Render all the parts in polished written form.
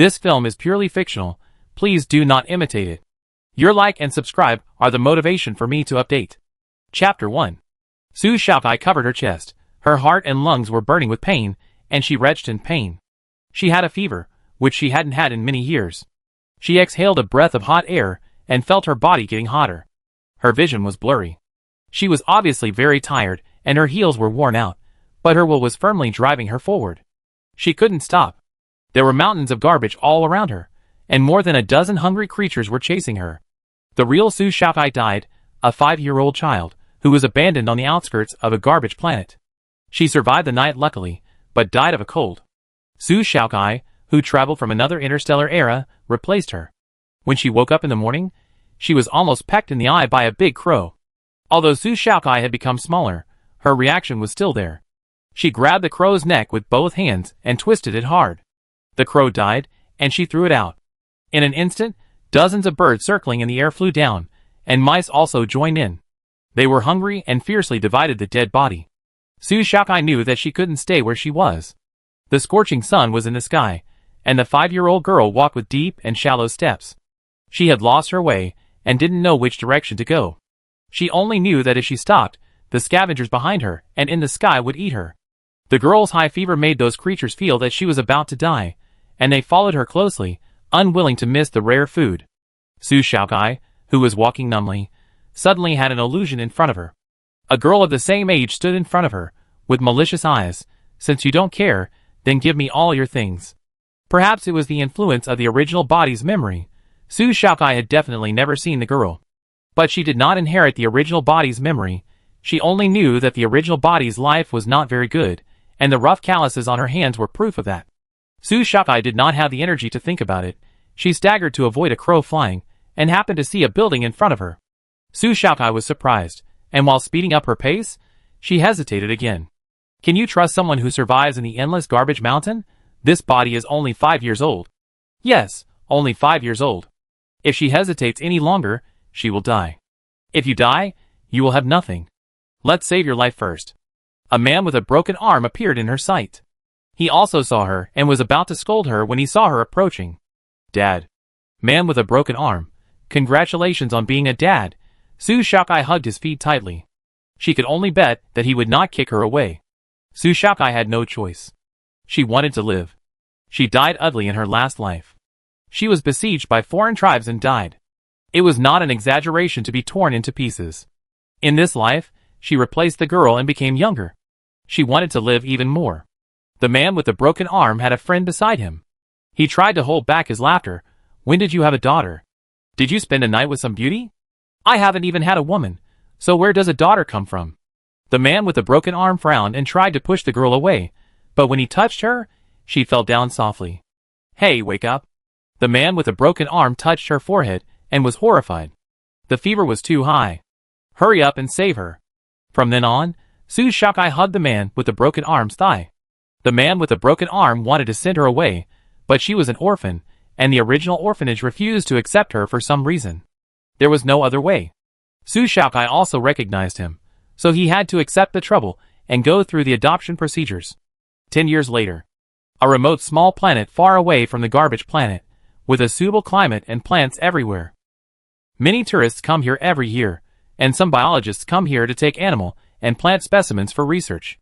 This film is purely fictional. Please do not imitate it. Your like and subscribe are the motivation for me to update. Chapter 1. Su Xiaokai covered her chest. Her heart and lungs were burning with pain, and she retched in pain. She had a fever, which she hadn't had in many years. She exhaled a breath of hot air, and felt her body getting hotter. Her vision was blurry. She was obviously very tired, and her heels were worn out, but her will was firmly driving her forward. She couldn't stop. There were mountains of garbage all around her, and more than a dozen hungry creatures were chasing her. The real Su Xiaokai died, a 5-year-old child, who was abandoned on the outskirts of a garbage planet. She survived the night luckily, but died of a cold. Su Xiaokai, who traveled from another interstellar era, replaced her. When she woke up in the morning, she was almost pecked in the eye by a big crow. Although Su Xiaokai had become smaller, her reaction was still there. She grabbed the crow's neck with both hands and twisted it hard. The crow died, and she threw it out. In an instant, dozens of birds circling in the air flew down, and mice also joined in. They were hungry and fiercely divided the dead body. Su Xiaokai knew that she couldn't stay where she was. The scorching sun was in the sky, and the 5-year-old girl walked with deep and shallow steps. She had lost her way, and didn't know which direction to go. She only knew that if she stopped, the scavengers behind her and in the sky would eat her. The girl's high fever made those creatures feel that she was about to die, and they followed her closely, unwilling to miss the rare food. Su Xiaokai, who was walking numbly, suddenly had an illusion in front of her. A girl of the same age stood in front of her, with malicious eyes. "Since you don't care, then give me all your things." Perhaps it was the influence of the original body's memory. Su Xiaokai had definitely never seen the girl. But she did not inherit the original body's memory. She only knew that the original body's life was not very good, and the rough calluses on her hands were proof of that. Su Xiaokai did not have the energy to think about it. She staggered to avoid a crow flying, and happened to see a building in front of her. Su Xiaokai was surprised, and while speeding up her pace, she hesitated again. Can you trust someone who survives in the endless garbage mountain? This body is only 5 years old. Yes, only 5 years old. If she hesitates any longer, she will die. If you die, you will have nothing. Let's save your life first. A man with a broken arm appeared in her sight. He also saw her and was about to scold her when he saw her approaching. Dad. Man with a broken arm. Congratulations on being a dad. Su Xiaokai hugged his feet tightly. She could only bet that he would not kick her away. Su Xiaokai had no choice. She wanted to live. She died ugly in her last life. She was besieged by foreign tribes and died. It was not an exaggeration to be torn into pieces. In this life, she replaced the girl and became younger. She wanted to live even more. The man with the broken arm had a friend beside him. He tried to hold back his laughter. When did you have a daughter? Did you spend a night with some beauty? I haven't even had a woman, so where does a daughter come from? The man with the broken arm frowned and tried to push the girl away, but when he touched her, she fell down softly. Hey, wake up. The man with the broken arm touched her forehead and was horrified. The fever was too high. Hurry up and save her. From then on, Su Xiaokai hugged the man with the broken arm's thigh. The man with the broken arm wanted to send her away, but she was an orphan, and the original orphanage refused to accept her for some reason. There was no other way. Su Xiaokai also recognized him, so he had to accept the trouble and go through the adoption procedures. 10 years later. A remote small planet far away from the garbage planet, with a suitable climate and plants everywhere. Many tourists come here every year, and some biologists come here to take animal and plant specimens for research.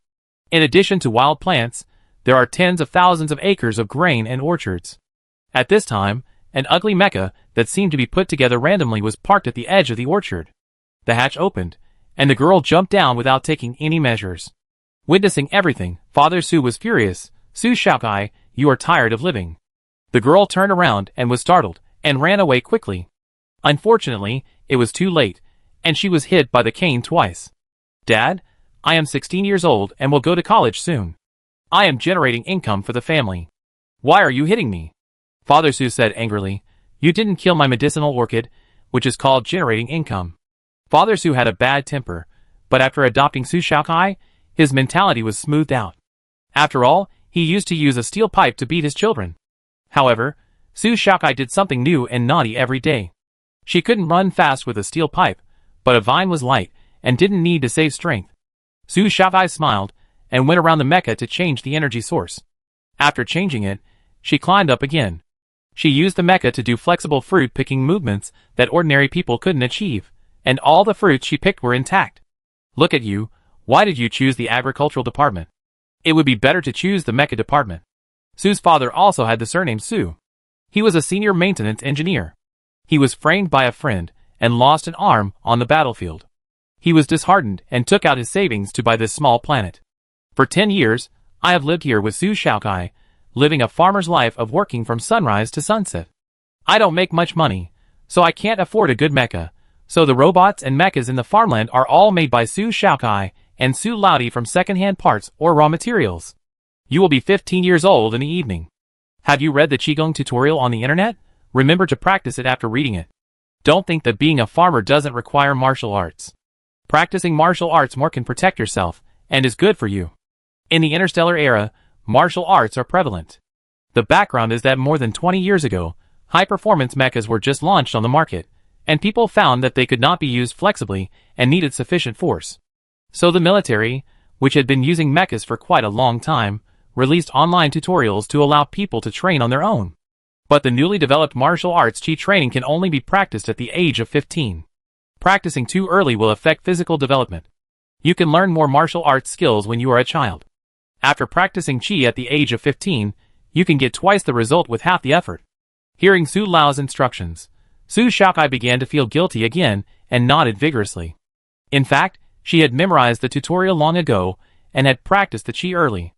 In addition to wild plants, there are tens of thousands of acres of grain and orchards. At this time, an ugly mecha that seemed to be put together randomly was parked at the edge of the orchard. The hatch opened, and the girl jumped down without taking any measures. Witnessing everything, Father Su was furious. Su Xiaokai, you are tired of living. The girl turned around and was startled, and ran away quickly. Unfortunately, it was too late, and she was hit by the cane twice. Dad, I am 16 years old and will go to college soon. I am generating income for the family. Why are you hitting me? Father Su said angrily. You didn't kill my medicinal orchid, which is called generating income. Father Su had a bad temper, but after adopting Su Xiaokai, his mentality was smoothed out. After all, he used to use a steel pipe to beat his children. However, Su Xiaokai did something new and naughty every day. She couldn't run fast with a steel pipe, but a vine was light and didn't need to save strength. Su Xiaokai smiled and went around the mecha to change the energy source. After changing it, she climbed up again. She used the mecha to do flexible fruit-picking movements that ordinary people couldn't achieve, and all the fruits she picked were intact. Look at you, why did you choose the agricultural department? It would be better to choose the mecha department. Sue's father also had the surname Sue. He was a senior maintenance engineer. He was framed by a friend and lost an arm on the battlefield. He was disheartened and took out his savings to buy this small planet. For 10 years, I have lived here with Su Shaokai, living a farmer's life of working from sunrise to sunset. I don't make much money, so I can't afford a good mecha, so the robots and mechas in the farmland are all made by Su Shaokai and Su Laudi from second-hand parts or raw materials. You will be 15 years old in the evening. Have you read the Qigong tutorial on the internet? Remember to practice it after reading it. Don't think that being a farmer doesn't require martial arts. Practicing martial arts more can protect yourself, and is good for you. In the Interstellar era, martial arts are prevalent. The background is that more than 20 years ago, high-performance mechas were just launched on the market, and people found that they could not be used flexibly and needed sufficient force. So the military, which had been using mechas for quite a long time, released online tutorials to allow people to train on their own. But the newly developed martial arts Qi training can only be practiced at the age of 15. Practicing too early will affect physical development. You can learn more martial arts skills when you are a child. After practicing Qi at the age of 15, you can get twice the result with half the effort. Hearing Su Lao's instructions, Su Shaokai began to feel guilty again and nodded vigorously. In fact, she had memorized the tutorial long ago and had practiced the Qi early.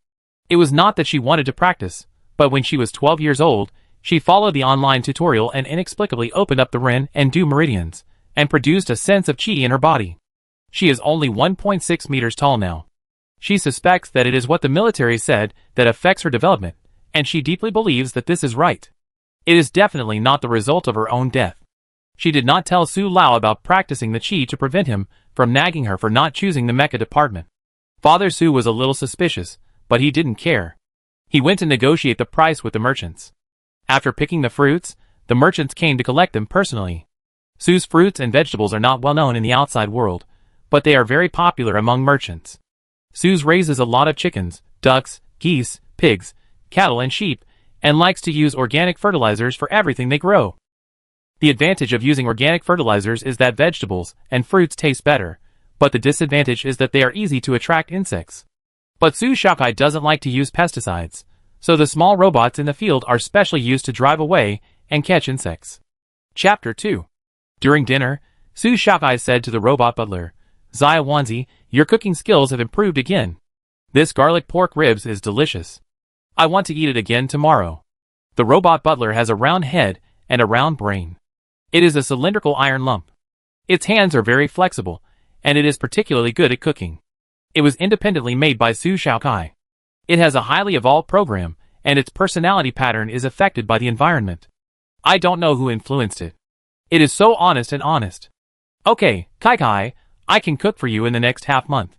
It was not that she wanted to practice, but when she was 12 years old, she followed the online tutorial and inexplicably opened up the Ren and Du meridians, and produced a sense of Qi in her body. She is only 1.6 meters tall now. She suspects that it is what the military said that affects her development, and she deeply believes that this is right. It is definitely not the result of her own death. She did not tell Su Lao about practicing the Qi to prevent him from nagging her for not choosing the mecha department. Father Su was a little suspicious, but he didn't care. He went to negotiate the price with the merchants. After picking the fruits, the merchants came to collect them personally. Su's fruits and vegetables are not well known in the outside world, but they are very popular among merchants. Su's raises a lot of chickens, ducks, geese, pigs, cattle and sheep, and likes to use organic fertilizers for everything they grow. The advantage of using organic fertilizers is that vegetables and fruits taste better, but the disadvantage is that they are easy to attract insects. But Su Shaokai doesn't like to use pesticides, so the small robots in the field are specially used to drive away and catch insects. Chapter 2. During dinner, Su Shaokai said to the robot butler, "Zia Wanzi, your cooking skills have improved again. This garlic pork ribs is delicious. I want to eat it again tomorrow." The robot butler has a round head and a round brain. It is a cylindrical iron lump. Its hands are very flexible, and it is particularly good at cooking. It was independently made by Su Shaokai. It has a highly evolved program, and its personality pattern is affected by the environment. I don't know who influenced it. It is so honest and honest. Okay, Kai, I can cook for you in the next half-month.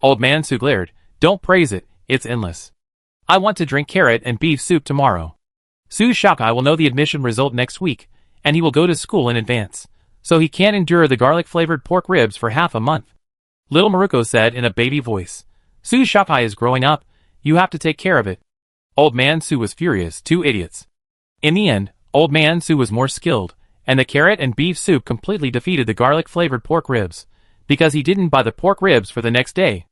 Old man Su glared. Don't praise it, it's endless. I want to drink carrot and beef soup tomorrow. Su Shaokai will know the admission result next week, and he will go to school in advance, so he can't endure the garlic-flavored pork ribs for half a month. Little Maruko said in a baby voice. Su Shaokai is growing up, you have to take care of it. Old man Su was furious, 2 idiots. In the end, Old man Su was more skilled, and the carrot and beef soup completely defeated the garlic-flavored pork ribs, because he didn't buy the pork ribs for the next day.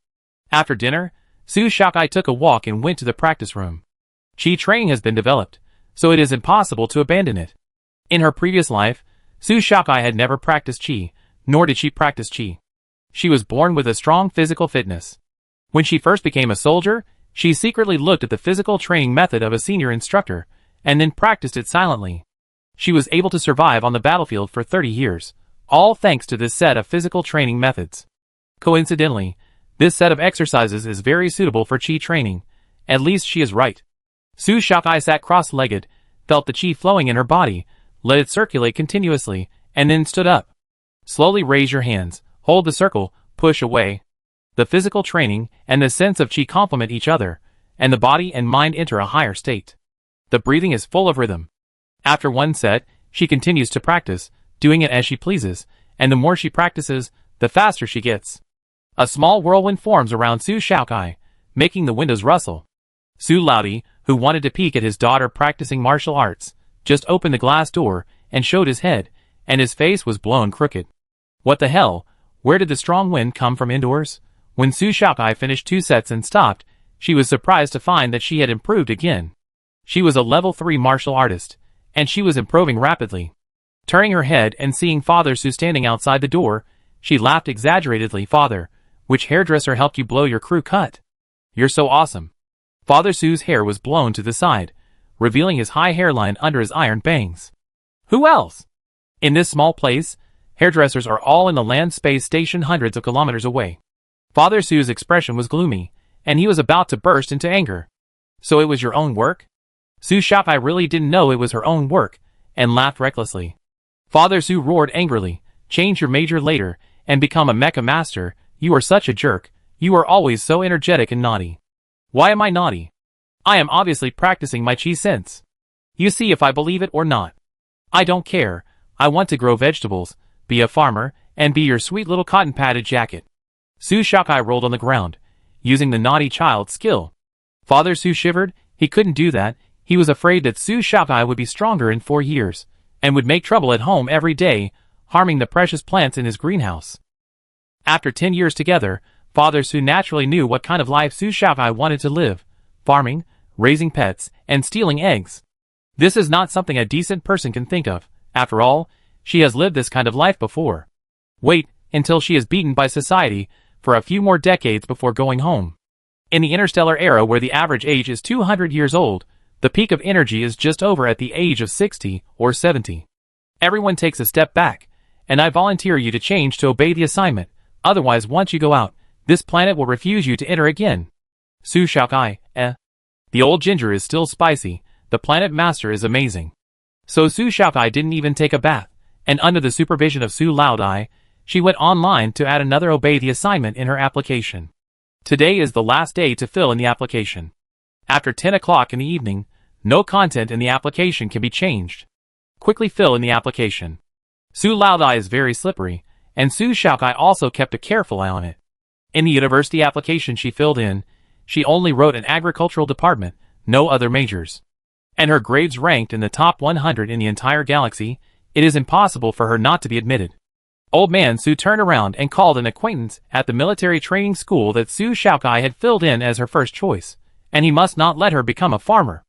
After dinner, Su Shaokai took a walk and went to the practice room. Qi training has been developed, so it is impossible to abandon it. In her previous life, Su Shaokai had never practiced Qi, nor did she practice Qi. She was born with a strong physical fitness. When she first became a soldier, she secretly looked at the physical training method of a senior instructor, and then practiced it silently. She was able to survive on the battlefield for 30 years, all thanks to this set of physical training methods. Coincidentally, this set of exercises is very suitable for Qi training. At least she is right. Su Shaokai sat cross-legged, felt the Qi flowing in her body, let it circulate continuously, and then stood up. Slowly raise your hands, hold the circle, push away. The physical training and the sense of Qi complement each other, and the body and mind enter a higher state. The breathing is full of rhythm. After one set, she continues to practice, doing it as she pleases, and the more she practices, the faster she gets. A small whirlwind forms around Su Shaokai, making the windows rustle. Su Laudi, who wanted to peek at his daughter practicing martial arts, just opened the glass door and showed his head, and his face was blown crooked. What the hell? Where did the strong wind come from indoors? When Su Xiaokai finished 2 sets and stopped, she was surprised to find that she had improved again. She was a level 3 martial artist, and she was improving rapidly. Turning her head and seeing Father Su standing outside the door, she laughed exaggeratedly. Father, which hairdresser helped you blow your crew cut? You're so awesome. Father Su's hair was blown to the side, revealing his high hairline under his iron bangs. Who else? In this small place, hairdressers are all in the land space station hundreds of kilometers away. Father Su's expression was gloomy, and he was about to burst into anger. So it was your own work? Su Xiaokai really didn't know it was her own work, and laughed recklessly. Father Su roared angrily, change your major later, and become a mecha master. You are such a jerk. You are always so energetic and naughty. Why am I naughty? I am obviously practicing my chi sense. You see if I believe it or not. I don't care. I want to grow vegetables, be a farmer, and be your sweet little cotton padded jacket. Su Xiaokai rolled on the ground, using the naughty child skill. Father Su shivered. He couldn't do that. He was afraid that Su Xiaokai would be stronger in 4 years, and would make trouble at home every day, harming the precious plants in his greenhouse. After 10 years together, Father Su naturally knew what kind of life Su Xiaokai wanted to live: farming, raising pets, and stealing eggs. This is not something a decent person can think of. After all, she has lived this kind of life before. Wait until she is beaten by society for a few more decades before going home. In the interstellar era, where the average age is 200 years old, the peak of energy is just over at the age of 60 or 70. Everyone takes a step back, and I volunteer you to change to obey the assignment. Otherwise, once you go out, this planet will refuse you to enter again. Su Xiaokai, The old ginger is still spicy. The planet master is amazing. So Su Xiaokai didn't even take a bath, and under the supervision of Su Laodai, she went online to add another obey the assignment in her application. Today is the last day to fill in the application. After 10 o'clock in the evening, no content in the application can be changed. Quickly fill in the application. Su Laodai is very slippery, and Su Xiaokai also kept a careful eye on it. In the university application she filled in, she only wrote an agricultural department, no other majors. And her grades ranked in the top 100 in the entire galaxy. It is impossible for her not to be admitted. Old man Su turned around and called an acquaintance at the military training school that Su Xiaokai had filled in as her first choice, and he must not let her become a farmer.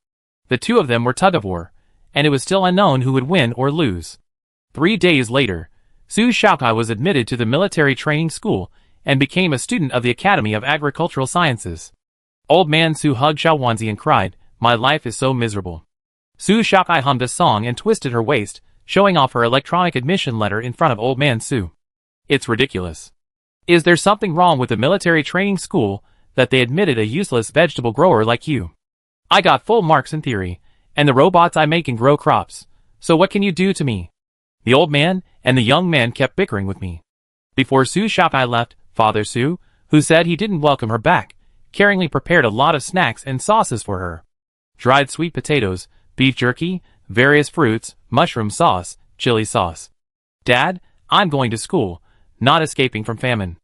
The two of them were tug-of-war, and it was still unknown who would win or lose. 3 days later, Su Xiaokai was admitted to the military training school and became a student of the Academy of Agricultural Sciences. Old man Su hugged Xiaowanzi and cried, "My life is so miserable." Su Xiaokai hummed a song and twisted her waist, showing off her electronic admission letter in front of old man Su. It's ridiculous. Is there something wrong with the military training school that they admitted a useless vegetable grower like you? I got full marks in theory, and the robots I make can grow crops. So what can you do to me? The old man and the young man kept bickering with me. Before Su Xiaokai left, Father Su, who said he didn't welcome her back, caringly prepared a lot of snacks and sauces for her. Dried sweet potatoes, beef jerky, various fruits, mushroom sauce, chili sauce. Dad, I'm going to school, not escaping from famine.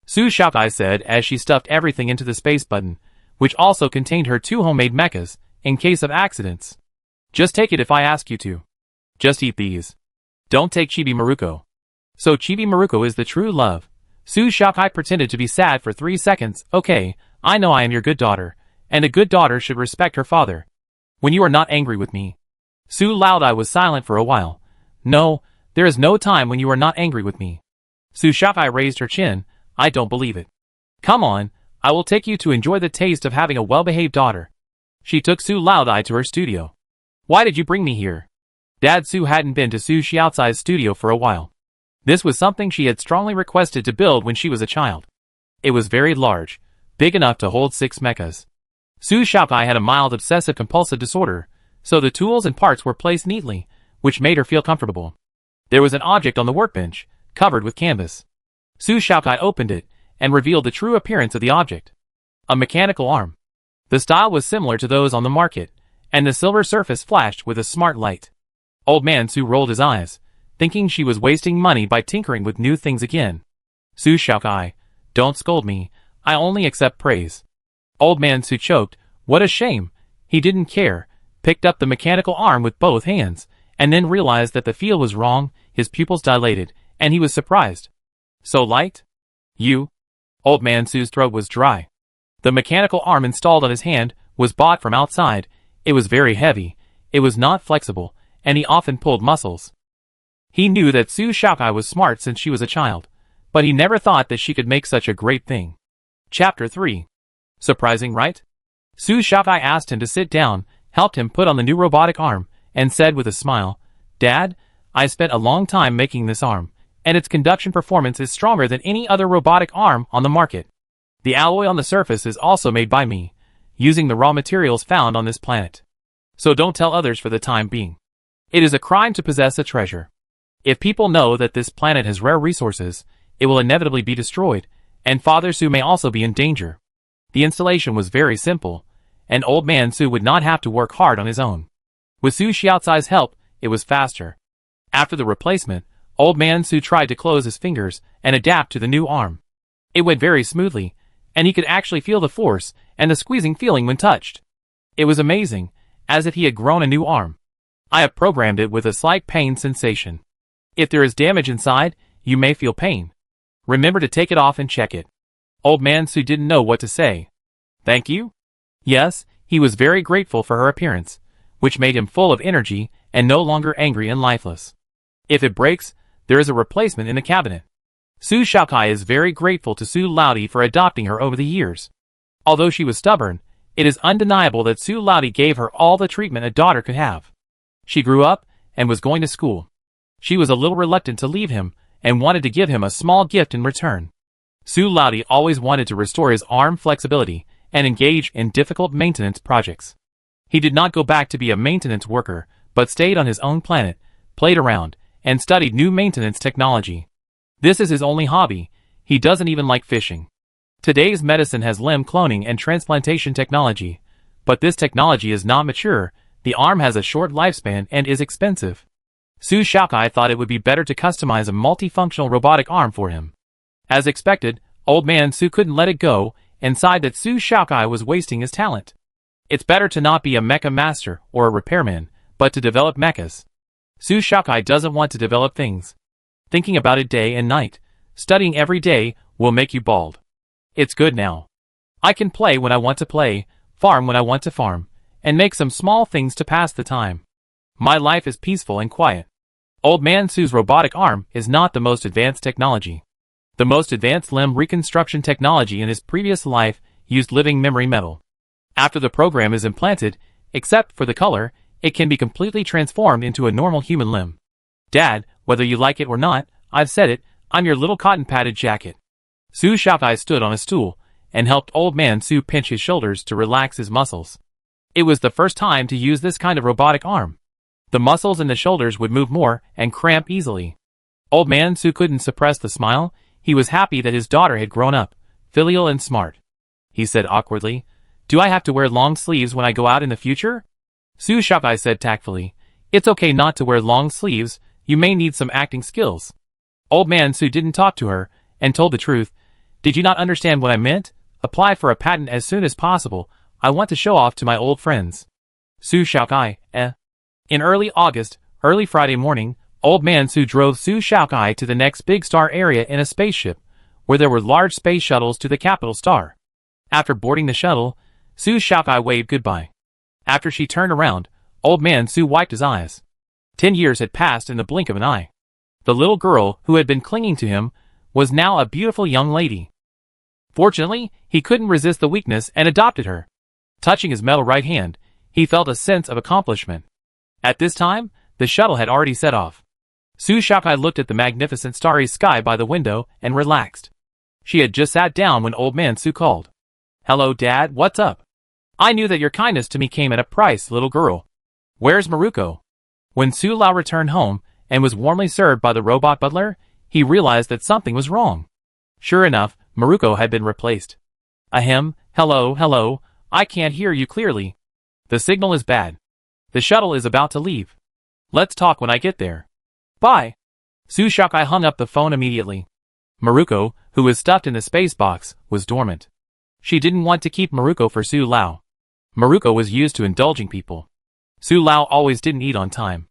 Su Xiaokai said as she stuffed everything into the space button, which also contained her 2 homemade mechas, in case of accidents. Just take it if I ask you to. Just eat these. Don't take Chibi Maruko. So Chibi Maruko is the true love. Su Xiaokai pretended to be sad for 3 seconds. Okay, I know I am your good daughter, and a good daughter should respect her father. When you are not angry with me. Su Laodai was silent for a while. No, there is no time when you are not angry with me. Su Xiaokai raised her chin. I don't believe it. Come on, I will take you to enjoy the taste of having a well-behaved daughter. She took Su Laodai to her studio. Why did you bring me here? Dad Su hadn't been to Su Xiaocai's studio for a while. This was something she had strongly requested to build when she was a child. It was very large, big enough to hold 6 mechas. Su Xiaokai had a mild obsessive-compulsive disorder, so the tools and parts were placed neatly, which made her feel comfortable. There was an object on the workbench, covered with canvas. Su Xiaokai opened it, and revealed the true appearance of the object. A mechanical arm. The style was similar to those on the market, and the silver surface flashed with a smart light. Old man Su rolled his eyes, thinking she was wasting money by tinkering with new things again. Su Xiaokai, don't scold me, I only accept praise. Old man Su choked. What a shame. He didn't care. picked up the mechanical arm with both hands, and then realized that the feel was wrong. His pupils dilated, and he was surprised. So light? You? Old Man Su's throat was dry. The mechanical arm installed on his hand was bought from outside. It was very heavy, it was not flexible, and he often pulled muscles. He knew that Su Xiaokai was smart since she was a child, but he never thought that she could make such a great thing. Chapter 3. Surprising, right? Su Xiaokai asked him to sit down, helped him put on the new robotic arm, and said with a smile, "Dad, I spent a long time making this arm, and its conduction performance is stronger than any other robotic arm on the market. The alloy on the surface is also made by me, using the raw materials found on this planet. So don't tell others for the time being. It is a crime to possess a treasure. If people know that this planet has rare resources, it will inevitably be destroyed, and Father Su may also be in danger." The installation was very simple, and Old Man Su would not have to work hard on his own. With Su Xiaocai's help, it was faster. After the replacement, Old Man Su tried to close his fingers and adapt to the new arm. It went very smoothly, and he could actually feel the force and the squeezing feeling when touched. It was amazing, as if he had grown a new arm. I have programmed it with a slight pain sensation. If there is damage inside, you may feel pain. Remember to take it off and check it. Old Man Su didn't know what to say. Thank you? Yes, he was very grateful for her appearance, which made him full of energy and no longer angry and lifeless. If it breaks, there is a replacement in the cabinet. Su Xiaokai is very grateful to Su Laudi for adopting her over the years. Although she was stubborn, it is undeniable that Su Laudi gave her all the treatment a daughter could have. She grew up and was going to school. She was a little reluctant to leave him and wanted to give him a small gift in return. Su Laudi always wanted to restore his arm flexibility and engage in difficult maintenance projects. He did not go back to be a maintenance worker, but stayed on his own planet, played around, and studied new maintenance technology. This is his only hobby. He doesn't even like fishing. Today's medicine has limb cloning and transplantation technology, but this technology is not mature. The arm has a short lifespan and is expensive. Su Xiaokai thought it would be better to customize a multifunctional robotic arm for him. As expected, Old Man Su couldn't let it go and sighed that Su Xiaokai was wasting his talent. It's better to not be a mecha master or a repairman, but to develop mechas. Su Xiaokai doesn't want to develop things. Thinking about it day and night, studying every day, will make you bald. It's good now. I can play when I want to play, farm when I want to farm, and make some small things to pass the time. My life is peaceful and quiet. Old Man Su's robotic arm is not the most advanced technology. The most advanced limb reconstruction technology in his previous life used living memory metal. After the program is implanted, except for the color, it can be completely transformed into a normal human limb. Dad, whether you like it or not, I've said it, I'm your little cotton-padded jacket. Su Xiaokai stood on a stool and helped Old Man Su pinch his shoulders to relax his muscles. It was the first time to use this kind of robotic arm. The muscles in the shoulders would move more and cramp easily. Old Man Su couldn't suppress the smile. He was happy that his daughter had grown up, filial and smart. He said awkwardly, "Do I have to wear long sleeves when I go out in the future?" Su Xiaokai said tactfully, "It's okay not to wear long sleeves, you may need some acting skills." Old Man Su didn't talk to her, and told the truth. "Did you not understand what I meant? Apply for a patent as soon as possible, I want to show off to my old friends." Su Xiaokai, In early August, early Friday morning, Old Man Su drove Su Xiaokai to the next big star area in a spaceship, where there were large space shuttles to the capital star. After boarding the shuttle, Su Xiaokai waved goodbye. After she turned around, Old Man Su wiped his eyes. 10 years had passed in the blink of an eye. The little girl who had been clinging to him was now a beautiful young lady. Fortunately, he couldn't resist the weakness and adopted her. Touching his metal right hand, he felt a sense of accomplishment. At this time, the shuttle had already set off. Su Xiaokai looked at the magnificent starry sky by the window and relaxed. She had just sat down when Old Man Su called. "Hello, Dad, what's up? I knew that your kindness to me came at a price, little girl. Where's Maruko?" When Su Lao returned home and was warmly served by the robot butler, he realized that something was wrong. Sure enough, Maruko had been replaced. "Ahem, hello, I can't hear you clearly. The signal is bad. The shuttle is about to leave. Let's talk when I get there. Bye." Su Xiaokai hung up the phone immediately. Maruko, who was stuffed in the space box, was dormant. She didn't want to keep Maruko for Su Lao. Maruko was used to indulging people. Su Lao always didn't eat on time.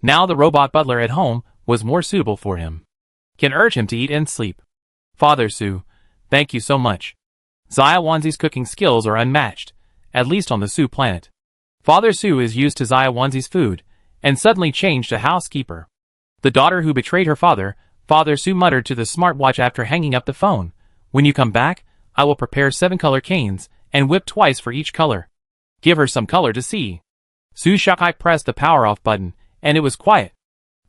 Now the robot butler at home was more suitable for him. Can urge him to eat and sleep. Father Su, thank you so much. Xia Wanzi's cooking skills are unmatched, at least on the Su planet. Father Su is used to Xia Wanzi's food, and suddenly changed to housekeeper. The daughter who betrayed her father, Father Su muttered to the smartwatch after hanging up the phone. When you come back, I will prepare 7 color canes, and whip twice for each color. Give her some color to see. Su Shaokai pressed the power off button, and it was quiet.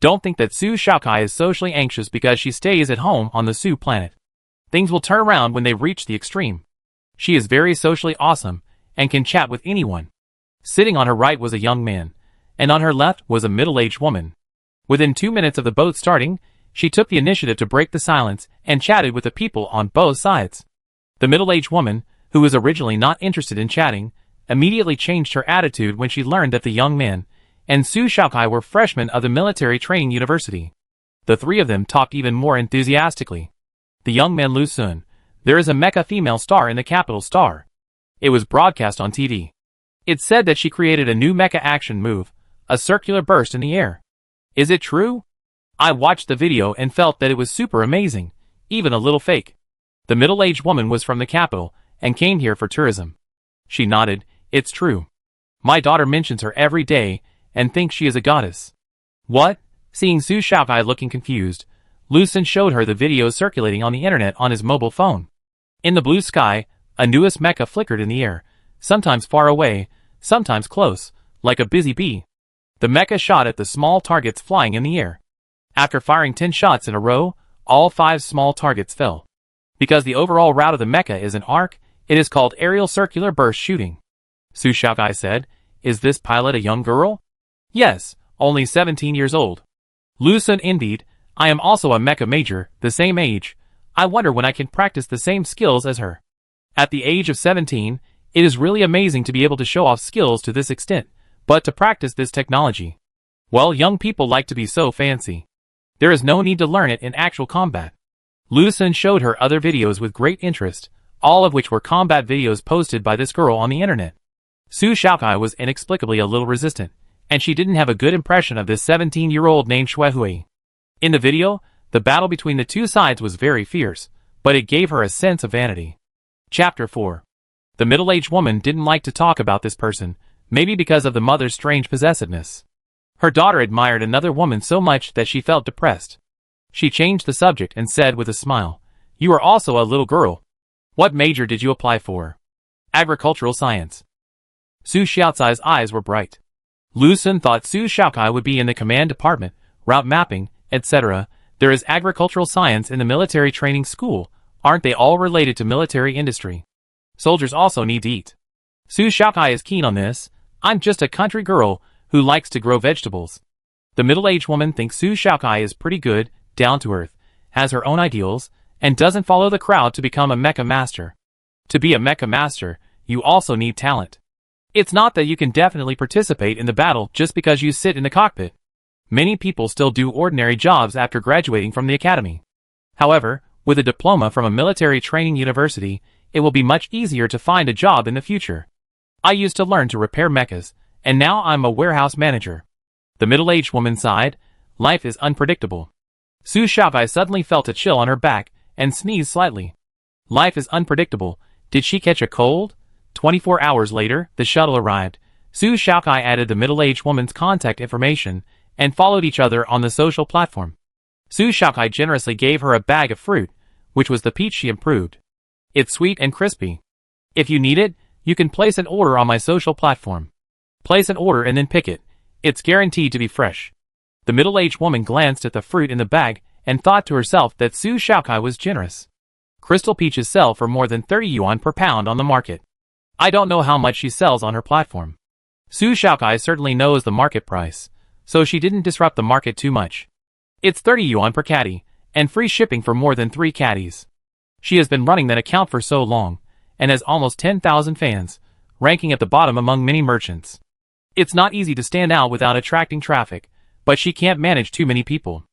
Don't think that Su Shaokai is socially anxious because she stays at home on the Su planet. Things will turn around when they reach the extreme. She is very socially awesome, and can chat with anyone. Sitting on her right was a young man, and on her left was a middle-aged woman. Within 2 minutes of the boat starting, she took the initiative to break the silence and chatted with the people on both sides. The middle-aged woman, who was originally not interested in chatting, immediately changed her attitude when she learned that the young man and Su Shaokai were freshmen of the military training university. The three of them talked even more enthusiastically. The young man Lu Sun, there is a mecha female star in the capital star. It was broadcast on TV. It said that she created a new mecha action move, a circular burst in the air. Is it true? I watched the video and felt that it was super amazing, even a little fake. The middle-aged woman was from the capital and came here for tourism. She nodded. It's true. My daughter mentions her every day and thinks she is a goddess. What? Seeing Su Shaokai looking confused, Lu Sun showed her the videos circulating on the internet on his mobile phone. In the blue sky, a newest mecha flickered in the air, sometimes far away, sometimes close, like a busy bee. The mecha shot at the small targets flying in the air. After firing 10 shots in a row, all 5 small targets fell. Because the overall route of the mecha is an arc, it is called aerial circular burst shooting. Su Shaokai said, is this pilot a young girl? Yes, only 17 years old. Lu Sun envied, I am also a mecha major, the same age. I wonder when I can practice the same skills as her. At the age of 17, it is really amazing to be able to show off skills to this extent, but to practice this technology. Well, young people like to be so fancy. There is no need to learn it in actual combat. Lu Sun showed her other videos with great interest, all of which were combat videos posted by this girl on the internet. Su Shaokai was inexplicably a little resistant, and she didn't have a good impression of this 17-year-old named Shuehui. In the video, the battle between the two sides was very fierce, but it gave her a sense of vanity. Chapter 4. The middle-aged woman didn't like to talk about this person, maybe because of the mother's strange possessiveness. Her daughter admired another woman so much that she felt depressed. She changed the subject and said with a smile, you are also a little girl. What major did you apply for? Agricultural science. Su Xiaocai's eyes were bright. Lu Sun thought Su Shaokai would be in the command department, route mapping, etc. There is agricultural science in the military training school. Aren't they all related to military industry? Soldiers also need to eat. Su Shaokai is keen on this. I'm just a country girl who likes to grow vegetables. The middle-aged woman thinks Su Shaokai is pretty good, down to earth, has her own ideals, and doesn't follow the crowd to become a mecha master. To be a mecha master, you also need talent. It's not that you can definitely participate in the battle just because you sit in the cockpit. Many people still do ordinary jobs after graduating from the academy. However, with a diploma from a military training university, it will be much easier to find a job in the future. I used to learn to repair mechas, and now I'm a warehouse manager. The middle-aged woman sighed. Life is unpredictable. Su Shaokai suddenly felt a chill on her back and sneezed slightly. Life is unpredictable. Did she catch a cold? 24 hours later, the shuttle arrived. Su Shaokai added the middle-aged woman's contact information and followed each other on the social platform. Su Shaokai generously gave her a bag of fruit, which was the peach she improved. It's sweet and crispy. If you need it, you can place an order on my social platform. Place an order and then pick it. It's guaranteed to be fresh. The middle-aged woman glanced at the fruit in the bag and thought to herself that Su Shaokai was generous. Crystal peaches sell for more than 30 yuan per pound on the market. I don't know how much she sells on her platform. Su Shaokai certainly knows the market price, so she didn't disrupt the market too much. It's 30 yuan per caddy, and free shipping for more than 3 caddies. She has been running that account for so long, and has almost 10,000 fans, ranking at the bottom among many merchants. It's not easy to stand out without attracting traffic, but she can't manage too many people.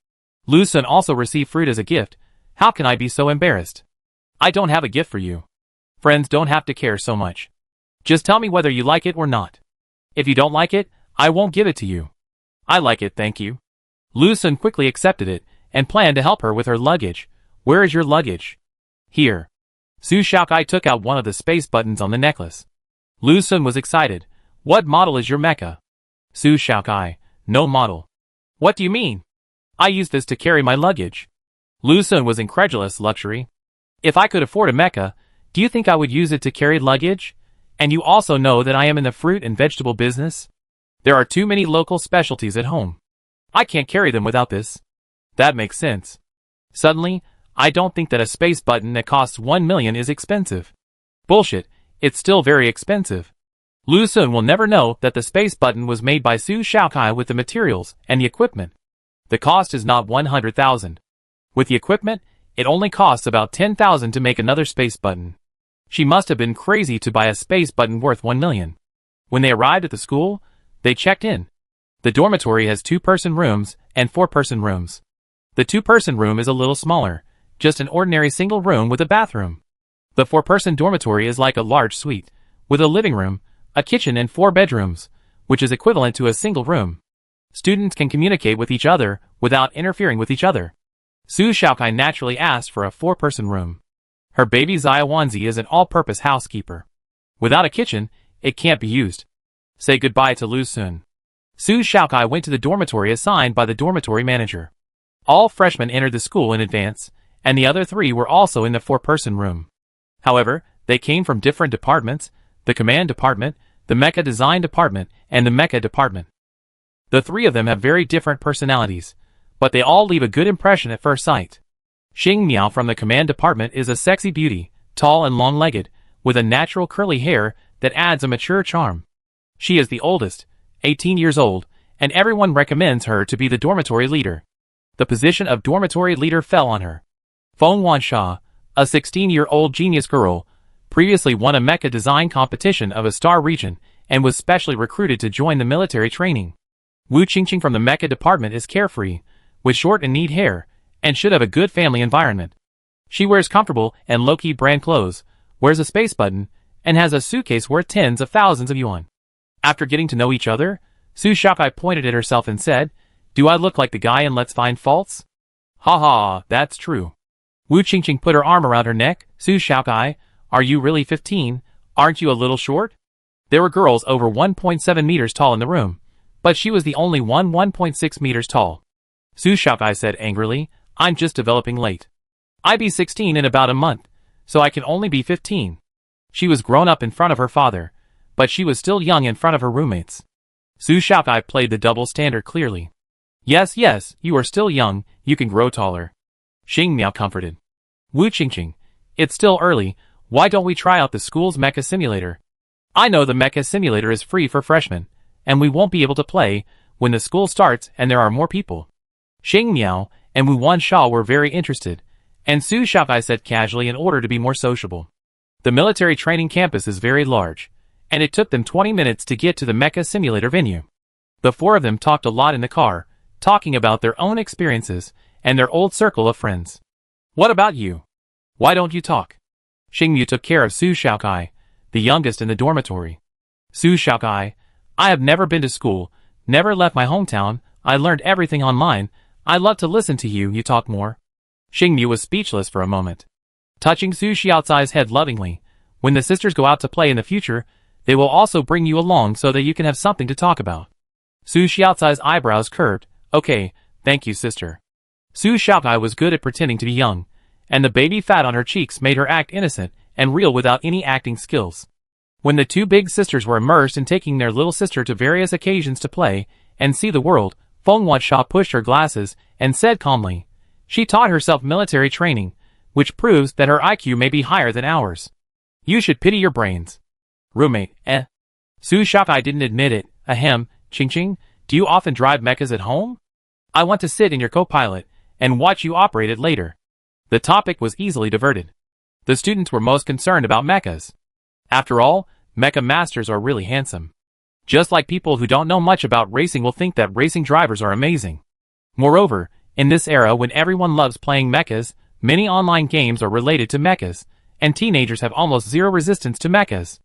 Lu Sun also received fruit as a gift. How can I be so embarrassed? I don't have a gift for you. Friends don't have to care so much. Just tell me whether you like it or not. If you don't like it, I won't give it to you. I like it, thank you. Lu Sun quickly accepted it, and planned to help her with her luggage. Where is your luggage? Here. Su Xiaokai took out one of the space buttons on the necklace. Lu Sun was excited. What model is your mecha? Su Xiaokai, no model. What do you mean? I use this to carry my luggage. Lu Sun was incredulous. Luxury. If I could afford a mecha, do you think I would use it to carry luggage? And you also know that I am in the fruit and vegetable business? There are too many local specialties at home. I can't carry them without this. That makes sense. Suddenly, I don't think that a space button that costs 1 million is expensive. Bullshit, it's still very expensive. Lu Sun will never know that the space button was made by Su Xiaokai with the materials and the equipment. The cost is not 100,000. With the equipment, it only costs about 10,000 to make another space button. She must have been crazy to buy a space button worth 1 million. When they arrived at the school, they checked in. The dormitory has 2-person rooms and 4-person rooms. The 2-person room is a little smaller, just an ordinary single room with a bathroom. The 4-person dormitory is like a large suite, with a living room, a kitchen and 4 bedrooms, which is equivalent to a single room. Students can communicate with each other without interfering with each other. Su Xiaokai naturally asked for a 4-person room. Her baby Xia Wanzi is an all-purpose housekeeper. Without a kitchen, it can't be used. Say goodbye to Lu Sun. Su Xiaokai went to the dormitory assigned by the dormitory manager. All freshmen entered the school in advance, and the other 3 were also in the 4-person room. However, they came from different departments: the command department, the mecha design department, and the mecha department. The 3 of them have very different personalities, but they all leave a good impression at first sight. Xing Miao from the command department is a sexy beauty, tall and long-legged, with a natural curly hair that adds a mature charm. She is the oldest, 18 years old, and everyone recommends her to be the dormitory leader. The position of dormitory leader fell on her. Feng Wansha, a 16-year-old genius girl, previously won a mecha design competition of a star region and was specially recruited to join the military training. Wu Qingqing from the mecha department is carefree, with short and neat hair, and should have a good family environment. She wears comfortable and low-key brand clothes, wears a space button, and has a suitcase worth tens of thousands of yuan. After getting to know each other, Su Xiaokai pointed at herself and said, "Do I look like the guy in Let's Find Faults?" "Ha ha, that's true." Wu Qingqing put her arm around her neck. "Su Xiaokai, are you really 15? Aren't you a little short?" There were girls over 1.7 meters tall in the room, but she was the only one 1.6 meters tall. Su Xiaokai said angrily, "I'm just developing late. I be 16 in about a month, so I can only be 15. She was grown up in front of her father, but she was still young in front of her roommates. Su Xiaokai played the double standard clearly. Yes, you are still young, you can grow taller. Xing Miao comforted. Wu Qingqing, it's still early, why don't we try out the school's mecha simulator? I know the mecha simulator is free for freshmen, and we won't be able to play when the school starts and there are more people. Xing Miao and Wu Wansha were very interested, and Su Xiaokai said casually in order to be more sociable. The military training campus is very large, and it took them 20 minutes to get to the mecha simulator venue. The 4 of them talked a lot in the car, talking about their own experiences and their old circle of friends. What about you? Why don't you talk? Xingmu took care of Su Xiaokai, the youngest in the dormitory. Su Xiaokai, I have never been to school, never left my hometown, I learned everything online, I love to listen to you talk more. Xingmu was speechless for a moment. Touching Su Xiaocai's head lovingly, when the sisters go out to play in the future, they will also bring you along so that you can have something to talk about. Su Xiaocai's eyebrows curved. Okay, thank you sister. Su Xiaokai was good at pretending to be young, and the baby fat on her cheeks made her act innocent and real without any acting skills. When the 2 big sisters were immersed in taking their little sister to various occasions to play and see the world, Feng Wansha pushed her glasses and said calmly, she taught herself military training, which proves that her IQ may be higher than ours. You should pity your brains. Roommate, Su Xiaokai didn't admit it. Ahem, Qingqing, do you often drive mechas at home? I want to sit in your co-pilot and watch you operate it later. The topic was easily diverted. The students were most concerned about mechas. After all, mecha masters are really handsome. Just like people who don't know much about racing will think that racing drivers are amazing. Moreover, in this era when everyone loves playing mechas, many online games are related to mechas, and teenagers have almost zero resistance to mechas.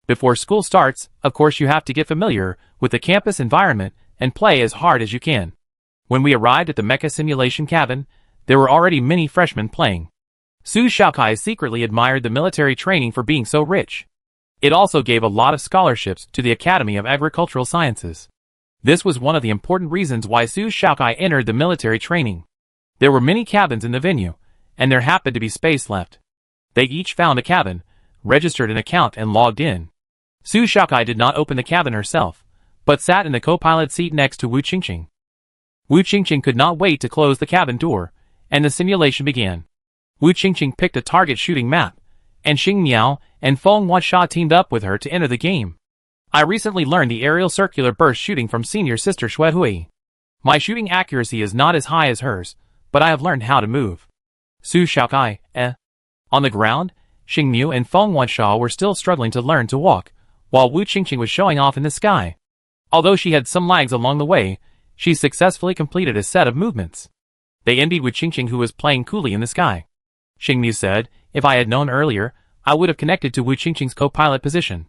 Before school starts, of course you have to get familiar with the campus environment and play as hard as you can. When we arrived at the mecha simulation cabin, there were already many freshmen playing. Su Xiaokai secretly admired the military training for being so rich. It also gave a lot of scholarships to the Academy of Agricultural Sciences. This was one of the important reasons why Su Xiaokai entered the military training. There were many cabins in the venue, and there happened to be space left. They each found a cabin, registered an account and logged in. Su Xiaokai did not open the cabin herself, but sat in the co-pilot seat next to Wu Qingqing. Wu Qingqing could not wait to close the cabin door, and the simulation began. Wu Qingqing picked a target shooting map, and Xing Miao and Feng Huaxia teamed up with her to enter the game. I recently learned the aerial circular burst shooting from senior sister Xue Hui. My shooting accuracy is not as high as hers, but I have learned how to move. Su Xiaokai, On the ground, Xing Miao and Feng Huaxia were still struggling to learn to walk, while Wu Qingqing was showing off in the sky. Although she had some lags along the way, she successfully completed a set of movements. They envied Wu Qingqing, who was playing coolly in the sky. Xing Miao said, "If I had known earlier, I would have connected to Wu Qingqing's co-pilot position."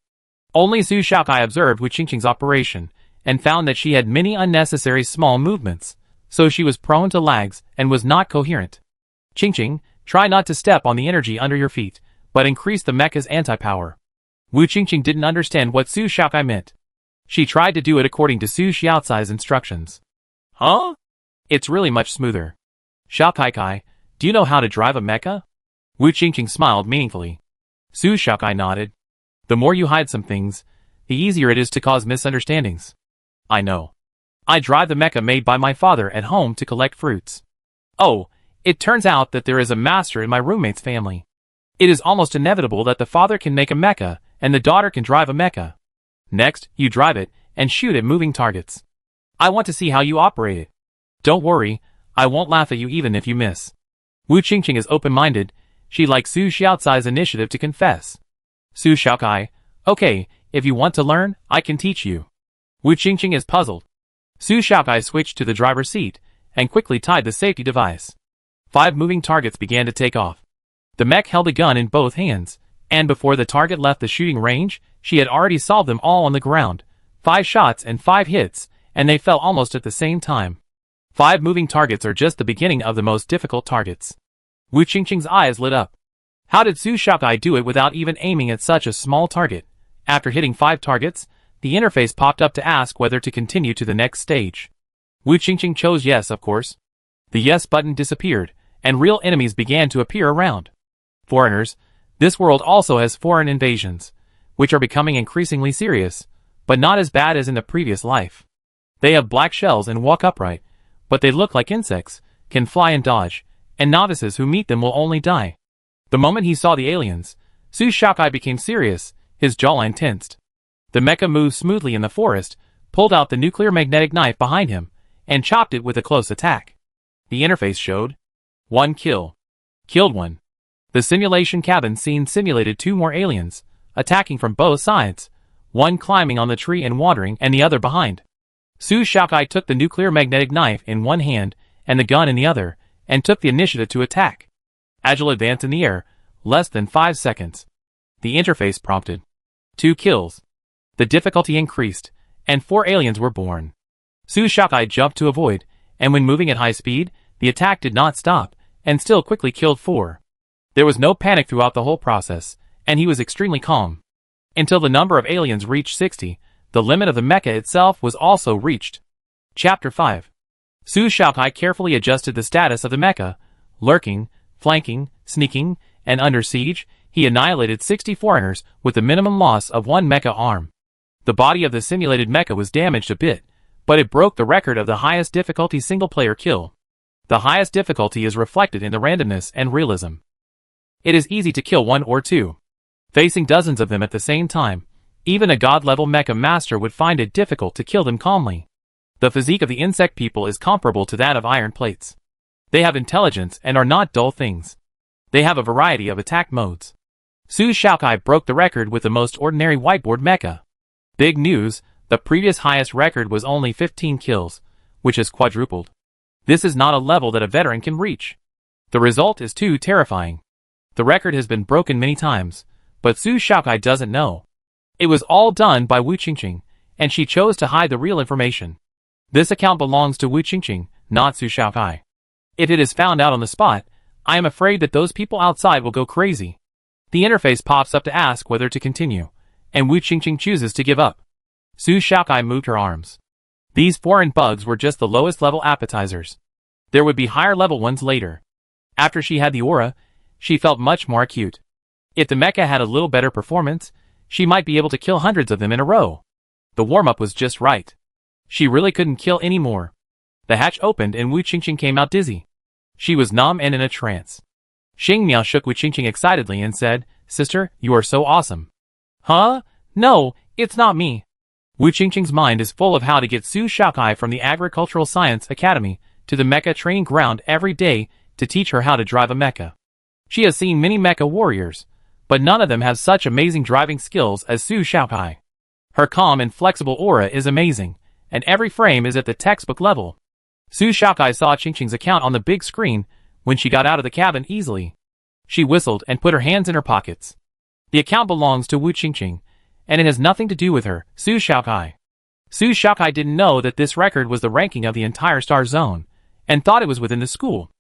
Only Su Xiaokai observed Wu Qingqing's operation, and found that she had many unnecessary small movements, so she was prone to lags and was not coherent. "Qingqing, try not to step on the energy under your feet, but increase the mecha's anti-power." Wu Qingqing didn't understand what Su Xiaokai meant. She tried to do it according to Su Xiaocai's instructions. "Huh? It's really much smoother." "Xiaokai, do you know how to drive a mecha?" Wu Qingqing smiled meaningfully. Su Xiaokai nodded. "The more you hide some things, the easier it is to cause misunderstandings." "I know. I drive the mecha made by my father at home to collect fruits." "Oh, it turns out that there is a master in my roommate's family. It is almost inevitable that the father can make a mecha, and the daughter can drive a mecha. Next, you drive it, and shoot at moving targets. I want to see how you operate it. Don't worry, I won't laugh at you even if you miss." Wu Qingqing is open-minded. She likes Su Xiaocai's initiative to confess. Su Xiaokai, "Okay, if you want to learn, I can teach you." Wu Qingqing is puzzled. Su Xiaokai switched to the driver's seat, and quickly tied the safety device. 5 moving targets began to take off. The mech held a gun in both hands, and before the target left the shooting range, she had already solved them all on the ground. 5 shots and 5 hits, and they fell almost at the same time. 5 moving targets are just the beginning of the most difficult targets. Wu Qingqing's eyes lit up. How did Su Xiaokai do it without even aiming at such a small target? After hitting 5 targets, the interface popped up to ask whether to continue to the next stage. Wu Qingqing chose yes, of course. The yes button disappeared, and real enemies began to appear around. Foreigners. This world also has foreign invasions, which are becoming increasingly serious, but not as bad as in the previous life. They have black shells and walk upright, but they look like insects, can fly and dodge, and novices who meet them will only die. The moment he saw the aliens, Su Xiaokai became serious, his jawline tensed. The mecha moved smoothly in the forest, pulled out the nuclear magnetic knife behind him, and chopped it with a close attack. The interface showed 1 kill. Killed 1. The simulation cabin scene simulated 2 more aliens, attacking from both sides, one climbing on the tree and wandering and the other behind. Su Xiaokai took the nuclear magnetic knife in one hand and the gun in the other, and took the initiative to attack. Agile advance in the air, less than 5 seconds. The interface prompted 2 kills. The difficulty increased, and 4 aliens were born. Su Xiaokai jumped to avoid, and when moving at high speed, the attack did not stop, and still quickly killed 4. There was no panic throughout the whole process, and he was extremely calm. Until the number of aliens reached 60, the limit of the mecha itself was also reached. Chapter 5. Su Xiaokai carefully adjusted the status of the mecha. Lurking, flanking, sneaking, and under siege, he annihilated 60 foreigners with the minimum loss of 1 mecha arm. The body of the simulated mecha was damaged a bit, but it broke the record of the highest difficulty single-player kill. The highest difficulty is reflected in the randomness and realism. It is easy to kill 1 or 2. Facing dozens of them at the same time, even a god-level mecha master would find it difficult to kill them calmly. The physique of the insect people is comparable to that of iron plates. They have intelligence and are not dull things. They have a variety of attack modes. Su Xiaokai broke the record with the most ordinary whiteboard mecha. Big news, the previous highest record was only 15 kills, which has quadrupled. This is not a level that a veteran can reach. The result is too terrifying. The record has been broken many times, but Su Xiaokai doesn't know. It was all done by Wu Qingqing, and she chose to hide the real information. This account belongs to Wu Qingqing, not Su Shaokai. If it is found out on the spot, I am afraid that those people outside will go crazy. The interface pops up to ask whether to continue, and Wu Qingqing chooses to give up. Su Shaokai moved her arms. These foreign bugs were just the lowest level appetizers. There would be higher level ones later. After she had the aura, she felt much more acute. If the mecha had a little better performance, she might be able to kill hundreds of them in a row. The warm-up was just right. She really couldn't kill any more. The hatch opened and Wu Qingqing came out dizzy. She was numb and in a trance. Xing Miao shook Wu Qingqing excitedly and said, "Sister, you are so awesome." "Huh? No, it's not me." Wu Qingqing's mind is full of how to get Su Shaokai from the Agricultural Science Academy to the mecha training ground every day to teach her how to drive a mecha. She has seen many mecha warriors, but none of them have such amazing driving skills as Su Shaokai. Her calm and flexible aura is amazing, and every frame is at the textbook level. Su Shaokai saw Qingqing's account on the big screen when she got out of the cabin easily. She whistled and put her hands in her pockets. The account belongs to Wu Qingqing, and it has nothing to do with her, Su Shaokai. Su Shaokai didn't know that this record was the ranking of the entire Star Zone, and thought it was within the school.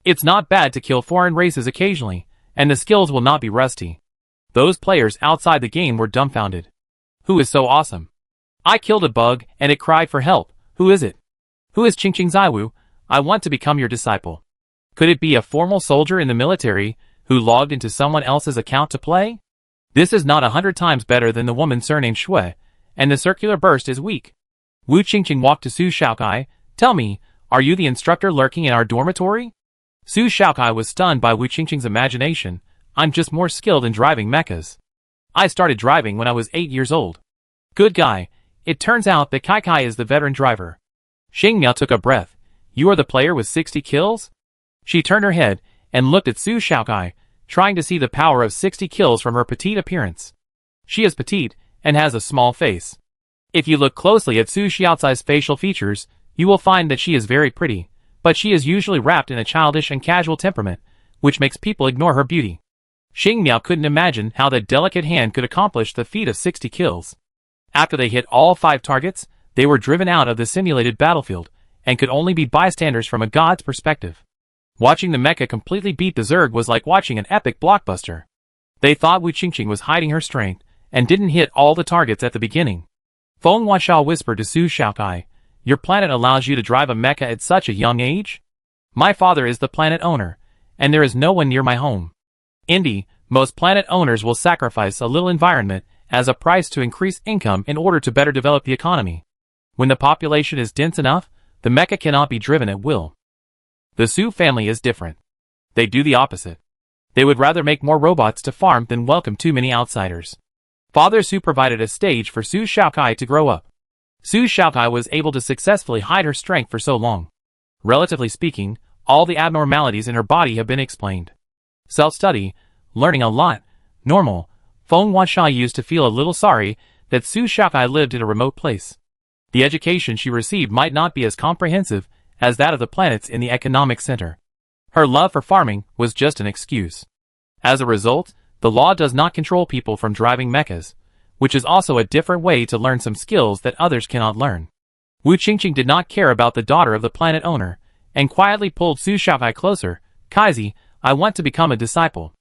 It's not bad to kill foreign races occasionally, and the skills will not be rusty. Those players outside the game were dumbfounded. Who is so awesome? I killed a bug, and it cried for help. Who is it? Who is Qingqing Zaiwu? I want to become your disciple. Could it be a formal soldier in the military, who logged into someone else's account to play? This is not 100 times better than the woman surnamed Shui, and the circular burst is weak. Wu Qingqing walked to Su Shaokai. "Tell me, are you the instructor lurking in our dormitory?" Su Shaokai was stunned by Wu Qingqing's imagination. "I'm just more skilled in driving mechas. I started driving when I was 8 years old." "Good guy. It turns out that Kai is the veteran driver." Xing Miao took a breath. "You are the player with 60 kills?" She turned her head and looked at Su Shaokai, trying to see the power of 60 kills from her petite appearance. She is petite and has a small face. If you look closely at Su Xiaocai's facial features, you will find that she is very pretty, but she is usually wrapped in a childish and casual temperament, which makes people ignore her beauty. Xing Miao couldn't imagine how that delicate hand could accomplish the feat of 60 kills. After they hit all 5 targets, they were driven out of the simulated battlefield, and could only be bystanders from a god's perspective. Watching the mecha completely beat the Zerg was like watching an epic blockbuster. They thought Wu Qingqing was hiding her strength, and didn't hit all the targets at the beginning. Feng Huaxiao whispered to Su Shaokai, "Your planet allows you to drive a mecha at such a young age? My father is the planet owner, and there is no one near my home. Indy, most planet owners will sacrifice a little environment as a price to increase income in order to better develop the economy. When the population is dense enough, the mecha cannot be driven at will. The Su family is different. They do the opposite. They would rather make more robots to farm than welcome too many outsiders." Father Su provided a stage for Su Shaokai to grow up. Su Shaokai was able to successfully hide her strength for so long. Relatively speaking, all the abnormalities in her body have been explained. Self-study, learning a lot, normal. Feng Huaxiao used to feel a little sorry that Su Shaokai lived in a remote place. The education she received might not be as comprehensive as that of the planets in the economic center. Her love for farming was just an excuse. As a result, the law does not control people from driving mechas, which is also a different way to learn some skills that others cannot learn. Wu Qingqing did not care about the daughter of the planet owner, and quietly pulled Su Shaokai closer. "Kaizi, I want to become a disciple.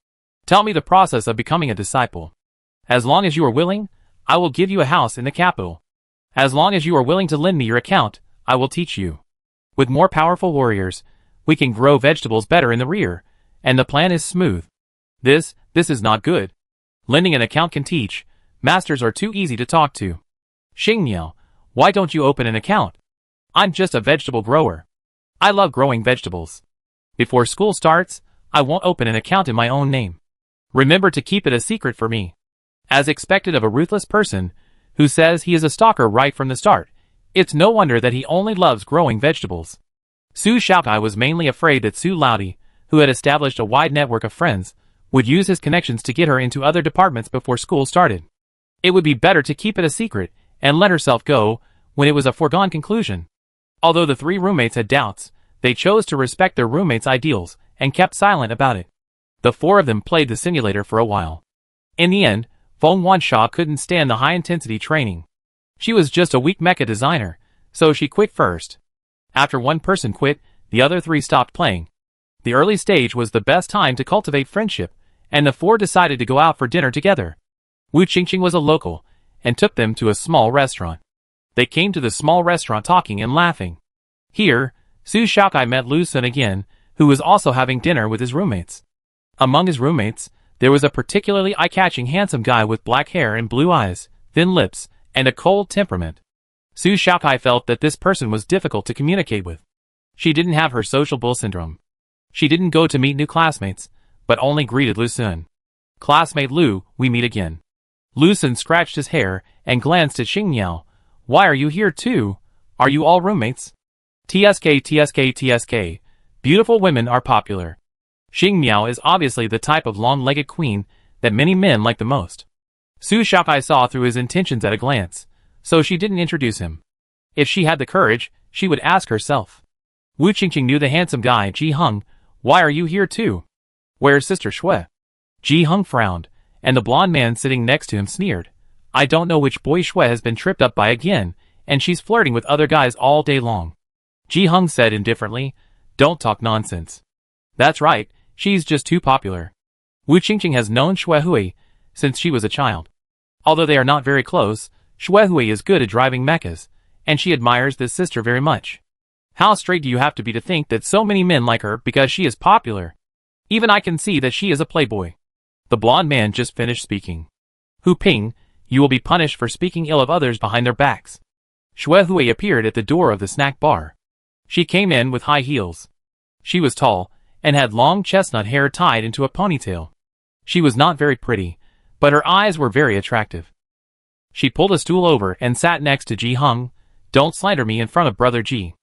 Tell me the process of becoming a disciple. As long as you are willing, I will give you a house in the capital. As long as you are willing to lend me your account, I will teach you. With more powerful warriors, we can grow vegetables better in the rear, and the plan is smooth. This is not good. Lending an account can teach. Masters are too easy to talk to. Xing Miao, why don't you open an account? I'm just a vegetable grower. I love growing vegetables. Before school starts, I won't open an account in my own name. Remember to keep it a secret for me." As expected of a ruthless person, who says he is a stalker right from the start, it's no wonder that he only loves growing vegetables. Su Shaokai was mainly afraid that Su Laudi, who had established a wide network of friends, would use his connections to get her into other departments before school started. It would be better to keep it a secret, and let herself go, when it was a foregone conclusion. Although the 3 roommates had doubts, they chose to respect their roommates' ideals, and kept silent about it. The 4 of them played the simulator for a while. In the end, Feng Wansha couldn't stand the high-intensity training. She was just a weak mecha designer, so she quit first. After one person quit, the other three stopped playing. The early stage was the best time to cultivate friendship, and the four decided to go out for dinner together. Wu Qingqing was a local, and took them to a small restaurant. They came to the small restaurant talking and laughing. Here, Su Xiaokai met Lu Sun again, who was also having dinner with his roommates. Among his roommates, there was a particularly eye-catching handsome guy with black hair and blue eyes, thin lips, and a cold temperament. Su Xiaokai felt that this person was difficult to communicate with. She didn't have her social bull syndrome. She didn't go to meet new classmates, but only greeted Lu Sun. "Classmate Lu, we meet again." Lu Sun scratched his hair and glanced at Xing Miao. "Why are you here too? Are you all roommates?" TSK. Beautiful women are popular. Xing Miao is obviously the type of long-legged queen that many men like the most. Su Xiaokai saw through his intentions at a glance, so she didn't introduce him. If she had the courage, she would ask herself. Wu Qingqing knew the handsome guy, Ji Heng. "Why are you here too? Where's Sister Shui?" Ji Heng frowned, and the blonde man sitting next to him sneered. "I don't know which boy Shui has been tripped up by again, and she's flirting with other guys all day long." Ji Heng said indifferently, "Don't talk nonsense." "That's right, she's just too popular." Wu Qingqing has known Shui Hui since she was a child. Although they are not very close, Shui Hui is good at driving mechas, and she admires this sister very much. How straight do you have to be to think that so many men like her because she is popular? Even I can see that she is a playboy. The blonde man just finished speaking. "Hu Ping, you will be punished for speaking ill of others behind their backs." Shui Hui appeared at the door of the snack bar. She came in with high heels. She was tall, and had long chestnut hair tied into a ponytail. She was not very pretty, but her eyes were very attractive. She pulled a stool over and sat next to Ji Heng. "Don't slander me in front of Brother Ji.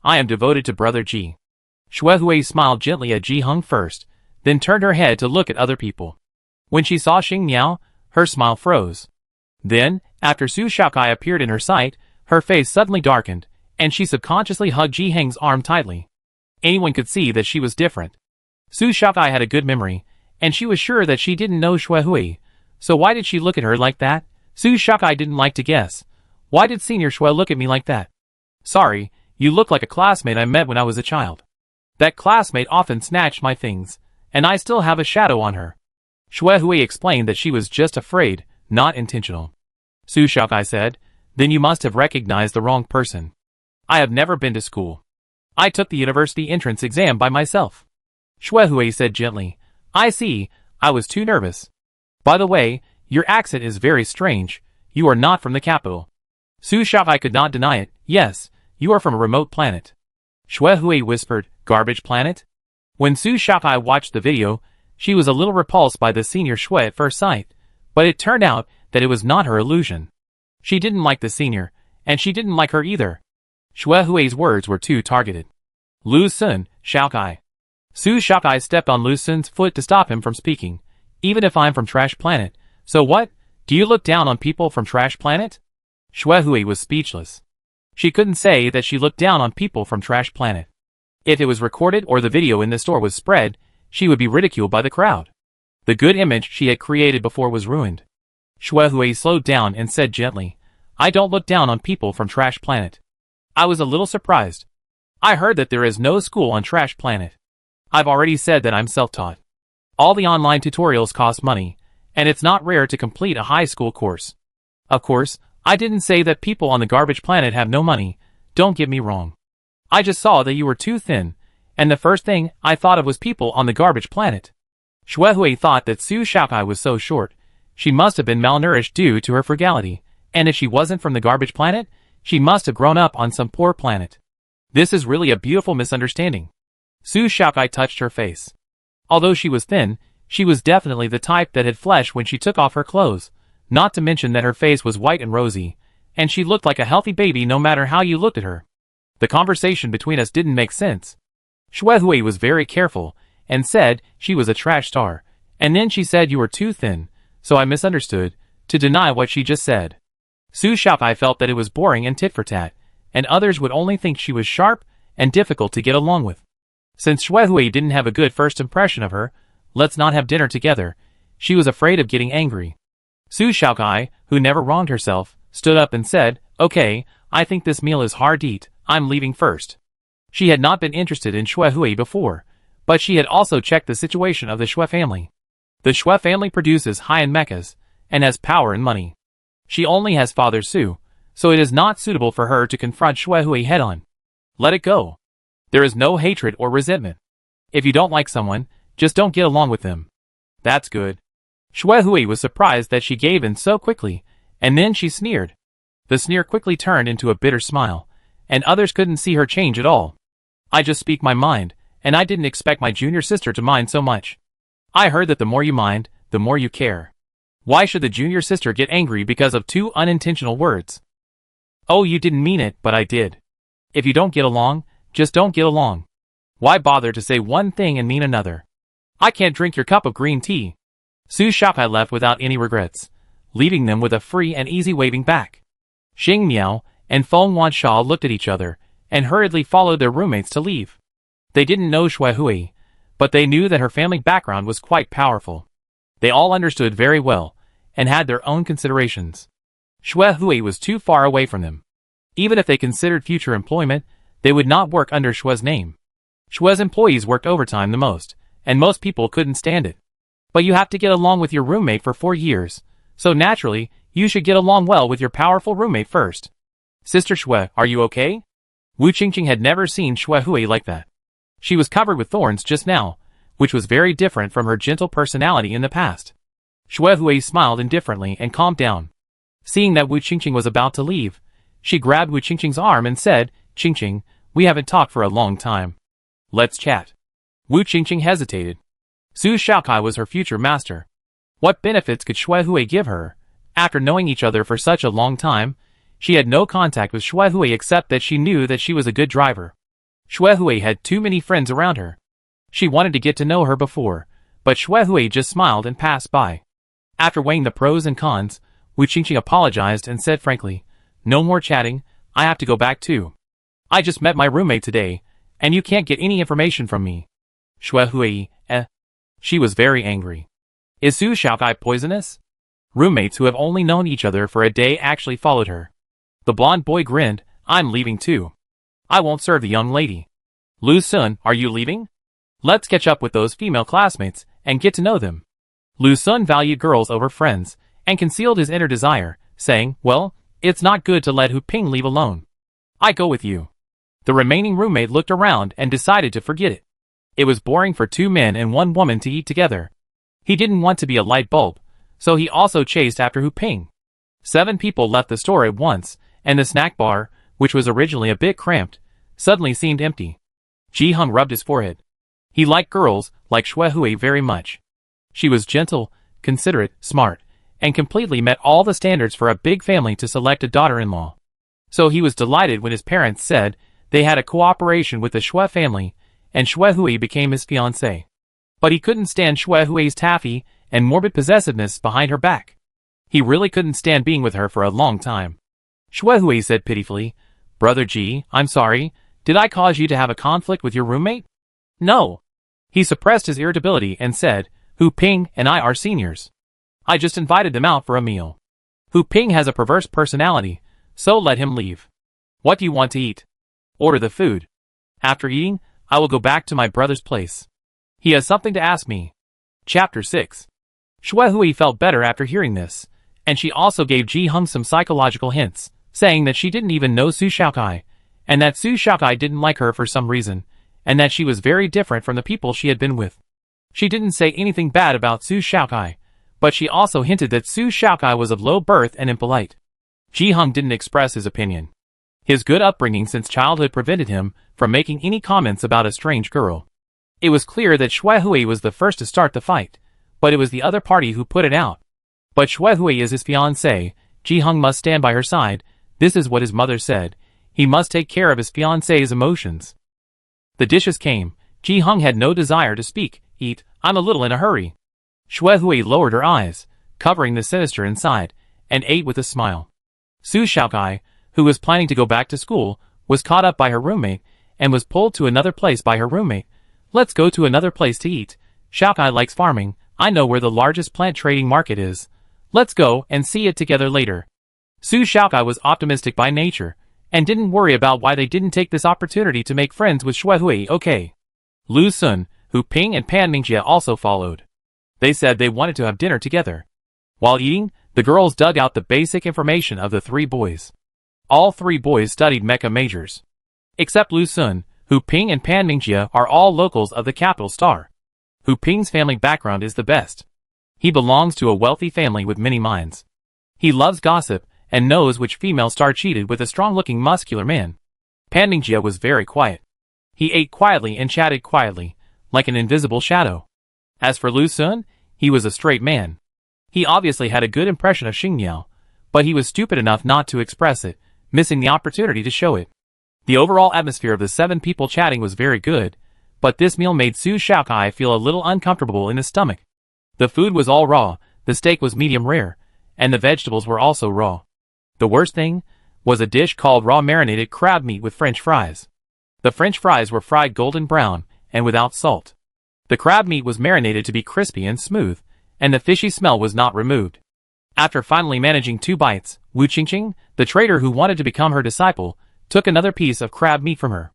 I am devoted to Brother Ji." Shui Hui smiled gently at Ji Heng first, then turned her head to look at other people. When she saw Xing Miao, her smile froze. Then, after Su Xiaokai appeared in her sight, her face suddenly darkened, and she subconsciously hugged Ji Heng's arm tightly. Anyone could see that she was different. Su Xiaokai had a good memory, and she was sure that she didn't know Shui Hui, so why did she look at her like that? Su Xiaokai didn't like to guess. Why did Senior Shui look at me like that? "Sorry, you look like a classmate I met when I was a child. That classmate often snatched my things, and I still have a shadow on her." Shui Hui explained that she was just afraid, not intentional. Su Xiaokai said, "Then you must have recognized the wrong person. I have never been to school. I took the university entrance exam by myself." Shui Hui said gently, "I see, I was too nervous. By the way, your accent is very strange. You are not from the capital." Su Xiaokai could not deny it. "Yes, you are from a remote planet." Shui Hui whispered, "Garbage planet?" When Su Xiaokai watched the video, she was a little repulsed by the senior Shui at first sight, but it turned out that it was not her illusion. She didn't like the senior, and she didn't like her either. Shui Hui's words were too targeted. "Lu Sun, Xiaokai." Su Xiaokai stepped on Lu Sun's foot to stop him from speaking. "Even if I'm from Trash Planet, so what? Do you look down on people from Trash Planet?" Shui Hui was speechless. She couldn't say that she looked down on people from Trash Planet. If it was recorded or the video in the store was spread, she would be ridiculed by the crowd. The good image she had created before was ruined. Shui Hui slowed down and said gently, "I don't look down on people from Trash Planet. I was a little surprised. I heard that there is no school on Trash Planet. I've already said that I'm self-taught. All the online tutorials cost money, and it's not rare to complete a high school course. Of course, I didn't say that people on the Garbage Planet have no money, don't get me wrong. I just saw that you were too thin, and the first thing I thought of was people on the Garbage Planet." Shui Hui thought that Su Xiaokai was so short, she must have been malnourished due to her frugality, and if she wasn't from the Garbage Planet, she must have grown up on some poor planet. This is really a beautiful misunderstanding. Su Xiaokai touched her face. Although she was thin, she was definitely the type that had flesh when she took off her clothes, not to mention that her face was white and rosy, and she looked like a healthy baby no matter how you looked at her. The conversation between us didn't make sense. Shui Hui was very careful, and said she was a trash star, and then she said you were too thin, so I misunderstood, to deny what she just said. Su Xiaokai felt that it was boring and tit-for-tat, and others would only think she was sharp and difficult to get along with. Since Shui Hui didn't have a good first impression of her, "Let's not have dinner together," she was afraid of getting angry. Su Xiaokai, who never wronged herself, stood up and said, "Okay, I think this meal is hard to eat, I'm leaving first." She had not been interested in Xue Hui before, but she had also checked the situation of the Xue family. The Xue family produces high-end mechas, and has power and money. She only has Father Su, so it is not suitable for her to confront Xue Hui head-on. Let it go. There is no hatred or resentment. If you don't like someone, just don't get along with them. That's good. Xue Hui was surprised that she gave in so quickly, and then she sneered. The sneer quickly turned into a bitter smile, and others couldn't see her change at all. I just speak my mind, and I didn't expect my junior sister to mind so much. I heard that the more you mind, the more you care. Why should the junior sister get angry because of 2 unintentional words? Oh, you didn't mean it, but I did. If you don't get along, just don't get along. Why bother to say one thing and mean another? I can't drink your cup of green tea. Su Xiaokai left without any regrets, leaving them with a free and easy waving back. Xing Miao and Feng Wansha looked at each other, and hurriedly followed their roommates to leave. They didn't know Xue Hui, but they knew that her family background was quite powerful. They all understood very well, and had their own considerations. Xue Hui was too far away from them. Even if they considered future employment, they would not work under Xue's name. Xue's employees worked overtime the most, and most people couldn't stand it. But you have to get along with your roommate for 4 years, so naturally, you should get along well with your powerful roommate first. Sister Xue, are you okay? Wu Qingqing had never seen Xue Hui like that. She was covered with thorns just now, which was very different from her gentle personality in the past. Xue Hui smiled indifferently and calmed down. Seeing that Wu Qingqing was about to leave, she grabbed Wu Qingqing's arm and said, "Qingqing, we haven't talked for a long time. Let's chat." Wu Qingqing hesitated. Su Xiaokai was her future master. What benefits could Xue Hui give her? After knowing each other for such a long time, she had no contact with Xue Hui except that she knew that she was a good driver. Xue Hui had too many friends around her. She wanted to get to know her before, but Xue Hui just smiled and passed by. After weighing the pros and cons, Wu Qingqing apologized and said frankly, "No more chatting, I have to go back too. I just met my roommate today, and you can't get any information from me." Xue Hui, She was very angry. Is Su Xiaokai poisonous? Roommates who have only known each other for a day actually followed her. The blonde boy grinned, "I'm leaving too. I won't serve the young lady." Lu Sun, are you leaving? Let's catch up with those female classmates, and get to know them. Lu Sun valued girls over friends, and concealed his inner desire, saying, "Well, it's not good to let Hu Ping leave alone. I go with you." The remaining roommate looked around and decided to forget it. It was boring for 2 men and 1 woman to eat together. He didn't want to be a light bulb, so he also chased after Hu Ping. 7 people left the store at once, and the snack bar, which was originally a bit cramped, suddenly seemed empty. Ji Hung rubbed his forehead. He liked girls like Xue Hui very much. She was gentle, considerate, smart, and completely met all the standards for a big family to select a daughter-in-law. So he was delighted when his parents said they had a cooperation with the Xue family, and Xue Hui became his fiancée. But he couldn't stand Xue Hui's taffy and morbid possessiveness behind her back. He really couldn't stand being with her for a long time. Xue Hui said pitifully, "Brother Ji, I'm sorry, did I cause you to have a conflict with your roommate?" "No." He suppressed his irritability and said, "Hu Ping and I are seniors. I just invited them out for a meal. Hu Ping has a perverse personality, so let him leave. What do you want to eat? Order the food. After eating, I will go back to my brother's place. He has something to ask me." Chapter 6. Xue Hui felt better after hearing this, and she also gave Ji Hung some psychological hints, saying that she didn't even know Su Xiaokai, and that Su Xiaokai didn't like her for some reason, and that she was very different from the people she had been with. She didn't say anything bad about Su Xiaokai, but she also hinted that Su Xiaokai was of low birth and impolite. Ji Hung didn't express his opinion. His good upbringing since childhood prevented him from making any comments about a strange girl. It was clear that Xue Hui was the first to start the fight, but it was the other party who put it out. But Xue Hui is his fiancée, Ji Hung must stand by her side, this is what his mother said, he must take care of his fiancée's emotions. The dishes came, Ji Hung had no desire to speak, "Eat, I'm a little in a hurry." Xue Hui lowered her eyes, covering the sinister inside, and ate with a smile. Su Xiaokai, who was planning to go back to school, was caught up by her roommate, and was pulled to another place by her roommate. "Let's go to another place to eat. Xiaokai likes farming, I know where the largest plant trading market is. Let's go and see it together later. Su Xiaokai was optimistic by nature, and didn't worry about why they didn't take this opportunity to make friends with Shuhui. Okay. Lu Sun, Hu Ping and Pan Mingjie also followed. They said they wanted to have dinner together. While eating, the girls dug out the basic information of the three boys. All three boys studied mecha majors. Except Lu Sun, Hu Ping and Pan Mingjie are all locals of the capital Star. Hu Ping's family background is the best. He belongs to a wealthy family with many minds. He loves gossip, and knows which female star cheated with a strong-looking muscular man. Pan Mingjie was very quiet. He ate quietly and chatted quietly, like an invisible shadow. As for Lu Sun, he was a straight man. He obviously had a good impression of Xingniao, but he was stupid enough not to express it, missing the opportunity to show it. The overall atmosphere of the 7 people chatting was very good, but this meal made Su Xiaokai feel a little uncomfortable in his stomach. The food was all raw, the steak was medium rare, and the vegetables were also raw. The worst thing was a dish called raw marinated crab meat with French fries. The French fries were fried golden brown and without salt. The crab meat was marinated to be crispy and smooth, and the fishy smell was not removed. After finally managing 2 bites, Wu Qingqing, the trader who wanted to become her disciple, took another piece of crab meat from her.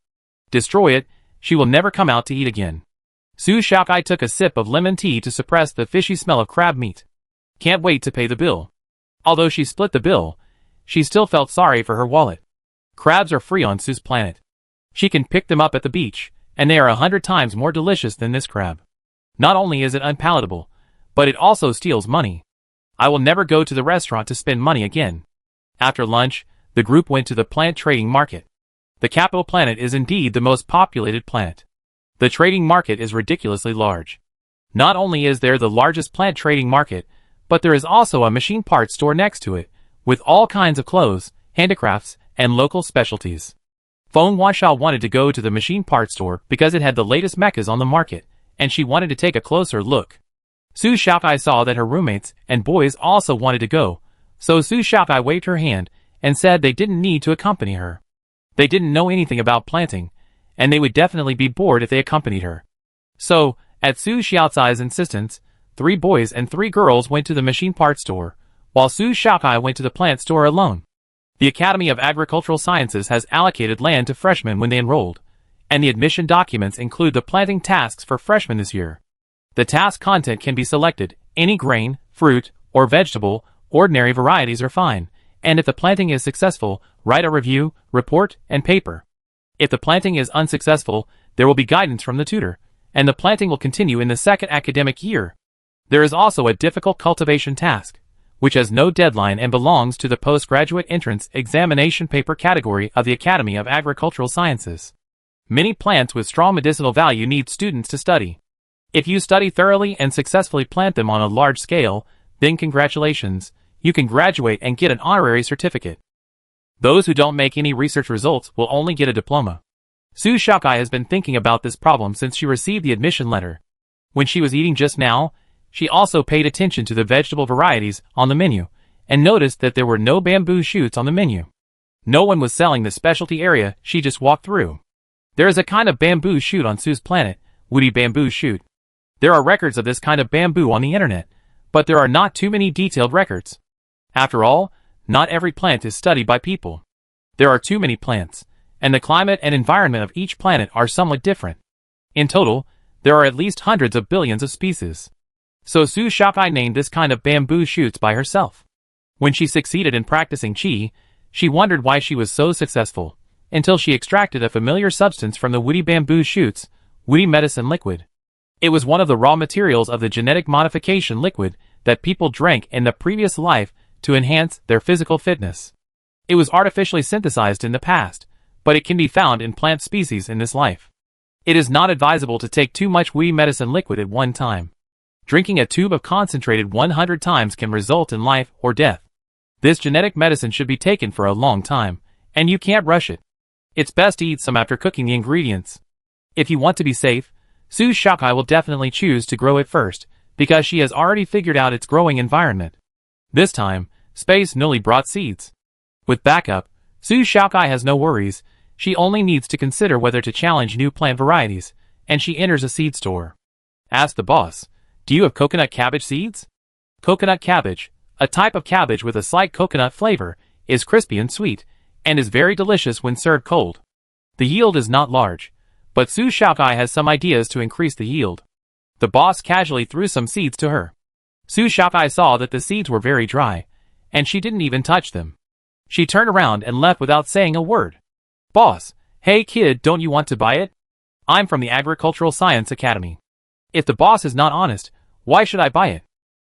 Destroy it, she will never come out to eat again. Su Xiaokai took a sip of lemon tea to suppress the fishy smell of crab meat. Can't wait to pay the bill. Although she split the bill, she still felt sorry for her wallet. Crabs are free on Su's planet. She can pick them up at the beach, and they are 100 times more delicious than this crab. Not only is it unpalatable, but it also steals money. I will never go to the restaurant to spend money again. After lunch, the group went to the plant trading market. The capital planet is indeed the most populated planet. The trading market is ridiculously large. Not only is there the largest plant trading market, but there is also a machine parts store next to it, with all kinds of clothes, handicrafts, and local specialties. Feng Wanshao wanted to go to the machine parts store because it had the latest mechas on the market, and she wanted to take a closer look. Su Xiaokai saw that her roommates and boys also wanted to go, so Su Xiaokai waved her hand and said they didn't need to accompany her. They didn't know anything about planting, and they would definitely be bored if they accompanied her. So, at Su Xiaocai's insistence, 3 boys and 3 girls went to the machine parts store, while Su Xiaokai went to the plant store alone. The Academy of Agricultural Sciences has allocated land to freshmen when they enrolled, and the admission documents include the planting tasks for freshmen this year. The task content can be selected, any grain, fruit, or vegetable, ordinary varieties are fine, and if the planting is successful, write a review, report, and paper. If the planting is unsuccessful, there will be guidance from the tutor, and the planting will continue in the 2nd academic year. There is also a difficult cultivation task, which has no deadline and belongs to the postgraduate entrance examination paper category of the Academy of Agricultural Sciences. Many plants with strong medicinal value need students to study. If you study thoroughly and successfully plant them on a large scale, then congratulations, you can graduate and get an honorary certificate. Those who don't make any research results will only get a diploma. Su Xiaokai has been thinking about this problem since she received the admission letter. When she was eating just now, she also paid attention to the vegetable varieties on the menu, and noticed that there were no bamboo shoots on the menu. No one was selling the specialty area she just walked through. There is a kind of bamboo shoot on Su's planet, woody bamboo shoot. There are records of this kind of bamboo on the internet, but there are not too many detailed records. After all, not every plant is studied by people. There are too many plants, and the climate and environment of each planet are somewhat different. In total, there are at least hundreds of billions of species. So Su Xiaokai named this kind of bamboo shoots by herself. When she succeeded in practicing qi, she wondered why she was so successful, until she extracted a familiar substance from the woody bamboo shoots, woody medicine liquid. It was one of the raw materials of the genetic modification liquid that people drank in the previous life to enhance their physical fitness. It was artificially synthesized in the past, but it can be found in plant species in this life. It is not advisable to take too much woody medicine liquid at one time. Drinking a tube of concentrated 100 times can result in life or death. This genetic medicine should be taken for a long time, and you can't rush it. It's best to eat some after cooking the ingredients. If you want to be safe, Su Xiaokai will definitely choose to grow it first, because she has already figured out its growing environment. This time, Space newly brought seeds. With backup, Su Xiaokai has no worries. She only needs to consider whether to challenge new plant varieties, and she enters a seed store. Ask the boss, "Do you have coconut cabbage seeds?" Coconut cabbage, a type of cabbage with a slight coconut flavor, is crispy and sweet, and is very delicious when served cold. The yield is not large, but Su Xiaokai has some ideas to increase the yield. The boss casually threw some seeds to her. Su Xiaokai saw that the seeds were very dry, and she didn't even touch them. She turned around and left without saying a word. Boss, hey kid, don't you want to buy it? I'm from the Agricultural Science Academy. If the boss is not honest, why should I buy it?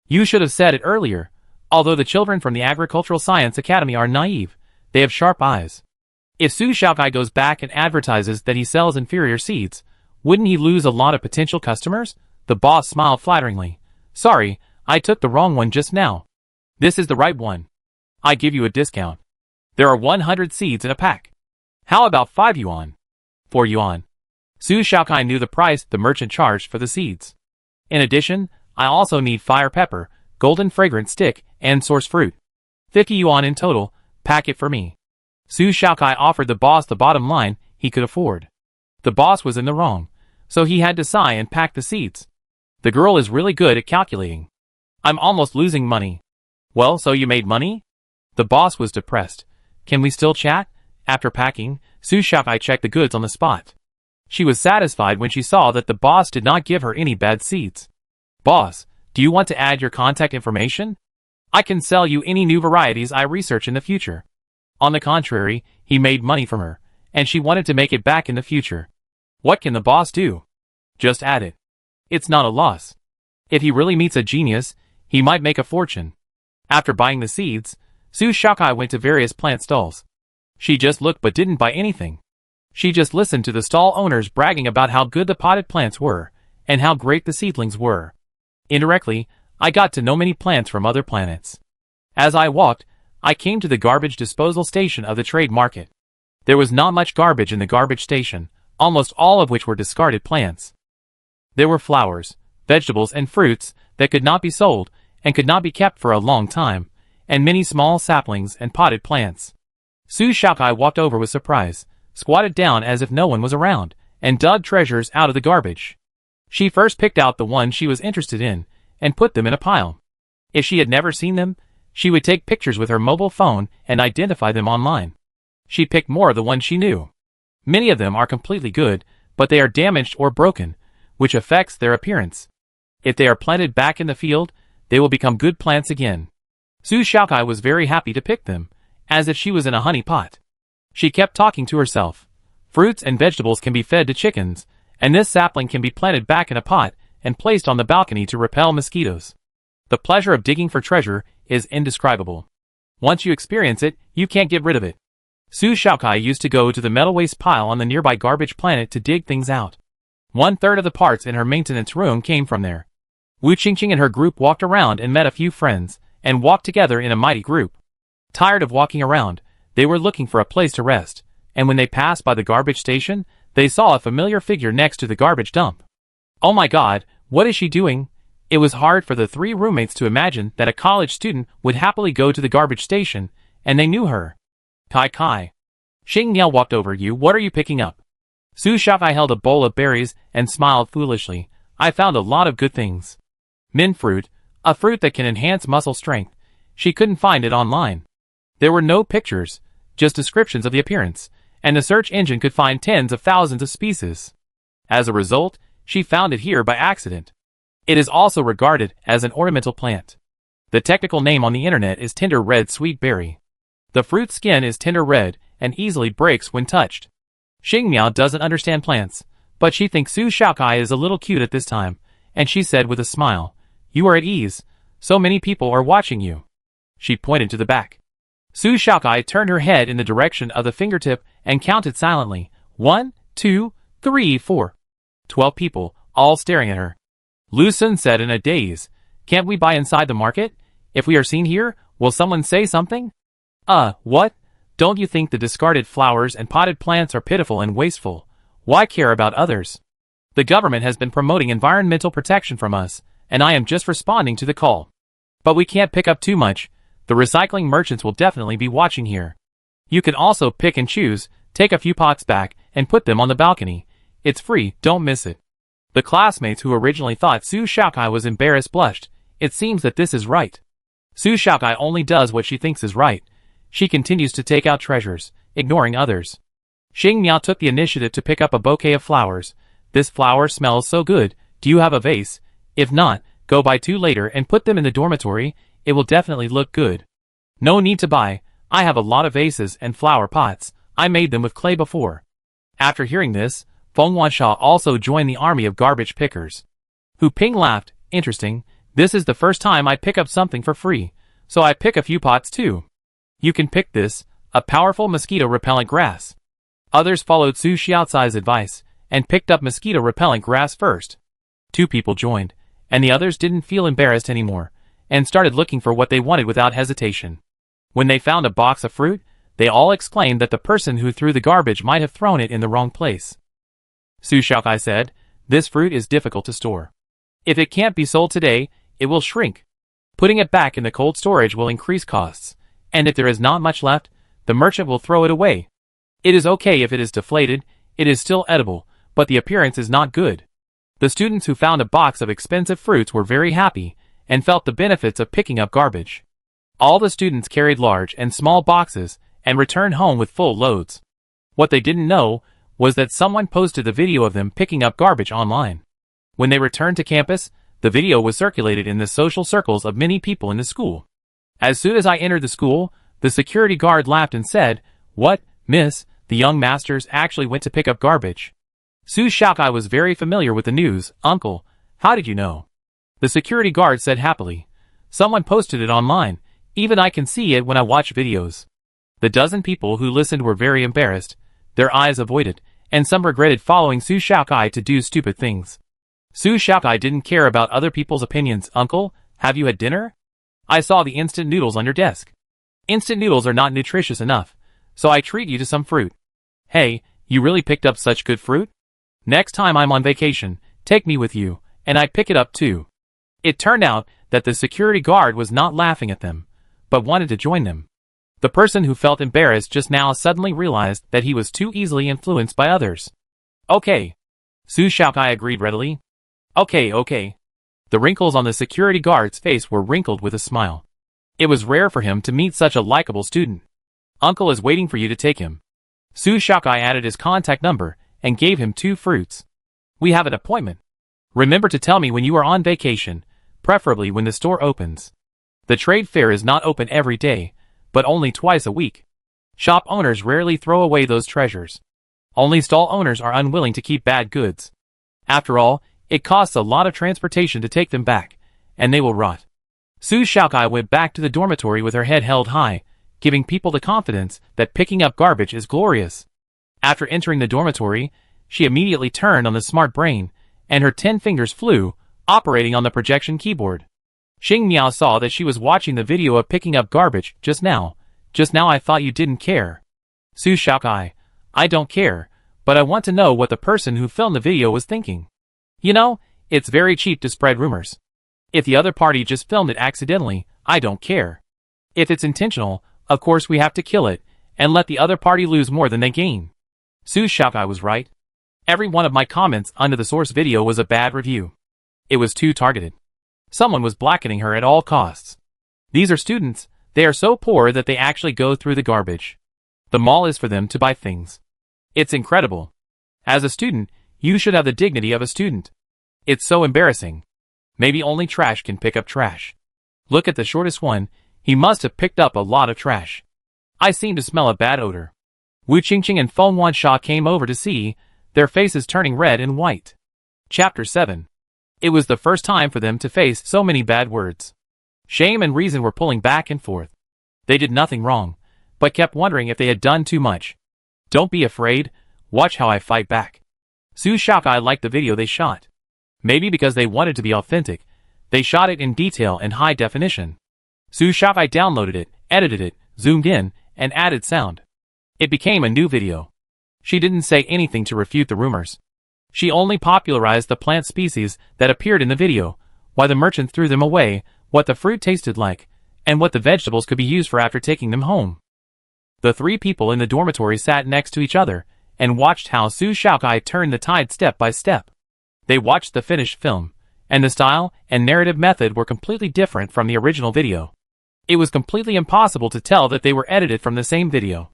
You should have said it earlier. Although the children from the Agricultural Science Academy are naive, they have sharp eyes. If Su Xiaokai goes back and advertises that he sells inferior seeds, wouldn't he lose a lot of potential customers? The boss smiled flatteringly. Sorry, I took the wrong one just now. This is the right one. I give you a discount. There are 100 seeds in a pack. How about 5 yuan? 4 yuan. Su Xiaokai knew the price the merchant charged for the seeds. In addition, I also need fire pepper, golden fragrant stick, and source fruit. 50 yuan in total, pack it for me. Su Xiaokai offered the boss the bottom line he could afford. The boss was in the wrong, so he had to sigh and pack the seeds. The girl is really good at calculating. I'm almost losing money. Well, so you made money? The boss was depressed. Can we still chat? After packing, Su Xiaokai checked the goods on the spot. She was satisfied when she saw that the boss did not give her any bad seeds. Boss, do you want to add your contact information? I can sell you any new varieties I research in the future. On the contrary, he made money from her, and she wanted to make it back in the future. What can the boss do? Just add it. It's not a loss. If he really meets a genius, he might make a fortune. After buying the seeds, Su Xiaokai went to various plant stalls. She just looked but didn't buy anything. She just listened to the stall owners bragging about how good the potted plants were, and how great the seedlings were. Indirectly, I got to know many plants from other planets. As I walked, I came to the garbage disposal station of the trade market. There was not much garbage in the garbage station, almost all of which were discarded plants. There were flowers, vegetables and fruits that could not be sold and could not be kept for a long time, and many small saplings and potted plants. Su Xiaokai walked over with surprise, squatted down as if no one was around, and dug treasures out of the garbage. She first picked out the ones she was interested in, and put them in a pile. If she had never seen them, she would take pictures with her mobile phone and identify them online. She picked more of the ones she knew. Many of them are completely good, but they are damaged or broken, which affects their appearance. If they are planted back in the field, they will become good plants again. Su Xiaokai was very happy to pick them, as if she was in a honey pot. She kept talking to herself. Fruits and vegetables can be fed to chickens, and this sapling can be planted back in a pot and placed on the balcony to repel mosquitoes. The pleasure of digging for treasure is indescribable. Once you experience it, you can't get rid of it. Su Xiaokai used to go to the metal waste pile on the nearby garbage planet to dig things out. 1/3 of the parts in her maintenance room came from there. Wu Qingqing and her group walked around and met a few friends, and walked together in a mighty group. Tired of walking around, they were looking for a place to rest, and when they passed by the garbage station, they saw a familiar figure next to the garbage dump. Oh my god, what is she doing? It was hard for the 3 roommates to imagine that a college student would happily go to the garbage station, and they knew her. Kai. Xing Niao walked over. You, what are you picking up? Su Xiaokai held a bowl of berries and smiled foolishly. I found a lot of good things. Mint fruit, a fruit that can enhance muscle strength. She couldn't find it online. There were no pictures, just descriptions of the appearance, and the search engine could find tens of thousands of species. As a result, she found it here by accident. It is also regarded as an ornamental plant. The technical name on the internet is tender red sweet berry. The fruit's skin is tender red and easily breaks when touched. Xing Miao doesn't understand plants, but she thinks Su Xiaokai is a little cute at this time, and she said with a smile, "You are at ease. So many people are watching you." She pointed to the back. Su Xiaokai turned her head in the direction of the fingertip and counted silently. 1, 2, 3, 4. 12 people, all staring at her. Lu Sun said in a daze, "Can't we buy inside the market? If we are seen here, will someone say something?" What? Don't you think the discarded flowers and potted plants are pitiful and wasteful? Why care about others? The government has been promoting environmental protection from us, and I am just responding to the call. But we can't pick up too much. The recycling merchants will definitely be watching here. You can also pick and choose, take a few pots back, and put them on the balcony. It's free, don't miss it. The classmates who originally thought Su Xiaokai was embarrassed blushed. It seems that this is right. Su Shaokai only does what she thinks is right. She continues to take out treasures, ignoring others. Xing Miao took the initiative to pick up a bouquet of flowers. This flower smells so good. Do you have a vase? If not, go buy 2 later and put them in the dormitory. It will definitely look good. No need to buy. I have a lot of vases and flower pots. I made them with clay before. After hearing this, Feng Wansha also joined the army of garbage pickers. Hu Ping laughed. Interesting. This is the first time I pick up something for free, so I pick a few pots too. You can pick this, a powerful mosquito-repellent grass. Others followed Su Xiaocai's advice and picked up mosquito-repellent grass first. 2 people joined, and the others didn't feel embarrassed anymore, and started looking for what they wanted without hesitation. When they found a box of fruit, they all exclaimed that the person who threw the garbage might have thrown it in the wrong place. Su Xiaocai said, "This fruit is difficult to store. If it can't be sold today, it will shrink. Putting it back in the cold storage will increase costs, and if there is not much left, the merchant will throw it away. It is okay if it is deflated, it is still edible, but the appearance is not good." The students who found a box of expensive fruits were very happy, and felt the benefits of picking up garbage. All the students carried large and small boxes, and returned home with full loads. What they didn't know was that someone posted the video of them picking up garbage online. When they returned to campus, the video was circulated in the social circles of many people in the school. As soon as I entered the school, the security guard laughed and said, "What, miss, the young masters actually went to pick up garbage." Su Shaokai was very familiar with the news. "Uncle, how did you know?" The security guard said happily. "Someone posted it online. Even I can see it when I watch videos." The dozen people who listened were very embarrassed. Their eyes avoided, and some regretted following Su Shaokai to do stupid things. Su Shaokai didn't care about other people's opinions. "Uncle, have you had dinner? I saw the instant noodles on your desk. Instant noodles are not nutritious enough, so I treat you to some fruit." "Hey, you really picked up such good fruit? Next time I'm on vacation, take me with you, and I pick it up too." It turned out that the security guard was not laughing at them, but wanted to join them. The person who felt embarrassed just now suddenly realized that he was too easily influenced by others. "Okay." Su Shaokai agreed readily. Okay. The wrinkles on the security guard's face were wrinkled with a smile. It was rare for him to meet such a likable student. "Uncle is waiting for you to take him." Su Shaokai added his contact number and gave him 2 fruits. "We have an appointment. Remember to tell me when you are on vacation, preferably when the store opens. The trade fair is not open every day, but only twice a week. Shop owners rarely throw away those treasures. Only stall owners are unwilling to keep bad goods. After all, it costs a lot of transportation to take them back, and they will rot." Su Shaokai went back to the dormitory with her head held high, giving people the confidence that picking up garbage is glorious. After entering the dormitory, she immediately turned on the smart brain, and her 10 fingers flew, operating on the projection keyboard. Xing Miao saw that she was watching the video of picking up garbage just now. "Just now I thought you didn't care." "Su Shaokai, I don't care, but I want to know what the person who filmed the video was thinking. You know, it's very cheap to spread rumors. If the other party just filmed it accidentally, I don't care. If it's intentional, of course we have to kill it, and let the other party lose more than they gain." Su Shaokai was right. Every one of my comments under the source video was a bad review. It was too targeted. Someone was blackening her at all costs. These are students, they are so poor that they actually go through the garbage. The mall is for them to buy things. It's incredible. As a student, you should have the dignity of a student. It's so embarrassing. Maybe only trash can pick up trash. Look at the shortest one, he must have picked up a lot of trash. I seem to smell a bad odor. Wu Qingqing and Feng Wansha came over to see, their faces turning red and white. Chapter 7. It was the first time for them to face so many bad words. Shame and reason were pulling back and forth. They did nothing wrong, but kept wondering if they had done too much. "Don't be afraid, watch how I fight back." Su Shaokai liked the video they shot. Maybe because they wanted to be authentic, they shot it in detail and high definition. Su Shaokai downloaded it, edited it, zoomed in, and added sound. It became a new video. She didn't say anything to refute the rumors. She only popularized the plant species that appeared in the video, why the merchant threw them away, what the fruit tasted like, and what the vegetables could be used for after taking them home. The 3 people in the dormitory sat next to each other, and watched how Su Shaokai turned the tide step by step. They watched the finished film, and the style and narrative method were completely different from the original video. It was completely impossible to tell that they were edited from the same video.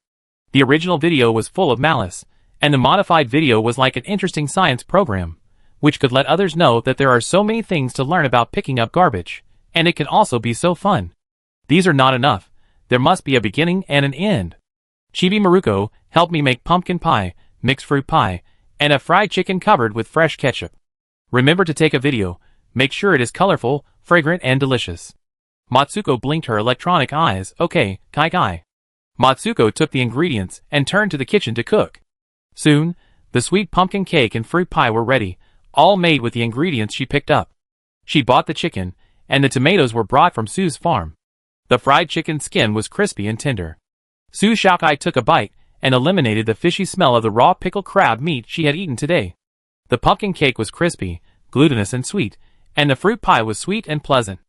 The original video was full of malice, and the modified video was like an interesting science program, which could let others know that there are so many things to learn about picking up garbage, and it can also be so fun. These are not enough. There must be a beginning and an end. Chibi Maruko helped me make pumpkin pie, mixed fruit pie, and a fried chicken covered with fresh ketchup. Remember to take a video. Make sure it is colorful, fragrant, and delicious. Matsuko blinked her electronic eyes. Okay, Kai. Matsuko took the ingredients and turned to the kitchen to cook. Soon, the sweet pumpkin cake and fruit pie were ready, all made with the ingredients she picked up. She bought the chicken, and the tomatoes were brought from Sue's farm. The fried chicken skin was crispy and tender. Su Xiaokai took a bite and eliminated the fishy smell of the raw pickled crab meat she had eaten today. The pumpkin cake was crispy, glutinous and sweet, and the fruit pie was sweet and pleasant.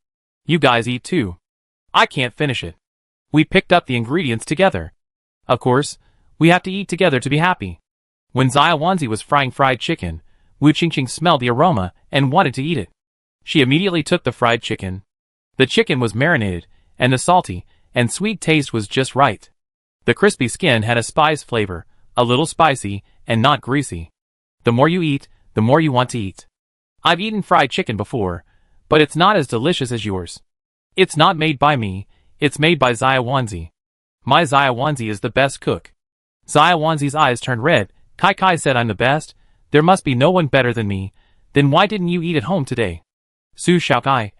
You guys eat too. I can't finish it. We picked up the ingredients together. Of course, we have to eat together to be happy. When Xiaowanzi was frying fried chicken, Wu Qingqing smelled the aroma and wanted to eat it. She immediately took the fried chicken. The chicken was marinated, and the salty and sweet taste was just right. The crispy skin had a spice flavor, a little spicy, and not greasy. The more you eat, the more you want to eat. I've eaten fried chicken before, but it's not as delicious as yours. It's not made by me, it's made by Xiaowanzi. My Xiaowanzi is the best cook. Xiaowanzi's eyes turned red. Kai said I'm the best. There must be no one better than me. Then why didn't you eat at home today? Su Xiaokai,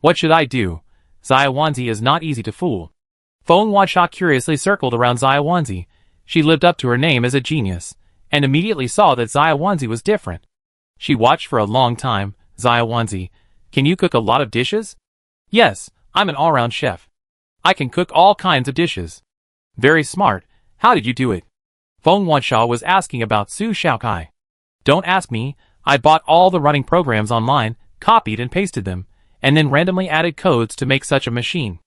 What should I do? Xiaowanzi is not easy to fool. Feng Huaxia curiously circled around Xiaowanzi. She lived up to her name as a genius, and immediately saw that Xiaowanzi was different. She watched for a long time. Xiaowanzi, can you cook a lot of dishes? Yes, I'm an all-round chef. I can cook all kinds of dishes. Very smart. How did you do it? Feng Huaxia was asking about Su Xiaokai. Don't ask me. I bought all the running programs online, copied and pasted them, and then randomly added codes to make such a machine.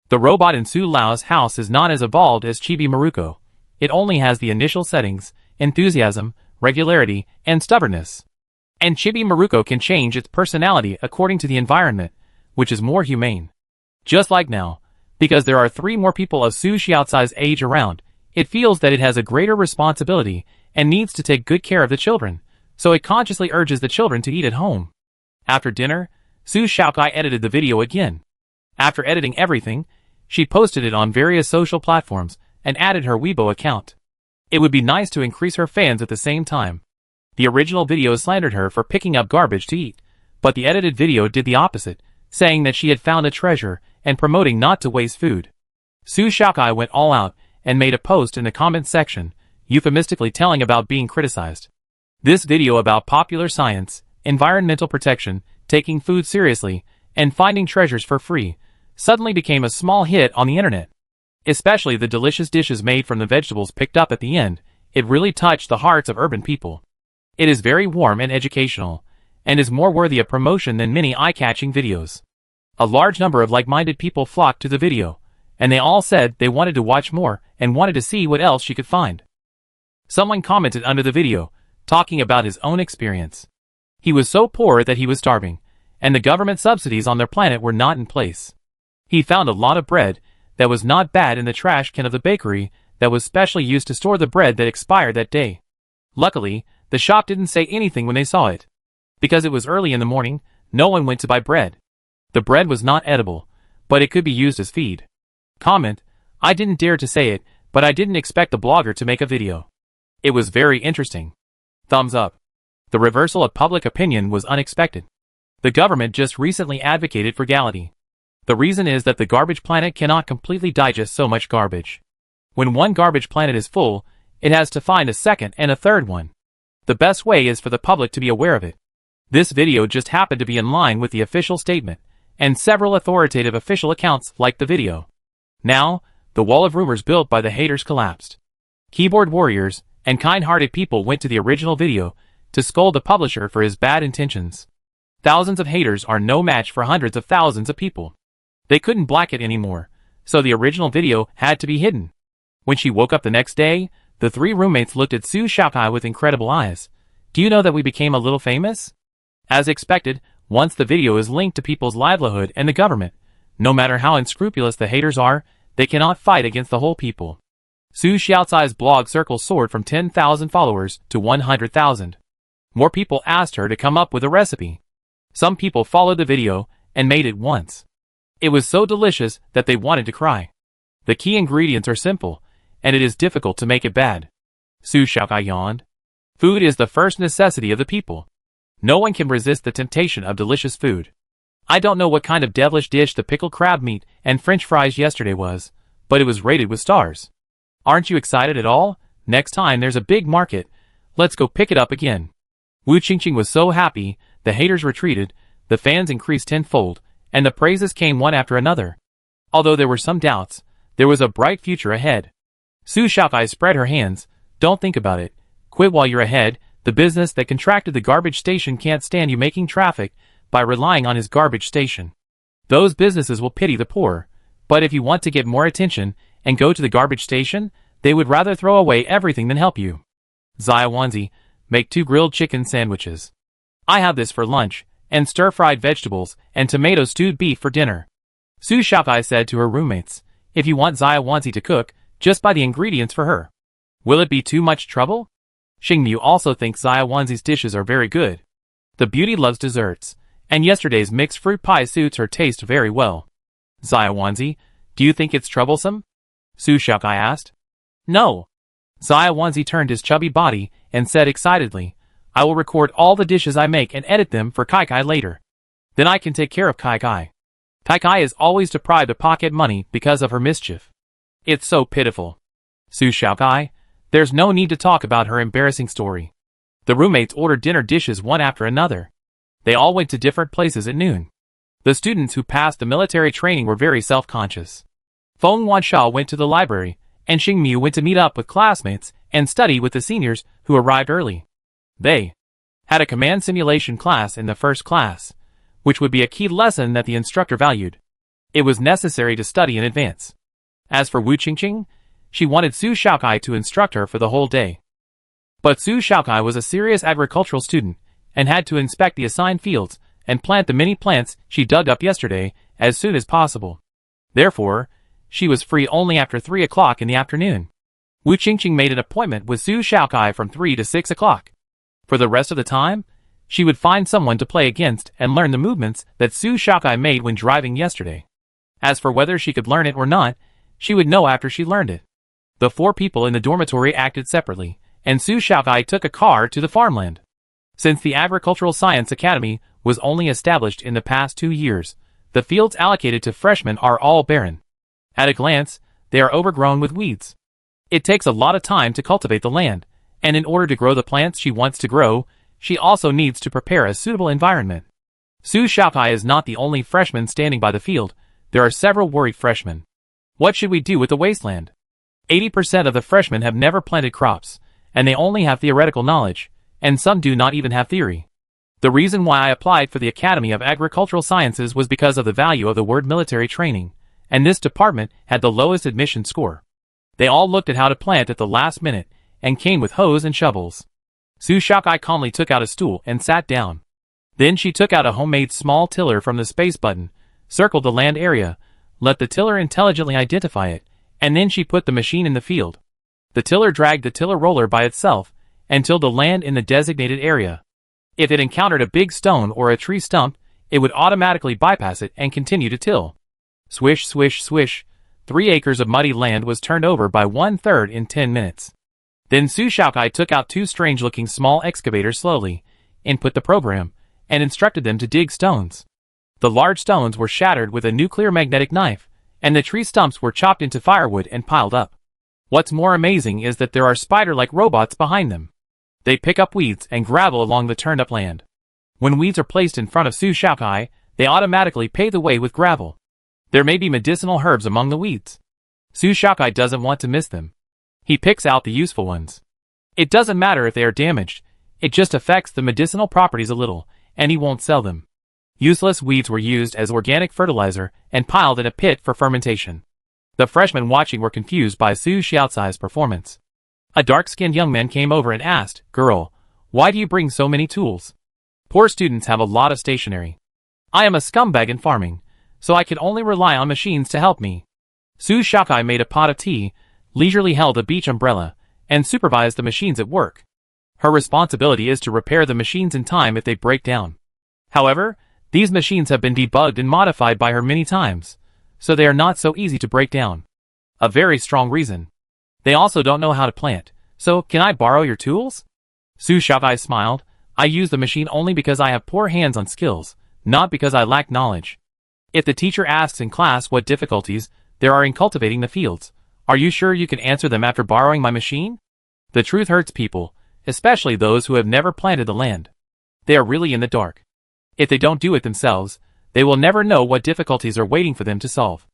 The robot in Su Lao's house is not as evolved as Chibi Maruko. It only has the initial settings, enthusiasm, regularity, and stubbornness. And Chibi Maruko can change its personality according to the environment, which is more humane. Just like now, because there are 3 more people of Su Xiaocai's age around, it feels that it has a greater responsibility and needs to take good care of the children, so it consciously urges the children to eat at home. After dinner, Su Xiaokai edited the video again. After editing everything, she posted it on various social platforms and added her Weibo account. It would be nice to increase her fans at the same time. The original video slandered her for picking up garbage to eat, but the edited video did the opposite, saying that she had found a treasure and promoting not to waste food. Su Xiaokai went all out and made a post in the comment section, euphemistically telling about being criticized. This video about popular science, environmental protection, taking food seriously, and finding treasures for free, suddenly became a small hit on the internet. Especially the delicious dishes made from the vegetables picked up at the end, it really touched the hearts of urban people. It is very warm and educational, and is more worthy of promotion than many eye-catching videos. A large number of like-minded people flocked to the video, and they all said they wanted to watch more and wanted to see what else she could find. Someone commented under the video, talking about his own experience. He was so poor that he was starving, and the government subsidies on their planet were not in place. He found a lot of bread that was not bad in the trash can of the bakery that was specially used to store the bread that expired that day. Luckily, the shop didn't say anything when they saw it. Because it was early in the morning, no one went to buy bread. The bread was not edible, but it could be used as feed. Comment, I didn't dare to say it, but I didn't expect the blogger to make a video. It was very interesting. Thumbs up. The reversal of public opinion was unexpected. The government just recently advocated frugality. The reason is that the garbage planet cannot completely digest so much garbage. When one garbage planet is full, it has to find a second and a third one. The best way is for the public to be aware of it. This video just happened to be in line with the official statement, and several authoritative official accounts liked the video. Now, the wall of rumors built by the haters collapsed. Keyboard warriors and kind-hearted people went to the original video to scold the publisher for his bad intentions. Thousands of haters are no match for hundreds of thousands of people. They couldn't black it anymore, so the original video had to be hidden. When she woke up the next day, the 3 roommates looked at Su Xiaokai with incredible eyes. Do you know that we became a little famous? As expected, once the video is linked to people's livelihood and the government, No matter how unscrupulous the haters are, they cannot fight against the whole people. Su Xiaocai's blog circle soared from 10,000 followers to 100,000. More people asked her to come up with a recipe. Some people followed the video and made it once. It was so delicious that they wanted to cry. The key ingredients are simple, and it is difficult to make it bad. Su Xiaocai yawned. Food is the first necessity of the people. No one can resist the temptation of delicious food. I don't know what kind of devilish dish the pickled crab meat and French fries yesterday was, but it was rated with stars. Aren't you excited at all? Next time there's a big market, let's go pick it up again. Wu Qingqing was so happy, the haters retreated, the fans increased tenfold, and the praises came one after another. Although there were some doubts, there was a bright future ahead. Su Xiaocai spread her hands. Don't think about it. Quit while you're ahead. The business that contracted the garbage station can't stand you making traffic by relying on his garbage station. Those businesses will pity the poor, but if you want to get more attention and go to the garbage station, they would rather throw away everything than help you. Zaya Wanzi, make 2 grilled chicken sandwiches. I have this for lunch, and stir-fried vegetables and tomato stewed beef for dinner. Su Xiaocai said to her roommates, if you want Zaya Wanzi to cook, just buy the ingredients for her. Will it be too much trouble? Xingmu also thinks Zaya Wanzi's dishes are very good. The beauty loves desserts, and yesterday's mixed fruit pie suits her taste very well. Zaya Wanzi, do you think it's troublesome? Su Xiaocai asked. No. Zaya Wanzi turned his chubby body and said excitedly, I will record all the dishes I make and edit them for Kai Kai later. Then I can take care of Kai Kai. Kai Kai is always deprived of pocket money because of her mischief. It's so pitiful. Su Xiaocai, there's no need to talk about her embarrassing story. The roommates ordered dinner dishes one after another. They all went to different places at noon. The students who passed the military training were very self-conscious. Feng Wanshao went to the library, and Xingmu went to meet up with classmates and study with the seniors who arrived early. They had a command simulation class in the first class, which would be a key lesson that the instructor valued. It was necessary to study in advance. As for Wu Qingqing, she wanted Su Xiaocai to instruct her for the whole day. But Su Xiaocai was a serious agricultural student and had to inspect the assigned fields and plant the many plants she dug up yesterday as soon as possible. Therefore, she was free only after 3 o'clock in the afternoon. Wu Qingqing made an appointment with Su Xiaocai from 3 to 6 o'clock. For the rest of the time, she would find someone to play against and learn the movements that Su Xiaocai made when driving yesterday. As for whether she could learn it or not, she would know after she learned it. The 4 people in the dormitory acted separately, and Su Xiaocai took a car to the farmland. Since the Agricultural Science Academy was only established in the past 2 years, the fields allocated to freshmen are all barren. At a glance, they are overgrown with weeds. It takes a lot of time to cultivate the land, and in order to grow the plants she wants to grow, she also needs to prepare a suitable environment. Su Xiaocai is not the only freshman standing by the field. There are several worried freshmen. What should we do with the wasteland? 80% of the freshmen have never planted crops, and they only have theoretical knowledge, and some do not even have theory. The reason why I applied for the Academy of Agricultural Sciences was because of the value of the word military training, and this department had the lowest admission score. They all looked at how to plant at the last minute, and came with hoes and shovels. Su Xiaocai calmly took out a stool and sat down. Then she took out a homemade small tiller from the space button, circled the land area, let the tiller intelligently identify it, and then she put the machine in the field. The tiller dragged the tiller roller by itself and tilled the land in the designated area. If it encountered a big stone or a tree stump, it would automatically bypass it and continue to till. Swish, swish, swish. 3 acres of muddy land was turned over by 1/3 in 10 minutes. Then Su Xiaocai took out 2 strange-looking small excavators slowly, input the program, and instructed them to dig stones. The large stones were shattered with a nuclear magnetic knife, and the tree stumps were chopped into firewood and piled up. What's more amazing is that there are spider-like robots behind them. They pick up weeds and gravel along the turned-up land. When weeds are placed in front of Su Xiaocai, they automatically pave the way with gravel. There may be medicinal herbs among the weeds. Su Xiaocai doesn't want to miss them. He picks out the useful ones. It doesn't matter if they are damaged, it just affects the medicinal properties a little, and he won't sell them. Useless weeds were used as organic fertilizer and piled in a pit for fermentation. The freshmen watching were confused by Su Xiaocai's performance. A dark-skinned young man came over and asked, "Girl, why do you bring so many tools? Poor students have a lot of stationery." "I am a scumbag in farming, so I could only rely on machines to help me. Su Shaokai made a pot of tea, leisurely held a beach umbrella, and supervised the machines at work. Her responsibility is to repair the machines in time if they break down. However, these machines have been debugged and modified by her many times, so they are not so easy to break down. A very strong reason. They also don't know how to plant, so can I borrow your tools? Su Shaokai smiled. I use the machine only because I have poor hands-on skills, not because I lack knowledge. If the teacher asks in class what difficulties there are in cultivating the fields, are you sure you can answer them after borrowing my machine? The truth hurts people, especially those who have never planted the land. They are really in the dark. If they don't do it themselves, they will never know what difficulties are waiting for them to solve.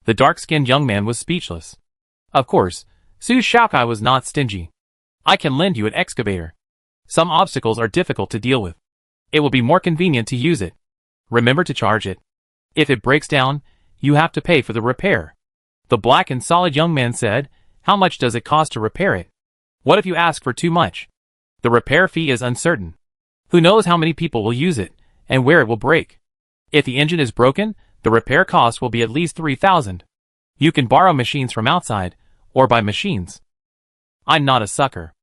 The dark-skinned young man was speechless. Of course, Su Shaokai was not stingy. I can lend you an excavator. Some obstacles are difficult to deal with. It will be more convenient to use it. Remember to charge it. If it breaks down, you have to pay for the repair. The black and solid young man said, how much does it cost to repair it? What if you ask for too much? The repair fee is uncertain. Who knows how many people will use it, and where it will break? If the engine is broken, the repair cost will be at least 3,000. You can borrow machines from outside, or buy machines. I'm not a sucker.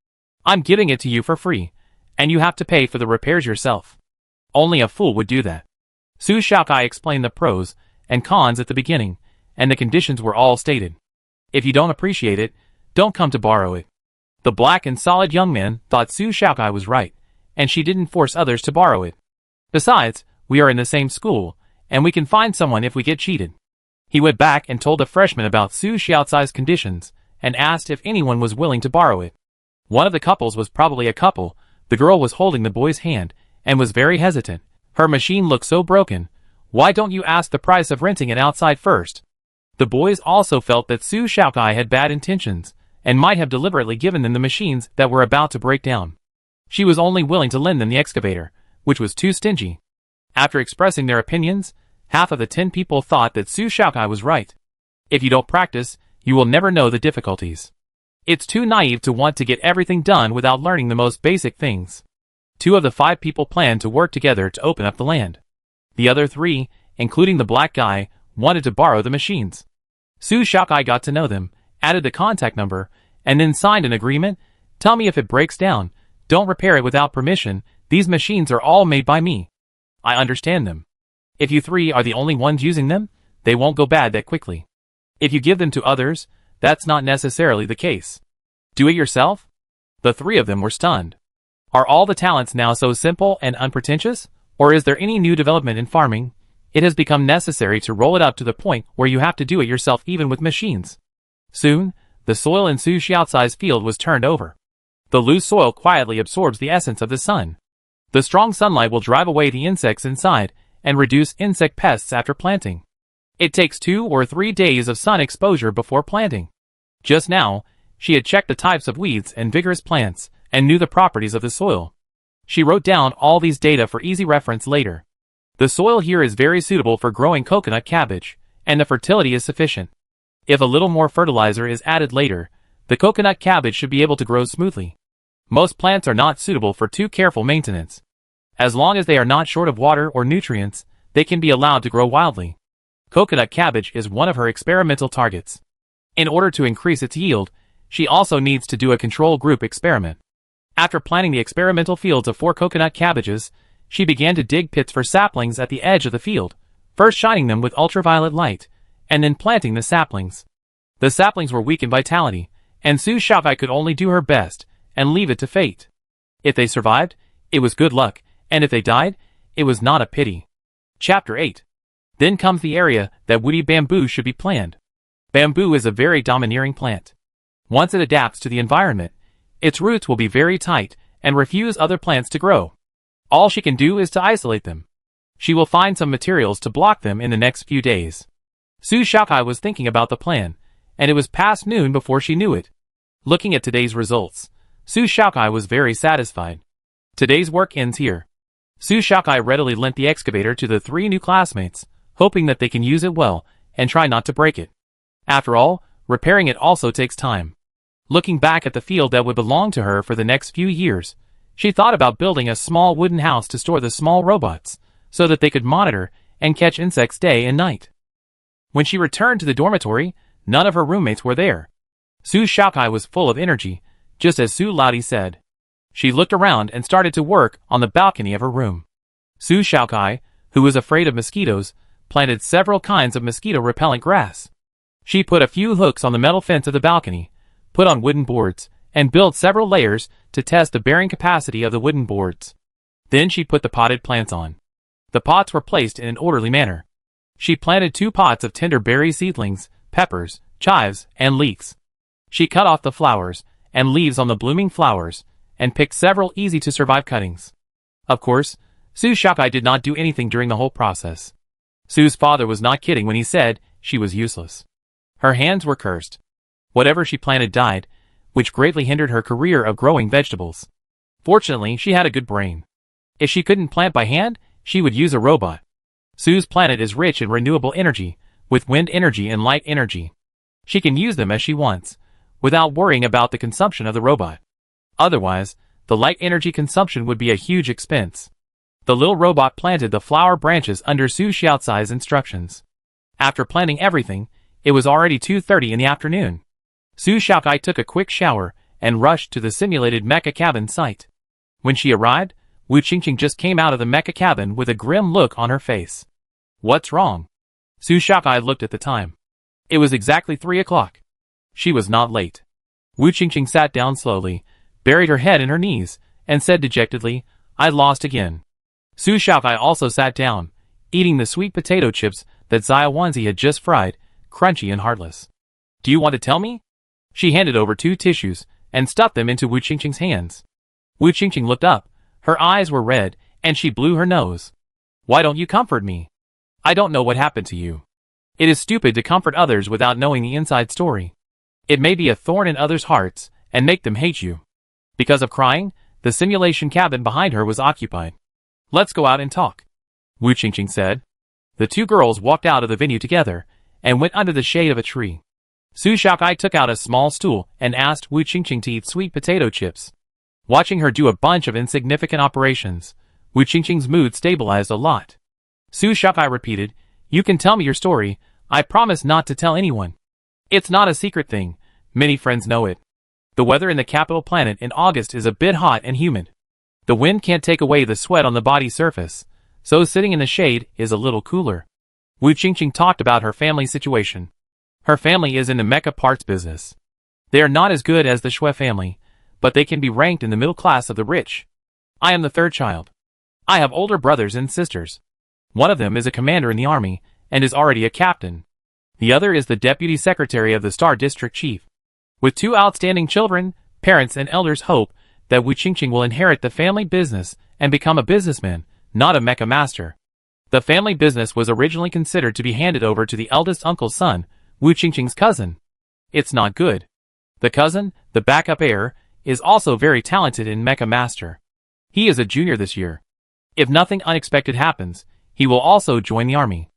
I'm giving it to you for free, and you have to pay for the repairs yourself. Only a fool would do that. Su Shaokai explained the pros and cons at the beginning, and the conditions were all stated. If you don't appreciate it, don't come to borrow it. The black and solid young man thought Su Shaokai was right, and she didn't force others to borrow it. Besides, we are in the same school, and we can find someone if we get cheated. He went back and told the freshman about Su Shaokai's conditions, and asked if anyone was willing to borrow it. One of the couples was probably a couple. The girl was holding the boy's hand, and was very hesitant. Her machine looked so broken. Why don't you ask the price of renting it outside first? The boys also felt that Su Shaokai had bad intentions, and might have deliberately given them the machines that were about to break down. She was only willing to lend them the excavator, which was too stingy. After expressing their opinions, half of the 10 people thought that Su Shaokai was right. If you don't practice, you will never know the difficulties. It's too naive to want to get everything done without learning the most basic things. 2 of the 5 people planned to work together to open up the land. The other 3, including the black guy, wanted to borrow the machines. Su Shaokai got to know them, added the contact number, and then signed an agreement. Tell me if it breaks down. Don't repair it without permission. These machines are all made by me. I understand them. If you 3 are the only ones using them, they won't go bad that quickly. If you give them to others, that's not necessarily the case. Do it yourself? The 3 of them were stunned. Are all the talents now so simple and unpretentious? Or is there any new development in farming? It has become necessary to roll it up to the point where you have to do it yourself even with machines. Soon, the soil in Su Shaokai's field was turned over. The loose soil quietly absorbs the essence of the sun. The strong sunlight will drive away the insects inside, and reduce insect pests after planting. It takes 2 or 3 days of sun exposure before planting. Just now, she had checked the types of weeds and vigorous plants, and knew the properties of the soil. She wrote down all these data for easy reference later. The soil here is very suitable for growing coconut cabbage, and the fertility is sufficient. If a little more fertilizer is added later, the coconut cabbage should be able to grow smoothly. Most plants are not suitable for too careful maintenance. As long as they are not short of water or nutrients, they can be allowed to grow wildly. Coconut cabbage is one of her experimental targets. In order to increase its yield, she also needs to do a control group experiment. After planting the experimental fields of 4 coconut cabbages, she began to dig pits for saplings at the edge of the field, first shining them with ultraviolet light, and then planting the saplings. The saplings were weak in vitality, and Su Shaokai could only do her best, and leave it to fate. If they survived, it was good luck, and if they died, it was not a pity. Chapter 8. Then comes the area that woody bamboo should be planted. Bamboo is a very domineering plant. Once it adapts to the environment, its roots will be very tight and refuse other plants to grow. All she can do is to isolate them. She will find some materials to block them in the next few days. Su Shaokai was thinking about the plan, and it was past noon before she knew it. Looking at today's results, Su Shaokai was very satisfied. Today's work ends here. Su Shaokai readily lent the excavator to the 3 new classmates, hoping that they can use it well and try not to break it. After all, repairing it also takes time. Looking back at the field that would belong to her for the next few years, she thought about building a small wooden house to store the small robots, so that they could monitor and catch insects day and night. When she returned to the dormitory, none of her roommates were there. Su Xiaokai was full of energy, just as Su Laudi said. She looked around and started to work on the balcony of her room. Su Xiaokai, who was afraid of mosquitoes, planted several kinds of mosquito-repellent grass. She put a few hooks on the metal fence of the balcony, put on wooden boards, and built several layers to test the bearing capacity of the wooden boards. Then she put the potted plants on. The pots were placed in an orderly manner. She planted 2 pots of tender berry seedlings, peppers, chives, and leeks. She cut off the flowers and leaves on the blooming flowers, and picked several easy-to-survive cuttings. Of course, Su Xiaokai did not do anything during the whole process. Su's father was not kidding when he said she was useless. Her hands were cursed. Whatever she planted died, which greatly hindered her career of growing vegetables. Fortunately, she had a good brain. If she couldn't plant by hand, she would use a robot. Su's planet is rich in renewable energy, with wind energy and light energy. She can use them as she wants, without worrying about the consumption of the robot. Otherwise, the light energy consumption would be a huge expense. The little robot planted the flower branches under Su Xiaocai's instructions. After planting everything, it was already 2:30 in the afternoon. Su Xiaokai took a quick shower and rushed to the simulated mecha cabin site. When she arrived, Wu Qingqing just came out of the mecha cabin with a grim look on her face. What's wrong? Su Xiaokai looked at the time. It was exactly 3 o'clock. She was not late. Wu Qingqing sat down slowly, buried her head in her knees, and said dejectedly, I lost again. Su Xiaokai also sat down, eating the sweet potato chips that Xia Wanzi had just fried, crunchy and heartless. Do you want to tell me? She handed over 2 tissues and stuffed them into Wu Qingqing's hands. Wu Qingqing looked up, her eyes were red, and she blew her nose. Why don't you comfort me? I don't know what happened to you. It is stupid to comfort others without knowing the inside story. It may be a thorn in others' hearts and make them hate you. Because of crying, the simulation cabin behind her was occupied. Let's go out and talk, Wu Qingqing said. The 2 girls walked out of the venue together and went under the shade of a tree. Su Xiaokai took out a small stool and asked Wu Qingqing to eat sweet potato chips. Watching her do a bunch of insignificant operations, Wu Qingqing's mood stabilized a lot. Su Xiaokai repeated, You can tell me your story, I promise not to tell anyone. It's not a secret thing, many friends know it. The weather in the capital planet in August is a bit hot and humid. The wind can't take away the sweat on the body surface, so sitting in the shade is a little cooler. Wu Qingqing talked about her family situation. Her family is in the mecha parts business. They are not as good as the Shui family, but they can be ranked in the middle class of the rich. I am the 3rd child. I have older brothers and sisters. One of them is a commander in the army, and is already a captain. The other is the deputy secretary of the Star District Chief. With 2 outstanding children, parents and elders hope that Wu Qingqing will inherit the family business and become a businessman, not a mecha master. The family business was originally considered to be handed over to the eldest uncle's son, Wu Qingqing's cousin. It's not good. The cousin, the backup heir, is also very talented in mecha master. He is a junior this year. If nothing unexpected happens, he will also join the army.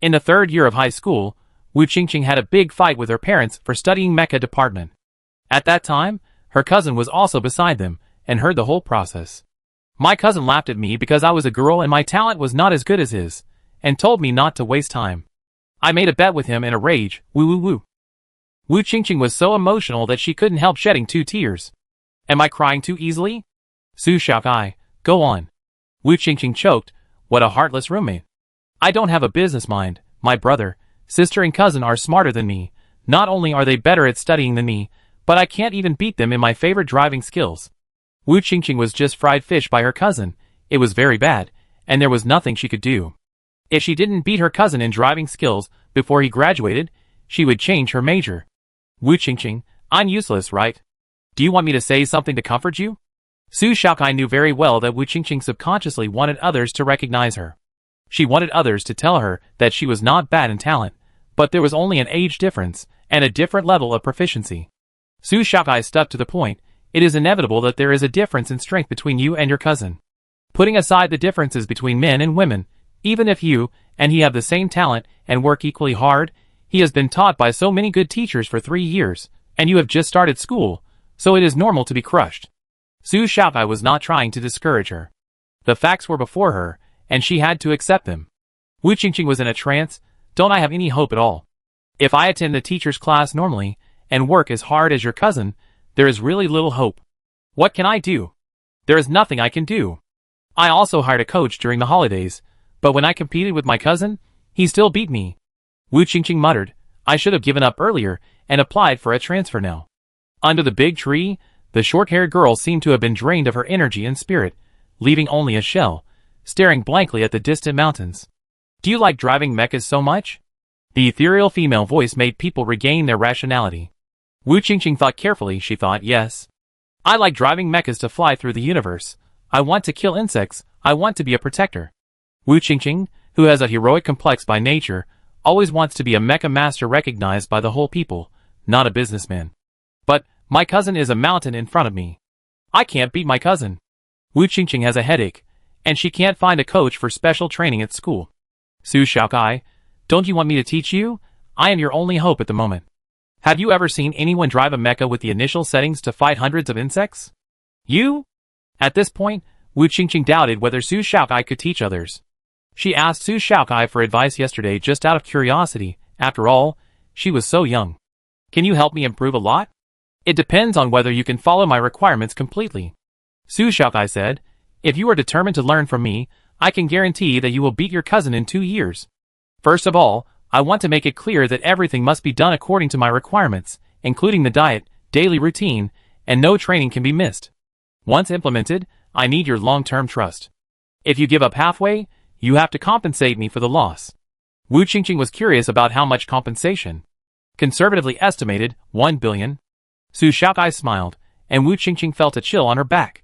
In the 3rd year of high school, Wu Qingqing had a big fight with her parents for studying mecha department. At that time, her cousin was also beside them and heard the whole process. My cousin laughed at me because I was a girl and my talent was not as good as his, and told me not to waste time. I made a bet with him in a rage, woo. Wu Qingqing was so emotional that she couldn't help shedding 2 tears. Am I crying too easily? Su Xiaokai, go on. Wu Qingqing choked, what a heartless roommate. I don't have a business mind, my brother, sister and cousin are smarter than me. Not only are they better at studying than me, but I can't even beat them in my favorite driving skills. Wu Qingqing was just fried fish by her cousin, it was very bad, and there was nothing she could do. If she didn't beat her cousin in driving skills before he graduated, she would change her major. Wu Qingqing, I'm useless, right? Do you want me to say something to comfort you? Su Xiaokai knew very well that Wu Qingqing subconsciously wanted others to recognize her. She wanted others to tell her that she was not bad in talent, but there was only an age difference and a different level of proficiency. Su Xiaokai stuck to the point, it is inevitable that there is a difference in strength between you and your cousin. Putting aside the differences between men and women, even if you and he have the same talent and work equally hard, he has been taught by so many good teachers for 3 years, and you have just started school, so it is normal to be crushed. Su Xiaokai was not trying to discourage her. The facts were before her, and she had to accept them. Wu Qingqing was in a trance, don't I have any hope at all? If I attend the teacher's class normally, and work as hard as your cousin, there is really little hope. What can I do? There is nothing I can do. I also hired a coach during the holidays, but when I competed with my cousin, he still beat me. Wu Qingqing muttered, I should have given up earlier and applied for a transfer now. Under the big tree, the short-haired girl seemed to have been drained of her energy and spirit, leaving only a shell, staring blankly at the distant mountains. Do you like driving mechas so much? The ethereal female voice made people regain their rationality. Wu Qingqing thought carefully. She thought, yes. I like driving mechas to fly through the universe. I want to kill insects. I want to be a protector. Wu Qingqing, who has a heroic complex by nature, always wants to be a mecha master recognized by the whole people, not a businessman. But my cousin is a mountain in front of me. I can't beat my cousin. Wu Qingqing has a headache, and she can't find a coach for special training at school. Su Xiaokai, don't you want me to teach you? I am your only hope at the moment. Have you ever seen anyone drive a mecha with the initial settings to fight hundreds of insects? You? At this point, Wu Qingqing doubted whether Su Xiaokai could teach others. She asked Su Xiaokai for advice yesterday just out of curiosity. After all, she was so young. Can you help me improve a lot? It depends on whether you can follow my requirements completely. Su Xiaokai said, if you are determined to learn from me, I can guarantee that you will beat your cousin in 2 years. First of all, I want to make it clear that everything must be done according to my requirements, including the diet, daily routine, and no training can be missed. Once implemented, I need your long-term trust. If you give up halfway, you have to compensate me for the loss. Wu Qingqing was curious about how much compensation. Conservatively estimated, 1 billion. Su Xiaokai smiled, and Wu Qingqing felt a chill on her back.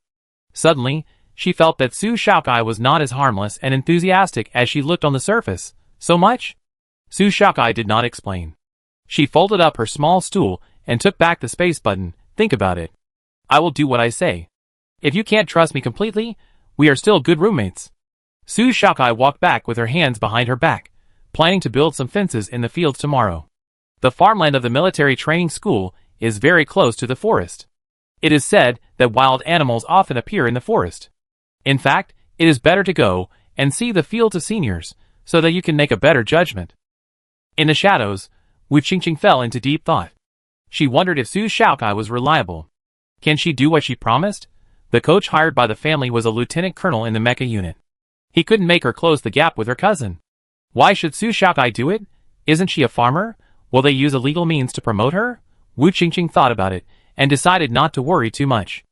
Suddenly, she felt that Su Xiaokai was not as harmless and enthusiastic as she looked on the surface. So much? Su Xiaokai did not explain. She folded up her small stool and took back the space button. Think about it. I will do what I say. If you can't trust me completely, we are still good roommates. Su Xiaokai walked back with her hands behind her back, planning to build some fences in the fields tomorrow. The farmland of the military training school is very close to the forest. It is said that wild animals often appear in the forest. In fact, it is better to go and see the fields of seniors, so that you can make a better judgment. In the shadows, Wu Qingqing fell into deep thought. She wondered if Su Xiaokai was reliable. Can she do what she promised? The coach hired by the family was a lieutenant colonel in the mecha unit. He couldn't make her close the gap with her cousin. Why should Su Xiaokai do it? Isn't she a farmer? Will they use illegal means to promote her? Wu Qingqing thought about it, and decided not to worry too much.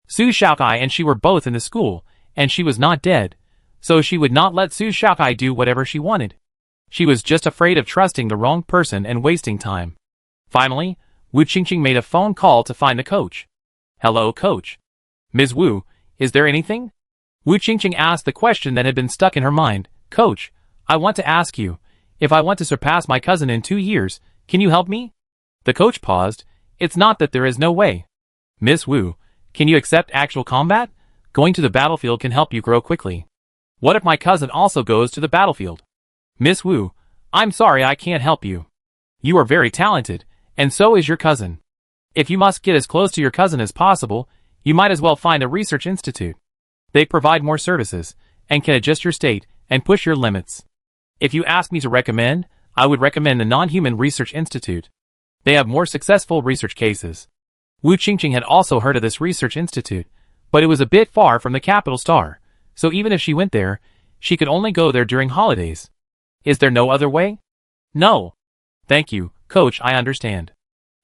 Su Xiaokai and she were both in the school, and she was not dead, so she would not let Su Xiaokai do whatever she wanted. She was just afraid of trusting the wrong person and wasting time. Finally, Wu Qingqing made a phone call to find the coach. Hello, coach. Ms. Wu, is there anything? Wu Qingqing asked the question that had been stuck in her mind. Coach, I want to ask you, if I want to surpass my cousin in 2 years, can you help me? The coach paused. It's not that there is no way. Miss Wu, can you accept actual combat? Going to the battlefield can help you grow quickly. What if my cousin also goes to the battlefield? Miss Wu, I'm sorry I can't help you. You are very talented, and so is your cousin. If you must get as close to your cousin as possible, you might as well find a research institute. They provide more services, and can adjust your state and push your limits. If you ask me to recommend, I would recommend the Non-Human Research Institute. They have more successful research cases. Wu Qingqing had also heard of this research institute, but it was a bit far from the capital star, so even if she went there, she could only go there during holidays. Is there no other way? No. Thank you, coach, I understand.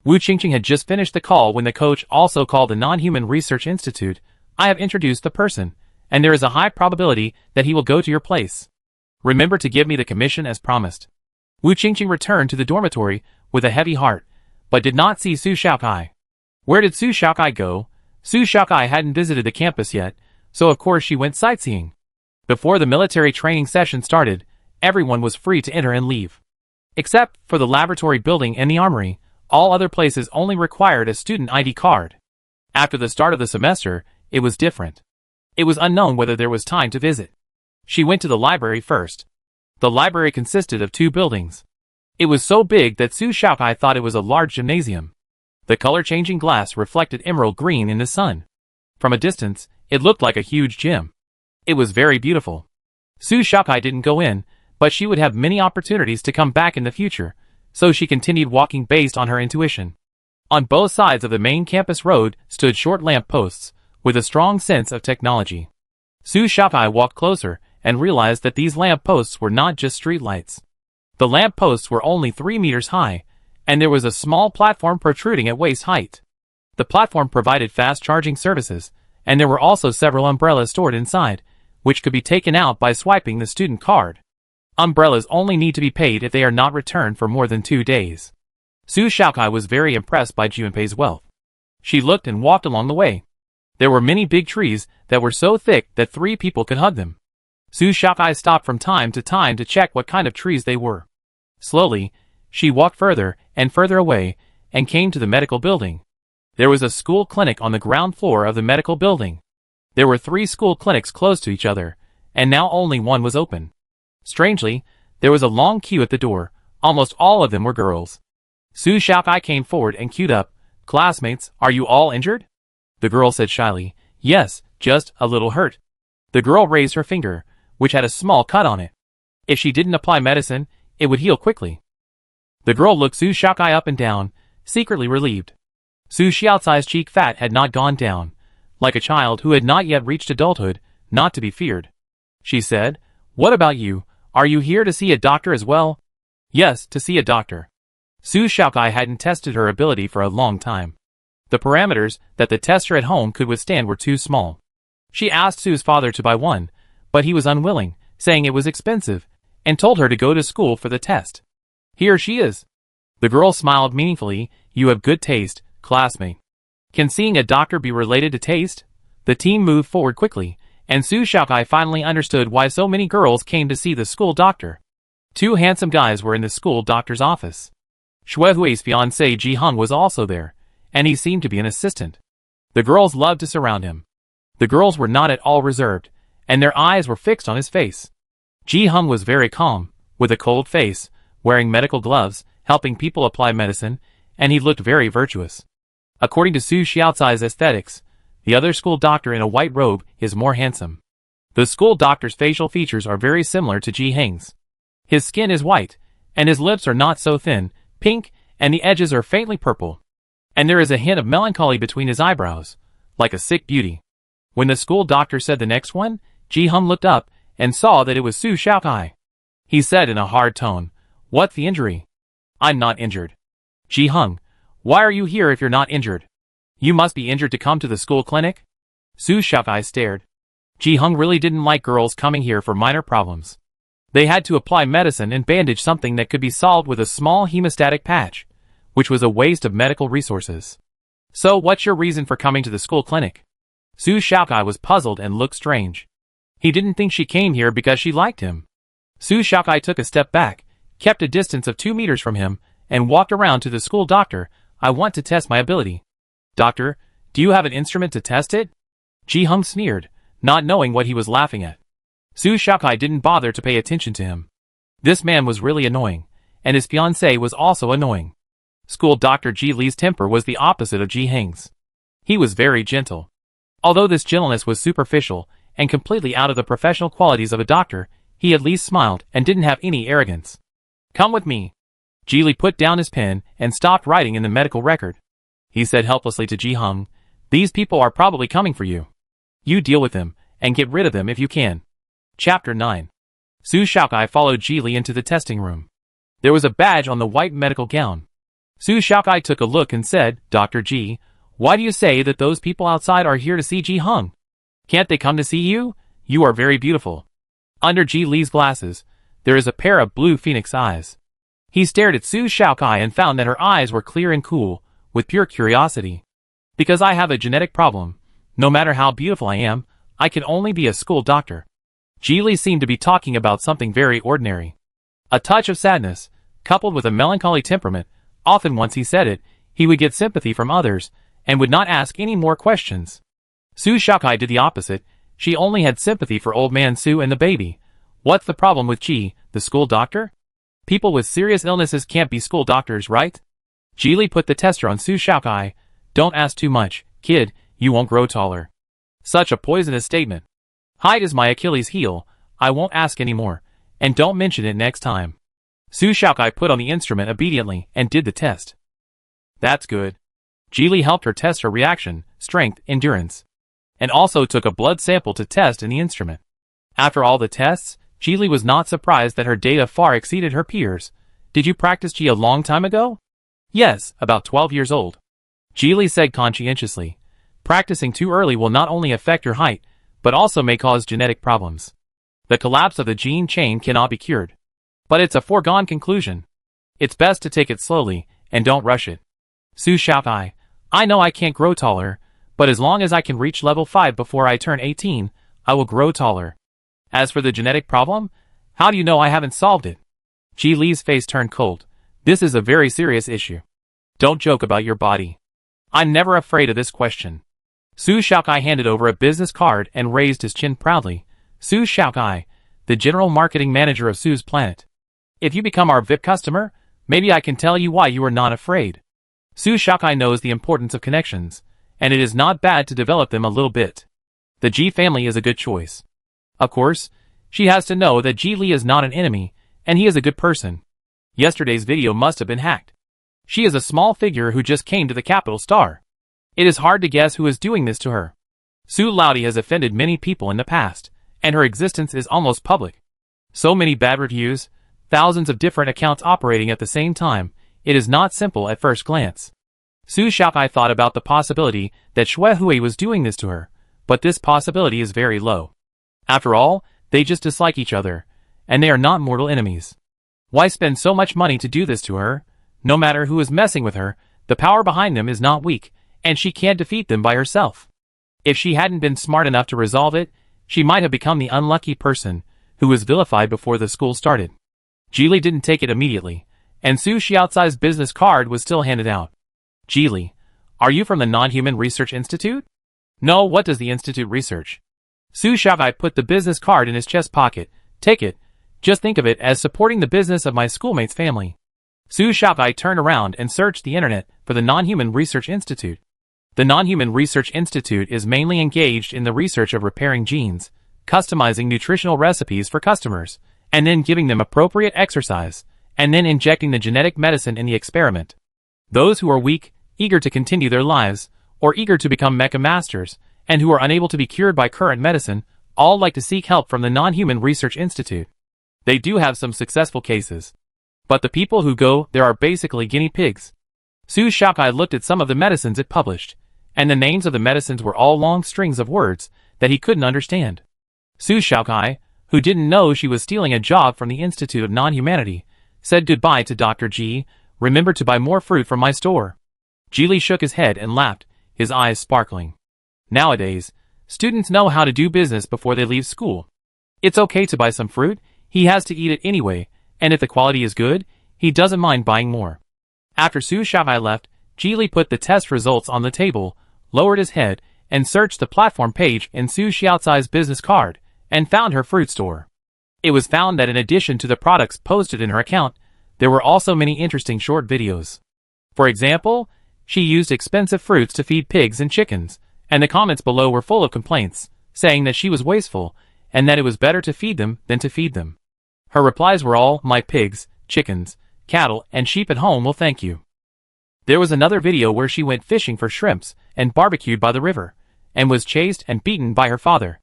Wu Qingqing had just finished the call when the coach also called the Non-Human Research Institute. I have introduced the person, and there is a high probability that he will go to your place. Remember to give me the commission as promised. Wu Qingqing returned to the dormitory with a heavy heart, but did not see Su Xiaokai. Where did Su Xiaokai go? Su Xiaokai hadn't visited the campus yet, so of course she went sightseeing. Before the military training session started, everyone was free to enter and leave. Except for the laboratory building and the armory, all other places only required a student ID card. After the start of the semester, it was different. It was unknown whether there was time to visit. She went to the library first. The library consisted of 2 buildings. It was so big that Su Xiaokai thought it was a large gymnasium. The color-changing glass reflected emerald green in the sun. From a distance, it looked like a huge gym. It was very beautiful. Su Xiaokai didn't go in, but she would have many opportunities to come back in the future, so she continued walking based on her intuition. On both sides of the main campus road stood short lamp posts, with a strong sense of technology. Su Shaokai walked closer and realized that these lamp posts were not just street lights. The lamp posts were only 3 meters high, and there was a small platform protruding at waist height. The platform provided fast charging services, and there were also several umbrellas stored inside, which could be taken out by swiping the student card. Umbrellas only need to be paid if they are not returned for more than 2 days. Su Shaokai was very impressed by Junpei's wealth. She looked and walked along the way. There were many big trees that were so thick that 3 people could hug them. Su Shaokai stopped from time to time to check what kind of trees they were. Slowly, she walked further and further away and came to the medical building. There was a school clinic on the ground floor of the medical building. There were 3 school clinics close to each other, and now only one was open. Strangely, there was a long queue at the door. Almost all of them were girls. Su Shaokai came forward and queued up. "Classmates, are you all injured?" The girl said shyly, "Yes, just a little hurt." The girl raised her finger, which had a small cut on it. If she didn't apply medicine, it would heal quickly. The girl looked Su Shaokai up and down, secretly relieved. Su Xiaocai's cheek fat had not gone down, like a child who had not yet reached adulthood, not to be feared. She said, "What about you? Are you here to see a doctor as well?" "Yes, to see a doctor." Su Shaokai hadn't tested her ability for a long time. The parameters that the tester at home could withstand were too small. She asked Su's father to buy one, but he was unwilling, saying it was expensive, and told her to go to school for the test. "Here she is." The girl smiled meaningfully. "You have good taste, classmate." Can seeing a doctor be related to taste? The team moved forward quickly, and Su Shaokai finally understood why so many girls came to see the school doctor. 2 handsome guys were in the school doctor's office. Xue Hui's fiancé Ji Hung was also there, and he seemed to be an assistant. The girls loved to surround him. The girls were not at all reserved, and their eyes were fixed on his face. Ji Hung was very calm, with a cold face, wearing medical gloves, helping people apply medicine, and he looked very virtuous. According to Su Xiaocai's aesthetics, the other school doctor in a white robe is more handsome. The school doctor's facial features are very similar to Ji Heng's. His skin is white, and his lips are not so thin, pink, and the edges are faintly purple. And there is a hint of melancholy between his eyebrows, like a sick beauty. When the school doctor said the next one, Ji Hung looked up and saw that it was Su Shaokai. He said in a hard tone, "What's the injury?" "I'm not injured." "Ji Hung, why are you here if you're not injured? You must be injured to come to the school clinic?" Su Shaokai stared. Ji Hung really didn't like girls coming here for minor problems. They had to apply medicine and bandage something that could be solved with a small hemostatic patch, which was a waste of medical resources. "So what's your reason for coming to the school clinic?" Su Shaokai was puzzled and looked strange. He didn't think she came here because she liked him. Su Shaokai took a step back, kept a distance of 2 meters from him, and walked around to the school doctor. "I want to test my ability." "Doctor, do you have an instrument to test it?" Ji Hung sneered, not knowing what he was laughing at. Su Shaokai didn't bother to pay attention to him. This man was really annoying, and his fiancée was also annoying. School Dr. Ji Li's temper was the opposite of Ji Heng's. He was very gentle. Although this gentleness was superficial and completely out of the professional qualities of a doctor, he at least smiled and didn't have any arrogance. "Come with me." Ji Li put down his pen and stopped writing in the medical record. He said helplessly to Ji Hung, "These people are probably coming for you. You deal with them, and get rid of them if you can." Chapter 9. Su Shaokai followed Ji Li into the testing room. There was a badge on the white medical gown. Su Shaokai took a look and said, "Dr. Ji, why do you say that those people outside are here to see Ji Hung? Can't they come to see you? You are very beautiful." Under Ji Li's glasses, there is a pair of blue phoenix eyes. He stared at Su Shaokai and found that her eyes were clear and cool, with pure curiosity. "Because I have a genetic problem. No matter how beautiful I am, I can only be a school doctor." Ji Li seemed to be talking about something very ordinary. A touch of sadness, coupled with a melancholy temperament. Often once he said it, he would get sympathy from others, and would not ask any more questions. Su Shaokai did the opposite. She only had sympathy for old man Su and the baby. What's the problem with Ji, the school doctor? People with serious illnesses can't be school doctors, right? Ji Li put the tester on Su Shaokai. "Don't ask too much, kid, you won't grow taller." Such a poisonous statement. "Height is my Achilles heel, I won't ask any more, and don't mention it next time. Su Xiaokai put on the instrument obediently and did the test. That's good. Ji helped her test her reaction, strength, endurance, and also took a blood sample to test in the instrument. After all the tests, Ji was not surprised that her data far exceeded her peers. Did you practice Ji a long time ago? Yes, about 12 years old. Ji said conscientiously. Practicing too early will not only affect your height, but also may cause genetic problems. The collapse of the gene chain cannot be cured. But it's a foregone conclusion. It's best to take it slowly, and don't rush it. Su Xiaokai, I know I can't grow taller, but as long as I can reach level 5 before I turn 18, I will grow taller. As for the genetic problem, how do you know I haven't solved it? Ji Li's face turned cold. This is a very serious issue. Don't joke about your body. I'm never afraid of this question. Su Xiaokai handed over a business card and raised his chin proudly. Su Xiaokai, the general marketing manager of Su's planet. If you become our VIP customer, maybe I can tell you why you are not afraid. Su Xiaokai knows the importance of connections, and it is not bad to develop them a little bit. The Ji family is a good choice. Of course, she has to know that Ji Li is not an enemy, and he is a good person. Yesterday's video must have been hacked. She is a small figure who just came to the capital star. It is hard to guess who is doing this to her. Su Laudi has offended many people in the past, and her existence is almost public. So many bad reviews, thousands of different accounts operating at the same time, it is not simple at first glance. Su Xiaokai thought about the possibility that Xue Hui was doing this to her, but this possibility is very low. After all, they just dislike each other, and they are not mortal enemies. Why spend so much money to do this to her? No matter who is messing with her, the power behind them is not weak, and she can't defeat them by herself. If she hadn't been smart enough to resolve it, she might have become the unlucky person who was vilified before the school started. Ji Li didn't take it immediately, and Su Xiaocai's business card was still handed out. Ji Li, are you from the Non-Human Research Institute? No, what does the institute research? Su Xiaokai put the business card in his chest pocket. Take it. Just think of it as supporting the business of my schoolmate's family. Su Xiaokai turned around and searched the internet for the Non-Human Research Institute. The Non-Human Research Institute is mainly engaged in the research of repairing genes, customizing nutritional recipes for customers, and then giving them appropriate exercise, and then injecting the genetic medicine in the experiment. Those who are weak, eager to continue their lives, or eager to become mecha masters, and who are unable to be cured by current medicine, all like to seek help from the Non-Human Research Institute. They do have some successful cases. But the people who go there are basically guinea pigs. Su Xiaokai looked at some of the medicines it published, and the names of the medicines were all long strings of words that he couldn't understand. Su Xiaokai, who didn't know she was stealing a job from the Institute of Non-Humanity, said goodbye to Dr. Ji. Remember to buy more fruit from my store. Ji Li shook his head and laughed, his eyes sparkling. Nowadays, students know how to do business before they leave school. It's okay to buy some fruit, he has to eat it anyway, and if the quality is good, he doesn't mind buying more. After Su Xiaokai left, Ji Li put the test results on the table, lowered his head, and searched the platform page in Su Xiaocai's business card, and found her fruit store. It was found that in addition to the products posted in her account, there were also many interesting short videos. For example, she used expensive fruits to feed pigs and chickens, and the comments below were full of complaints, saying that she was wasteful, and that it was better to feed them than to feed them. Her replies were all, my pigs, chickens, cattle, and sheep at home will thank you. There was another video where she went fishing for shrimps and barbecued by the river, and was chased and beaten by her father.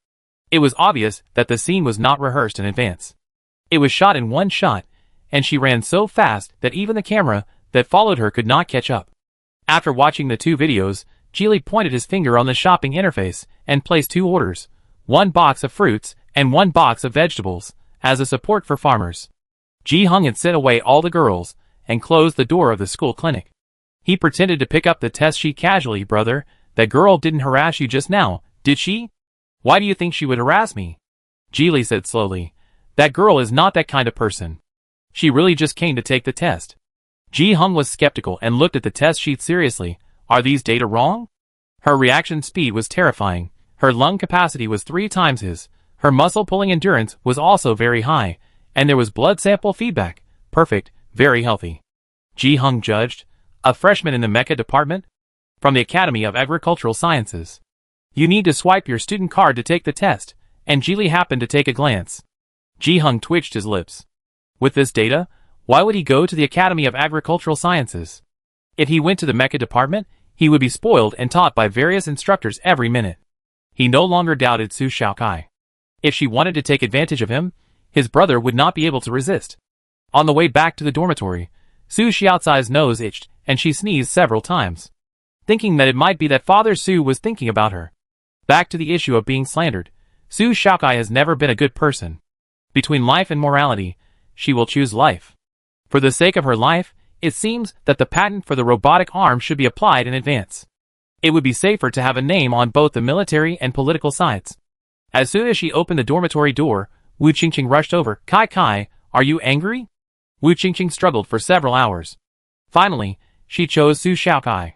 It was obvious that the scene was not rehearsed in advance. It was shot in one shot, and she ran so fast that even the camera that followed her could not catch up. After watching the two videos, Ji Li pointed his finger on the shopping interface and placed two orders, one box of fruits and one box of vegetables, as a support for farmers. Ji Hung had sent away all the girls and closed the door of the school clinic. He pretended to pick up the test sheet casually. Brother, that girl didn't harass you just now, did she? Why do you think she would harass me? Ji Li said slowly. That girl is not that kind of person. She really just came to take the test. Ji Hung was skeptical and looked at the test sheet seriously. Are these data wrong? Her reaction speed was terrifying. Her lung capacity was 3 times his. Her muscle-pulling endurance was also very high, and there was blood sample feedback. Perfect, very healthy. Ji Hung judged. A freshman in the mecha department? From the Academy of Agricultural Sciences. You need to swipe your student card to take the test, and Ji Li happened to take a glance. Ji Hung twitched his lips. With this data, why would he go to the Academy of Agricultural Sciences? If he went to the mecha department, he would be spoiled and taught by various instructors every minute. He no longer doubted Su Xiaokai. If she wanted to take advantage of him, his brother would not be able to resist. On the way back to the dormitory, Su Xiaocai's nose itched, and she sneezed several times. Thinking that it might be that Father Su was thinking about her. Back to the issue of being slandered, Su Xiaokai has never been a good person. Between life and morality, she will choose life. For the sake of her life, it seems that the patent for the robotic arm should be applied in advance. It would be safer to have a name on both the military and political sides. As soon as she opened the dormitory door, Wu Qingqing rushed over. Kai Kai, are you angry? Wu Qingqing struggled for several hours. Finally, she chose Su Xiaokai.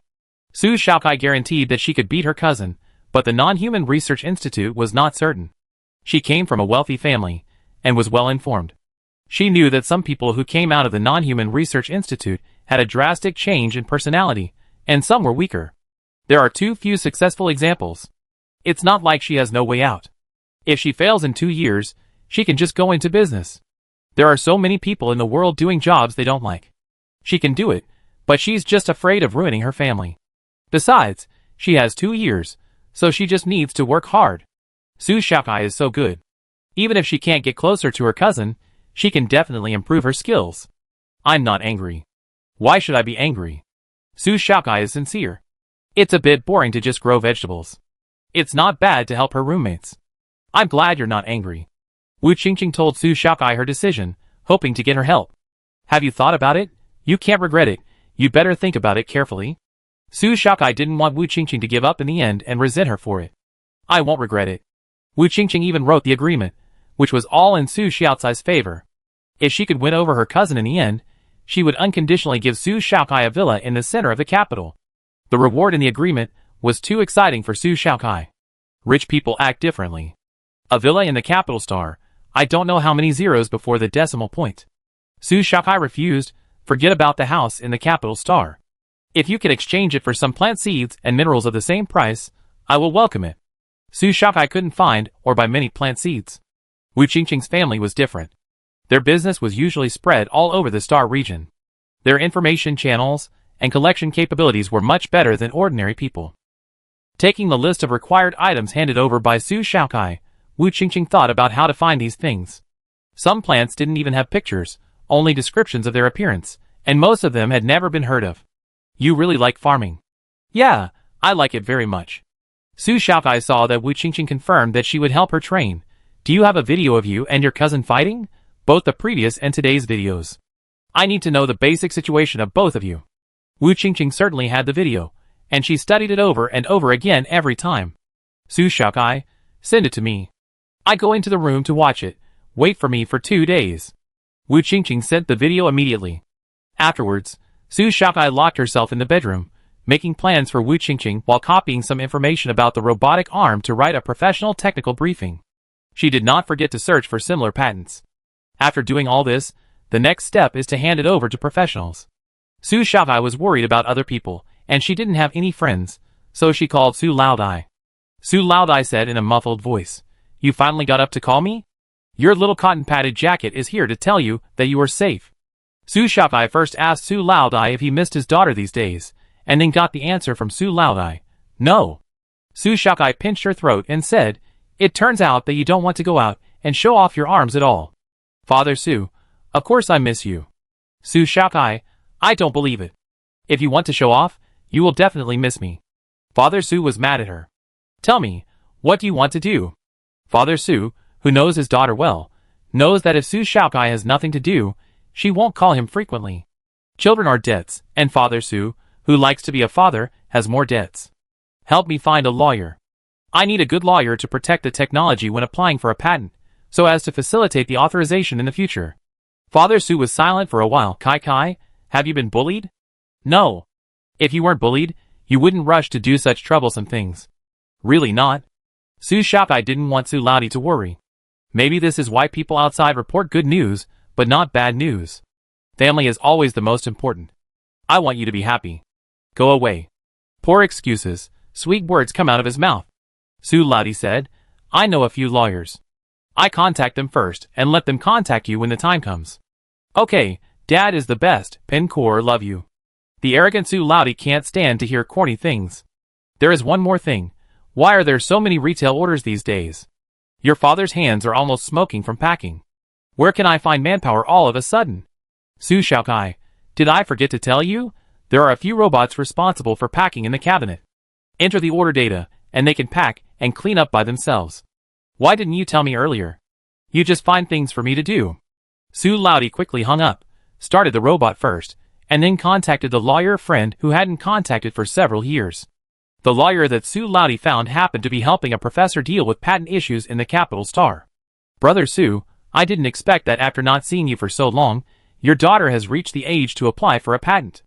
Su Xiaokai guaranteed that she could beat her cousin, but the Non-Human Research Institute was not certain. She came from a wealthy family, and was well informed. She knew that some people who came out of the Non-Human Research Institute had a drastic change in personality, and some were weaker. There are too few successful examples. It's not like she has no way out. If she fails in 2 years, she can just go into business. There are so many people in the world doing jobs they don't like. She can do it, but she's just afraid of ruining her family. Besides, she has 2 years, so she just needs to work hard. Su Xiaokai is so good. Even if she can't get closer to her cousin, she can definitely improve her skills. I'm not angry. Why should I be angry? Su Xiaokai is sincere. It's a bit boring to just grow vegetables. It's not bad to help her roommates. I'm glad you're not angry. Wu Qingqing told Su Xiaokai her decision, hoping to get her help. Have you thought about it? You can't regret it. You better think about it carefully. Su Xiaokai didn't want Wu Qingqing to give up in the end and resent her for it. I won't regret it. Wu Qingqing even wrote the agreement, which was all in Su Xiaocai's favor. If she could win over her cousin in the end, she would unconditionally give Su Xiaokai a villa in the center of the capital. The reward in the agreement was too exciting for Su Xiaokai. Rich people act differently. A villa in the capital star. I don't know how many zeros before the decimal point. Su Xiaokai refused. Forget about the house in the capital star. If you can exchange it for some plant seeds and minerals of the same price, I will welcome it. Su Xiaokai couldn't find or buy many plant seeds. Wu Qingqing's family was different. Their business was usually spread all over the star region. Their information channels and collection capabilities were much better than ordinary people. Taking the list of required items handed over by Su Xiaokai, Wu Qingqing thought about how to find these things. Some plants didn't even have pictures, only descriptions of their appearance, and most of them had never been heard of. You really like farming? Yeah, I like it very much. Su Xiaokai saw that Wu Qingqing confirmed that she would help her train. Do you have a video of you and your cousin fighting? Both the previous and today's videos. I need to know the basic situation of both of you. Wu Qingqing certainly had the video, and she studied it over and over again every time. Su Xiaokai, send it to me. I go into the room to watch it. Wait for me for 2 days. Wu Qingqing sent the video immediately. Afterwards, Su Xiaokai locked herself in the bedroom, making plans for Wu Qingqing while copying some information about the robotic arm to write a professional technical briefing. She did not forget to search for similar patents. After doing all this, the next step is to hand it over to professionals. Su Xiaokai was worried about other people, and she didn't have any friends, so she called Su Laodai. Su Laodai said in a muffled voice, You finally got up to call me? Your little cotton-padded jacket is here to tell you that you are safe. Su Xiaokai first asked Su Laodai if he missed his daughter these days, and then got the answer from Su Laodai. No. Su Xiaokai pinched her throat and said, It turns out that you don't want to go out and show off your arms at all. Father Su, of course I miss you. Su Xiaokai, I don't believe it. If you want to show off, you will definitely miss me. Father Su was mad at her. Tell me, what do you want to do? Father Su, who knows his daughter well, knows that if Su Xiaokai has nothing to do, she won't call him frequently. Children are debts, and Father Su, who likes to be a father, has more debts. Help me find a lawyer. I need a good lawyer to protect the technology when applying for a patent, so as to facilitate the authorization in the future. Father Su was silent for a while. Kai, have you been bullied? No. If you weren't bullied, you wouldn't rush to do such troublesome things. Really not. Su Xiaokai didn't want Su Laodai to worry. Maybe this is why people outside report good news, but not bad news. Family is always the most important. I want you to be happy. Go away. Poor excuses, sweet words come out of his mouth. Su Laodai said, I know a few lawyers. I contact them first and let them contact you when the time comes. Okay, Dad is the best, Pencor, love you. The arrogant Sue Loudy can't stand to hear corny things. There is one more thing. Why are there so many retail orders these days? Your father's hands are almost smoking from packing. Where can I find manpower all of a sudden? Su Xiaokai, did I forget to tell you? There are a few robots responsible for packing in the cabinet. Enter the order data, and they can pack and clean up by themselves. Why didn't you tell me earlier? You just find things for me to do. Sue Loudy quickly hung up, started the robot first, and then contacted the lawyer friend who hadn't contacted for several years. The lawyer that Sue Loudy found happened to be helping a professor deal with patent issues in the capital Star. Brother Sue, I didn't expect that after not seeing you for so long, your daughter has reached the age to apply for a patent.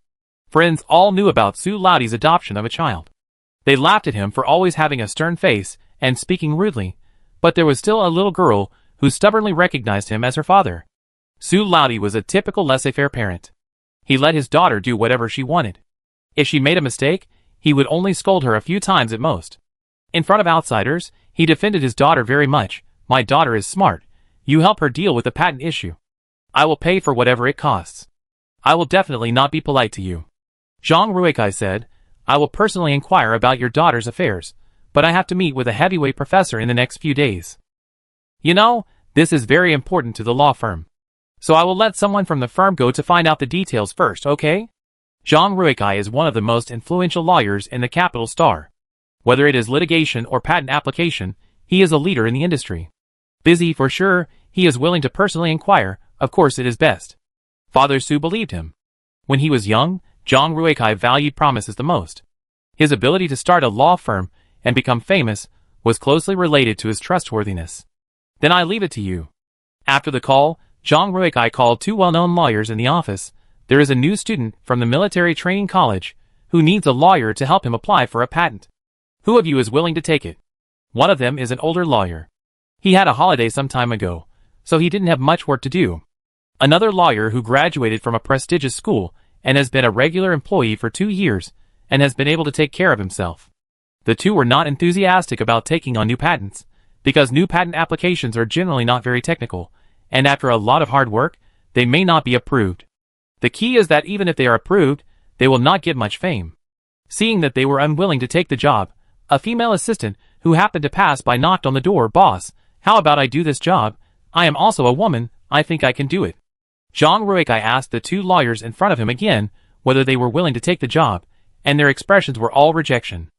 Friends all knew about Sue Loudy's adoption of a child. They laughed at him for always having a stern face and speaking rudely, but there was still a little girl who stubbornly recognized him as her father. Sue Loudy was a typical laissez-faire parent. He let his daughter do whatever she wanted. If she made a mistake, he would only scold her a few times at most. In front of outsiders, he defended his daughter very much. My daughter is smart. You help her deal with the patent issue. I will pay for whatever it costs. I will definitely not be polite to you. Zhang Ruikai said, I will personally inquire about your daughter's affairs, but I have to meet with a heavyweight professor in the next few days. You know, this is very important to the law firm. So I will let someone from the firm go to find out the details first, okay? Zhang Ruikai is one of the most influential lawyers in the capital Star. Whether it is litigation or patent application, he is a leader in the industry. Busy for sure, he is willing to personally inquire, of course it is best. Father Su believed him. When he was young, Zhang Ruikai valued promises the most. His ability to start a law firm and become famous was closely related to his trustworthiness. Then I leave it to you. After the call, Zhang Ruikai called two well-known lawyers in the office. There is a new student from the military training college who needs a lawyer to help him apply for a patent. Who of you is willing to take it? One of them is an older lawyer. He had a holiday some time ago, so he didn't have much work to do. Another lawyer who graduated from a prestigious school and has been a regular employee for 2 years and has been able to take care of himself. The two were not enthusiastic about taking on new patents, because new patent applications are generally not very technical, and after a lot of hard work, they may not be approved. The key is that even if they are approved, they will not get much fame. Seeing that they were unwilling to take the job, a female assistant who happened to pass by knocked on the door. Boss, how about I do this job? I am also a woman, I think I can do it. Zhang Ruikai asked the two lawyers in front of him again whether they were willing to take the job, and their expressions were all rejection.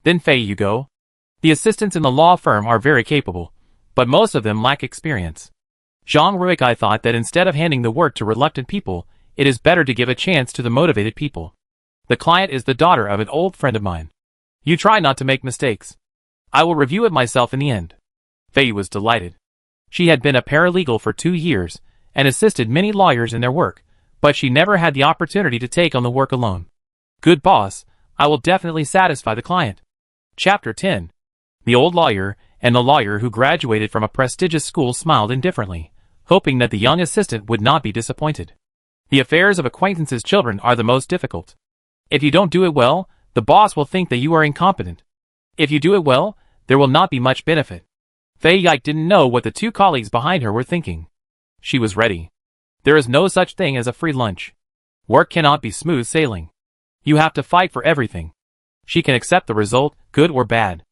Then Fei you go. The assistants in the law firm are very capable, but most of them lack experience. Zhang Ruikai thought that instead of handing the work to reluctant people, it is better to give a chance to the motivated people. The client is the daughter of an old friend of mine. You try not to make mistakes. I will review it myself in the end. Fei was delighted. She had been a paralegal for 2 years and assisted many lawyers in their work, but she never had the opportunity to take on the work alone. Good boss, I will definitely satisfy the client. Chapter 10. The old lawyer and the lawyer who graduated from a prestigious school smiled indifferently, hoping that the young assistant would not be disappointed. The affairs of acquaintances' children are the most difficult. If you don't do it well, the boss will think that you are incompetent. If you do it well, there will not be much benefit. Fei Yike didn't know what the two colleagues behind her were thinking. She was ready. There is no such thing as a free lunch. Work cannot be smooth sailing. You have to fight for everything. She can accept the result, good or bad.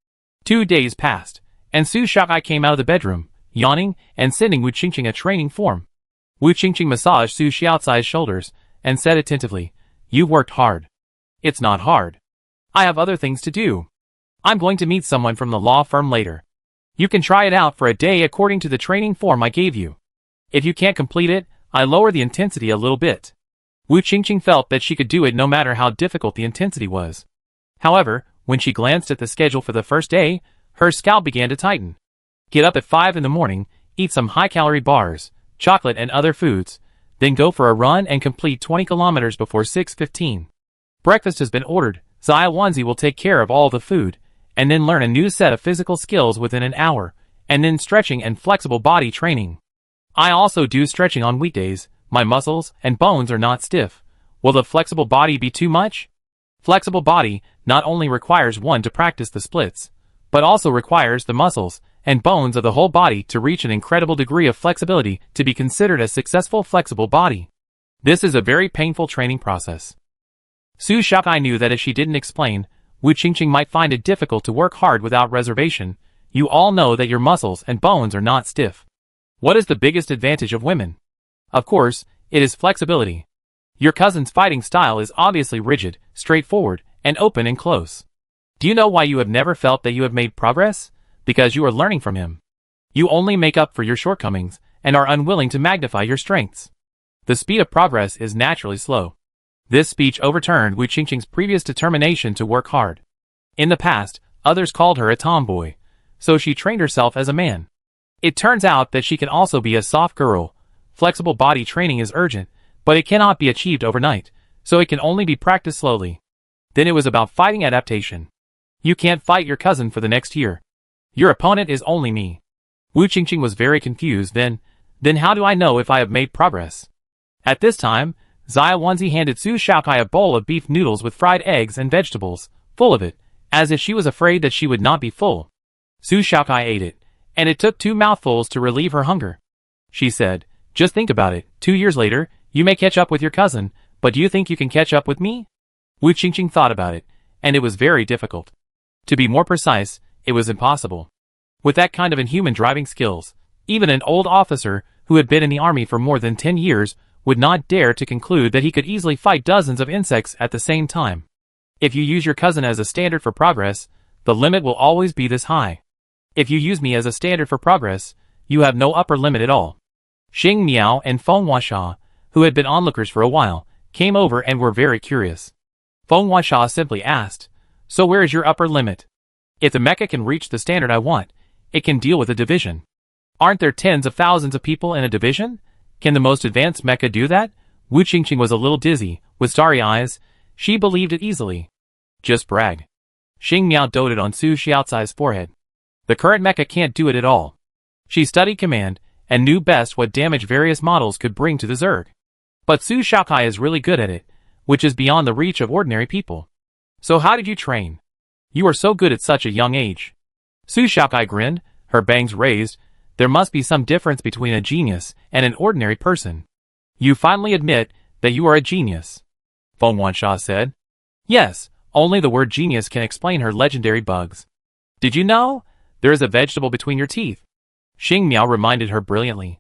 2 days passed, and Su Xiaokai came out of the bedroom, yawning and sending Wu Qingqing a training form. Wu Qingqing massaged Su Xiaocai's shoulders and said attentively, "You've worked hard." "It's not hard. I have other things to do. I'm going to meet someone from the law firm later. You can try it out for a day according to the training form I gave you. If you can't complete it, I lower the intensity a little bit." Wu Qingqing felt that she could do it no matter how difficult the intensity was. However, when she glanced at the schedule for the first day, her scalp began to tighten. Get up at 5 in the morning, eat some high-calorie bars, chocolate and other foods, then go for a run and complete 20 kilometers before 6:15. Breakfast has been ordered. Zaya Onesie will take care of all the food, and then learn a new set of physical skills within an hour, and then stretching and flexible body training. I also do stretching on weekdays. My muscles and bones are not stiff. Will the flexible body be too much? Flexible body not only requires one to practice the splits, but also requires the muscles and bones of the whole body to reach an incredible degree of flexibility to be considered a successful flexible body. This is a very painful training process. Su Xiaokai knew that if she didn't explain, Wu Qingqing might find it difficult to work hard without reservation. You all know that your muscles and bones are not stiff. What is the biggest advantage of women? Of course, it is flexibility. Your cousin's fighting style is obviously rigid, straightforward, and open and close. Do you know why you have never felt that you have made progress? Because you are learning from him. You only make up for your shortcomings, and are unwilling to magnify your strengths. The speed of progress is naturally slow. This speech overturned Wu Qingqing's previous determination to work hard. In the past, others called her a tomboy, so she trained herself as a man. It turns out that she can also be a soft girl. Flexible body training is urgent, but it cannot be achieved overnight, so it can only be practiced slowly. Then it was about fighting adaptation. You can't fight your cousin for the next year. Your opponent is only me. Wu Qingqing was very confused. Then how do I know if I have made progress? At this time, Xia Wanzi handed Su Xiaokai a bowl of beef noodles with fried eggs and vegetables, full of it, as if she was afraid that she would not be full. Su Xiaokai ate it, and it took 2 mouthfuls to relieve her hunger. She said, "Just think about it, 2 years later, you may catch up with your cousin, but do you think you can catch up with me?" Wu Qingqing thought about it, and it was very difficult. To be more precise, it was impossible. With that kind of inhuman driving skills, even an old officer who had been in the army for more than 10 years would not dare to conclude that he could easily fight dozens of insects at the same time. If you use your cousin as a standard for progress, the limit will always be this high. If you use me as a standard for progress, you have no upper limit at all. Xing Miao and Feng Huasha, who had been onlookers for a while, came over and were very curious. Feng Huasha simply asked, "So where is your upper limit? If the mecha can reach the standard I want, it can deal with a division. Aren't there tens of thousands of people in a division? Can the most advanced mecha do that?" Wu Qingqing was a little dizzy, with starry eyes. She believed it easily. Just brag. Xing Miao doted on Su Xiaocai's forehead. The current mecha can't do it at all. She studied command, and knew best what damage various models could bring to the Zerg. But Su Xiaokai is really good at it, which is beyond the reach of ordinary people. So how did you train? You are so good at such a young age. Su Xiaokai grinned, her bangs raised. There must be some difference between a genius and an ordinary person. You finally admit that you are a genius. Feng Huansha said. Yes, only the word genius can explain her legendary bugs. Did you know? There is a vegetable between your teeth. Xing Miao reminded her brilliantly.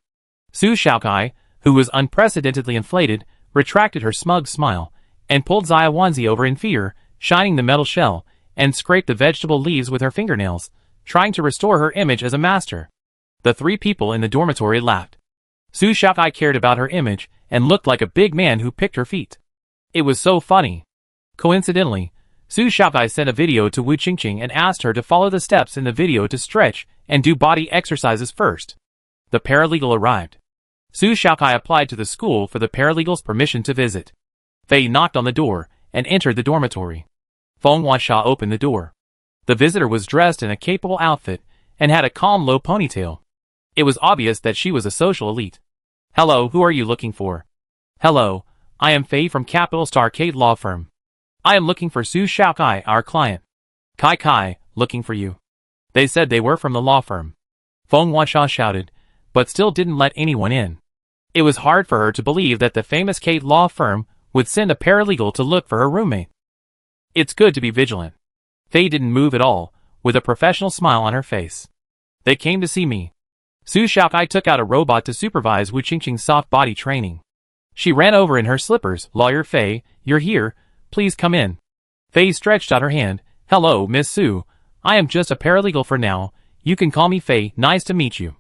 Su Xiaokai, who was unprecedentedly inflated, retracted her smug smile, and pulled Xia Wanzi over in fear, shining the metal shell, and scraped the vegetable leaves with her fingernails, trying to restore her image as a master. The 3 people in the dormitory laughed. Su Xiaokai cared about her image, and looked like a big man who picked her feet. It was so funny. Coincidentally, Su Xiaokai sent a video to Wu Qingqing and asked her to follow the steps in the video to stretch and do body exercises first. The paralegal arrived. Su Xiaokai applied to the school for the paralegal's permission to visit. Fei knocked on the door and entered the dormitory. Feng Huasha opened the door. The visitor was dressed in a capable outfit and had a calm low ponytail. It was obvious that she was a social elite. "Hello, who are you looking for?" "Hello, I am Fei from Capital Starcade Law Firm. I am looking for Su Xiaokai, our client." Kai, looking for you." They said they were from the law firm. Feng Huasha shouted, but still didn't let anyone in. It was hard for her to believe that the famous Kate law firm would send a paralegal to look for her roommate. It's good to be vigilant. Fei didn't move at all, with a professional smile on her face. They came to see me. Su Xiaokai took out a robot to supervise Wu Qingqing's soft body training. She ran over in her slippers. "Lawyer Fei, you're here. Please come in." Fei stretched out her hand. "Hello, Miss Su. I am just a paralegal for now. You can call me Fei. Nice to meet you."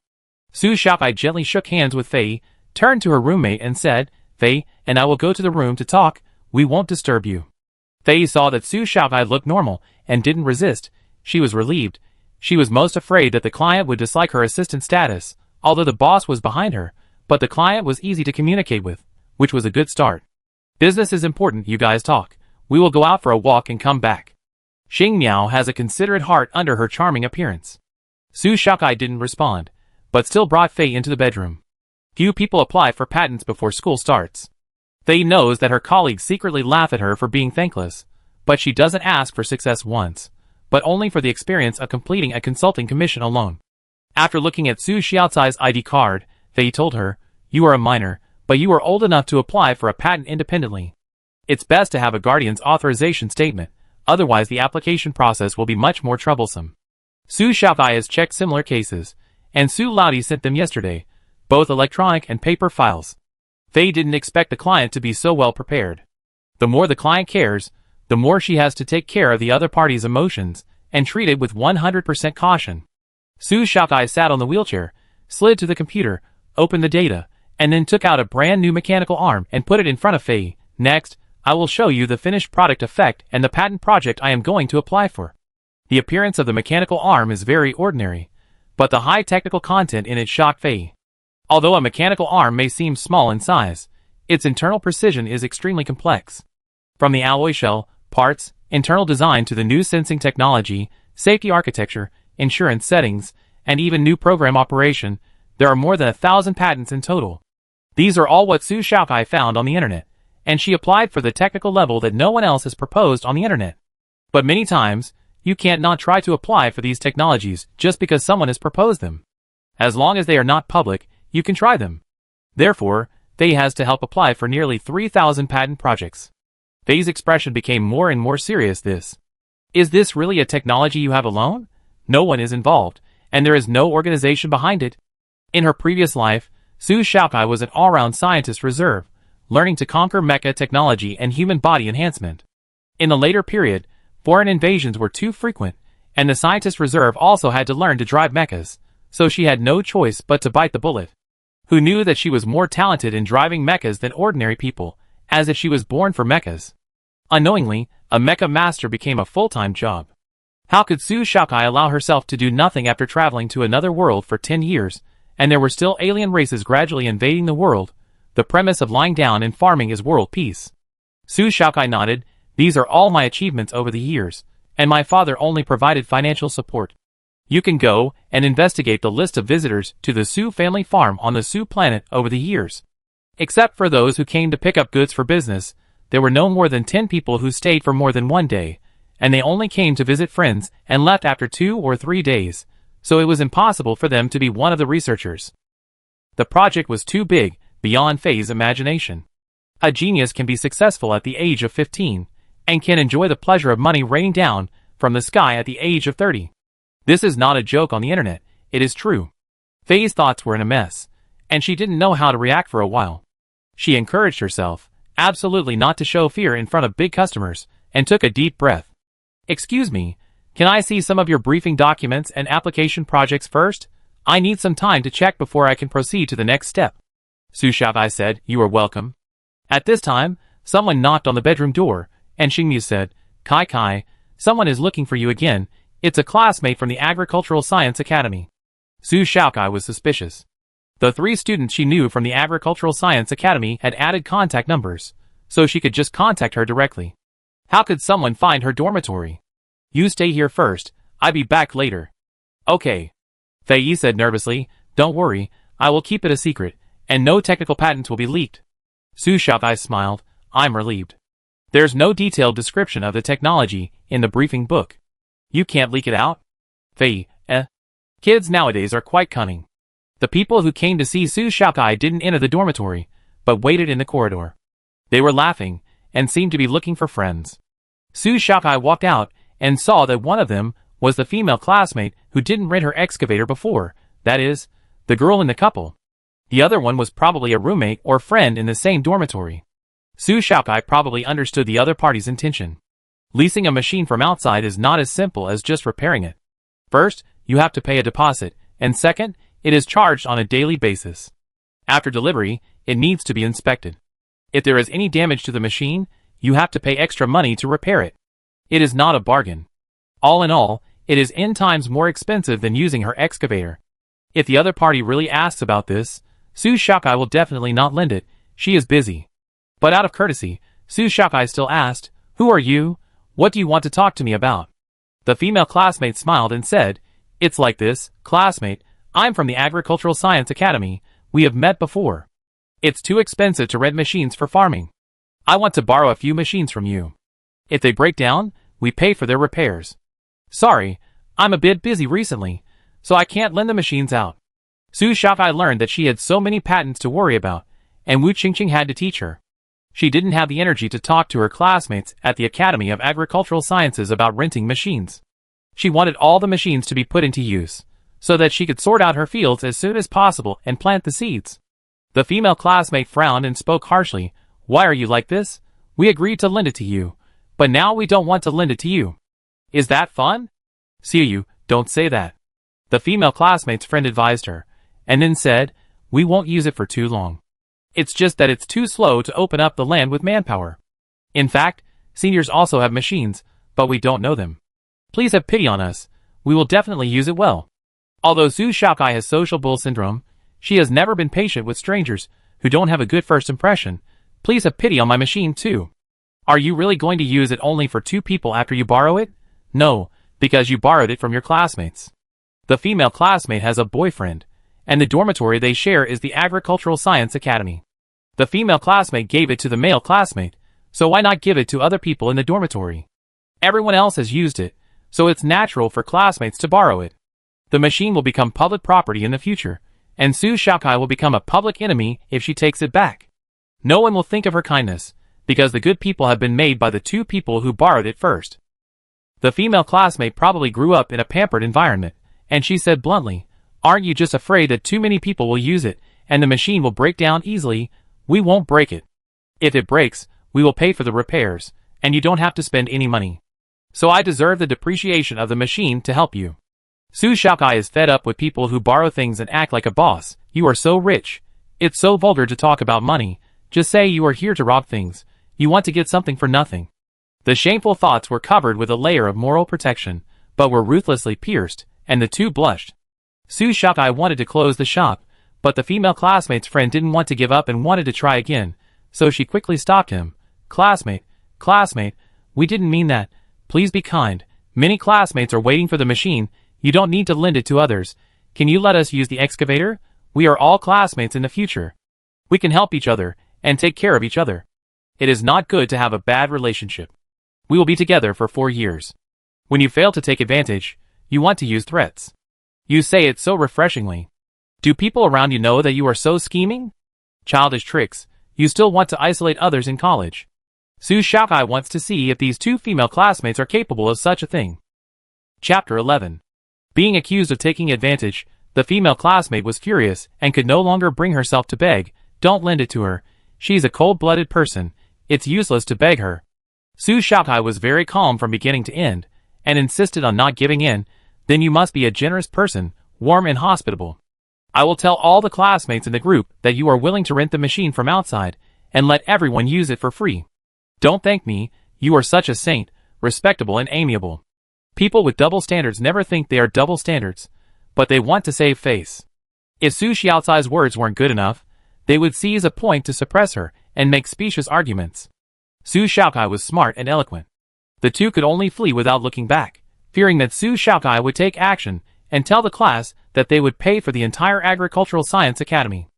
Su Xiaokai gently shook hands with Fei, turned to her roommate and said, "Fei and I will go to the room to talk. We won't disturb you." Fei saw that Su Xiaokai looked normal and didn't resist. She was relieved. She was most afraid that the client would dislike her assistant status, although the boss was behind her, but the client was easy to communicate with, which was a good start. "Business is important, you guys talk. We will go out for a walk and come back." Xing Miao has a considerate heart under her charming appearance. Su Xiaokai didn't respond, but still brought Fei into the bedroom. Few people apply for patents before school starts. Fei knows that her colleagues secretly laugh at her for being thankless, but she doesn't ask for success once, but only for the experience of completing a consulting commission alone. After looking at Su Xiaocai's ID card, Fei told her, "You are a minor, but you are old enough to apply for a patent independently. It's best to have a guardian's authorization statement, otherwise the application process will be much more troublesome." Su Xiaocai has checked similar cases, and Su Laudi sent them yesterday, both electronic and paper files. Fei didn't expect the client to be so well prepared. The more the client cares, the more she has to take care of the other party's emotions and treat it with 100% caution. Su Xiaocai sat on the wheelchair, slid to the computer, opened the data, and then took out a brand new mechanical arm and put it in front of Fei. "Next, I will show you the finished product effect and the patent project I am going to apply for." The appearance of the mechanical arm is very ordinary, but the high technical content in it shocked Fei. Although a mechanical arm may seem small in size, its internal precision is extremely complex. From the alloy shell, parts, internal design to the new sensing technology, safety architecture, insurance settings, and even new program operation, there are more than 1,000 patents in total. These are all what Su Xiaocai found on the internet, and she applied for the technical level that no one else has proposed on the internet. But many times, you can't not try to apply for these technologies just because someone has proposed them. As long as they are not public, you can try them. Therefore, Fei has to help apply for nearly 3,000 patent projects. Fei's expression became more and more serious. Is this really a technology you have alone? No one is involved, and there is no organization behind it. In her previous life, Su Xiaocai was an all-round scientist reserve, learning to conquer mecha technology and human body enhancement. In the later period, foreign invasions were too frequent, and the scientist reserve also had to learn to drive mechas, so she had no choice but to bite the bullet. Who knew that she was more talented in driving mechas than ordinary people, as if she was born for mechas? Unknowingly, a mecha master became a full-time job. How could Su Xiaocai allow herself to do nothing after traveling to another world for 10 years, and there were still alien races gradually invading the world? The premise of lying down and farming is world peace. Su Xiaocai nodded. "These are all my achievements over the years, and my father only provided financial support. You can go and investigate the list of visitors to the Su family farm on the Su planet over the years. Except for those who came to pick up goods for business, there were no more than 10 people who stayed for more than one day, and they only came to visit friends and left after 2 or 3 days, so it was impossible for them to be one of the researchers." The project was too big, beyond Fei's imagination. A genius can be successful at the age of 15, and can enjoy the pleasure of money raining down from the sky at the age of 30. This is not a joke on the internet, it is true. Fei's thoughts were in a mess, and she didn't know how to react for a while. She encouraged herself, absolutely not to show fear in front of big customers, and took a deep breath. "Excuse me, can I see some of your briefing documents and application projects first? I need some time to check before I can proceed to the next step." Su Xiaocai said, "You are welcome." At this time, someone knocked on the bedroom door, and Xingmu said, "Kai Kai, someone is looking for you again. It's a classmate from the Agricultural Science Academy." Su Xiaocai was suspicious. The 3 students she knew from the Agricultural Science Academy had added contact numbers, so she could just contact her directly. How could someone find her dormitory? "You stay here first, I'll be back later." "Okay." Fei said nervously, "Don't worry, I will keep it a secret, and no technical patents will be leaked." Su Xiaocai smiled, "I'm relieved. There's no detailed description of the technology in the briefing book. You can't leak it out?" Fei, Kids nowadays are quite cunning. The people who came to see Su Xiaocai didn't enter the dormitory, but waited in the corridor. They were laughing, and seemed to be looking for friends. Su Xiaocai walked out, and saw that one of them was the female classmate who didn't rent her excavator before, that is, the girl in the couple. The other one was probably a roommate or friend in the same dormitory. Su Xiaocai probably understood the other party's intention. Leasing a machine from outside is not as simple as just repairing it. First, you have to pay a deposit, and second, it is charged on a daily basis. After delivery, it needs to be inspected. If there is any damage to the machine, you have to pay extra money to repair it. It is not a bargain. All in all, it is n times more expensive than using her excavator. If the other party really asks about this, Su Xiaocai will definitely not lend it, she is busy. But out of courtesy, Su Xiaocai still asked, "Who are you? What do you want to talk to me about?" The female classmate smiled and said, "It's like this, classmate, I'm from the Agricultural Science Academy, we have met before. It's too expensive to rent machines for farming. I want to borrow a few machines from you. If they break down, we pay for their repairs. Sorry, I'm a bit busy recently, so I can't lend the machines out. Su Xiaokai learned that she had so many patents to worry about, and Wu Qingqing had to teach her. She didn't have the energy to talk to her classmates at the Academy of Agricultural Sciences about renting machines. She wanted all the machines to be put into use, so that she could sort out her fields as soon as possible and plant the seeds. The female classmate frowned and spoke harshly. Why are you like this? We agreed to lend it to you, but now we don't want to lend it to you. Is that fun? Siyu, don't say that. The female classmate's friend advised her, and then said, we won't use it for too long. It's just that it's too slow to open up the land with manpower. In fact, seniors also have machines, but we don't know them. Please have pity on us. We will definitely use it well. Although Su Xiaokai has social bull syndrome, she has never been patient with strangers who don't have a good first impression. Please have pity on my machine too. Are you really going to use it only for 2 people after you borrow it? No, because you borrowed it from your classmates. The female classmate has a boyfriend, and the dormitory they share is the Agricultural Science Academy. The female classmate gave it to the male classmate, so why not give it to other people in the dormitory? Everyone else has used it, so it's natural for classmates to borrow it. The machine will become public property in the future, and Su Xiaokai will become a public enemy if she takes it back. No one will think of her kindness, because the good people have been made by the 2 people who borrowed it first. The female classmate probably grew up in a pampered environment, and she said bluntly, aren't you just afraid that too many people will use it, and the machine will break down easily? We won't break it. If it breaks, we will pay for the repairs, and you don't have to spend any money. So I deserve the depreciation of the machine to help you. Su Xiaokai is fed up with people who borrow things and act like a boss. You are so rich. It's so vulgar to talk about money. Just say you are here to rob things. You want to get something for nothing. The shameful thoughts were covered with a layer of moral protection, but were ruthlessly pierced, and the 2 blushed. Su Xiaokai wanted to close the shop, but the female classmate's friend didn't want to give up and wanted to try again, so she quickly stopped him. Classmate, we didn't mean that. Please be kind. Many classmates are waiting for the machine. You don't need to lend it to others. Can you let us use the excavator? We are all classmates in the future. We can help each other, and take care of each other. It is not good to have a bad relationship. We will be together for 4 years. When you fail to take advantage, you want to use threats. You say it so refreshingly. Do people around you know that you are so scheming? Childish tricks. You still want to isolate others in college. Su Xiaokai wants to see if these 2 female classmates are capable of such a thing. Chapter 11. Being accused of taking advantage, the female classmate was furious and could no longer bring herself to beg. Don't lend it to her. She's a cold-blooded person. It's useless to beg her. Su Xiaokai was very calm from beginning to end, and insisted on not giving in. Then you must be a generous person, warm and hospitable. I will tell all the classmates in the group that you are willing to rent the machine from outside, and let everyone use it for free. Don't thank me, you are such a saint, respectable and amiable. People with double standards never think they are double standards, but they want to save face. If Su Xiaocai's words weren't good enough, they would seize a point to suppress her and make specious arguments. Su Xiaokai was smart and eloquent. The 2 could only flee without looking back, fearing that Su Xiaokai would take action and tell the class that they would pay for the entire Agricultural Science Academy.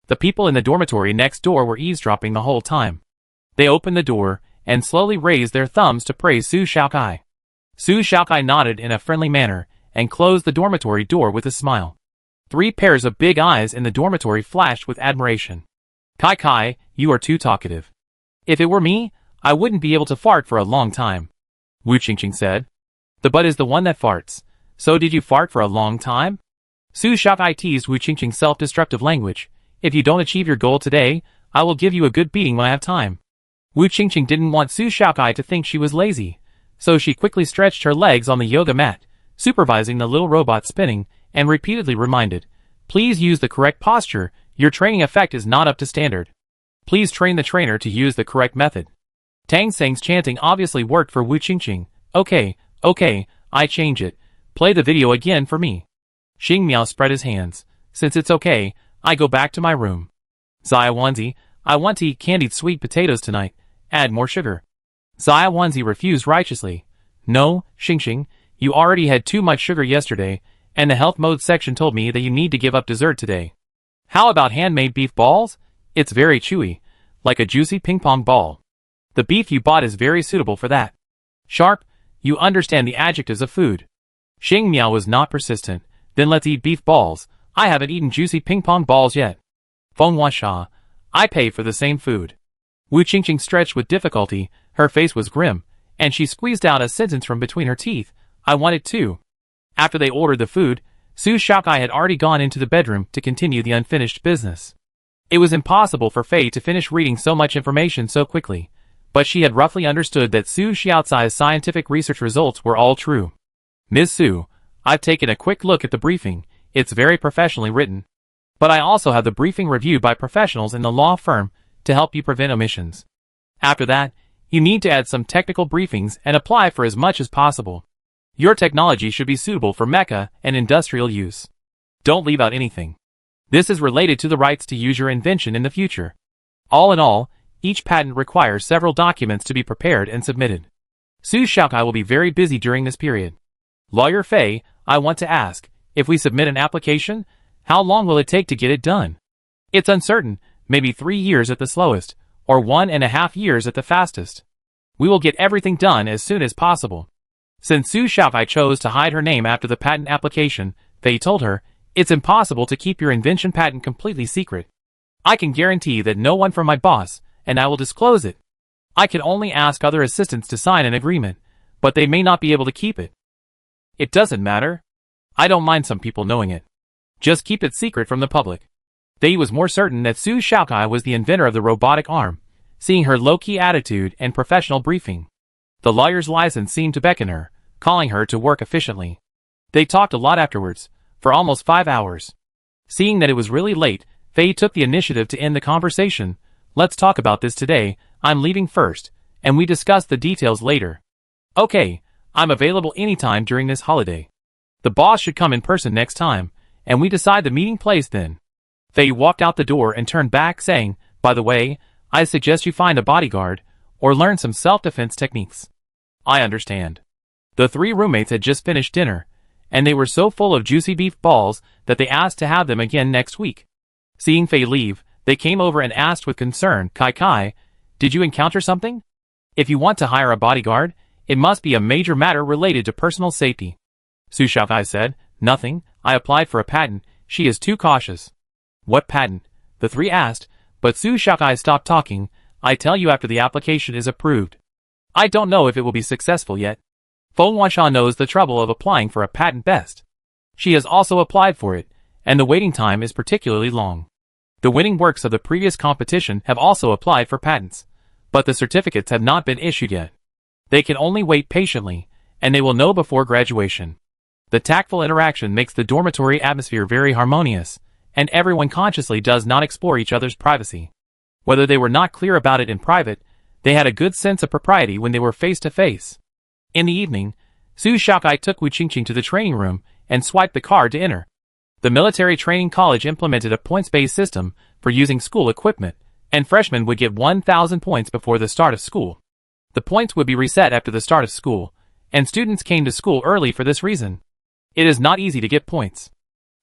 The people in the dormitory next door were eavesdropping the whole time. They opened the door and slowly raised their thumbs to praise Su Xiaokai. Su Xiaokai nodded in a friendly manner and closed the dormitory door with a smile. 3 pairs of big eyes in the dormitory flashed with admiration. Kai, you are too talkative. If it were me, I wouldn't be able to fart for a long time. Wu Qingqing said. The butt is the one that farts. So did you fart for a long time? Su Xiaokai teased Wu Qingqing's self-destructive language. If you don't achieve your goal today, I will give you a good beating when I have time. Wu Qingqing didn't want Su Xiaokai to think she was lazy, so she quickly stretched her legs on the yoga mat, supervising the little robot spinning, and repeatedly reminded, please use the correct posture, your training effect is not up to standard. Please train the trainer to use the correct method. Tang Seng's chanting obviously worked for Wu Qingqing. Okay, I change it. Play the video again for me. Xing Miao spread his hands. Since it's okay, I go back to my room. Zaya Wanzi, I want to eat candied sweet potatoes tonight. Add more sugar. Zaya Wanzi refused righteously. No, Xingxing, you already had too much sugar yesterday, and the health mode section told me that you need to give up dessert today. How about handmade beef balls? It's very chewy, like a juicy ping-pong ball. The beef you bought is very suitable for that. Sharp, you understand the adjectives of food. Xing Miao was not persistent. Then let's eat beef balls. I haven't eaten juicy ping pong balls yet. Feng Huasha, I pay for the same food. Wu Qingqing stretched with difficulty, her face was grim, and she squeezed out a sentence from between her teeth. I want it too. After they ordered the food, Su Shaokai had already gone into the bedroom to continue the unfinished business. It was impossible for Fei to finish reading so much information so quickly, but she had roughly understood that Su Xiaocai's scientific research results were all true. Ms. Su, I've taken a quick look at the briefing. It's very professionally written. But I also have the briefing reviewed by professionals in the law firm to help you prevent omissions. After that, you need to add some technical briefings and apply for as much as possible. Your technology should be suitable for mecha and industrial use. Don't leave out anything. This is related to the rights to use your invention in the future. All in all, each patent requires several documents to be prepared and submitted. Su Shaokai will be very busy during this period. Lawyer Fei, I want to ask, if we submit an application, how long will it take to get it done? It's uncertain, maybe 3 years at the slowest, or 1.5 years at the fastest. We will get everything done as soon as possible. Since Su Shaokai chose to hide her name after the patent application, Fei told her, it's impossible to keep your invention patent completely secret. I can guarantee that no one from my boss, and I will disclose it. I can only ask other assistants to sign an agreement, but they may not be able to keep it. It doesn't matter. I don't mind some people knowing it. Just keep it secret from the public. Fei was more certain that Su Shaokai was the inventor of the robotic arm, seeing her low-key attitude and professional briefing. The lawyer's license seemed to beckon her, calling her to work efficiently. They talked a lot afterwards, for almost 5 hours. Seeing that it was really late, Fei took the initiative to end the conversation. Let's talk about this today, I'm leaving first, and we discuss the details later. Okay, I'm available anytime during this holiday. The boss should come in person next time, and we decide the meeting place then. Fei walked out the door and turned back saying, by the way, I suggest you find a bodyguard, or learn some self-defense techniques. I understand. The 3 roommates had just finished dinner, and they were so full of juicy beef balls that they asked to have them again next week. Seeing Fei leave, they came over and asked with concern, Kai, did you encounter something? If you want to hire a bodyguard, it must be a major matter related to personal safety. Su Shaokai said, nothing, I applied for a patent, she is too cautious. What patent? The 3 asked, but Su Shaokai stopped talking. I tell you after the application is approved. I don't know if it will be successful yet. Feng Huasha knows the trouble of applying for a patent best. She has also applied for it, and the waiting time is particularly long. The winning works of the previous competition have also applied for patents, but the certificates have not been issued yet. They can only wait patiently, and they will know before graduation. The tactful interaction makes the dormitory atmosphere very harmonious, and everyone consciously does not explore each other's privacy. Whether they were not clear about it in private, they had a good sense of propriety when they were face to face. In the evening, Su Shaokai took Wu Qingqing to the training room and swiped the card to enter. The military training college implemented a points-based system for using school equipment, and freshmen would get 1,000 points before the start of school. The points would be reset after the start of school, and students came to school early for this reason. It is not easy to get points.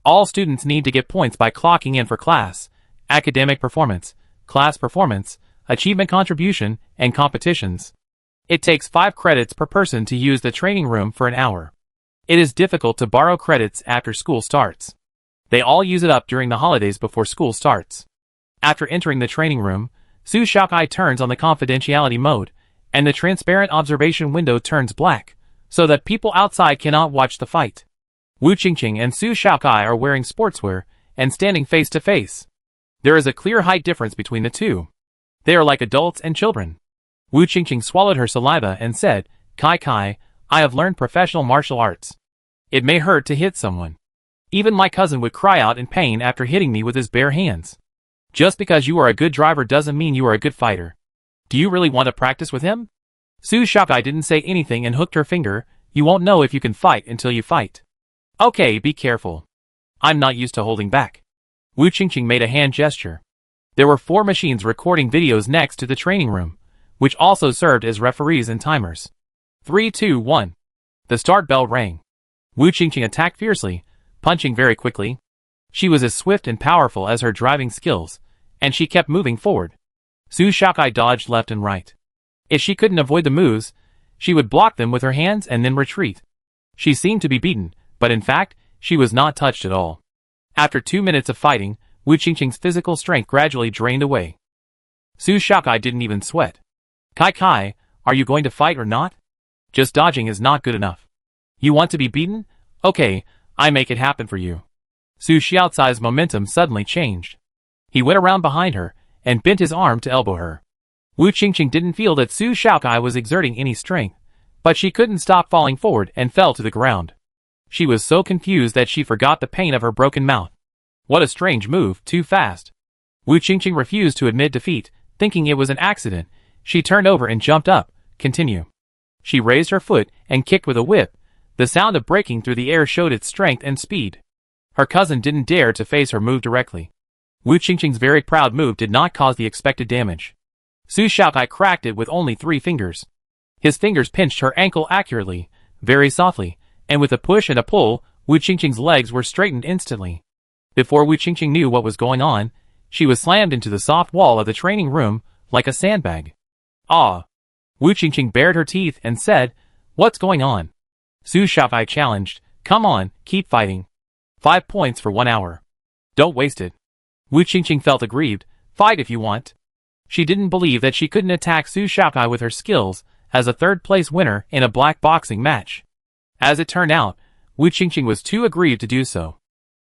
All students need to get points by clocking in for class, academic performance, class performance, achievement contribution, and competitions. It takes 5 credits per person to use the training room for an hour. It is difficult to borrow credits after school starts. They all use it up during the holidays before school starts. After entering the training room, Su Shaokai turns on the confidentiality mode, and the transparent observation window turns black, so that people outside cannot watch the fight. Wu Qingqing and Su Shaokai are wearing sportswear and standing face to face. There is a clear height difference between the two. They are like adults and children. Wu Qingqing swallowed her saliva and said, Kai, I have learned professional martial arts. It may hurt to hit someone. Even my cousin would cry out in pain after hitting me with his bare hands. Just because you are a good driver doesn't mean you are a good fighter. Do you really want to practice with him? Su Shaokai didn't say anything and hooked her finger. You won't know if you can fight until you fight. Okay, be careful. I'm not used to holding back. Wu Qingqing made a hand gesture. There were 4 machines recording videos next to the training room, which also served as referees and timers. 3, 2, 1. The start bell rang. Wu Qingqing attacked fiercely, punching very quickly. She was as swift and powerful as her driving skills, and she kept moving forward. Su Shaokai dodged left and right. If she couldn't avoid the moves, she would block them with her hands and then retreat. She seemed to be beaten, but in fact, She was not touched at all. After 2 minutes of fighting, Wu Qingqing's physical strength gradually drained away. Su Shaokai didn't even sweat. Kai, are you going to fight or not? Just dodging is not good enough. You want to be beaten? Okay, I make it happen for you. Su Xiaocai's momentum suddenly changed. He went around behind her and bent his arm to elbow her. Wu Qingqing didn't feel that Su Shaokai was exerting any strength, but she couldn't stop falling forward and fell to the ground. She was so confused that she forgot the pain of her broken mouth. What a strange move, too fast. Wu Qingqing refused to admit defeat, thinking it was an accident. She turned over and jumped up. Continue. She raised her foot and kicked with a whip. The sound of breaking through the air showed its strength and speed. Her cousin didn't dare to face her move directly. Wu Qingqing's very proud move did not cause the expected damage. Su Shaokai cracked it with only 3 fingers. His fingers pinched her ankle accurately, very softly, and with a push and a pull, Wu Qingqing's legs were straightened instantly. Before Wu Qingqing knew what was going on, she was slammed into the soft wall of the training room like a sandbag. Ah! Wu Qingqing bared her teeth and said, "What's going on?" Su Shaokai challenged, "Come on, keep fighting. 5 points for 1 hour. Don't waste it." Wu Qingqing felt aggrieved. "Fight if you want." She didn't believe that she couldn't attack Su Shaokai with her skills as a third-place winner in a black boxing match. As it turned out, Wu Qingqing was too aggrieved to do so.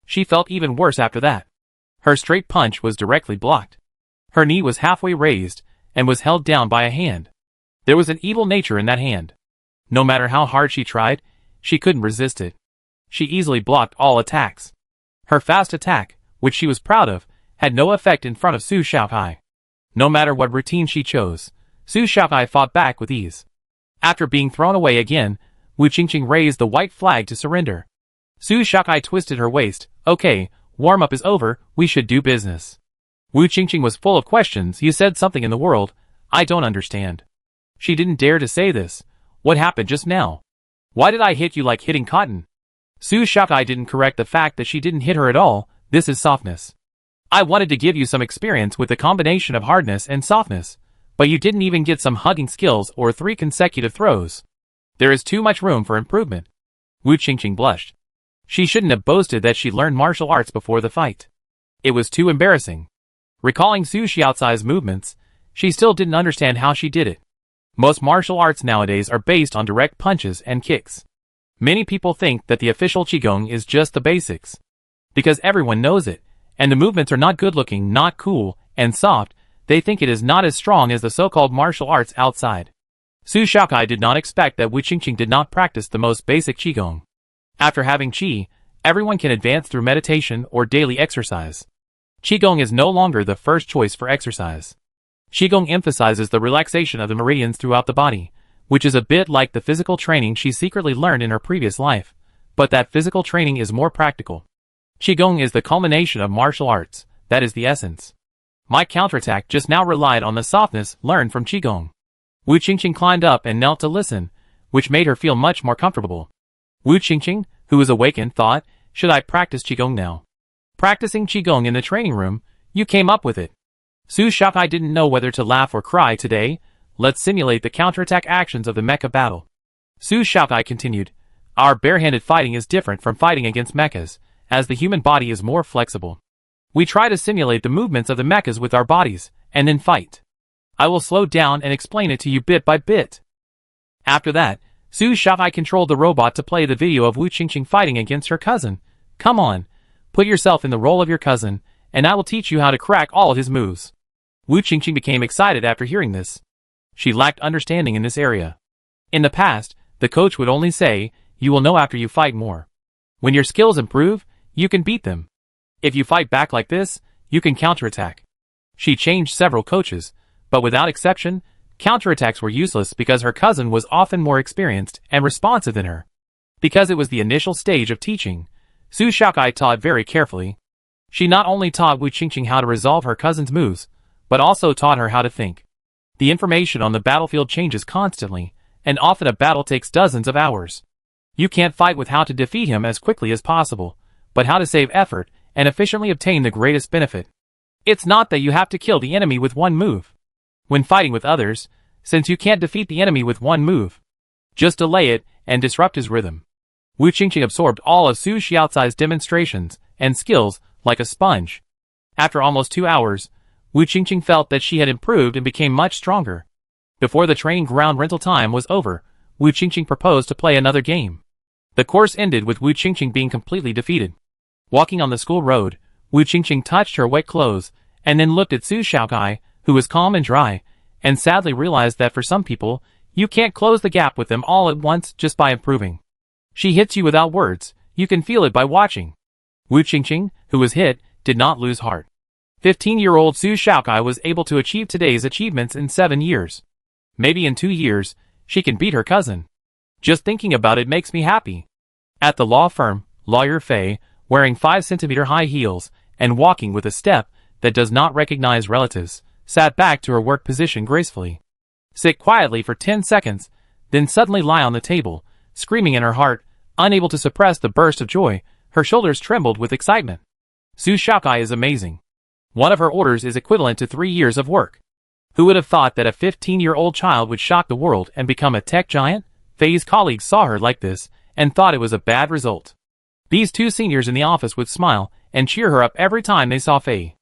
She felt even worse after that. Her straight punch was directly blocked. Her knee was halfway raised and was held down by a hand. There was an evil nature in that hand. No matter how hard she tried, she couldn't resist it. She easily blocked all attacks. Her fast attack, which she was proud of, had no effect in front of Su Shaokai. No matter what routine she chose, Su Shaokai fought back with ease. After being thrown away again, Wu Qingqing raised the white flag to surrender. Su Shaokai twisted her waist. "Okay, warm-up is over, we should do business." Wu Qingqing was full of questions. "You said something in the world I don't understand." She didn't dare to say this. "What happened just now? Why did I hit you like hitting cotton?" Su Shaokai didn't correct the fact that she didn't hit her at all. "This is softness. I wanted to give you some experience with the combination of hardness and softness, but you didn't even get some hugging skills or 3 consecutive throws. There is too much room for improvement." Wu Qingqing blushed. She shouldn't have boasted that she learned martial arts before the fight. It was too embarrassing. Recalling Su Xiaocai's movements, she still didn't understand how she did it. Most martial arts nowadays are based on direct punches and kicks. Many people think that the official Qigong is just the basics. Because everyone knows it, and the movements are not good-looking, not cool, and soft, they think it is not as strong as the so-called martial arts outside. Su Shaokai did not expect that Wu Qingqing did not practice the most basic Qigong. After having Qi, everyone can advance through meditation or daily exercise. Qigong is no longer the first choice for exercise. Qigong emphasizes the relaxation of the meridians throughout the body, which is a bit like the physical training she secretly learned in her previous life, but that physical training is more practical. Qigong is the culmination of martial arts, that is the essence. My counterattack just now relied on the softness learned from Qigong. Wu Qingqing climbed up and knelt to listen, which made her feel much more comfortable. Wu Qingqing, who was awakened, thought, "Should I practice Qigong now?" Practicing Qigong in the training room, you came up with it. Su Shaokai didn't know whether to laugh or cry today. Let's simulate the counterattack actions of the mecha battle. Su Shaokai continued, "Our barehanded fighting is different from fighting against mechas, as the human body is more flexible. We try to simulate the movements of the mechas with our bodies, and then fight. I will slow down and explain it to you bit by bit." After that, Su Shaokai controlled the robot to play the video of Wu Qingqing fighting against her cousin. "Come on, put yourself in the role of your cousin, and I will teach you how to crack all of his moves." Wu Qingqing became excited after hearing this. She lacked understanding in this area. In the past, the coach would only say, "You will know after you fight more. When your skills improve, you can beat them. If you fight back like this, you can counterattack." She changed several coaches, but without exception, counterattacks were useless because her cousin was often more experienced and responsive than her. Because it was the initial stage of teaching, Su Shaokai taught very carefully. She not only taught Wu Qingqing how to resolve her cousin's moves, but also taught her how to think. The information on the battlefield changes constantly, and often a battle takes dozens of hours. You can't fight with how to defeat him as quickly as possible, but how to save effort and efficiently obtain the greatest benefit. It's not that you have to kill the enemy with one move. When fighting with others, since you can't defeat the enemy with one move, just delay it and disrupt his rhythm. Wu Qingqing absorbed all of Su Xiaocai's demonstrations and skills like a sponge. After almost 2 hours, Wu Qingqing felt that she had improved and became much stronger. Before the training ground rental time was over, Wu Qingqing proposed to play another game. The course ended with Wu Qingqing being completely defeated. Walking on the school road, Wu Qingqing touched her wet clothes, and then looked at Su Xiaocai, who was calm and dry, and sadly realized that for some people, you can't close the gap with them all at once just by improving. She hits you without words, you can feel it by watching. Wu Qingqing, who was hit, did not lose heart. 15-year-old Su Xiaocai was able to achieve today's achievements in 7 years. Maybe in 2 years, she can beat her cousin. Just thinking about it makes me happy. At the law firm, Lawyer Fei, wearing 5-centimeter high heels, and walking with a step that does not recognize relatives, sat back to her work position gracefully. Sit quietly for 10 seconds, then suddenly lie on the table, screaming in her heart, unable to suppress the burst of joy. Her shoulders trembled with excitement. Su Xiaocai is amazing. One of her orders is equivalent to 3 years of work. Who would have thought that a 15-year-old child would shock the world and become a tech giant? Fei's colleagues saw her like this, and thought it was a bad result. These 2 seniors in the office would smile and cheer her up every time they saw Fei.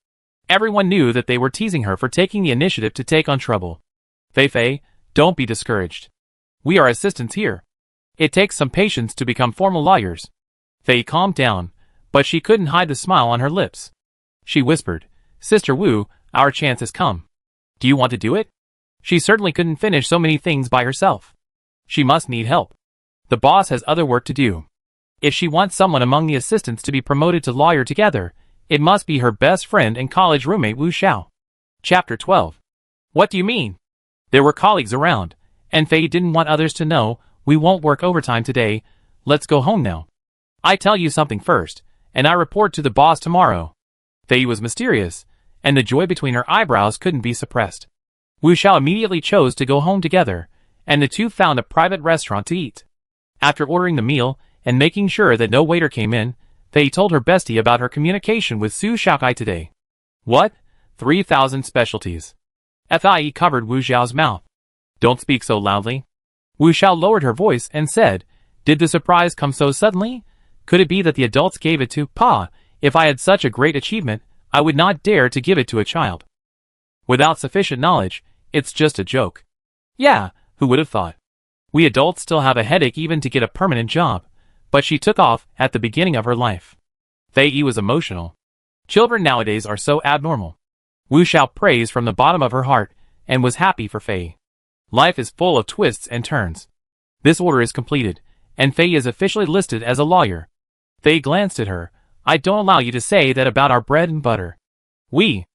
Everyone knew that they were teasing her for taking the initiative to take on trouble. Fei, don't be discouraged. We are assistants here. It takes some patience to become formal lawyers. Fei calmed down, but she couldn't hide the smile on her lips. She whispered, Sister Wu, our chance has come. Do you want to do it? She certainly couldn't finish so many things by herself. She must need help. The boss has other work to do. If she wants someone among the assistants to be promoted to lawyer together, it must be her best friend and college roommate Wu Xiao. Chapter 12. What do you mean? There were colleagues around, and Fei didn't want others to know. We won't work overtime today. Let's go home now. I tell you something first, and I report to the boss tomorrow. Fei was mysterious, and the joy between her eyebrows couldn't be suppressed. Wu Xiao immediately chose to go home together, and the two found a private restaurant to eat. After ordering the meal and making sure that no waiter came in, Fei told her bestie about her communication with Su Xiaocai today. What? 3,000 specialties. Fie covered Wu Xiao's mouth. Don't speak so loudly. Wu Xiao lowered her voice and said, Did the surprise come so suddenly? Could it be that the adults gave it to Pa? If I had such a great achievement, I would not dare to give it to a child. Without sufficient knowledge, it's just a joke. Yeah, who would have thought? We adults still have a headache even to get a permanent job. But she took off at the beginning of her life. Fei was emotional. Children nowadays are so abnormal. Wu Xiao praised from the bottom of her heart and was happy for Fei. Life is full of twists and turns. This order is completed, and Fei is officially listed as a lawyer. Fei glanced at her. I don't allow you to say that about our bread and butter. Wu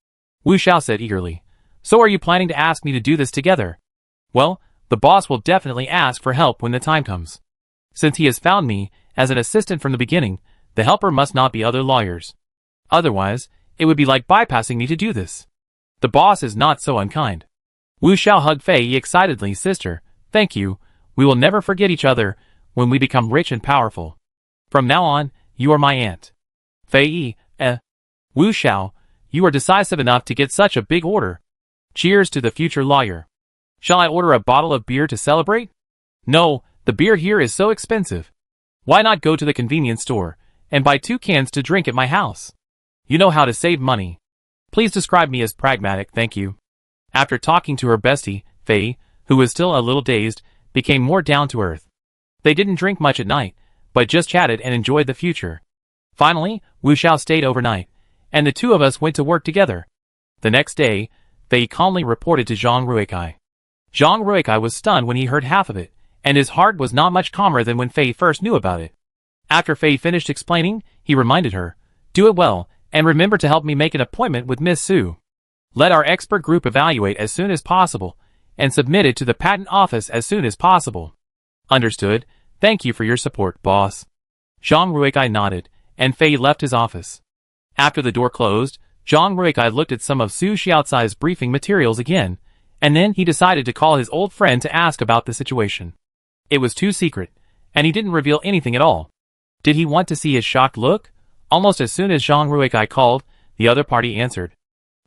Xiao said eagerly. So are you planning to ask me to do this together? Well, the boss will definitely ask for help when the time comes. Since he has found me as an assistant from the beginning, the helper must not be other lawyers. Otherwise, it would be like bypassing me to do this. The boss is not so unkind. Wu Xiao hugged Fei excitedly. Sister, thank you. We will never forget each other when we become rich and powerful. From now on, you are my aunt. Fei, Wu Xiao, you are decisive enough to get such a big order. Cheers to the future lawyer. Shall I order a bottle of beer to celebrate? No, the beer here is so expensive. Why not go to the convenience store and buy 2 cans to drink at my house? You know how to save money. Please describe me as pragmatic, thank you. After talking to her bestie, Fei, who was still a little dazed, became more down to earth. They didn't drink much at night, but just chatted and enjoyed the future. Finally, Wu Xiao stayed overnight, and the 2 of us went to work together. The next day, Fei calmly reported to Zhang Ruikai. Zhang Ruikai was stunned when he heard half of it, and his heart was not much calmer than when Fei first knew about it. After Fei finished explaining, he reminded her, Do it well, and remember to help me make an appointment with Miss Su. Let our expert group evaluate as soon as possible, and submit it to the patent office as soon as possible. Understood. Thank you for your support, boss. Zhang Ruikai nodded, and Fei left his office. After the door closed, Zhang Ruikai looked at some of Su Xiaocai's briefing materials again, and then he decided to call his old friend to ask about the situation. It was too secret, and he didn't reveal anything at all. Did he want to see his shocked look? Almost as soon as Zhang Ruikai called, the other party answered.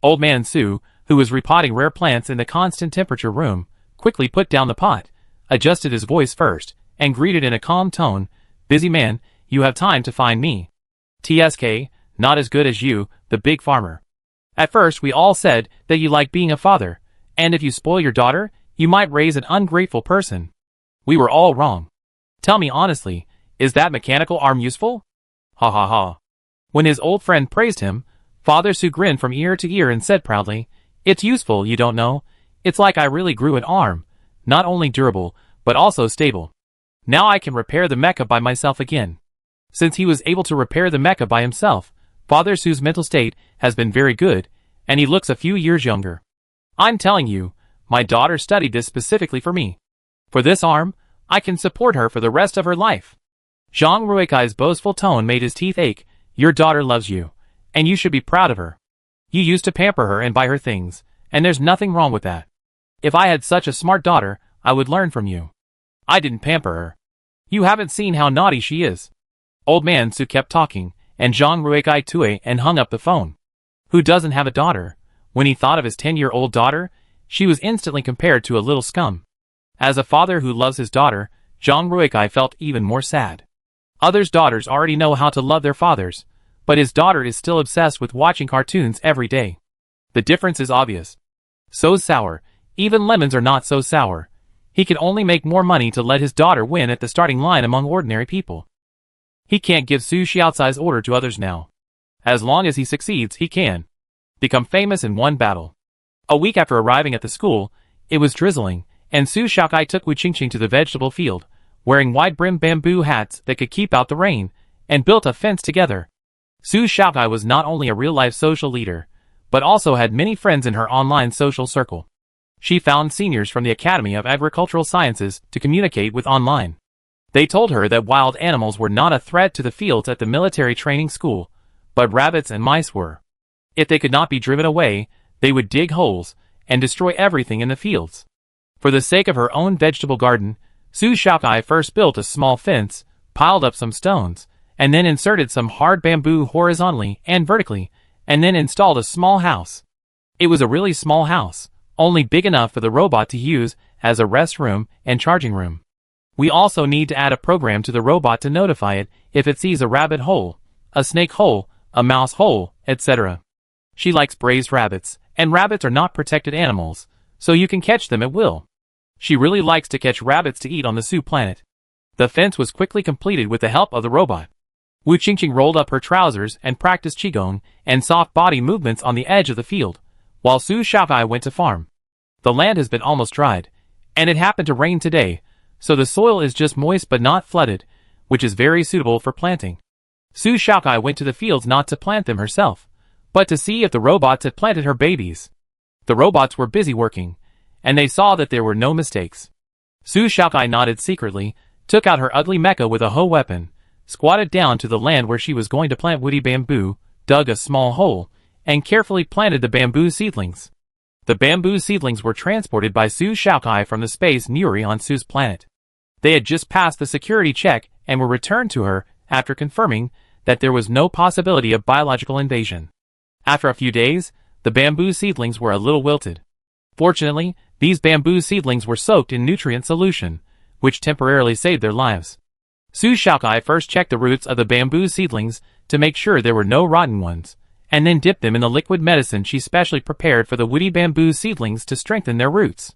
Old man Su, who was repotting rare plants in the constant temperature room, quickly put down the pot, adjusted his voice first, and greeted in a calm tone, Busy man, you have time to find me. TSK, not as good as you, the big farmer. At first we all said that you like being a father, and if you spoil your daughter, you might raise an ungrateful person. We were all wrong. Tell me honestly, is that mechanical arm useful? Ha ha ha. When his old friend praised him, Father Su grinned from ear to ear and said proudly, "It's useful, you don't know. It's like I really grew an arm, not only durable, but also stable. Now I can repair the mecha by myself again." Since he was able to repair the mecha by himself, Father Su's mental state has been very good, and he looks a few years younger. I'm telling you, my daughter studied this specifically for me. For this arm, I can support her for the rest of her life. Zhang Ruikai's boastful tone made his teeth ache. Your daughter loves you, and you should be proud of her. You used to pamper her and buy her things, and there's nothing wrong with that. If I had such a smart daughter, I would learn from you. I didn't pamper her. You haven't seen how naughty she is. Old man Su kept talking, and Zhang Ruikai tue and hung up the phone. Who doesn't have a daughter? When he thought of his 10-year-old daughter, she was instantly compared to a little scum. As a father who loves his daughter, Zhang Ruikai felt even more sad. Others' daughters already know how to love their fathers, but his daughter is still obsessed with watching cartoons every day. The difference is obvious. So sour, even lemons are not so sour. He can only make more money to let his daughter win at the starting line among ordinary people. He can't give Su Xiaocai's order to others now. As long as he succeeds, he can become famous in one battle. A week after arriving at the school, it was drizzling, and Su Xiaocai took Wu Qingqing to the vegetable field, wearing wide-brimmed bamboo hats that could keep out the rain, and built a fence together. Su Xiaocai was not only a real-life social leader, but also had many friends in her online social circle. She found seniors from the Academy of Agricultural Sciences to communicate with online. They told her that wild animals were not a threat to the fields at the military training school, but rabbits and mice were. If they could not be driven away, they would dig holes and destroy everything in the fields. For the sake of her own vegetable garden, Su Xiaocai first built a small fence, piled up some stones, and then inserted some hard bamboo horizontally and vertically, and then installed a small house. It was a really small house, only big enough for the robot to use as a rest room and charging room. We also need to add a program to the robot to notify it if it sees a rabbit hole, a snake hole, a mouse hole, etc. She likes braised rabbits, and rabbits are not protected animals, so you can catch them at will. She really likes to catch rabbits to eat on the Su planet. The fence was quickly completed with the help of the robot. Wu Qingqing rolled up her trousers and practiced qigong and soft body movements on the edge of the field, while Su Xiaocai went to farm. The land has been almost dried, and it happened to rain today, so the soil is just moist but not flooded, which is very suitable for planting. Su Xiaocai went to the fields not to plant them herself, but to see if the robots had planted her babies. The robots were busy working, and they saw that there were no mistakes. Su Xiaocai nodded secretly, took out her ugly mecha with a hoe weapon, squatted down to the land where she was going to plant woody bamboo, dug a small hole, and carefully planted the bamboo seedlings. The bamboo seedlings were transported by Su Xiaocai from the space Nuri on Su's planet. They had just passed the security check and were returned to her after confirming that there was no possibility of biological invasion. After a few days, the bamboo seedlings were a little wilted. Fortunately, these bamboo seedlings were soaked in nutrient solution, which temporarily saved their lives. Su Xiaocai first checked the roots of the bamboo seedlings to make sure there were no rotten ones, and then dipped them in the liquid medicine she specially prepared for the woody bamboo seedlings to strengthen their roots.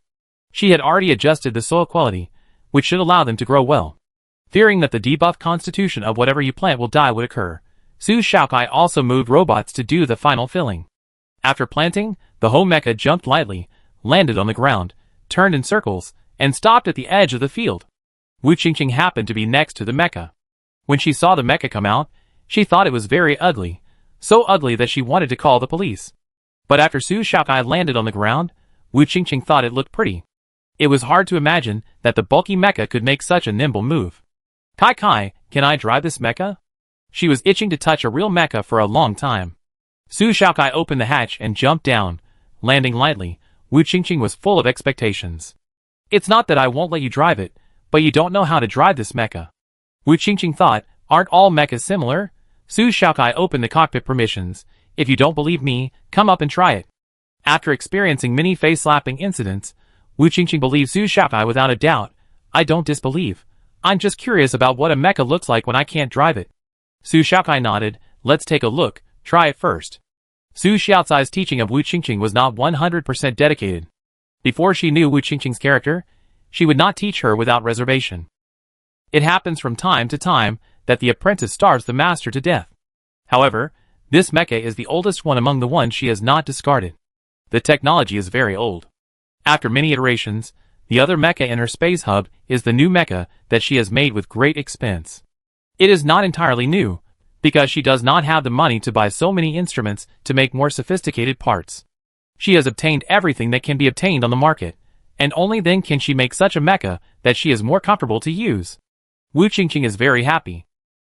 She had already adjusted the soil quality, which should allow them to grow well. Fearing that the debuffed constitution of whatever you plant will die would occur, Su Xiaocai also moved robots to do the final filling. After planting, the hoe mecha jumped lightly, landed on the ground, turned in circles, and stopped at the edge of the field. Wu Qingqing happened to be next to the mecha. When she saw the mecha come out, she thought it was very ugly, so ugly that she wanted to call the police. But after Su Xiaocai landed on the ground, Wu Qingqing thought it looked pretty. It was hard to imagine that the bulky mecha could make such a nimble move. Kai, can I drive this mecha? She was itching to touch a real mecha for a long time. Su Xiaocai opened the hatch and jumped down, landing lightly. Wu Qingqing was full of expectations. It's not that I won't let you drive it, but you don't know how to drive this mecha. Wu Qingqing thought, aren't all mechas similar? Su Xiaocai opened the cockpit permissions. If you don't believe me, come up and try it. After experiencing many face-slapping incidents, Wu Qingqing believed Su Xiaocai without a doubt. I don't disbelieve. I'm just curious about what a mecha looks like when I can't drive it. Su Xiaokai nodded. Let's take a look, try it first. Su Xiaocai's teaching of Wu Qingqing was not 100% dedicated. Before she knew Wu Qingqing's character, she would not teach her without reservation. It happens from time to time that the apprentice starves the master to death. However, this mecha is the oldest one among the ones she has not discarded. The technology is very old. After many iterations, the other mecha in her space hub is the new mecha that she has made with great expense. It is not entirely new, because she does not have the money to buy so many instruments to make more sophisticated parts. She has obtained everything that can be obtained on the market, and only then can she make such a mecha that she is more comfortable to use. Wu Qingqing is very happy.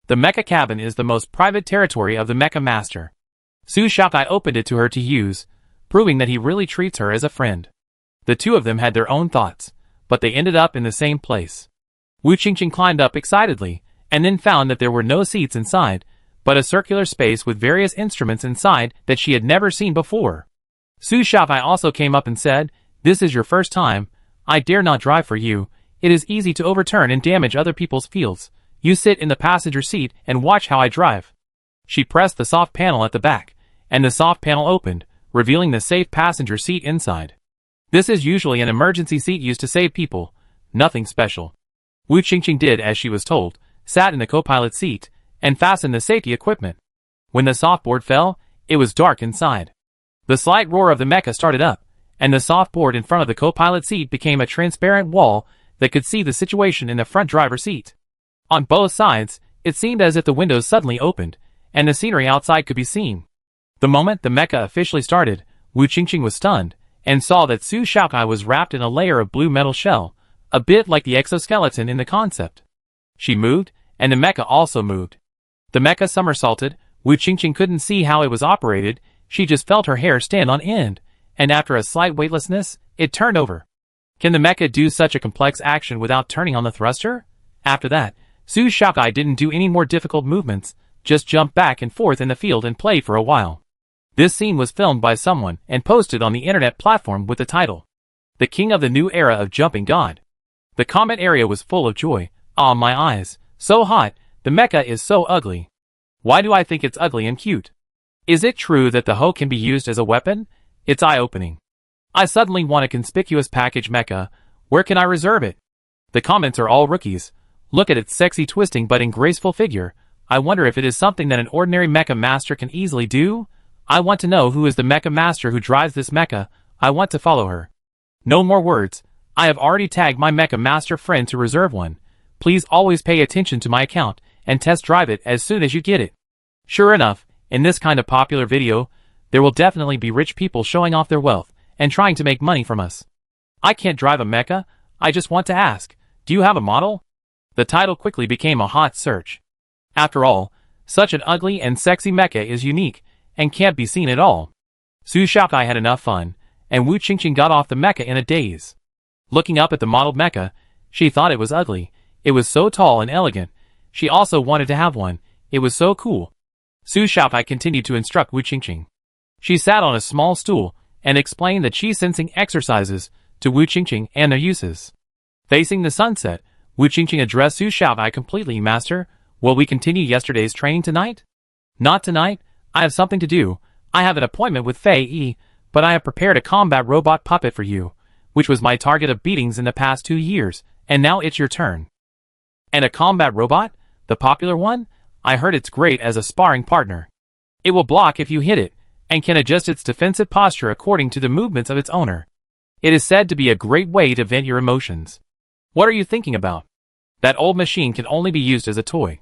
The mecha cabin is the most private territory of the mecha master. Su Xiaokai opened it to her to use, proving that he really treats her as a friend. The two of them had their own thoughts, but they ended up in the same place. Wu Qingqing climbed up excitedly, and then found that there were no seats inside, but a circular space with various instruments inside that she had never seen before. Su Xiaokai also came up and said, "This is your first time. I dare not drive for you. It is easy to overturn and damage other people's fields. You sit in the passenger seat and watch how I drive." She pressed the soft panel at the back, and the soft panel opened, revealing the safe passenger seat inside. This is usually an emergency seat used to save people. Nothing special. Wu Qingqing did as she was told, sat in the co-pilot seat, and fastened the safety equipment. When the softboard fell, it was dark inside. The slight roar of the mecha started up, and the softboard in front of the co-pilot seat became a transparent wall that could see the situation in the front driver's seat. On both sides, it seemed as if the windows suddenly opened, and the scenery outside could be seen. The moment the mecha officially started, Wu Qingqing was stunned, and saw that Su Xiaokai was wrapped in a layer of blue metal shell, a bit like the exoskeleton in the concept. She moved, and the mecha also moved. The mecha somersaulted. Wu Qingqing couldn't see how it was operated. She just felt her hair stand on end, and after a slight weightlessness, it turned over. Can the mecha do such a complex action without turning on the thruster? After that, Su Xiaokai didn't do any more difficult movements, just jumped back and forth in the field and played for a while. This scene was filmed by someone and posted on the internet platform with the title, "The King of the New Era of Jumping God." The comment area was full of joy. "Ah, my eyes, so hot, the mecha is so ugly. Why do I think it's ugly and cute? Is it true that the hoe can be used as a weapon? It's eye-opening. I suddenly want a conspicuous package mecha. Where can I reserve it?" The comments are all rookies. "Look at its sexy twisting but in graceful figure. I wonder if it is something that an ordinary mecha master can easily do? I want to know who is the mecha master who drives this mecha. I want to follow her." No more words. I have already tagged my mecha master friend to reserve one. Please always pay attention to my account and test drive it as soon as you get it. Sure enough, in this kind of popular video, there will definitely be rich people showing off their wealth and trying to make money from us. I can't drive a mecha. I just want to ask, do you have a model? The title quickly became a hot search. After all, such an ugly and sexy mecha is unique and can't be seen at all. Su Xiaokai had enough fun, and Wu Qingqing got off the mecha in a daze. Looking up at the modeled mecha, she thought it was ugly. It was so tall and elegant. She also wanted to have one. It was so cool. Su Xiaokai continued to instruct Wu Qingqing. She sat on a small stool and explained the qi sensing exercises to Wu Qingqing and their uses. Facing the sunset, Wu Qingqing addressed Su Xiaokai completely. "Master, will we continue yesterday's training tonight?" "Not tonight. I have something to do. I have an appointment with Fei Yi, but I have prepared a combat robot puppet for you, which was my target of beatings in the past 2 years, and now it's your turn." "And a combat robot? The popular one? I heard it's great as a sparring partner. It will block if you hit it, and can adjust its defensive posture according to the movements of its owner. It is said to be a great way to vent your emotions." "What are you thinking about? That old machine can only be used as a toy."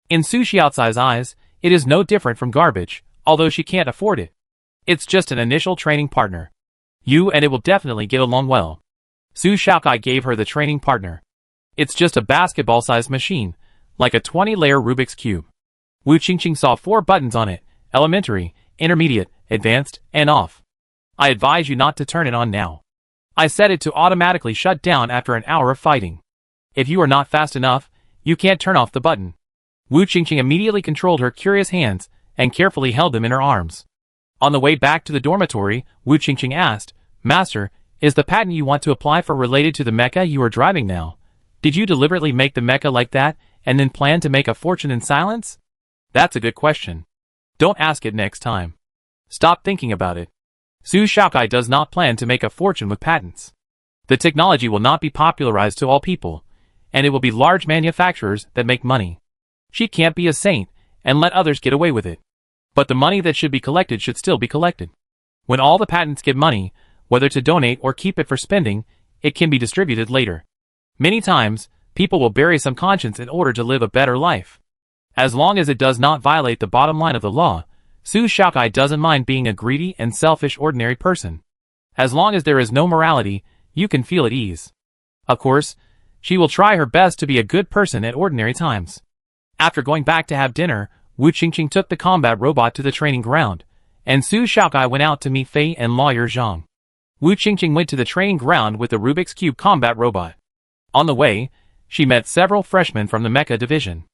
In Su Xiaocai's eyes, it is no different from garbage, although she can't afford it. It's just an initial training partner. You and it will definitely get along well. Su Xiaokai gave her the training partner. It's just a basketball-sized machine, like a 20-layer Rubik's Cube. Wu Qingqing saw 4 buttons on it: elementary, intermediate, advanced, and off. "I advise you not to turn it on now. I set it to automatically shut down after an hour of fighting. If you are not fast enough, you can't turn off the button." Wu Qingqing immediately controlled her curious hands and carefully held them in her arms. On the way back to the dormitory, Wu Qingqing asked, "Master, is the patent you want to apply for related to the mecha you are driving now? Did you deliberately make the mecha like that, and then plan to make a fortune in silence? That's a good question. Don't ask it next time. Stop thinking about it. Su Xiaokai does not plan to make a fortune with patents. The technology will not be popularized to all people, and it will be large manufacturers that make money. She can't be a saint and let others get away with it. But the money that should be collected should still be collected. When all the patents get money, whether to donate or keep it for spending, it can be distributed later. Many times, people will bury some conscience in order to live a better life. As long as it does not violate the bottom line of the law, Su Xiaokai doesn't mind being a greedy and selfish ordinary person. As long as there is no morality, you can feel at ease. Of course, she will try her best to be a good person at ordinary times. After going back to have dinner, Wu Qingqing took the combat robot to the training ground, and Su Xiaokai went out to meet Fei and lawyer Zhang. Wu Qingqing went to the training ground with the Rubik's Cube combat robot. On the way, she met several freshmen from the mecha division.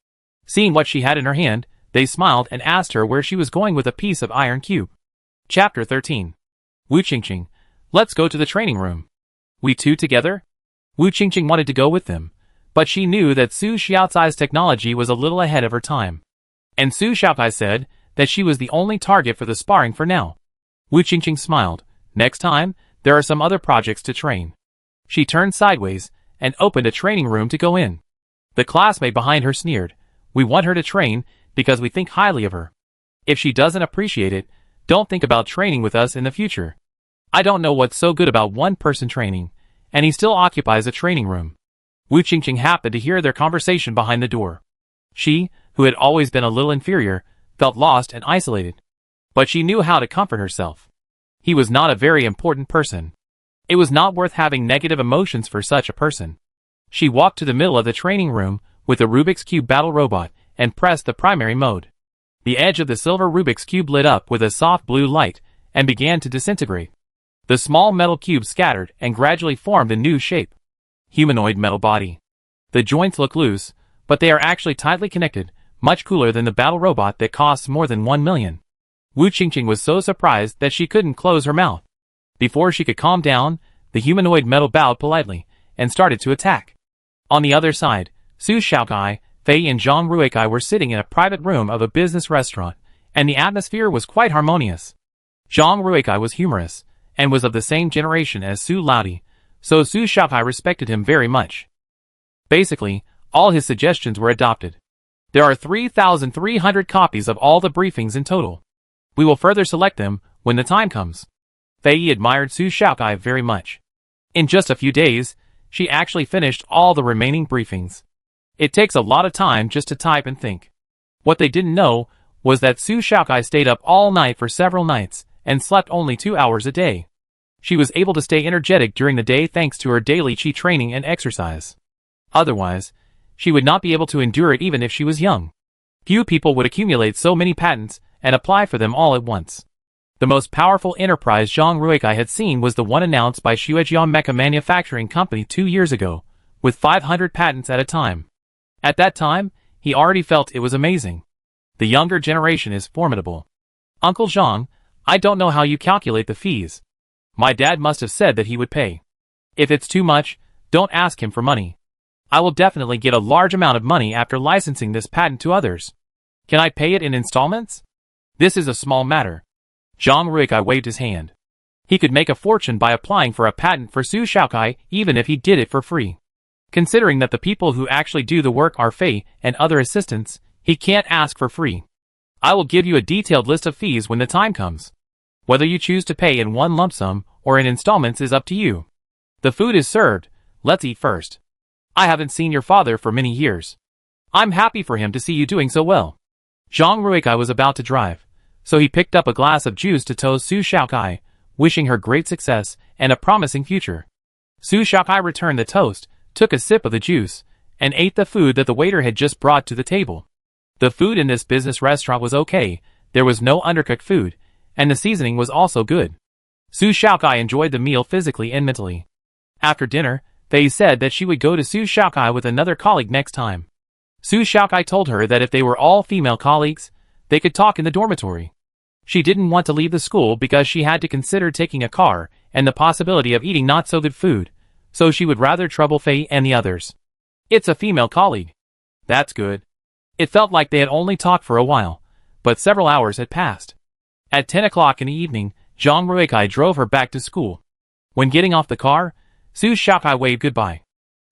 Seeing what she had in her hand, they smiled and asked her where she was going with a piece of iron cube. Chapter 13. Wu Qingqing, let's go to the training room. We two together? Wu Qingqing wanted to go with them, but she knew that Su Xiaocai's technology was a little ahead of her time. And Su Xiaokai said that she was the only target for the sparring for now. Wu Qingqing smiled. Next time, there are some other projects to train. She turned sideways and opened a training room to go in. The classmate behind her sneered. We want her to train because we think highly of her. If she doesn't appreciate it, don't think about training with us in the future. I don't know what's so good about one person training, and he still occupies a training room. Wu Qingqing happened to hear their conversation behind the door. She, who had always been a little inferior, felt lost and isolated. But she knew how to comfort herself. He was not a very important person. It was not worth having negative emotions for such a person. She walked to the middle of the training room with the Rubik's Cube battle robot and pressed the primary mode. The edge of the silver Rubik's Cube lit up with a soft blue light and began to disintegrate. The small metal cube scattered and gradually formed a new shape. Humanoid metal body. The joints look loose, but they are actually tightly connected, much cooler than the battle robot that costs more than 1 million. Wu Qingqing was so surprised that she couldn't close her mouth. Before she could calm down, the humanoid metal bowed politely and started to attack. On the other side, Su Xiaokai, Fei and Zhang Ruikai were sitting in a private room of a business restaurant, and the atmosphere was quite harmonious. Zhang Ruikai was humorous, and was of the same generation as Su Laudi, so Su Xiaokai respected him very much. Basically, all his suggestions were adopted. There are 3,300 copies of all the briefings in total. We will further select them when the time comes. Fei admired Su Xiaokai very much. In just a few days, she actually finished all the remaining briefings. It takes a lot of time just to type and think. What they didn't know was that Su Xiaokai stayed up all night for several nights and slept only 2 hours a day. She was able to stay energetic during the day thanks to her daily qi training and exercise. Otherwise, she would not be able to endure it even if she was young. Few people would accumulate so many patents and apply for them all at once. The most powerful enterprise Zhang Ruikai had seen was the one announced by Xuejian Mecha Manufacturing Company 2 years ago, with 500 patents at a time. At that time, he already felt it was amazing. The younger generation is formidable. Uncle Zhang, I don't know how you calculate the fees. My dad must have said that he would pay. If it's too much, don't ask him for money. I will definitely get a large amount of money after licensing this patent to others. Can I pay it in installments? This is a small matter. Zhang Ruikai waved his hand. He could make a fortune by applying for a patent for Su Xiaokai even if he did it for free. Considering that the people who actually do the work are Fei and other assistants, he can't ask for free. I will give you a detailed list of fees when the time comes. Whether you choose to pay in one lump sum or in installments is up to you. The food is served, let's eat first. I haven't seen your father for many years. I'm happy for him to see you doing so well. Zhang Ruikai was about to drive, so he picked up a glass of juice to toast Su Xiaokai, wishing her great success and a promising future. Su Xiaokai returned the toast, took a sip of the juice, and ate the food that the waiter had just brought to the table. The food in this business restaurant was okay, there was no undercooked food, and the seasoning was also good. Su Xiaokai enjoyed the meal physically and mentally. After dinner, Fei said that she would go to Su Xiaokai with another colleague next time. Su Xiaokai told her that if they were all female colleagues, they could talk in the dormitory. She didn't want to leave the school because she had to consider taking a car and the possibility of eating not so good food, so she would rather trouble Fei and the others. It's a female colleague. That's good. It felt like they had only talked for a while, but several hours had passed. At 10 o'clock in the evening, Zhang Ruikai drove her back to school. When getting off the car, Su Xiaokai waved goodbye.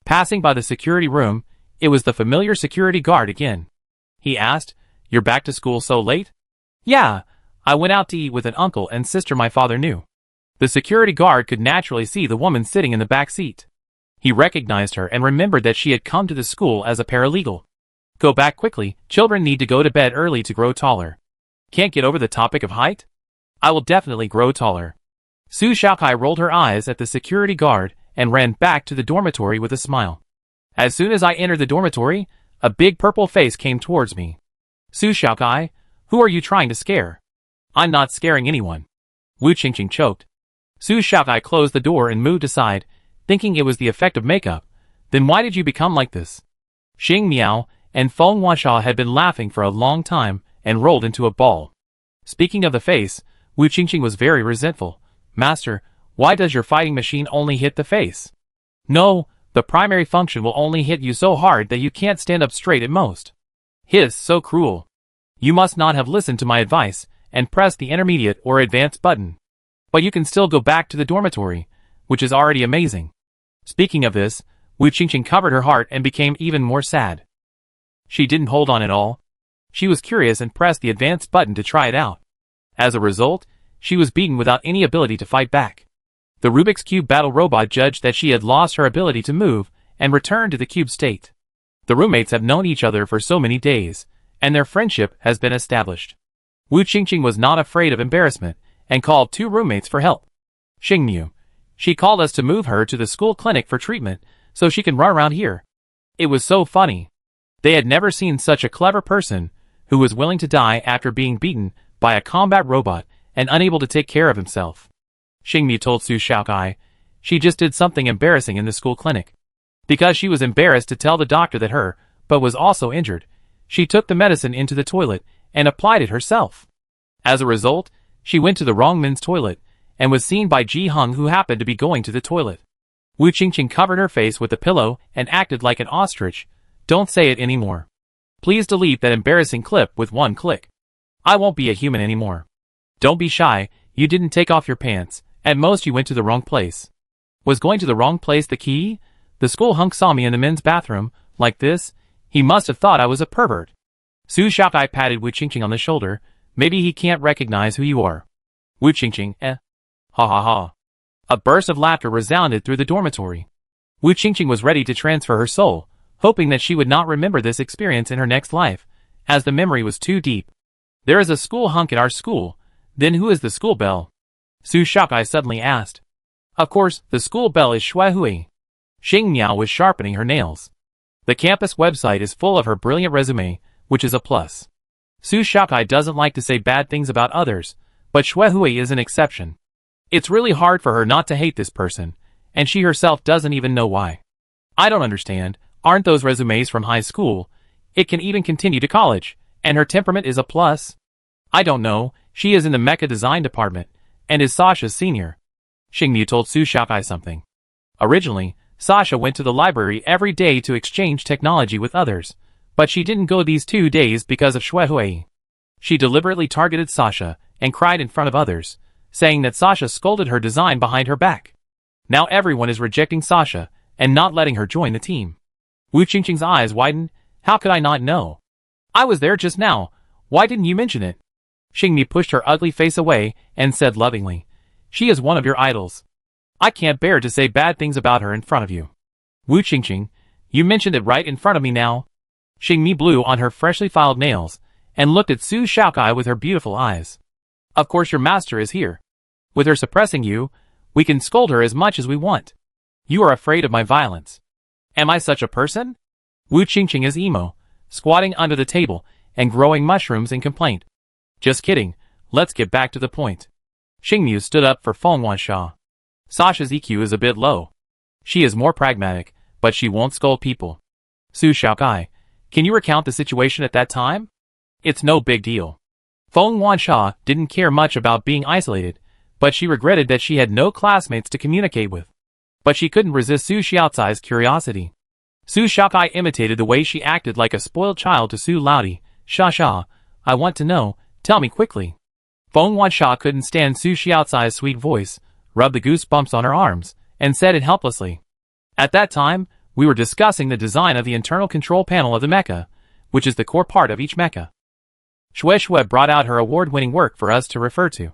Passing by the security room, it was the familiar security guard again. He asked, "You're back to school so late?" "Yeah, I went out to eat with an uncle and sister my father knew." The security guard could naturally see the woman sitting in the back seat. He recognized her and remembered that she had come to the school as a paralegal. "Go back quickly, children need to go to bed early to grow taller." "Can't get over the topic of height?" "I will definitely grow taller." Su Xiaokai rolled her eyes at the security guard and ran back to the dormitory with a smile. As soon as I entered the dormitory, a big purple face came towards me. "Su Xiaokai, who are you trying to scare?" "I'm not scaring anyone." Wu Qingqing choked. Su Xiaokai closed the door and moved aside, thinking it was the effect of makeup. "Then why did you become like this?" Xing Miao and Feng Huaxia had been laughing for a long time and rolled into a ball. Speaking of the face, Wu Qingqing was very resentful. "Master, why does your fighting machine only hit the face?" "No, the primary function will only hit you so hard that you can't stand up straight at most." "Hiss, so cruel. You must not have listened to my advice and pressed the intermediate or advanced button. But you can still go back to the dormitory, which is already amazing." Speaking of this, Wu Qingqing covered her heart and became even more sad. She didn't hold on at all. She was curious and pressed the advanced button to try it out. As a result, she was beaten without any ability to fight back. The Rubik's Cube battle robot judged that she had lost her ability to move and returned to the cube state. The roommates have known each other for so many days, and their friendship has been established. Wu Qingqing was not afraid of embarrassment and called 2 roommates for help. "Xingmu, she called us to move her to the school clinic for treatment so she can run around here." It was so funny. They had never seen such a clever person who was willing to die after being beaten by a combat robot and unable to take care of himself. Xingmu told Su Xiaokai, "She just did something embarrassing in the school clinic." Because she was embarrassed to tell the doctor that her, but was also injured, she took the medicine into the toilet and applied it herself. As a result, she went to the wrong men's toilet and was seen by Ji Hung, who happened to be going to the toilet. Wu Qingqing covered her face with a pillow and acted like an ostrich. "Don't say it anymore. Please delete that embarrassing clip with one click. I won't be a human anymore. Don't be shy, you didn't take off your pants, at most you went to the wrong place." Was going to the wrong place the key? The school hunk saw me in the men's bathroom, like this. He must have thought I was a pervert. Su Xiaokai patted Wu Qingqing on the shoulder. "Maybe he can't recognize who you are." Wu Qingqing, Ha ha ha. A burst of laughter resounded through the dormitory. Wu Qingqing was ready to transfer her soul, hoping that she would not remember this experience in her next life, as the memory was too deep. "There is a school hunk at our school. Then who is the school belle?" Su Xiaokai suddenly asked. "Of course, the school belle is Shui Hui." Xing Miao was sharpening her nails. The campus website is full of her brilliant resume, which is a plus. Su Xiaokai doesn't like to say bad things about others, but Shui Hui is an exception. It's really hard for her not to hate this person, and she herself doesn't even know why. "I don't understand, aren't those resumes from high school? It can even continue to college, and her temperament is a plus." "I don't know, she is in the mecha design department, and is Sasha's senior." Xingmu told Su Xiaokai something. Originally, Sasha went to the library every day to exchange technology with others, but she didn't go these 2 days because of Shui Hui. She deliberately targeted Sasha and cried in front of others, saying that Sasha scolded her design behind her back. Now everyone is rejecting Sasha and not letting her join the team. Wu Qingqing's eyes widened. "How could I not know? I was there just now. Why didn't you mention it?" Xingmi pushed her ugly face away and said lovingly, "She is one of your idols. I can't bear to say bad things about her in front of you." "Wu Qingqing, you mentioned it right in front of me now." Xingmi blew on her freshly filed nails and looked at Su Xiaokai with her beautiful eyes. "Of course your master is here. With her suppressing you, we can scold her as much as we want. You are afraid of my violence. Am I such a person?" Wu Qingqing is emo, squatting under the table and growing mushrooms in complaint. "Just kidding, let's get back to the point." Xingmu stood up for Feng Huaxia. "Sasha's EQ is a bit low. She is more pragmatic, but she won't scold people." Su Xiaokai, can you recount the situation at that time? "It's no big deal." Feng Huaxia didn't care much about being isolated, but she regretted that she had no classmates to communicate with. But she couldn't resist Su Xiaocai's curiosity. Su Shaokai imitated the way she acted like a spoiled child to Su Laudi. Sha, I want to know, tell me quickly. Feng Wansha couldn't stand Su Xiaocai's sweet voice, rubbed the goosebumps on her arms, and said it helplessly. At that time, we were discussing the design of the internal control panel of the mecha, which is the core part of each mecha. Shui brought out her award-winning work for us to refer to.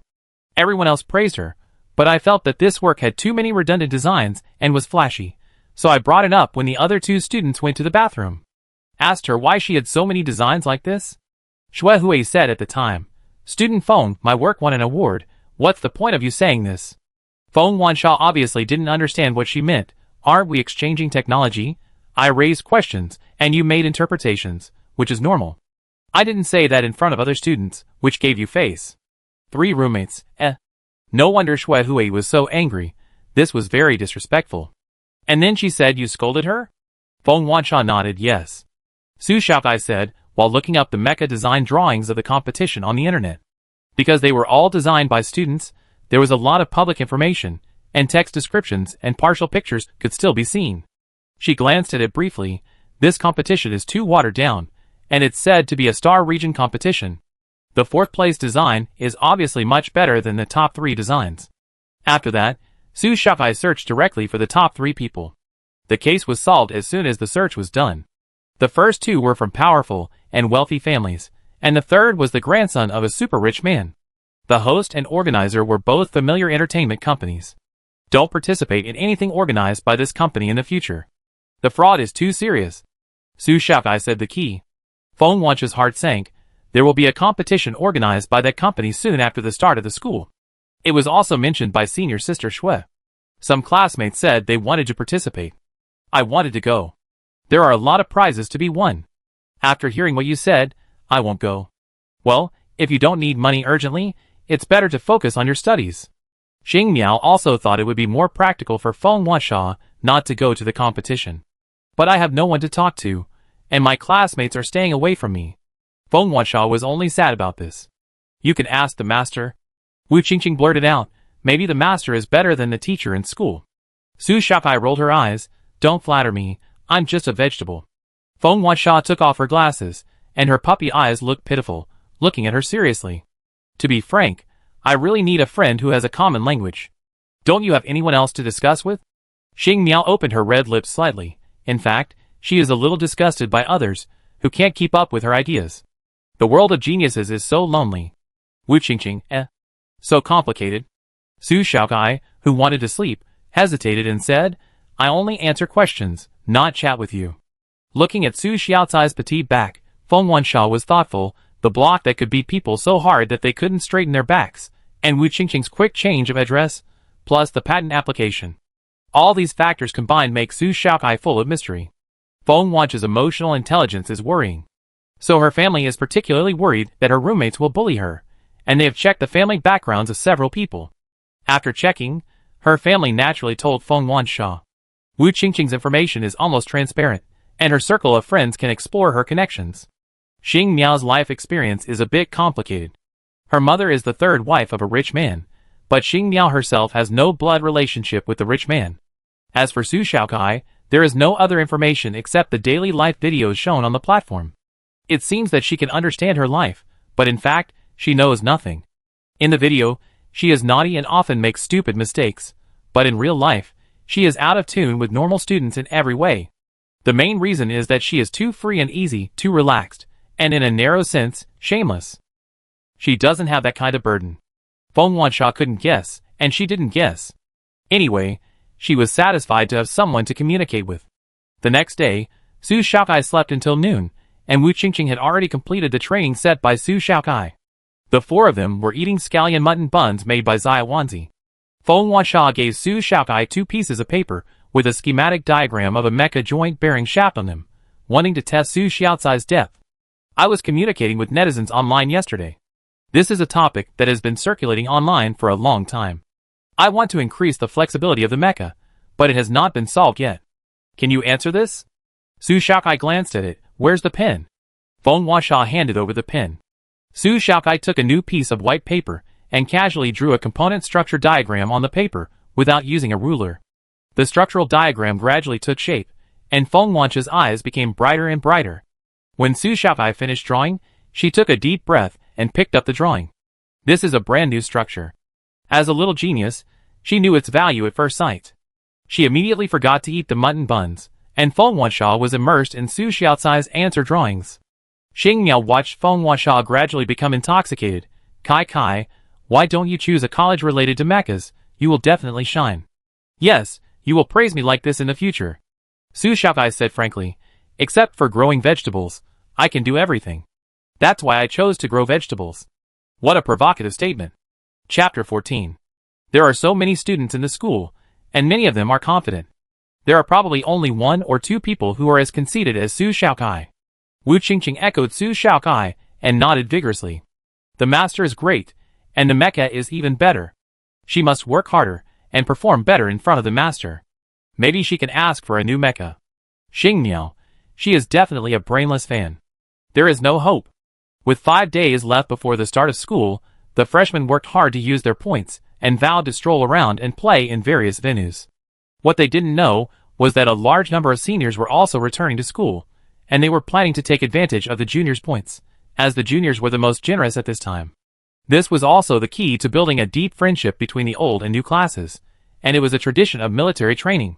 Everyone else praised her, but I felt that this work had too many redundant designs and was flashy, so I brought it up when the other two students went to the bathroom. Asked her why she had so many designs like this. Shui Hui said at the time, "Student Feng, my work won an award, what's the point of you saying this?" Feng Wansha obviously didn't understand what she meant. Aren't we exchanging technology? I raised questions, and you made interpretations, which is normal. I didn't say that in front of other students, which gave you face. 3 roommates, No wonder Shui Hui was so angry. This was very disrespectful. And then she said you scolded her? Feng Wansha nodded yes. Su Shaokai said, while looking up the mecha design drawings of the competition on the internet. Because they were all designed by students, there was a lot of public information, and text descriptions and partial pictures could still be seen. She glanced at it briefly. This competition is too watered down, and it's said to be a star region competition. The 4th place design is obviously much better than the top 3 designs. After that, Su Shaokai searched directly for the top 3 people. The case was solved as soon as the search was done. The first 2 were from powerful and wealthy families, and the third was the grandson of a super rich man. The host and organizer were both familiar entertainment companies. Don't participate in anything organized by this company in the future. The fraud is too serious. Su Shaokai said the key. Feng Wansha's heart sank. There will be a competition organized by that company soon after the start of the school. It was also mentioned by senior sister Shui. Some classmates said they wanted to participate. I wanted to go. There are a lot of prizes to be won. After hearing what you said, I won't go. Well, if you don't need money urgently, it's better to focus on your studies. Xing Miao also thought it would be more practical for Feng Wansha not to go to the competition. But I have no one to talk to, and my classmates are staying away from me. Feng Wansha was only sad about this. You can ask the master. Wu Qingqing blurted out, maybe the master is better than the teacher in school. Su Shaokai rolled her eyes, don't flatter me, I'm just a vegetable. Feng Wansha took off her glasses, and her puppy eyes looked pitiful, looking at her seriously. To be frank, I really need a friend who has a common language. Don't you have anyone else to discuss with? Xing Miao opened her red lips slightly. In fact, she is a little disgusted by others, who can't keep up with her ideas. The world of geniuses is so lonely. Wu Qingqing, so complicated. Su Shaokai, who wanted to sleep, hesitated and said, I only answer questions, not chat with you. Looking at Su Xiaocai's petite back, Feng Wansha was thoughtful, the block that could beat people so hard that they couldn't straighten their backs, and Wu Qingqing's quick change of address, plus the patent application. All these factors combined make Su Shaokai full of mystery. Feng Wansha's emotional intelligence is worrying. So her family is particularly worried that her roommates will bully her, and they have checked the family backgrounds of several people. After checking, her family naturally told Feng Wansha. Wu Qingqing's information is almost transparent, and her circle of friends can explore her connections. Xing Miao's life experience is a bit complicated. Her mother is the 3rd wife of a rich man, but Xing Miao herself has no blood relationship with the rich man. As for Su Shaokai, there is no other information except the daily life videos shown on the platform. It seems that she can understand her life, but in fact, she knows nothing. In the video, she is naughty and often makes stupid mistakes, but in real life, she is out of tune with normal students in every way. The main reason is that she is too free and easy, too relaxed, and in a narrow sense, shameless. She doesn't have that kind of burden. Feng Wansha couldn't guess, and she didn't guess. Anyway, she was satisfied to have someone to communicate with. The next day, Su Shaokai slept until noon, and Wu Qingqing had already completed the training set by Su Shaokai. The 4 of them were eating scallion mutton buns made by Xia Wanzi. Feng Wansha gave Su Shaokai 2 pieces of paper with a schematic diagram of a mecha joint bearing shaft on them, wanting to test Su Xiaocai's depth. I was communicating with netizens online yesterday. This is a topic that has been circulating online for a long time. I want to increase the flexibility of the mecha, but it has not been solved yet. Can you answer this? Su Shaokai glanced at it. Where's the pen? Feng Wansha handed over the pen. Su Shaokai took a new piece of white paper and casually drew a component structure diagram on the paper without using a ruler. The structural diagram gradually took shape, and Feng Wancha's eyes became brighter and brighter. When Su Xiaokai finished drawing, she took a deep breath and picked up the drawing. This is a brand new structure. As a little genius, she knew its value at first sight. She immediately forgot to eat the mutton buns, and Feng Wanxia was immersed in Su Xiaocai's answer drawings. Xing Miao watched Feng Wanxia gradually become intoxicated. Kai, why don't you choose a college related to mechas? You will definitely shine. Yes, you will praise me like this in the future. Su Xiaokai said frankly, except for growing vegetables, I can do everything. That's why I chose to grow vegetables. What a provocative statement. Chapter 14. There are so many students in the school, and many of them are confident. There are probably only one or two people who are as conceited as Su Xiaokai. Wu Qingqing echoed Su Xiaokai and nodded vigorously. The master is great, and the mecha is even better. She must work harder and perform better in front of the master. Maybe she can ask for a new mecha. Xing Miao, she is definitely a brainless fan. There is no hope. With 5 days left before the start of school, the freshmen worked hard to use their points and vowed to stroll around and play in various venues. What they didn't know was that a large number of seniors were also returning to school, and they were planning to take advantage of the juniors' points, as the juniors were the most generous at this time. This was also the key to building a deep friendship between the old and new classes, and it was a tradition of military training.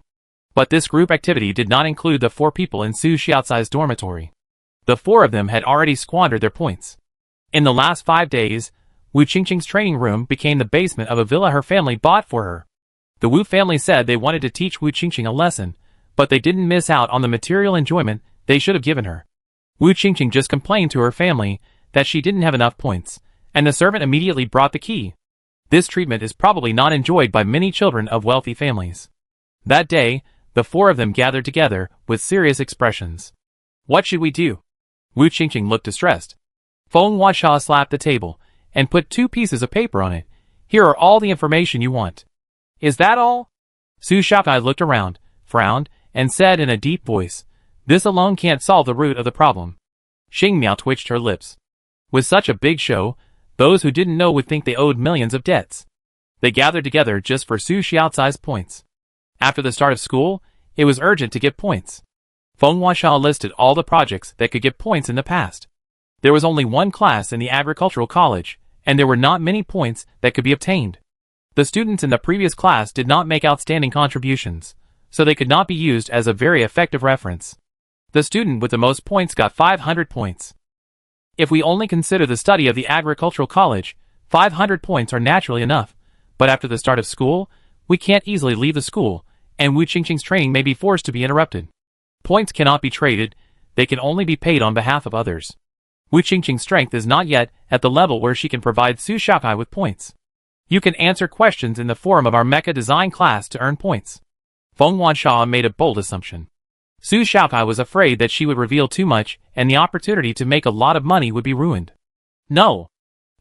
But this group activity did not include the 4 people in Su Xiaocai's dormitory. The 4 of them had already squandered their points. In the last 5 days, Wu Qingqing's training room became the basement of a villa her family bought for her. The Wu family said they wanted to teach Wu Qingqing a lesson, but they didn't miss out on the material enjoyment they should have given her. Wu Qingqing just complained to her family that she didn't have enough points, and the servant immediately brought the key. This treatment is probably not enjoyed by many children of wealthy families. That day, the 4 of them gathered together with serious expressions. What should we do? Wu Qingqing looked distressed. Feng Wanxia slapped the table and put 2 pieces of paper on it. Here are all the information you want. Is that all? Su Xiaokai looked around, frowned, and said in a deep voice, this alone can't solve the root of the problem. Xing Miao twitched her lips. With such a big show, those who didn't know would think they owed millions of debts. They gathered together just for Su Xiaocai's points. After the start of school, it was urgent to get points. Feng Wanxia listed all the projects that could get points in the past. There was only one class in the agricultural college, and there were not many points that could be obtained. The students in the previous class did not make outstanding contributions, so they could not be used as a very effective reference. The student with the most points got 500 points. If we only consider the study of the agricultural college, 500 points are naturally enough, but after the start of school, we can't easily leave the school, and Wu Qingqing's training may be forced to be interrupted. Points cannot be traded, they can only be paid on behalf of others. Wu Qingqing's strength is not yet at the level where she can provide Su Xiaokai with points. You can answer questions in the forum of our mecha design class to earn points. Feng Wanxia made a bold assumption. Su Xiaokai was afraid that she would reveal too much and the opportunity to make a lot of money would be ruined. No.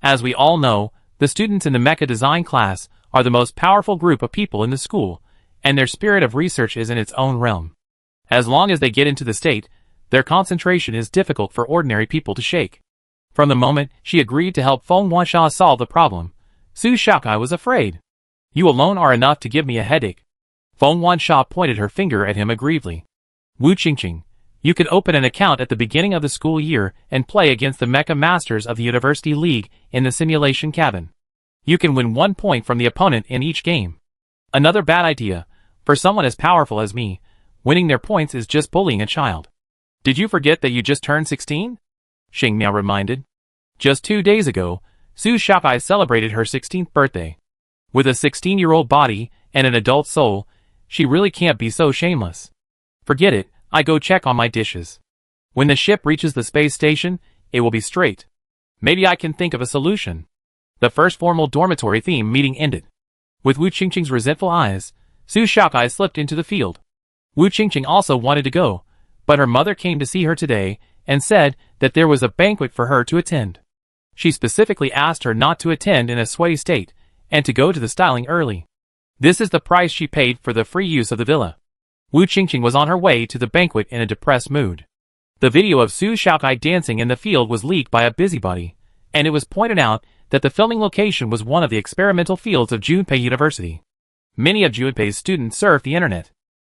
As we all know, the students in the mecha design class are the most powerful group of people in the school, and their spirit of research is in its own realm. As long as they get into the state, their concentration is difficult for ordinary people to shake. From the moment she agreed to help Feng Wanxia solve the problem, Su Xiaokai was afraid. You alone are enough to give me a headache. Feng Wanxia pointed her finger at him aggrievedly. Wu Qingqing, you can open an account at the beginning of the school year and play against the mecha masters of the University League in the simulation cabin. You can win 1 point from the opponent in each game. Another bad idea. For someone as powerful as me, winning their points is just bullying a child. Did you forget that you just turned 16? Xing Miao reminded. Just 2 days ago, Su Xiaokai celebrated her 16th birthday. With a 16-year-old body and an adult soul, she really can't be so shameless. Forget it, I go check on my dishes. When the ship reaches the space station, it will be straight. Maybe I can think of a solution. The first formal dormitory theme meeting ended. With Wu Qingqing's resentful eyes, Su Xiaokai slipped into the field. Wu Qingqing also wanted to go, but her mother came to see her today and said that there was a banquet for her to attend. She specifically asked her not to attend in a sweaty state and to go to the styling early. This is the price she paid for the free use of the villa. Wu Qingqing was on her way to the banquet in a depressed mood. The video of Su Xiaokai dancing in the field was leaked by a busybody, and it was pointed out that the filming location was one of the experimental fields of Junpei University. Many of Junpei's students surf the internet.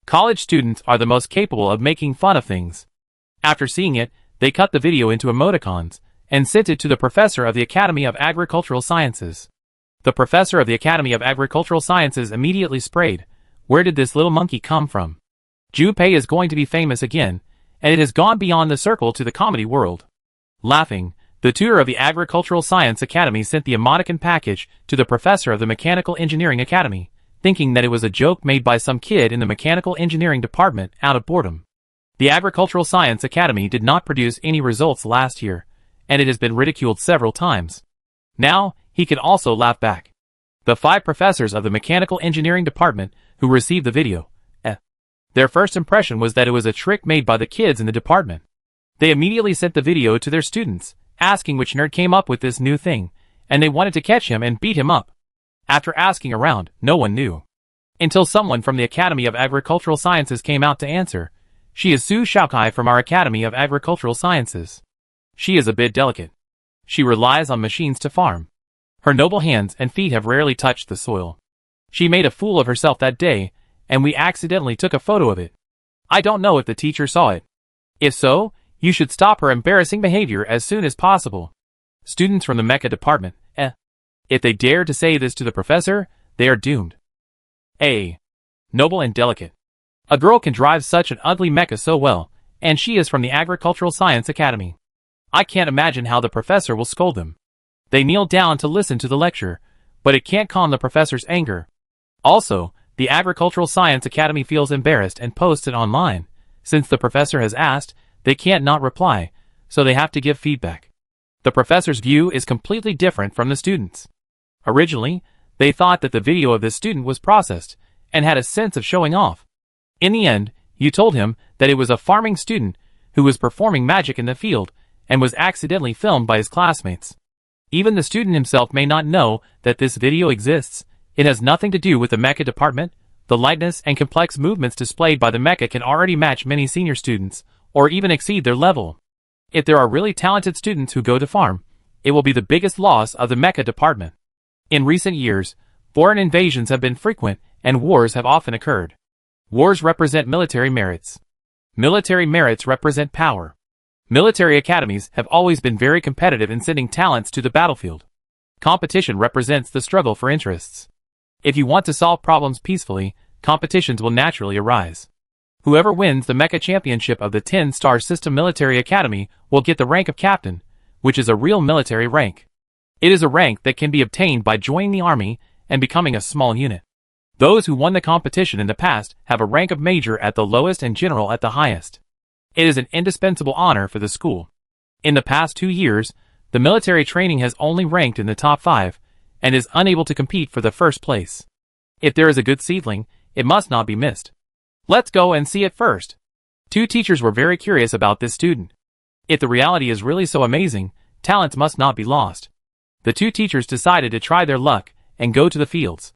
College students are the most capable of making fun of things. After seeing it, they cut the video into emoticons and sent it to the professor of the Academy of Agricultural Sciences. The professor of the Academy of Agricultural Sciences immediately sprayed, "Where did this little monkey come from? Junpei is going to be famous again, and it has gone beyond the circle to the comedy world." Laughing, the tutor of the Agricultural Science Academy sent the emoticon package to the professor of the Mechanical Engineering Academy, thinking that it was a joke made by some kid in the Mechanical Engineering department out of boredom. The Agricultural Science Academy did not produce any results last year, and it has been ridiculed several times. Now, he can also laugh back. The 5 professors of the Mechanical Engineering department who received the video, their first impression was that it was a trick made by the kids in the department. They immediately sent the video to their students, asking which nerd came up with this new thing, and they wanted to catch him and beat him up. After asking around, no one knew. Until someone from the Academy of Agricultural Sciences came out to answer. She is Su Shaokai from our Academy of Agricultural Sciences. She is a bit delicate. She relies on machines to farm. Her noble hands and feet have rarely touched the soil. She made a fool of herself that day, and we accidentally took a photo of it. I don't know if the teacher saw it. If so, you should stop her embarrassing behavior as soon as possible. Students from the Mecha department, if they dare to say this to the professor, they are doomed. Noble and delicate. A girl can drive such an ugly mecha so well, and she is from the Agricultural Science Academy. I can't imagine how the professor will scold them. They kneel down to listen to the lecture, but it can't calm the professor's anger. Also, the Agricultural Science Academy feels embarrassed and posts it online. Since the professor has asked, they can't not reply, so they have to give feedback. The professor's view is completely different from the students'. Originally, they thought that the video of this student was processed, and had a sense of showing off. In the end, you told him that it was a farming student who was performing magic in the field, and was accidentally filmed by his classmates. Even the student himself may not know that this video exists. It has nothing to do with the mecha department. The lightness and complex movements displayed by the mecha can already match many senior students, or even exceed their level. If there are really talented students who go to farm, it will be the biggest loss of the mecha department. In recent years, foreign invasions have been frequent, and wars have often occurred. Wars represent military merits. Military merits represent power. Military academies have always been very competitive in sending talents to the battlefield. Competition represents the struggle for interests. If you want to solve problems peacefully, competitions will naturally arise. Whoever wins the Mecha Championship of the 10-star System Military Academy will get the rank of captain, which is a real military rank. It is a rank that can be obtained by joining the army and becoming a small unit. Those who won the competition in the past have a rank of major at the lowest and general at the highest. It is an indispensable honor for the school. In the past 2 years, the military training has only ranked in the top 5, and is unable to compete for the first place. If there is a good seedling, it must not be missed. Let's go and see it first. 2 teachers were very curious about this student. If the reality is really so amazing, talents must not be lost. The 2 teachers decided to try their luck and go to the fields.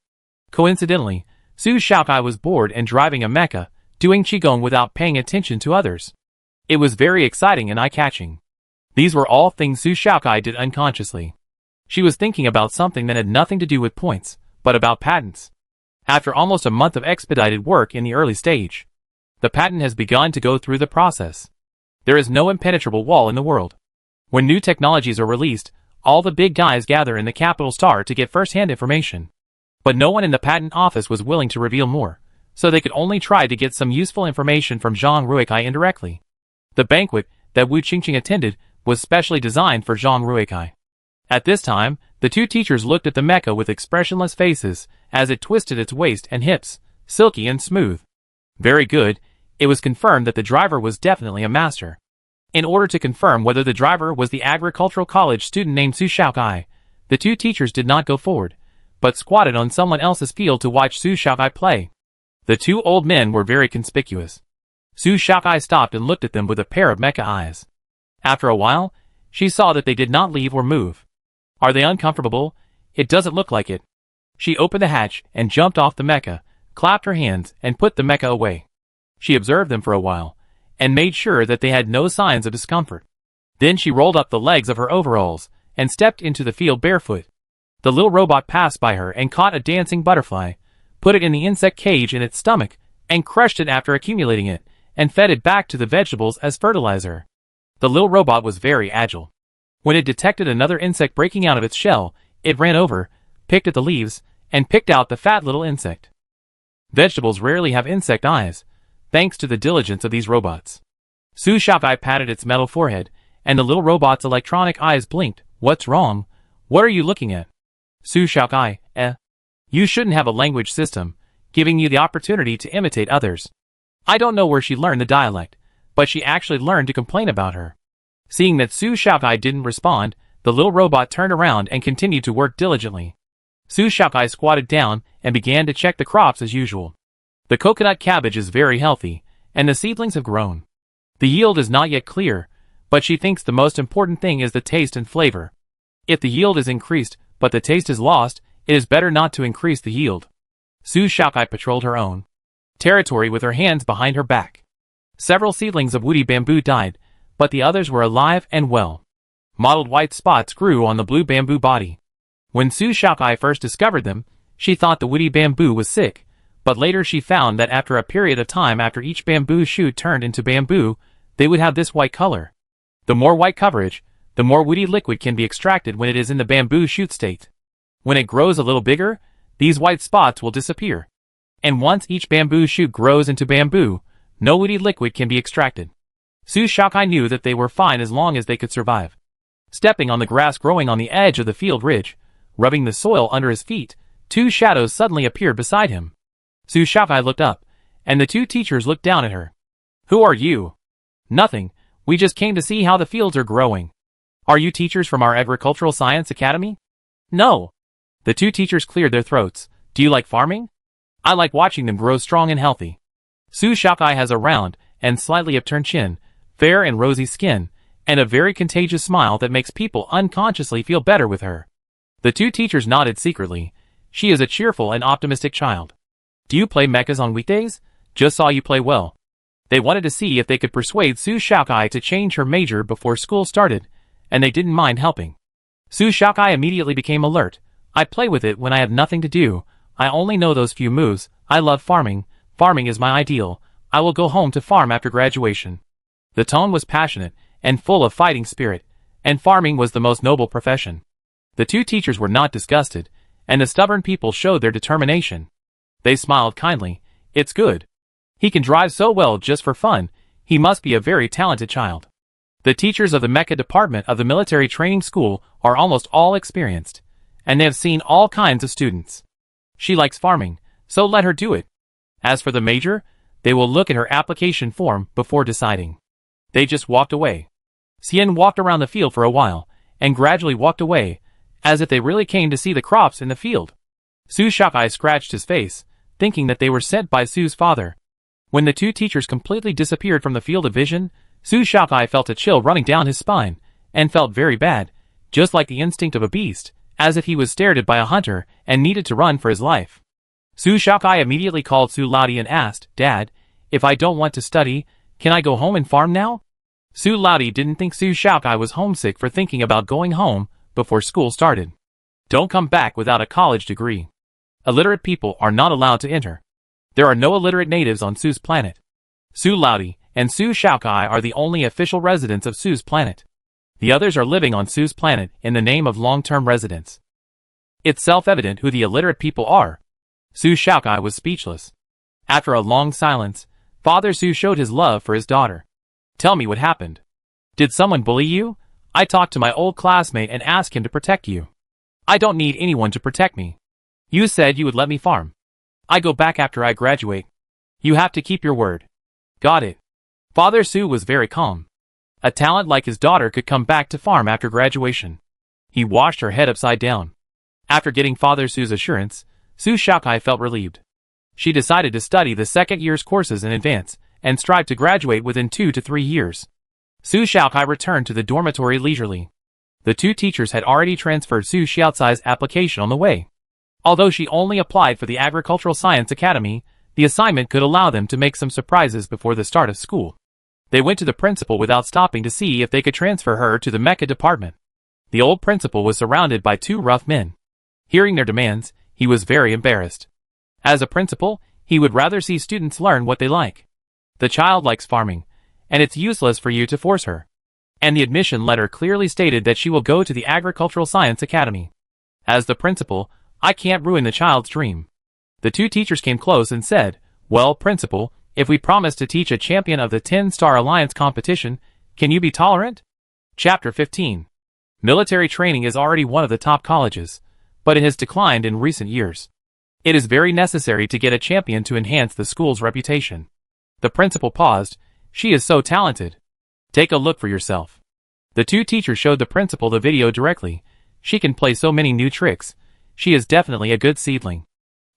Coincidentally, Su Shaokai was bored and driving a mecha, doing qigong without paying attention to others. It was very exciting and eye-catching. These were all things Su Shaokai did unconsciously. She was thinking about something that had nothing to do with points, but about patents. After almost a month of expedited work in the early stage, the patent has begun to go through the process. There is no impenetrable wall in the world. When new technologies are released, all the big guys gather in the capital star to get first-hand information. But no one in the patent office was willing to reveal more, so they could only try to get some useful information from Zhang Ruikai indirectly. The banquet that Wu Qingqing attended was specially designed for Zhang Ruikai. At this time, the 2 teachers looked at the mecha with expressionless faces as it twisted its waist and hips, silky and smooth. Very good, it was confirmed that the driver was definitely a master. In order to confirm whether the driver was the agricultural college student named Su Shaokai, the 2 teachers did not go forward, but squatted on someone else's field to watch Su Shaokai play. The 2 old men were very conspicuous. Su Shaokai stopped and looked at them with a pair of mecha eyes. After a while, she saw that they did not leave or move. Are they uncomfortable? It doesn't look like it. She opened the hatch and jumped off the mecha, clapped her hands and put the mecha away. She observed them for a while, and made sure that they had no signs of discomfort. Then she rolled up the legs of her overalls, and stepped into the field barefoot. The little robot passed by her and caught a dancing butterfly, put it in the insect cage in its stomach, and crushed it after accumulating it, and fed it back to the vegetables as fertilizer. The little robot was very agile. When it detected another insect breaking out of its shell, it ran over, picked at the leaves, and picked out the fat little insect. Vegetables rarely have insect eyes, thanks to the diligence of these robots. Su Xiaokai patted its metal forehead, and the little robot's electronic eyes blinked. What's wrong? What are you looking at? Su Xiaokai, You shouldn't have a language system, giving you the opportunity to imitate others. I don't know where she learned the dialect, but she actually learned to complain about her. Seeing that Su Xiaokai didn't respond, the little robot turned around and continued to work diligently. Su Xiaokai squatted down and began to check the crops as usual. The coconut cabbage is very healthy, and the seedlings have grown. The yield is not yet clear, but she thinks the most important thing is the taste and flavor. If the yield is increased, but the taste is lost, it is better not to increase the yield. Su Xiaokai patrolled her own territory with her hands behind her back. Several seedlings of woody bamboo died, but the others were alive and well. Mottled white spots grew on the blue bamboo body. When Su Xiaokai first discovered them, she thought the woody bamboo was sick, but later she found that after a period of time after each bamboo shoot turned into bamboo, they would have this white color. The more white coverage, the more woody liquid can be extracted when it is in the bamboo shoot state. When it grows a little bigger, these white spots will disappear. And once each bamboo shoot grows into bamboo, no woody liquid can be extracted. Su Xiaokai knew that they were fine as long as they could survive. Stepping on the grass growing on the edge of the field ridge, rubbing the soil under his feet, two shadows suddenly appeared beside him. Su Xiaokai looked up, and the two teachers looked down at her. Who are you? Nothing, we just came to see how the fields are growing. Are you teachers from our Agricultural Science Academy? No. The two teachers cleared their throats. Do you like farming? I like watching them grow strong and healthy. Su Xiaokai has a round and slightly upturned chin, fair and rosy skin, and a very contagious smile that makes people unconsciously feel better with her. The two teachers nodded secretly. She is a cheerful and optimistic child. Do you play mechas on weekdays? Just saw you play well. They wanted to see if they could persuade Su Xiaokai to change her major before school started, and they didn't mind helping. Su Xiaokai immediately became alert. I play with it when I have nothing to do. I only know those few moves. I love farming. Farming is my ideal. I will go home to farm after graduation. The tone was passionate and full of fighting spirit, and farming was the most noble profession. The two teachers were not disgusted, and the stubborn people showed their determination. They smiled kindly. It's good. He can drive so well just for fun. He must be a very talented child. The teachers of the mecha department of the military training school are almost all experienced, and they have seen all kinds of students. She likes farming, so let her do it. As for the major, they will look at her application form before deciding. They just walked away. Xian walked around the field for a while, and gradually walked away, as if they really came to see the crops in the field. Su Xiaokai scratched his face, thinking that they were sent by Su's father. When the two teachers completely disappeared from the field of vision, Su Xiaokai felt a chill running down his spine, and felt very bad, just like the instinct of a beast, as if he was stared at by a hunter and needed to run for his life. Su Xiaokai immediately called Su Laudi and asked, Dad, if I don't want to study, can I go home and farm now? Su Laudi didn't think Su Xiaokai was homesick for thinking about going home before school started. Don't come back without a college degree. Illiterate people are not allowed to enter. There are no illiterate natives on Su's planet. Su Laudi and Su Xiaokai are the only official residents of Su's planet. The others are living on Su's planet in the name of long-term residence. It's self-evident who the illiterate people are. Su Xiaokai was speechless. After a long silence, Father Su showed his love for his daughter. Tell me what happened. Did someone bully you? I talked to my old classmate and asked him to protect you. I don't need anyone to protect me. You said you would let me farm. I go back after I graduate. You have to keep your word. Got it. Father Su was very calm. A talent like his daughter could come back to farm after graduation. He washed her head upside down. After getting Father Su's assurance, Su Xiaokai felt relieved. She decided to study the second year's courses in advance, and strive to graduate within 2 to 3 years. Su Xiaokai returned to the dormitory leisurely. The two teachers had already transferred Su Xiaocai's application on the way. Although she only applied for the Agricultural Science Academy, the assignment could allow them to make some surprises before the start of school. They went to the principal without stopping to see if they could transfer her to the mecha department. The old principal was surrounded by two rough men. Hearing their demands, he was very embarrassed. As a principal, He would rather see students learn what they like. The child likes farming, and it's useless for you to force her. And the admission letter clearly stated that she will go to the Agricultural Science Academy. As the principal, I can't ruin the child's dream. The two teachers came close and said, "Well, principal, if we promise to teach a champion of the 10-Star Alliance competition, can you be tolerant?" Chapter 15. Military training is already one of the top colleges, but it has declined in recent years. It is very necessary to get a champion to enhance the school's reputation. The principal paused. She is so talented. Take a look for yourself. The two teachers showed the principal the video directly. She can play so many new tricks. She is definitely a good seedling.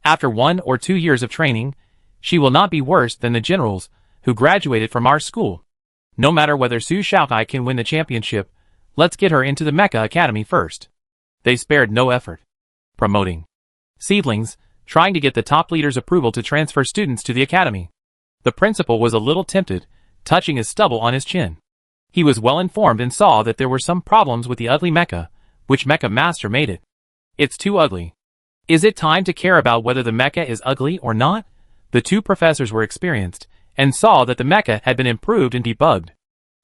After 1 or 2 years of training, she will not be worse than the generals who graduated from our school. No matter whether Su Shaokai can win the championship, let's get her into the Mecha Academy first. They spared no effort. Promoting seedlings, trying to get the top leader's approval to transfer students to the academy. The principal was a little tempted, touching his stubble on his chin. He was well informed and saw that there were some problems with the ugly mecha, which Mecha Master made it. It's too ugly. Is it time to care about whether the mecha is ugly or not? The two professors were experienced, and saw that the mecha had been improved and debugged.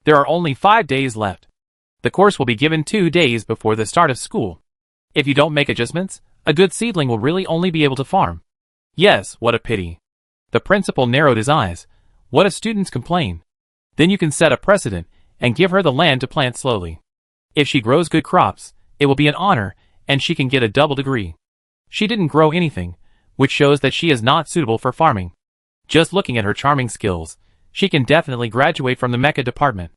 There are only 5 days left. The course will be given 2 days before the start of school. If you don't make adjustments, a good seedling will really only be able to farm. Yes, what a pity. The principal narrowed his eyes. What if students complain? Then you can set a precedent, and give her the land to plant slowly. If she grows good crops, it will be an honor, and she can get a double degree. She didn't grow anything, which shows that she is not suitable for farming. Just looking at her charming skills, she can definitely graduate from the mecha department.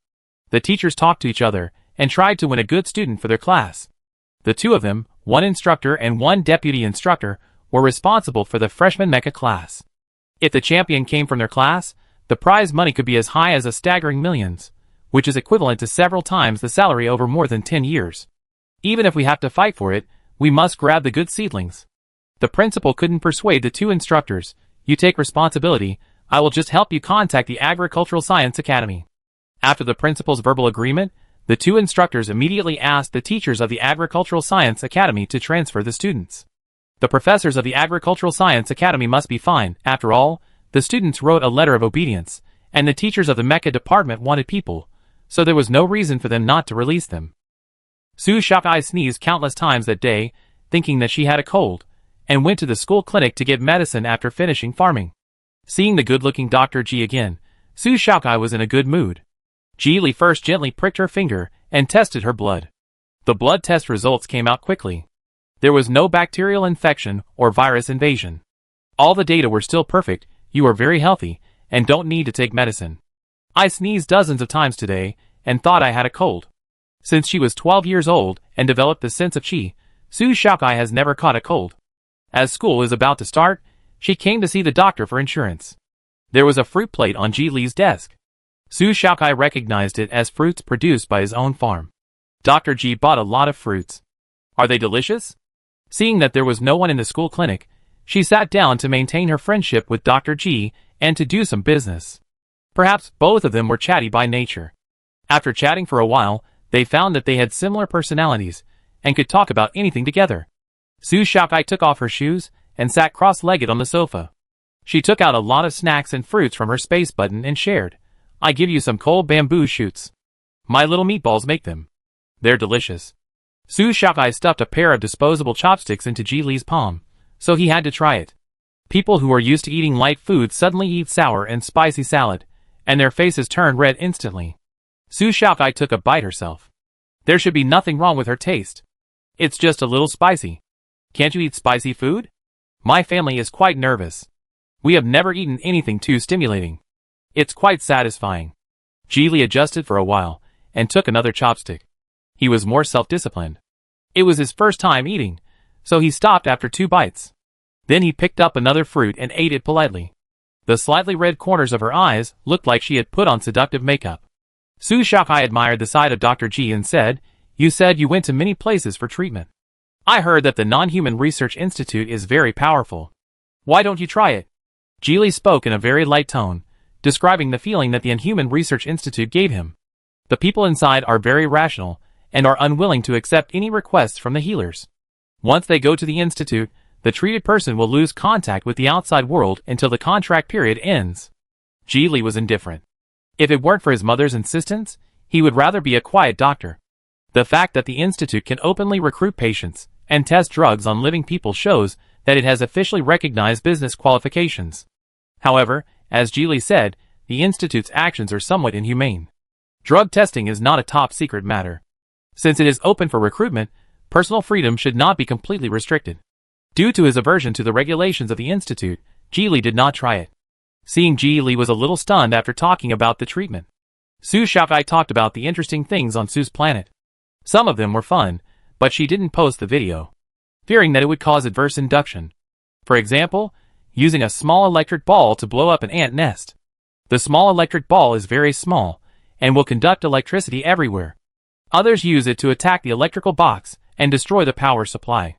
The teachers talked to each other, and tried to win a good student for their class. The two of them, one instructor and one deputy instructor, were responsible for the freshman mecha class. If the champion came from their class, the prize money could be as high as a staggering millions, which is equivalent to several times the salary over more than 10 years. Even if we have to fight for it, we must grab the good seedlings. The principal couldn't persuade the two instructors. You take responsibility, I will just help you contact the Agricultural Science Academy. After the principal's verbal agreement, the two instructors immediately asked the teachers of the Agricultural Science Academy to transfer the students. The professors of the Agricultural Science Academy must be fine. After all, the students wrote a letter of obedience, and the teachers of the mecha department wanted people, so there was no reason for them not to release them. Su Shaokai sneezed countless times that day, thinking that she had a cold, and went to the school clinic to get medicine after finishing farming. Seeing the good-looking Dr. Ji again, Su Shaokai was in a good mood. Ji Li first gently pricked her finger and tested her blood. The blood test results came out quickly. There was no bacterial infection or virus invasion. All the data were still perfect. You are very healthy and don't need to take medicine. I sneezed dozens of times today and thought I had a cold. Since she was 12 years old and developed the sense of qi, Su Shaokai has never caught a cold. As school is about to start, she came to see the doctor for insurance. There was a fruit plate on Ji Li's desk. Su Shaokai recognized it as fruits produced by his own farm. Dr. Ji bought a lot of fruits. Are they delicious? Seeing that there was no one in the school clinic, she sat down to maintain her friendship with Dr. Ji and to do some business. Perhaps both of them were chatty by nature. After chatting for a while, they found that they had similar personalities and could talk about anything together. Su Shaokai took off her shoes and sat cross-legged on the sofa. She took out a lot of snacks and fruits from her space button and shared. I give you some cold bamboo shoots. My little meatballs make them. They're delicious. Su Shaokai stuffed a pair of disposable chopsticks into Ji Li's palm, so he had to try it. People who are used to eating light food suddenly eat sour and spicy salad, and their faces turned red instantly. Su Shaokai took a bite herself. There should be nothing wrong with her taste. It's just a little spicy. Can't you eat spicy food? My family is quite nervous. We have never eaten anything too stimulating. It's quite satisfying. Ji Li adjusted for a while, and took another chopstick. He was more self-disciplined. It was his first time eating, so he stopped after 2 bites. Then he picked up another fruit and ate it politely. The slightly red corners of her eyes looked like she had put on seductive makeup. Su Shaokai admired the side of Dr. Ji and said, You said you went to many places for treatment. I heard that the Non-Human Research Institute is very powerful. Why don't you try it? Ji Li spoke in a very light tone, describing the feeling that the Inhuman Research Institute gave him. The people inside are very rational, and are unwilling to accept any requests from the healers. Once they go to the institute, the treated person will lose contact with the outside world until the contract period ends. Ji Li was indifferent. If it weren't for his mother's insistence, he would rather be a quiet doctor. The fact that the institute can openly recruit patients and test drugs on living people shows that it has officially recognized business qualifications. However, as Ji Li said, the institute's actions are somewhat inhumane. Drug testing is not a top-secret matter. Since it is open for recruitment, personal freedom should not be completely restricted. Due to his aversion to the regulations of the institute, Ji Li did not try it. Seeing Ji Li was a little stunned after talking about the treatment. Su Xiaofai talked about the interesting things on Su's planet. Some of them were fun, but she didn't post the video, fearing that it would cause adverse induction. For example, using a small electric ball to blow up an ant nest. The small electric ball is very small, and will conduct electricity everywhere. Others use it to attack the electrical box and destroy the power supply.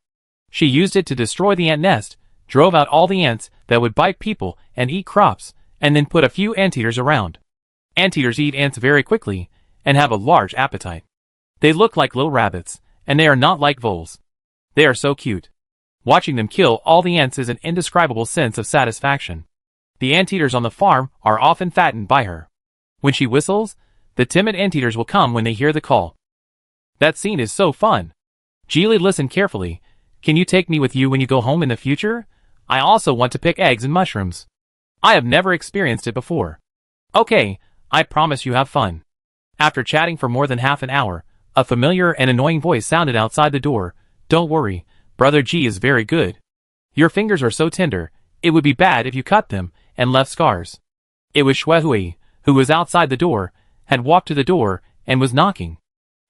She used it to destroy the ant nest, drove out all the ants that would bite people and eat crops, and then put a few anteaters around. Anteaters eat ants very quickly, and have a large appetite. They look like little rabbits, and they are not like voles. They are so cute. Watching them kill all the ants is an indescribable sense of satisfaction. The anteaters on the farm are often fattened by her. When she whistles, the timid anteaters will come when they hear the call. That scene is so fun. Ji Li listened carefully. Can you take me with you when you go home in the future? I also want to pick eggs and mushrooms. I have never experienced it before. Okay, I promise you have fun. After chatting for more than half an hour, a familiar and annoying voice sounded outside the door. Don't worry, Brother Ji is very good. Your fingers are so tender, it would be bad if you cut them and left scars. It was Xue Hui, who was outside the door, had walked to the door, and was knocking.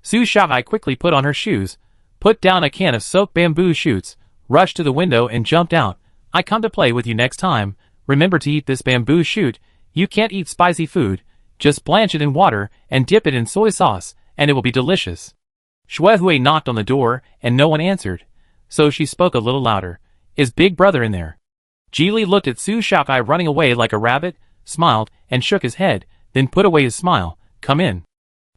Su Xiaofai quickly put on her shoes, put down a can of soaked bamboo shoots, rushed to the window and jumped out. I come to play with you next time. Remember to eat this bamboo shoot. You can't eat spicy food. Just blanch it in water and dip it in soy sauce, and it will be delicious. Xue Hui knocked on the door, and no one answered. So she spoke a little louder. Is Big Brother in there? Ji Li looked at Su Xiaofai running away like a rabbit, smiled, and shook his head, then put away his smile. Come in.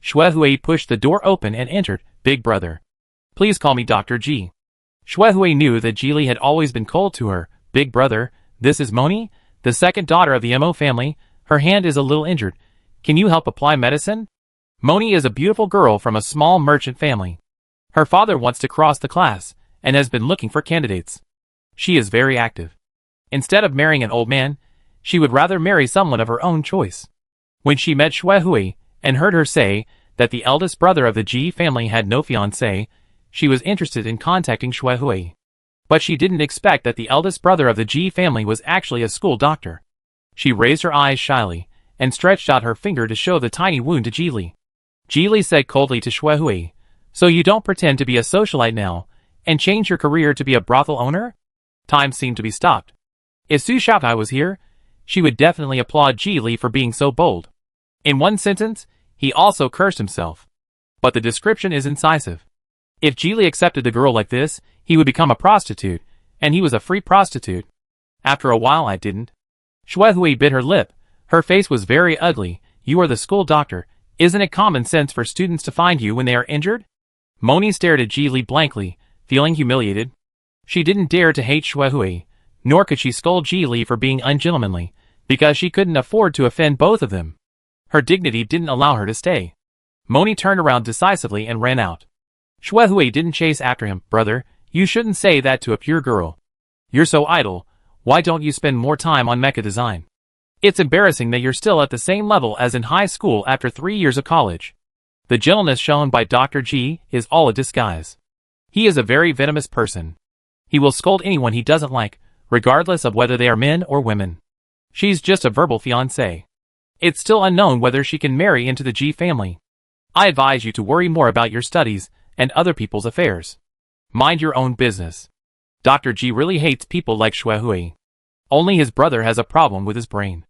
Xue Hui pushed the door open and entered. Big Brother. Please call me Dr. Ji. Xue Hui knew that Ji Li had always been cold to her. Big Brother, this is Moni, the second daughter of the Mo family. Her hand is a little injured. Can you help apply medicine? Moni is a beautiful girl from a small merchant family. Her father wants to cross the class, and has been looking for candidates. She is very active. Instead of marrying an old man, she would rather marry someone of her own choice. When she met Xue Hui, and heard her say that the eldest brother of the Ji family had no fiancé, she was interested in contacting Xue Hui. But she didn't expect that the eldest brother of the Ji family was actually a school doctor. She raised her eyes shyly, and stretched out her finger to show the tiny wound to Ji Li. Ji Li said coldly to Xue Hui, so you don't pretend to be a socialite now, and change your career to be a brothel owner? Time seemed to be stopped. If Su Xiaofai was here, she would definitely applaud Ji Li for being so bold. In one sentence, he also cursed himself. But the description is incisive. If Ji Li accepted the girl like this, he would become a prostitute, and he was a free prostitute. After a while I didn't. Xue Hui bit her lip. Her face was very ugly. You are the school doctor. Isn't it common sense for students to find you when they are injured? Moni stared at Ji Li blankly, feeling humiliated. She didn't dare to hate Xue Hui, nor could she scold Ji Li for being ungentlemanly, because she couldn't afford to offend both of them. Her dignity didn't allow her to stay. Moni turned around decisively and ran out. Xue Hui didn't chase after him. Brother, you shouldn't say that to a pure girl. You're so idle. Why don't you spend more time on mecha design? It's embarrassing that you're still at the same level as in high school after 3 years of college. The gentleness shown by Dr. Ji is all a disguise. He is a very venomous person. He will scold anyone he doesn't like, regardless of whether they are men or women. She's just a verbal fiancé. It's still unknown whether she can marry into the Ji family. I advise you to worry more about your studies and other people's affairs. Mind your own business. Dr. Ji really hates people like Xue Hui. Only his brother has a problem with his brain.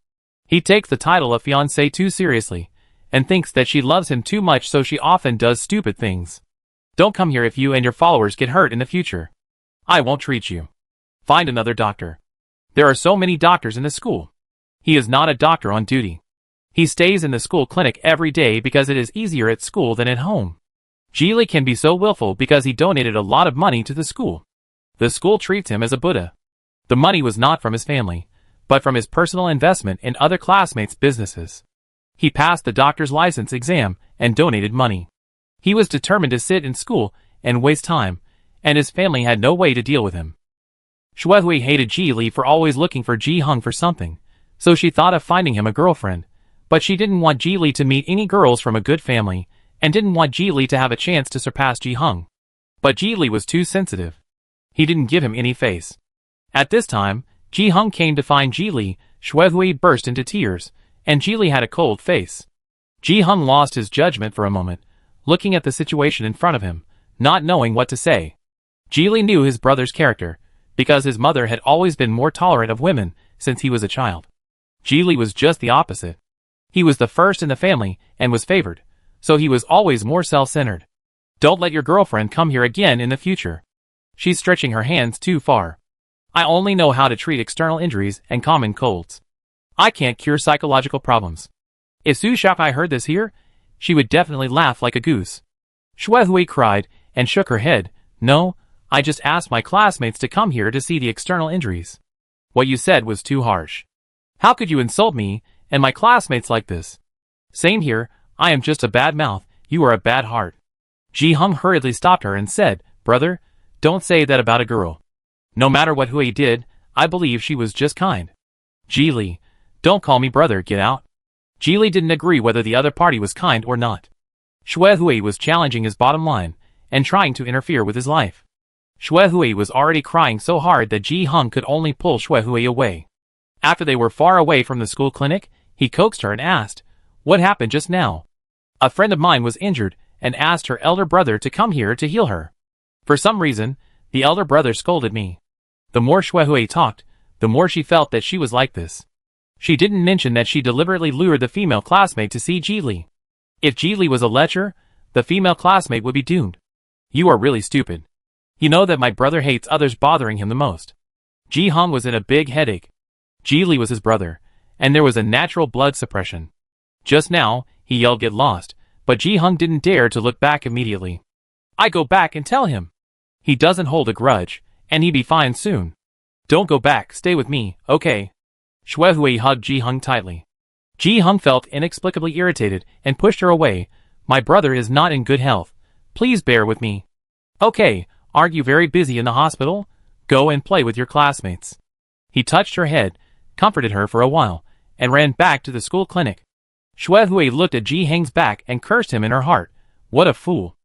He takes the title of fiancé too seriously, and thinks that she loves him too much, so she often does stupid things. Don't come here if you and your followers get hurt in the future. I won't treat you. Find another doctor. There are so many doctors in the school. He is not a doctor on duty. He stays in the school clinic every day because it is easier at school than at home. Ji Li can be so willful because he donated a lot of money to the school. The school treats him as a Buddha. The money was not from his family, but from his personal investment in other classmates' businesses. He passed the doctor's license exam and donated money. He was determined to sit in school and waste time, and his family had no way to deal with him. Xuehui hated Ji Li for always looking for Ji Hung for something, so she thought of finding him a girlfriend, but she didn't want Ji Li to meet any girls from a good family, and didn't want Ji Li to have a chance to surpass Ji Hung. But Ji Li was too sensitive. He didn't give him any face. At this time, Ji Hung came to find Ji Li. Xuehui burst into tears, and Ji Li had a cold face. Ji Hung lost his judgment for a moment, looking at the situation in front of him, not knowing what to say. Ji Li knew his brother's character, because his mother had always been more tolerant of women since he was a child. Ji Li was just the opposite. He was the first in the family and was favored, so he was always more self-centered. Don't let your girlfriend come here again in the future. She's stretching her hands too far. I only know how to treat external injuries and common colds. I can't cure psychological problems. If Su Shaokai heard this here, she would definitely laugh like a goose. Xuehui cried and shook her head. No, I just asked my classmates to come here to see the external injuries. What you said was too harsh. How could you insult me and my classmates like this? Same here, I am just a bad mouth, you are a bad heart. Ji Hung hurriedly stopped her and said, Brother, don't say that about a girl. No matter what Hui did, I believe she was just kind. Ji Li, don't call me brother, get out. Ji Li didn't agree whether the other party was kind or not. Xuehui was challenging his bottom line and trying to interfere with his life. Xuehui was already crying so hard that Ji Hung could only pull Xuehui away. After they were far away from the school clinic, he coaxed her and asked, What happened just now? A friend of mine was injured and asked her elder brother to come here to heal her. For some reason, the elder brother scolded me. The more Xuehui talked, the more she felt that she was like this. She didn't mention that she deliberately lured the female classmate to see Ji Li. If Ji Li was a lecher, the female classmate would be doomed. You are really stupid. You know that my brother hates others bothering him the most. Ji Hung was in a big headache. Ji Li was his brother, and there was a natural blood suppression. Just now, he yelled get lost, but Ji Hung didn't dare to look back immediately. I go back and tell him. He doesn't hold a grudge, and he'd be fine soon. Don't go back, stay with me, okay? Xuehui hugged Ji Hung tightly. Ji Hung felt inexplicably irritated and pushed her away. My brother is not in good health. Please bear with me. Okay, aren't you very busy in the hospital? Go and play with your classmates. He touched her head, comforted her for a while, and ran back to the school clinic. Xuehui looked at Ji Hang's back and cursed him in her heart. What a fool.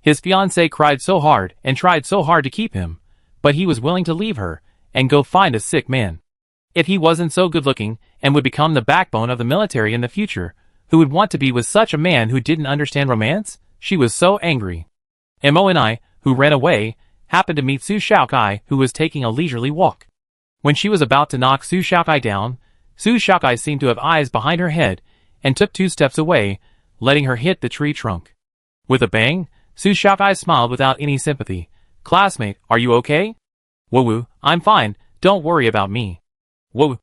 His fiancée cried so hard and tried so hard to keep him, but he was willing to leave her and go find a sick man. If he wasn't so good-looking and would become the backbone of the military in the future, who would want to be with such a man who didn't understand romance? She was so angry. Mo and I, who ran away, happened to meet Su Shaokai, who was taking a leisurely walk. When she was about to knock Su Shaokai down, Su Shaokai seemed to have eyes behind her head and took 2 steps away, letting her hit the tree trunk. With a bang, Su Shaokai smiled without any sympathy. Classmate, are you okay? Woo-woo, I'm fine, don't worry about me. Woo.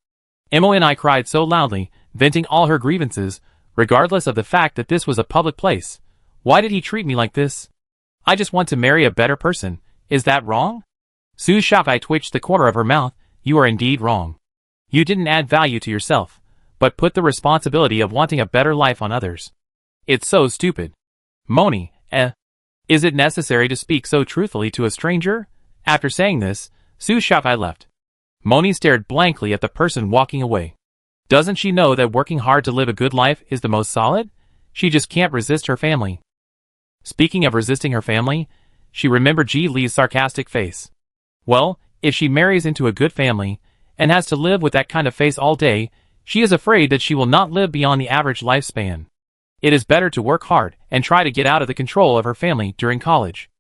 Mo and I cried so loudly, venting all her grievances, regardless of the fact that this was a public place. Why did he treat me like this? I just want to marry a better person. Is that wrong? Su Shaokai twitched the corner of her mouth. You are indeed wrong. You didn't add value to yourself, but put the responsibility of wanting a better life on others. It's so stupid. Moni, is it necessary to speak so truthfully to a stranger? After saying this, Su Shaokai left. Moni stared blankly at the person walking away. Doesn't she know that working hard to live a good life is the most solid? She just can't resist her family. Speaking of resisting her family, she remembered Ji Li's sarcastic face. Well, if she marries into a good family, and has to live with that kind of face all day, she is afraid that she will not live beyond the average lifespan. It is better to work hard and try to get out of the control of her family during college.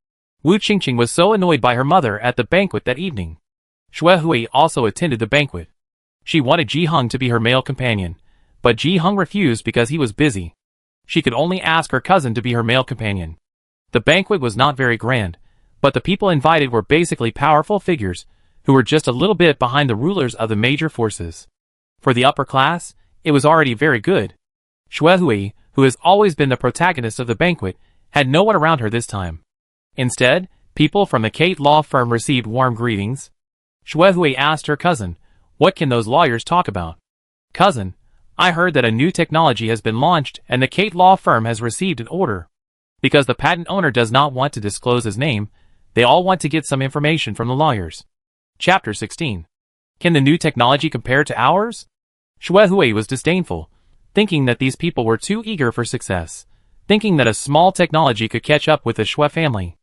Wu Qingqing was so annoyed by her mother at the banquet that evening. Xuehui also attended the banquet. She wanted Ji Hung to be her male companion, but Ji Hung refused because he was busy. She could only ask her cousin to be her male companion. The banquet was not very grand, but the people invited were basically powerful figures who were just a little bit behind the rulers of the major forces. For the upper class, it was already very good. Xuehui, who has always been the protagonist of the banquet, had no one around her this time. Instead, People from the Kate law firm received warm greetings. Shuehui asked her cousin, "What can those lawyers talk about?" "Cousin, I heard that a new technology has been launched and the Kate law firm has received an order. Because the patent owner does not want to disclose his name, they all want to get some information from the lawyers." Chapter 16. Can the new technology compare to ours? Shuehui was disdainful, thinking that these people were too eager for success, thinking that a small technology could catch up with the Shui family.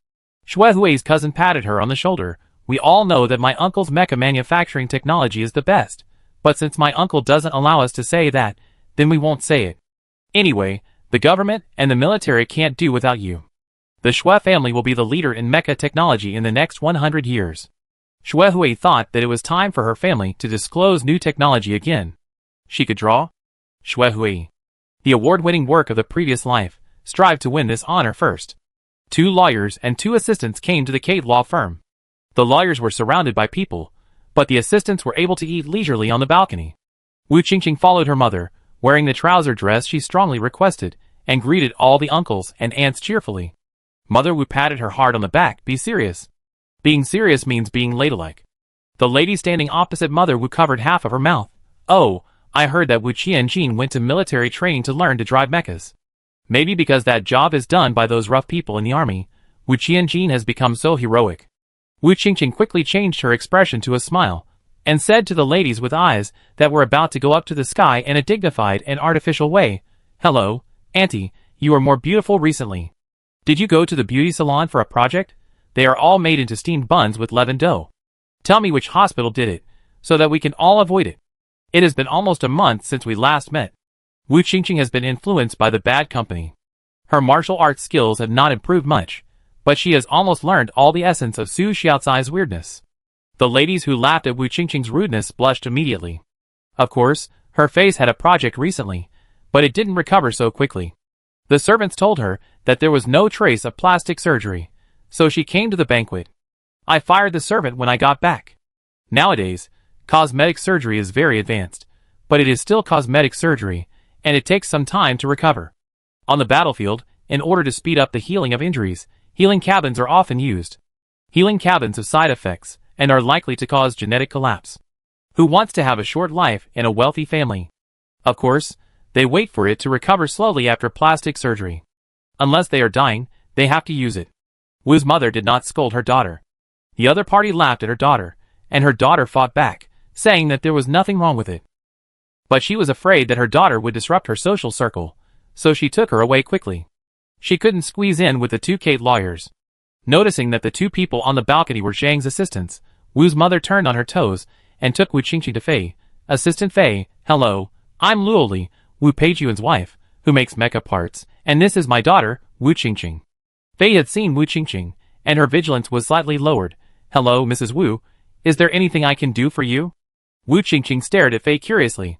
Shuehui's cousin patted her on the shoulder. "We all know that my uncle's mecha manufacturing technology is the best, but since my uncle doesn't allow us to say that, then we won't say it. Anyway, the government and the military can't do without you. The Shui family will be the leader in mecha technology in the next 100 years. Shuehui thought that it was time for her family to disclose new technology again. She could draw? Shuehui, the award-winning work of the previous life, strived to win this honor first. 2 lawyers and 2 assistants came to the Kate law firm. The lawyers were surrounded by people, but the assistants were able to eat leisurely on the balcony. Wu Qingqing followed her mother, wearing the trouser dress she strongly requested, and greeted all the uncles and aunts cheerfully. Mother Wu patted her hard on the back. "Be serious." Being serious means being ladylike. The lady standing opposite Mother Wu covered half of her mouth. "Oh, I heard that Wu Qianjin went to military training to learn to drive mechas. Maybe because that job is done by those rough people in the army, Wu Qianjin has become so heroic." Wu Qingqing quickly changed her expression to a smile, and said to the ladies with eyes that were about to go up to the sky in a dignified and artificial way, "Hello, Auntie, you are more beautiful recently. Did you go to the beauty salon for a project? They are all made into steamed buns with leavened dough. Tell me which hospital did it, so that we can all avoid it. It has been almost a month since we last met." Wu Qingqing has been influenced by the bad company. Her martial arts skills have not improved much, but she has almost learned all the essence of Su Xiaocai's weirdness. The ladies who laughed at Wu Qingqing's rudeness blushed immediately. Of course, her face had a project recently, but it didn't recover so quickly. The servants told her that there was no trace of plastic surgery, so she came to the banquet. "I fired the servant when I got back." Nowadays, cosmetic surgery is very advanced, but it is still cosmetic surgery, and it takes some time to recover. On the battlefield, in order to speed up the healing of injuries, healing cabins are often used. Healing cabins have side effects, and are likely to cause genetic collapse. Who wants to have a short life in a wealthy family? Of course, they wait for it to recover slowly after plastic surgery. Unless they are dying, they have to use it. Wu's mother did not scold her daughter. The other party laughed at her daughter, and her daughter fought back, saying that there was nothing wrong with it. But she was afraid that her daughter would disrupt her social circle, so she took her away quickly. She couldn't squeeze in with the 2 Kate lawyers. Noticing that the 2 people on the balcony were Zhang's assistants, Wu's mother turned on her toes and took Wu Qingqing to Fei. "Assistant Fei, hello, I'm Luoli, Wu Peiyuan's wife, who makes mecha parts, and this is my daughter, Wu Qingqing." Fei had seen Wu Qingqing, and her vigilance was slightly lowered. "Hello, Mrs. Wu, is there anything I can do for you?" Wu Qingqing stared at Fei curiously.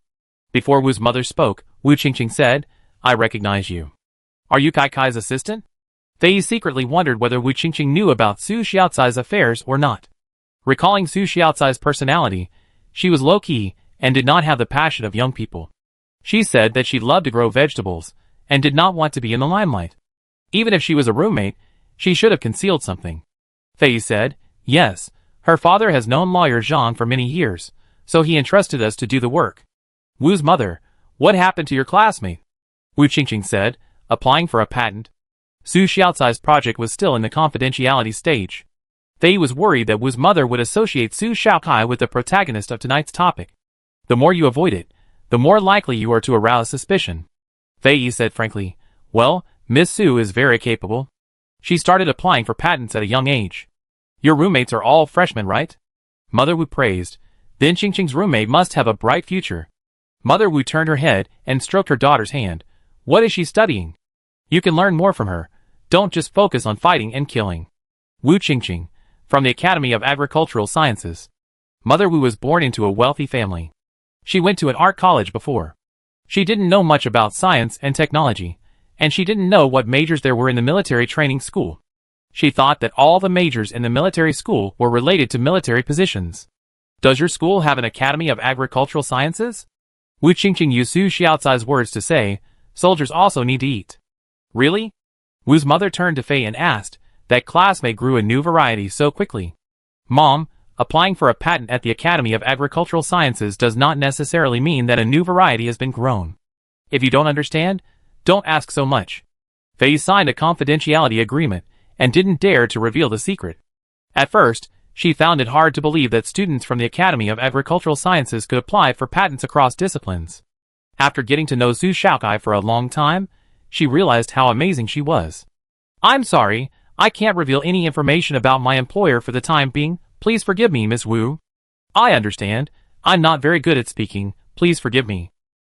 Before Wu's mother spoke, Wu Qingqing said, "I recognize you. Are you Kai Kai's assistant?" Fei secretly wondered whether Wu Qingqing knew about Su Xiaocai's affairs or not. Recalling Su Xiaocai's personality, she was low-key and did not have the passion of young people. She said that she loved to grow vegetables and did not want to be in the limelight. Even if she was a roommate, she should have concealed something. Fei said, "Yes, her father has known lawyer Zhang for many years, so he entrusted us to do the work." Wu's mother, "What happened to your classmate?" Wu Qingqing said, "Applying for a patent." Su Xiaocai's project was still in the confidentiality stage. Fei was worried that Wu's mother would associate Su Xiaocai with the protagonist of tonight's topic. The more you avoid it, the more likely you are to arouse suspicion. Fei said frankly, "Well, Miss Su is very capable. She started applying for patents at a young age. Your roommates are all freshmen, right?" Mother Wu praised. "Then Qingqing's roommate must have a bright future." Mother Wu turned her head and stroked her daughter's hand. "What is she studying? You can learn more from her. Don't just focus on fighting and killing." Wu Qingqing, from the Academy of Agricultural Sciences. Mother Wu was born into a wealthy family. She went to an art college before. She didn't know much about science and technology, and she didn't know what majors there were in the military training school. She thought that all the majors in the military school were related to military positions. "Does your school have an Academy of Agricultural Sciences?" Wu Qingqing used Su Xiaocai's words to say, "Soldiers also need to eat." "Really?" Wu's mother turned to Fei and asked, that classmate grew a new variety so quickly. Mom, applying for a patent at the Academy of Agricultural Sciences does not necessarily mean that a new variety has been grown. If you don't understand, don't ask so much. Faye signed a confidentiality agreement and didn't dare to reveal the secret. At first, she found it hard to believe that students from the Academy of Agricultural Sciences could apply for patents across disciplines. After getting to know Su Xiaokai for a long time, she realized how amazing she was. I'm sorry, I can't reveal any information about my employer for the time being. Please forgive me, Miss Wu. I understand. I'm not very good at speaking. Please forgive me.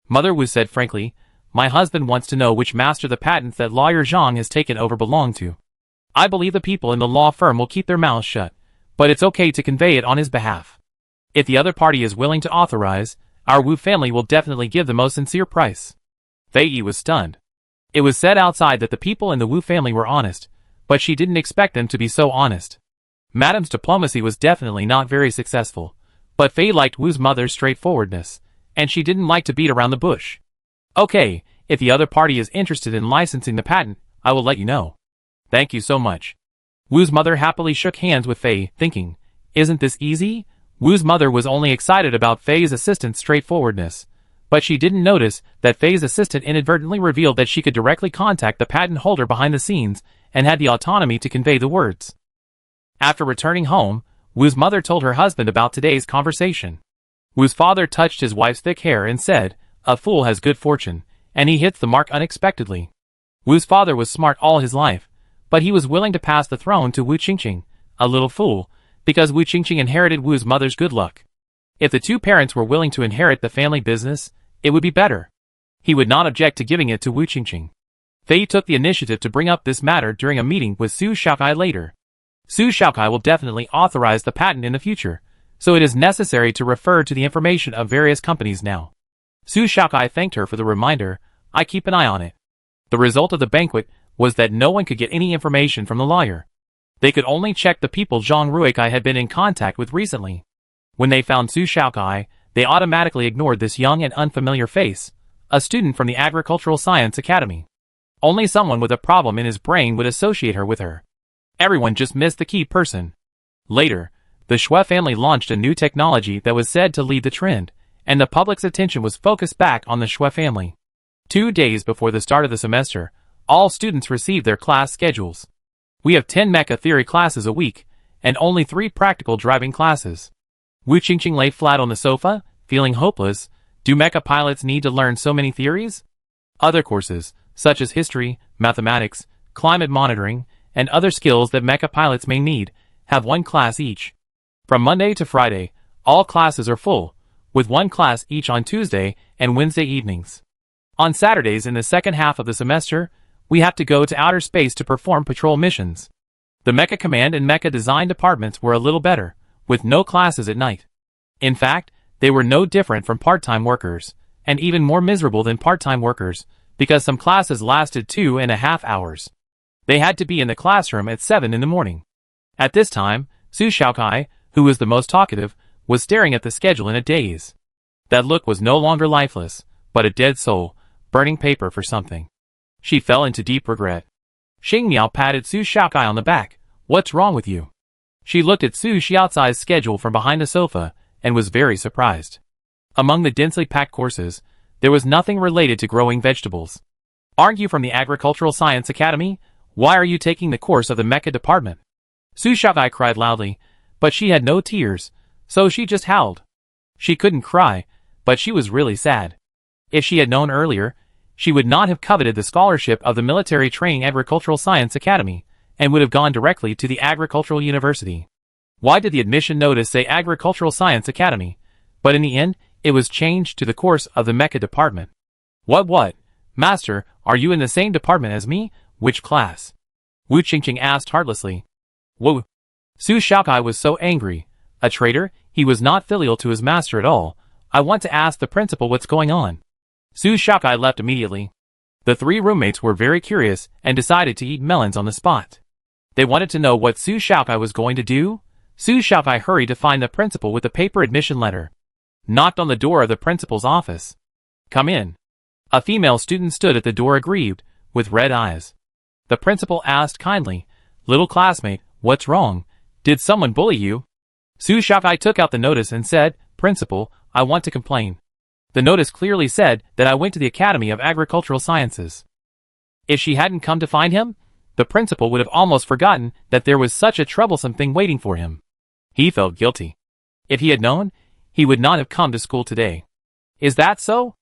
Mother Wu said frankly, my husband wants to know which master the patents that lawyer Zhang has taken over belong to. I believe the people in the law firm will keep their mouths shut, but it's okay to convey it on his behalf. If the other party is willing to authorize, our Wu family will definitely give the most sincere price. Fei Yi was stunned. It was said outside that the people in the Wu family were honest, but she didn't expect them to be so honest. Madam's diplomacy was definitely not very successful, but Fei liked Wu's mother's straightforwardness, and she didn't like to beat around the bush. Okay, if the other party is interested in licensing the patent, I will let you know. Thank you so much. Wu's mother happily shook hands with Fei, thinking, isn't this easy? Wu's mother was only excited about Fei's assistant's straightforwardness, but she didn't notice that Fei's assistant inadvertently revealed that she could directly contact the patent holder behind the scenes and had the autonomy to convey the words. After returning home, Wu's mother told her husband about today's conversation. Wu's father touched his wife's thick hair and said, a fool has good fortune, and he hits the mark unexpectedly. Wu's father was smart all his life, but he was willing to pass the throne to Wu Qingqing, a little fool, because Wu Qingqing inherited Wu's mother's good luck. If the two parents were willing to inherit the family business, it would be better. He would not object to giving it to Wu Qingqing. Fei took the initiative to bring up this matter during a meeting with Su Xiaokai later. Su Xiaokai will definitely authorize the patent in the future, so it is necessary to refer to the information of various companies now. Su Xiaokai thanked her for the reminder. I keep an eye on it. The result of the banquet was that no one could get any information from the lawyer. They could only check the people Zhang Ruikai had been in contact with recently. When they found Su Xiaokai, they automatically ignored this young and unfamiliar face, a student from the Agricultural Science Academy. Only someone with a problem in his brain would associate her with her. Everyone just missed the key person. Later, the Xue family launched a new technology that was said to lead the trend, and the public's attention was focused back on the Xue family. 2 days before the start of the semester, all students received their class schedules. We have 10 mecha theory classes a week, and only 3 practical driving classes. Wu Qingqing lay flat on the sofa, feeling hopeless. Do mecha pilots need to learn so many theories? Other courses, such as history, mathematics, climate monitoring, and other skills that mecha pilots may need, have 1 class each. From Monday to Friday, all classes are full, with 1 class each on Tuesday and Wednesday evenings. On Saturdays in the second half of the semester, we have to go to outer space to perform patrol missions. The Mecha Command and Mecha Design departments were a little better, with no classes at night. In fact, they were no different from part-time workers, and even more miserable than part-time workers, because some classes lasted 2.5 hours. They had to be in the classroom at 7 in the morning. At this time, Su Xiaokai, who was the most talkative, was staring at the schedule in a daze. That look was no longer lifeless, but a dead soul, burning paper for something. She fell into deep regret. Xing Miao patted Su Xiaokai on the back. What's wrong with you? She looked at Su Xiaocai's schedule from behind the sofa, and was very surprised. Among the densely packed courses, there was nothing related to growing vegetables. Aren't you from the Agricultural Science Academy? Why are you taking the course of the Mecha Department? Su Xiaokai cried loudly, but she had no tears, so she just howled. She couldn't cry, but she was really sad. If she had known earlier, she would not have coveted the scholarship of the Military Training Agricultural Science Academy, and would have gone directly to the Agricultural University. Why did the admission notice say Agricultural Science Academy, but in the end, it was changed to the course of the Mecha Department? What? Master, are you in the same department as me? Which class? Wu Qingqing asked heartlessly. Whoa! Su Xiaokai was so angry. A traitor? He was not filial to his master at all. I want to ask the principal what's going on. Su Xiaokai left immediately. The 3 roommates were very curious and decided to eat melons on the spot. They wanted to know what Su Xiaokai was going to do. Su Xiaokai hurried to find the principal with a paper admission letter. Knocked on the door of the principal's office. Come in. A female student stood at the door aggrieved, with red eyes. The principal asked kindly, Little classmate, what's wrong? Did someone bully you? Su Xiaokai took out the notice and said, Principal, I want to complain. The notice clearly said that I went to the Academy of Agricultural Sciences. If she hadn't come to find him, the principal would have almost forgotten that there was such a troublesome thing waiting for him. He felt guilty. If he had known, he would not have come to school today. Is that so?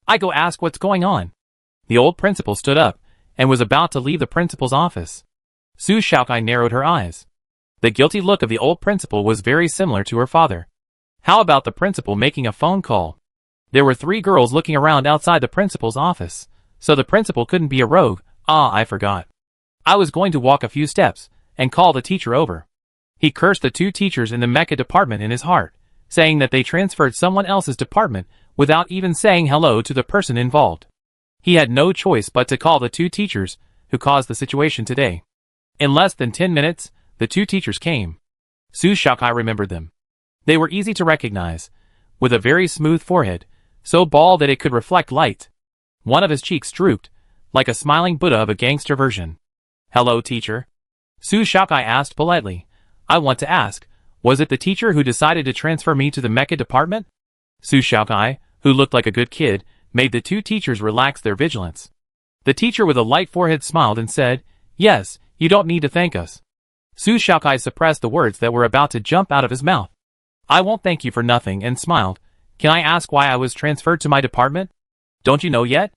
I go ask what's going on. The old principal stood up and was about to leave the principal's office. Su Xiaokai narrowed her eyes. The guilty look of the old principal was very similar to her father. How about the principal making a phone call? There were 3 girls looking around outside the principal's office, so the principal couldn't be a rogue. I forgot. I was going to walk a few steps and call the teacher over. He cursed the 2 teachers in the mecha department in his heart, saying that they transferred someone else's department without even saying hello to the person involved. He had no choice but to call the 2 teachers who caused the situation today. In less than 10 minutes, the 2 teachers came. Su Xiaokai remembered them. They were easy to recognize, with a very smooth forehead, so bald that it could reflect light. One of his cheeks drooped, like a smiling Buddha of a gangster version. Hello, teacher. Su Xiaokai asked politely. I want to ask, was it the teacher who decided to transfer me to the mecha department? Su Xiaokai, who looked like a good kid, made the 2 teachers relax their vigilance. The teacher with a light forehead smiled and said, Yes, you don't need to thank us. Su Xiaokai suppressed the words that were about to jump out of his mouth. I won't thank you for nothing, and smiled. Can I ask why I was transferred to my department? Don't you know yet?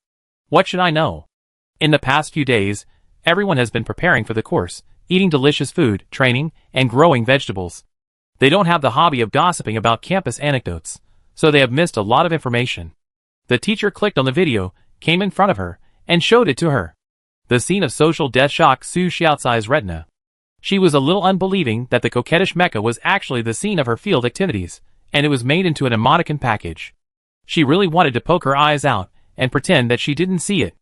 What should I know? In the past few days, everyone has been preparing for the course, eating delicious food, training, and growing vegetables. They don't have the hobby of gossiping about campus anecdotes, so they have missed a lot of information. The teacher clicked on the video, came in front of her, and showed it to her. The scene of social death shocked Su Xiaocai's retina. She was a little unbelieving that the coquettish mecha was actually the scene of her field activities, and it was made into an emoticon package. She really wanted to poke her eyes out and pretend that she didn't see it.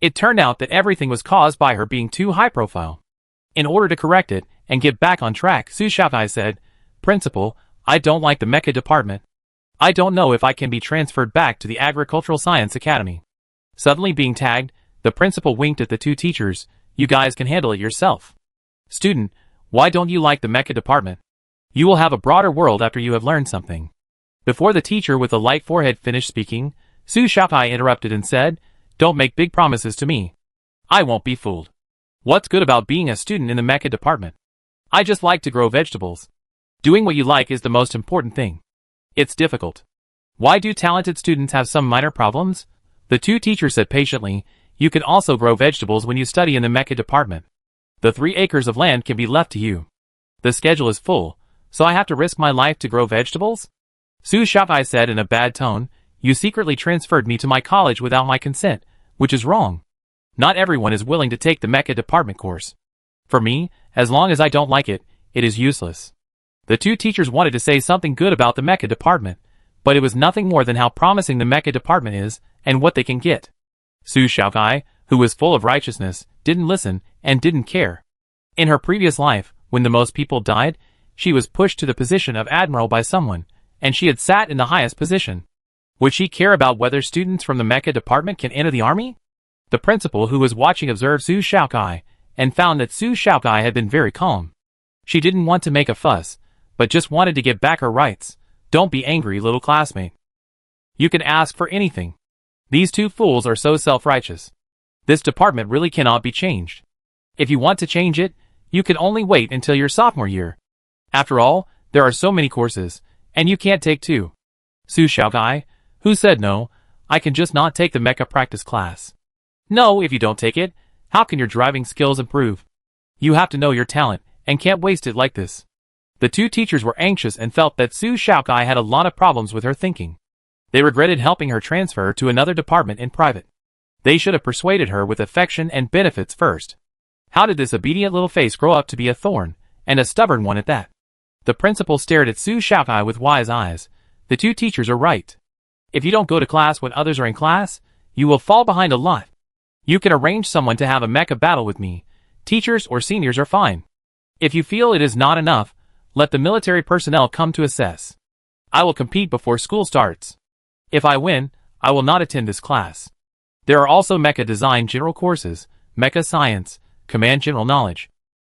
It turned out that everything was caused by her being too high profile. In order to correct it and get back on track, Su Xiaokai said, Principal, I don't like the mecha department. I don't know if I can be transferred back to the Agricultural Science Academy. Suddenly being tagged, the principal winked at the 2 teachers. You guys can handle it yourself. Student, why don't you like the mecha department? You will have a broader world after you have learned something. Before the teacher with the light forehead finished speaking, Su Xiaokai interrupted and said, Don't make big promises to me. I won't be fooled. What's good about being a student in the mecha department? I just like to grow vegetables. Doing what you like is the most important thing. It's difficult. Why do talented students have some minor problems? The 2 teachers said patiently, You can also grow vegetables when you study in the mecha department. The 3 acres of land can be left to you. The schedule is full, so I have to risk my life to grow vegetables? Su Xiaokai said in a bad tone, You secretly transferred me to my college without my consent, which is wrong. Not everyone is willing to take the mecha department course. For me, as long as I don't like it, it is useless. The 2 teachers wanted to say something good about the mecha department, but it was nothing more than how promising the mecha department is and what they can get. Su Xiaokai, who was full of righteousness, didn't listen and didn't care. In her previous life, when the most people died, she was pushed to the position of admiral by someone, and she had sat in the highest position. Would she care about whether students from the mecha department can enter the army? The principal who was watching observed Su Xiaokai, and found that Su Xiaokai had been very calm. She didn't want to make a fuss, but just wanted to get back her rights. Don't be angry, little classmate. You can ask for anything. These 2 fools are so self-righteous. This department really cannot be changed. If you want to change it, you can only wait until your sophomore year. After all, there are so many courses, and you can't take 2. Su Xiaokai, who said no, I can just not take the mecha practice class. No, if you don't take it, how can your driving skills improve? You have to know your talent, and can't waste it like this. The 2 teachers were anxious and felt that Su Xiaokai had a lot of problems with her thinking. They regretted helping her transfer to another department in private. They should have persuaded her with affection and benefits first. How did this obedient little face grow up to be a thorn, and a stubborn one at that? The principal stared at Su Xiaokai with wise eyes. The 2 teachers are right. If you don't go to class when others are in class, you will fall behind a lot. You can arrange someone to have a mecha battle with me. Teachers or seniors are fine. If you feel it is not enough, let the military personnel come to assess. I will compete before school starts. If I win, I will not attend this class. There are also mecha design general courses, mecha science, command general knowledge.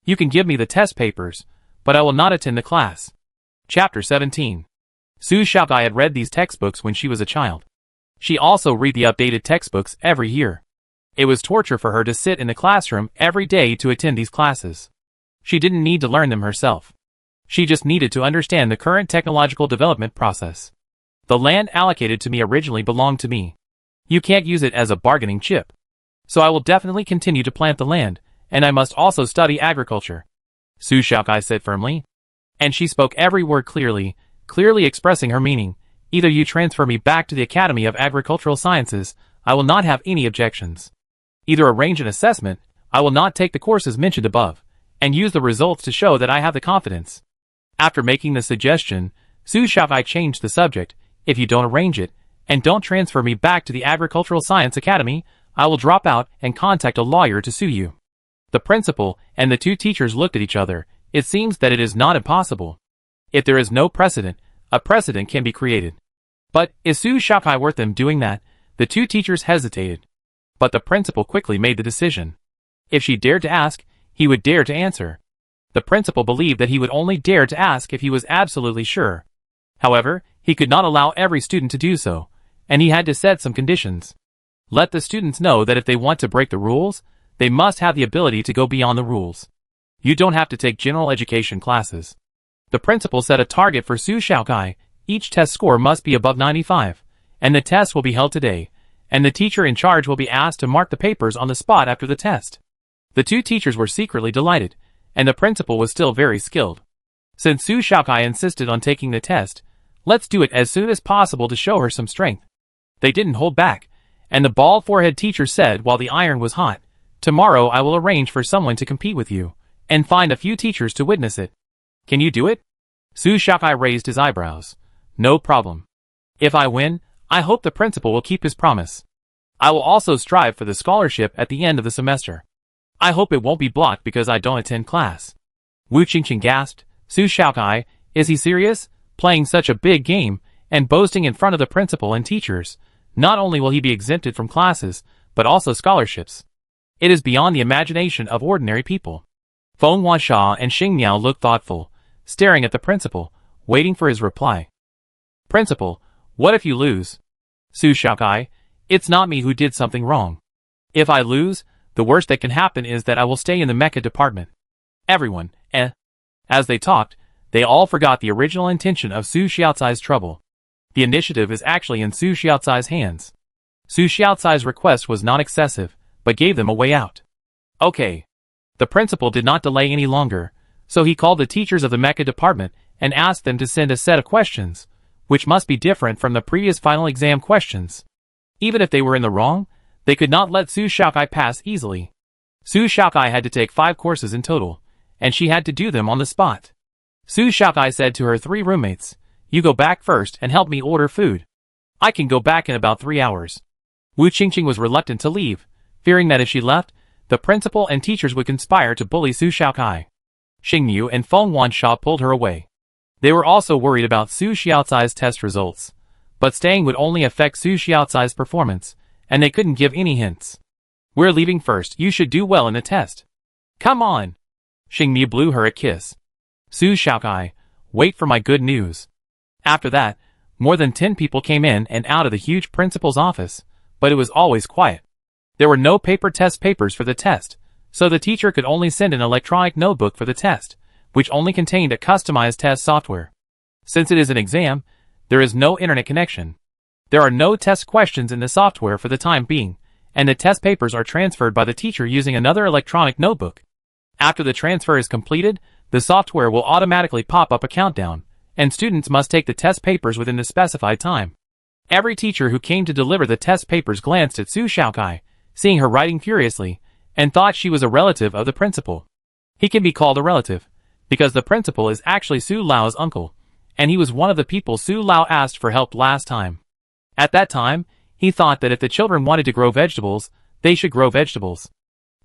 You can give me the test papers, but I will not attend the class. Chapter 17. Su Xiaokai had read these textbooks when she was a child. She also read the updated textbooks every year. It was torture for her to sit in the classroom every day to attend these classes. She didn't need to learn them herself. She just needed to understand the current technological development process. The land allocated to me originally belonged to me. You can't use it as a bargaining chip. So I will definitely continue to plant the land, and I must also study agriculture, Su Xiaokai said firmly. And she spoke every word clearly expressing her meaning. Either you transfer me back to the Academy of Agricultural Sciences, I will not have any objections. Either arrange an assessment, I will not take the courses mentioned above, and use the results to show that I have the confidence. After making the suggestion, Su Xiaokai changed the subject. If you don't arrange it, and don't transfer me back to the Agricultural Science Academy, I will drop out and contact a lawyer to sue you. The principal and the two teachers looked at each other. It seems that it is not impossible. If there is no precedent, a precedent can be created. But is Su Xiaokai worth them doing that? The two teachers hesitated. But the principal quickly made the decision. If she dared to ask, he would dare to answer. The principal believed that he would only dare to ask if he was absolutely sure. However, he could not allow every student to do so, and he had to set some conditions. Let the students know that if they want to break the rules, they must have the ability to go beyond the rules. You don't have to take general education classes. The principal set a target for Su Xiaokai. Each test score must be above 95, and the test will be held today, and the teacher in charge will be asked to mark the papers on the spot after the test. The two teachers were secretly delighted, and the principal was still very skilled. Since Su Xiaokai insisted on taking the test, let's do it as soon as possible to show her some strength. They didn't hold back, and the bald-forehead teacher said while the iron was hot, "Tomorrow I will arrange for someone to compete with you, and find a few teachers to witness it. Can you do it?" Su Xiaokai raised his eyebrows. "No problem. If I win, I hope the principal will keep his promise. I will also strive for the scholarship at the end of the semester. I hope it won't be blocked because I don't attend class." Wu Qingqing gasped. Su Xiaokai, is he serious? Playing such a big game, and boasting in front of the principal and teachers. Not only will he be exempted from classes, but also scholarships. It is beyond the imagination of ordinary people. Feng Wansha and Xing Miao looked thoughtful, staring at the principal, waiting for his reply. "Principal, what if you lose?" "Su Xiaokai, it's not me who did something wrong. If I lose, the worst that can happen is that I will stay in the mecha department." Everyone, As they talked, they all forgot the original intention of Su Xiaocai's trouble. The initiative is actually in Su Xiaocai's hands. Su Xiaocai's request was not excessive, but gave them a way out. Okay. The principal did not delay any longer, so he called the teachers of the mecha department and asked them to send a set of questions, which must be different from the previous final exam questions. Even if they were in the wrong, they could not let Su Xiaokai pass easily. Su Xiaokai had to take 5 courses in total, and she had to do them on the spot. Su Xiaokai said to her 3 roommates, "You go back first and help me order food. I can go back in about 3 hours." Wu Qingqing was reluctant to leave, fearing that if she left, the principal and teachers would conspire to bully Su Xiaokai. Xing Miu and Feng Wansha pulled her away. They were also worried about Su Xiaocai's test results, but staying would only affect Su Xiaocai's performance, and they couldn't give any hints. "We're leaving first, you should do well in the test. Come on!" Xing Miu blew her a kiss. "Su Xiaokai, wait for my good news." After that, more than 10 people came in and out of the huge principal's office, but it was always quiet. There were no paper test papers for the test, so the teacher could only send an electronic notebook for the test, which only contained a customized test software. Since it is an exam, there is no internet connection. There are no test questions in the software for the time being, and the test papers are transferred by the teacher using another electronic notebook. After the transfer is completed, the software will automatically pop up a countdown, and students must take the test papers within the specified time. Every teacher who came to deliver the test papers glanced at Su Xiaokai, seeing her writing furiously, and thought she was a relative of the principal. He can be called a relative, because the principal is actually Su Lao's uncle, and he was one of the people Su Lao asked for help last time. At that time, he thought that if the children wanted to grow vegetables, they should grow vegetables.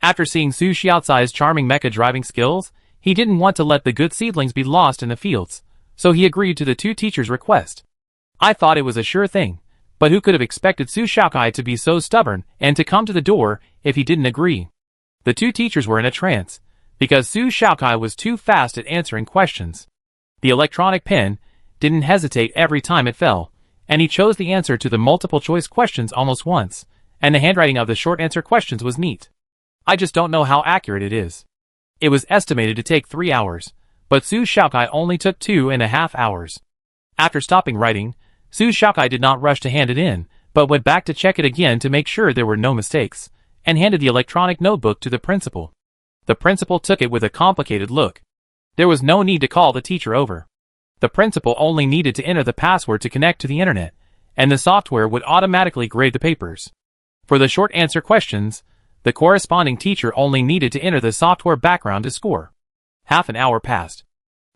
After seeing Su Xiaocai's charming mecha driving skills, he didn't want to let the good seedlings be lost in the fields, so he agreed to the 2 teachers' request. I thought it was a sure thing, but who could have expected Su Xiaokai to be so stubborn and to come to the door if he didn't agree? The 2 teachers were in a trance. because Su Xiaokai was too fast at answering questions. The electronic pen didn't hesitate every time it fell, and he chose the answer to the multiple-choice questions almost once, and the handwriting of the short answer questions was neat. I just don't know how accurate it is. It was estimated to take 3 hours, but Su Xiaokai only took 2.5 hours. After stopping writing, Su Xiaokai did not rush to hand it in, but went back to check it again to make sure there were no mistakes, and handed the electronic notebook to the principal. The principal took it with a complicated look. There was no need to call the teacher over. The principal only needed to enter the password to connect to the internet, and the software would automatically grade the papers. For the short answer questions, the corresponding teacher only needed to enter the software background to score. Half an hour passed.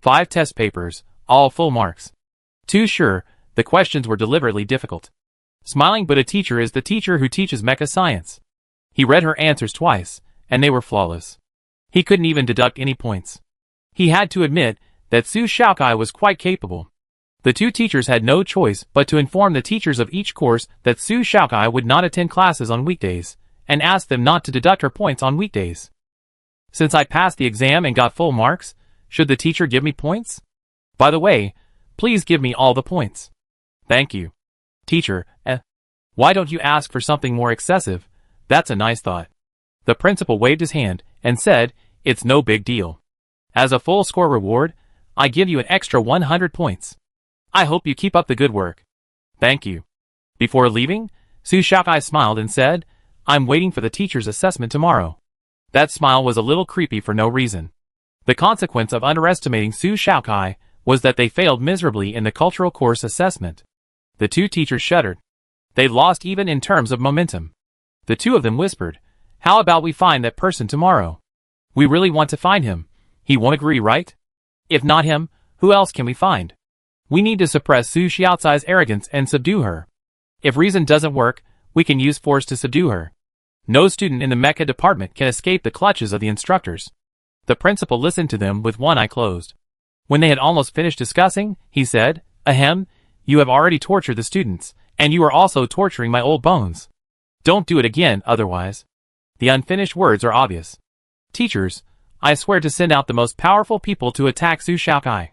5 test papers, all full marks. Too sure, the questions were deliberately difficult. Smiling, but a teacher is the teacher who teaches mecha science. He read her answers twice, and they were flawless. He couldn't even deduct any points. He had to admit that Su Xiaokai was quite capable. The 2 teachers had no choice but to inform the teachers of each course that Su Xiaokai would not attend classes on weekdays, and ask them not to deduct her points on weekdays. Since I passed the exam and got full marks, should the teacher give me points? By the way, please give me all the points. Thank you. Teacher, why don't you ask for something more excessive? That's a nice thought. The principal waved his hand and said, it's no big deal. As a full score reward, I give you an extra 100 points. I hope you keep up the good work. Thank you. Before leaving, Su Xiaokai smiled and said, I'm waiting for the teacher's assessment tomorrow. That smile was a little creepy for no reason. The consequence of underestimating Su Xiaokai was that they failed miserably in the cultural course assessment. The 2 teachers shuddered. They lost even in terms of momentum. The 2 of them whispered, how about we find that person tomorrow? We really want to find him. He won't agree, right? If not him, who else can we find? We need to suppress Su Xiaocai's arrogance and subdue her. If reason doesn't work, we can use force to subdue her. No student in the mecha department can escape the clutches of the instructors. The principal listened to them with one eye closed. When they had almost finished discussing, he said, ahem, you have already tortured the students, and you are also torturing my old bones. Don't do it again, otherwise. The unfinished words are obvious. Teachers, I swear to send out the most powerful people to attack Su Xiaokai.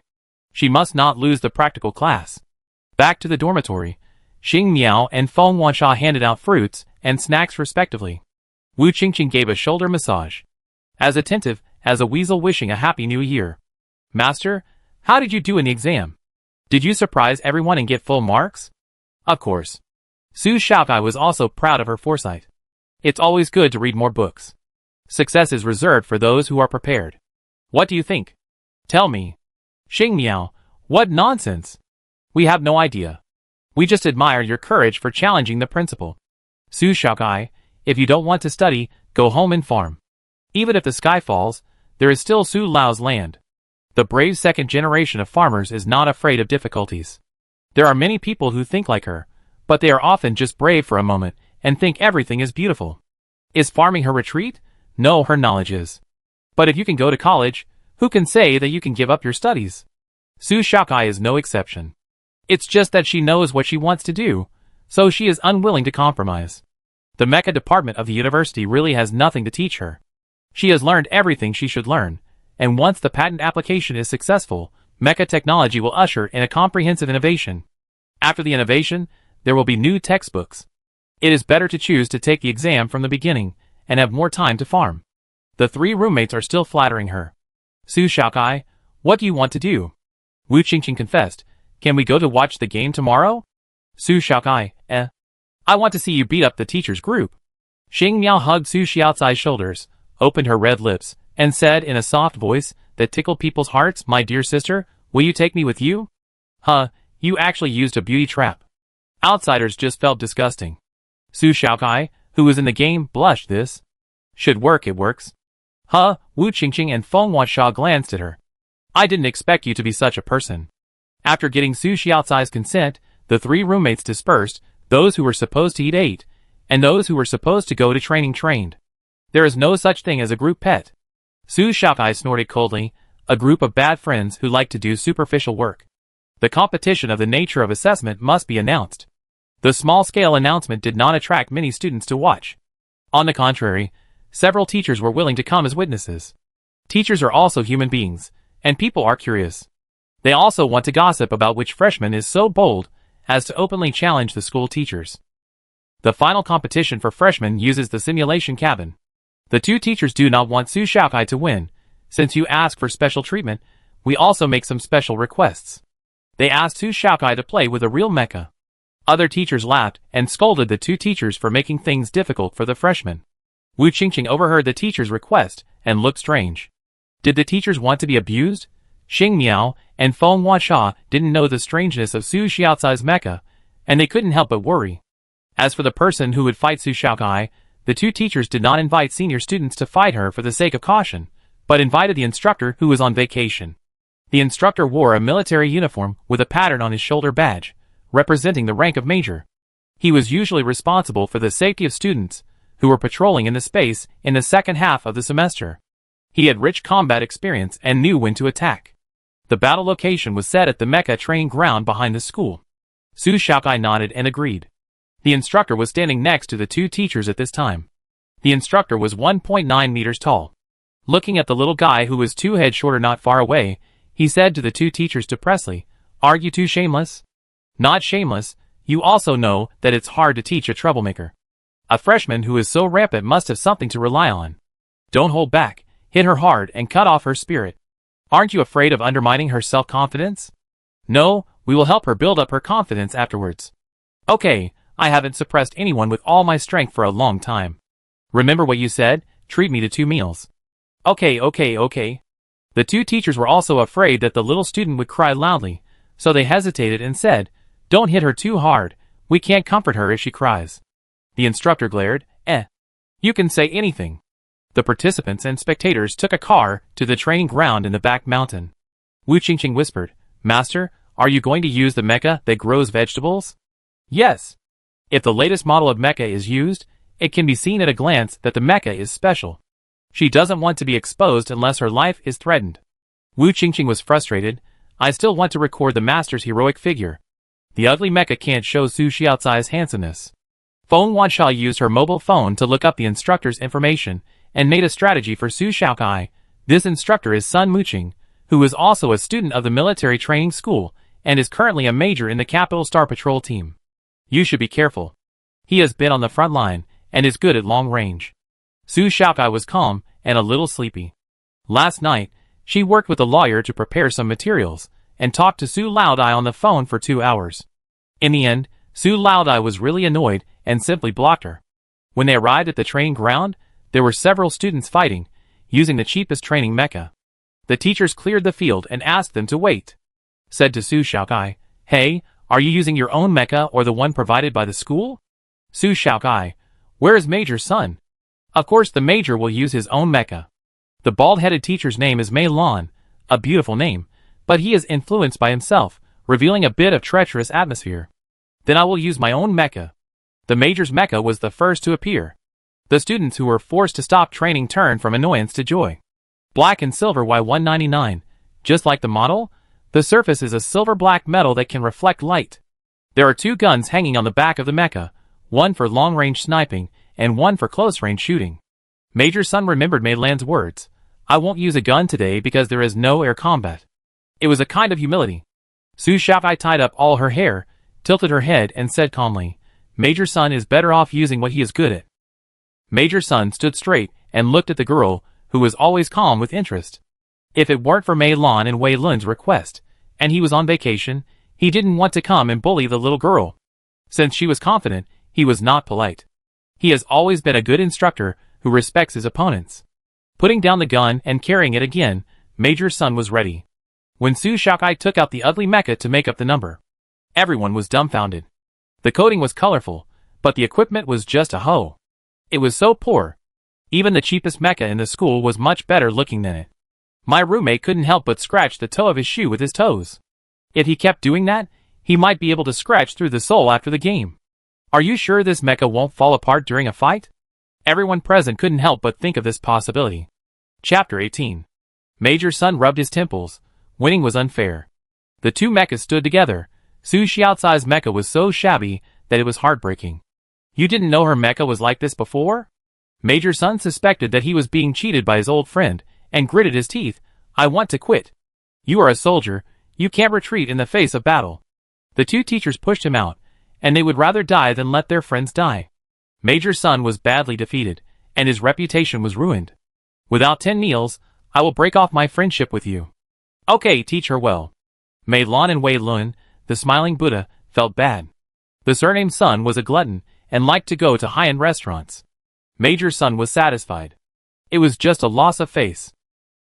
She must not lose the practical class. Back to the dormitory, Xing Miao and Feng Wansha handed out fruits and snacks respectively. Wu Qingqing gave a shoulder massage. As attentive as a weasel wishing a happy new year. Master, how did you do in the exam? Did you surprise everyone and get full marks? Of course. Su Xiaokai was also proud of her foresight. It's always good to read more books. Success is reserved for those who are prepared. What do you think? Tell me. Xing Miao, what nonsense. We have no idea. We just admire your courage for challenging the principal. Su Xiaokai, if you don't want to study, go home and farm. Even if the sky falls, there is still Su Lao's land. The brave second generation of farmers is not afraid of difficulties. There are many people who think like her, but they are often just brave for a moment and think everything is beautiful. Is farming her retreat? No, her knowledge is. But if you can go to college, who can say that you can give up your studies? Su Xiaokai is no exception. It's just that she knows what she wants to do, so she is unwilling to compromise. The mecha department of the university really has nothing to teach her. She has learned everything she should learn, and once the patent application is successful, mecha technology will usher in a comprehensive innovation. After the innovation, there will be new textbooks. It is better to choose to take the exam from the beginning and have more time to farm. The 3 roommates are still flattering her. Su Xiaokai, what do you want to do? Wu Qingqing confessed, can we go to watch the game tomorrow? Su Xiaokai, I want to see you beat up the teacher's group. Xing Miao hugged Su Xiaocai's shoulders, opened her red lips, and said in a soft voice that tickled people's hearts, my dear sister, will you take me with you? Huh, you actually used a beauty trap. Outsiders just felt disgusting. Su Xiaokai, who was in the game, blushed. This should work, it works. Huh, Wu Qingqing and Feng Wansha glanced at her. I didn't expect you to be such a person. After getting Su Xiaocai's consent, the 3 roommates dispersed, those who were supposed to eat ate, and those who were supposed to go to training trained. There is no such thing as a group pet. Su Xiaokai snorted coldly, a group of bad friends who like to do superficial work. The competition of the nature of assessment must be announced. The small-scale announcement did not attract many students to watch. On the contrary, several teachers were willing to come as witnesses. Teachers are also human beings, and people are curious. They also want to gossip about which freshman is so bold as to openly challenge the school teachers. The final competition for freshmen uses the simulation cabin. The two teachers do not want Su Xiaokai to win. Since you ask for special treatment, we also make some special requests. They asked Su Xiaokai to play with a real mecha. Other teachers laughed and scolded the two teachers for making things difficult for the freshmen. Wu Qingqing overheard the teacher's request and looked strange. Did the teachers want to be abused? Xing Miao and Feng Huaxia didn't know the strangeness of Su Xiaocai's mecha, and they couldn't help but worry. As for the person who would fight Su Xiaokai, the two teachers did not invite senior students to fight her for the sake of caution, but invited the instructor who was on vacation. The instructor wore a military uniform with a pattern on his shoulder badge, representing the rank of major. He was usually responsible for the safety of students who were patrolling in the space in the second half of the semester. He had rich combat experience and knew when to attack. The battle location was set at the mecha training ground behind the school. Su Xiaokai nodded and agreed. The instructor was standing next to the two teachers at this time. The instructor was 1.9 meters tall. Looking at the little guy who was 2 heads shorter not far away, he said to the two teachers depressively, "Are you too shameless?" "Not shameless, you also know that it's hard to teach a troublemaker. A freshman who is so rampant must have something to rely on. Don't hold back, hit her hard and cut off her spirit. Aren't you afraid of undermining her self-confidence?" "No, we will help her build up her confidence afterwards." "Okay, I haven't suppressed anyone with all my strength for a long time. Remember what you said, treat me to 2 meals." Okay. The two teachers were also afraid that the little student would cry loudly, so they hesitated and said, "Don't hit her too hard, we can't comfort her if she cries." The instructor glared, You can say anything." The participants and spectators took a car to the training ground in the back mountain. Wu Qingqing whispered, "Master, are you going to use the mecha that grows vegetables?" "Yes." If the latest model of mecha is used, it can be seen at a glance that the mecha is special. She doesn't want to be exposed unless her life is threatened. Wu Qingqing was frustrated. "I still want to record the master's heroic figure. The ugly mecha can't show Su Xiaocai's handsomeness." Feng Huaxia used her mobile phone to look up the instructor's information and made a strategy for Su Xiaokai. This instructor is Sun Muqing, who is also a student of the military training school and is currently a major in the Capital Star Patrol team. You should be careful. He has been on the front line and is good at long range. Su Xiaokai was calm and a little sleepy. Last night, she worked with a lawyer to prepare some materials and talked to Su Laodai on the phone for 2 hours. In the end, Su Laodai was really annoyed and simply blocked her. When they arrived at the training ground, there were several students fighting, using the cheapest training mecha. The teachers cleared the field and asked them to wait. Said to Su Xiaokai, "Hey, are you using your own mecha or the one provided by the school?" Su Xiaokai, "Where is Major's son?" Of course the major will use his own mecha. The bald-headed teacher's name is Mei Lan, a beautiful name, but he is influenced by himself, revealing a bit of treacherous atmosphere. Then I will use my own mecha. The major's mecha was the first to appear. The students who were forced to stop training turned from annoyance to joy. Black and silver Y199, just like the model, the surface is a silver-black metal that can reflect light. There are 2 guns hanging on the back of the mecha, one for long-range sniping and one for close-range shooting. Major Sun remembered Mei Lan's words, "I won't use a gun today because there is no air combat." It was a kind of humility. Su Xiaokai tied up all her hair, tilted her head and said calmly, "Major Sun is better off using what he is good at." Major Sun stood straight and looked at the girl, who was always calm with interest. If it weren't for Mei Lan and Wei Lun's request, and he was on vacation, he didn't want to come and bully the little girl. Since she was confident, he was not polite. He has always been a good instructor who respects his opponents. Putting down the gun and carrying it again, Major Sun was ready. When Su Xiaokai took out the ugly mecha to make up the number, everyone was dumbfounded. The coating was colorful, but the equipment was just a hoe. It was so poor. Even the cheapest mecha in the school was much better looking than it. My roommate couldn't help but scratch the toe of his shoe with his toes. If he kept doing that, he might be able to scratch through the sole after the game. Are you sure this mecha won't fall apart during a fight? Everyone present couldn't help but think of this possibility. Chapter 18. Major Sun rubbed his temples. Winning was unfair. The 2 mechas stood together. Su Xiaocai's mecha was so shabby that it was heartbreaking. You didn't know her mecha was like this before? Major Sun suspected that he was being cheated by his old friend, and gritted his teeth. I want to quit. You are a soldier, you can't retreat in the face of battle. The two teachers pushed him out, and they would rather die than let their friends die. Major Sun was badly defeated, and his reputation was ruined. Without 10 meals, I will break off my friendship with you. Okay, teach her well. Mei Lan and Wei Lun, the smiling Buddha, felt bad. The surnamed Sun was a glutton, and liked to go to high-end restaurants. Major Sun was satisfied. It was just a loss of face.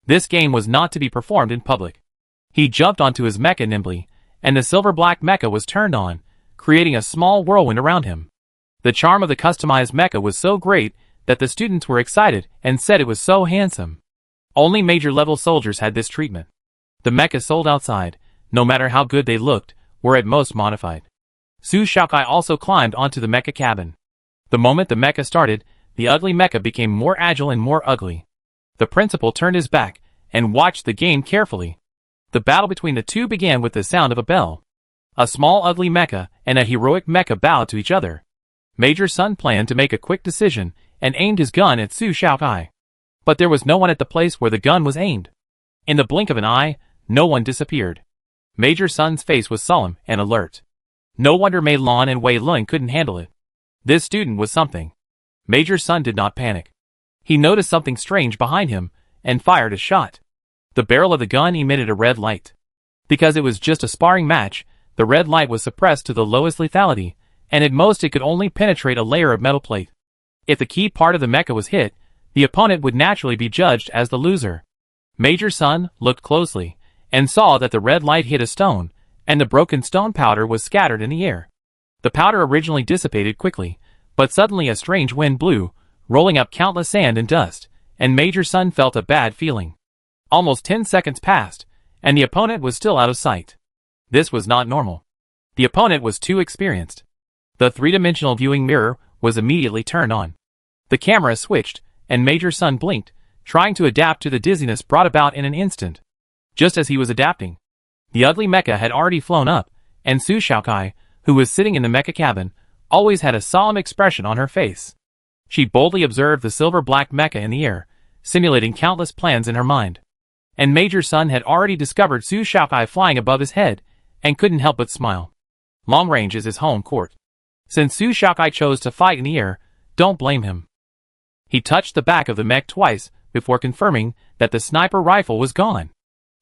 This game was not to be performed in public. He jumped onto his mecha nimbly, and the silver-black mecha was turned on, creating a small whirlwind around him. The charm of the customized mecha was so great that the students were excited and said it was so handsome. Only major-level soldiers had this treatment. The mechas sold outside, no matter how good they looked, were at most modified. Su Shaokai also climbed onto the mecha cabin. The moment the mecha started, the ugly mecha became more agile and more ugly. The principal turned his back and watched the game carefully. The battle between the two began with the sound of a bell. A small ugly mecha and a heroic mecha bowed to each other. Major Sun planned to make a quick decision and aimed his gun at Su Shaokai. But there was no one at the place where the gun was aimed. In the blink of an eye, no one disappeared. Major Sun's face was solemn and alert. No wonder Mei Lan and Wei Lun couldn't handle it. This student was something. Major Sun did not panic. He noticed something strange behind him and fired a shot. The barrel of the gun emitted a red light. Because it was just a sparring match, the red light was suppressed to the lowest lethality, and at most it could only penetrate a layer of metal plate. If the key part of the mecha was hit, the opponent would naturally be judged as the loser. Major Sun looked closely and saw that the red light hit a stone, and the broken stone powder was scattered in the air. The powder originally dissipated quickly, but suddenly a strange wind blew, rolling up countless sand and dust, and Major Sun felt a bad feeling. Almost 10 seconds passed, and the opponent was still out of sight. This was not normal. The opponent was too experienced. The three-dimensional viewing mirror was immediately turned on. The camera switched, and Major Sun blinked, trying to adapt to the dizziness brought about in an instant. Just as he was adapting, the ugly mecha had already flown up, and Su Shaokai, who was sitting in the mecha cabin, always had a solemn expression on her face. She boldly observed the silver-black mecha in the air, simulating countless plans in her mind. And Major Sun had already discovered Su Shaokai flying above his head, and couldn't help but smile. Long range is his home court. Since Su Shaokai chose to fight in the air, don't blame him. He touched the back of the mech twice before confirming that the sniper rifle was gone.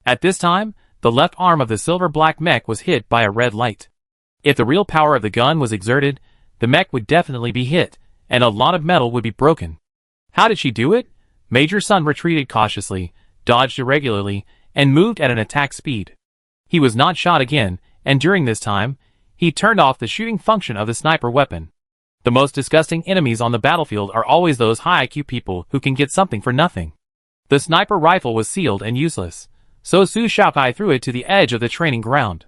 At this time, the left arm of the silver-black mech was hit by a red light. If the real power of the gun was exerted, the mech would definitely be hit, and a lot of metal would be broken. How did she do it? Major Sun retreated cautiously, dodged irregularly, and moved at an attack speed. He was not shot again, and during this time, he turned off the shooting function of the sniper weapon. The most disgusting enemies on the battlefield are always those high IQ people who can get something for nothing. The sniper rifle was sealed and useless, so Su Shaokai threw it to the edge of the training ground.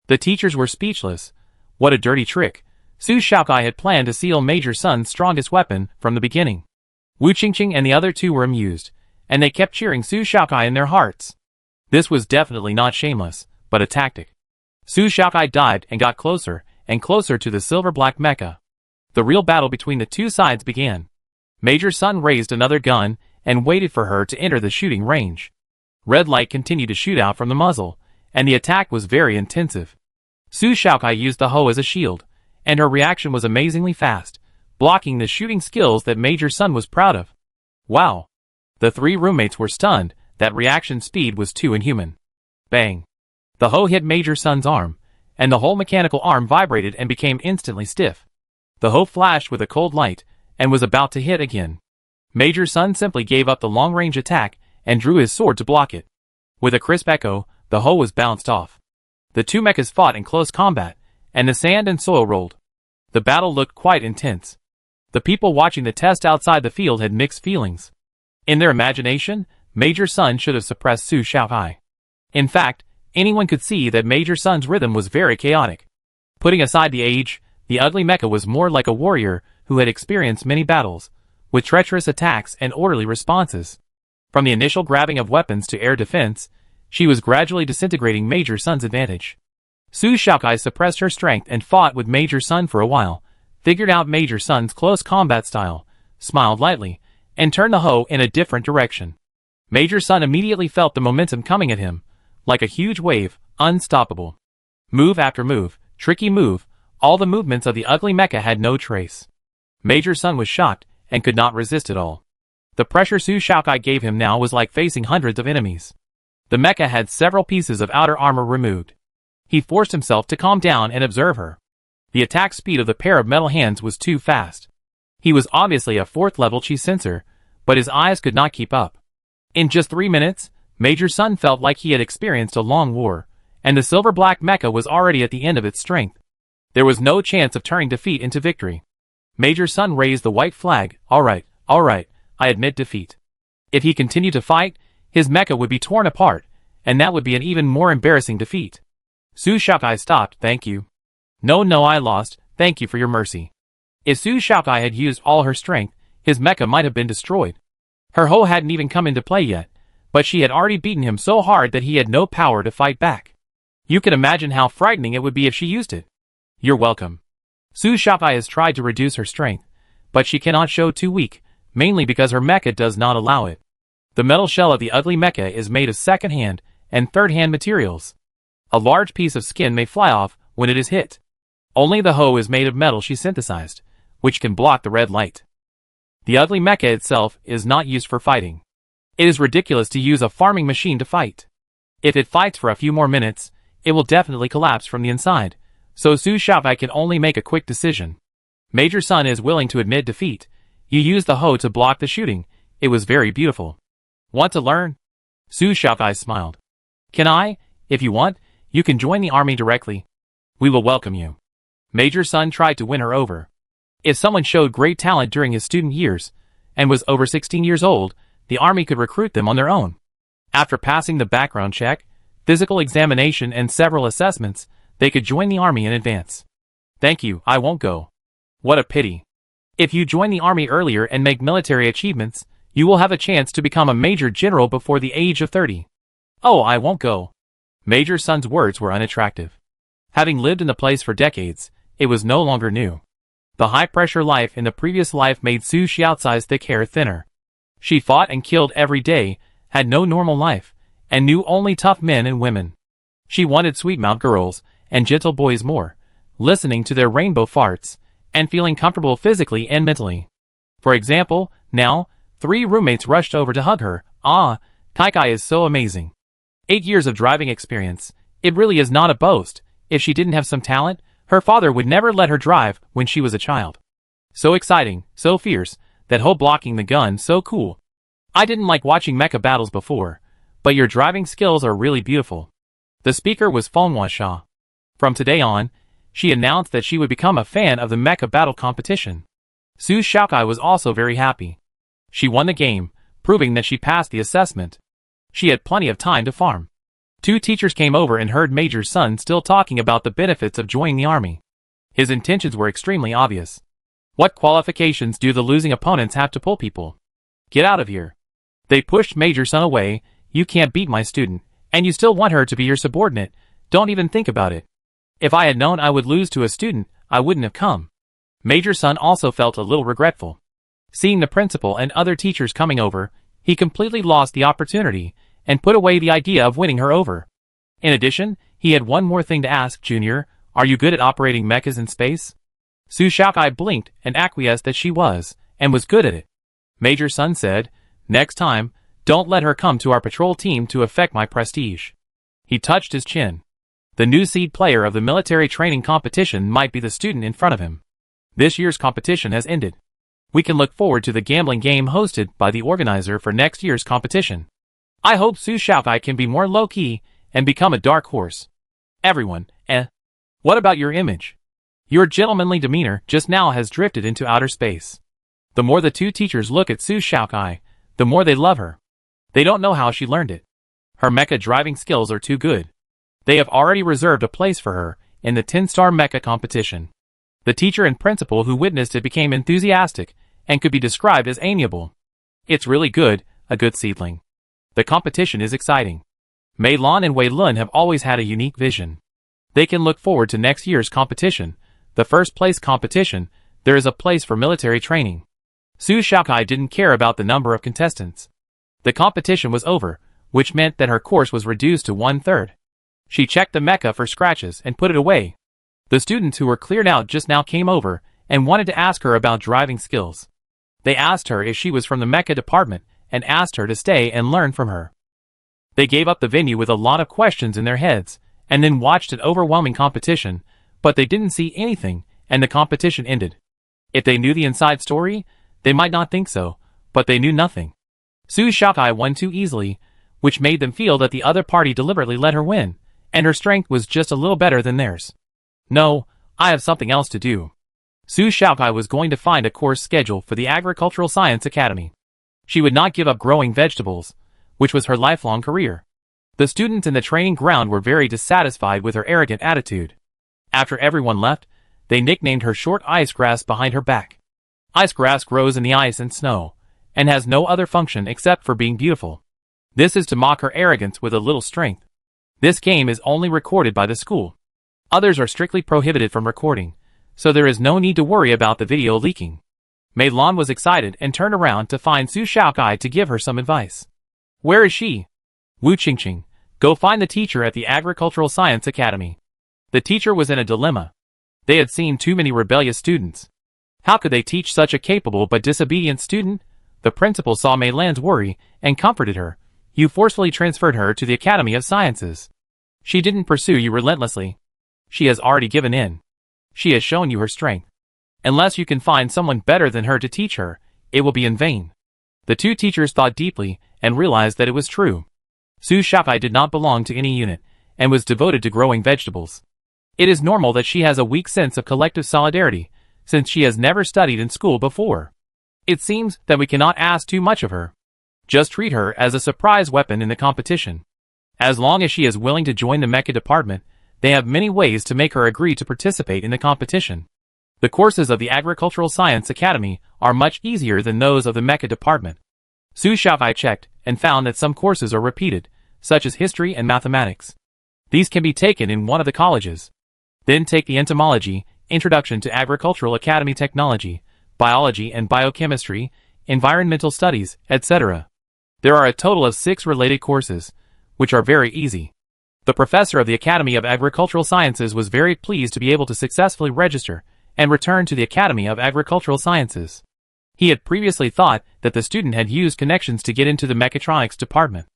The teachers were speechless. What a dirty trick. Su Shaokai had planned to seal Major Sun's strongest weapon from the beginning. Wu Qingqing and the other two were amused, and they kept cheering Su Shaokai in their hearts. This was definitely not shameless, but a tactic. Su Shaokai dived and got closer and closer to the silver-black mecha. The real battle between the two sides began. Major Sun raised another gun and waited for her to enter the shooting range. Red light continued to shoot out from the muzzle, and the attack was very intensive. Su Shaokai used the hoe as a shield, and her reaction was amazingly fast, blocking the shooting skills that Major Sun was proud of. Wow! The three roommates were stunned. That reaction speed was too inhuman. Bang! The hoe hit Major Sun's arm, and the whole mechanical arm vibrated and became instantly stiff. The hoe flashed with a cold light, and was about to hit again. Major Sun simply gave up the long-range attack and drew his sword to block it. With a crisp echo, the hoe was bounced off. The two mechas fought in close combat, and the sand and soil rolled. The battle looked quite intense. The people watching the test outside the field had mixed feelings. In their imagination, Major Sun should have suppressed Su Shaokai. In fact, anyone could see that Major Sun's rhythm was very chaotic. Putting aside the age, the ugly mecha was more like a warrior who had experienced many battles, with treacherous attacks and orderly responses. From the initial grabbing of weapons to air defense, she was gradually disintegrating Major Sun's advantage. Su Shaokai suppressed her strength and fought with Major Sun for a while, figured out Major Sun's close combat style, smiled lightly, and turned the hoe in a different direction. Major Sun immediately felt the momentum coming at him, like a huge wave, unstoppable. Move after move, tricky move, all the movements of the ugly mecha had no trace. Major Sun was shocked, and could not resist it all. The pressure Su Xiaokai gave him now was like facing hundreds of enemies. The mecha had several pieces of outer armor removed. He forced himself to calm down and observe her. The attack speed of the pair of metal hands was too fast. He was obviously a 4th level chi sensor, but his eyes could not keep up. In just 3 minutes, Major Sun felt like he had experienced a long war, and the silver-black mecha was already at the end of its strength. There was no chance of turning defeat into victory. Major Sun raised the white flag. Alright, I admit defeat. If he continued to fight, his mecha would be torn apart, and that would be an even more embarrassing defeat. Su Xiaokai stopped. Thank you. No, I lost. Thank you for your mercy. If Su Xiaokai had used all her strength, his mecha might have been destroyed. Her hoe hadn't even come into play yet, but she had already beaten him so hard that he had no power to fight back. You can imagine how frightening it would be if she used it. You're welcome. Su Xiaokai has tried to reduce her strength, but she cannot show too weak, mainly because her mecha does not allow it. The metal shell of the ugly mecha is made of second-hand and third-hand materials. A large piece of skin may fly off when it is hit. Only the hoe is made of metal she synthesized, which can block the red light. The ugly mecha itself is not used for fighting. It is ridiculous to use a farming machine to fight. If it fights for a few more minutes, it will definitely collapse from the inside, so Su Xiaokai can only make a quick decision. Major Sun is willing to admit defeat. You used the hoe to block the shooting. It was very beautiful. Want to learn? Su Xiaokai smiled. Can I? If you want, you can join the army directly. We will welcome you. Major Sun tried to win her over. If someone showed great talent during his student years, and was over 16 years old, the army could recruit them on their own. After passing the background check, physical examination and several assessments, they could join the army in advance. Thank you, I won't go. What a pity. If you join the army earlier and make military achievements, you will have a chance to become a major general before the age of 30. Oh, I won't go. Major Sun's words were unattractive. Having lived in the place for decades, it was no longer new. The high-pressure life in the previous life made Su Xiaocai's thick hair thinner. She fought and killed every day, had no normal life, and knew only tough men and women. She wanted sweet-mouthed girls and gentle boys more, listening to their rainbow farts, and feeling comfortable physically and mentally. For example, now, 3 roommates rushed over to hug her. Ah, Kaikai is so amazing. 8 years of driving experience. It really is not a boast. If she didn't have some talent, her father would never let her drive when she was a child. So exciting, so fierce, that hoe blocking the gun so cool. I didn't like watching mecha battles before, but your driving skills are really beautiful. The speaker was Fenghua Sha. From today on, she announced that she would become a fan of the mecha battle competition. Su Xiaokai was also very happy. She won the game, proving that she passed the assessment. She had plenty of time to farm. 2 teachers came over and heard Major Sun still talking about the benefits of joining the army. His intentions were extremely obvious. What qualifications do the losing opponents have to pull people? Get out of here. They pushed Major Sun away. You can't beat my student, and you still want her to be your subordinate. Don't even think about it. If I had known I would lose to a student, I wouldn't have come. Major Sun also felt a little regretful. Seeing the principal and other teachers coming over, he completely lost the opportunity, and put away the idea of winning her over. In addition, he had one more thing to ask. Junior, are you good at operating mechas in space? Su Xiaokai blinked and acquiesced that she was, and was good at it. Major Sun said, next time, don't let her come to our patrol team to affect my prestige. He touched his chin. The new seed player of the military training competition might be the student in front of him. This year's competition has ended. We can look forward to the gambling game hosted by the organizer for next year's competition. I hope Su Xiaokai can be more low-key and become a dark horse. Everyone, what about your image? Your gentlemanly demeanor just now has drifted into outer space. The more the 2 teachers look at Su Xiaokai, the more they love her. They don't know how she learned it. Her mecha driving skills are too good. They have already reserved a place for her in the 10-star mecha competition. The teacher and principal who witnessed it became enthusiastic and could be described as amiable. It's really good, a good seedling. The competition is exciting. Mei Lan and Wei Lun have always had a unique vision. They can look forward to next year's competition, the first place competition. There is a place for military training. Su Xiaokai didn't care about the number of contestants. The competition was over, which meant that her course was reduced to 1/3. She checked the mecha for scratches and put it away. The students who were cleared out just now came over and wanted to ask her about driving skills. They asked her if she was from the mecha department and asked her to stay and learn from her. They gave up the venue with a lot of questions in their heads and then watched an overwhelming competition, but they didn't see anything and the competition ended. If they knew the inside story, they might not think so, but they knew nothing. Su Xiaokai won too easily, which made them feel that the other party deliberately let her win, and her strength was just a little better than theirs. No, I have something else to do. Su Xiaokai was going to find a course schedule for the Agricultural Science Academy. She would not give up growing vegetables, which was her lifelong career. The students in the training ground were very dissatisfied with her arrogant attitude. After everyone left, they nicknamed her Short Ice Grass behind her back. Ice grass grows in the ice and snow, and has no other function except for being beautiful. This is to mock her arrogance with a little strength. This game is only recorded by the school. Others are strictly prohibited from recording, so there is no need to worry about the video leaking. Mei Lan was excited and turned around to find Su Xiaokai to give her some advice. Where is she? Wu Qingqing, go find the teacher at the Agricultural Science Academy. The teacher was in a dilemma. They had seen too many rebellious students. How could they teach such a capable but disobedient student? The principal saw Mei Lan's worry and comforted her. You forcefully transferred her to the Academy of Sciences. She didn't pursue you relentlessly. She has already given in. She has shown you her strength. Unless you can find someone better than her to teach her, it will be in vain. The two teachers thought deeply and realized that it was true. Su Xiaokai did not belong to any unit and was devoted to growing vegetables. It is normal that she has a weak sense of collective solidarity, since she has never studied in school before. It seems that we cannot ask too much of her. Just treat her as a surprise weapon in the competition. As long as she is willing to join the mecha department, they have many ways to make her agree to participate in the competition. The courses of the Agricultural Science Academy are much easier than those of the mecha department. Su Xiaokai checked and found that some courses are repeated, such as history and mathematics. These can be taken in one of the colleges. Then take the entomology, introduction to agricultural academy technology, biology and biochemistry, environmental studies, etc. There are a total of 6 related courses, which are very easy. The professor of the Academy of Agricultural Sciences was very pleased to be able to successfully register and return to the Academy of Agricultural Sciences. He had previously thought that the student had used connections to get into the mechatronics department.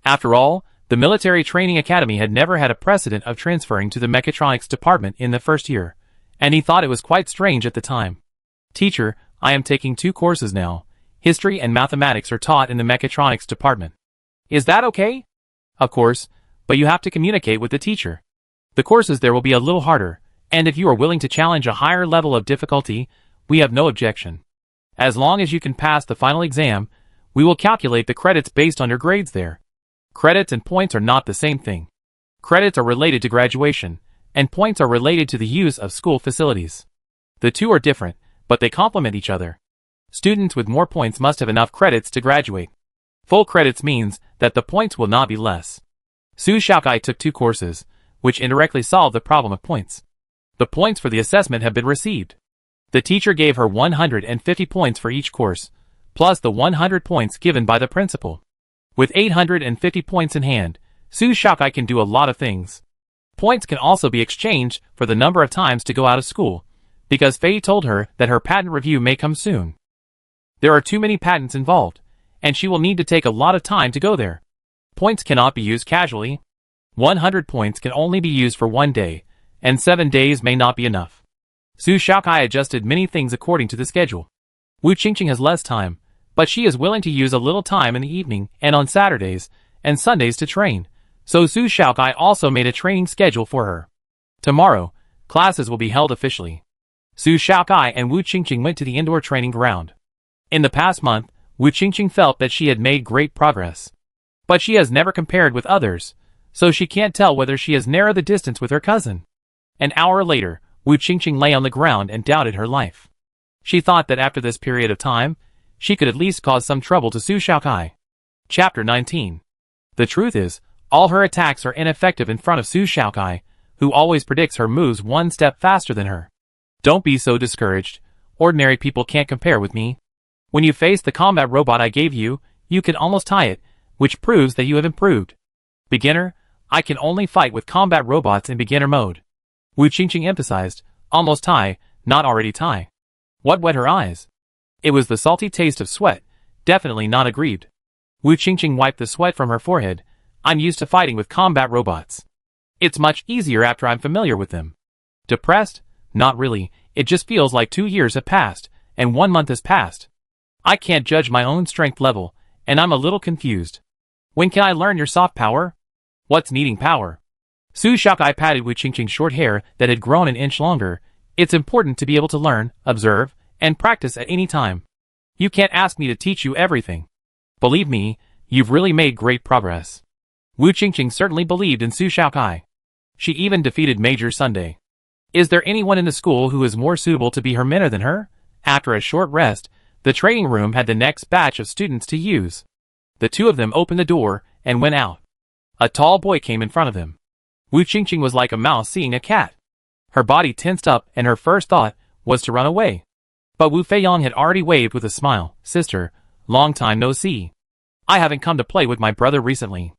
After all, the Military Training Academy had never had a precedent of transferring to the mechatronics department in the first year, and he thought it was quite strange at the time. Teacher, I am taking 2 courses now. History and mathematics are taught in the mechatronics department. Is that okay? Of course, but you have to communicate with the teacher. The courses there will be a little harder, and if you are willing to challenge a higher level of difficulty, we have no objection. As long as you can pass the final exam, we will calculate the credits based on your grades there. Credits and points are not the same thing. Credits are related to graduation, and points are related to the use of school facilities. The two are different, but they complement each other. Students with more points must have enough credits to graduate. Full credits means that the points will not be less. Su Xiaokai took 2 courses, which indirectly solved the problem of points. The points for the assessment have been received. The teacher gave her 150 points for each course, plus the 100 points given by the principal. With 850 points in hand, Su Xiaokai can do a lot of things. Points can also be exchanged for the number of times to go out of school, because Fei told her that her patent review may come soon. There are too many patents involved, and she will need to take a lot of time to go there. Points cannot be used casually. 100 points can only be used for 1 day, and 7 days may not be enough. Su Xiaokai adjusted many things according to the schedule. Wu Qingqing has less time, but she is willing to use a little time in the evening and on Saturdays and Sundays to train, so Su Xiaokai also made a training schedule for her. Tomorrow, classes will be held officially. Su Xiaokai and Wu Qingqing went to the indoor training ground. In the past month, Wu Qingqing felt that she had made great progress. But she has never compared with others, so she can't tell whether she has narrowed the distance with her cousin. An hour later, Wu Qingqing lay on the ground and doubted her life. She thought that after this period of time, she could at least cause some trouble to Su Xiaokai. Chapter 19. The truth is, all her attacks are ineffective in front of Su Xiaokai, who always predicts her moves 1 step faster than her. Don't be so discouraged. Ordinary people can't compare with me. When you face the combat robot I gave you, You can almost tie it, which proves that you have improved. Beginner, I can only fight with combat robots in beginner mode. Wu Qingqing emphasized, almost tie, not already tie. What wet her eyes? It was the salty taste of sweat, definitely not aggrieved. Wu Qingqing wiped the sweat from her forehead. I'm used to fighting with combat robots. It's much easier after I'm familiar with them. Depressed? Not really, it just feels like 2 years have passed, and 1 month has passed. I can't judge my own strength level, and I'm a little confused. When can I learn your soft power? What's needing power? Su Xiaokai patted Wu Qingqing's short hair that had grown an inch longer. It's important to be able to learn, observe, and practice at any time. You can't ask me to teach you everything. Believe me, you've really made great progress. Wu Qingqing certainly believed in Su Xiaokai. She even defeated Major Sunday. Is there anyone in the school who is more suitable to be her mentor than her? After a short rest, the training room had the next batch of students to use. The two of them opened the door and went out. A tall boy came in front of them. Wu Qingqing was like a mouse seeing a cat. Her body tensed up and her first thought was to run away. But Wu Feiyong had already waved with a smile. Sister, long time no see. I haven't come to play with my brother recently.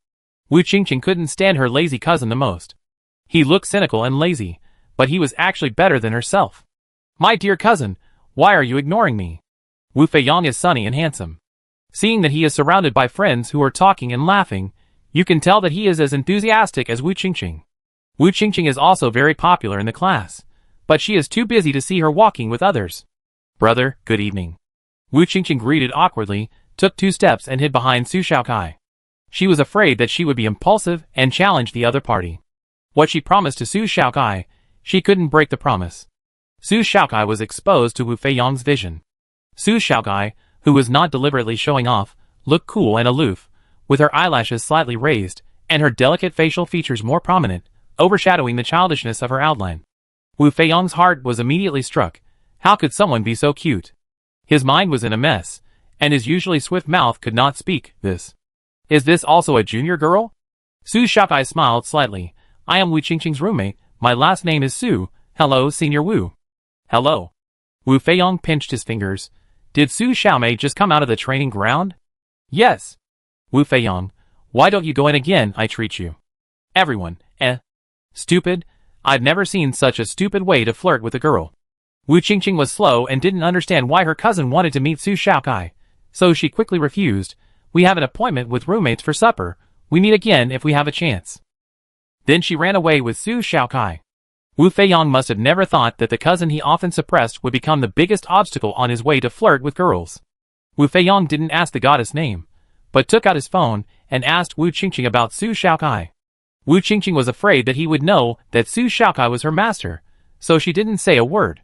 Wu Qingqing couldn't stand her lazy cousin the most. He looked cynical and lazy, but he was actually better than herself. My dear cousin, why are you ignoring me? Wu Feiyong is sunny and handsome. Seeing that he is surrounded by friends who are talking and laughing, you can tell that he is as enthusiastic as Wu Qingqing. Wu Qingqing is also very popular in the class, but she is too busy to see her walking with others. Brother, good evening. Wu Qingqing greeted awkwardly, took 2 steps and hid behind Su Xiaokai. She was afraid that she would be impulsive and challenge the other party. What she promised to Su Xiaokai, she couldn't break the promise. Su Xiaokai was exposed to Wu Feiyong's vision. Su Xiaokai, who was not deliberately showing off, looked cool and aloof, with her eyelashes slightly raised, and her delicate facial features more prominent, overshadowing the childishness of her outline. Wu Feiyong's heart was immediately struck. How could someone be so cute? His mind was in a mess, and his usually swift mouth could not speak this. Is this also a junior girl? Su Xiaokai smiled slightly. I am Wu Qingqing's roommate. My last name is Su. Hello, Senior Wu. Hello. Wu Feiyong pinched his fingers. Did Su Xiaomei just come out of the training ground? Yes. Wu Feiyong, why don't you go in again? I treat you. Everyone, Stupid? I've never seen such a stupid way to flirt with a girl. Wu Qingqing was slow and didn't understand why her cousin wanted to meet Su Xiaokai, so she quickly refused. We have an appointment with roommates for supper. We meet again if we have a chance. Then she ran away with Su Xiaokai. Wu Feiyong must have never thought that the cousin he often suppressed would become the biggest obstacle on his way to flirt with girls. Wu Feiyong didn't ask the goddess name, but took out his phone and asked Wu Qingqing about Su Xiaokai. Wu Qingqing was afraid that he would know that Su Xiaokai was her master, so she didn't say a word.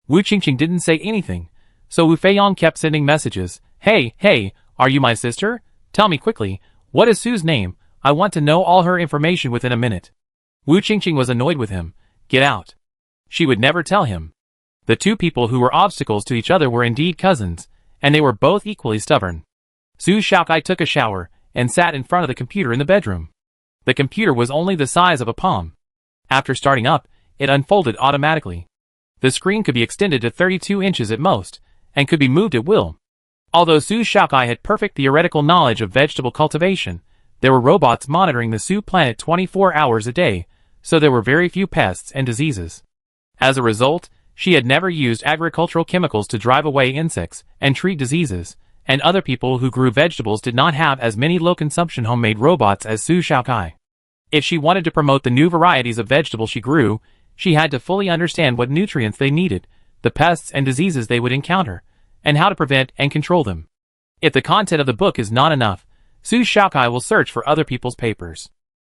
Wu Qingqing didn't say anything, so Wu Feiyong kept sending messages. Hey, are you my sister? Tell me quickly, what is Su's name? I want to know all her information within a minute. Wu Qingqing was annoyed with him. Get out. She would never tell him. The two people who were obstacles to each other were indeed cousins, and they were both equally stubborn. Su Xiaokai took a shower and sat in front of the computer in the bedroom. The computer was only the size of a palm. After starting up, it unfolded automatically. The screen could be extended to 32 inches at most, and could be moved at will. Although Su Xiaokai had perfect theoretical knowledge of vegetable cultivation, there were robots monitoring the Su planet 24 hours a day, so there were very few pests and diseases. As a result, she had never used agricultural chemicals to drive away insects and treat diseases, and other people who grew vegetables did not have as many low-consumption homemade robots as Su Xiaokai. If she wanted to promote the new varieties of vegetables she grew, she had to fully understand what nutrients they needed, the pests and diseases they would encounter, and how to prevent and control them. If the content of the book is not enough, Su Xiaokai will search for other people's papers.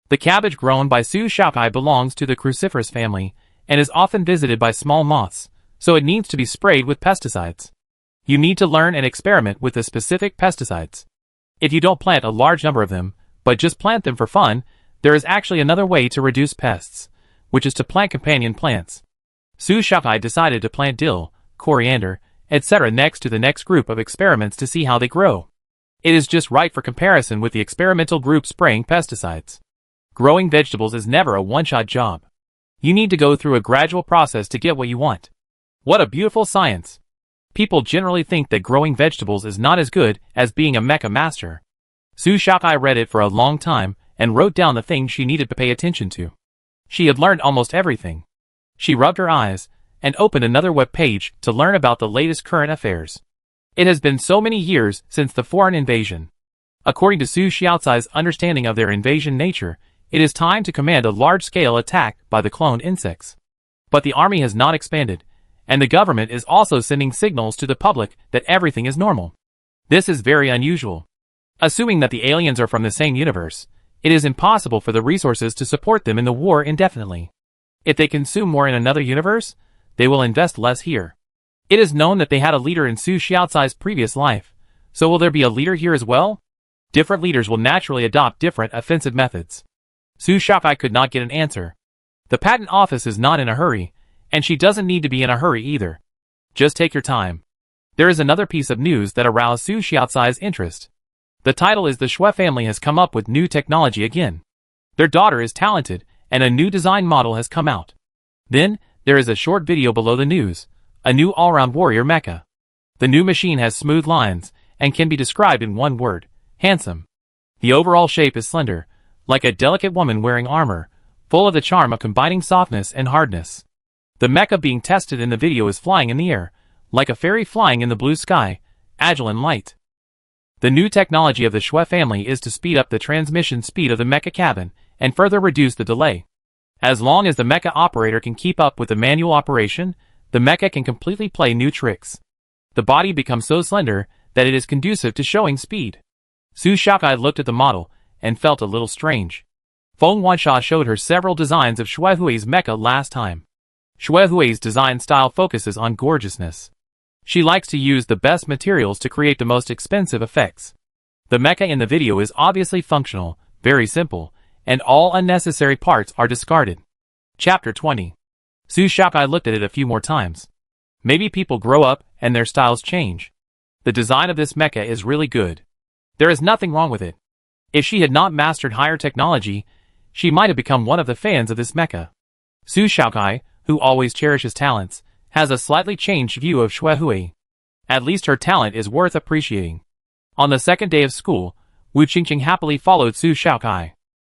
The cabbage grown by Su Xiaokai belongs to the cruciferous family, and is often visited by small moths, so it needs to be sprayed with pesticides. You need to learn and experiment with the specific pesticides. If you don't plant a large number of them, but just plant them for fun, there is actually another way to reduce pests, which is to plant companion plants. Su Xiaokai decided to plant dill, coriander, etc. next to the next group of experiments to see how they grow. It is just right for comparison with the experimental group spraying pesticides. Growing vegetables is never a one-shot job. You need to go through a gradual process to get what you want. What a beautiful science! People generally think that growing vegetables is not as good as being a mecha master. Su Xiaokai read it for a long time and wrote down the things she needed to pay attention to. She had learned almost everything. She rubbed her eyes and opened another web page to learn about the latest current affairs. It has been so many years since the foreign invasion. According to Su Xiaocai's understanding of their invasion nature, it is time to command a large-scale attack by the cloned insects. But the army has not expanded, and the government is also sending signals to the public that everything is normal. This is very unusual. Assuming that the aliens are from the same universe, it is impossible for the resources to support them in the war indefinitely. If they consume more in another universe, they will invest less here. It is known that they had a leader in Su Xiaocai's previous life, so will there be a leader here as well? Different leaders will naturally adopt different offensive methods. Su Xiaocai could not get an answer. The patent office is not in a hurry, and she doesn't need to be in a hurry either. Just take your time. There is another piece of news that aroused Su Xiaocai's interest. The title is The Xue family has come up with new technology again. Their daughter is talented, and a new design model has come out. Then, there is a short video below the news, a new all-round warrior mecha. The new machine has smooth lines, and can be described in one word, handsome. The overall shape is slender, like a delicate woman wearing armor, full of the charm of combining softness and hardness. The mecha being tested in the video is flying in the air, like a fairy flying in the blue sky, agile and light. The new technology of the Xue family is to speed up the transmission speed of the mecha cabin, and further reduce the delay. As long as the mecha operator can keep up with the manual operation, the mecha can completely play new tricks. The body becomes so slender that it is conducive to showing speed. Su Xiaokai looked at the model and felt a little strange. Feng Wansha showed her several designs of Xue Hui's mecha last time. Xue Hui's design style focuses on gorgeousness. She likes to use the best materials to create the most expensive effects. The mecha in the video is obviously functional, very simple, and all unnecessary parts are discarded. Chapter 20. Su Xiaokai looked at it a few more times. Maybe people grow up and their styles change. The design of this mecha is really good. There is nothing wrong with it. If she had not mastered higher technology, she might have become one of the fans of this mecha. Su Xiaokai, who always cherishes talents, has a slightly changed view of Xue Hui. At least her talent is worth appreciating. On the second day of school, Wu Qingqing happily followed Su Xiaokai.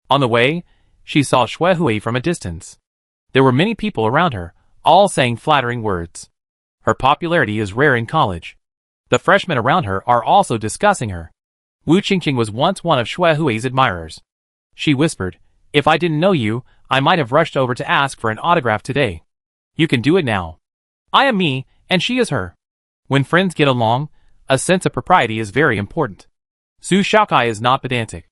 On the way, she saw Xue Hui from a distance. There were many people around her, all saying flattering words. Her popularity is rare in college. The freshmen around her are also discussing her. Wu Qingqing was once one of Xue Hui's admirers. She whispered, "If I didn't know you, I might have rushed over to ask for an autograph today. You can do it now. I am me, and she is her." When friends get along, a sense of propriety is very important. Su Xiaokai is not pedantic.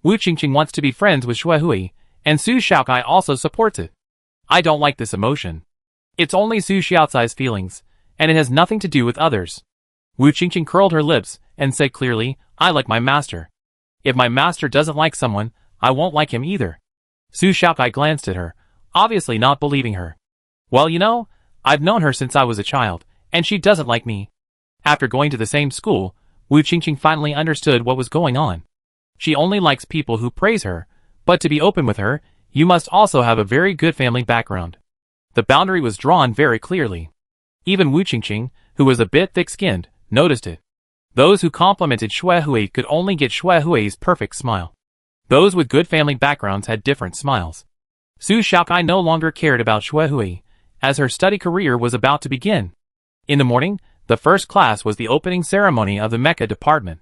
Wu Qingqing wants to be friends with Xue Hui, and Su Xiaokai also supports it. I don't like this emotion. It's only Su Xiaocai's feelings, and it has nothing to do with others. Wu Qingqing curled her lips and said clearly, "I like my master. If my master doesn't like someone, I won't like him either." Su Xiaokai glanced at her, obviously not believing her. "Well, you know, I've known her since I was a child, and she doesn't like me." After going to the same school, Wu Qingqing finally understood what was going on. She only likes people who praise her, but to be open with her, you must also have a very good family background. The boundary was drawn very clearly. Even Wu Qingqing, who was a bit thick-skinned, noticed it. Those who complimented Xue Hui could only get Xue Hui's perfect smile. Those with good family backgrounds had different smiles. Su Xiaokai no longer cared about Xue Hui, as her study career was about to begin. In the morning, the first class was the opening ceremony of the mecha department.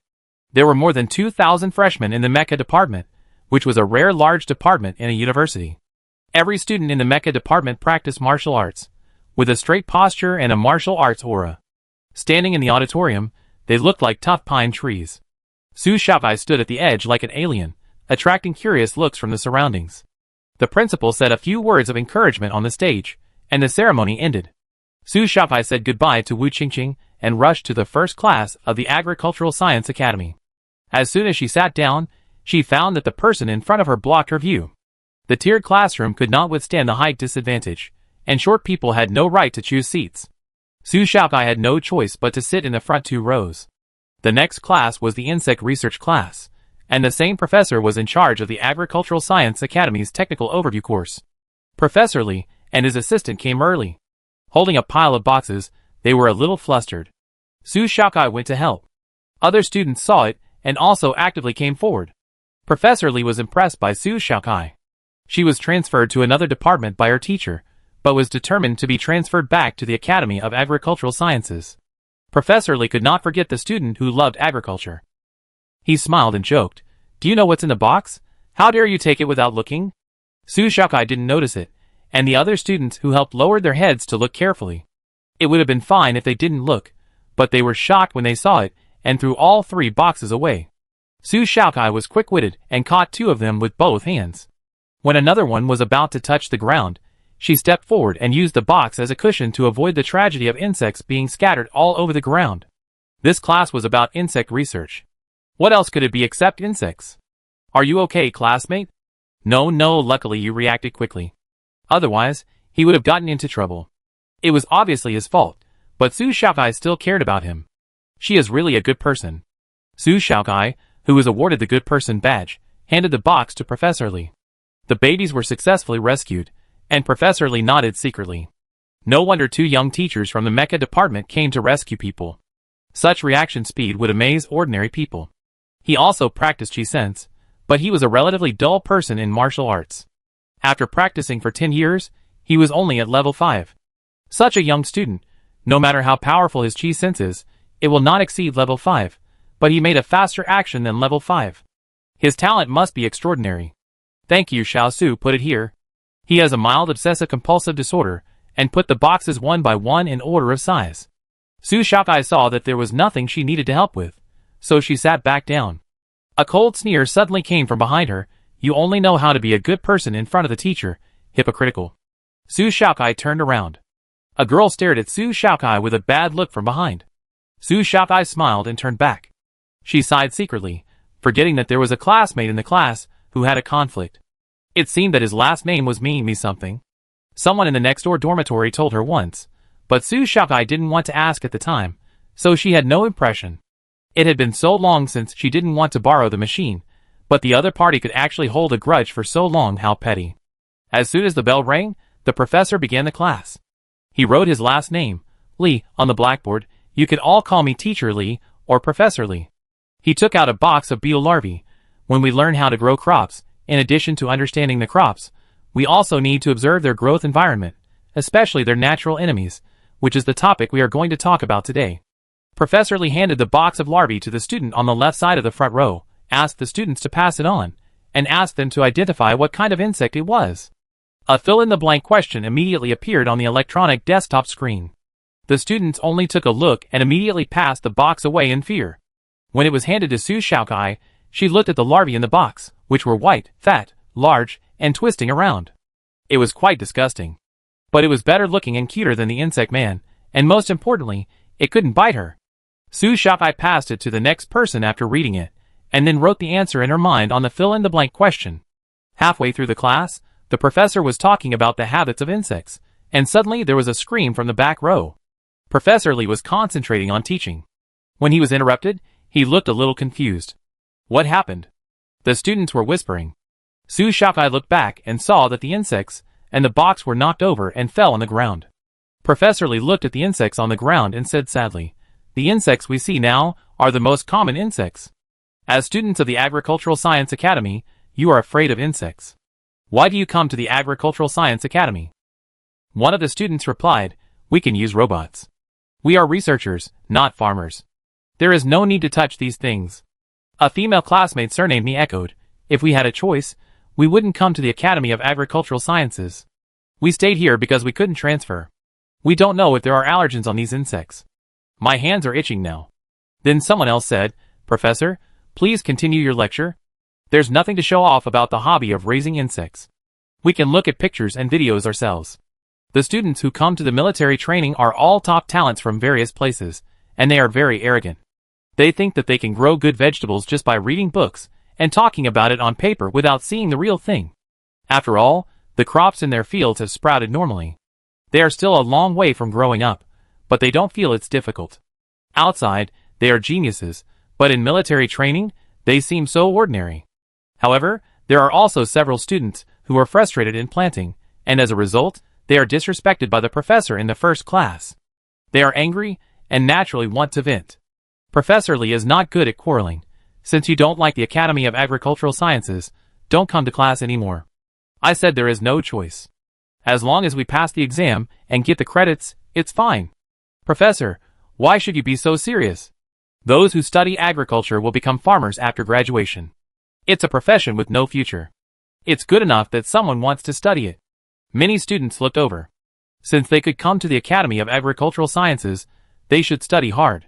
There were more than 2,000 freshmen in the mecha department, which was a rare large department in a university. Every student in the mecha department practiced martial arts, with a straight posture and a martial arts aura. Standing in the auditorium, they looked like tough pine trees. Su Xiaokai stood at the edge like an alien, attracting curious looks from the surroundings. The principal said a few words of encouragement on the stage, and the ceremony ended. Su Xiaokai said goodbye to Wu Qingqing and rushed to the first class of the Agricultural Science Academy. As soon as she sat down, she found that the person in front of her blocked her view. The tiered classroom could not withstand the height disadvantage, and short people had no right to choose seats. Su Xiaokai had no choice but to sit in the front 2 rows. The next class was the insect research class, and the same professor was in charge of the Agricultural Science Academy's technical overview course. Professor Li and his assistant came early. Holding a pile of boxes, they were a little flustered. Su Xiaokai went to help. Other students saw it and also actively came forward. Professor Li was impressed by Su Xiaokai. She was transferred to another department by her teacher, but was determined to be transferred back to the Academy of Agricultural Sciences. Professor Li could not forget the student who loved agriculture. He smiled and joked, "Do you know what's in the box? How dare you take it without looking?" Su Xiaokai didn't notice it, and the other students who helped lowered their heads to look carefully. It would have been fine if they didn't look, but they were shocked when they saw it and threw all 3 boxes away. Su Xiaokai was quick-witted and caught 2 of them with both hands. When another one was about to touch the ground, she stepped forward and used the box as a cushion to avoid the tragedy of insects being scattered all over the ground. This class was about insect research. What else could it be except insects? "Are you okay, classmate?" No, luckily you reacted quickly. Otherwise, he would have gotten into trouble. It was obviously his fault, but Su Xiaokai still cared about him. She is really a good person. Su Xiaokai, who was awarded the Good Person badge, handed the box to Professor Li. The babies were successfully rescued, and Professor Li nodded secretly. No wonder 2 young teachers from the Mecha department came to rescue people. Such reaction speed would amaze ordinary people. He also practiced Chi Sense, but he was a relatively dull person in martial arts. After practicing for 10 years, he was only at level 5. Such a young student, no matter how powerful his Chi Sense is, it will not exceed level 5, but he made a faster action than level 5. His talent must be extraordinary. "Thank you, Xiao Su put it here." He has a mild obsessive-compulsive disorder, and put the boxes one by one in order of size. Su Xiaokai saw that there was nothing she needed to help with, so she sat back down. A cold sneer suddenly came from behind her. "You only know how to be a good person in front of the teacher, hypocritical." Su Xiaokai turned around. A girl stared at Su Xiaokai with a bad look from behind. Su Xiaokai smiled and turned back. She sighed secretly, forgetting that there was a classmate in the class who had a conflict. It seemed that his last name was me something. Someone in the next-door dormitory told her once, but Su Xiaokai didn't want to ask at the time, so she had no impression. It had been so long since she didn't want to borrow the machine, but the other party could actually hold a grudge for so long. How petty. As soon as the bell rang, the professor began the class. He wrote his last name, Li, on the blackboard. "You could all call me Teacher Li, or Professor Li." He took out a box of beetle larvae. When we learn how to grow crops, in addition to understanding the crops, we also need to observe their growth environment, especially their natural enemies, which is the topic we are going to talk about today. Professor Li handed the box of larvae to the student on the left side of the front row, asked the students to pass it on, and asked them to identify what kind of insect it was. A fill-in-the-blank question immediately appeared on the electronic desktop screen. The students only took a look and immediately passed the box away in fear. When it was handed to Su Xiaokai, she looked at the larvae in the box, which were white, fat, large, and twisting around. It was quite disgusting. But it was better looking and cuter than the insect man, and most importantly, it couldn't bite her. Su Xiaokai passed it to the next person after reading it, and then wrote the answer in her mind on the fill-in-the-blank question. Halfway through the class, the professor was talking about the habits of insects, and suddenly there was a scream from the back row. Professor Li was concentrating on teaching. When he was interrupted, he looked a little confused. What happened? The students were whispering. Su Xiaokai looked back and saw that the insects and the box were knocked over and fell on the ground. Professor Li looked at the insects on the ground and said sadly, "The insects we see now are the most common insects. As students of the Agricultural Science Academy, you are afraid of insects. Why do you come to the Agricultural Science Academy?" One of the students replied, "We can use robots. We are researchers, not farmers. There is no need to touch these things." A female classmate surnamed me echoed, "If we had a choice, we wouldn't come to the Academy of Agricultural Sciences. We stayed here because we couldn't transfer. We don't know if there are allergens on these insects. My hands are itching now." Then someone else said, "Professor, please continue your lecture. There's nothing to show off about the hobby of raising insects. We can look at pictures and videos ourselves." The students who come to the military training are all top talents from various places, and they are very arrogant. They think that they can grow good vegetables just by reading books and talking about it on paper without seeing the real thing. After all, the crops in their fields have sprouted normally. They are still a long way from growing up, but they don't feel it's difficult. Outside, they are geniuses, but in military training, they seem so ordinary. However, there are also several students who are frustrated in planting, and as a result, they are disrespected by the professor in the first class. They are angry, and naturally want to vent. Professor Lee is not good at quarreling. Since you don't like the Academy of Agricultural Sciences, don't come to class anymore. I said there is no choice. As long as we pass the exam and get the credits, it's fine. Professor, why should you be so serious? Those who study agriculture will become farmers after graduation. It's a profession with no future. It's good enough that someone wants to study it. Many students looked over. Since they could come to the Academy of Agricultural Sciences, they should study hard.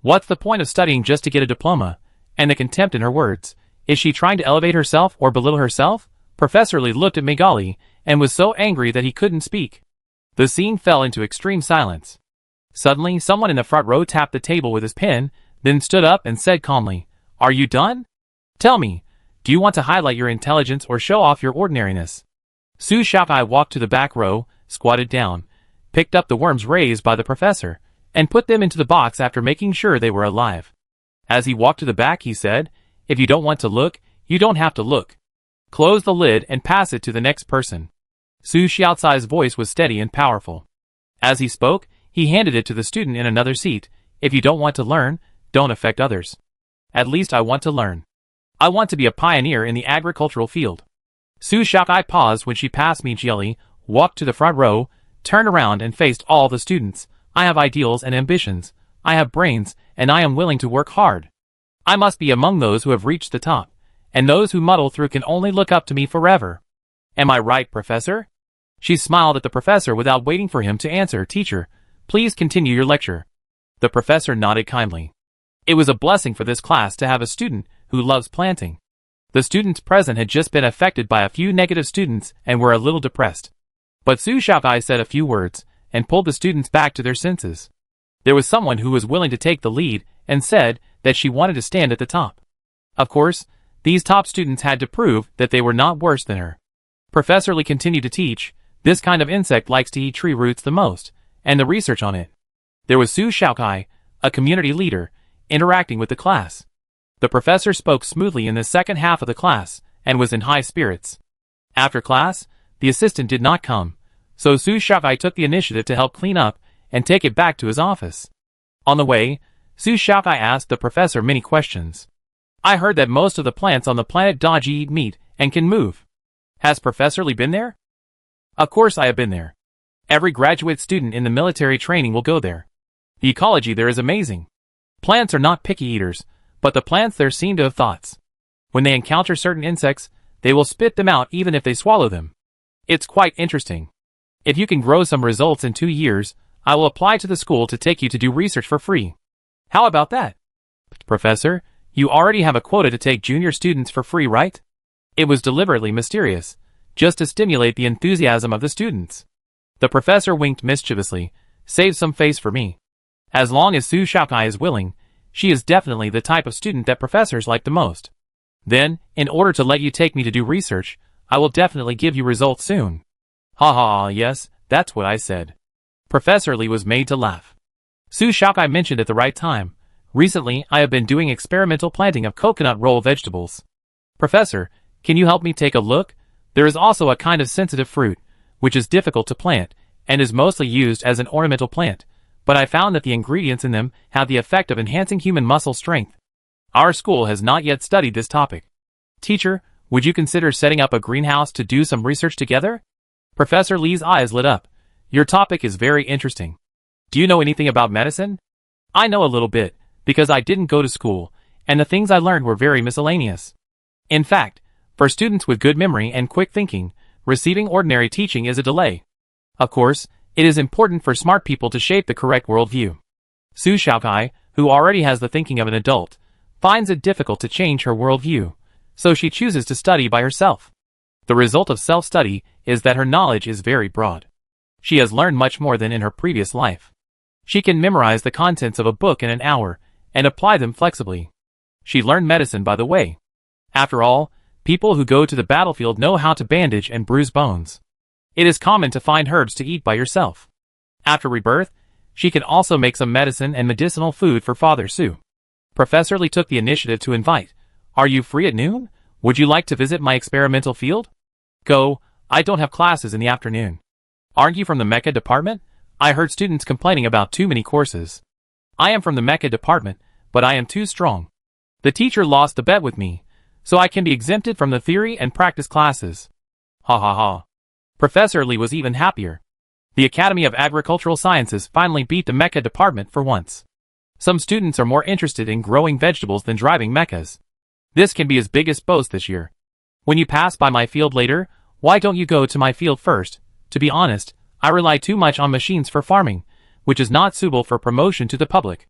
What's the point of studying just to get a diploma? And the contempt in her words. Is she trying to elevate herself or belittle herself? Professor Lee looked at Magali and was so angry that he couldn't speak. The scene fell into extreme silence. Suddenly, someone in the front row tapped the table with his pen, then stood up and said calmly, "Are you done? Tell me, do you want to highlight your intelligence or show off your ordinariness?" Su Shaokai walked to the back row, squatted down, picked up the worms raised by the professor, and put them into the box after making sure they were alive. As he walked to the back, he said, "If you don't want to look, you don't have to look. Close the lid and pass it to the next person." Su Xiaocai's voice was steady and powerful. As he spoke, he handed it to the student in another seat. "If you don't want to learn, don't affect others. At least I want to learn. I want to be a pioneer in the agricultural field." Su Shaokai paused when she passed me Jieli, walked to the front row, turned around and faced all the students. "I have ideals and ambitions. I have brains, and I am willing to work hard. I must be among those who have reached the top, and those who muddle through can only look up to me forever. Am I right, Professor?" She smiled at the professor without waiting for him to answer. "Teacher, please continue your lecture." The professor nodded kindly. It was a blessing for this class to have a student who loves planting. The students present had just been affected by a few negative students and were a little depressed. But Su Shaokai said a few words and pulled the students back to their senses. There was someone who was willing to take the lead and said that she wanted to stand at the top. Of course, these top students had to prove that they were not worse than her. Professor Lee continued to teach. This kind of insect likes to eat tree roots the most, and the research on it. There was Su Shaokai, a community leader, interacting with the class. The professor spoke smoothly in the second half of the class and was in high spirits. After class, the assistant did not come, so Su Shaokai took the initiative to help clean up and take it back to his office. On the way, Su Shaokai asked the professor many questions. "I heard that most of the plants on the planet Daji eat meat and can move. Has Professor Lee been there?" "Of course I have been there. Every graduate student in the military training will go there. The ecology there is amazing. Plants are not picky eaters, but the plants there seem to have thoughts. When they encounter certain insects, they will spit them out even if they swallow them. It's quite interesting. If you can grow some results in 2 years, I will apply to the school to take you to do research for free. How about that?" "Professor, you already have a quota to take junior students for free, right?" It was deliberately mysterious, just to stimulate the enthusiasm of the students. The professor winked mischievously. "Save some face for me. As long as Su Shaokai is willing, she is definitely the type of student that professors like the most. Then, in order to let you take me to do research, I will definitely give you results soon." "Ha ha, yes, that's what I said." Professor Lee was made to laugh. Su Shaokai mentioned at the right time, "Recently, I have been doing experimental planting of coconut roll vegetables. Professor, can you help me take a look? There is also a kind of sensitive fruit, which is difficult to plant, and is mostly used as an ornamental plant, but I found that the ingredients in them have the effect of enhancing human muscle strength. Our school has not yet studied this topic. Teacher, would you consider setting up a greenhouse to do some research together?" Professor Lee's eyes lit up. "Your topic is very interesting. Do you know anything about medicine?" "I know a little bit, because I didn't go to school, and the things I learned were very miscellaneous. In fact, for students with good memory and quick thinking, receiving ordinary teaching is a delay. Of course, it is important for smart people to shape the correct worldview." Su Shaokai, who already has the thinking of an adult, finds it difficult to change her worldview, so she chooses to study by herself. The result of self-study is that her knowledge is very broad. She has learned much more than in her previous life. She can memorize the contents of a book in an hour and apply them flexibly. She learned medicine by the way. After all, people who go to the battlefield know how to bandage and bruise bones. It is common to find herbs to eat by yourself. After rebirth, she can also make some medicine and medicinal food for Father Su. Professor Lee took the initiative to invite. "Are you free at noon? Would you like to visit my experimental field?" "Go, I don't have classes in the afternoon." "Aren't you from the mecha department? I heard students complaining about too many courses." I am from the mecha department, but I am too strong. The teacher lost the bet with me, so I can be exempted from the theory and practice classes. Ha ha ha. Professor Lee was even happier. The Academy of Agricultural Sciences finally beat the mecha department for once. Some students are more interested in growing vegetables than driving mechas. This can be his biggest boast this year. When you pass by my field later, why don't you go to my field first? To be honest, I rely too much on machines for farming, which is not suitable for promotion to the public.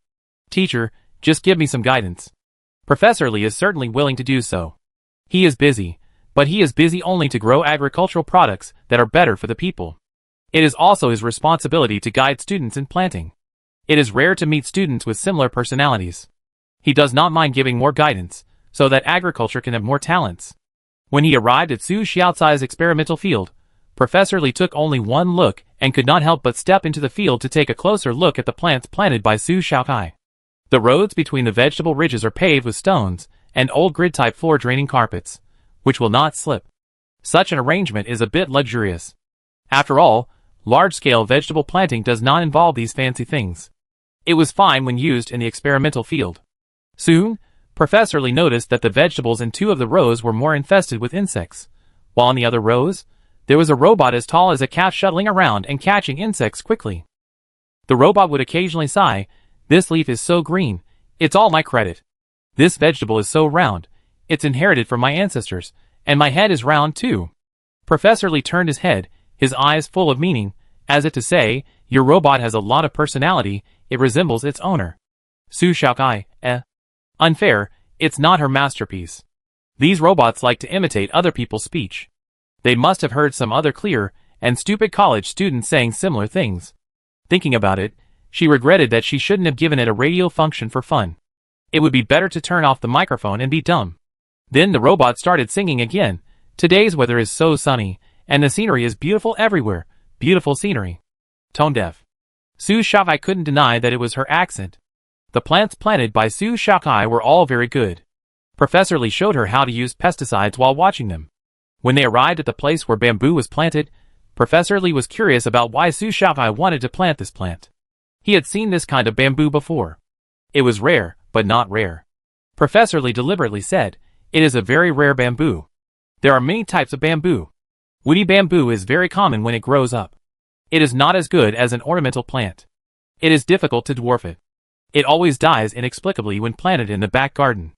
Teacher, just give me some guidance. Professor Lee is certainly willing to do so. He is busy, but he is busy only to grow agricultural products that are better for the people. It is also his responsibility to guide students in planting. It is rare to meet students with similar personalities. He does not mind giving more guidance, so that agriculture can have more talents. When he arrived at Su Xiaocai's experimental field, Professor Lee took only one look and could not help but step into the field to take a closer look at the plants planted by Su Xiaocai. The roads between the vegetable ridges are paved with stones and old grid-type floor-draining carpets, which will not slip. Such an arrangement is a bit luxurious. After all, large-scale vegetable planting does not involve these fancy things. It was fine when used in the experimental field. Soon, Professor Lee noticed that the vegetables in 2 of the rows were more infested with insects, while in the other rows, there was a robot as tall as a cat shuttling around and catching insects quickly. The robot would occasionally sigh, "This leaf is so green, it's all my credit. This vegetable is so round, it's inherited from my ancestors, and my head is round too." Professor Lee turned his head, his eyes full of meaning, as if to say, "Your robot has a lot of personality, it resembles its owner." Su Xiaocai, Unfair, it's not her masterpiece. These robots like to imitate other people's speech. They must have heard some other clear and stupid college students saying similar things. Thinking about it, she regretted that she shouldn't have given it a radio function for fun. It would be better to turn off the microphone and be dumb. Then the robot started singing again. "Today's weather is so sunny, and the scenery is beautiful everywhere. Beautiful scenery." Tone deaf. Su Xiaocai couldn't deny that it was her accent. The plants planted by Su Xiaocai were all very good. Professor Lee showed her how to use pesticides while watching them. When they arrived at the place where bamboo was planted, Professor Lee was curious about why Su Xiaocai wanted to plant this plant. He had seen this kind of bamboo before. It was rare, but not rare. Professor Lee deliberately said, "It is a very rare bamboo. There are many types of bamboo. Woody bamboo is very common when it grows up. It is not as good as an ornamental plant. It is difficult to dwarf it. It always dies inexplicably when planted in the back garden.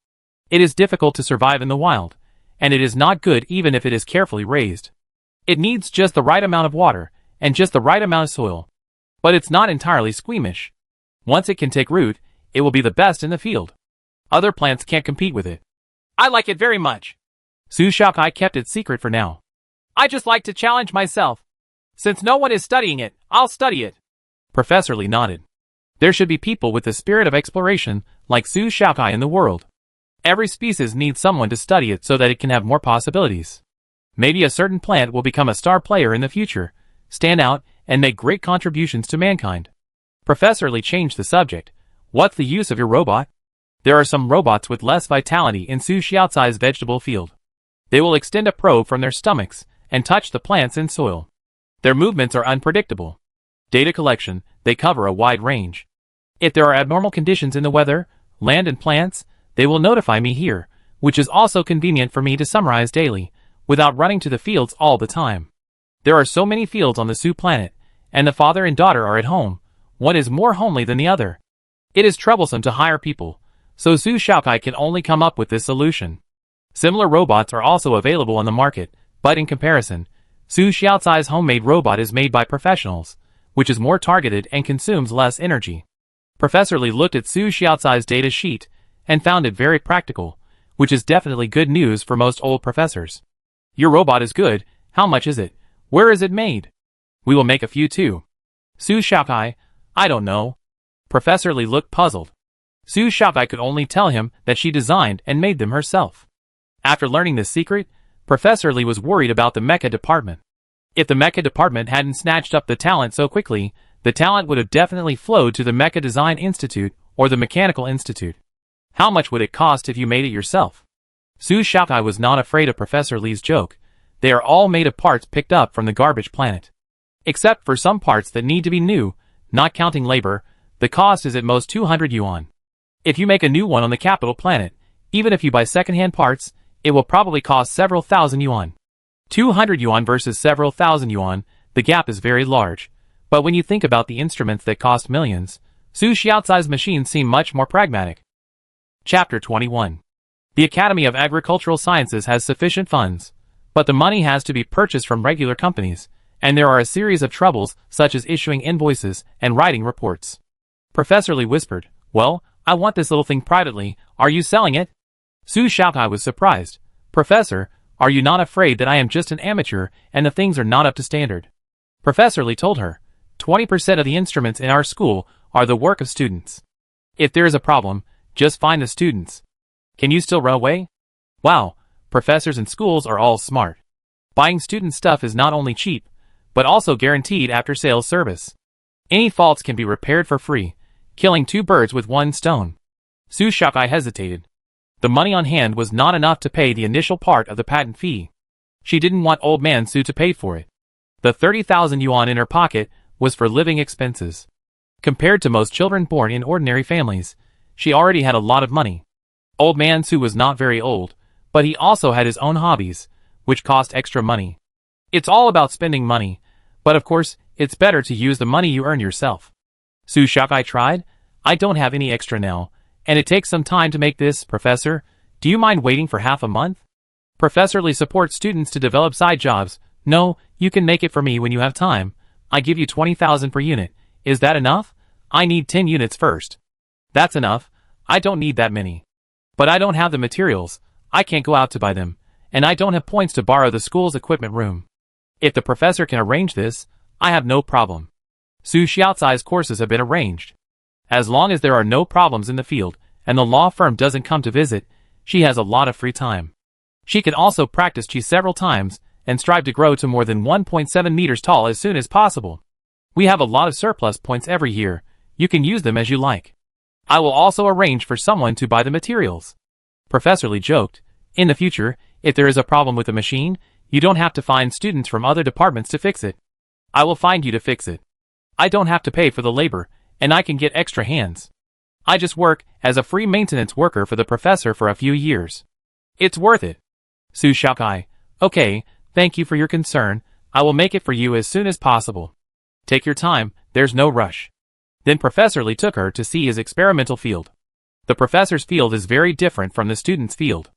It is difficult to survive in the wild, and it is not good even if it is carefully raised. It needs just the right amount of water, and just the right amount of soil. But it's not entirely squeamish. Once it can take root, it will be the best in the field. Other plants can't compete with it." "I like it very much." Su Xiaocai kept it secret for now. "I just like to challenge myself. Since no one is studying it, I'll study it." Professor Lee nodded. There should be people with the spirit of exploration, like Su Xiaocai in the world. Every species needs someone to study it so that it can have more possibilities. Maybe a certain plant will become a star player in the future, stand out, and make great contributions to mankind. Professor Lee changed the subject. "What's the use of your robot?" "There are some robots with less vitality in Su Xiaocai's vegetable field. They will extend a probe from their stomachs and touch the plants in soil. Their movements are unpredictable. Data collection, they cover a wide range. If there are abnormal conditions in the weather, land and plants, they will notify me here, which is also convenient for me to summarize daily, without running to the fields all the time. There are so many fields on the Su planet, and the father and daughter are at home. One is more homely than the other. It is troublesome to hire people, so Su Xiaocai can only come up with this solution. Similar robots are also available on the market, but in comparison, Su Xiaocai's homemade robot is made by professionals, which is more targeted and consumes less energy." Professor Lee looked at Su Xiaocai's data sheet and found it very practical, which is definitely good news for most old professors. "Your robot is good. How much is it? Where is it made?" "We will make a few too." Su Xiaocai, "I don't know." Professor Lee looked puzzled. Su Xiaocai could only tell him that she designed and made them herself. After learning this secret, Professor Lee was worried about the mecha department. If the mecha department hadn't snatched up the talent so quickly, the talent would have definitely flowed to the Mecha Design Institute or the Mechanical Institute. How much would it cost if you made it yourself? Su Xiaocai was not afraid of Professor Lee's joke. They are all made of parts picked up from the garbage planet. Except for some parts that need to be new, not counting labor, The cost is at most 200 yuan. If you make a new one on the capital planet, even if you buy second-hand parts, it will probably cost several thousand yuan. 200 yuan versus several thousand yuan, the gap is very large. But when you think about the instruments that cost millions, Su Xiaocai's machines seem much more pragmatic. Chapter 21. The Academy of Agricultural Sciences has sufficient funds, but the money has to be purchased from regular companies, and there are a series of troubles such as issuing invoices and writing reports. Professor Li whispered, "Well, I want this little thing privately. Are you selling it?" Su Xiaocai was surprised. "Professor, are you not afraid that I am just an amateur and the things are not up to standard?" Professor Li told her, 20% of the instruments in our school are the work of students. If there is a problem, just find the students. Can you still run away? Wow, professors and schools are all smart. Buying student stuff is not only cheap, but also guaranteed after-sales service. Any faults can be repaired for free, killing two birds with one stone. Su Xiaocai hesitated. The money on hand was not enough to pay the initial part of the patent fee. She didn't want old man Su to pay for it. The 30,000 yuan in her pocket was for living expenses. Compared to most children born in ordinary families, she already had a lot of money. Old man Su was not very old, but he also had his own hobbies, which cost extra money. It's all about spending money, but of course, it's better to use the money you earn yourself. Su Xiaocai tried. "I don't have any extra now, and it takes some time to make this, Professor. Do you mind waiting for half a month?" Professor Li supports students to develop side jobs. "No, you can make it for me when you have time. I give you 20,000 per unit. Is that enough? I need 10 units first." "That's enough. I don't need that many. But I don't have the materials. I can't go out to buy them, and I don't have points to borrow the school's equipment room. If the professor can arrange this, I have no problem." Su Xiaocai's courses have been arranged. As long as there are no problems in the field, and the law firm doesn't come to visit, she has a lot of free time. She can also practice Qi several times, and strive to grow to more than 1.7 meters tall as soon as possible. "We have a lot of surplus points every year. You can use them as you like. I will also arrange for someone to buy the materials." Professor Li joked, "In the future, if there is a problem with the machine, you don't have to find students from other departments to fix it. I will find you to fix it. I don't have to pay for the labor, and I can get extra hands. I just work as a free maintenance worker for the professor for a few years. It's worth it." Su Xiaocai, "Okay, thank you for your concern. I will make it for you as soon as possible. Take your time, there's no rush." Then Professor Li took her to see his experimental field. The professor's field is very different from the student's field.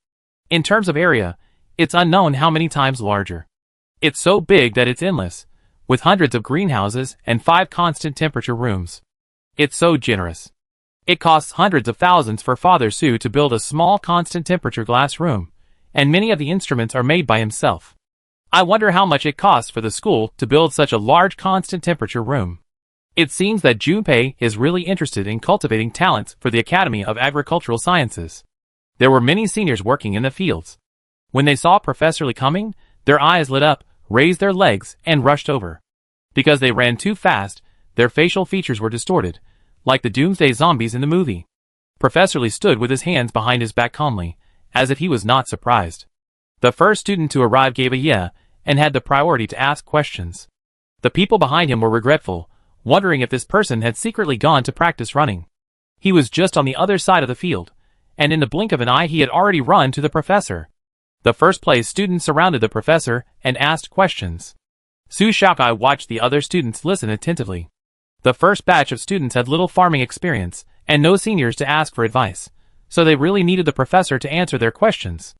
In terms of area, it's unknown how many times larger. It's so big that it's endless, with hundreds of greenhouses and 5 constant temperature rooms. It's so generous. It costs hundreds of thousands for Father Su to build a small constant temperature glass room, and many of the instruments are made by himself. I wonder how much it costs for the school to build such a large constant temperature room. It seems that Junpei is really interested in cultivating talents for the Academy of Agricultural Sciences. There were many seniors working in the fields. When they saw Professor Li coming, their eyes lit up, raised their legs, and rushed over. Because they ran too fast, their facial features were distorted, like the doomsday zombies in the movie. Professor Li stood with his hands behind his back calmly, as if he was not surprised. The first student to arrive gave a yeah, and had the priority to ask questions. The people behind him were regretful, wondering if this person had secretly gone to practice running. He was just on the other side of the field, and in the blink of an eye he had already run to the professor. The first place students surrounded the professor and asked questions. Su Xiaocai watched the other students listen attentively. The first batch of students had little farming experience, and no seniors to ask for advice, so they really needed the professor to answer their questions.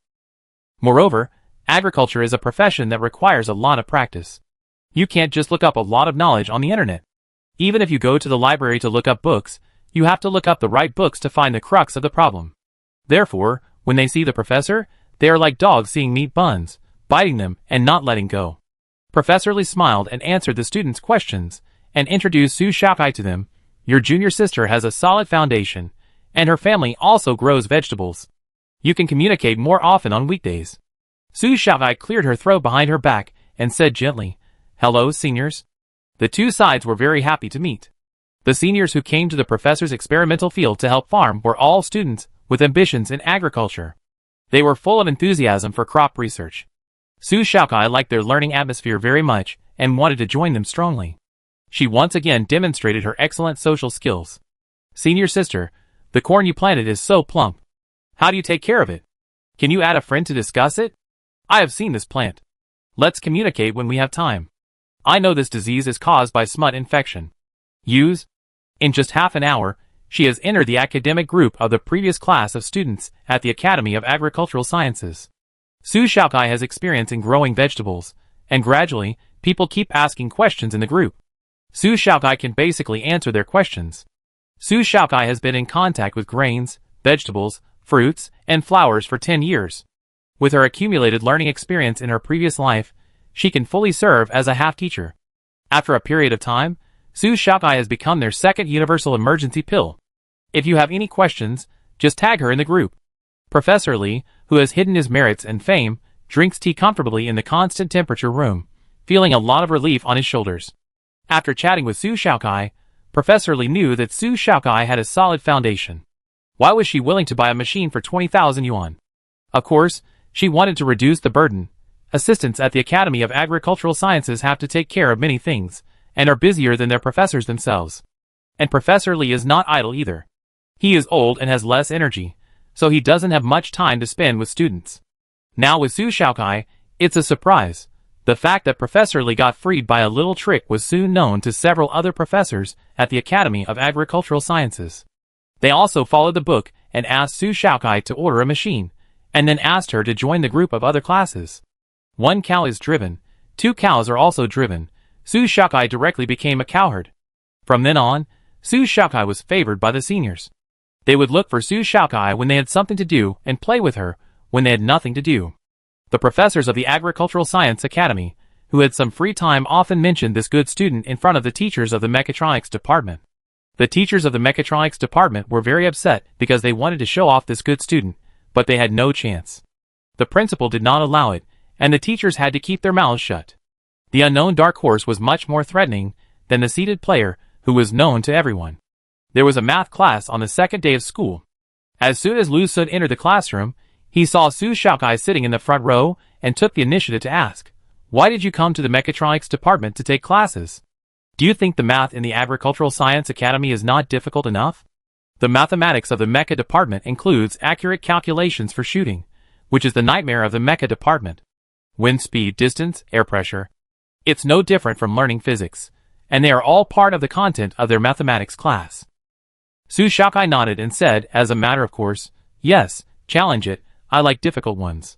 Moreover, agriculture is a profession that requires a lot of practice. You can't just look up a lot of knowledge on the internet. Even if you go to the library to look up books, you have to look up the right books to find the crux of the problem. Therefore, when they see the professor, they are like dogs seeing meat buns, biting them and not letting go. Professor Li smiled and answered the students' questions, and introduced Su Xiaocai to them. "Your junior sister has a solid foundation, and her family also grows vegetables. You can communicate more often on weekdays." Su Xiaocai cleared her throat behind her back and said gently, "Hello, seniors." The two sides were very happy to meet. The seniors who came to the professor's experimental field to help farm were all students with ambitions in agriculture. They were full of enthusiasm for crop research. Su Xiaocai liked their learning atmosphere very much and wanted to join them strongly. She once again demonstrated her excellent social skills. Senior sister, the corn you planted is so plump. How do you take care of it? Can you add a friend to discuss it? I have seen this plant. Let's communicate when we have time. I know this disease is caused by smut infection. Use. In just half an hour, she has entered the academic group of the previous class of students at the Academy of Agricultural Sciences. Su Xiaokai has experience in growing vegetables, and gradually, people keep asking questions in the group. Su Xiaokai can basically answer their questions. Su Xiaokai has been in contact with grains, vegetables, fruits, and flowers for 10 years. With her accumulated learning experience in her previous life, she can fully serve as a half-teacher. After a period of time, Su Xiaokai has become their second universal emergency pill. If you have any questions, just tag her in the group. Professor Li, who has hidden his merits and fame, drinks tea comfortably in the constant temperature room, feeling a lot of relief on his shoulders. After chatting with Su Xiaokai, Professor Li knew that Su Xiaokai had a solid foundation. Why was she willing to buy a machine for 20,000 yuan? Of course, she wanted to reduce the burden. Assistants at the Academy of Agricultural Sciences have to take care of many things, and are busier than their professors themselves. And Professor Li is not idle either. He is old and has less energy, so he doesn't have much time to spend with students. Now with Su Xiaokai, it's a surprise. The fact that Professor Li got freed by a little trick was soon known to several other professors at the Academy of Agricultural Sciences. They also followed the book and asked Su Xiaokai to order a machine, and then asked her to join the group of other classes. 1 cow is driven, 2 cows are also driven. Su Xiaokai directly became a cowherd. From then on, Su Xiaokai was favored by the seniors. They would look for Su Xiaokai when they had something to do and play with her when they had nothing to do. The professors of the Agricultural Science Academy, who had some free time, often mentioned this good student in front of the teachers of the Mechatronics department. The teachers of the Mechatronics department were very upset because they wanted to show off this good student, but they had no chance. The principal did not allow it, and the teachers had to keep their mouths shut. The unknown dark horse was much more threatening than the seated player, who was known to everyone. There was a math class on the second day of school. As soon as Lu Sun entered the classroom, he saw Su Xiaokai sitting in the front row and took the initiative to ask, "Why did you come to the Mechatronics department to take classes? Do you think the math in the Agricultural Science Academy is not difficult enough? The mathematics of the Mecha department includes accurate calculations for shooting, which is the nightmare of the Mecha department. Wind speed, distance, air pressure. It's no different from learning physics, and they are all part of the content of their mathematics class." Su Xiaokai nodded and said, as a matter of course, "Yes, challenge it, I like difficult ones."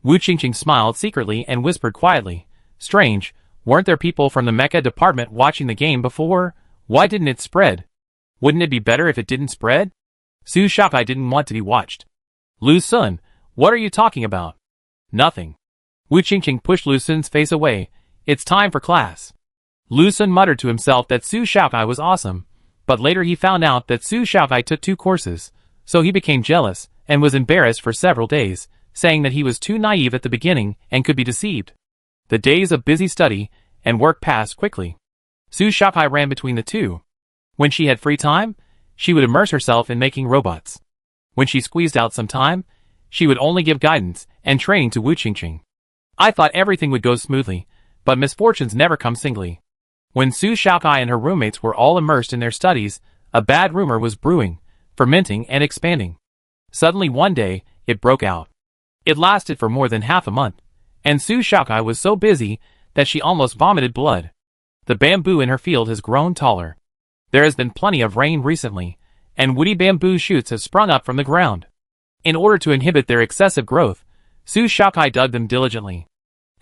Wu Qingqing smiled secretly and whispered quietly, "Strange, weren't there people from the Mecha department watching the game before? Why didn't it spread? Wouldn't it be better if it didn't spread?" Su Xiaokai didn't want to be watched. "Lu Sun, what are you talking about?" "Nothing." Wu Qingqing pushed Lu Sun's face away. "It's time for class." Lu Sun muttered to himself that Su Xiaokai was awesome, but later he found out that Su Xiaokai took 2 courses, so he became jealous and was embarrassed for several days, saying that he was too naive at the beginning and could be deceived. The days of busy study and work passed quickly. Su Xiaokai ran between the two. When she had free time, she would immerse herself in making robots. When she squeezed out some time, she would only give guidance and training to Wu Qingqing. I thought everything would go smoothly, but misfortunes never come singly. When Su Xiaokai and her roommates were all immersed in their studies, a bad rumor was brewing, fermenting and expanding. Suddenly one day, it broke out. It lasted for more than half a month, and Su Xiaokai was so busy that she almost vomited blood. The bamboo in her field has grown taller. There has been plenty of rain recently, and woody bamboo shoots have sprung up from the ground. In order to inhibit their excessive growth, Su Xiaokai dug them diligently.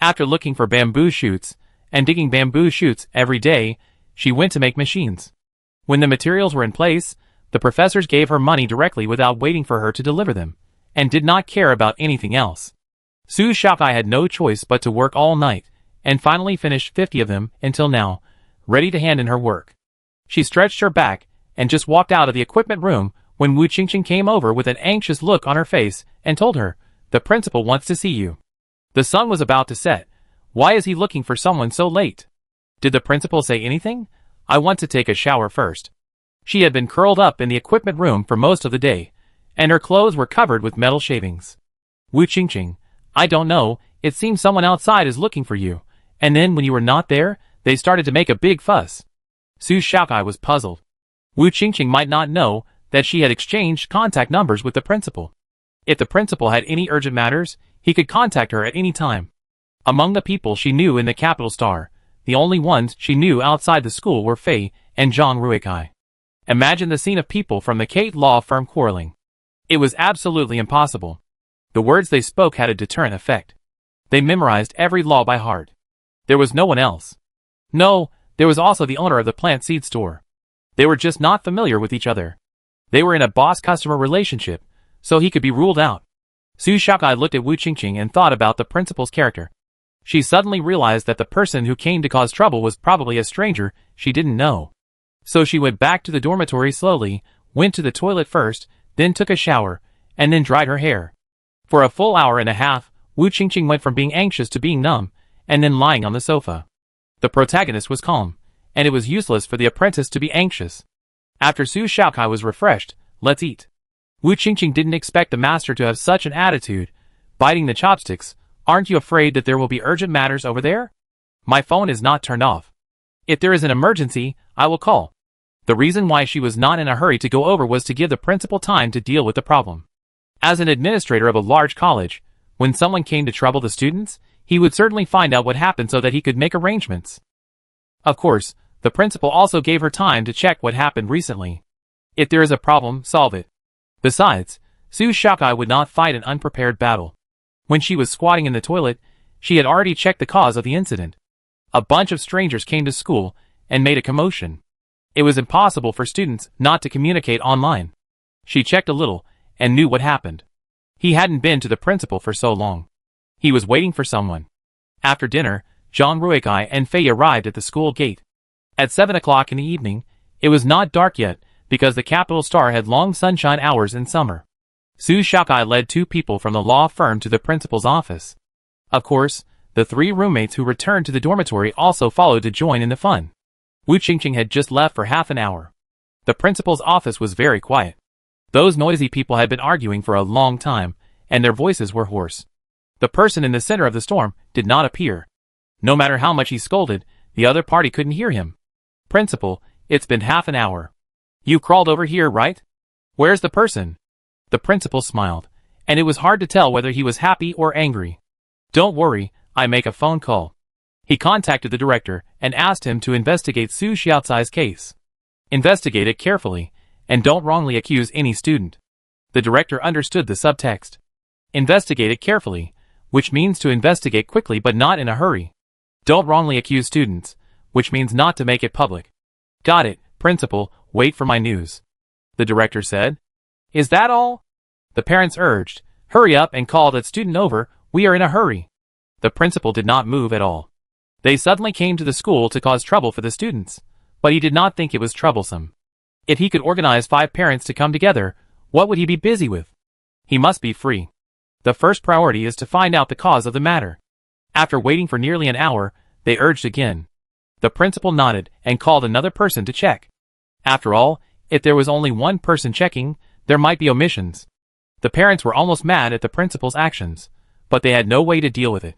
After looking for bamboo shoots, and digging bamboo shoots every day, she went to make machines. When the materials were in place, the professors gave her money directly without waiting for her to deliver them, and did not care about anything else. Su Xiaokai had no choice but to work all night, and finally finished 50 of them until now, ready to hand in her work. She stretched her back, and just walked out of the equipment room when Wu Qingqing came over with an anxious look on her face and told her, "The principal wants to see you." The sun was about to set. Why is he looking for someone so late? Did the principal say anything? I want to take a shower first. She had been curled up in the equipment room for most of the day, and her clothes were covered with metal shavings. Wu Qingqing, I don't know, it seems someone outside is looking for you, and then when you were not there, they started to make a big fuss. Su Xiaokai was puzzled. Wu Qingqing might not know that she had exchanged contact numbers with the principal. If the principal had any urgent matters, he could contact her at any time. Among the people she knew in the capital star, the only ones she knew outside the school were Fei and Zhang Ruikai. Imagine the scene of people from the Kate law firm quarreling. It was absolutely impossible. The words they spoke had a deterrent effect. They memorized every law by heart. There was no one else. No, there was also the owner of the plant seed store. They were just not familiar with each other. They were in a boss-customer relationship, so he could be ruled out. Su Xiaokai looked at Wu Qingqing and thought about the principal's character. She suddenly realized that the person who came to cause trouble was probably a stranger she didn't know. So she went back to the dormitory slowly, went to the toilet first, then took a shower, and then dried her hair. For a full hour and a half, Wu Qingqing went from being anxious to being numb, and then lying on the sofa. The protagonist was calm, and it was useless for the apprentice to be anxious. After Su Xiaokai was refreshed, let's eat. Wu Qingqing didn't expect the master to have such an attitude. Biting the chopsticks, aren't you afraid that there will be urgent matters over there? My phone is not turned off. If there is an emergency, I will call. The reason why she was not in a hurry to go over was to give the principal time to deal with the problem. As an administrator of a large college, when someone came to trouble the students, he would certainly find out what happened so that he could make arrangements. Of course, the principal also gave her time to check what happened recently. If there is a problem, solve it. Besides, Su Xiaokai would not fight an unprepared battle. When she was squatting in the toilet, she had already checked the cause of the incident. A bunch of strangers came to school and made a commotion. It was impossible for students not to communicate online. She checked a little and knew what happened. He hadn't been to the principal for so long. He was waiting for someone. After dinner, Zhang Ruikai and Fei arrived at the school gate. At 7 o'clock in the evening, it was not dark yet because the capital star had long sunshine hours in summer. Su Xiaokai led two people from the law firm to the principal's office. Of course, the three roommates who returned to the dormitory also followed to join in the fun. Wu Qingqing had just left for half an hour. The principal's office was very quiet. Those noisy people had been arguing for a long time, and their voices were hoarse. The person in the center of the storm did not appear. No matter how much he scolded, the other party couldn't hear him. Principal, it's been half an hour. You crawled over here, right? Where's the person? The principal smiled, and it was hard to tell whether he was happy or angry. Don't worry, I make a phone call. He contacted the director and asked him to investigate Su Xiaocai's case. Investigate it carefully, and don't wrongly accuse any student. The director understood the subtext. Investigate it carefully, which means to investigate quickly but not in a hurry. Don't wrongly accuse students, which means not to make it public. Got it, principal, wait for my news. The director said. Is that all? The parents urged, hurry up and call that student over, we are in a hurry. The principal did not move at all. They suddenly came to the school to cause trouble for the students, but he did not think it was troublesome. If he could organize 5 parents to come together, what would he be busy with? He must be free. The first priority is to find out the cause of the matter. After waiting for nearly an hour, they urged again. The principal nodded and called another person to check. After all, if there was only one person checking, there might be omissions. The parents were almost mad at the principal's actions, but they had no way to deal with it.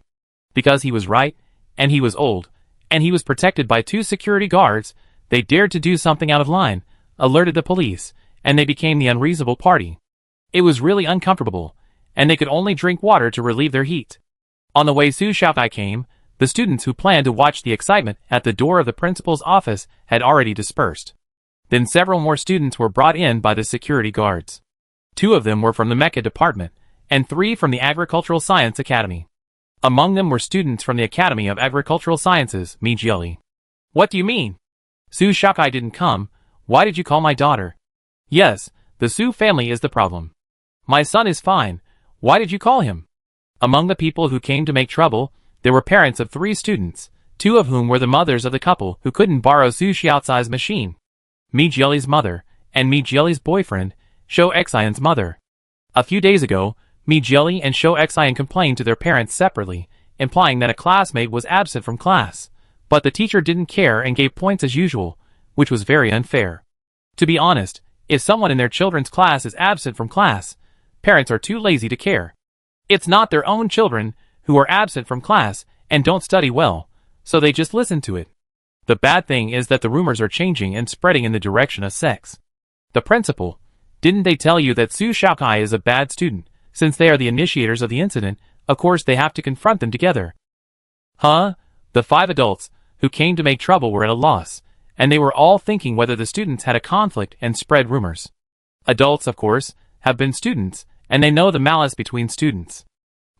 Because he was right, and he was old, and he was protected by 2 security guards, they dared to do something out of line, alerted the police, and they became the unreasonable party. It was really uncomfortable, and they could only drink water to relieve their heat. On the way Su Xiaokai came, the students who planned to watch the excitement at the door of the principal's office had already dispersed. Then several more students were brought in by the security guards. 2 of them were from the Mecha department, and 3 from the Agricultural Science Academy. Among them were students from the Academy of Agricultural Sciences, Mijieli. What do you mean? Su Xiaokai didn't come. Why did you call my daughter? Yes, the Su family is the problem. My son is fine. Why did you call him? Among the people who came to make trouble, there were parents of 3 students, 2 of whom were the mothers of the couple who couldn't borrow Su Xiaocai's machine. Mijieli's mother, and Mijieli's boyfriend, Shou Xian's mother. A few days ago, Mijieli and Shou Xian complained to their parents separately, implying that a classmate was absent from class, but the teacher didn't care and gave points as usual, which was very unfair. To be honest, if someone in their children's class is absent from class, parents are too lazy to care. It's not their own children who are absent from class and don't study well, so they just listen to it. The bad thing is that the rumors are changing and spreading in the direction of sex. The principal, didn't they tell you that Su Xiaokai is a bad student? Since they are the initiators of the incident, of course they have to confront them together. Huh? The 5 adults who came to make trouble were at a loss, and they were all thinking whether the students had a conflict and spread rumors. Adults, of course, have been students, and they know the malice between students.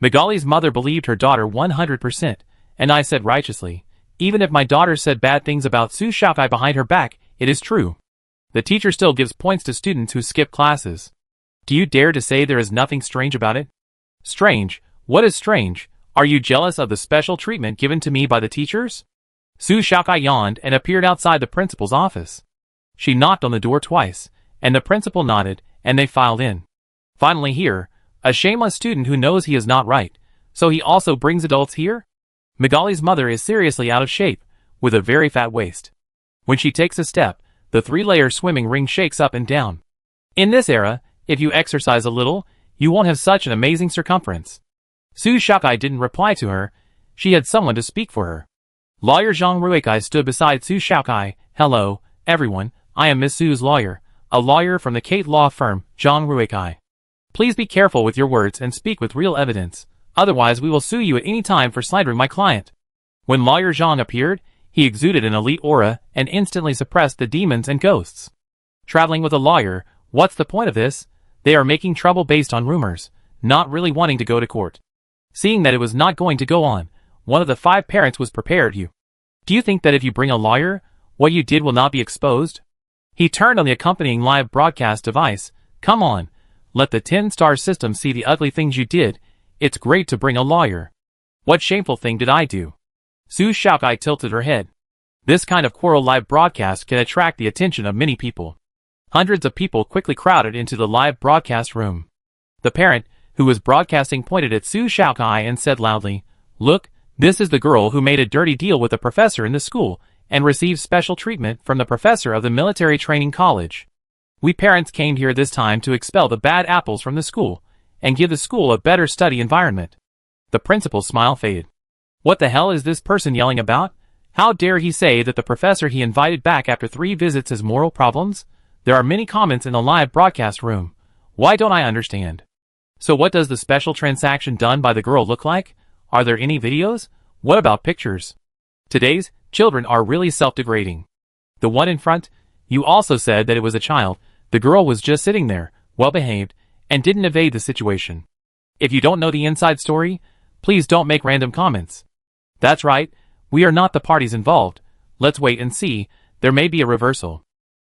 Magali's mother believed her daughter 100%, and I said righteously, even if my daughter said bad things about Su Xiaokai behind her back, it is true. The teacher still gives points to students who skip classes. Do you dare to say there is nothing strange about it? Strange? What is strange? Are you jealous of the special treatment given to me by the teachers? Su Xiaokai yawned and appeared outside the principal's office. She knocked on the door twice, and the principal nodded, and they filed in. Finally here, a shameless student who knows he is not right, so he also brings adults here? Magali's mother is seriously out of shape, with a very fat waist. When she takes a step, the 3-layer swimming ring shakes up and down. In this era, if you exercise a little, you won't have such an amazing circumference. Su Xiaokai didn't reply to her. She had someone to speak for her. Lawyer Zhang Ruikai stood beside Su Xiaokai. Hello, everyone, I am Miss Su's lawyer, a lawyer from the Kate law firm, Zhang Ruikai. Please be careful with your words and speak with real evidence, otherwise we will sue you at any time for slandering my client. When Lawyer Zhang appeared, he exuded an elite aura and instantly suppressed the demons and ghosts. Traveling with a lawyer, what's the point of this? They are making trouble based on rumors, not really wanting to go to court. Seeing that it was not going to go on, one of the 5 parents was prepared. Do you think that if you bring a lawyer, what you did will not be exposed? He turned on the accompanying live broadcast device. Come on, let the 10-star system see the ugly things you did. It's great to bring a lawyer. What shameful thing did I do? Su Xiaokai tilted her head. This kind of quarrel live broadcast can attract the attention of many people. Hundreds of people quickly crowded into the live broadcast room. The parent, who was broadcasting, pointed at Su Xiaokai and said loudly, "Look, this is the girl who made a dirty deal with the professor in the school and received special treatment from the professor of the military training college. We parents came here this time to expel the bad apples from the school and give the school a better study environment." The principal's smile faded. What the hell is this person yelling about? How dare he say that the professor he invited back after 3 visits has moral problems? There are many comments in the live broadcast room. Why don't I understand? So what does the special transaction done by the girl look like? Are there any videos? What about pictures? Today's children are really self-degrading. The one in front? You also said that it was a child. The girl was just sitting there, well-behaved, and didn't evade the situation. If you don't know the inside story, please don't make random comments. That's right, we are not the parties involved. Let's wait and see, there may be a reversal.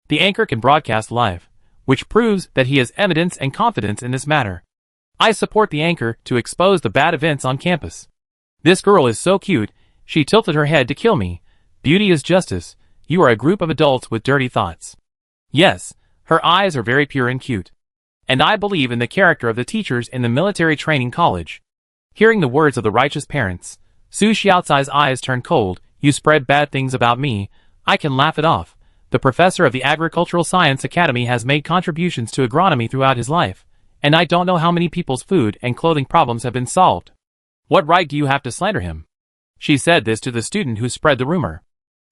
The anchor can broadcast live, which proves that he has evidence and confidence in this matter. I support the anchor to expose the bad events on campus. This girl is so cute, she tilted her head to kill me. Beauty is justice. You are a group of adults with dirty thoughts. Yes, her eyes are very pure and cute. And I believe in the character of the teachers in the military training college. Hearing the words of the righteous parents, Su Xiaocai's eyes turned cold. You spread bad things about me, I can laugh it off. The professor of the Agricultural Science Academy has made contributions to agronomy throughout his life, and I don't know how many people's food and clothing problems have been solved. What right do you have to slander him? She said this to the student who spread the rumor.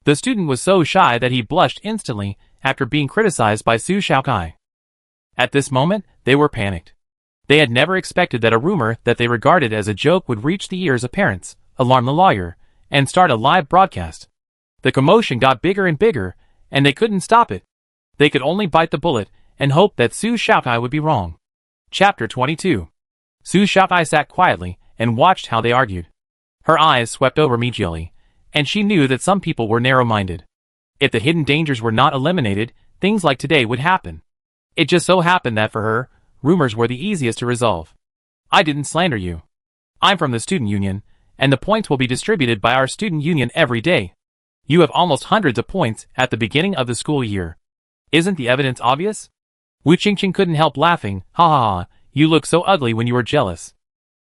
The student was so shy that he blushed instantly after being criticized by Su Xiaokai. At this moment, they were panicked. They had never expected that a rumor that they regarded as a joke would reach the ears of parents, alarm the lawyer, and start a live broadcast. The commotion got bigger and bigger, and they couldn't stop it. They could only bite the bullet and hope that Su Xiaokai would be wrong. Chapter 22. Su Xiaokai sat quietly and watched how they argued. Her eyes swept over me gently, and she knew that some people were narrow-minded. If the hidden dangers were not eliminated, things like today would happen. It just so happened that for her, rumors were the easiest to resolve. I didn't slander you. I'm from the student union, and the points will be distributed by our student union every day. You have almost hundreds of points at the beginning of the school year. Isn't the evidence obvious? Wu Qingqing couldn't help laughing. Ha ha ha, you look so ugly when you were jealous.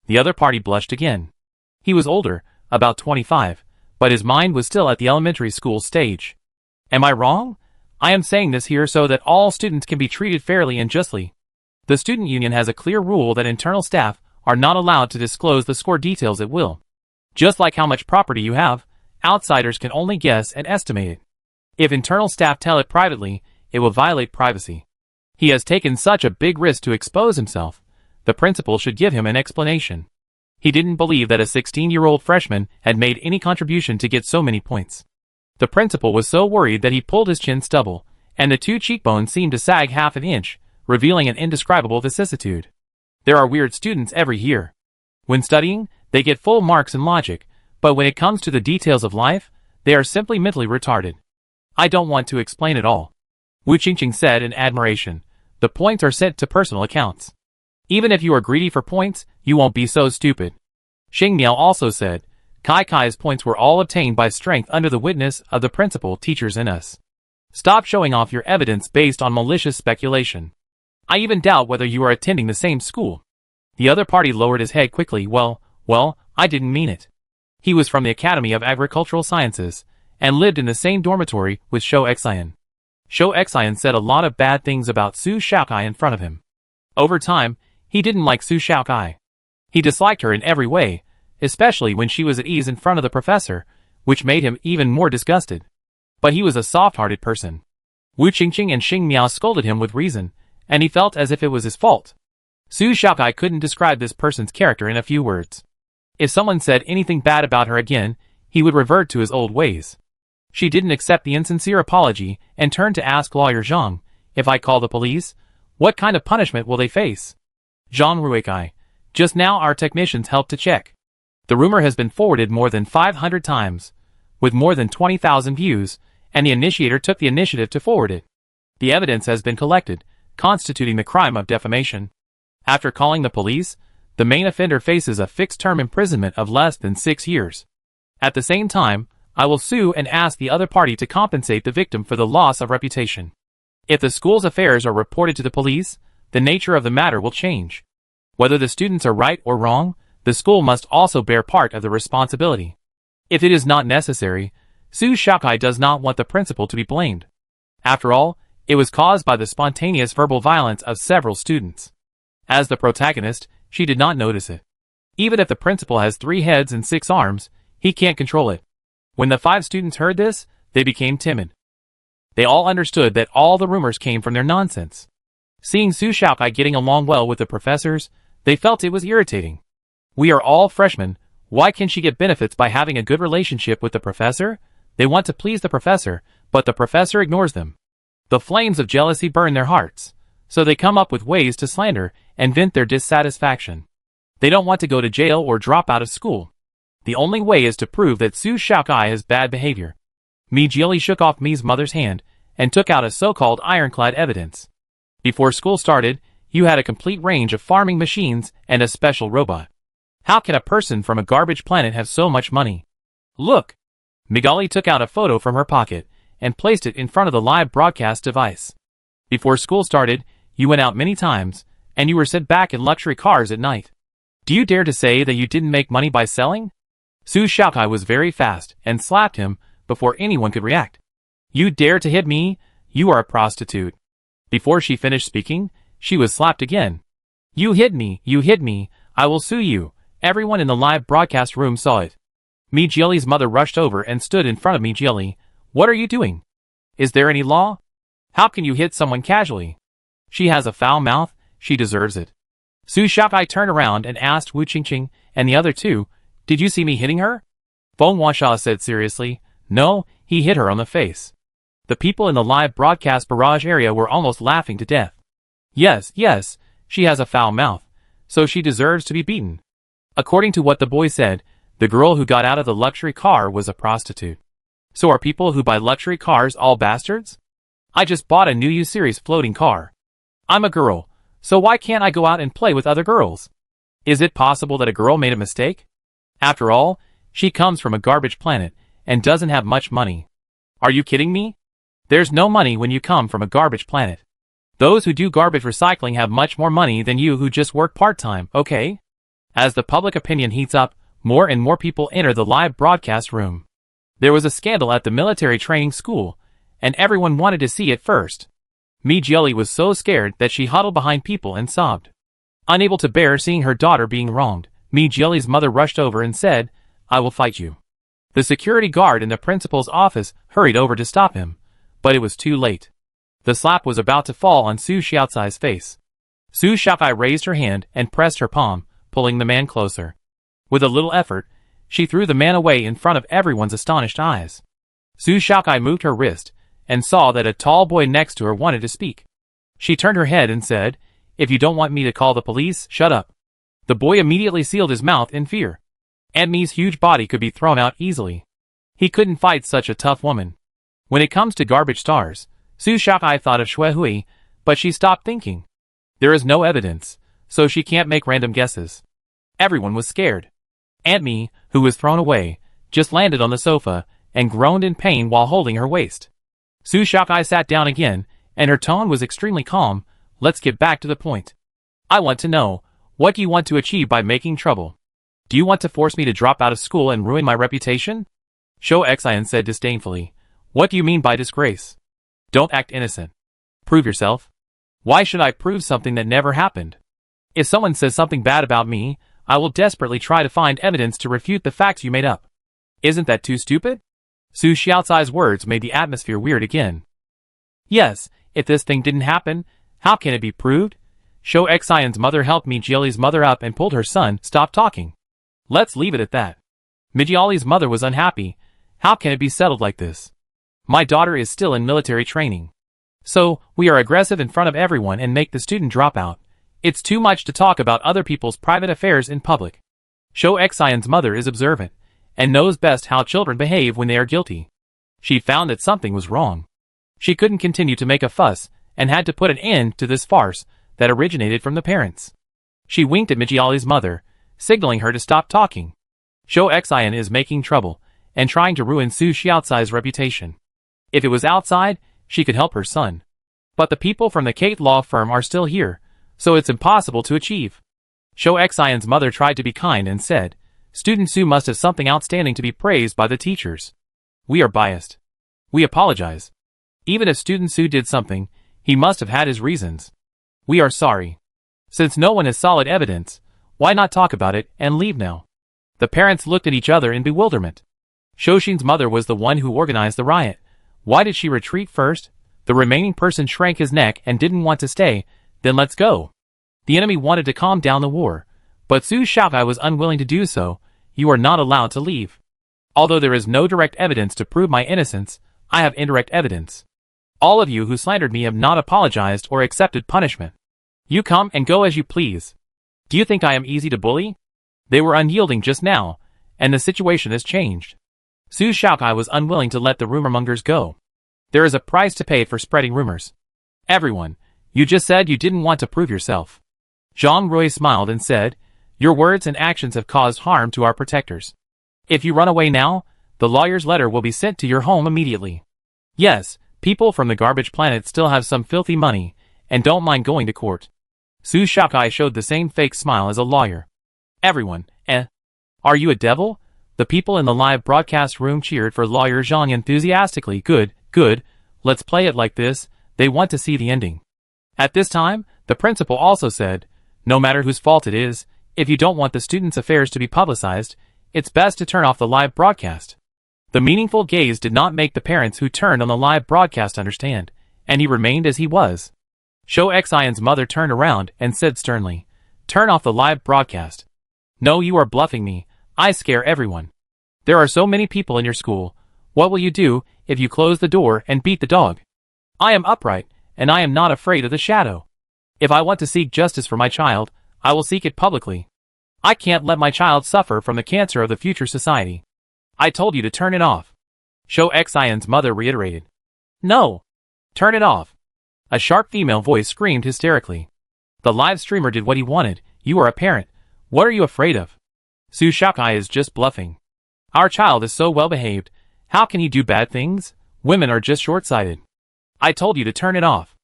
The other party blushed again. He was older, about 25, but his mind was still at the elementary school stage. Am I wrong? I am saying this here so that all students can be treated fairly and justly. The student union has a clear rule that internal staff are not allowed to disclose the score details at will. Just like how much property you have, Outsiders can only guess and estimate it. If internal staff tell it privately, it will violate privacy. He has taken such a big risk to expose himself. The principal should give him an explanation. He didn't believe that a 16-year-old freshman had made any contribution to get so many points. The principal was so worried that he pulled his chin stubble, and the two cheekbones seemed to sag half an inch, revealing an indescribable vicissitude. There are weird students every year. When studying, they get full marks in logic, but when it comes to the details of life, they are simply mentally retarded. I don't want to explain it all. Wu Qingqing said in admiration. The points are sent to personal accounts. Even if you are greedy for points, you won't be so stupid. Xing Miao also said, Kai's points were all obtained by strength under the witness of the principal, teachers, and us. Stop showing off your evidence based on malicious speculation. I even doubt whether you are attending the same school. The other party lowered his head quickly. Well, I didn't mean it. He was from the Academy of Agricultural Sciences, and lived in the same dormitory with Shou Xian. Shou Xian said a lot of bad things about Su Shaokai in front of him. Over time, he didn't like Su Shaokai. He disliked her in every way, especially when she was at ease in front of the professor, which made him even more disgusted. But he was a soft-hearted person. Wu Qingqing and Xing Miao scolded him with reason, and he felt as if it was his fault. Su Shaokai couldn't describe this person's character in a few words. If someone said anything bad about her again, he would revert to his old ways. She didn't accept the insincere apology and turned to ask Lawyer Zhang, if I call the police, what kind of punishment will they face? Zhang Ruikai, just now our technicians helped to check. The rumor has been forwarded more than 500 times, with more than 20,000 views, and the initiator took the initiative to forward it. The evidence has been collected, constituting the crime of defamation. After calling the police, the main offender faces a fixed term imprisonment of less than 6 years. At the same time, I will sue and ask the other party to compensate the victim for the loss of reputation. If the school's affairs are reported to the police, the nature of the matter will change. Whether the students are right or wrong, the school must also bear part of the responsibility. If it is not necessary, Su Shaokai does not want the principal to be blamed. After all, it was caused by the spontaneous verbal violence of several students. As the protagonist, she did not notice it. Even if the principal has 3 heads and 6 arms, he can't control it. When the 5 students heard this, they became timid. They all understood that all the rumors came from their nonsense. Seeing Su Shaokai getting along well with the professors, they felt it was irritating. We are all freshmen, why can't she get benefits by having a good relationship with the professor? They want to please the professor, but the professor ignores them. The flames of jealousy burn their hearts, so they come up with ways to slander and vent their dissatisfaction. They don't want to go to jail or drop out of school. The only way is to prove that Su Shaokai has bad behavior. Mi Jieli shook off Mi's mother's hand and took out a so-called ironclad evidence. Before school started, you had a complete range of farming machines and a special robot. How can a person from a garbage planet have so much money? Look! Migali took out a photo from her pocket and placed it in front of the live broadcast device. Before school started, you went out many times, and you were sent back in luxury cars at night. Do you dare to say that you didn't make money by selling? Su Shaokai was very fast and slapped him before anyone could react. You dare to hit me? You are a prostitute. Before she finished speaking, she was slapped again. You hit me, I will sue you. Everyone in the live broadcast room saw it. Mi Jieli's mother rushed over and stood in front of Mi Jieli. What are you doing? Is there any law? How can you hit someone casually? She has a foul mouth, she deserves it. Su Shaokai turned around and asked Wu Qingqing and the other two, did you see me hitting her? Feng Huaxia said seriously, no, he hit her on the face. The people in the live broadcast barrage area were almost laughing to death. Yes, she has a foul mouth, so she deserves to be beaten. According to what the boy said, the girl who got out of the luxury car was a prostitute. So are people who buy luxury cars all bastards? I just bought a new U-Series floating car. I'm a girl, so why can't I go out and play with other girls? Is it possible that a girl made a mistake? After all, she comes from a garbage planet and doesn't have much money. Are you kidding me? There's no money when you come from a garbage planet. Those who do garbage recycling have much more money than you who just work part-time, okay? As the public opinion heats up, more and more people enter the live broadcast room. There was a scandal at the military training school, and everyone wanted to see it first. Mi Jieli was so scared that she huddled behind people and sobbed. Unable to bear seeing her daughter being wronged, Mi Jieli's mother rushed over and said, I will fight you. The security guard in the principal's office hurried over to stop him, but it was too late. The slap was about to fall on Su Xiaocai's face. Su Xiaocai raised her hand and pressed her palm, pulling the man closer. With a little effort, she threw the man away in front of everyone's astonished eyes. Su Xiaocai moved her wrist, and saw that a tall boy next to her wanted to speak. She turned her head and said, "If you don't want me to call the police, shut up." The boy immediately sealed his mouth in fear. Aunt Mi's huge body could be thrown out easily. He couldn't fight such a tough woman. When it comes to garbage stars, Su Xiaocai thought of Shui Hui, but she stopped thinking. There is no evidence, so she can't make random guesses. Everyone was scared. Aunt Mi, who was thrown away, just landed on the sofa and groaned in pain while holding her waist. Su Xiaocai sat down again, and her tone was extremely calm. "Let's get back to the point. I want to know, what do you want to achieve by making trouble? Do you want to force me to drop out of school and ruin my reputation?" Shou Xian said disdainfully. "What do you mean by disgrace? Don't act innocent. Prove yourself. Why should I prove something that never happened? If someone says something bad about me, I will desperately try to find evidence to refute the facts you made up. Isn't that too stupid?" Su Xiaocai's words made the atmosphere weird again. "Yes, if this thing didn't happen, how can it be proved?" Shou Xian's mother helped Mijiali's mother up and pulled her son. "Stop talking. Let's leave it at that." Mijiali's mother was unhappy. "How can it be settled like this? My daughter is still in military training. So, we are aggressive in front of everyone and make the student drop out. It's too much to talk about other people's private affairs in public." Shou Xian's mother is observant, and knows best how children behave when they are guilty. She found that something was wrong. She couldn't continue to make a fuss, and had to put an end to this farce that originated from the parents. She winked at Mijiali's mother, signaling her to stop talking. Shou Xian is making trouble, and trying to ruin Su Xiaocai's reputation. If it was outside, she could help her son. But the people from the Kate law firm are still here, so it's impossible to achieve. Shou Xian's mother tried to be kind and said, "Student Su must have something outstanding to be praised by the teachers. We are biased. We apologize. Even if Student Su did something, he must have had his reasons. We are sorry. Since no one has solid evidence, why not talk about it and leave now?" The parents looked at each other in bewilderment. Shouxin's mother was the one who organized the riot. Why did she retreat first? The remaining person shrank his neck and didn't want to stay. "Then let's go." The enemy wanted to calm down the war, but Su Xiaocai was unwilling to do so. "You are not allowed to leave. Although there is no direct evidence to prove my innocence, I have indirect evidence. All of you who slandered me have not apologized or accepted punishment. You come and go as you please. Do you think I am easy to bully?" They were unyielding just now, and the situation has changed. Su Xiaocai was unwilling to let the rumormongers go. There is a price to pay for spreading rumors. "Everyone, you just said you didn't want to prove yourself." Zhang Rui smiled and said, "Your words and actions have caused harm to our protectors. If you run away now, the lawyer's letter will be sent to your home immediately. Yes, people from the garbage planet still have some filthy money, and don't mind going to court." Su Xiaocai showed the same fake smile as a lawyer. Everyone, are you a devil? The people in the live broadcast room cheered for Lawyer Zhang enthusiastically. Good, good, let's play it like this, they want to see the ending. At this time, the principal also said, "No matter whose fault it is, if you don't want the students' affairs to be publicized, it's best to turn off the live broadcast." The meaningful gaze did not make the parents who turned on the live broadcast understand, and he remained as he was. Shou Xian's mother turned around and said sternly, "Turn off the live broadcast." "No, you are bluffing me. I scare everyone. There are so many people in your school. What will you do if you close the door and beat the dog? I am upright, and I am not afraid of the shadow. If I want to seek justice for my child, I will seek it publicly. I can't let my child suffer from the cancer of the future society. I told you to turn it off." Shou Xian's mother reiterated. "No. Turn it off." A sharp female voice screamed hysterically. The live streamer did what he wanted. "You are a parent. What are you afraid of? Su Xiaocai is just bluffing. Our child is so well behaved. How can he do bad things? Women are just short-sighted. I told you to turn it off."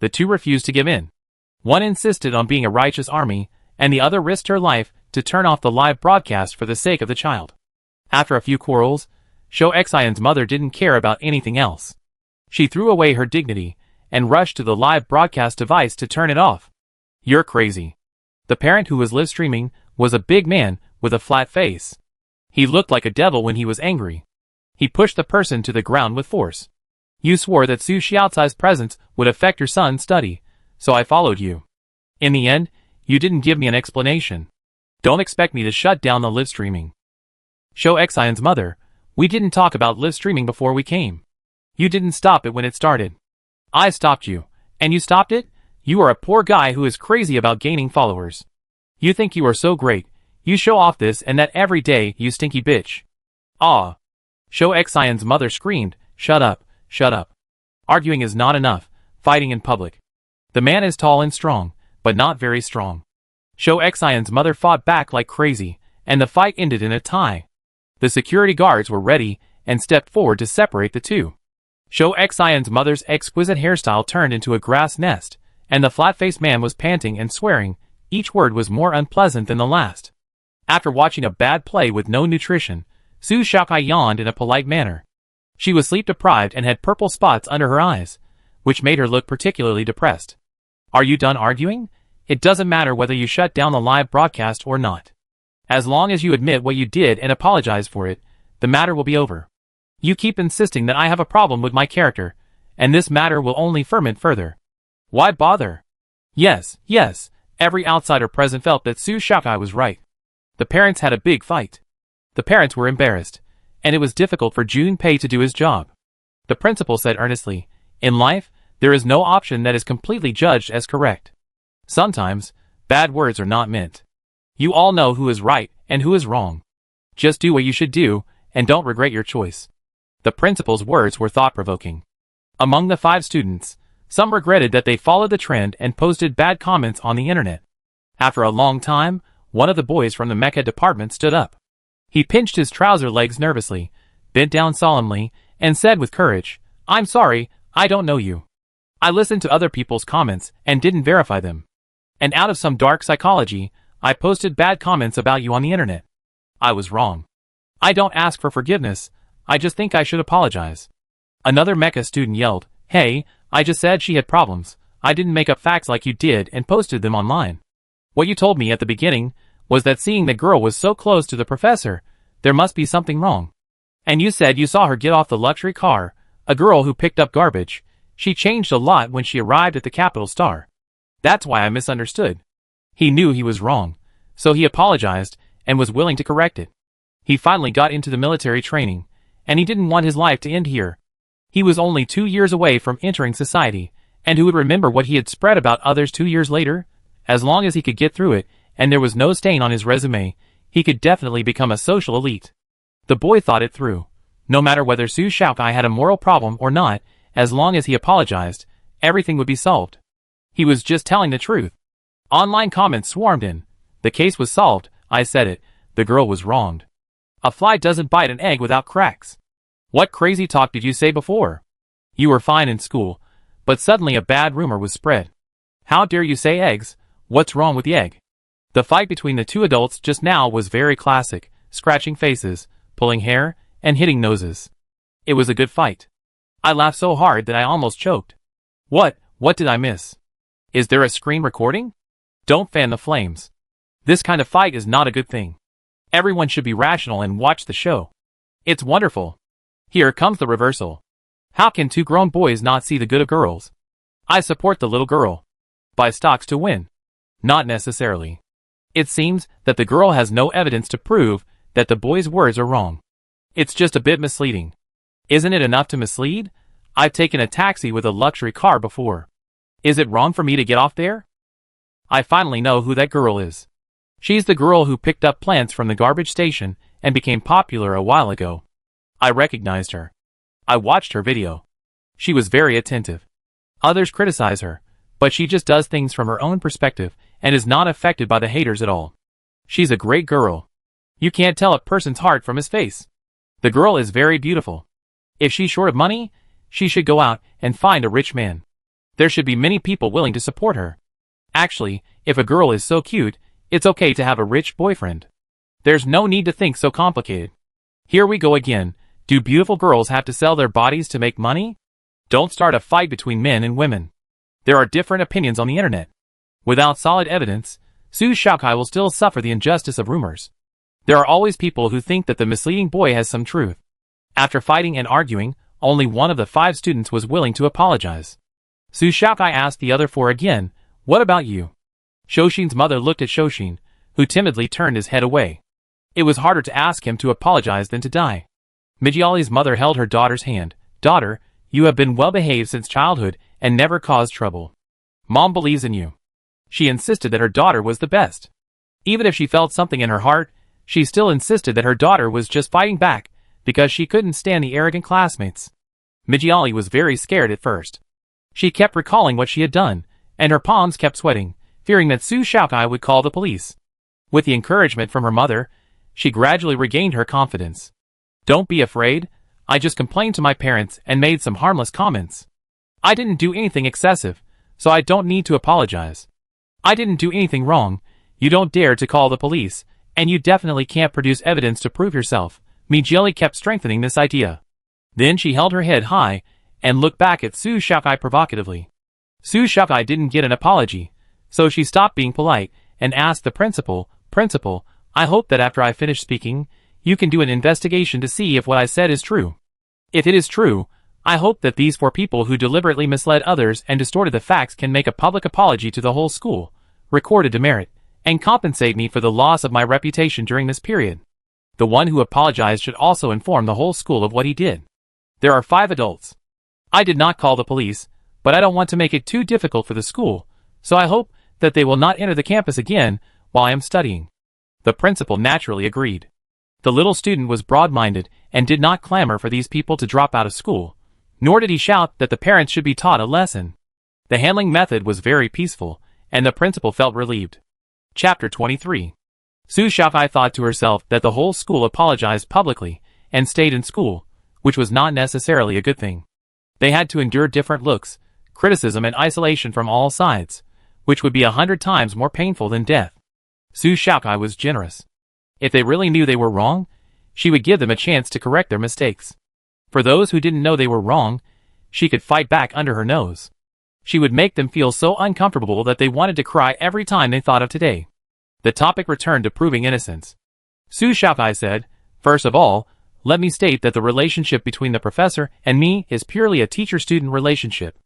The two refused to give in. One insisted on being a righteous army, and the other risked her life to turn off the live broadcast for the sake of the child. After a few quarrels, Shou Xian's mother didn't care about anything else. She threw away her dignity and rushed to the live broadcast device to turn it off. "You're crazy." The parent who was live streaming was a big man with a flat face. He looked like a devil when he was angry. He pushed the person to the ground with force. You swore that Su Xiaocai's presence would affect your son's study, so I followed you. In the end, you didn't give me an explanation. Don't expect me to shut down the live streaming. Shou Xian's mother, we didn't talk about live streaming before we came. You didn't stop it when it started. I stopped you, and you stopped it? You are a poor guy who is crazy about gaining followers. You think you are so great, you show off this and that every day, you stinky bitch. Ah. Shou Xian's mother screamed, shut up, shut up. Arguing is not enough, fighting in public. The man is tall and strong, but not very strong. Shou Xian's mother fought back like crazy, and the fight ended in a tie. The security guards were ready and stepped forward to separate the two. Shou Xian's mother's exquisite hairstyle turned into a grass nest, and the flat-faced man was panting and swearing. Each word was more unpleasant than the last. After watching a bad play with no nutrition, Su Xiaocai yawned in a polite manner. She was sleep-deprived and had purple spots under her eyes, which made her look particularly depressed. Are you done arguing? It doesn't matter whether you shut down the live broadcast or not. As long as you admit what you did and apologize for it, the matter will be over. You keep insisting that I have a problem with my character, and this matter will only ferment further. Why bother? Yes, every outsider present felt that Su Xiaocai was right. The parents had a big fight. The parents were embarrassed, and it was difficult for Junpei to do his job. The principal said earnestly, in life, there is no option that is completely judged as correct. Sometimes, bad words are not meant. You all know who is right and who is wrong. Just do what you should do, and don't regret your choice. The principal's words were thought-provoking. Among the 5 students, some regretted that they followed the trend and posted bad comments on the internet. After a long time, one of the boys from the mecha department stood up. He pinched his trouser legs nervously, bent down solemnly, and said with courage, I'm sorry, I don't know you. I listened to other people's comments and didn't verify them. And out of some dark psychology, I posted bad comments about you on the internet. I was wrong. I don't ask for forgiveness, I just think I should apologize. Another mecha student yelled, hey, I just said she had problems. I didn't make up facts like you did and posted them online. What you told me at the beginning was that seeing the girl was so close to the professor, there must be something wrong. And you said you saw her get off the luxury car, a girl who picked up garbage. She changed a lot when she arrived at the Capital Star. That's why I misunderstood. He knew he was wrong, so he apologized and was willing to correct it. He finally got into the military training, and he didn't want his life to end here. He was only 2 years away from entering society, and who would remember what he had spread about others 2 years later? As long as he could get through it, and there was no stain on his resume, he could definitely become a social elite. The boy thought it through. No matter whether Su Xiaocai had a moral problem or not, as long as he apologized, everything would be solved. He was just telling the truth. Online comments swarmed in. The case was solved, I said it, the girl was wronged. A fly doesn't bite an egg without cracks. What crazy talk did you say before? You were fine in school, but suddenly a bad rumor was spread. How dare you say eggs? What's wrong with the egg? The fight between the 2 adults just now was very classic, scratching faces, pulling hair, and hitting noses. It was a good fight. I laughed so hard that I almost choked. What did I miss? Is there a screen recording? Don't fan the flames. This kind of fight is not a good thing. Everyone should be rational and watch the show. It's wonderful. Here comes the reversal. How can 2 grown boys not see the good of girls? I support the little girl. Buy stocks to win. Not necessarily. It seems that the girl has no evidence to prove that the boy's words are wrong. It's just a bit misleading. Isn't it enough to mislead? I've taken a taxi with a luxury car before. Is it wrong for me to get off there? I finally know who that girl is. She's the girl who picked up plants from the garbage station and became popular a while ago. I recognized her. I watched her video. She was very attentive. Others criticize her, but she just does things from her own perspective and is not affected by the haters at all. She's a great girl. You can't tell a person's heart from his face. The girl is very beautiful. If she's short of money, she should go out and find a rich man. There should be many people willing to support her. Actually, if a girl is so cute, it's okay to have a rich boyfriend. There's no need to think so complicated. Here we go again. Do beautiful girls have to sell their bodies to make money? Don't start a fight between men and women. There are different opinions on the internet. Without solid evidence, Su Xiaocai will still suffer the injustice of rumors. There are always people who think that the misleading boy has some truth. After fighting and arguing, only one of the 5 students was willing to apologize. Su Shaokai asked the other 4 again, "What about you?" Shoshin's mother looked at Shoshin, who timidly turned his head away. It was harder to ask him to apologize than to die. Mijiali's mother held her daughter's hand. "Daughter, you have been well behaved since childhood and never caused trouble. Mom believes in you." She insisted that her daughter was the best. Even if she felt something in her heart, she still insisted that her daughter was just fighting back because she couldn't stand the arrogant classmates. Mijiali was very scared at first. She kept recalling what she had done, and her palms kept sweating, fearing that Su Shaokai would call the police. With the encouragement from her mother, she gradually regained her confidence. "Don't be afraid. I just complained to my parents and made some harmless comments. I didn't do anything excessive, so I don't need to apologize. I didn't do anything wrong. You don't dare to call the police, and you definitely can't produce evidence to prove yourself." Mijiali kept strengthening this idea. Then she held her head high and looked back at Su Shaokai provocatively. Su Shaokai didn't get an apology, so she stopped being polite and asked the principal, "Principal, I hope that after I finish speaking, you can do an investigation to see if what I said is true. If it is true, I hope that these 4 people who deliberately misled others and distorted the facts can make a public apology to the whole school, record a demerit, and compensate me for the loss of my reputation during this period. The one who apologized should also inform the whole school of what he did. There are 5 adults. I did not call the police, but I don't want to make it too difficult for the school, so I hope that they will not enter the campus again while I am studying." The principal naturally agreed. The little student was broad-minded and did not clamor for these people to drop out of school, nor did he shout that the parents should be taught a lesson. The handling method was very peaceful, and the principal felt relieved. Chapter 23. Su Shaokai thought to herself that the whole school apologized publicly and stayed in school, which was not necessarily a good thing. They had to endure different looks, criticism and isolation from all sides, which would be 100 times more painful than death. Su Shaokai was generous. If they really knew they were wrong, she would give them a chance to correct their mistakes. For those who didn't know they were wrong, she could fight back under her nose. She would make them feel so uncomfortable that they wanted to cry every time they thought of today. The topic returned to proving innocence. Su Shaokai said, "First of all, let me state that the relationship between the professor and me is purely a teacher-student relationship.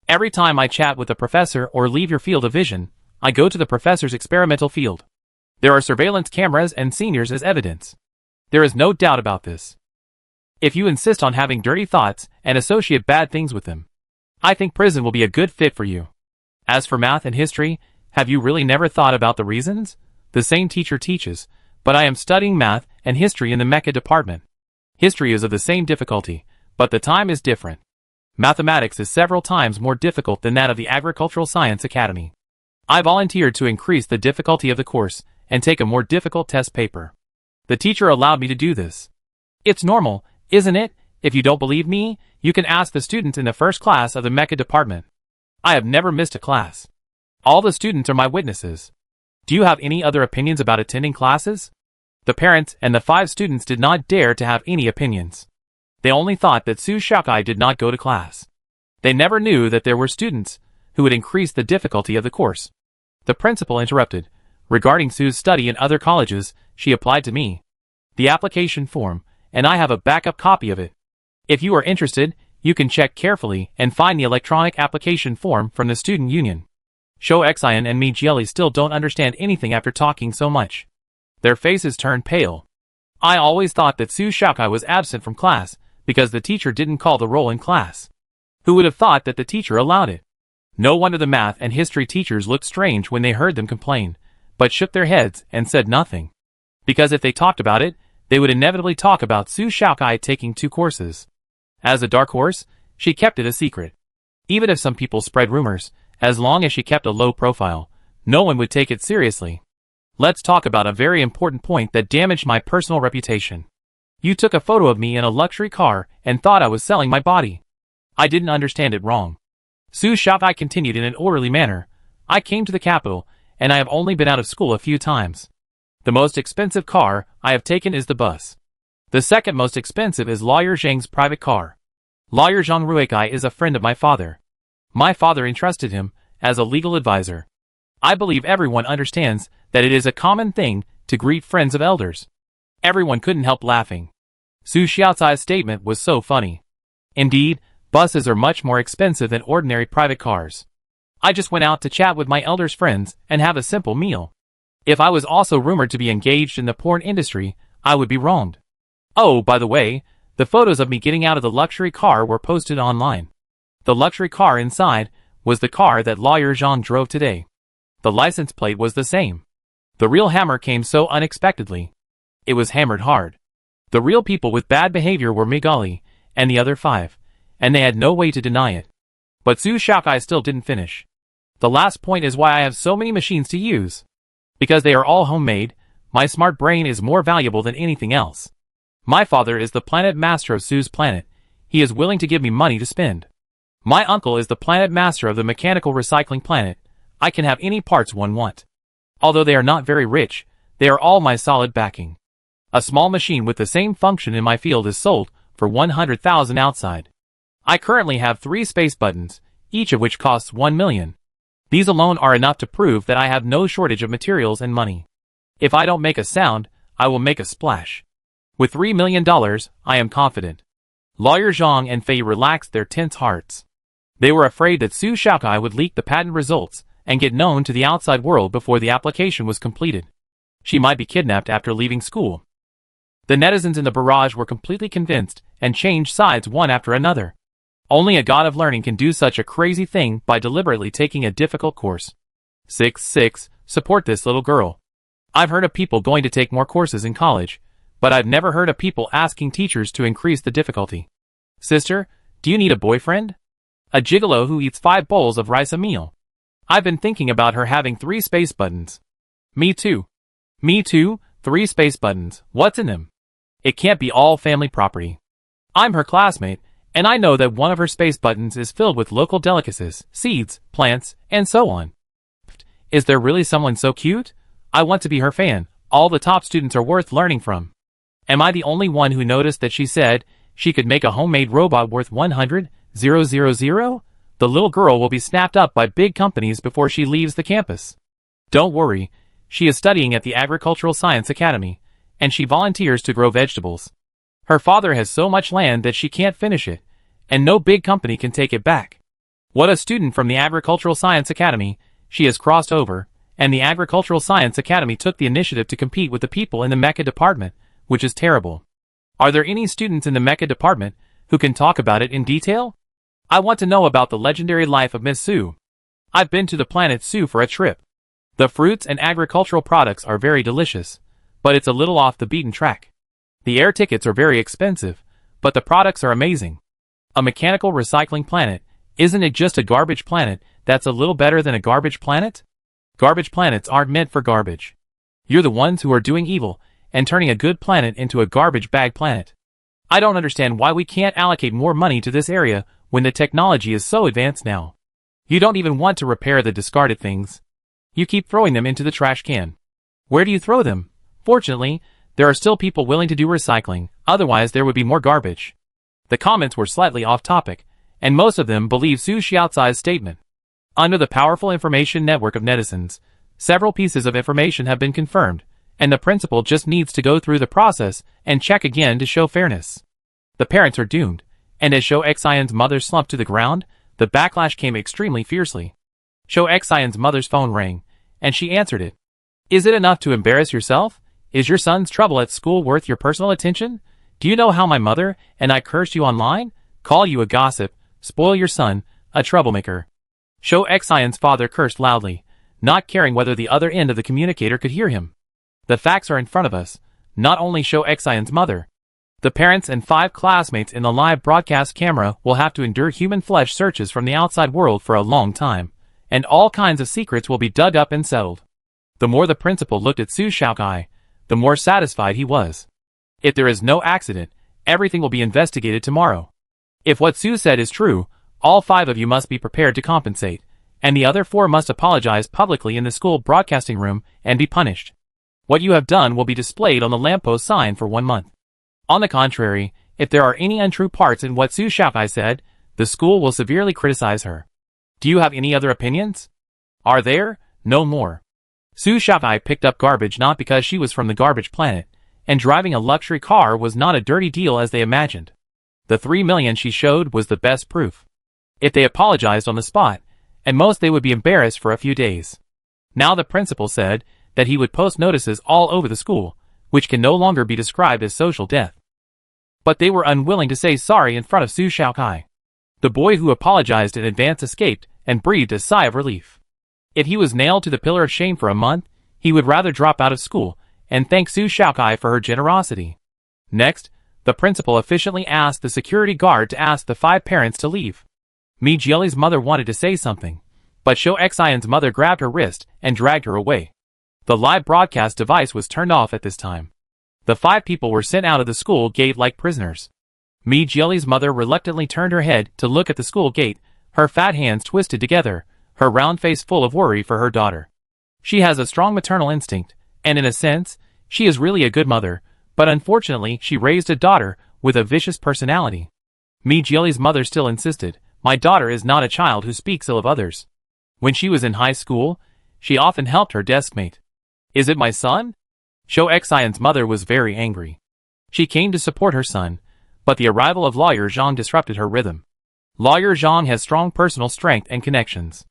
Every time I chat with the professor or leave your field of vision, I go to the professor's experimental field. There are surveillance cameras and seniors as evidence. There is no doubt about this. If you insist on having dirty thoughts and associate bad things with them, I think prison will be a good fit for you. As for math and history, have you really never thought about the reasons? The same teacher teaches, but I am studying math and history in the mecha department. History is of the same difficulty, but the time is different. Mathematics is several times more difficult than that of the Agricultural Science Academy. I volunteered to increase the difficulty of the course and take a more difficult test paper. The teacher allowed me to do this. It's normal, isn't it? If you don't believe me, you can ask the students in the first class of the mecha department. I have never missed a class. All the students are my witnesses. Do you have any other opinions about attending classes?" The parents and the 5 students did not dare to have any opinions. They only thought that Su Shaokai did not go to class. They never knew that there were students who would increase the difficulty of the course. The principal interrupted. "Regarding Su's study in other colleges, she applied to me. The application form, and I have a backup copy of it. If you are interested, you can check carefully and find the electronic application form from the student union." Sho Xian and Mijieli still don't understand anything after talking so much. Their faces turned pale. I always thought that Su Shaokai was absent from class because the teacher didn't call the roll in class. Who would have thought that the teacher allowed it? No wonder the math and history teachers looked strange when they heard them complain, but shook their heads and said nothing. Because if they talked about it, they would inevitably talk about Su Shaokai taking 2 courses. As a dark horse, she kept it a secret. Even if some people spread rumors, as long as she kept a low profile, no one would take it seriously. Let's talk about a very important point that damaged my personal reputation. You took a photo of me in a luxury car and thought I was selling my body. I didn't understand it wrong. Su Shaokai continued in an orderly manner. I came to the capital, and I have only been out of school a few times. The most expensive car I have taken is the bus. The second most expensive is Lawyer Zhang's private car. Lawyer Zhang Ruikai is a friend of my father. My father entrusted him as a legal advisor. I believe everyone understands that it is a common thing to greet friends of elders. Everyone couldn't help laughing. Su Xiaocai's statement was so funny. Indeed, buses are much more expensive than ordinary private cars. I just went out to chat with my elder's friends and have a simple meal. If I was also rumored to be engaged in the porn industry, I would be wronged. Oh, by the way, the photos of me getting out of the luxury car were posted online. The luxury car inside was the car that lawyer Zhang drove today. The license plate was the same. The real hammer came so unexpectedly. It was hammered hard. The real people with bad behavior were Migali and the other 5, and they had no way to deny it. But Su Xiaocai still didn't finish. The last point is why I have so many machines to use. Because they are all homemade, my smart brain is more valuable than anything else. My father is the planet master of Su's planet. He is willing to give me money to spend. My uncle is the planet master of the mechanical recycling planet. I can have any parts one want. Although they are not very rich, they are all my solid backing. A small machine with the same function in my field is sold for 100,000 outside. I currently have 3 space buttons, each of which costs 1 million. These alone are enough to prove that I have no shortage of materials and money. If I don't make a sound, I will make a splash. With $3 million, I am confident. Lawyer Zhang and Fei relaxed their tense hearts. They were afraid that Su Xiaocai would leak the patent results and get known to the outside world before the application was completed. She might be kidnapped after leaving school. The netizens in the barrage were completely convinced and changed sides one after another. Only a god of learning can do such a crazy thing by deliberately taking a difficult course. 6. Support this little girl. I've heard of people going to take more courses in college, but I've never heard of people asking teachers to increase the difficulty. Sister, do you need a boyfriend? A gigolo who eats 5 bowls of rice a meal. I've been thinking about her having 3 space buttons. Me too. 3 space buttons. What's in them? It can't be all family property. I'm her classmate, and I know that one of her space buttons is filled with local delicacies, seeds, plants, and so on. Is there really someone so cute? I want to be her fan. All the top students are worth learning from. Am I the only one who noticed that she said she could make a homemade robot worth 100,000? The little girl will be snapped up by big companies before she leaves the campus. Don't worry, she is studying at the Agricultural Science Academy, and she volunteers to grow vegetables. Her father has so much land that she can't finish it, and no big company can take it back. What a student from the Agricultural Science Academy, she has crossed over, and the Agricultural Science Academy took the initiative to compete with the people in the mecha department, which is terrible. Are there any students in the mecha department who can talk about it in detail? I want to know about the legendary life of Miss Su. I've been to the planet Su for a trip. The fruits and agricultural products are very delicious, but it's a little off the beaten track. The air tickets are very expensive, but the products are amazing. A mechanical recycling planet, isn't it just a garbage planet that's a little better than a garbage planet? Garbage planets aren't meant for garbage. You're the ones who are doing evil and turning a good planet into a garbage bag planet. I don't understand why we can't allocate more money to this area when the technology is so advanced now. You don't even want to repair the discarded things. You keep throwing them into the trash can. Where do you throw them? Fortunately, there are still people willing to do recycling, otherwise there would be more garbage. The comments were slightly off topic, and most of them believe Su Xiaocai's statement. Under the powerful information network of netizens, several pieces of information have been confirmed, and the principal just needs to go through the process and check again to show fairness. The parents are doomed, and as Shou Xian's mother slumped to the ground, the backlash came extremely fiercely. Shou Xian's mother's phone rang, and she answered it. Is it enough to embarrass yourself? Is your son's trouble at school worth your personal attention? Do you know how my mother and I cursed you online? Call you a gossip, spoil your son, a troublemaker. Shou Xian's father cursed loudly, not caring whether the other end of the communicator could hear him. The facts are in front of us, not only Shou Xian's mother. The parents and 5 classmates in the live broadcast camera will have to endure human flesh searches from the outside world for a long time, and all kinds of secrets will be dug up and settled. The more the principal looked at Su Xiaocai, the more satisfied he was. If there is no accident, everything will be investigated tomorrow. If what Su said is true, all 5 of you must be prepared to compensate, and the other 4 must apologize publicly in the school broadcasting room and be punished. What you have done will be displayed on the lamppost sign for 1 month. On the contrary, if there are any untrue parts in what Su Xiaocai said, the school will severely criticize her. Do you have any other opinions? Are there? No more. Su Xiaocai picked up garbage not because she was from the garbage planet, and driving a luxury car was not a dirty deal as they imagined. The 3 million she showed was the best proof. If they apologized on the spot, at most they would be embarrassed for a few days. Now the principal said that he would post notices all over the school, which can no longer be described as social death. But they were unwilling to say sorry in front of Su Xiaokai. The boy who apologized in advance escaped and breathed a sigh of relief. If he was nailed to the pillar of shame for a month, he would rather drop out of school and thank Su Xiaokai for her generosity. Next, the principal efficiently asked the security guard to ask the 5 parents to leave. Mi Jieli's mother wanted to say something, but Shou Xian's mother grabbed her wrist and dragged her away. The live broadcast device was turned off at this time. The 5 people were sent out of the school gate like prisoners. Mi Jieli's mother reluctantly turned her head to look at the school gate, her fat hands twisted together, her round face full of worry for her daughter. She has a strong maternal instinct, and in a sense, she is really a good mother, but unfortunately she raised a daughter with a vicious personality. Mi Jieli's mother still insisted, "My daughter is not a child who speaks ill of others." When she was in high school, she often helped her deskmate. "Is it my son?" Shou Xian's mother was very angry. She came to support her son, but the arrival of Lawyer Zhang disrupted her rhythm. Lawyer Zhang has strong personal strength and connections.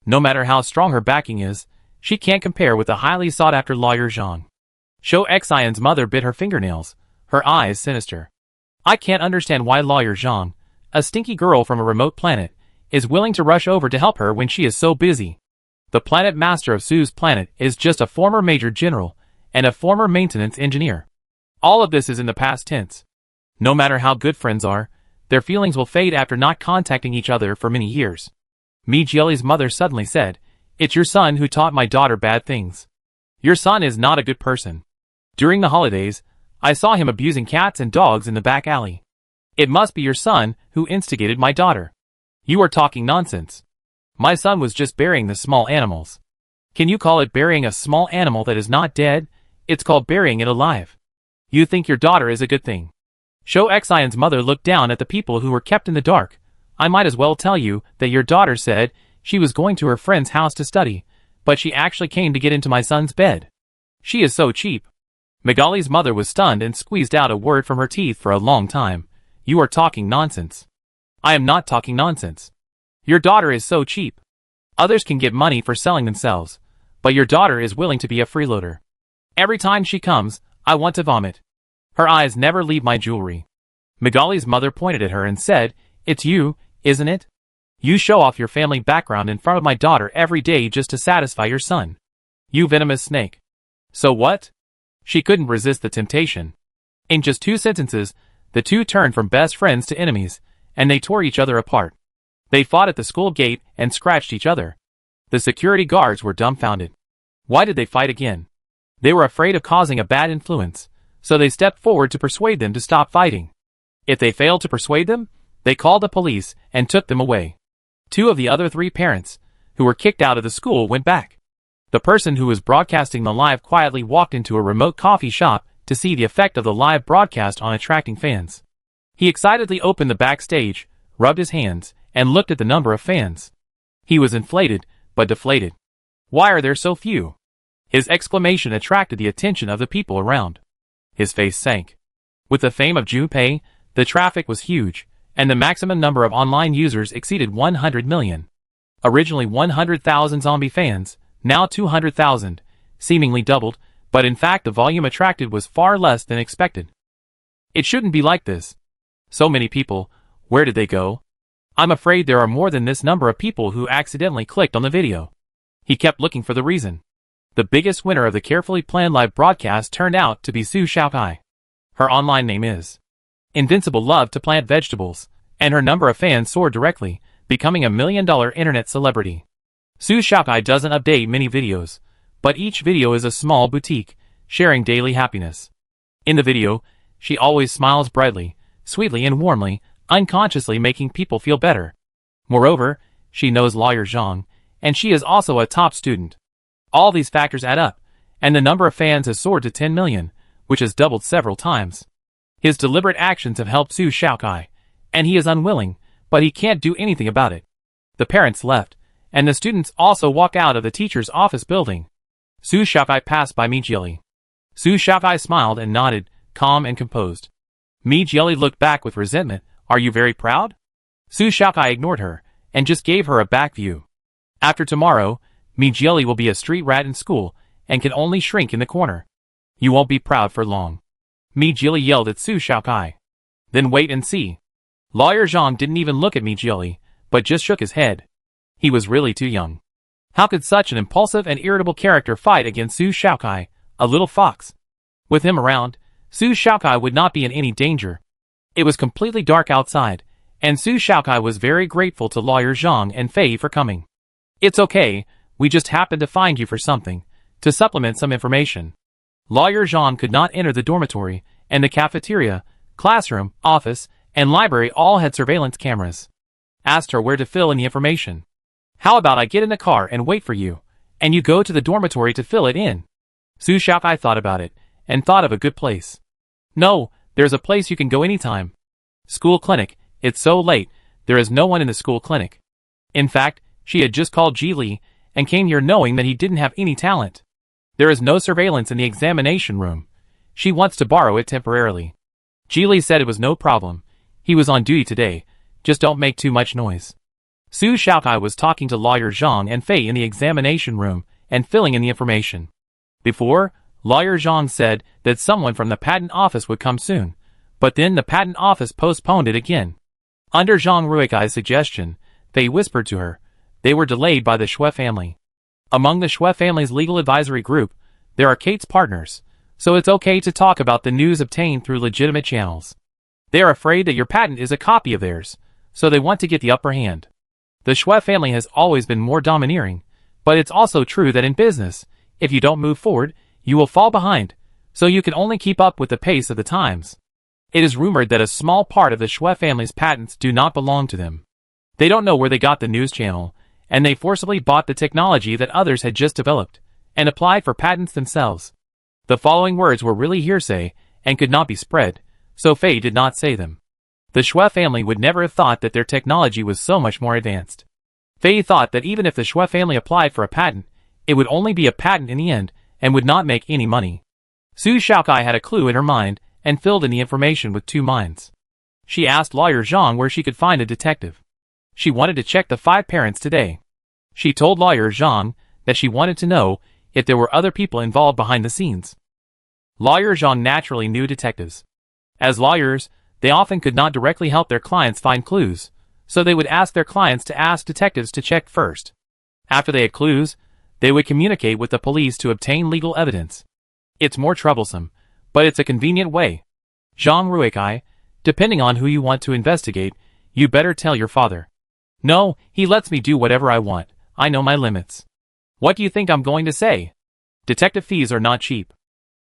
No matter how strong her backing is, she can't compare with the highly sought-after Lawyer Zhang. Shou Xian's mother bit her fingernails, her eyes sinister. "I can't understand why Lawyer Zhang, a stinky girl from a remote planet, is willing to rush over to help her when she is so busy. The planet master of Su's planet is just a former major general and a former maintenance engineer. All of this is in the past tense. No matter how good friends are, their feelings will fade after not contacting each other for many years." Mi Jieli's mother suddenly said, "It's your son who taught my daughter bad things. Your son is not a good person. During the holidays, I saw him abusing cats and dogs in the back alley. It must be your son who instigated my daughter. You are talking nonsense. My son was just burying the small animals. Can you call it burying a small animal that is not dead? It's called burying it alive. You think your daughter is a good thing." Shou Xian's mother looked down at the people who were kept in the dark. "I might as well tell you that your daughter said she was going to her friend's house to study, but she actually came to get into my son's bed. She is so cheap." Magali's mother was stunned and squeezed out a word from her teeth for a long time. "You are talking nonsense." "I am not talking nonsense. Your daughter is so cheap. Others can get money for selling themselves, but your daughter is willing to be a freeloader. Every time she comes, I want to vomit. Her eyes never leave my jewelry." Magali's mother pointed at her and said, "It's you, isn't it? You show off your family background in front of my daughter every day just to satisfy your son. You venomous snake." "So what?" She couldn't resist the temptation. In just 2 sentences, the two turned from best friends to enemies, and they tore each other apart. They fought at the school gate and scratched each other. The security guards were dumbfounded. Why did they fight again? They were afraid of causing a bad influence, so they stepped forward to persuade them to stop fighting. If they failed to persuade them, they called the police and took them away. 2 of the other 3 parents, who were kicked out of the school, went back. The person who was broadcasting the live quietly walked into a remote coffee shop to see the effect of the live broadcast on attracting fans. He excitedly opened the backstage, rubbed his hands, and looked at the number of fans. He was inflated, but deflated. Why are there so few? His exclamation attracted the attention of the people around. His face sank. With the fame of Junpei, the traffic was huge, and the maximum number of online users exceeded 100 million. Originally 100,000 zombie fans, now 200,000, seemingly doubled, but in fact the volume attracted was far less than expected. It shouldn't be like this. So many people, where did they go? I'm afraid there are more than this number of people who accidentally clicked on the video. He kept looking for the reason. The biggest winner of the carefully planned live broadcast turned out to be Su Xiaokai. Her online name is Invincible Love to Plant Vegetables, and her number of fans soared directly, becoming a $1 million internet celebrity. Su Xiaokai doesn't update many videos, but each video is a small boutique, sharing daily happiness. In the video, she always smiles brightly, sweetly and warmly, unconsciously making people feel better. Moreover, she knows Lawyer Zhang, and she is also a top student. All these factors add up, and the number of fans has soared to 10 million, which has doubled several times. His deliberate actions have helped Su Xiaokai, and he is unwilling, but he can't do anything about it. The parents left, and the students also walk out of the teacher's office building. Su Xiaokai passed by Mi Jieli. Su Xiaokai smiled and nodded, calm and composed. Mi Jieli looked back with resentment. Are you very proud? Su Xiaokai ignored her, and just gave her a back view. After tomorrow, Mi Jieli will be a street rat in school, and can only shrink in the corner. You won't be proud for long. Mi Jieli yelled at Su Xiaokai. Then wait and see. Lawyer Zhang didn't even look at Mi Jieli, but just shook his head. He was really too young. How could such an impulsive and irritable character fight against Su Xiaokai, a little fox? With him around, Su Xiaokai would not be in any danger. It was completely dark outside, and Su Xiaokai was very grateful to Lawyer Zhang and Fei for coming. It's okay, we just happened to find you for something, to supplement some information. Lawyer Zhang could not enter the dormitory, and the cafeteria, classroom, office, and library all had surveillance cameras. Asked her where to fill in the information. How about I get in the car and wait for you, and you go to the dormitory to fill it in? Su Xiaokai thought about it, and thought of a good place. No, there's a place you can go anytime. School clinic, it's so late, there is no one in the school clinic. In fact, she had just called Ji Li, and came here knowing that he didn't have any talent. There is no surveillance in the examination room. She wants to borrow it temporarily. Ji Li said it was no problem. He was on duty today, just don't make too much noise. Su Xiaokai was talking to Lawyer Zhang and Fei in the examination room, and filling in the information. Before, Lawyer Zhang said that someone from the patent office would come soon, but then the patent office postponed it again. Under Zhang Ruikai's suggestion, Fei whispered to her. They were delayed by the Xue family. Among the Xue family's legal advisory group, there are Kate's partners, so it's okay to talk about the news obtained through legitimate channels. They are afraid that your patent is a copy of theirs, so they want to get the upper hand. The Xue family has always been more domineering, but it's also true that in business, if you don't move forward, you will fall behind, so you can only keep up with the pace of the times. It is rumored that a small part of the Xue family's patents do not belong to them. They don't know where they got the news channel, and they forcibly bought the technology that others had just developed, and applied for patents themselves. The following words were really hearsay, and could not be spread, so Fei did not say them. The Xue family would never have thought that their technology was so much more advanced. Fei thought that even if the Xue family applied for a patent, it would only be a patent in the end, and would not make any money. Su Xiaokai had a clue in her mind, and filled in the information with two minds. She asked Lawyer Zhang where she could find a detective. She wanted to check the 5 parents today. She told Lawyer Zhang that she wanted to know if there were other people involved behind the scenes. Lawyer Zhang naturally knew detectives. As lawyers, they often could not directly help their clients find clues, so they would ask their clients to ask detectives to check first. After they had clues, they would communicate with the police to obtain legal evidence. It's more troublesome, but it's a convenient way. Zhang Ruikai, depending on who you want to investigate, you better tell your father. No, he lets me do whatever I want. I know my limits. What do you think I'm going to say? Detective fees are not cheap.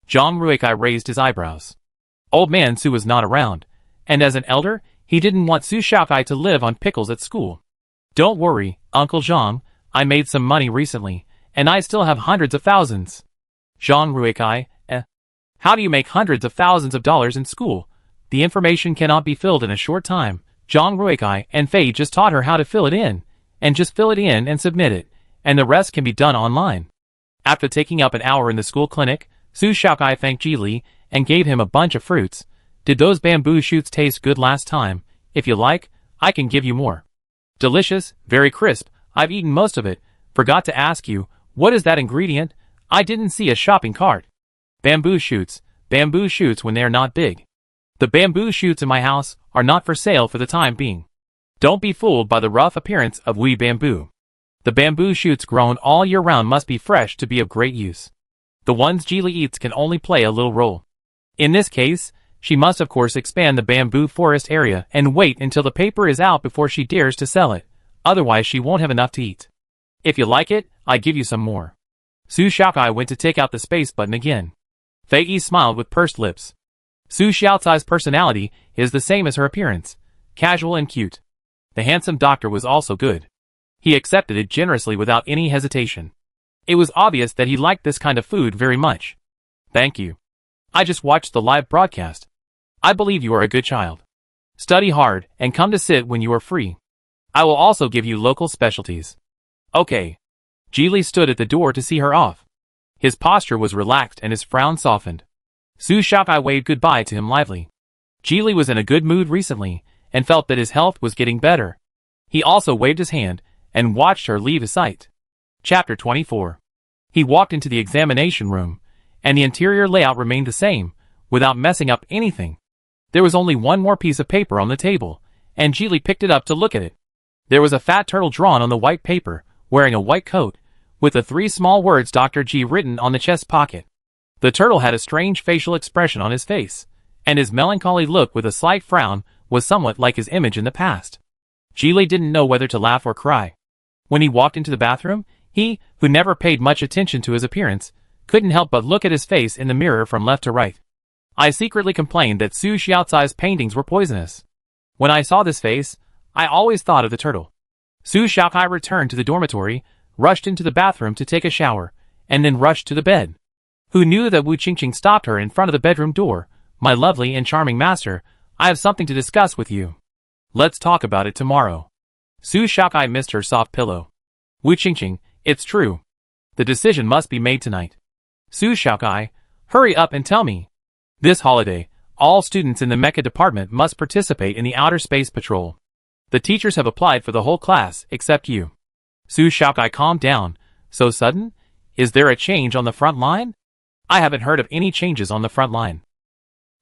Zhang Ruikai raised his eyebrows. Old man Su was not around, and as an elder, he didn't want Su Xiaokai to live on pickles at school. Don't worry, Uncle Zhang, I made some money recently, and I still have hundreds of thousands. Zhang Ruikai, How do you make hundreds of thousands of dollars in school? The information cannot be filled in a short time. Zhang Ruikai and Fei just taught her how to fill it in, and just fill it in and submit it, and the rest can be done online. After taking up an hour in the school clinic, Su Xiaokai thanked Ji Li and gave him a bunch of fruits. Did those bamboo shoots taste good last time? If you like, I can give you more. Delicious, very crisp, I've eaten most of it. Forgot to ask you, what is that ingredient? I didn't see a shopping cart. Bamboo shoots when they are not big. The bamboo shoots in my house are not for sale for the time being. Don't be fooled by the rough appearance of wee bamboo. The bamboo shoots grown all year round must be fresh to be of great use. The ones Ji Li eats can only play a little role. In this case, she must of course expand the bamboo forest area and wait until the paper is out before she dares to sell it, otherwise she won't have enough to eat. If you like it, I give you some more. Su Xiaokai went to take out the space button again. Fei Yi smiled with pursed lips. Su Xiaocai's personality is the same as her appearance, casual and cute. The handsome doctor was also good. He accepted it generously without any hesitation. It was obvious that he liked this kind of food very much. Thank you. I just watched the live broadcast. I believe you are a good child. Study hard and come to sit when you are free. I will also give you local specialties. Okay. Ji Li stood at the door to see her off. His posture was relaxed and his frown softened. Su Xiaokai waved goodbye to him lively. Geely was in a good mood recently, and felt that his health was getting better. He also waved his hand, and watched her leave his sight. Chapter 24. He walked into the examination room, and the interior layout remained the same, without messing up anything. There was only one more piece of paper on the table, and Geely picked it up to look at it. There was a fat turtle drawn on the white paper, wearing a white coat, with the 3 small words Dr. G written on the chest pocket. The turtle had a strange facial expression on his face, and his melancholy look with a slight frown was somewhat like his image in the past. Geely didn't know whether to laugh or cry. When he walked into the bathroom, he, who never paid much attention to his appearance, couldn't help but look at his face in the mirror from left to right. I secretly complained that Su Xiaocai's paintings were poisonous. When I saw this face, I always thought of the turtle. Su Xiaocai returned to the dormitory, rushed into the bathroom to take a shower, and then rushed to the bed. Who knew that Wu Qingqing stopped her in front of the bedroom door? My lovely and charming master, I have something to discuss with you. Let's talk about it tomorrow. Su Xiaocai missed her soft pillow. Wu Qingqing, it's true. The decision must be made tonight. Su Xiaocai, hurry up and tell me. This holiday, all students in the mecha department must participate in the outer space patrol. The teachers have applied for the whole class except you. Su Xiaocai calmed down. So sudden? Is there a change on the front line? I haven't heard of any changes on the front line.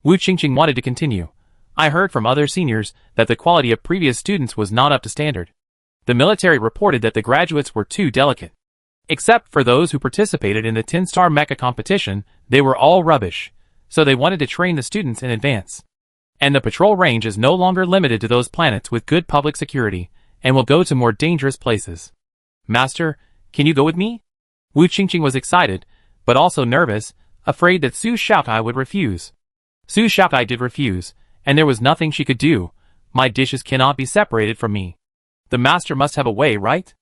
Wu Qingqing wanted to continue. I heard from other seniors that the quality of previous students was not up to standard. The military reported that the graduates were too delicate. Except for those who participated in the 10-star mecha competition, they were all rubbish, so they wanted to train the students in advance. And the patrol range is no longer limited to those planets with good public security, and will go to more dangerous places. Master, can you go with me? Wu Qingqing was excited, but also nervous, afraid that Su Xiaocai would refuse. Su Xiaocai did refuse, and there was nothing she could do. My dishes cannot be separated from me. The master must have a way, right?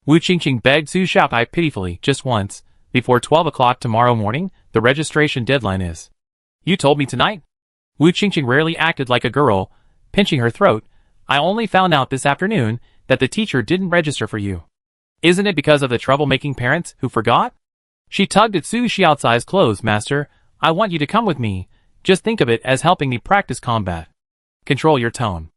Wu Qingqing begged Su Xiaocai pitifully just once. Before 12 o'clock tomorrow morning, the registration deadline is. You told me tonight? Wu Qingqing rarely acted like a girl, pinching her throat. I only found out this afternoon that the teacher didn't register for you. Isn't it because of the troublemaking parents who forgot? She tugged at Su Xiaocai's clothes. Master, I want you to come with me. Just think of it as helping me practice combat. Control your tone.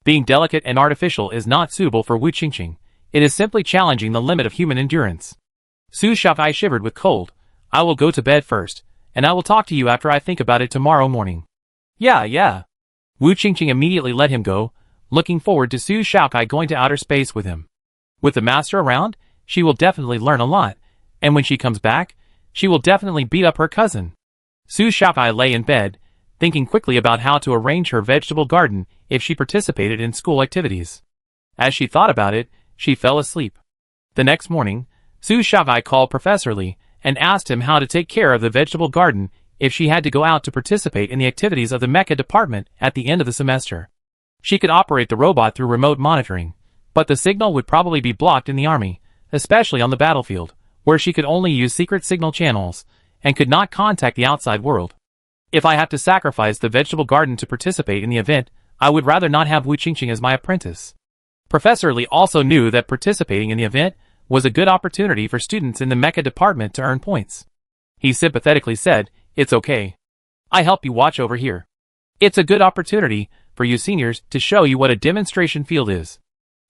Being delicate and artificial is not suitable for Wu Qingqing. It is simply challenging the limit of human endurance. Su Xiaocai shivered with cold. I will go to bed first, and I will talk to you after I think about it tomorrow morning. Yeah. Wu Qingqing immediately let him go, looking forward to Su Xiaocai going to outer space with him. With the master around, she will definitely learn a lot, and when she comes back, she will definitely beat up her cousin. Su Xiaocai lay in bed, thinking quickly about how to arrange her vegetable garden if she participated in school activities. As she thought about it, she fell asleep. The next morning, Su Xiaocai called Professor Li and asked him how to take care of the vegetable garden if she had to go out to participate in the activities of the mecha department at the end of the semester. She could operate the robot through remote monitoring, but the signal would probably be blocked in the army, especially on the battlefield, where she could only use secret signal channels and could not contact the outside world. If I have to sacrifice the vegetable garden to participate in the event, I would rather not have Wu Qingqing as my apprentice. Professor Li also knew that participating in the event was a good opportunity for students in the mecha department to earn points. He sympathetically said, It's okay. I help you watch over here. It's a good opportunity for you seniors to show you what a demonstration field is.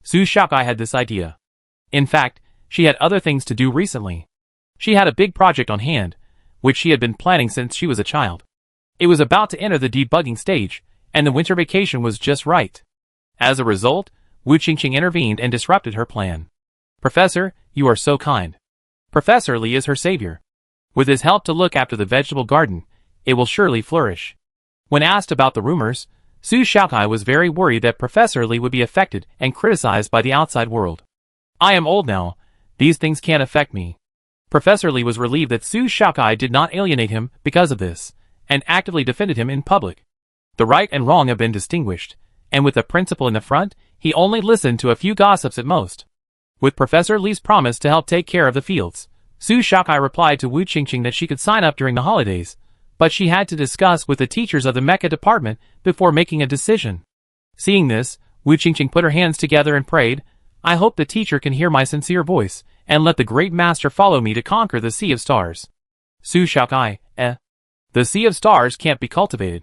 Su Xiaocai had this idea. In fact, she had other things to do recently. She had a big project on hand, which she had been planning since she was a child. It was about to enter the debugging stage, and the winter vacation was just right. As a result, Wu Qingqing intervened and disrupted her plan. Professor, you are so kind. Professor Li is her savior. With his help to look after the vegetable garden, it will surely flourish. When asked about the rumors, Su Xiaocai was very worried that Professor Li would be affected and criticized by the outside world. I am old now. These things can't affect me. Professor Li was relieved that Su Xiaocai did not alienate him because of this, and actively defended him in public. The right and wrong have been distinguished, and with the principal in the front, he only listened to a few gossips at most. With Professor Li's promise to help take care of the fields, Su Xiaocai replied to Wu Qingqing that she could sign up during the holidays, but she had to discuss with the teachers of the mecha department before making a decision. Seeing this, Wu Qingqing put her hands together and prayed, I hope the teacher can hear my sincere voice, and let the great master follow me to conquer the sea of stars. Su Shaokai, The sea of stars can't be cultivated.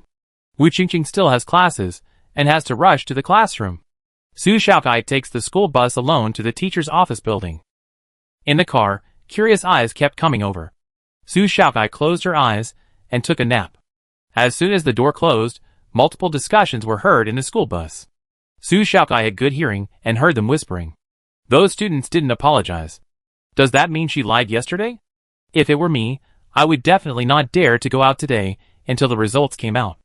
Wu Qingqing still has classes, and has to rush to the classroom. Su Shaokai takes the school bus alone to the teacher's office building. In the car, curious eyes kept coming over. Su Shaokai closed her eyes, and took a nap. As soon as the door closed, multiple discussions were heard in the school bus. Su Shaokai had good hearing, and heard them whispering. Those students didn't apologize. Does that mean she lied yesterday? If it were me, I would definitely not dare to go out today, until the results came out.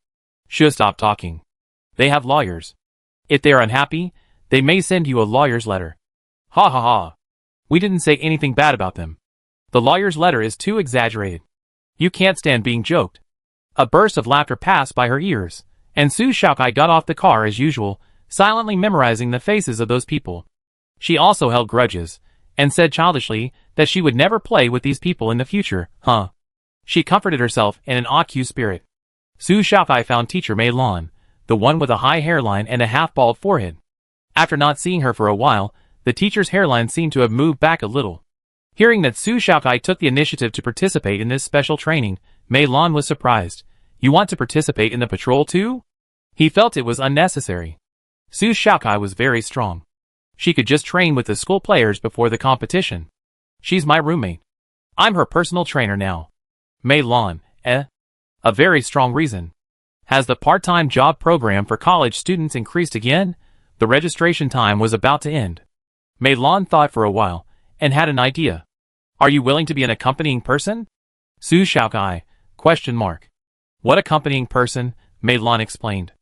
Should stop talking. They have lawyers. If they are unhappy, they may send you a lawyer's letter. Ha ha ha. We didn't say anything bad about them. The lawyer's letter is too exaggerated. You can't stand being joked. A burst of laughter passed by her ears, and Su Shaokai got off the car as usual, silently memorizing the faces of those people. She also held grudges, and said childishly that she would never play with these people in the future, She comforted herself in an AQ spirit. Su Shaokai found teacher Mei Lan, the one with a high hairline and a half-bald forehead. After not seeing her for a while, the teacher's hairline seemed to have moved back a little. Hearing that Su Shaokai took the initiative to participate in this special training, Mei Lan was surprised. You want to participate in the patrol too? He felt it was unnecessary. Su Shaokai was very strong. She could just train with the school players before the competition. She's my roommate. I'm her personal trainer now. Mei Lan, A very strong reason. Has the part-time job program for college students increased again? The registration time was about to end. Mei Lan thought for a while, and had an idea. Are you willing to be an accompanying person? Su Shaokai, ? What accompanying person? Mei Lan explained.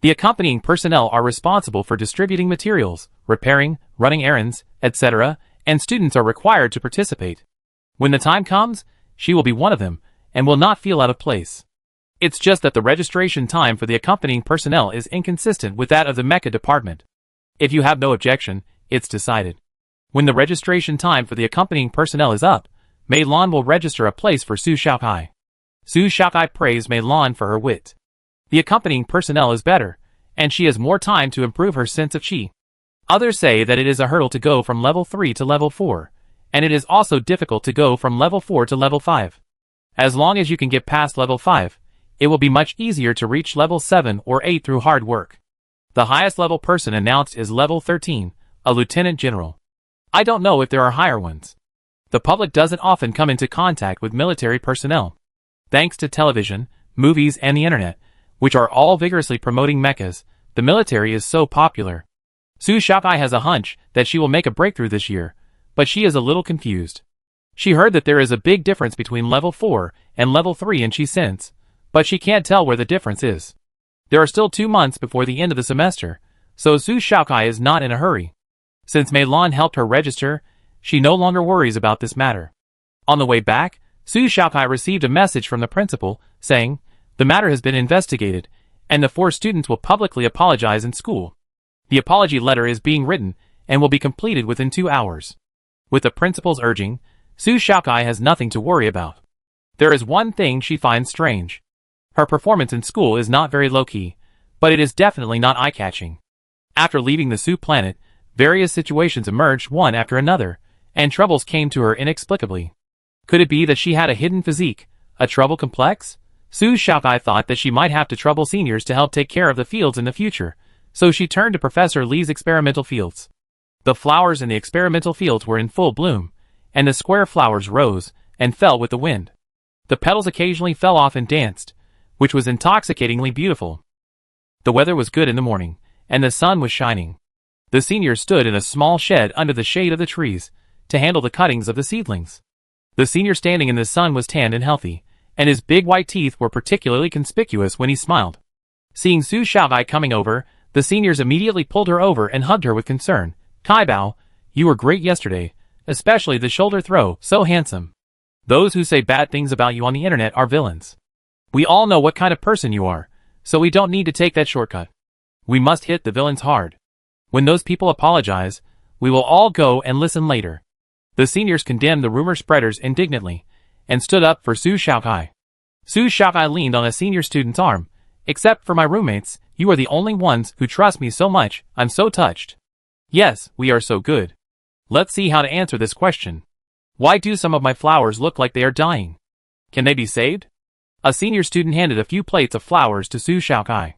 The accompanying personnel are responsible for distributing materials, repairing, running errands, etc., and students are required to participate. When the time comes, she will be one of them, and will not feel out of place. It's just that the registration time for the accompanying personnel is inconsistent with that of the mecha department. If you have no objection, it's decided. When the registration time for the accompanying personnel is up, Mei Lan will register a place for Su Shaokai. Su Shaokai praised Mei Lan for her wit. The accompanying personnel is better, and she has more time to improve her sense of chi. Others say that it is a hurdle to go from level 3 to level 4, and it is also difficult to go from level 4 to level 5. As long as you can get past level 5, it will be much easier to reach level 7 or 8 through hard work. The highest level person announced is level 13, a lieutenant general. I don't know if there are higher ones. The public doesn't often come into contact with military personnel. Thanks to television, movies, and the internet, which are all vigorously promoting mechas, the military is so popular. Su Shaokai has a hunch that she will make a breakthrough this year, but she is a little confused. She heard that there is a big difference between level 4 and level 3 in Chi Sense, but she can't tell where the difference is. There are still 2 months before the end of the semester, so Su Shaokai is not in a hurry. Since Mei Lan helped her register, she no longer worries about this matter. On the way back, Su Shaokai received a message from the principal, saying, the matter has been investigated, and the 4 students will publicly apologize in school. The apology letter is being written, and will be completed within 2 hours. With the principal's urging, Su Shaokai has nothing to worry about. There is one thing she finds strange. Her performance in school is not very low-key, but it is definitely not eye-catching. After leaving the Su planet, various situations emerged one after another, and troubles came to her inexplicably. Could it be that she had a hidden physique, a trouble complex? Su Shaokai thought that she might have to trouble seniors to help take care of the fields in the future, so she turned to Professor Li's experimental fields. The flowers in the experimental fields were in full bloom, and the square flowers rose and fell with the wind. The petals occasionally fell off and danced, which was intoxicatingly beautiful. The weather was good in the morning, and the sun was shining. The seniors stood in a small shed under the shade of the trees, to handle the cuttings of the seedlings. The senior standing in the sun was tanned and healthy, and his big white teeth were particularly conspicuous when he smiled. Seeing Su Shaokai coming over, the seniors immediately pulled her over and hugged her with concern. Kai Bao, you were great yesterday, especially the shoulder throw, so handsome. Those who say bad things about you on the internet are villains. We all know what kind of person you are, so we don't need to take that shortcut. We must hit the villains hard. When those people apologize, we will all go and listen later. The seniors condemned the rumor spreaders indignantly, and stood up for Su Shaokai. Su Shaokai leaned on a senior student's arm. Except for my roommates, you are the only ones who trust me so much, I'm so touched. Yes, we are so good. Let's see how to answer this question. Why do some of my flowers look like they are dying? Can they be saved? A senior student handed a few plates of flowers to Su Xiaokai.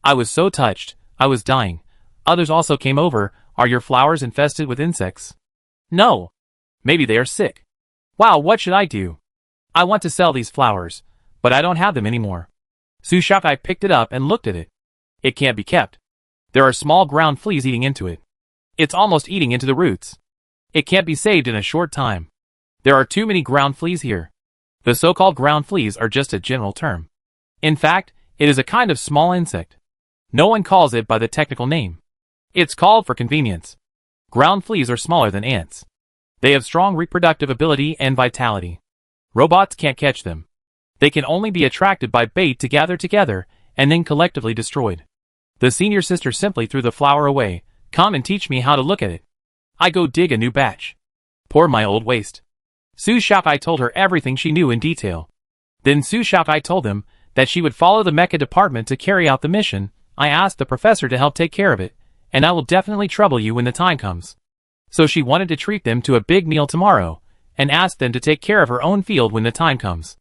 I was so touched, I was dying. Others also came over. Are your flowers infested with insects? No. Maybe they are sick. Wow, what should I do? I want to sell these flowers, but I don't have them anymore. Su Xiaokai picked it up and looked at it. It can't be kept. There are small ground fleas eating into it. It's almost eating into the roots. It can't be saved in a short time. There are too many ground fleas here. The so-called ground fleas are just a general term. In fact, it is a kind of small insect. No one calls it by the technical name. It's called for convenience. Ground fleas are smaller than ants. They have strong reproductive ability and vitality. Robots can't catch them. They can only be attracted by bait to gather together and then collectively destroyed. The senior sister simply threw the flower away. Come and teach me how to look at it. I go dig a new batch. Pour my old waste. Su Xiaokai told her everything she knew in detail. Then Su Xiaokai told them that she would follow the mecha department to carry out the mission. I asked the professor to help take care of it, and I will definitely trouble you when the time comes. So she wanted to treat them to a big meal tomorrow, and asked them to take care of her own field when the time comes.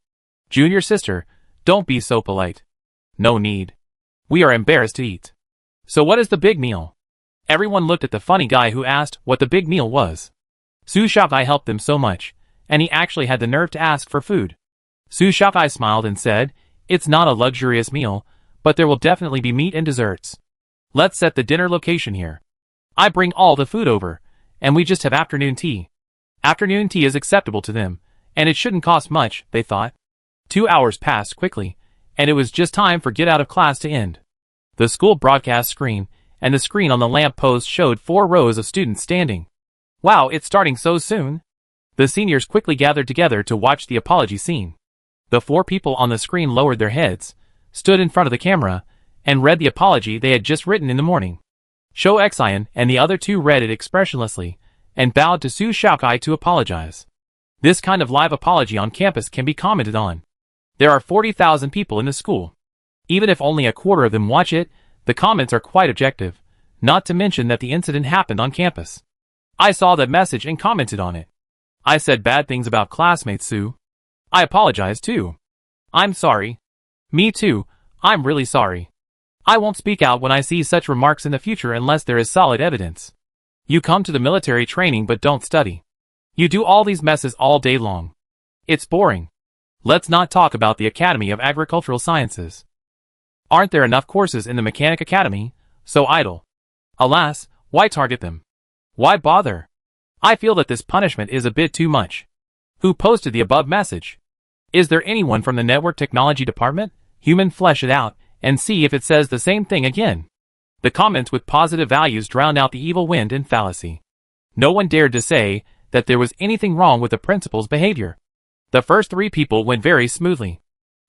Junior sister, don't be so polite. No need. We are embarrassed to eat. So what is the big meal? Everyone looked at the funny guy who asked what the big meal was. Su Xiaokai helped them so much, and he actually had the nerve to ask for food. Su Xiaokai smiled and said, it's not a luxurious meal, but there will definitely be meat and desserts. Let's set the dinner location here. I bring all the food over, and we just have afternoon tea. Afternoon tea is acceptable to them, and it shouldn't cost much, they thought. 2 hours passed quickly, and it was just time for get out of class to end. The school broadcast screen, and the screen on the lamp post showed 4 rows of students standing. Wow, it's starting so soon. The seniors quickly gathered together to watch the apology scene. The 4 people on the screen lowered their heads, stood in front of the camera, and read the apology they had just written in the morning. Shou Xian and the other 2 read it expressionlessly, and bowed to Su Xiaokai to apologize. This kind of live apology on campus can be commented on. There are 40,000 people in the school. Even if only a quarter of them watch it, the comments are quite objective, not to mention that the incident happened on campus. I saw that message and commented on it. I said bad things about classmates, Su. I apologize too. I'm sorry. Me too, I'm really sorry. I won't speak out when I see such remarks in the future unless there is solid evidence. You come to the military training but don't study. You do all these messes all day long. It's boring. Let's not talk about the Academy of Agricultural Sciences. Aren't there enough courses in the Mechanic Academy? So idle. Alas, why target them? Why bother? I feel that this punishment is a bit too much. Who posted the above message? Is there anyone from the Network Technology Department? Human, flesh it out, and see if it says the same thing again. The comments with positive values drowned out the evil wind and fallacy. No one dared to say that there was anything wrong with the principal's behavior. The first 3 people went very smoothly.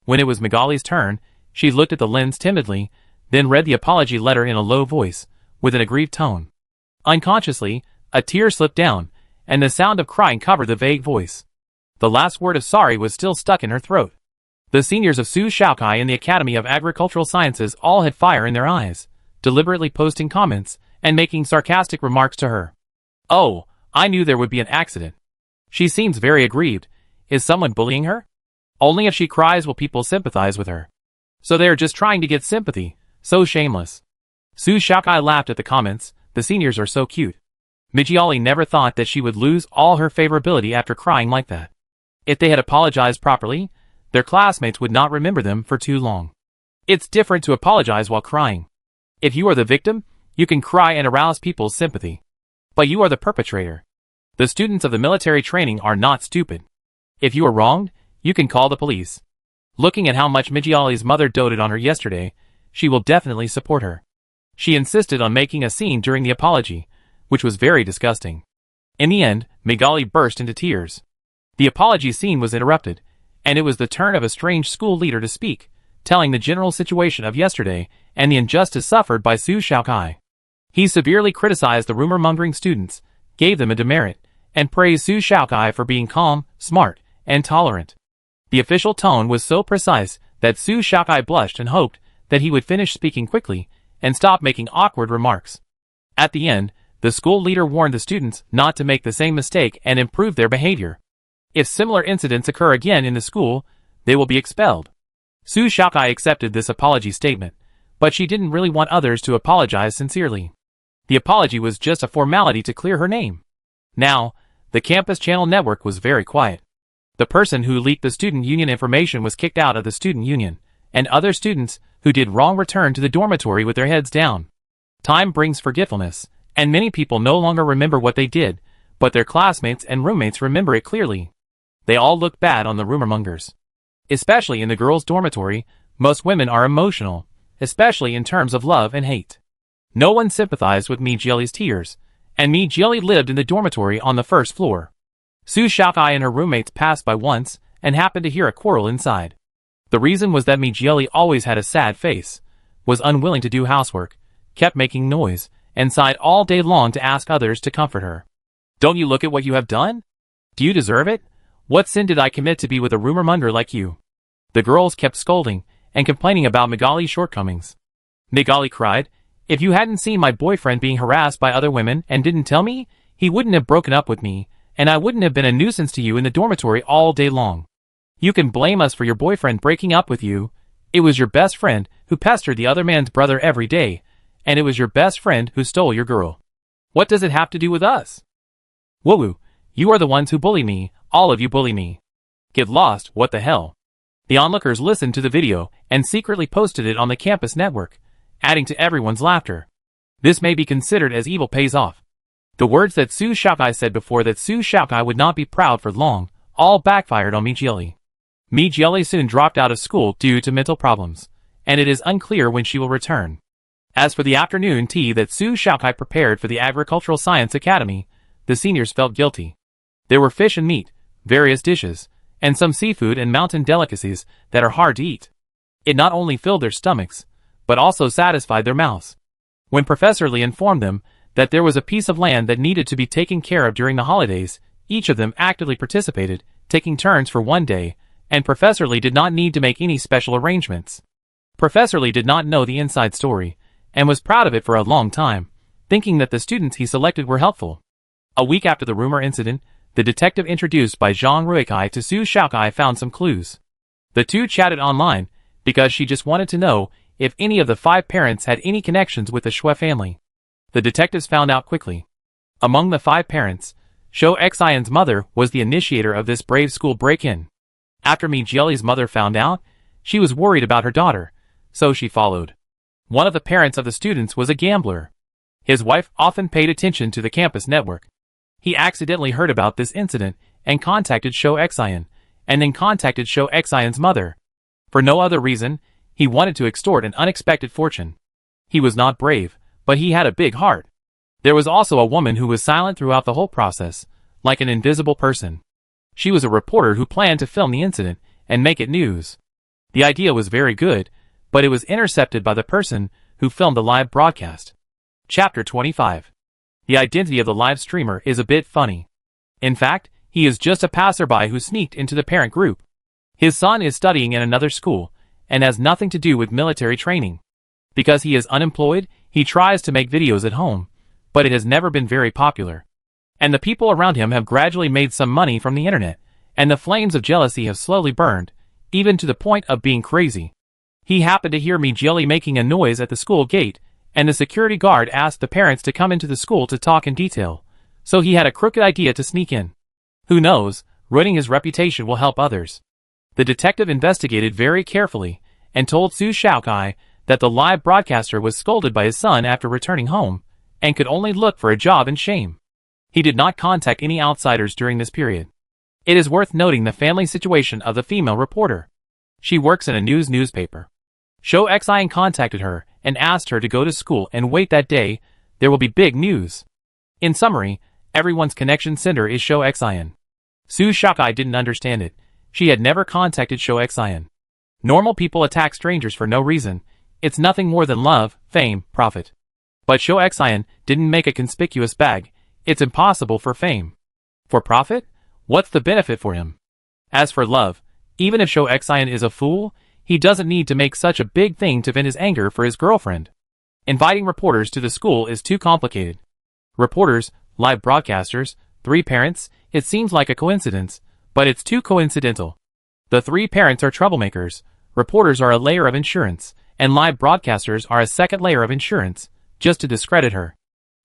When it was Magali's turn, she looked at the lens timidly, then read the apology letter in a low voice, with an aggrieved tone. Unconsciously, a tear slipped down, and the sound of crying covered the vague voice. The last word of sorry was still stuck in her throat. The seniors of Su Xiaokai in the Academy of Agricultural Sciences all had fire in their eyes, deliberately posting comments and making sarcastic remarks to her. Oh, I knew there would be an accident. She seems very aggrieved. Is someone bullying her? Only if she cries will people sympathize with her. So they are just trying to get sympathy. So shameless. Su Xiaokai laughed at the comments. The seniors are so cute. Mijiali never thought that she would lose all her favorability after crying like that. If they had apologized properly, their classmates would not remember them for too long. It's different to apologize while crying. If you are the victim, you can cry and arouse people's sympathy. But you are the perpetrator. The students of the military training are not stupid. If you are wronged, you can call the police. Looking at how much Mijiali's mother doted on her yesterday, she will definitely support her. She insisted on making a scene during the apology, which was very disgusting. In the end, Migali burst into tears. The apology scene was interrupted, and it was the turn of a strange school leader to speak, telling the general situation of yesterday and the injustice suffered by Su Xiaokai. He severely criticized the rumor-mongering students, gave them a demerit, and praised Su Xiaokai for being calm, smart, and tolerant. The official tone was so precise that Su Xiaokai blushed and hoped that he would finish speaking quickly and stop making awkward remarks. At the end, the school leader warned the students not to make the same mistake and improve their behavior. If similar incidents occur again in the school, they will be expelled. Su Xiaokai accepted this apology statement, but she didn't really want others to apologize sincerely. The apology was just a formality to clear her name. Now, the campus channel network was very quiet. The person who leaked the student union information was kicked out of the student union, and other students who did wrong returned to the dormitory with their heads down. Time brings forgetfulness, and many people no longer remember what they did, but their classmates and roommates remember it clearly. They all look bad on the rumormongers. Especially in the girls' dormitory, most women are emotional, especially in terms of love and hate. No one sympathized with Mi Jieli's tears, and Mi Jieli lived in the dormitory on the first floor. Su Xiaokai and her roommates passed by once and happened to hear a quarrel inside. The reason was that Mi Jieli always had a sad face, was unwilling to do housework, kept making noise, and sighed all day long to ask others to comfort her. Don't you look at what you have done? Do you deserve it? What sin did I commit to be with a rumormonger like you? The girls kept scolding and complaining about Migali's shortcomings. Migali cried, if you hadn't seen my boyfriend being harassed by other women and didn't tell me, he wouldn't have broken up with me, and I wouldn't have been a nuisance to you in the dormitory all day long. You can blame us for your boyfriend breaking up with you. It was your best friend who pestered the other man's brother every day, and it was your best friend who stole your girl. What does it have to do with us? Woo-woo, you are the ones who bully me, all of you bully me. Get lost, what the hell? The onlookers listened to the video and secretly posted it on the campus network, adding to everyone's laughter. This may be considered as evil pays off. The words that Su Xiaokai said before that Su Xiaokai would not be proud for long, all backfired on Mi Jieli. Mi Jieli soon dropped out of school due to mental problems, and it is unclear when she will return. As for the afternoon tea that Su Xiaokai prepared for the Agricultural Science Academy, the seniors felt guilty. There were fish and meat, various dishes, and some seafood and mountain delicacies that are hard to eat. It not only filled their stomachs, but also satisfied their mouths. When Professor Li informed them that there was a piece of land that needed to be taken care of during the holidays, each of them actively participated, taking turns for one day, and Professor Li did not need to make any special arrangements. Professor Li did not know the inside story, and was proud of it for a long time, thinking that the students he selected were helpful. A week after the rumor incident, the detective introduced by Zhang Ruikai to Su Xiaokai found some clues. The two chatted online, because she just wanted to know if any of the 5 parents had any connections with the Shui family. The detectives found out quickly. Among the 5 parents, Shou Xian's mother was the initiator of this brave school break-in. After Mi Jieli's mother found out, she was worried about her daughter, so she followed. One of the parents of the students was a gambler. His wife often paid attention to the campus network. He accidentally heard about this incident and contacted Shou Xian, and then contacted Shou Xian's mother. For no other reason, he wanted to extort an unexpected fortune. He was not brave, but he had a big heart. There was also a woman who was silent throughout the whole process, like an invisible person. She was a reporter who planned to film the incident and make it news. The idea was very good, but it was intercepted by the person who filmed the live broadcast. Chapter 25. The identity of the live streamer is a bit funny. In fact, he is just a passerby who sneaked into the parent group. His son is studying in another school, and has nothing to do with military training. Because he is unemployed, he tries to make videos at home, but it has never been very popular. And the people around him have gradually made some money from the internet, and the flames of jealousy have slowly burned, even to the point of being crazy. He happened to hear Mi Jieli making a noise at the school gate, and the security guard asked the parents to come into the school to talk in detail, so he had a crooked idea to sneak in. Who knows, ruining his reputation will help others. The detective investigated very carefully, and told Su Xiaokai that the live broadcaster was scolded by his son after returning home, and could only look for a job in shame. He did not contact any outsiders during this period. It is worth noting the family situation of the female reporter. She works in a newspaper. Shou Xian contacted her and asked her to go to school and wait that day, there will be big news. In summary, everyone's connection center is Shou Xian. Su Xiaokai didn't understand it. She had never contacted Shou Xian. Normal people attack strangers for no reason. It's nothing more than love, fame, profit. But Shou Xian didn't make a conspicuous bag. It's impossible for fame. For profit? What's the benefit for him? As for love, even if Shou Xian is a fool, he doesn't need to make such a big thing to vent his anger for his girlfriend. Inviting reporters to the school is too complicated. Reporters, live broadcasters, 3 parents, it seems like a coincidence, but it's too coincidental. The three parents are troublemakers, reporters are a layer of insurance, and live broadcasters are a second layer of insurance, just to discredit her.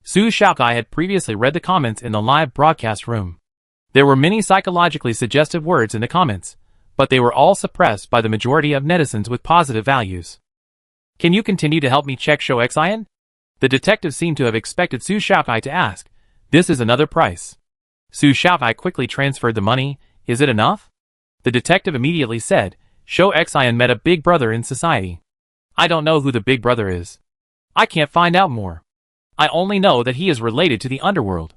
Su Xiaokai had previously read the comments in the live broadcast room. There were many psychologically suggestive words in the comments, but they were all suppressed by the majority of netizens with positive values. Can you continue to help me check Show Xian? The detective seemed to have expected Su Xiaokai to ask. This is another price. Su Xiaokai quickly transferred the money. Is it enough? The detective immediately said, Show Xian met a big brother in society. I don't know who the big brother is. I can't find out more. I only know that he is related to the underworld.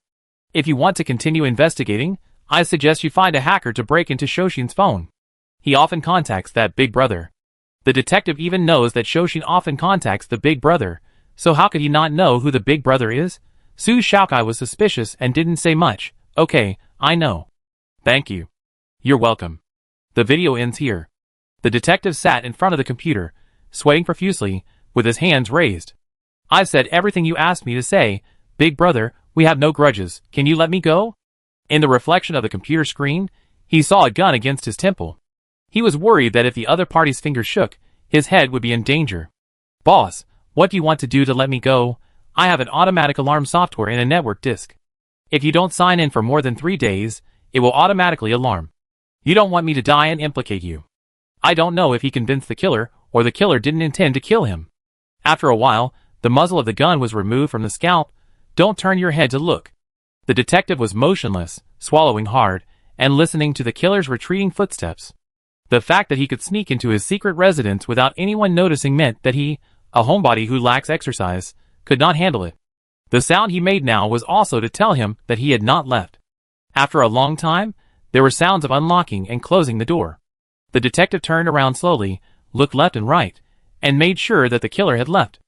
If you want to continue investigating, I suggest you find a hacker to break into Shoshin's phone. He often contacts that big brother. The detective even knows that Shoshin often contacts the big brother, so how could he not know who the big brother is? Su Xiaokai was suspicious and didn't say much. Okay, I know. Thank you. You're welcome. The video ends here. The detective sat in front of the computer, sweating profusely, with his hands raised. I've said everything you asked me to say. Big brother, we have no grudges. Can you let me go? In the reflection of the computer screen, he saw a gun against his temple. He was worried that if the other party's fingers shook, his head would be in danger. Boss, what do you want to do to let me go? I have an automatic alarm software in a network disk. If you don't sign in for more than 3 days, it will automatically alarm. You don't want me to die and implicate you. I don't know if he convinced the killer, or the killer didn't intend to kill him. After a while, the muzzle of the gun was removed from the scalp. Don't turn your head to look. The detective was motionless, swallowing hard, and listening to the killer's retreating footsteps. The fact that he could sneak into his secret residence without anyone noticing meant that he, a homebody who lacks exercise, could not handle it. The sound he made now was also to tell him that he had not left. After a long time, there were sounds of unlocking and closing the door. The detective turned around slowly, looked left and right, and made sure that the killer had left.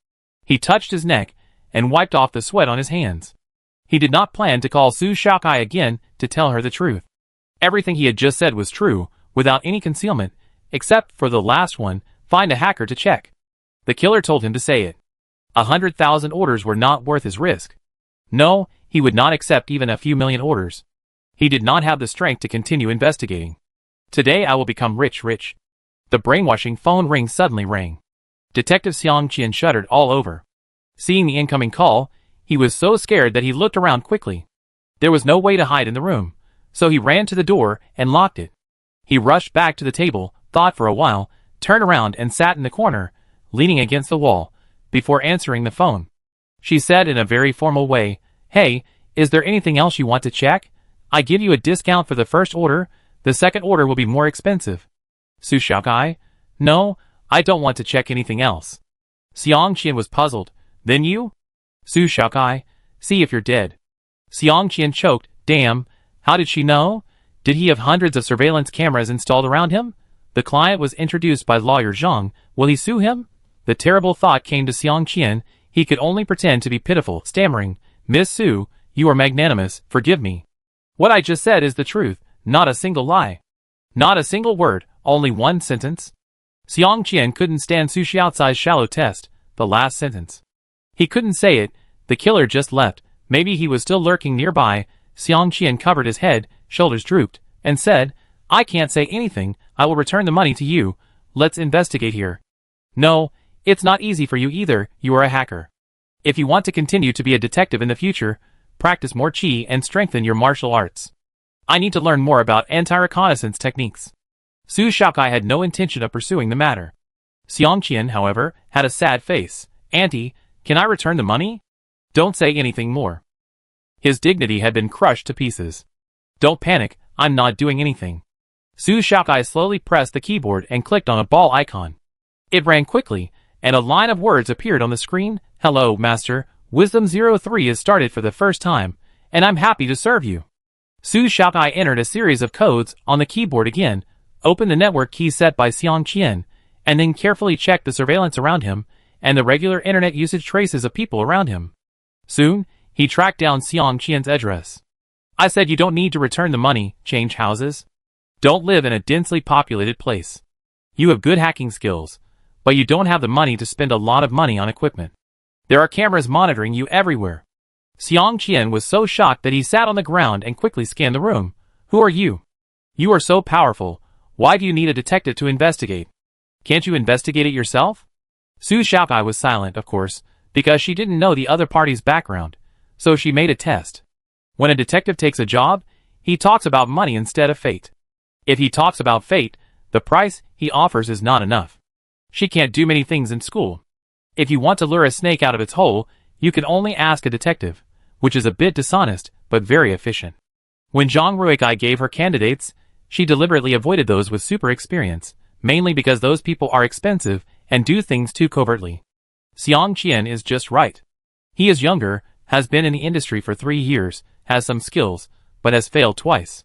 He touched his neck and wiped off the sweat on his hands. He did not plan to call Su Xiaokai again to tell her the truth. Everything he had just said was true, without any concealment, except for the last one, find a hacker to check. The killer told him to say it. 100,000 orders were not worth his risk. No, he would not accept even a few million orders. He did not have the strength to continue investigating. Today I will become rich. The brainwashing phone ring suddenly rang. Detective Xiang Qian shuddered all over. Seeing the incoming call, he was so scared that he looked around quickly. There was no way to hide in the room, so he ran to the door and locked it. He rushed back to the table, thought for a while, turned around and sat in the corner, leaning against the wall, before answering the phone. She said in a very formal way, Hey, is there anything else you want to check? I give you a discount for the first order. The second order will be more expensive. Su Xiaokai? No, I don't want to check anything else. Xiang Qian was puzzled. Then you? Su Xiaokai, see if you're dead. Xiang Qian choked. Damn, how did she know? Did he have hundreds of surveillance cameras installed around him? The client was introduced by lawyer Zhang. Will he sue him? The terrible thought came to Xiang Qian. He could only pretend to be pitiful, stammering, Miss Su, you are magnanimous, forgive me. What I just said is the truth, not a single lie. Not a single word, only one sentence. Xiang Qian couldn't stand Su Xiaocai's shallow test, the last sentence. He couldn't say it, the killer just left, maybe he was still lurking nearby. Xiang Qian covered his head, shoulders drooped, and said, I can't say anything, I will return the money to you, let's investigate here. No, it's not easy for you either, you are a hacker. If you want to continue to be a detective in the future, practice more qi and strengthen your martial arts. I need to learn more about anti-reconnaissance techniques. Su Xiaokai had no intention of pursuing the matter. Xiang Qian, however, had a sad face. Auntie, can I return the money? Don't say anything more. His dignity had been crushed to pieces. Don't panic, I'm not doing anything. Su Xiaokai slowly pressed the keyboard and clicked on a ball icon. It ran quickly, and a line of words appeared on the screen. Hello, Master. Wisdom 03 is started for the first time, and I'm happy to serve you. Su Xiaokai entered a series of codes on the keyboard again, opened the network key set by Xiang Qian, and then carefully checked the surveillance around him and the regular internet usage traces of people around him. Soon, he tracked down Xiang Qian's address. I said you don't need to return the money, change houses. Don't live in a densely populated place. You have good hacking skills, but you don't have the money to spend a lot of money on equipment. There are cameras monitoring you everywhere. Xiang Qian was so shocked that he sat on the ground and quickly scanned the room. Who are you? You are so powerful. Why do you need a detective to investigate? Can't you investigate it yourself? Su Xiaokai was silent, of course, because she didn't know the other party's background, so she made a test. When a detective takes a job, he talks about money instead of fate. If he talks about fate, the price he offers is not enough. She can't do many things in school. If you want to lure a snake out of its hole, you can only ask a detective, which is a bit dishonest, but very efficient. When Zhang Ruikai gave her candidates, she deliberately avoided those with super experience, mainly because those people are expensive and do things too covertly. Xiang Qian is just right. He is younger, has been in the industry for 3 years, has some skills, but has failed twice.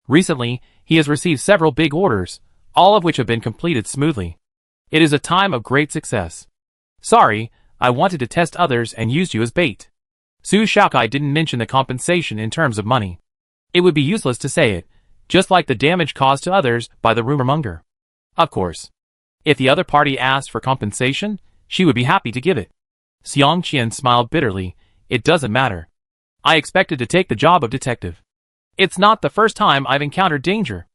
Recently, he has received several big orders, all of which have been completed smoothly. It is a time of great success. Sorry, I wanted to test others and used you as bait. Su Xiaokai didn't mention the compensation in terms of money. It would be useless to say it, just like the damage caused to others by the rumor monger. Of course. If the other party asked for compensation, she would be happy to give it. Xiang Qian smiled bitterly. It doesn't matter. I expected to take the job of detective. It's not the first time I've encountered danger.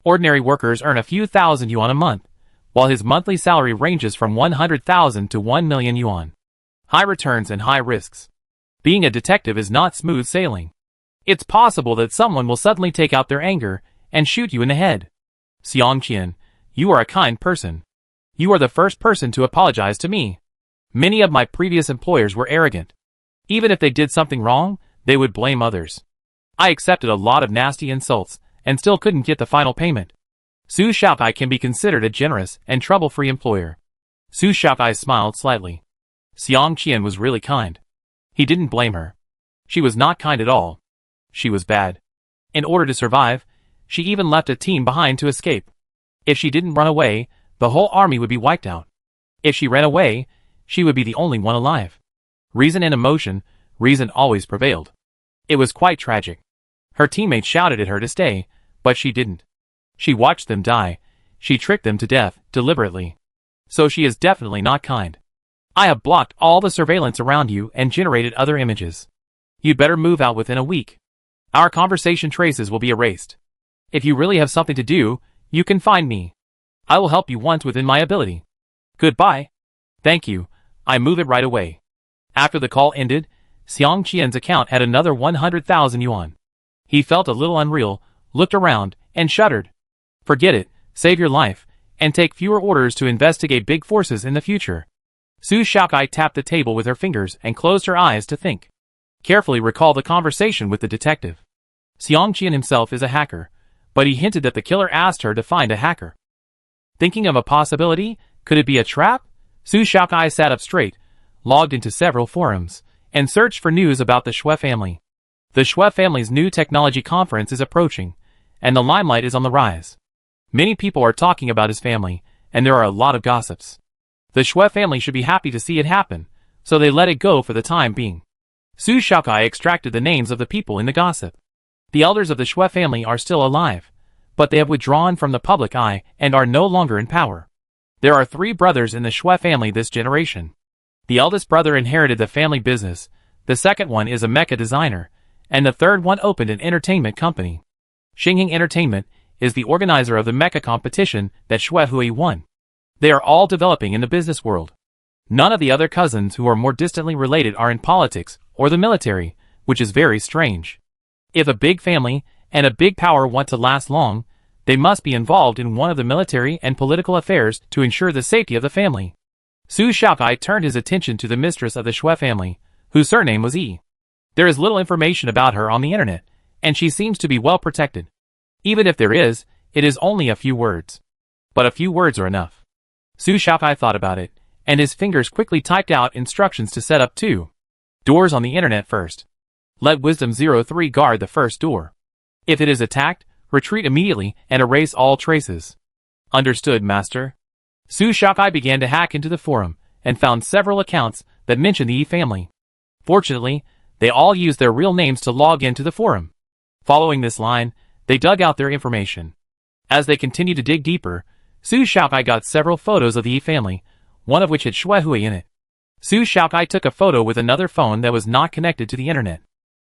Ordinary workers earn a few thousand yuan a month, while his monthly salary ranges from 100,000 to 1 million yuan. High returns and high risks. Being a detective is not smooth sailing. It's possible that someone will suddenly take out their anger and shoot you in the head. Xiang Qian, you are a kind person. You are the first person to apologize to me. Many of my previous employers were arrogant. Even if they did something wrong, they would blame others. I accepted a lot of nasty insults and still couldn't get the final payment. Su Xiaokai can be considered a generous and trouble-free employer. Su Xiaokai smiled slightly. Xiang Qian was really kind. He didn't blame her. She was not kind at all. She was bad. In order to survive, she even left a team behind to escape. If she didn't run away, the whole army would be wiped out. If she ran away, she would be the only one alive. Reason and emotion, reason always prevailed. It was quite tragic. Her teammates shouted at her to stay, but she didn't. She watched them die. She tricked them to death, deliberately. So she is definitely not kind. I have blocked all the surveillance around you and generated other images. You'd better move out within a week. Our conversation traces will be erased. If you really have something to do, you can find me. I will help you once within my ability. Goodbye. Thank you. I move it right away. After the call ended, Xiang Qian's account had another 100,000 yuan. He felt a little unreal, looked around, and shuddered. Forget it, save your life, and take fewer orders to investigate big forces in the future. Su Xiaokai tapped the table with her fingers and closed her eyes to think. Carefully recall the conversation with the detective. Xiang Qian himself is a hacker, but he hinted that the killer asked her to find a hacker. Thinking of a possibility, could it be a trap? Su Xiaokai sat up straight, logged into several forums, and searched for news about the Xue family. The Xue family's new technology conference is approaching, and the limelight is on the rise. Many people are talking about his family, and there are a lot of gossips. The Xue family should be happy to see it happen, so they let it go for the time being. Su Xiaokai extracted the names of the people in the gossip. The elders of the Xue family are still alive, but they have withdrawn from the public eye and are no longer in power. There are 3 brothers in the Xue family this generation. The eldest brother inherited the family business, the second one is a mecha designer, and the third one opened an entertainment company. Xingying Entertainment is the organizer of the mecha competition that Xue Hui won. They are all developing in the business world. None of the other cousins who are more distantly related are in politics or the military, which is very strange. If a big family and a big power want to last long, they must be involved in one of the military and political affairs to ensure the safety of the family. Su Xiaokai turned his attention to the mistress of the Xue family, whose surname was Yi. There is little information about her on the internet, and she seems to be well protected. Even if there is, it is only a few words. But a few words are enough. Su Xiaokai thought about it, and his fingers quickly typed out instructions to set up 2 doors on the internet first. Let Wisdom 03 guard the first door. If it is attacked, retreat immediately and erase all traces. Understood, master. Su Xiaokai began to hack into the forum, and found several accounts that mentioned the Yi family. Fortunately, they all used their real names to log into the forum. Following this line, they dug out their information. As they continued to dig deeper, Su Xiaokai got several photos of the Yi family, one of which had Xue Hui in it. Su Xiaokai took a photo with another phone that was not connected to the internet.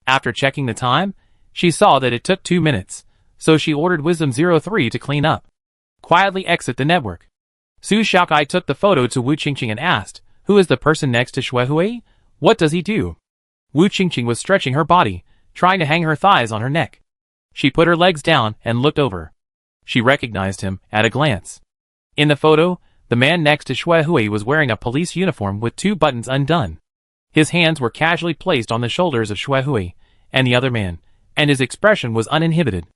After checking the time, she saw that it took 2 minutes, so she ordered Wisdom 03 to clean up. quietly exit the network. Su Xiaokai took the photo to Wu Qingqing and asked, "Who is the person next to Shuehui? What does he do?" Wu Qingqing was stretching her body, trying to hang her thighs on her neck. She put her legs down and looked over. She recognized him at a glance. In the photo, the man next to Shuehui was wearing a police uniform with 2 buttons undone. His hands were casually placed on the shoulders of Shuehui and the other man, and his expression was uninhibited.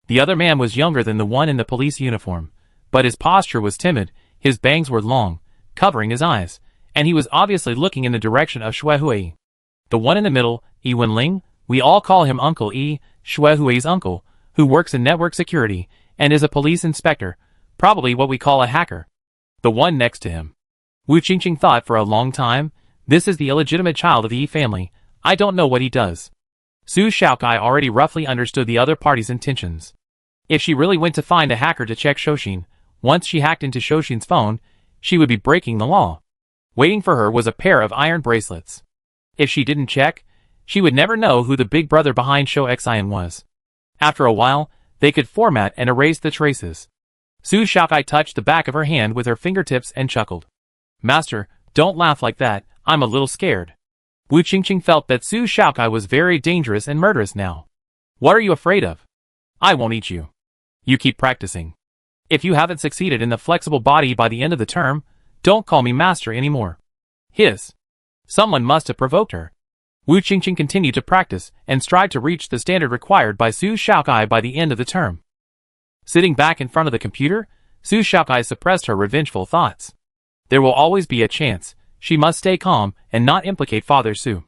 The other man was younger than the one in the police uniform, but his posture was timid, his bangs were long, covering his eyes, and he was obviously looking in the direction of Shuehui. The one in the middle, Yi Wenling, we all call him Uncle Yi, Shuehui's uncle, who works in network security and is a police inspector, probably what we call a hacker. The one next to him. Wu Qingqing thought for a long time, this is the illegitimate child of the Yi family, I don't know what he does. Su Xiaokai already roughly understood the other party's intentions. If she really went to find a hacker to check Shoshin, once she hacked into Shoshin's phone, she would be breaking the law. Waiting for her was a pair of iron bracelets. If she didn't check, she would never know who the big brother behind Shou Xian was. After a while, they could format and erase the traces. Su Xiaokai touched the back of her hand with her fingertips and chuckled. "Master, don't laugh like that, I'm a little scared." Wu Qingqing felt that Su Xiaokai was very dangerous and murderous now. "What are you afraid of? I won't eat you. You keep practicing. If you haven't succeeded in the flexible body by the end of the term, don't call me master anymore." Hiss. Someone must have provoked her. Wu Qingqing continued to practice and strive to reach the standard required by Su Xiaokai by the end of the term. Sitting back in front of the computer, Su Xiaokai suppressed her revengeful thoughts. There will always be a chance. She must stay calm and not implicate Father Su.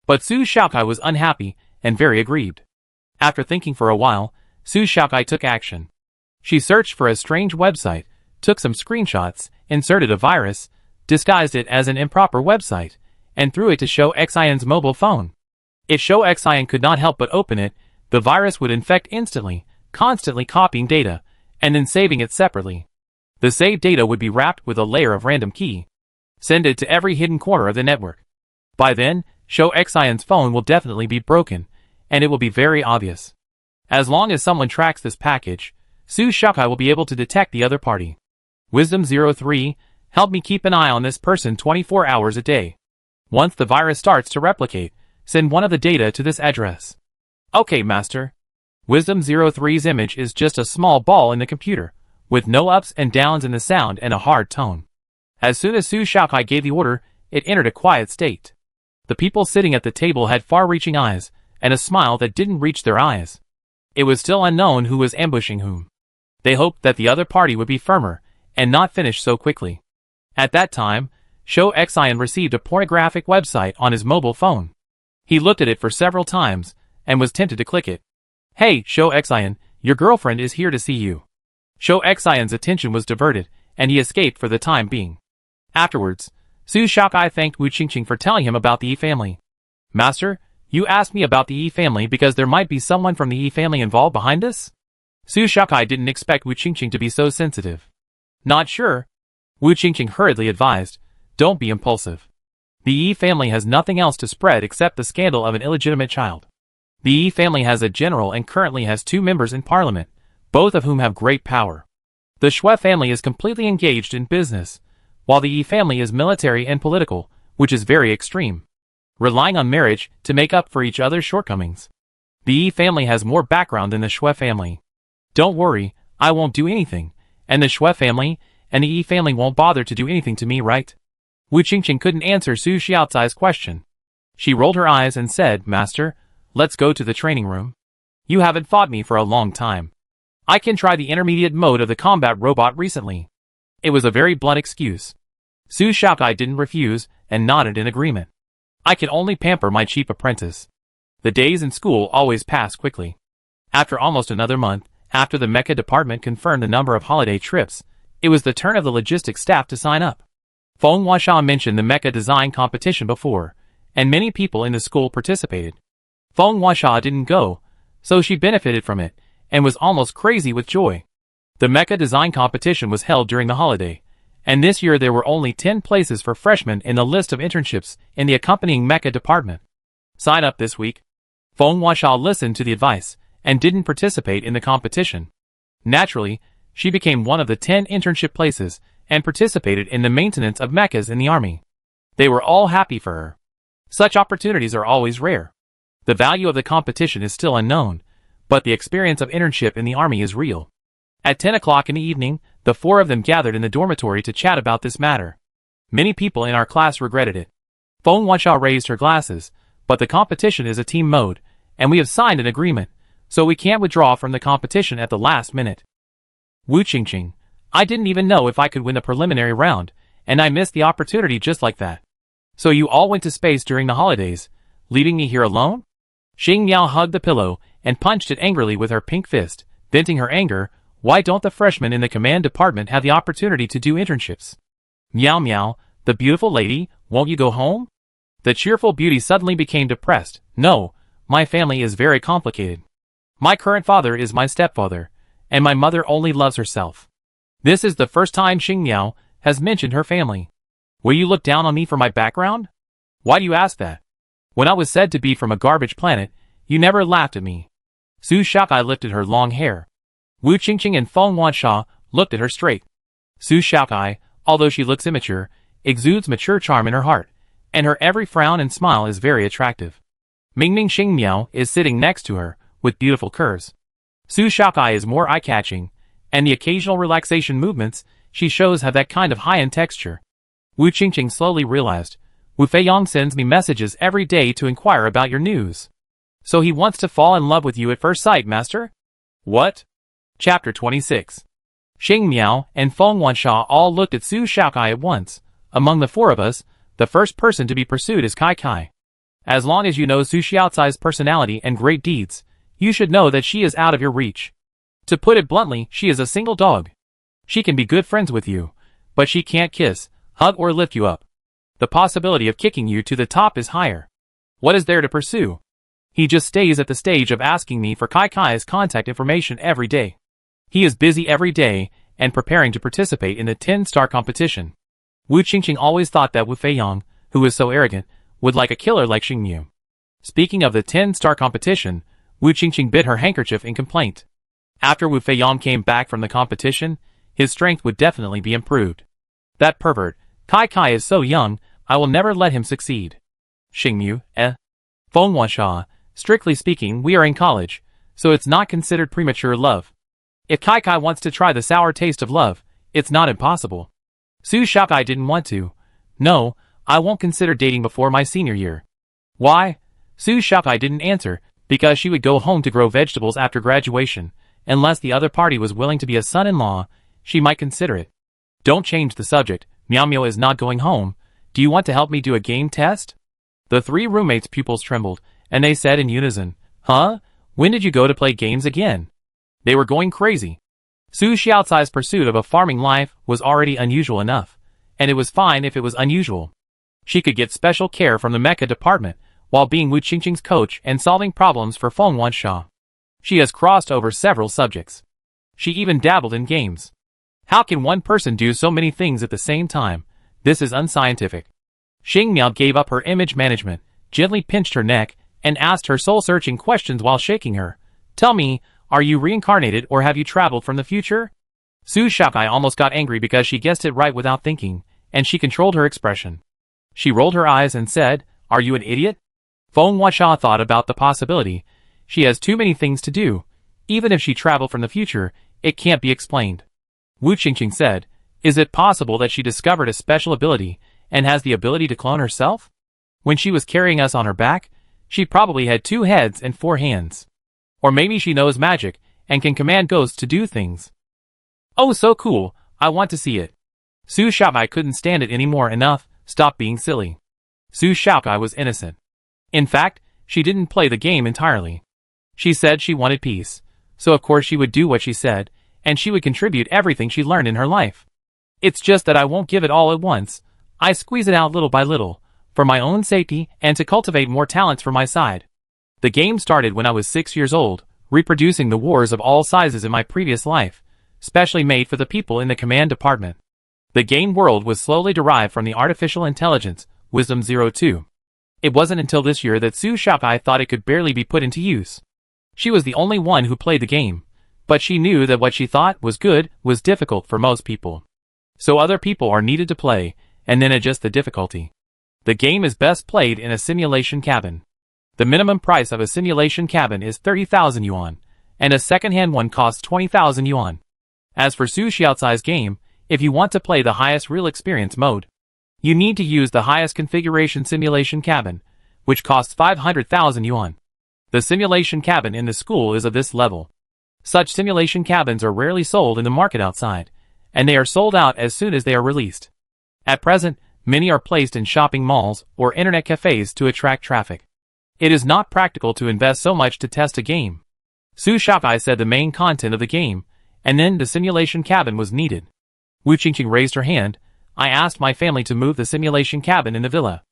But Su Xiaokai was unhappy and very aggrieved. After thinking for a while, Su Xiaokai took action. She searched for a strange website, took some screenshots, inserted a virus, disguised it as an improper website, and threw it to Shou Xian's mobile phone. If Shou Xian could not help but open it, the virus would infect instantly, constantly copying data, and then saving it separately. The saved data would be wrapped with a layer of random key. Send it to every hidden corner of the network. By then, Shou Xian's phone will definitely be broken, and it will be very obvious. As long as someone tracks this package, Su Xiaokai will be able to detect the other party. Wisdom 03, help me keep an eye on this person 24 hours a day. Once the virus starts to replicate, send one of the data to this address. Okay, Master. Wisdom 03's image is just a small ball in the computer, with no ups and downs in the sound and a hard tone. As soon as Su Xiaokai gave the order, it entered a quiet state. The people sitting at the table had far-reaching eyes, and a smile that didn't reach their eyes. It was still unknown who was ambushing whom. They hoped that the other party would be firmer, and not finish so quickly. At that time, Shou Xian received a pornographic website on his mobile phone. He looked at it for several times, and was tempted to click it. "Hey, Shou Xian, your girlfriend is here to see you." Shou Xian's attention was diverted, and he escaped for the time being. Afterwards, Su Xiaokai thanked Wu Qingqing for telling him about the Yi family. "Master, you asked me about the Yi family because there might be someone from the Yi family involved behind this?" Su Xiaokai didn't expect Wu Qingqing to be so sensitive. "Not sure." Wu Qingqing hurriedly advised, "Don't be impulsive. The Yi family has nothing else to spread except the scandal of an illegitimate child. The Yi family has a general and currently has 2 members in parliament, both of whom have great power. The Xue family is completely engaged in business, while the Yi family is military and political, which is very extreme, relying on marriage to make up for each other's shortcomings. The Yi family has more background than the Xue family. Don't worry, I won't do anything, and the Xue family and the Yi family won't bother to do anything to me, right?" Wu Qingqing couldn't answer Su Xiaocai's question. She rolled her eyes and said, "Master, let's go to the training room. You haven't fought me for a long time. I can try the intermediate mode of the combat robot recently." It was a very blunt excuse. Su Xiaokai didn't refuse, and nodded in agreement. "I can only pamper my cheap apprentice." The days in school always passed quickly. After almost another month, after the mecha department confirmed the number of holiday trips, it was the turn of the logistics staff to sign up. Feng Huasha mentioned the mecha design competition before, and many people in the school participated. Feng Huasha didn't go, so she benefited from it, and was almost crazy with joy. The mecha design competition was held during the holiday, and this year there were only 10 places for freshmen in the list of internships in the accompanying mecha department. Sign up this week. Feng Huasha listened to the advice, and didn't participate in the competition. Naturally, she became one of the 10 internship places and participated in the maintenance of mechas in the army. They were all happy for her. Such opportunities are always rare. The value of the competition is still unknown, but the experience of internship in the army is real. At 10 o'clock in the evening, the four of them gathered in the dormitory to chat about this matter. Many people in our class regretted it. Feng Wanxia raised her glasses, but the competition is a team mode, and we have signed an agreement, so we can't withdraw from the competition at the last minute. Wu Qingqing, I didn't even know if I could win the preliminary round, and I missed the opportunity just like that. So you all went to space during the holidays, leaving me here alone? Xing Miao hugged the pillow and punched it angrily with her pink fist, venting her anger. Why don't the freshmen in the command department have the opportunity to do internships? Meow meow, the beautiful lady, won't you go home? The cheerful beauty suddenly became depressed. No, my family is very complicated. My current father is my stepfather, and my mother only loves herself. This is the first time Xing Miao has mentioned her family. Will you look down on me for my background? Why do you ask that? When I was said to be from a garbage planet, you never laughed at me. Su Shaokai lifted her long hair. Wu Qingqing and Feng Wanxia looked at her straight. Su Shaokai, although she looks immature, exudes mature charm in her heart, and her every frown and smile is very attractive. Mingming Xing Miao is sitting next to her, with beautiful curves. Su Shaokai is more eye-catching, and the occasional relaxation movements she shows have that kind of high-end texture. Wu Qingqing slowly realized, Wu Feiyong sends me messages every day to inquire about your news. So he wants to fall in love with you at first sight, master? What? Chapter 26. Xing Miao and Feng Wanxia all looked at Su Shaokai at once. Among the four of us, the first person to be pursued is Kai Kai. As long as you know Su Xiaocai's personality and great deeds, you should know that she is out of your reach. To put it bluntly, she is a single dog. She can be good friends with you, but she can't kiss, hug or lift you up. The possibility of kicking you to the top is higher. What is there to pursue? He just stays at the stage of asking me for Kai Kai's contact information every day. He is busy every day and preparing to participate in the 10-star competition. Wu Qingqing always thought that Wu Feiyong, who is so arrogant, would like a killer like Xing Miao. Speaking of the 10-star competition, Wu Qingqing bit her handkerchief in complaint. After Wu Feiyong came back from the competition, his strength would definitely be improved. That pervert, Kai Kai is so young, I will never let him succeed. Xing Miao, Feng Wanxia, strictly speaking we are in college, so it's not considered premature love. If Kai Kai wants to try the sour taste of love, it's not impossible. Su Shaokai didn't want to. No, I won't consider dating before my senior year. Why? Su Shaokai didn't answer, because she would go home to grow vegetables after graduation. Unless the other party was willing to be a son-in-law, she might consider it. Don't change the subject. Miao Miao is not going home. Do you want to help me do a game test? The three roommates' pupils trembled, and they said in unison, Huh? When did you go to play games again? They were going crazy. Su Xiaocai's pursuit of a farming life was already unusual enough, and it was fine if it was unusual. She could get special care from the mecha department, while being Wu Qingqing's coach and solving problems for Feng Wanxia. She has crossed over several subjects. She even dabbled in games. How can one person do so many things at the same time? This is unscientific. Xing Miao gave up her image management, gently pinched her neck, and asked her soul-searching questions while shaking her. Tell me, are you reincarnated or have you traveled from the future? Su Shaokai almost got angry because she guessed it right without thinking, and she controlled her expression. She rolled her eyes and said, Are you an idiot? Feng Wanxia thought about the possibility. She has too many things to do. Even if she traveled from the future, it can't be explained. Wu Qingqing said, Is it possible that she discovered a special ability and has the ability to clone herself? When she was carrying us on her back, she probably had 2 heads and 4 hands. Or maybe she knows magic and can command ghosts to do things. Oh, so cool. I want to see it. Su Shaokai couldn't stand it anymore. Enough. Stop being silly. Su Shaokai was innocent. In fact, she didn't play the game entirely. She said she wanted peace, so of course she would do what she said, and she would contribute everything she learned in her life. It's just that I won't give it all at once. I squeeze it out little by little, for my own safety and to cultivate more talents for my side. The game started when I was 6 years old, reproducing the wars of all sizes in my previous life, specially made for the people in the command department. The game world was slowly derived from the artificial intelligence, Wisdom 02. It wasn't until this year that Su Shaokai thought it could barely be put into use. She was the only one who played the game, But she knew that what she thought was good was difficult for most people. So other people are needed to play, and then adjust the difficulty. The game is best played in a simulation cabin. The minimum price of a simulation cabin is 30,000 yuan, and a second-hand one costs 20,000 yuan. As for Su Xiaocai's game, if you want to play the highest real experience mode, you need to use the highest configuration simulation cabin, which costs 500,000 yuan. The simulation cabin in the school is of this level. Such simulation cabins are rarely sold in the market outside, and they are sold out as soon as they are released. At present, many are placed in shopping malls or internet cafes to attract traffic. It is not practical to invest so much to test a game. Su Xiaocai said the main content of the game, and then the simulation cabin was needed. Wu Qingqing raised her hand. I asked my family to move the simulation cabin in the villa.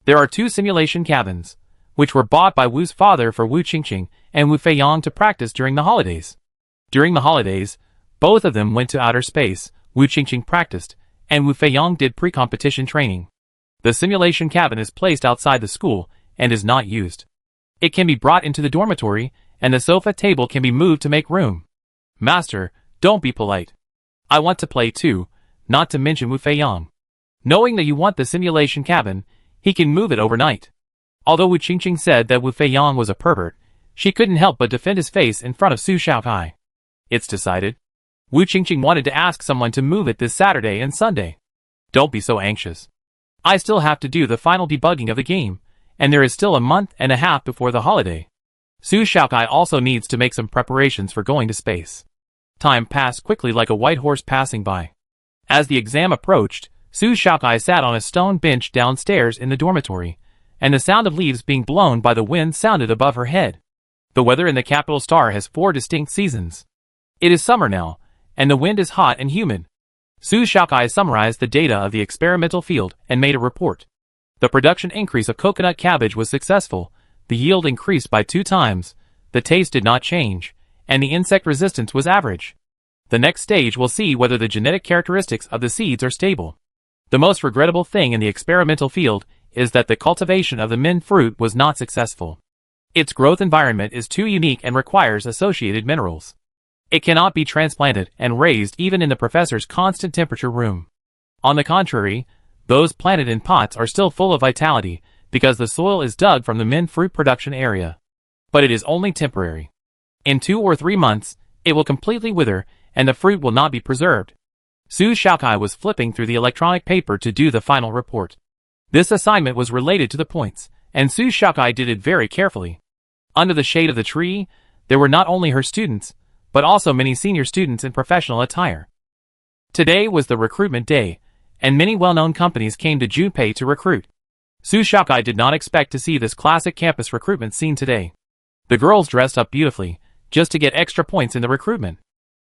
There are 2 simulation cabins, which were bought by Wu's father for Wu Qingqing and Wu Feiyang to practice during the holidays. During the holidays, both of them went to outer space. Wu Qingqing practiced, and Wu Feiyang did pre-competition training. The simulation cabin is placed outside the school and is not used. It can be brought into the dormitory, and the sofa table can be moved to make room. Master, don't be polite. I want to play too, not to mention Wu Feiyang. Knowing that you want the simulation cabin, he can move it overnight. Although Wu Qingqing said that Wu Feiyang was a pervert, she couldn't help but defend his face in front of Su Xiaocai. It's decided. Wu Qingqing wanted to ask someone to move it this Saturday and Sunday. Don't be so anxious. I still have to do the final debugging of the game, and there is still a month and a half before the holiday. Su Xiaocai also needs to make some preparations for going to space. Time passed quickly like a white horse passing by. As the exam approached, Su Xiaocai sat on a stone bench downstairs in the dormitory, and the sound of leaves being blown by the wind sounded above her head. The weather in the capital star has 4 distinct seasons. It is summer now, and the wind is hot and humid. Su Xiaocai summarized the data of the experimental field and made a report. The production increase of coconut cabbage was successful, the yield increased by 2 times, the taste did not change, and the insect resistance was average. The next stage will see whether the genetic characteristics of the seeds are stable. The most regrettable thing in the experimental field is that the cultivation of the mint fruit was not successful. Its growth environment is too unique and requires associated minerals. It cannot be transplanted and raised even in the professor's constant temperature room. On the contrary, those planted in pots are still full of vitality because the soil is dug from the mint fruit production area. But it is only temporary. In 2 or 3 months, it will completely wither and the fruit will not be preserved. Su Xiaocai was flipping through the electronic paper to do the final report. This assignment was related to the points, and Su Xiaocai did it very carefully. Under the shade of the tree, there were not only her students, but also many senior students in professional attire. Today was the recruitment day, and many well-known companies came to Junpei to recruit. Su Xiaocai did not expect to see this classic campus recruitment scene today. The girls dressed up beautifully, just to get extra points in the recruitment.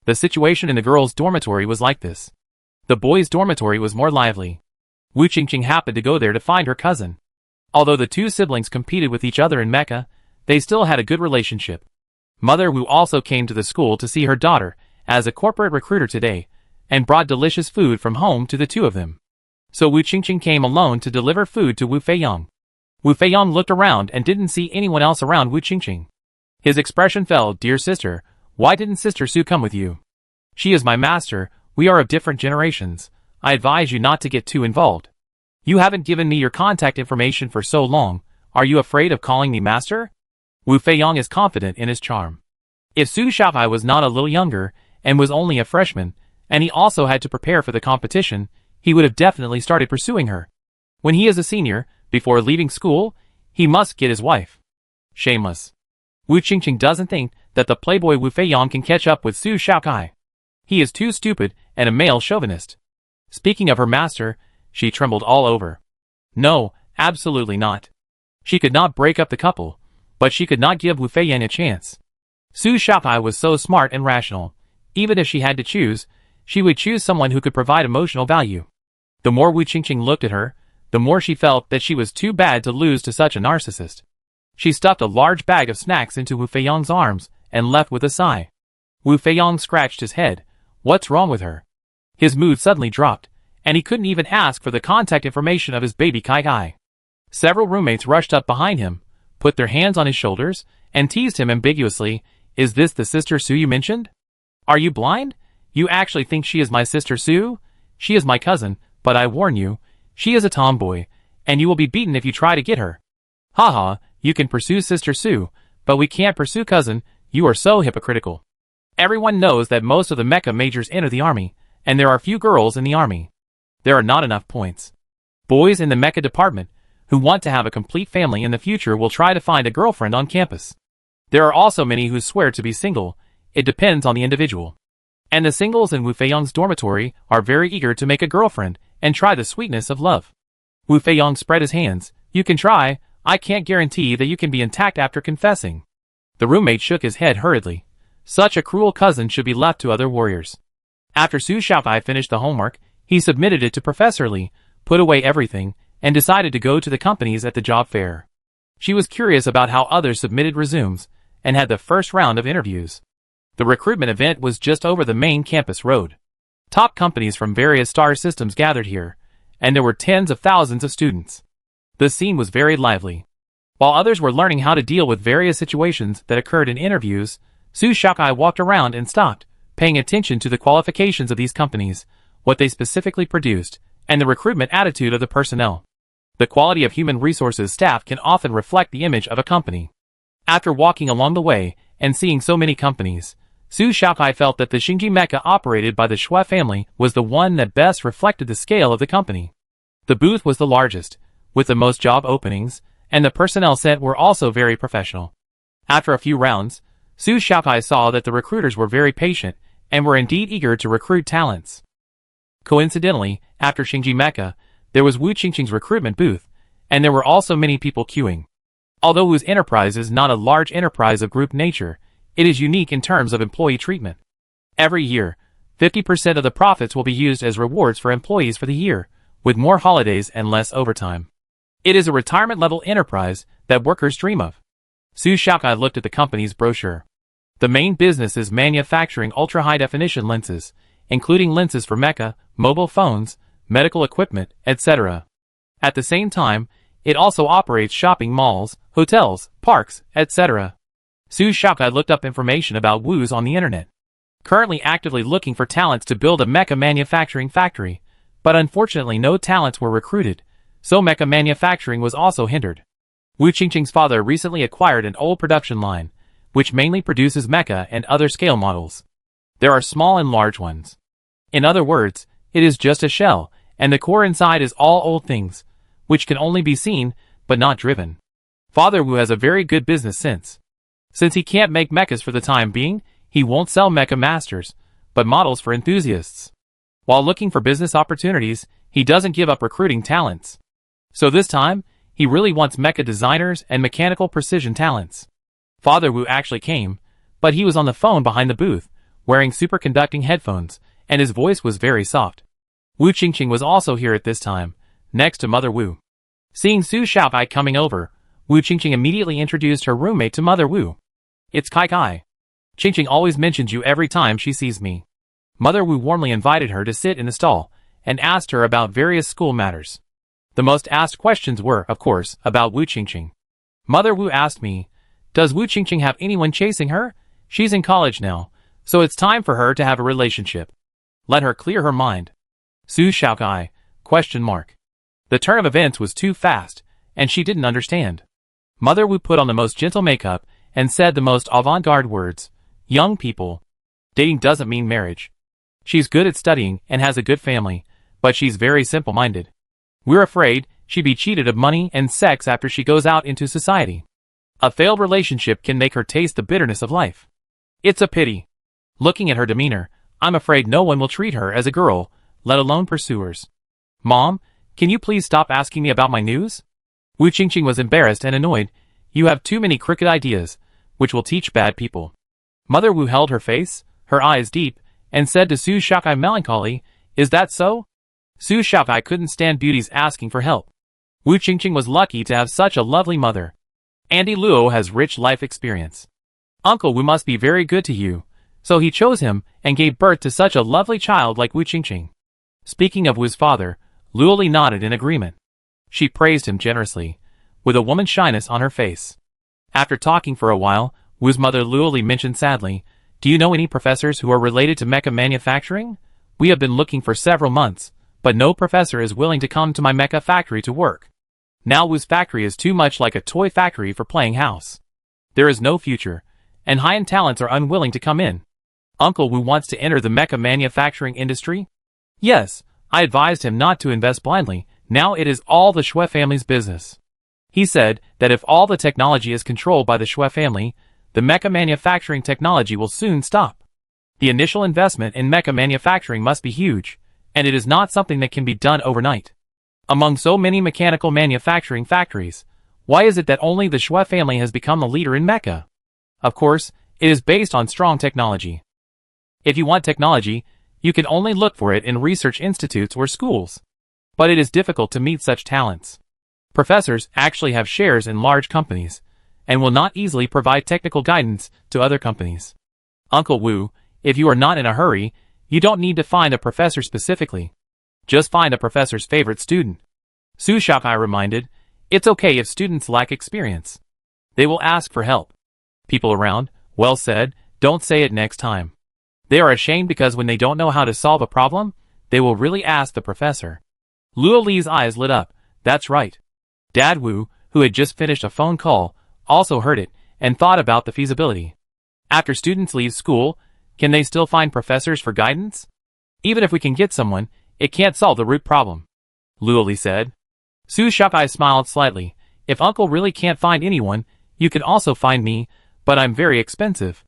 The situation in the girls' dormitory was like this. The boys' dormitory was more lively. Wu Qingqing happened to go there to find her cousin. Although the 2 siblings competed with each other in mecha, they still had a good relationship. Mother Wu also came to the school to see her daughter, as a corporate recruiter today, and brought delicious food from home to the 2 of them. So Wu Qingqing came alone to deliver food to Wu Feiyang. Wu Feiyang looked around and didn't see anyone else around Wu Qingqing. His expression fell. Dear sister, why didn't Sister Su come with you? She is my master, we are of different generations. I advise you not to get too involved. You haven't given me your contact information for so long, are you afraid of calling me master? Wu Feiyang is confident in his charm. If Su Xiaocai was not a little younger, and was only a freshman, and he also had to prepare for the competition, he would have definitely started pursuing her. When he is a senior, before leaving school, he must get his wife. Shameless. Wu Qingqing doesn't think that the playboy Wu Feiyang can catch up with Su Xiaocai. He is too stupid and a male chauvinist. Speaking of her master, she trembled all over. No, absolutely not. She could not break up the couple, but she could not give Wu Feiyang a chance. Su Xiaocai was so smart and rational. Even if she had to choose, she would choose someone who could provide emotional value. The more Wu Qingqing looked at her, the more she felt that she was too bad to lose to such a narcissist. She stuffed a large bag of snacks into Wu Feiyang's arms and left with a sigh. Wu Feiyang scratched his head. What's wrong with her? His mood suddenly dropped, and he couldn't even ask for the contact information of his baby Kai Kai. Several roommates rushed up behind him, put their hands on his shoulders, and teased him ambiguously. Is this the Sister Su you mentioned? Are you blind? You actually think she is my sister Sue? She is my cousin, but I warn you, she is a tomboy, and you will be beaten if you try to get her. Haha, you can pursue Sister Sue, but we can't pursue cousin, you are so hypocritical. Everyone knows that most of the mecha majors enter the army, and there are few girls in the army. There are not enough points. Boys in the mecha department, who want to have a complete family in the future will try to find a girlfriend on campus. There are also many who swear to be single, it depends on the individual. And the singles in Wu Feiyong's dormitory are very eager to make a girlfriend and try the sweetness of love. Wu Feiyong spread his hands. You can try, I can't guarantee that you can be intact after confessing. The roommate shook his head hurriedly. Such a cruel cousin should be left to other warriors. After Su Xiaokai finished the homework, he submitted it to Professor Li, put away everything, and decided to go to the companies at the job fair. She was curious about how others submitted resumes, and had the first round of interviews. The recruitment event was just over the main campus road. Top companies from various star systems gathered here, and there were tens of thousands of students. The scene was very lively. While others were learning how to deal with various situations that occurred in interviews, Su Xiaokai walked around and stopped, paying attention to the qualifications of these companies, what they specifically produced, and the recruitment attitude of the personnel. The quality of human resources staff can often reflect the image of a company. After walking along the way, and seeing so many companies, Su Xiaokai felt that the Xingji Mecha operated by the Shui family was the one that best reflected the scale of the company. The booth was the largest, with the most job openings, and the personnel sent were also very professional. After a few rounds, Su Xiaokai saw that the recruiters were very patient, and were indeed eager to recruit talents. Coincidentally, after Xingji Mecha, there was Wu Qingqing's recruitment booth, and there were also many people queuing. Although Wu's enterprise is not a large enterprise of group nature, it is unique in terms of employee treatment. Every year, 50% of the profits will be used as rewards for employees for the year, with more holidays and less overtime. It is a retirement-level enterprise that workers dream of. Su Xiaokai looked at the company's brochure. The main business is manufacturing ultra-high-definition lenses, including lenses for mecha, mobile phones, medical equipment, etc. At the same time, it also operates shopping malls, hotels, parks, etc. Su Xiaokai looked up information about Wu's on the internet. Currently actively looking for talents to build a mecha manufacturing factory, but unfortunately no talents were recruited, so mecha manufacturing was also hindered. Wu Qingqing's father recently acquired an old production line, which mainly produces mecha and other scale models. There are small and large ones. In other words, it is just a shell, and the core inside is all old things, which can only be seen, but not driven. Father Wu has a very good business sense. Since he can't make mechas for the time being, he won't sell mecha masters, but models for enthusiasts. While looking for business opportunities, he doesn't give up recruiting talents. So this time, he really wants mecha designers and mechanical precision talents. Father Wu actually came, but he was on the phone behind the booth, wearing superconducting headphones, and his voice was very soft. Wu Qingqing was also here at this time, next to Mother Wu. Seeing Su Xiaokai coming over, Wu Qingqing immediately introduced her roommate to Mother Wu. It's Kai Kai. Qingqing always mentions you every time she sees me. Mother Wu warmly invited her to sit in the stall, and asked her about various school matters. The most asked questions were, of course, about Wu Qingqing. Mother Wu asked me, does Wu Qingqing have anyone chasing her? She's in college now, so it's time for her to have a relationship. Let her clear her mind. Su Xiaokai, ? The turn of events was too fast, and she didn't understand. Mother Wu put on the most gentle makeup, and said the most avant-garde words. Young people. Dating doesn't mean marriage. She's good at studying and has a good family, but she's very simple-minded. We're afraid she'd be cheated of money and sex after she goes out into society. A failed relationship can make her taste the bitterness of life. It's a pity. Looking at her demeanor, I'm afraid no one will treat her as a girl, let alone pursuers. Mom, can you please stop asking me about my news? Wu Qingqing was embarrassed and annoyed. You have too many crooked ideas, which will teach bad people. Mother Wu held her face, her eyes deep, and said to Su Xiaokai melancholy, is that so? Su Xiaokai couldn't stand beauties asking for help. Wu Qingqing was lucky to have such a lovely mother. Andy Luo has rich life experience. Uncle Wu must be very good to you, so he chose him and gave birth to such a lovely child like Wu Qingqing. Speaking of Wu's father, Luo Li nodded in agreement. She praised him generously, with a woman's shyness on her face. After talking for a while, Wu's mother Luo Li mentioned sadly, Do you know any professors who are related to mecha manufacturing? We have been looking for several months, but no professor is willing to come to my mecha factory to work. Now Wu's factory is too much like a toy factory for playing house. There is no future, and high-end talents are unwilling to come in. Uncle Wu wants to enter the mecha manufacturing industry? Yes, I advised him not to invest blindly. Now it is all the Shui family's business. He said that if all the technology is controlled by the Shui family, the mecha manufacturing technology will soon stop. The initial investment in mecha manufacturing must be huge, and it is not something that can be done overnight. Among so many mechanical manufacturing factories, why is it that only the Shui family has become the leader in mecha? Of course, it is based on strong technology. If you want technology, you can only look for it in research institutes or schools. But it is difficult to meet such talents. Professors actually have shares in large companies, and will not easily provide technical guidance to other companies. Uncle Wu, if you are not in a hurry, you don't need to find a professor specifically. Just find a professor's favorite student. Su Xiaokai reminded, it's okay if students lack experience. They will ask for help. People around, well said, don't say it next time. They are ashamed because when they don't know how to solve a problem, they will really ask the professor. Luo Li's eyes lit up, that's right. Dad Wu, who had just finished a phone call, also heard it, and thought about the feasibility. After students leave school, can they still find professors for guidance? Even if we can get someone, it can't solve the root problem. Luo Li said. Su Xiaokai smiled slightly. If Uncle really can't find anyone, you can also find me, but I'm very expensive.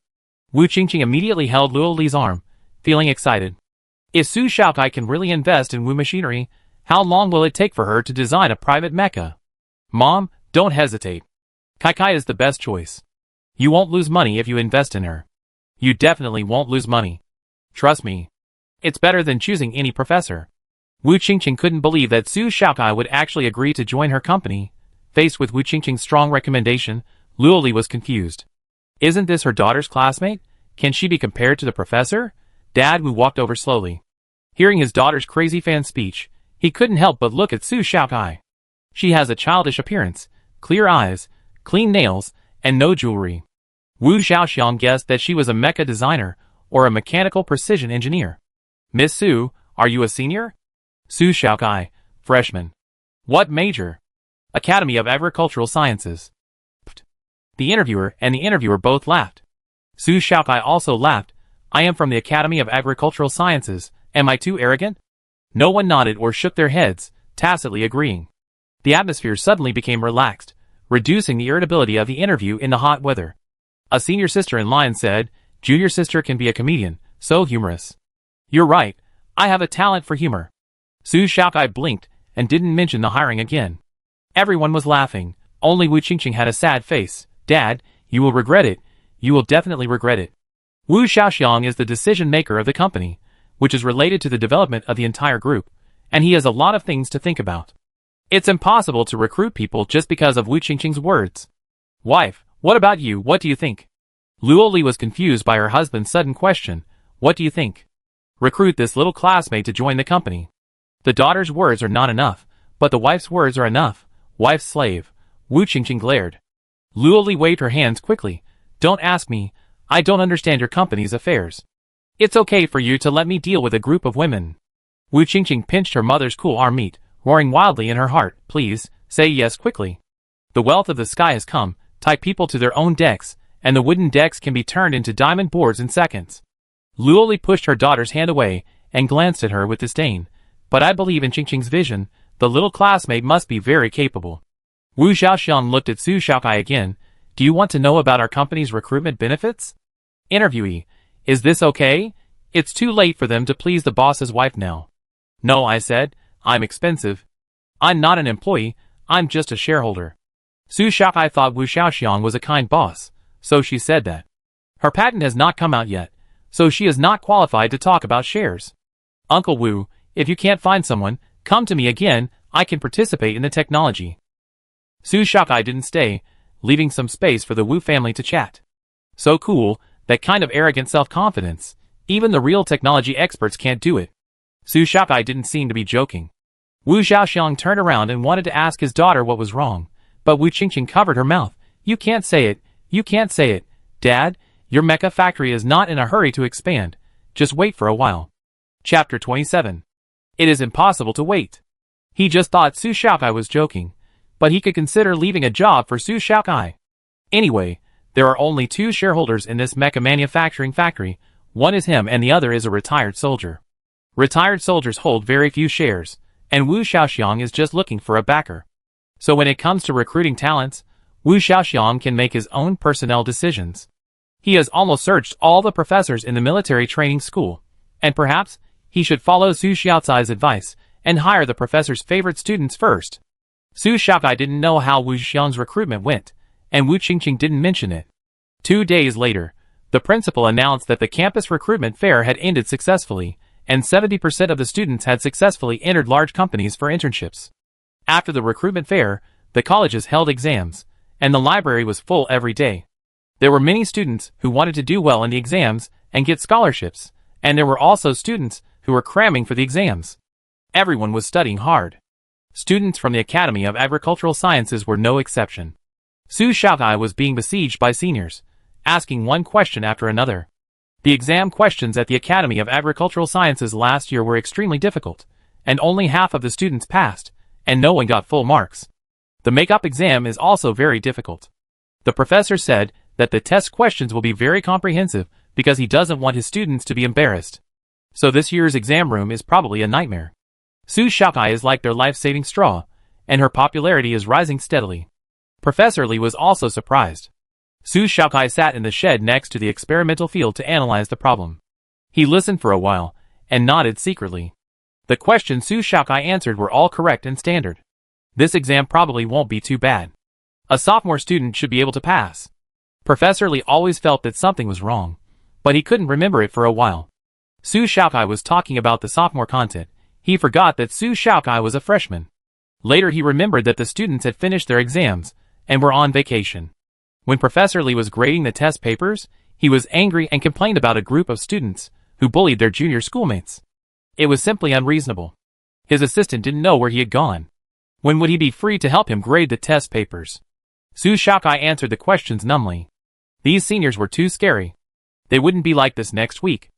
Wu Qingqing immediately held Luo Li's arm, feeling excited. If Su Xiaokai can really invest in Wu machinery, how long will it take for her to design a private mecha? Mom, don't hesitate. Kai is the best choice. You won't lose money if you invest in her. You definitely won't lose money. Trust me. It's better than choosing any professor. Wu Qingqing couldn't believe that Su Xiaokai would actually agree to join her company. Faced with Wu Qingqing's strong recommendation, Luo Li was confused. Isn't this her daughter's classmate? Can she be compared to the professor? Dad Wu walked over slowly. Hearing his daughter's crazy fan speech, he couldn't help but look at Su Xiaokai. She has a childish appearance, clear eyes, clean nails, and no jewelry. Wu Xiaoxiang guessed that she was a mecha designer or a mechanical precision engineer. Miss Su, are you a senior? Su Xiaokai, freshman. What major? Academy of Agricultural Sciences. The interviewer and the interviewer both laughed. Su Xiaokai also laughed. I am from the Academy of Agricultural Sciences. Am I too arrogant? No one nodded or shook their heads, tacitly agreeing. The atmosphere suddenly became relaxed, reducing the irritability of the interview in the hot weather. A senior sister-in-line said, Junior sister can be a comedian, so humorous. You're right, I have a talent for humor. Su Xiaokai blinked and didn't mention the hiring again. Everyone was laughing, only Wu Qingqing had a sad face. Dad, you will regret it. You will definitely regret it. Wu Xiaoxiang is the decision-maker of the company, which is related to the development of the entire group, and he has a lot of things to think about. It's impossible to recruit people just because of Wu Qingqing's words. Wife, what about you? What do you think? Luo Li was confused by her husband's sudden question. What do you think? Recruit this little classmate to join the company. The daughter's words are not enough, but the wife's words are enough. Wife's slave. Wu Qingqing glared. Luo Li waved her hands quickly. Don't ask me. I don't understand your company's affairs. It's okay for you to let me deal with a group of women. Wu Qingqing pinched her mother's cool arm meat, roaring wildly in her heart. Please, say yes quickly. The wealth of the sky has come. Tie people to their own decks, and the wooden decks can be turned into diamond boards in seconds. Luo Li pushed her daughter's hand away and glanced at her with disdain. But I believe in Qingqing's vision. The little classmate must be very capable. Wu Xiaoxiang looked at Su Xiaokai again. Do you want to know about our company's recruitment benefits? Interviewee, is this okay? It's too late for them to please the boss's wife now. No, I said, I'm expensive. I'm not an employee, I'm just a shareholder. Su Xiaokai thought Wu Xiaoxiang was a kind boss, so she said that. Her patent has not come out yet, so she is not qualified to talk about shares. Uncle Wu, if you can't find someone, come to me again, I can participate in the technology. Su Xiaokai didn't stay, leaving some space for the Wu family to chat. So cool, that kind of arrogant self-confidence. Even the real technology experts can't do it. Su Xiaokai didn't seem to be joking. Wu Xiaoxiang turned around and wanted to ask his daughter what was wrong, but Wu Qingqing covered her mouth. You can't say it, you can't say it. Dad, Your mecha factory is not in a hurry to expand. Just wait for a while. Chapter 27. It is impossible to wait. He just thought Su Xiaokai was joking, but he could consider leaving a job for Su Xiaokai. Anyway, there are only 2 shareholders in this mecha manufacturing factory. One is him and the other is a retired soldier. Retired soldiers hold very few shares, and Wu Xiaoxiang is just looking for a backer. So when it comes to recruiting talents, Wu Xiaoxiang can make his own personnel decisions. He has almost searched all the professors in the military training school, and perhaps he should follow Su Xiaocai's advice and hire the professor's favorite students first. Su Xiaokai didn't know how Wu Xiang's recruitment went, and Wu Qingqing didn't mention it. 2 days later, the principal announced that the campus recruitment fair had ended successfully, and 70% of the students had successfully entered large companies for internships. After the recruitment fair, the colleges held exams, and the library was full every day. There were many students who wanted to do well in the exams and get scholarships, and there were also students who were cramming for the exams. Everyone was studying hard. Students from the Academy of Agricultural Sciences were no exception. Su Xiaokai was being besieged by seniors, asking one question after another. The exam questions at the Academy of Agricultural Sciences last year were extremely difficult, and only half of the students passed, and no one got full marks. The make-up exam is also very difficult. The professor said that the test questions will be very comprehensive because he doesn't want his students to be embarrassed. So this year's exam room is probably a nightmare. Su Xiaokai is like their life-saving straw, and her popularity is rising steadily. Professor Li was also surprised. Su Xiaokai sat in the shed next to the experimental field to analyze the problem. He listened for a while, and nodded secretly. The questions Su Xiaokai answered were all correct and standard. This exam probably won't be too bad. A sophomore student should be able to pass. Professor Li always felt that something was wrong, but he couldn't remember it for a while. Su Xiaokai was talking about the sophomore content. He forgot that Su Xiaokai was a freshman. Later he remembered that the students had finished their exams and were on vacation. When Professor Li was grading the test papers, he was angry and complained about a group of students who bullied their junior schoolmates. It was simply unreasonable. His assistant didn't know where he had gone. When would he be free to help him grade the test papers? Su Xiaokai answered the questions numbly. These seniors were too scary. They wouldn't be like this next week.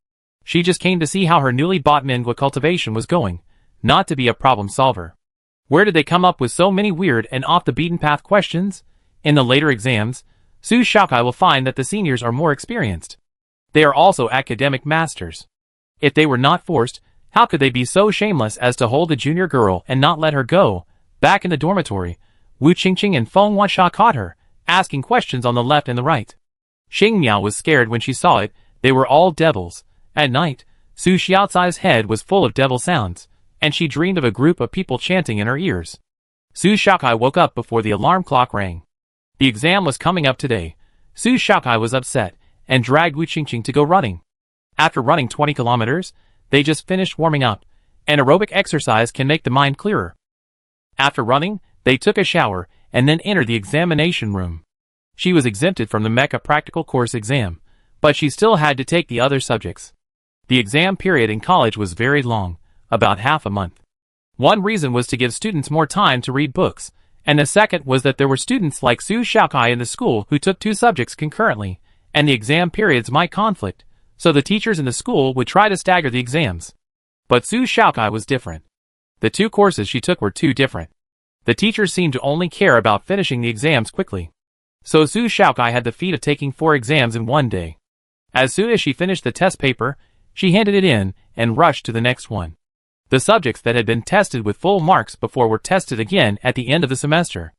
She just came to see how her newly bought mangua cultivation was going, not to be a problem solver. Where did they come up with so many weird and off-the-beaten-path questions? In the later exams, Su Xiaokai will find that the seniors are more experienced. They are also academic masters. If they were not forced, how could they be so shameless as to hold the junior girl and not let her go? Back in the dormitory, Wu Qingqing and Feng Wanxia caught her, asking questions on the left and the right. Xing Miao was scared when she saw it. They were all devils. At night, Su Xiaocai's head was full of devil sounds, and she dreamed of a group of people chanting in her ears. Su Xiaokai woke up before the alarm clock rang. The exam was coming up today. Su Xiaokai was upset and dragged Wu Qingqing to go running. After running 20 kilometers, they just finished warming up, and aerobic exercise can make the mind clearer. After running, they took a shower and then entered the examination room. She was exempted from the mecha practical course exam, but she still had to take the other subjects. The exam period in college was very long, about half a month. One reason was to give students more time to read books, and the second was that there were students like Su Xiaokai in the school who took 2 subjects concurrently, and the exam periods might conflict, so the teachers in the school would try to stagger the exams. But Su Xiaokai was different. The 2 courses she took were too different. The teachers seemed to only care about finishing the exams quickly. So Su Xiaokai had the feat of taking 4 exams in one day. As soon as she finished the test paper, she handed it in and rushed to the next one. The subjects that had been tested with full marks before were tested again at the end of the semester.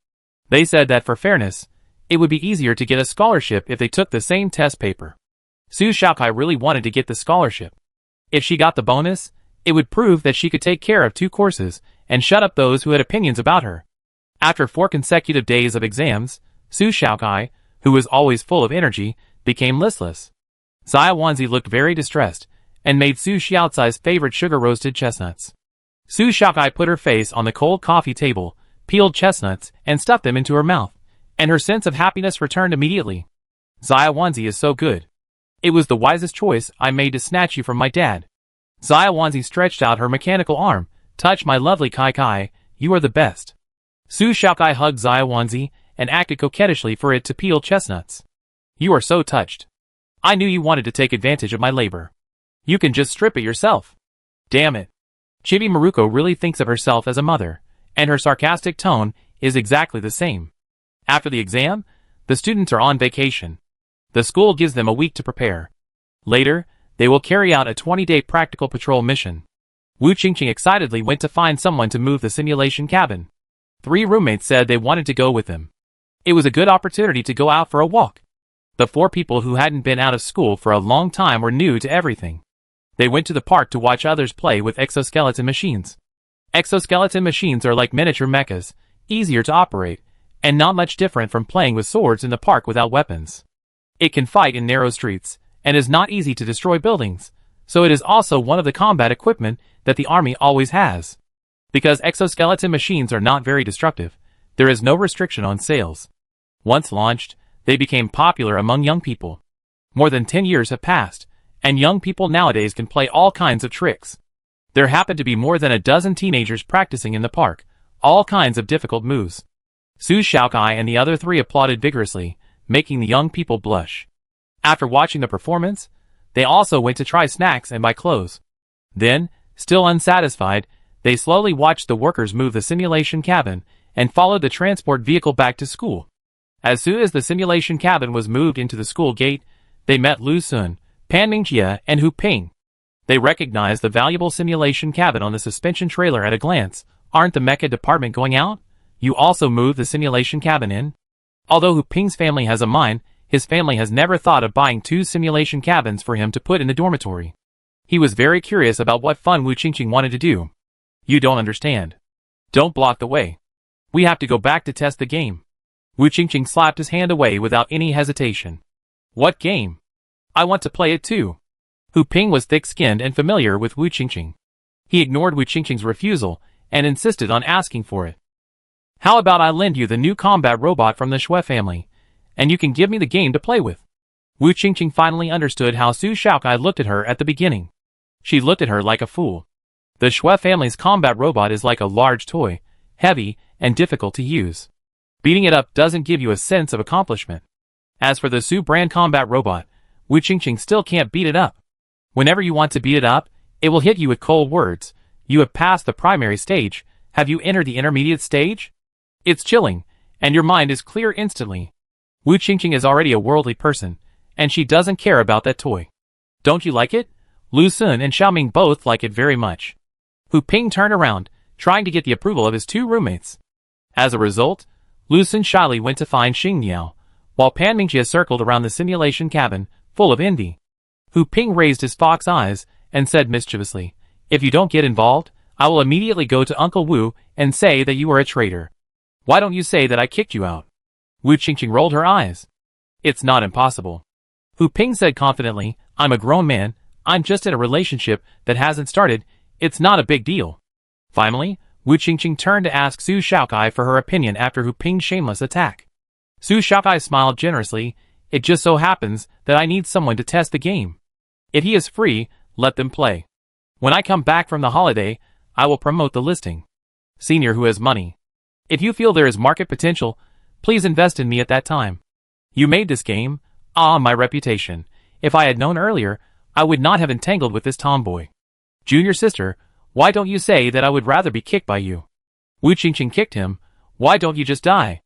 They said that for fairness, it would be easier to get a scholarship if they took the same test paper. Su Xiaokai really wanted to get the scholarship. If she got the bonus, it would prove that she could take care of 2 courses and shut up those who had opinions about her. After 4 consecutive days of exams, Su Xiaokai, who was always full of energy, became listless. Xia Wanzi looked very distressed, and made Su Xiaocai's favorite sugar-roasted chestnuts. Su Xiaokai put her face on the cold coffee table, peeled chestnuts, and stuffed them into her mouth, and her sense of happiness returned immediately. Xia Wanzi is so good. It was the wisest choice I made to snatch you from my dad. Xia Wanzi stretched out her mechanical arm. Touch my lovely Kai Kai, you are the best. Su Xiaokai hugged Xia Wanzi and acted coquettishly for it to peel chestnuts. You are so touched. I knew you wanted to take advantage of my labor. You can just strip it yourself. Damn it. Chibi Maruko really thinks of herself as a mother, and her sarcastic tone is exactly the same. After the exam, the students are on vacation. The school gives them a week to prepare. Later, they will carry out a 20-day practical patrol mission. Wu Qingqing excitedly went to find someone to move the simulation cabin. 3 roommates said they wanted to go with them. It was a good opportunity to go out for a walk. The 4 people who hadn't been out of school for a long time were new to everything. They went to the park to watch others play with exoskeleton machines. Exoskeleton machines are like miniature mechas, easier to operate, and not much different from playing with swords in the park without weapons. It can fight in narrow streets, and is not easy to destroy buildings, so it is also one of the combat equipment that the army always has. Because exoskeleton machines are not very destructive, there is no restriction on sales. Once launched, they became popular among young people. More than 10 years have passed, and young people nowadays can play all kinds of tricks. There happened to be more than a dozen teenagers practicing in the park, all kinds of difficult moves. Su Xiaokai and the other 3 applauded vigorously, making the young people blush. After watching the performance, they also went to try snacks and buy clothes. Then, still unsatisfied, they slowly watched the workers move the simulation cabin and followed the transport vehicle back to school. As soon as the simulation cabin was moved into the school gate, they met Lu Sun, Pan Mingjie, and Hu Ping. They recognized the valuable simulation cabin on the suspension trailer at a glance. Aren't the mecha department going out? You also moved the simulation cabin in? Although Hu Ping's family has a mine, his family has never thought of buying 2 simulation cabins for him to put in the dormitory. He was very curious about what fun Wu Qingqing wanted to do. You don't understand. Don't block the way. We have to go back to test the game. Wu Qingqing slapped his hand away without any hesitation. What game? I want to play it too. Hu Ping was thick-skinned and familiar with Wu Qingqing. He ignored Wu Qingqing's refusal and insisted on asking for it. How about I lend you the new combat robot from the Shui family, and you can give me the game to play with? Wu Qingqing finally understood how Su Xiaokai looked at her at the beginning. She looked at her like a fool. The Shui family's combat robot is like a large toy, heavy and difficult to use. Beating it up doesn't give you a sense of accomplishment. As for the Su brand combat robot, Wu Qingqing still can't beat it up. Whenever you want to beat it up, it will hit you with cold words. You have passed the primary stage. Have you entered the intermediate stage? It's chilling, and your mind is clear instantly. Wu Qingqing is already a worldly person, and she doesn't care about that toy. Don't you like it? Lu Sun and Xiaoming both like it very much. Hu Ping turned around, trying to get the approval of his 2 roommates. As a result, Lu Sun shyly went to find Xing Niao, while Pan Mingjie circled around the simulation cabin, full of envy. Hu Ping raised his fox eyes and said mischievously, "If you don't get involved, I will immediately go to Uncle Wu and say that you are a traitor. Why don't you say that I kicked you out?" Wu Qingqing rolled her eyes. "It's not impossible." Hu Ping said confidently, "I'm a grown man, I'm just in a relationship that hasn't started, it's not a big deal." Finally, Wu Qingqing turned to ask Su Xiaokai for her opinion after Hu Ping's shameless attack. Su Xiaokai smiled generously, "It just so happens that I need someone to test the game. If he is free, let them play. When I come back from the holiday, I will promote the listing. Senior who has money. If you feel there is market potential, please invest in me at that time. You made this game. Ah, my reputation. If I had known earlier, I would not have entangled with this tomboy. Junior sister, why don't you say that I would rather be kicked by you?" Wu Qingqing kicked him. "Why don't you just die?"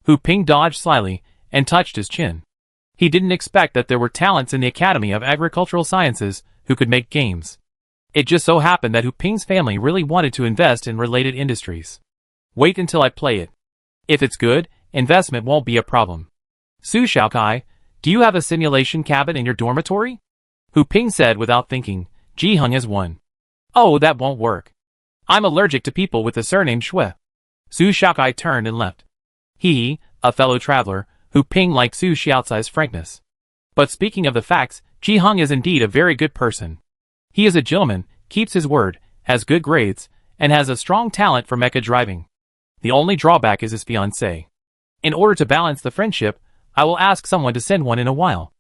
Hu Ping dodged slyly and touched his chin. He didn't expect that there were talents in the Academy of Agricultural Sciences who could make games. It just so happened that Hu Ping's family really wanted to invest in related industries. "Wait until I play it. If it's good, investment won't be a problem." "Su Xiaokai, do you have a simulation cabin in your dormitory?" Hu Ping said without thinking. "Ji Hung has one." "Oh, that won't work. I'm allergic to people with the surname Shui." Su Xiaokai turned and left. He, a fellow traveler, Hu Ping liked Su Xiaocai's frankness. But speaking of the facts, Ji Hung is indeed a very good person. He is a gentleman, keeps his word, has good grades, and has a strong talent for mecha driving. The only drawback is his fiancée. In order to balance the friendship, I will ask someone to send one in a while.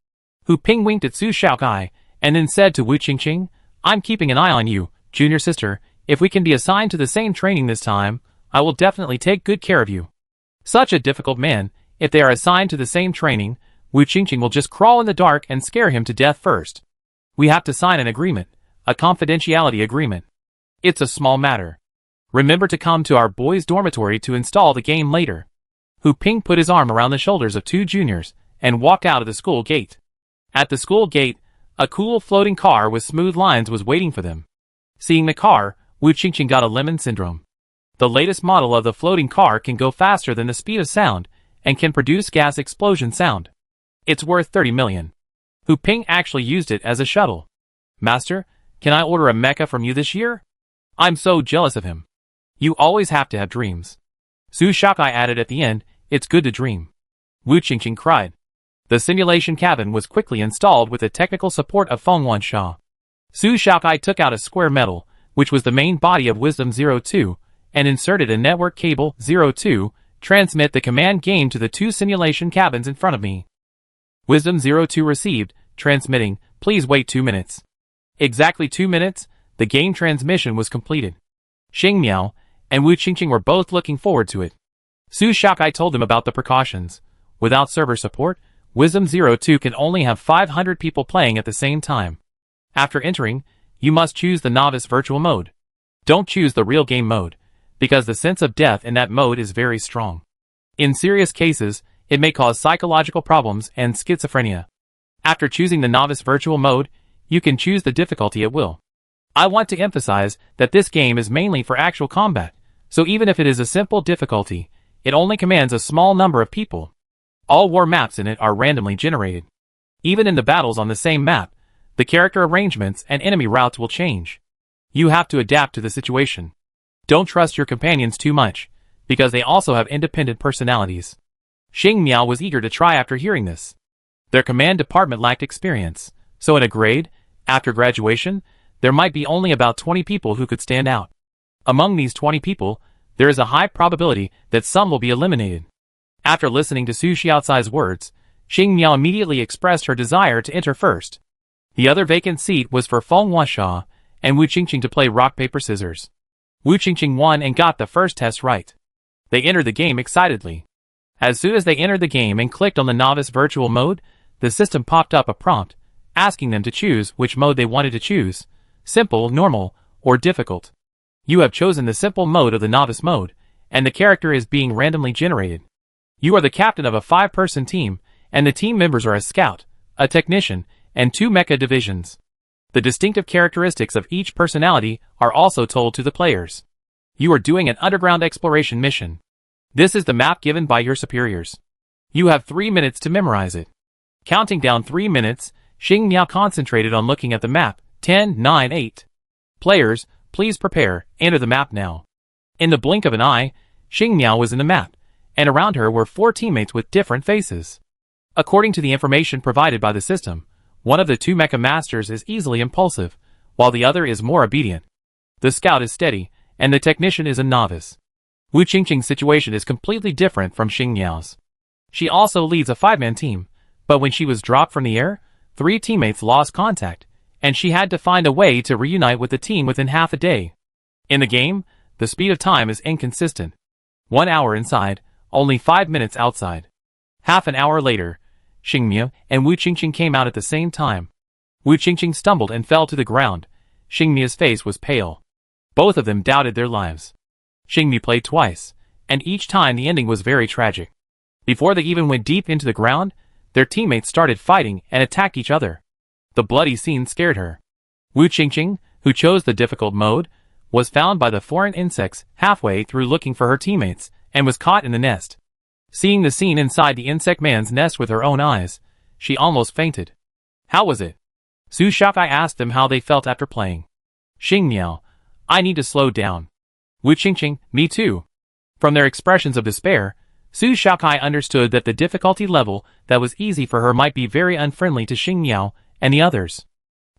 Hu Ping winked at Su Xiaokai, and then said to Wu Qingqing, "I'm keeping an eye on you, junior sister. If we can be assigned to the same training this time, I will definitely take good care of you." Such a difficult man. If they are assigned to the same training, Wu Qingqing will just crawl in the dark and scare him to death first. We have to sign an agreement, a confidentiality agreement. It's a small matter. Remember to come to our boys' dormitory to install the game later. Hu Ping put his arm around the shoulders of two juniors and walked out of the school gate. At the school gate, a cool floating car with smooth lines was waiting for them. Seeing the car, Wu Qingqing got a lemon syndrome. The latest model of the floating car can go faster than the speed of sound and can produce gas explosion sound. It's worth 30 million. Hu Ping actually used it as a shuttle. Master, can I order a mecha from you this year? I'm so jealous of him. You always have to have dreams. Su Shakai added at the end, it's good to dream. Wu Qingqing cried. The simulation cabin was quickly installed with the technical support of Feng Wansha. Su Shakai took out a square metal, which was the main body of Wisdom 02, and inserted a network cable 02, transmit the command game to the two simulation cabins in front of me. Wisdom 02 received, transmitting, please wait 2 minutes. Exactly 2 minutes, the game transmission was completed. Xing Miao and Wu Qingqing were both looking forward to it. Su Shakai told them about the precautions. Without server support, Wisdom 02 can only have 500 people playing at the same time. After entering, you must choose the novice virtual mode. Don't choose the real game mode, because the sense of death in that mode is very strong. In serious cases, it may cause psychological problems and schizophrenia. After choosing the novice virtual mode, you can choose the difficulty at will. I want to emphasize that this game is mainly for actual combat, so even if it is a simple difficulty, it only commands a small number of people. All war maps in it are randomly generated. Even in the battles on the same map, the character arrangements and enemy routes will change. You have to adapt to the situation. Don't trust your companions too much, because they also have independent personalities. Xing Miao was eager to try after hearing this. Their command department lacked experience, so in a grade, after graduation, there might be only about 20 people who could stand out. Among these 20 people, there is a high probability that some will be eliminated. After listening to Su Xiaocai's words, Xing Miao immediately expressed her desire to enter first. The other vacant seat was for Feng Wansha and Wu Qingqing to play rock paper scissors. Wu Qingqing won and got the first test right. They entered the game excitedly. As soon as they entered the game and clicked on the novice virtual mode, the system popped up a prompt, asking them to choose which mode they wanted to choose, simple, normal, or difficult. You have chosen the simple mode of the novice mode, and the character is being randomly generated. You are the captain of a 5-person team, and the team members are a scout, a technician, and 2 mecha divisions. The distinctive characteristics of each personality are also told to the players. You are doing an underground exploration mission. This is the map given by your superiors. You have 3 minutes to memorize it. Counting down 3 minutes, Xing Miao concentrated on looking at the map. 10, 9, 8. Players, please prepare, enter the map now. In the blink of an eye, Xing Miao was in the map, and around her were 4 teammates with different faces. According to the information provided by the system, one of the 2 mecha masters is easily impulsive, while the other is more obedient. The scout is steady, and the technician is a novice. Wu Qingqing's situation is completely different from Xing Miao's. She also leads a 5-man team, but when she was dropped from the air, 3 teammates lost contact, and she had to find a way to reunite with the team within half a day. In the game, the speed of time is inconsistent. 1 hour inside, only 5 minutes outside. Half an hour later, Xing Miao and Wu Qingqing came out at the same time. Wu Qingqing stumbled and fell to the ground. Xing Miao's face was pale. Both of them doubted their lives. Xing Miao played twice, and each time the ending was very tragic. Before they even went deep into the ground, their teammates started fighting and attacked each other. The bloody scene scared her. Wu Qingqing, who chose the difficult mode, was found by the foreign insects halfway through looking for her teammates, and was caught in the nest. Seeing the scene inside the insect man's nest with her own eyes, she almost fainted. How was it? Su Shakai asked them how they felt after playing. Xing Miao, I need to slow down. Wu Qingqing, me too. From their expressions of despair, Su Shakai understood that the difficulty level that was easy for her might be very unfriendly to Xing Miao and the others.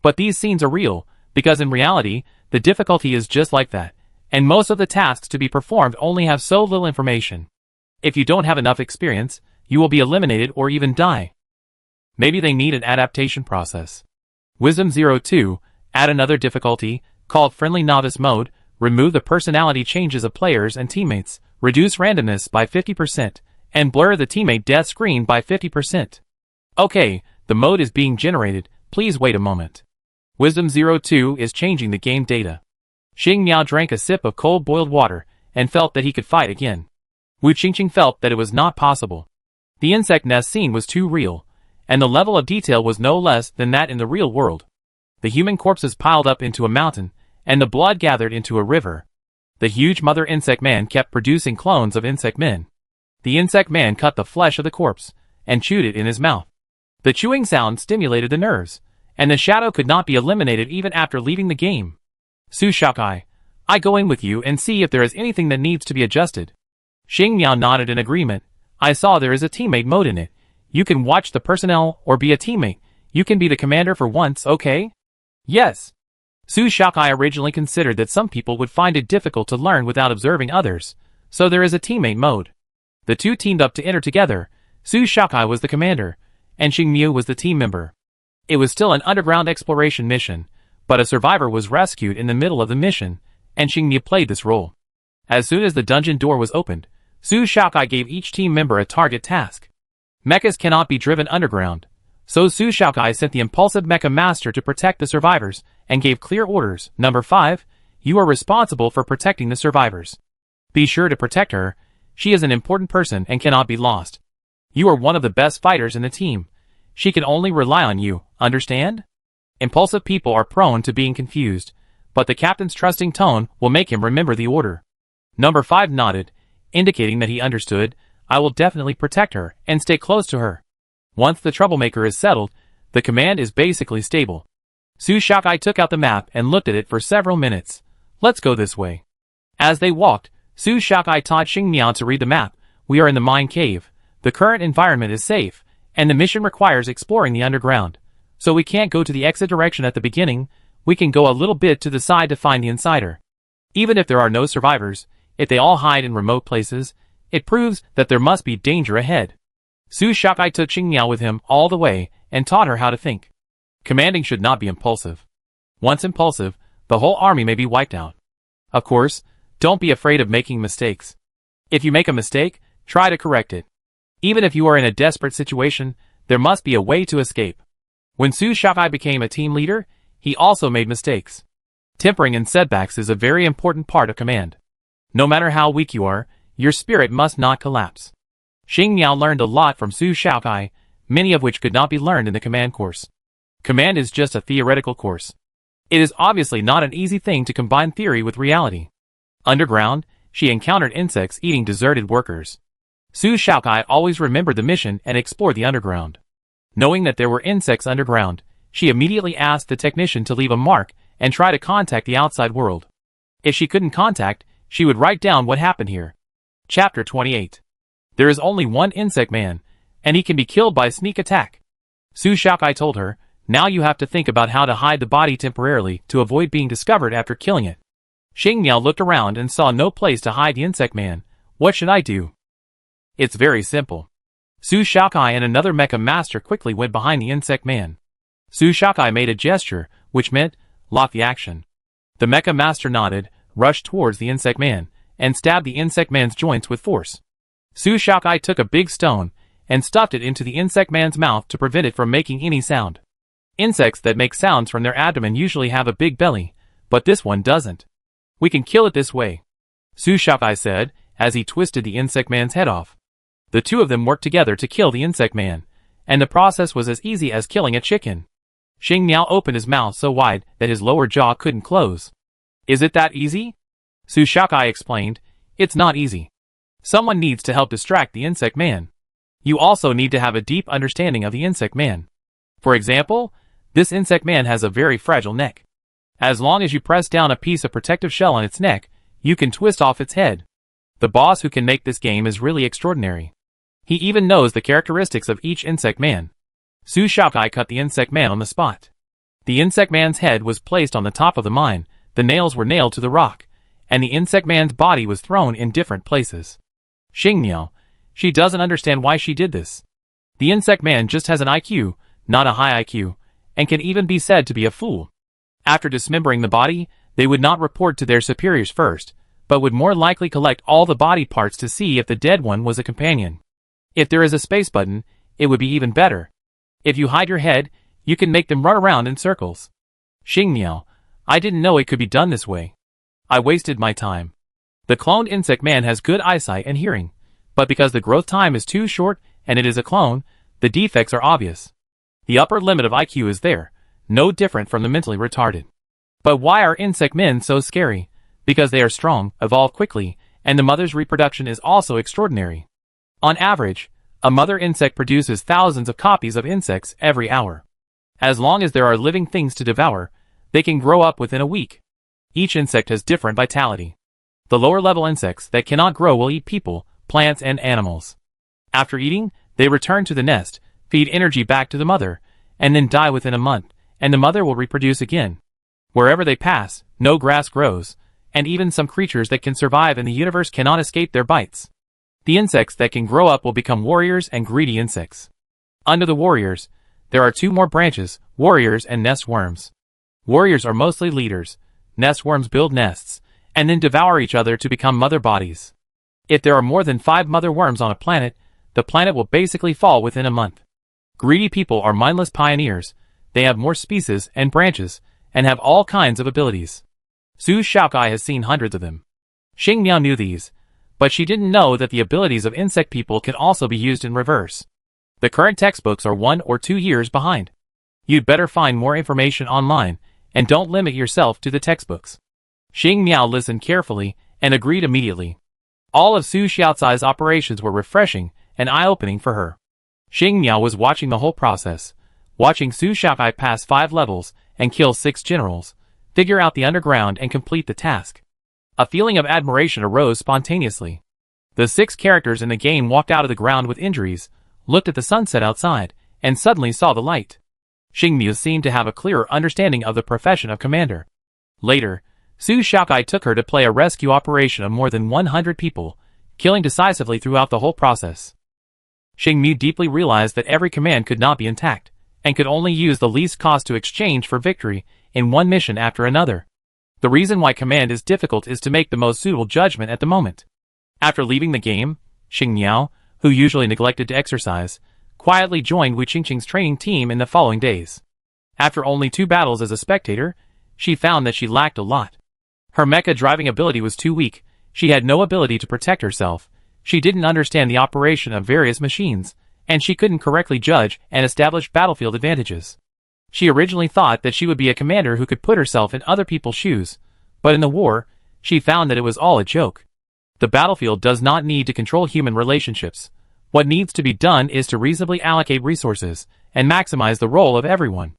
But these scenes are real, because in reality, the difficulty is just like that, and most of the tasks to be performed only have so little information. If you don't have enough experience, you will be eliminated or even die. Maybe they need an adaptation process. Wisdom 02, add another difficulty, called Friendly Novice Mode, remove the personality changes of players and teammates, reduce randomness by 50%, and blur the teammate death screen by 50%. Okay, the mode is being generated, please wait a moment. Wisdom 02 is changing the game data. Xing Miao drank a sip of cold boiled water, and felt that he could fight again. Wu Qingqing felt that it was not possible. The insect nest scene was too real, and the level of detail was no less than that in the real world. The human corpses piled up into a mountain, and the blood gathered into a river. The huge mother insect man kept producing clones of insect men. The insect man cut the flesh of the corpse, and chewed it in his mouth. The chewing sound stimulated the nerves, and the shadow could not be eliminated even after leaving the game. Su Shakai, I go in with you and see if there is anything that needs to be adjusted. Xing Miao nodded in agreement. I saw there is a teammate mode in it. You can watch the personnel or be a teammate. You can be the commander for once, okay? Yes. Su Shakai originally considered that some people would find it difficult to learn without observing others, so there is a teammate mode. The two teamed up to enter together. Su Shakai was the commander, and Xing Miao was the team member. It was still an underground exploration mission, but a survivor was rescued in the middle of the mission, and Xing Miao played this role. As soon as the dungeon door was opened, Su Shakai gave each team member a target task. Mechas cannot be driven underground, so Su Shakai sent the impulsive mecha master to protect the survivors and gave clear orders. Number 5, you are responsible for protecting the survivors. Be sure to protect her. She is an important person and cannot be lost. You are one of the best fighters in the team. She can only rely on you, understand? Impulsive people are prone to being confused, but the captain's trusting tone will make him remember the order. Number 5 nodded, indicating that he understood. I will definitely protect her and stay close to her. Once the troublemaker is settled, the command is basically stable. Su Shakai took out the map and looked at it for several minutes. Let's go this way. As they walked, Su Shakai taught Xing Miao to read the map. We are in the mine cave. The current environment is safe, and the mission requires exploring the underground. So we can't go to the exit direction at the beginning. We can go a little bit to the side to find the insider. Even if there are no survivors, if they all hide in remote places, it proves that there must be danger ahead. Su Shakai took Xing Miao with him all the way and taught her how to think. Commanding should not be impulsive. Once impulsive, the whole army may be wiped out. Of course, don't be afraid of making mistakes. If you make a mistake, try to correct it. Even if you are in a desperate situation, there must be a way to escape. When Su Shakai became a team leader, he also made mistakes. Tempering in setbacks is a very important part of command. No matter how weak you are, your spirit must not collapse. Xing Miao learned a lot from Su Shakai, many of which could not be learned in the command course. Command is just a theoretical course. It is obviously not an easy thing to combine theory with reality. Underground, she encountered insects eating deserted workers. Su Shakai always remembered the mission and explored the underground. Knowing that there were insects underground, she immediately asked the technician to leave a mark and try to contact the outside world. If she couldn't contact, she would write down what happened here. Chapter 28. There is only one insect man, and he can be killed by sneak attack. Su Shakai told her, now you have to think about how to hide the body temporarily to avoid being discovered after killing it. Xing Miao looked around and saw no place to hide the insect man. What should I do? It's very simple. Su Shakai and another mecha master quickly went behind the insect man. Su Shakai made a gesture, which meant, lock the action. The mecha master nodded, rushed towards the insect man, and stabbed the insect man's joints with force. Su Shakai took a big stone, and stuffed it into the insect man's mouth to prevent it from making any sound. Insects that make sounds from their abdomen usually have a big belly, but this one doesn't. We can kill it this way, Su Shakai said, as he twisted the insect man's head off. The two of them worked together to kill the insect man, and the process was as easy as killing a chicken. Xing Miao opened his mouth so wide that his lower jaw couldn't close. Is it that easy? Su Shakai explained, it's not easy. Someone needs to help distract the insect man. You also need to have a deep understanding of the insect man. For example, this insect man has a very fragile neck. As long as you press down a piece of protective shell on its neck, you can twist off its head. The boss who can make this game is really extraordinary. He even knows the characteristics of each insect man. Su Shakai cut the insect man on the spot. The insect man's head was placed on the top of the mine, the nails were nailed to the rock, and the insect man's body was thrown in different places. Xing Miao, she doesn't understand why she did this. The insect man just has an IQ, not a high IQ, and can even be said to be a fool. After dismembering the body, they would not report to their superiors first, but would more likely collect all the body parts to see if the dead one was a companion. If there is a space button, it would be even better. If you hide your head, you can make them run around in circles. Xing Miao, I didn't know it could be done this way. I wasted my time. The cloned insect man has good eyesight and hearing, but because the growth time is too short and it is a clone, the defects are obvious. The upper limit of IQ is there, no different from the mentally retarded. But why are insect men so scary? Because they are strong, evolve quickly, and the mother's reproduction is also extraordinary. On average, a mother insect produces thousands of copies of insects every hour. As long as there are living things to devour, they can grow up within a week. Each insect has different vitality. The lower-level insects that cannot grow will eat people, plants, and animals. After eating, they return to the nest, feed energy back to the mother, and then die within a month, and the mother will reproduce again. Wherever they pass, no grass grows, and even some creatures that can survive in the universe cannot escape their bites. The insects that can grow up will become warriors and greedy insects. Under the warriors, there are two more branches, warriors and nest worms. Warriors are mostly leaders. Nest worms build nests, and then devour each other to become mother bodies. If there are more than 5 mother worms on a planet, the planet will basically fall within a month. Greedy people are mindless pioneers. They have more species and branches, and have all kinds of abilities. Su Shaokai has seen hundreds of them. Xing Miao knew these, but she didn't know that the abilities of insect people can also be used in reverse. The current textbooks are 1 or 2 years behind. You'd better find more information online, and don't limit yourself to the textbooks. Xing Miao listened carefully, and agreed immediately. All of Su Xiaocai's operations were refreshing and eye-opening for her. Xing Miao was watching the whole process, watching Su Shaokai pass 5 levels and kill 6 generals, figure out the underground and complete the task. A feeling of admiration arose spontaneously. The 6 characters in the game walked out of the ground with injuries, looked at the sunset outside, and suddenly saw the light. Xing Miao seemed to have a clearer understanding of the profession of commander. Later, Su Shaokai took her to play a rescue operation of more than 100 people, killing decisively throughout the whole process. Xing Miao deeply realized that every command could not be intact, and could only use the least cost to exchange for victory in one mission after another. The reason why command is difficult is to make the most suitable judgment at the moment. After leaving the game, Xing Miao, who usually neglected to exercise, quietly joined Wu Qingqing's training team in the following days. After only 2 battles as a spectator, she found that she lacked a lot. Her mecha driving ability was too weak, she had no ability to protect herself, she didn't understand the operation of various machines, and she couldn't correctly judge and establish battlefield advantages. She originally thought that she would be a commander who could put herself in other people's shoes, but in the war, she found that it was all a joke. The battlefield does not need to control human relationships. What needs to be done is to reasonably allocate resources and maximize the role of everyone.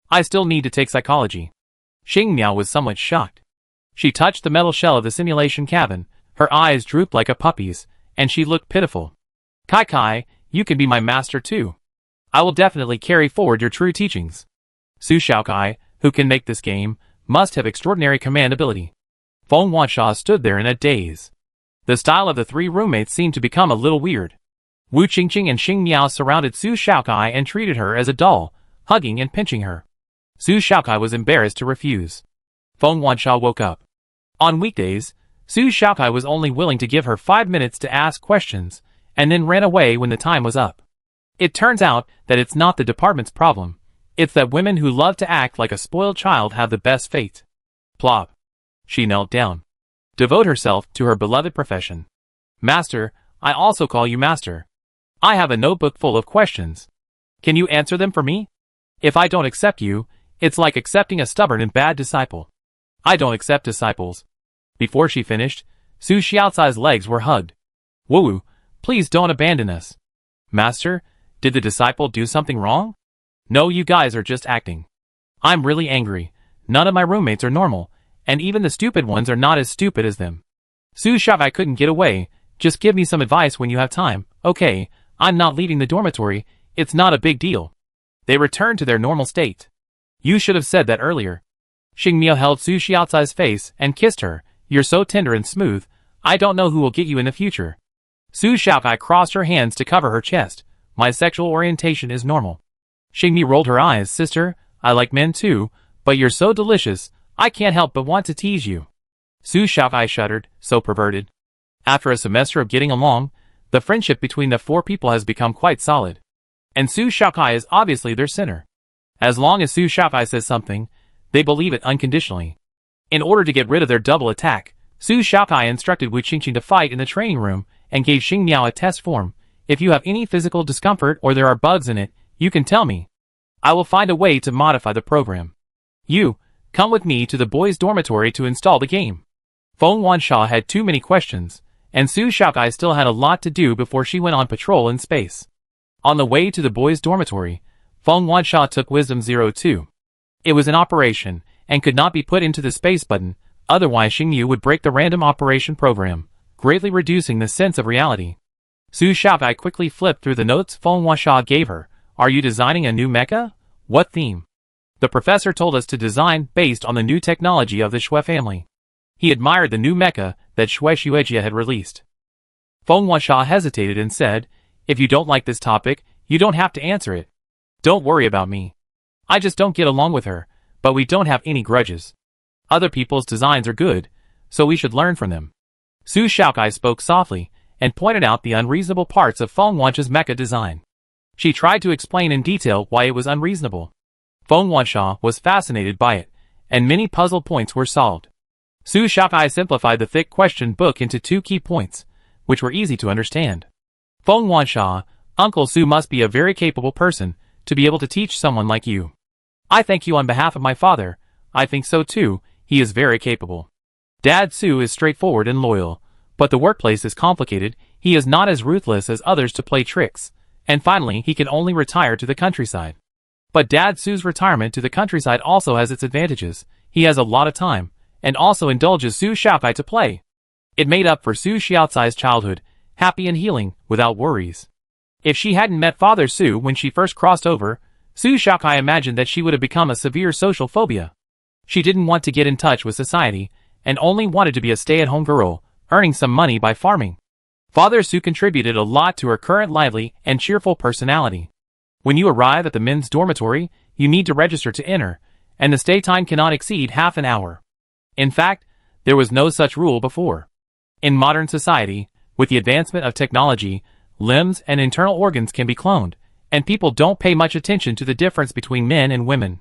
I still need to take psychology. Xing Miao was somewhat shocked. She touched the metal shell of the simulation cabin, her eyes drooped like a puppy's, and she looked pitiful. Kai Kai, you can be my master too. I will definitely carry forward your true teachings. Su Shaokai, who can make this game, must have extraordinary command ability. Feng Wansha stood there in a daze. The style of the 3 roommates seemed to become a little weird. Wu Qingqing and Xing Miao surrounded Su Shaokai and treated her as a doll, hugging and pinching her. Su Shaokai was embarrassed to refuse. Feng Wansha woke up. On weekdays, Su Shaokai was only willing to give her 5 minutes to ask questions, and then ran away when the time was up. It turns out that it's not the department's problem. It's that women who love to act like a spoiled child have the best fate. Plop. She knelt down. Devote herself to her beloved profession. Master, I also call you master. I have a notebook full of questions. Can you answer them for me? If I don't accept you, it's like accepting a stubborn and bad disciple. I don't accept disciples. Before she finished, Su Xiaocai's legs were hugged. Wu, please don't abandon us. Master, did the disciple do something wrong? No, you guys are just acting. I'm really angry. None of my roommates are normal, and even the stupid ones are not as stupid as them. Su Shaokai couldn't get away. Just give me some advice when you have time. Okay, I'm not leaving the dormitory. It's not a big deal. They returned to their normal state. You should have said that earlier. Xing Miao held Su Xiaocai's face and kissed her. You're so tender and smooth. I don't know who will get you in the future. Su Shaokai crossed her hands to cover her chest. My sexual orientation is normal. Xing Miao rolled her eyes. Sister, I like men too, but you're so delicious, I can't help but want to tease you. Su Shaokai shuddered, so perverted. After a semester of getting along, the friendship between the 4 people has become quite solid. And Su Shaokai is obviously their sinner. As long as Su Shaokai says something, they believe it unconditionally. In order to get rid of their double attack, Su Shaokai instructed Wu Qingqing to fight in the training room and gave Xing Miao a test form. If you have any physical discomfort or there are bugs in it, you can tell me. I will find a way to modify the program. You, come with me to the boys' dormitory to install the game. Feng Wansha had too many questions, and Su Shaokai still had a lot to do before she went on patrol in space. On the way to the boys' dormitory, Feng Wansha took Wisdom 02. It was in operation, and could not be put into the space button, otherwise Xing Yu would break the random operation program, greatly reducing the sense of reality. Su Shaokai quickly flipped through the notes Feng Wansha gave her. Are you designing a new mecha? What theme? The professor told us to design based on the new technology of the Shui family. He admired the new mecha that Shui Xuejia had released. Feng Wansha hesitated and said, if you don't like this topic, you don't have to answer it. Don't worry about me. I just don't get along with her, but we don't have any grudges. Other people's designs are good, so we should learn from them. Su Shaokai spoke softly, and pointed out the unreasonable parts of Feng Wansha's mecha design. She tried to explain in detail why it was unreasonable. Feng Wansha was fascinated by it, and many puzzle points were solved. Su Shaokai simplified the thick question book into 2 key points, which were easy to understand. Feng Wansha, Uncle Su must be a very capable person to be able to teach someone like you. I thank you on behalf of my father. I think so too, he is very capable. Dad Su is straightforward and loyal, but the workplace is complicated. He is not as ruthless as others to play tricks, and finally he can only retire to the countryside. But Dad Su's retirement to the countryside also has its advantages. He has a lot of time, and also indulges Su Shaokai to play. It made up for Su Xiaocai's childhood, happy and healing, without worries. If she hadn't met Father Su when she first crossed over, Su Shaokai imagined that she would have become a severe social phobia. She didn't want to get in touch with society, and only wanted to be a stay-at-home girl, earning some money by farming. Father Su contributed a lot to her current lively and cheerful personality. When you arrive at the men's dormitory, you need to register to enter, and the stay time cannot exceed half an hour. In fact, there was no such rule before. In modern society, with the advancement of technology, limbs and internal organs can be cloned, and people don't pay much attention to the difference between men and women.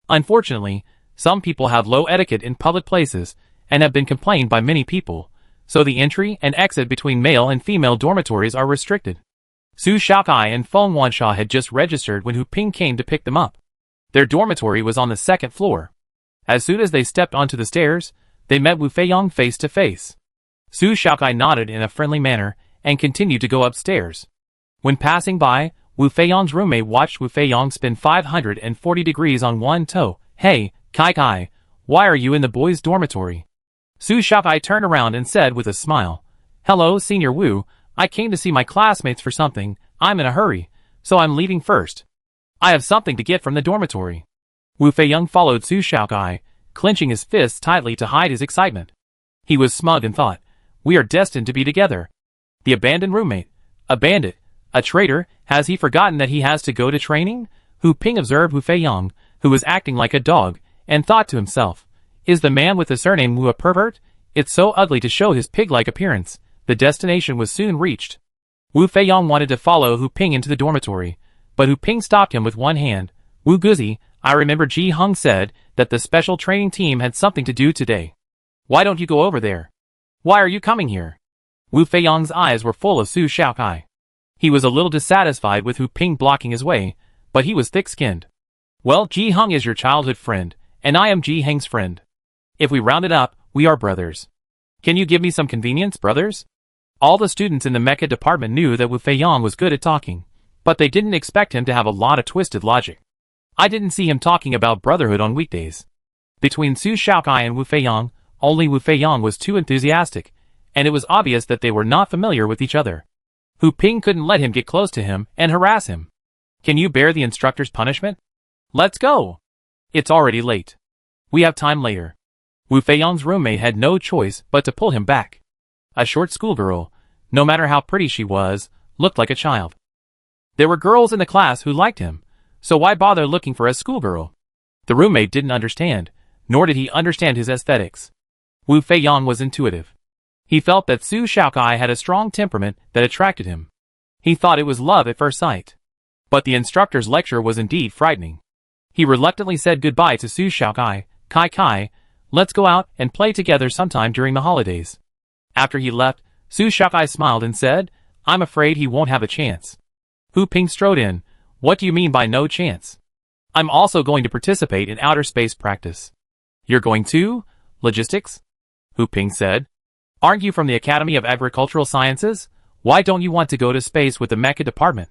Unfortunately, some people have low etiquette in public places, and have been complained by many people, so the entry and exit between male and female dormitories are restricted. Su Shaokai and Feng Wansha had just registered when Hu Ping came to pick them up. Their dormitory was on the 2nd floor. As soon as they stepped onto the stairs, they met Wu Feiyong face to face. Su Shaokai nodded in a friendly manner, and continued to go upstairs. When passing by, Wu Feiyong's roommate watched Wu Feiyong spin 540 degrees on one toe. Hey, Kai Kai, why are you in the boys' dormitory? Su Shaokai turned around and said with a smile, Hello, Senior Wu, I came to see my classmates for something. I'm in a hurry, so I'm leaving first. I have something to get from the dormitory. Wu Feiyong followed Su Shaokai, clenching his fists tightly to hide his excitement. He was smug and thought, we are destined to be together. The abandoned roommate, a bandit, a traitor, has he forgotten that he has to go to training? Hu Ping observed Wu Feiyong, who was acting like a dog, and thought to himself, is the man with the surname Wu a pervert? It's so ugly to show his pig-like appearance. The destination was soon reached. Wu Feiyong wanted to follow Hu Ping into the dormitory, but Hu Ping stopped him with one hand. Wu Guzi, I remember Ji Hung said that the special training team had something to do today. Why don't you go over there? Why are you coming here? Wu Feiyong's eyes were full of Su Shaokai. He was a little dissatisfied with Hu Ping blocking his way, but he was thick-skinned. Well, Ji Hung is your childhood friend, and I am Ji Heng's friend. If we round it up, we are brothers. Can you give me some convenience, brothers? All the students in the mecha department knew that Wu Feiyong was good at talking, but they didn't expect him to have a lot of twisted logic. I didn't see him talking about brotherhood on weekdays. Between Su Shaokai and Wu Feiyong, only Wu Feiyong was too enthusiastic, and it was obvious that they were not familiar with each other. Hu Ping couldn't let him get close to him and harass him. Can you bear the instructor's punishment? Let's go. It's already late. We have time later. Wu Feiyong's roommate had no choice but to pull him back. A short schoolgirl, no matter how pretty she was, looked like a child. There were girls in the class who liked him, so why bother looking for a schoolgirl? The roommate didn't understand, nor did he understand his aesthetics. Wu Feiyong was intuitive. He felt that Su Shaokai had a strong temperament that attracted him. He thought it was love at first sight. But the instructor's lecture was indeed frightening. He reluctantly said goodbye to Su Xiaokai. Kai, let's go out and play together sometime during the holidays. After he left, Su Xiaokai smiled and said, I'm afraid he won't have a chance. Hu Ping strode in. What do you mean by no chance? I'm also going to participate in outer space practice. You're going to? Logistics? Hu Ping said. Aren't you from the Academy of Agricultural Sciences? Why don't you want to go to space with the mecha department?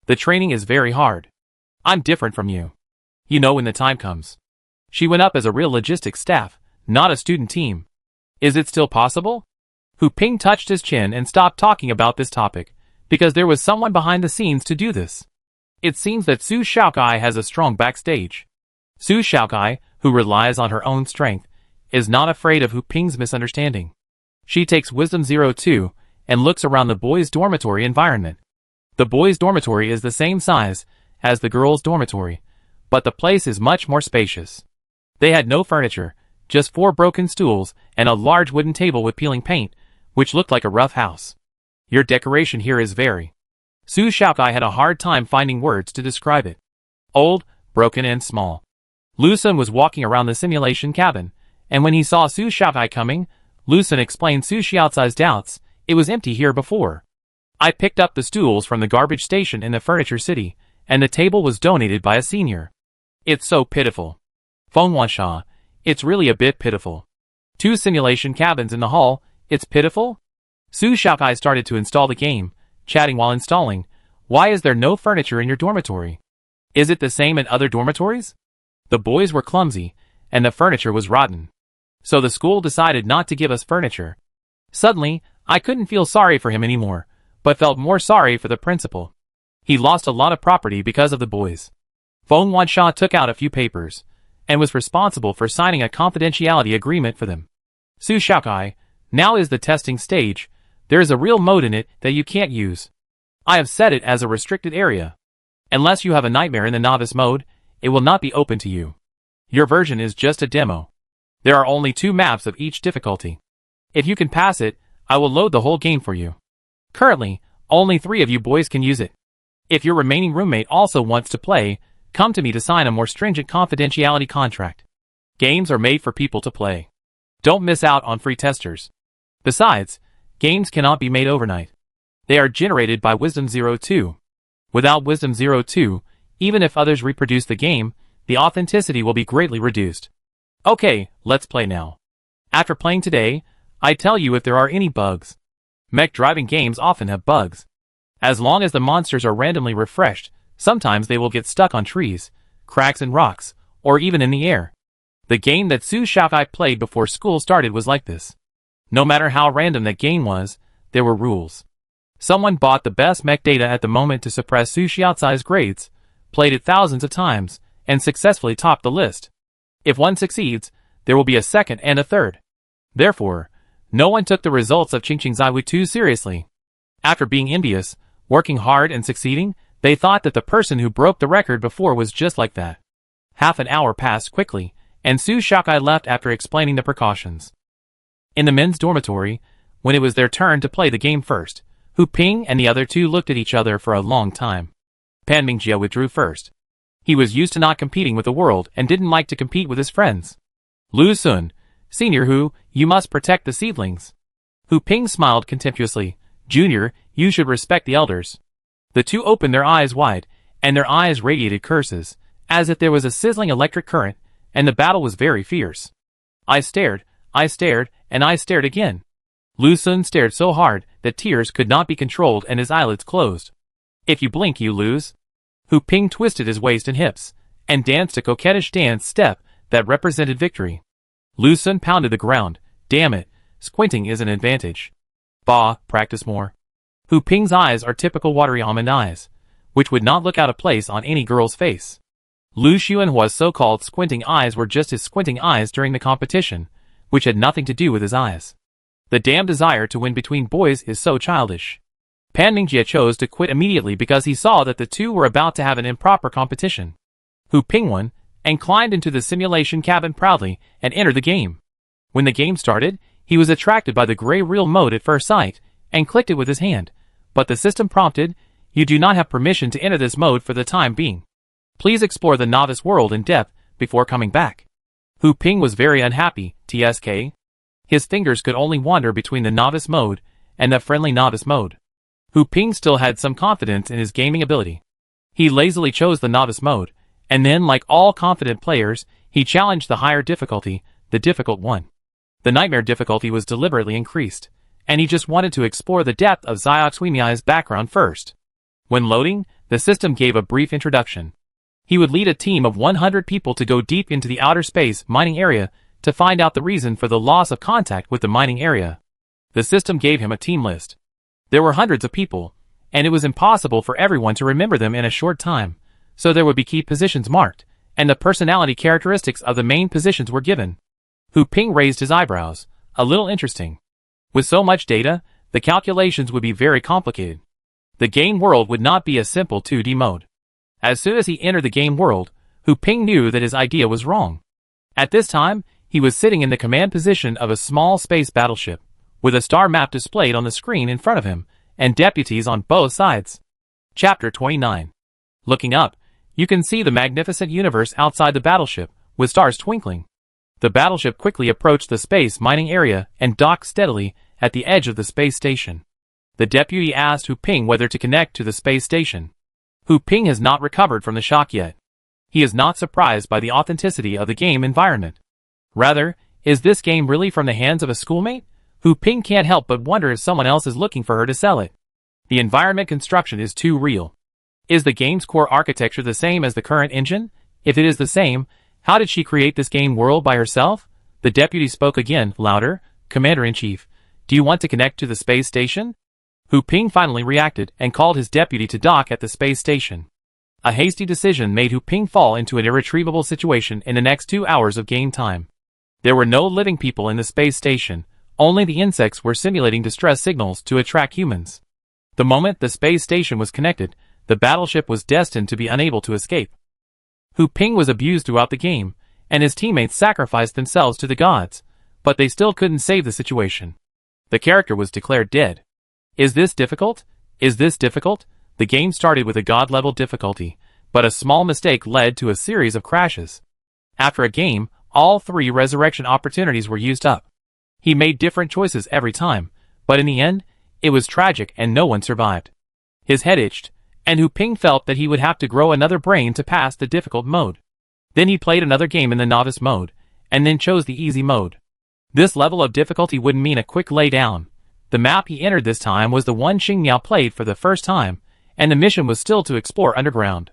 The training is very hard. I'm different from you. You know when the time comes. She went up as a real logistics staff, not a student team. Is it still possible? Hu Ping touched his chin and stopped talking about this topic, because there was someone behind the scenes to do this. It seems that Su Xiaokai has a strong backstage. Su Xiaokai, who relies on her own strength, is not afraid of Hu Ping's misunderstanding. She takes Wisdom 02 and looks around the boys' dormitory environment. The boys' dormitory is the same size as the girls' dormitory, but the place is much more spacious. They had no furniture, just 4 broken stools and a large wooden table with peeling paint, which looked like a rough house. Your decoration here is very... Su Xiaokai had a hard time finding words to describe it. Old, broken and small. Lu Sun was walking around the simulation cabin, and when he saw Su Xiaokai coming, Lu Sun explained Su Xiaocai's doubts. It was empty here before. I picked up the stools from the garbage station in the furniture city, and the table was donated by a senior. It's so pitiful. Feng Wansha, it's really a bit pitiful. 2 simulation cabins in the hall, it's pitiful? Su Xiaokai started to install the game, chatting while installing. Why is there no furniture in your dormitory? Is it the same in other dormitories? The boys were clumsy, and the furniture was rotten. So the school decided not to give us furniture. Suddenly, I couldn't feel sorry for him anymore, but felt more sorry for the principal. He lost a lot of property because of the boys. Feng Wansha took out a few papers, and was responsible for signing a confidentiality agreement for them. Su Xiaokai, now is the testing stage. There is a real mode in it that you can't use. I have set it as a restricted area. Unless you have a nightmare in the novice mode, it will not be open to you. Your version is just a demo. There are only 2 maps of each difficulty. If you can pass it, I will load the whole game for you. Currently, only 3 of you boys can use it. If your remaining roommate also wants to play, come to me to sign a more stringent confidentiality contract. Games are made for people to play. Don't miss out on free testers. Besides, games cannot be made overnight. They are generated by Wisdom 02. Without Wisdom 02, even if others reproduce the game, the authenticity will be greatly reduced. Okay, let's play now. After playing today, I tell you if there are any bugs. Mech driving games often have bugs. As long as the monsters are randomly refreshed, sometimes they will get stuck on trees, cracks and rocks, or even in the air. The game that Su Xiaokai played before school started was like this. No matter how random that game was, there were rules. Someone bought the best mech data at the moment to suppress Su Xiaocai's grades, played it thousands of times, and successfully topped the list. If one succeeds, there will be a second and a third. Therefore, no one took the results of Qingqing Zaiwu too seriously. After being envious, working hard and succeeding, they thought that the person who broke the record before was just like that. Half an hour passed quickly, and Su Xiaokai left after explaining the precautions. In the men's dormitory, when it was their turn to play the game first, Hu Ping and the other 2 looked at each other for a long time. Pan Mingjie withdrew first. He was used to not competing with the world and didn't like to compete with his friends. Lu Sun, Senior Hu, you must protect the seedlings. Hu Ping smiled contemptuously. Junior, you should respect the elders. The 2 opened their eyes wide, and their eyes radiated curses, as if there was a sizzling electric current, and the battle was very fierce. I stared, and I stared again. Lu Sun stared so hard that tears could not be controlled and his eyelids closed. If you blink you lose. Hu Ping twisted his waist and hips, and danced a coquettish dance step that represented victory. Lu Sun pounded the ground. Damn it, squinting is an advantage. Bah, practice more. Hu Ping's eyes are typical watery almond eyes, which would not look out of place on any girl's face. Lu Xuanhua's so-called squinting eyes were just his squinting eyes during the competition, which had nothing to do with his eyes. The damn desire to win between boys is so childish. Pan Mingjie chose to quit immediately because he saw that the 2 were about to have an improper competition. Hu Ping won, and climbed into the simulation cabin proudly, and entered the game. When the game started, he was attracted by the gray real mode at first sight, and clicked it with his hand, but the system prompted, You do not have permission to enter this mode for the time being. Please explore the novice world in depth before coming back. Hu Ping was very unhappy, TSK. His fingers could only wander between the novice mode and the friendly novice mode. Hu Ping still had some confidence in his gaming ability. He lazily chose the novice mode, and then, like all confident players, he challenged the higher difficulty, the difficult one. The nightmare difficulty was deliberately increased, and he just wanted to explore the depth of Zioxwemiai's background first. When loading, the system gave a brief introduction. He would lead a team of 100 people to go deep into the outer space mining area to find out the reason for the loss of contact with the mining area. The system gave him a team list. There were hundreds of people, and it was impossible for everyone to remember them in a short time, so there would be key positions marked, and the personality characteristics of the main positions were given. Hu Ping raised his eyebrows, a little interesting. With so much data, the calculations would be very complicated. The game world would not be a simple 2D mode. As soon as he entered the game world, Hu Ping knew that his idea was wrong. At this time, he was sitting in the command position of a small space battleship, with a star map displayed on the screen in front of him, and deputies on both sides. Chapter 29. Looking up, you can see the magnificent universe outside the battleship, with stars twinkling. The battleship quickly approached the space mining area and docked steadily at the edge of the space station. The deputy asked Hu Ping whether to connect to the space station. Hu Ping has not recovered from the shock yet. He is not surprised by the authenticity of the game environment. Rather, is this game really from the hands of a schoolmate? Hu Ping can't help but wonder if someone else is looking for her to sell it. The environment construction is too real. Is the game's core architecture the same as the current engine? If it is the same, how did she create this game world by herself? The deputy spoke again, louder. Commander-in-Chief, do you want to connect to the space station? Hu Ping finally reacted and called his deputy to dock at the space station. A hasty decision made Hu Ping fall into an irretrievable situation in the next 2 hours of game time. There were no living people in the space station, only the insects were simulating distress signals to attract humans. The moment the space station was connected, the battleship was destined to be unable to escape. Hu Ping was abused throughout the game, and his teammates sacrificed themselves to the gods, but they still couldn't save the situation. The character was declared dead. Is this difficult? Is this difficult? The game started with a god-level difficulty, but a small mistake led to a series of crashes. After a game, all 3 resurrection opportunities were used up. He made different choices every time, but in the end, it was tragic and no one survived. His head itched, and Hu Ping felt that he would have to grow another brain to pass the difficult mode. Then he played another game in the novice mode, and then chose the easy mode. This level of difficulty wouldn't mean a quick lay down. The map he entered this time was the one Xingmiao played for the first time, and the mission was still to explore underground.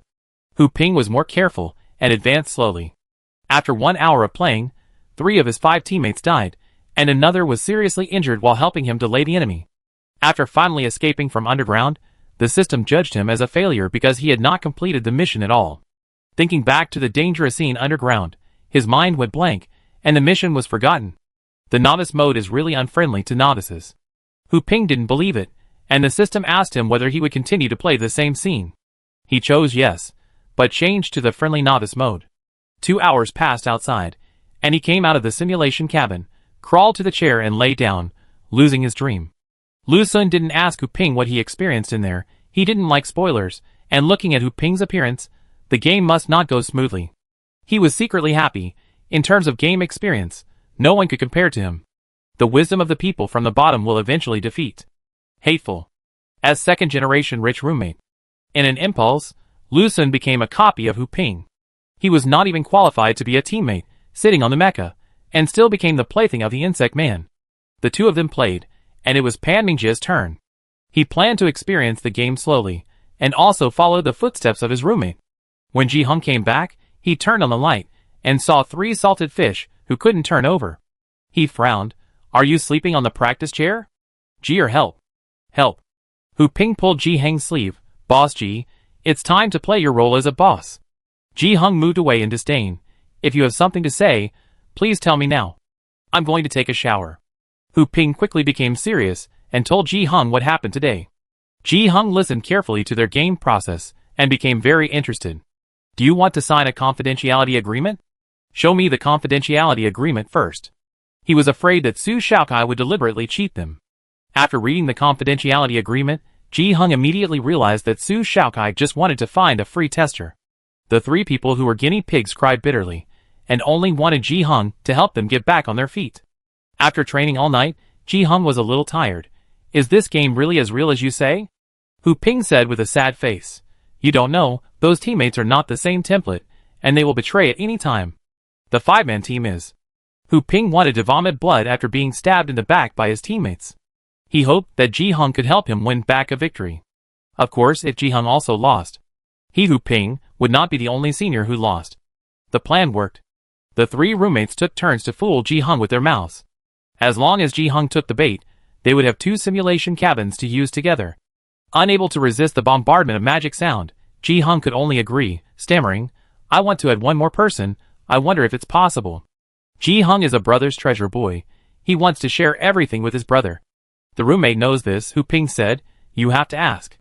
Hu Ping was more careful and advanced slowly. After 1 hour of playing, 3 of his 5 teammates died, and another was seriously injured while helping him delay the enemy. After finally escaping from underground, the system judged him as a failure because he had not completed the mission at all. Thinking back to the dangerous scene underground, his mind went blank, and the mission was forgotten. The novice mode is really unfriendly to novices. Hu Ping didn't believe it, and the system asked him whether he would continue to play the same scene. He chose yes, but changed to the friendly novice mode. 2 hours passed outside, and he came out of the simulation cabin, crawled to the chair and lay down, losing his dream. Lu Sun didn't ask Hu Ping what he experienced in there. He didn't like spoilers, and looking at Hu Ping's appearance, the game must not go smoothly. He was secretly happy. In terms of game experience, no one could compare to him. The wisdom of the people from the bottom will eventually defeat hateful as second-generation rich roommate. In an impulse, Lu Sun became a copy of Hu Ping. He was not even qualified to be a teammate, sitting on the mecha, and still became the plaything of the insect man. The two of them played, and it was Pan Mingjia's turn. He planned to experience the game slowly, and also follow the footsteps of his roommate. When Ji Hung came back, he turned on the light, and saw 3 salted fish who couldn't turn over. He frowned. Are you sleeping on the practice chair? Ji or help? Help. Hu Ping pulled Ji Heng's sleeve. Boss Ji, it's time to play your role as a boss. Ji Hung moved away in disdain. If you have something to say, please tell me now. I'm going to take a shower. Hu Ping quickly became serious and told Ji Hung what happened today. Ji Hung listened carefully to their game process and became very interested. Do you want to sign a confidentiality agreement? Show me the confidentiality agreement first. He was afraid that Su Shaokai would deliberately cheat them. After reading the confidentiality agreement, Ji Hung immediately realized that Su Shaokai just wanted to find a free tester. The three people who were guinea pigs cried bitterly, and only wanted Ji Hung to help them get back on their feet. After training all night, Ji Hung was a little tired. Is this game really as real as you say? Hu Ping said with a sad face. You don't know, those teammates are not the same template, and they will betray at any time. The 5-man team is. Hu Ping wanted to vomit blood after being stabbed in the back by his teammates. He hoped that Ji Hung could help him win back a victory. Of course, if Ji Hung also lost, he, Hu Ping, would not be the only senior who lost. The plan worked. The three roommates took turns to fool Ji Hung with their mouths. As long as Ji Hung took the bait, they would have 2 simulation cabins to use together. Unable to resist the bombardment of magic sound, Ji Hung could only agree, stammering, I want to add one more person, I wonder if it's possible. Ji Hung is a brother's treasure boy. He wants to share everything with his brother. The roommate knows this, Hu Ping said, you have to ask.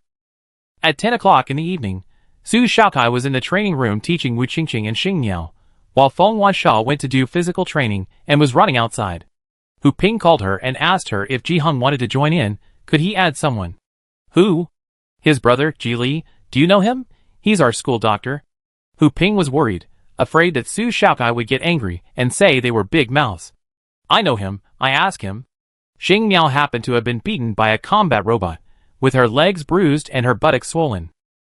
At 10 o'clock in the evening, Su Shaokai was in the training room teaching Wu Qingqing and Xing Miao, while Feng Wanshao went to do physical training and was running outside. Hu Ping called her and asked her if Ji Hung wanted to join in, could he add someone? Who? His brother, Ji Li, do you know him? He's our school doctor. Hu Ping was worried, afraid that Su Shaokai would get angry and say they were big mouths. I know him, I asked him. Xing Miao happened to have been beaten by a combat robot, with her legs bruised and her buttocks swollen.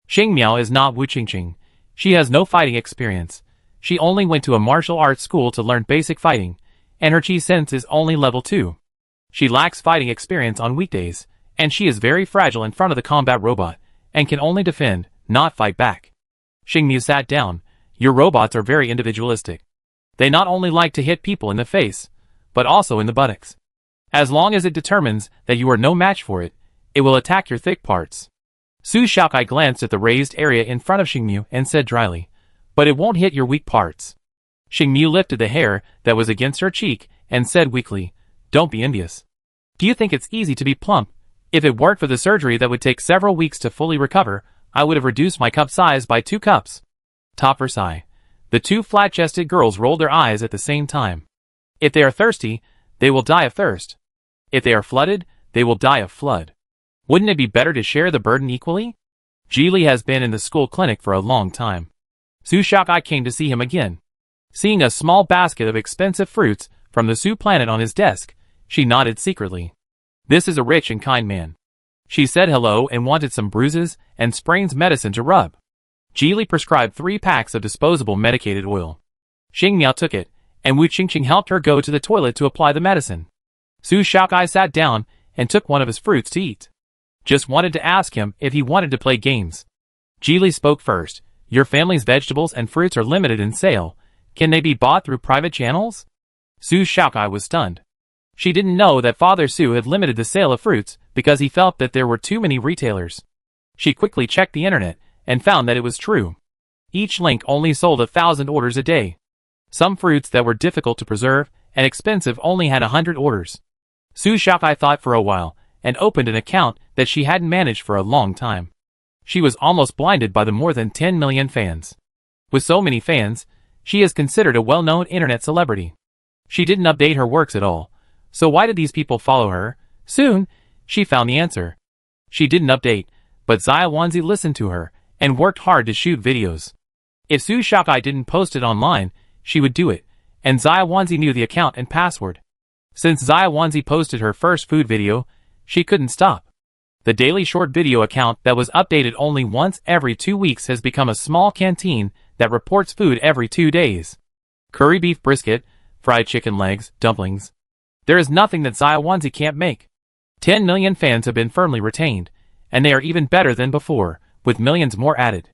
Xing Miao is not Wu Qingqing. She has no fighting experience. She only went to a martial arts school to learn basic fighting, and her chi sense is only level 2. She lacks fighting experience on weekdays, and she is very fragile in front of the combat robot, and can only defend, not fight back. Xing Miao sat down. Your robots are very individualistic. They not only like to hit people in the face, but also in the buttocks. As long as it determines that you are no match for it, it will attack your thick parts. Su Shaokai glanced at the raised area in front of Xing Miao and said dryly, but it won't hit your weak parts. Xing Miao lifted the hair that was against her cheek and said weakly, don't be envious. Do you think it's easy to be plump? If it weren't for the surgery that would take several weeks to fully recover, I would have reduced my cup size by 2 cups. Top Versailles. The 2 flat-chested girls rolled their eyes at the same time. If they are thirsty, they will die of thirst. If they are flooded, they will die of flood. Wouldn't it be better to share the burden equally? Ji Li has been in the school clinic for a long time. Su Shaokai came to see him again. Seeing a small basket of expensive fruits from the Su planet on his desk, she nodded secretly. This is a rich and kind man. She said hello and wanted some bruises and sprains medicine to rub. Ji Li prescribed 3 packs of disposable medicated oil. Xing Miao took it, and Wu Qingqing helped her go to the toilet to apply the medicine. Su Shaokai sat down and took one of his fruits to eat. Just wanted to ask him if he wanted to play games. Ji Li spoke first. Your family's vegetables and fruits are limited in sale. Can they be bought through private channels? Su Shaokai was stunned. She didn't know that Father Su had limited the sale of fruits because he felt that there were too many retailers. She quickly checked the internet and found that it was true. Each link only sold 1,000 orders a day. Some fruits that were difficult to preserve and expensive only had 100 orders. Su Shaokai thought for a while and opened an account that she hadn't managed for a long time. She was almost blinded by the more than 10 million fans. With so many fans, she is considered a well-known internet celebrity. She didn't update her works at all. So why did these people follow her? Soon, she found the answer. She didn't update, but Xia Wanzi listened to her and worked hard to shoot videos. If Su Shaokai didn't post it online, she would do it, and Xia Wanzi knew the account and password. Since Xia Wanzi posted her first food video, she couldn't stop. The daily short video account that was updated only once every 2 weeks has become a small canteen that reports food every 2 days. Curry beef brisket, fried chicken legs, dumplings. There is nothing that Xia Wanzi can't make. 10 million fans have been firmly retained, and they are even better than before, with millions more added.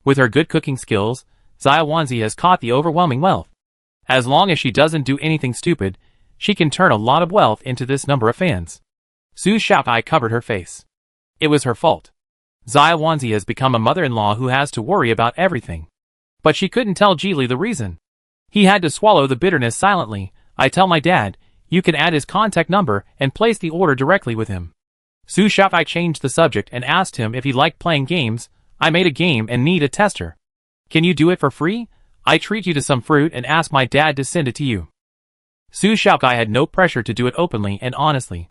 With her good cooking skills, Xia Wanzi has caught the overwhelming wealth. As long as she doesn't do anything stupid, she can turn a lot of wealth into this number of fans. Su Shaokai covered her face. It was her fault. Xia Wanzi has become a mother-in-law who has to worry about everything. But she couldn't tell Ji Li the reason. He had to swallow the bitterness silently. I tell my dad, you can add his contact number and place the order directly with him. Su Shaokai changed the subject and asked him if he liked playing games. I made a game and need a tester. Can you do it for free? I treat you to some fruit and ask my dad to send it to you. Su Shaokai had no pressure to do it openly and honestly.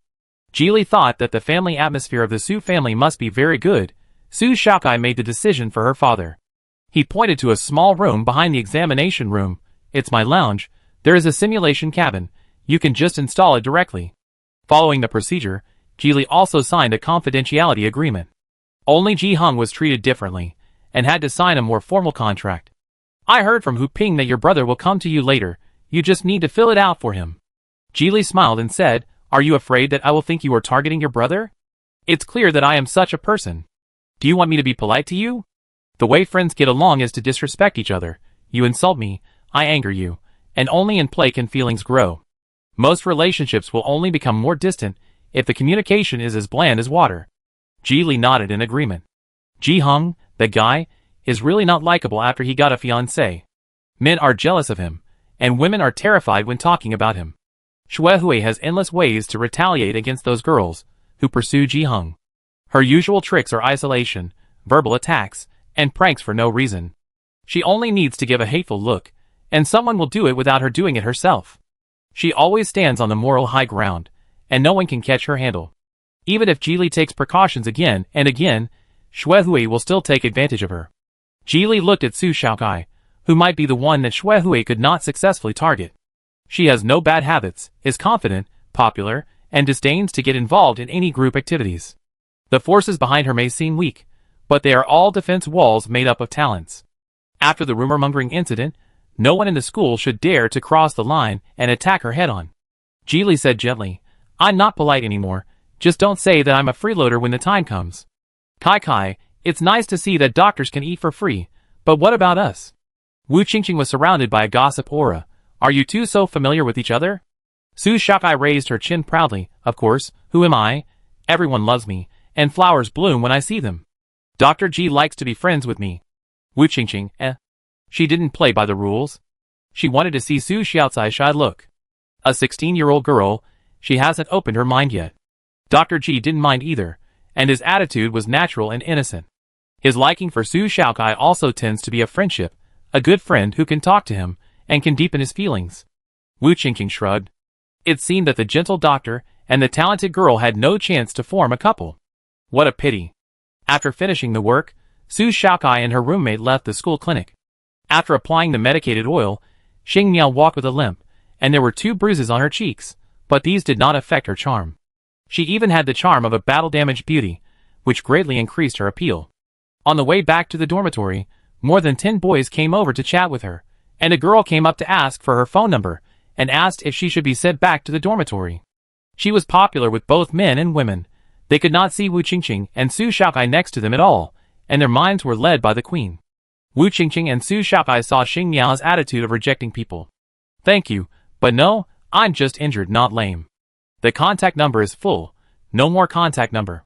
Geely thought that the family atmosphere of the Su family must be very good. Su Shaokai made the decision for her father. He pointed to a small room behind the examination room. It's my lounge. There is a simulation cabin. You can just install it directly. Following the procedure, Geely also signed a confidentiality agreement. Only Ji Hung was treated differently, and had to sign a more formal contract. I heard from Hu Ping that your brother will come to you later. You just need to fill it out for him. Geely smiled and said, Are you afraid that I will think you are targeting your brother? It's clear that I am such a person. Do you want me to be polite to you? The way friends get along is to disrespect each other. You insult me, I anger you, and only in play can feelings grow. Most relationships will only become more distant if the communication is as bland as water. Geely nodded in agreement. Ji Hung, the guy, is really not likable after he got a fiancée. Men are jealous of him, and women are terrified when talking about him. Xue Hui has endless ways to retaliate against those girls who pursue Ji Hung. Her usual tricks are isolation, verbal attacks, and pranks for no reason. She only needs to give a hateful look, and someone will do it without her doing it herself. She always stands on the moral high ground, and no one can catch her handle. Even if Geely takes precautions again and again, Xue Hui will still take advantage of her. Geely looked at Su Shaokai, who might be the one that Xue Hui could not successfully target. She has no bad habits, is confident, popular, and disdains to get involved in any group activities. The forces behind her may seem weak, but they are all defense walls made up of talents. After the rumor-mongering incident, no one in the school should dare to cross the line and attack her head-on. Geely said gently, I'm not polite anymore, just don't say that I'm a freeloader when the time comes. Kai, it's nice to see that doctors can eat for free, but what about us? Wu Qingqing was surrounded by a gossip aura. Are you two so familiar with each other? Su Shaokai raised her chin proudly. Of course, who am I? Everyone loves me, and flowers bloom when I see them. Dr. G likes to be friends with me. Wu Qingqing, She didn't play by the rules. She wanted to see Su Xiaocai's shy look. A 16-year-old girl, she hasn't opened her mind yet. Dr. G didn't mind either, and his attitude was natural and innocent. His liking for Su Shaokai also tends to be a friendship, a good friend who can talk to him, and can deepen his feelings. Wu Qingqing shrugged. It seemed that the gentle doctor and the talented girl had no chance to form a couple. What a pity. After finishing the work, Su Shaokai and her roommate left the school clinic. After applying the medicated oil, Xing Miao walked with a limp, and there were 2 bruises on her cheeks, but these did not affect her charm. She even had the charm of a battle-damaged beauty, which greatly increased her appeal. On the way back to the dormitory, more than 10 boys came over to chat with her, and a girl came up to ask for her phone number, and asked if she should be sent back to the dormitory. She was popular with both men and women. They could not see Wu Qingqing and Su Shaokai next to them at all, and their minds were led by the queen. Wu Qingqing and Su Shaokai saw Xing Miao's attitude of rejecting people. Thank you, but no, I'm just injured, not lame. The contact number is full. No more contact number.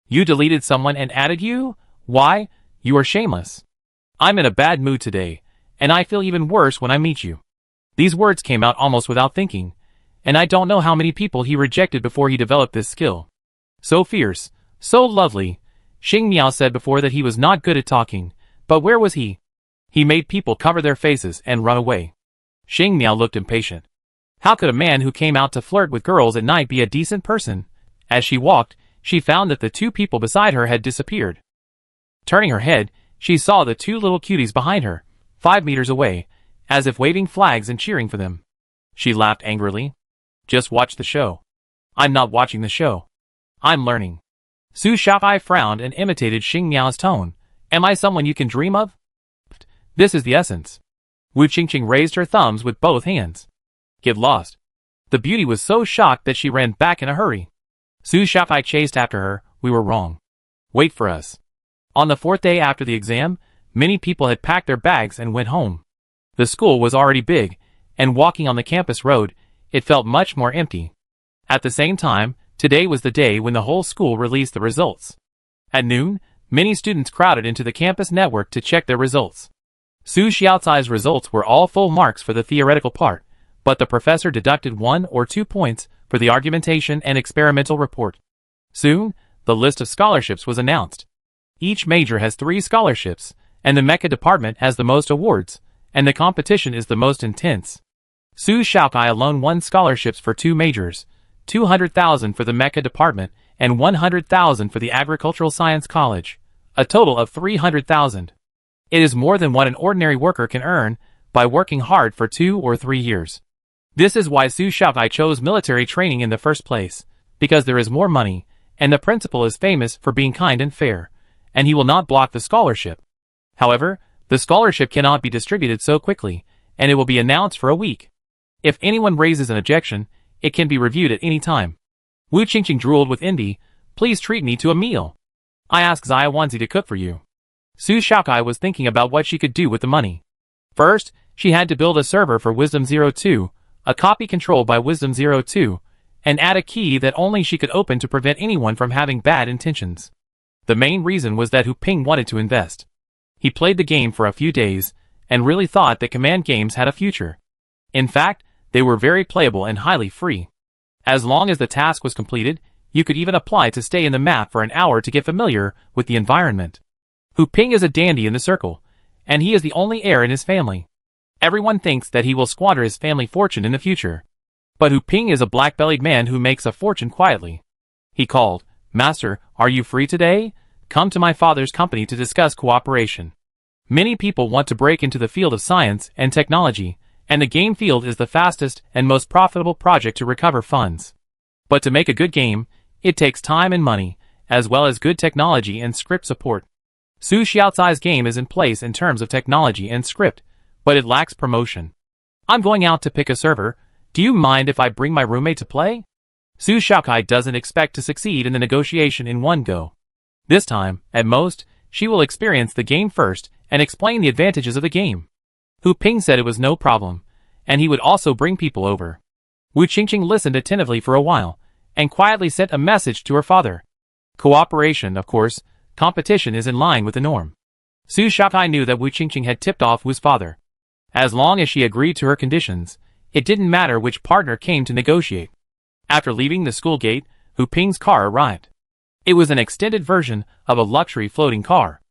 You deleted someone and added you? Why? You are shameless. I'm in a bad mood today, and I feel even worse when I meet you. These words came out almost without thinking, and I don't know how many people he rejected before he developed this skill. So fierce, so lovely. Xing Miao said before that he was not good at talking, but where was he? He made people cover their faces and run away. Xing Miao looked impatient. How could a man who came out to flirt with girls at night be a decent person? As she walked, she found that the 2 people beside her had disappeared. Turning her head, she saw the 2 little cuties behind her, 5 meters away, as if waving flags and cheering for them. She laughed angrily. Just watch the show. I'm not watching the show. I'm learning. Su Shaokai frowned and imitated Xing Miao's tone. Am I someone you can dream of? This is the essence. Wu Qingqing raised her thumbs with both hands. Get lost. The beauty was so shocked that she ran back in a hurry. Su Shaokai chased after her. We were wrong. Wait for us. On the 4th day after the exam, many people had packed their bags and went home. The school was already big, and walking on the campus road, it felt much more empty. At the same time, today was the day when the whole school released the results. At noon, many students crowded into the campus network to check their results. Su Xiaocai's results were all full marks for the theoretical part, but the professor deducted 1 or 2 points for the argumentation and experimental report. Soon, the list of scholarships was announced. Each major has 3 scholarships, and the mecha department has the most awards, and the competition is the most intense. Su Shaokai alone won scholarships for 2 majors, 200,000 for the Mecha department, and 100,000 for the Agricultural Science College. A total of 300,000. It is more than what an ordinary worker can earn by working hard for 2 or 3 years. This is why Su Xiaokai chose military training in the first place, because there is more money, and the principal is famous for being kind and fair, and he will not block the scholarship. However, the scholarship cannot be distributed so quickly, and it will be announced for a week. If anyone raises an objection, it can be reviewed at any time. Wu Qingqing drooled with envy. Please treat me to a meal. I asked Xia Wanzi to cook for you. Su Xiaokai was thinking about what she could do with the money. First, she had to build a server for Wisdom 02, a copy controlled by Wisdom 02, and add a key that only she could open to prevent anyone from having bad intentions. The main reason was that Hu Ping wanted to invest. He played the game for a few days, and really thought that command games had a future. In fact, they were very playable and highly free. As long as the task was completed, you could even apply to stay in the map for an hour to get familiar with the environment. Hu Ping is a dandy in the circle, and he is the only heir in his family. Everyone thinks that he will squander his family fortune in the future. But Hu Ping is a black-bellied man who makes a fortune quietly. He called, "Master, are you free today? Come to my father's company to discuss cooperation." Many people want to break into the field of science and technology, and the game field is the fastest and most profitable project to recover funds. But to make a good game, it takes time and money, as well as good technology and script support. Su Xiaocai's game is in place in terms of technology and script, but it lacks promotion. I'm going out to pick a server. Do you mind if I bring my roommate to play? Su Xiaokai doesn't expect to succeed in the negotiation in one go. This time, at most, she will experience the game first and explain the advantages of the game. Hu Ping said it was no problem, and he would also bring people over. Wu Qingqing listened attentively for a while, and quietly sent a message to her father. Cooperation, of course, competition is in line with the norm. Su Xiaokai knew that Wu Qingqing had tipped off Wu's father. As long as she agreed to her conditions, it didn't matter which partner came to negotiate. After leaving the school gate, Hu Ping's car arrived. It was an extended version of a luxury floating car.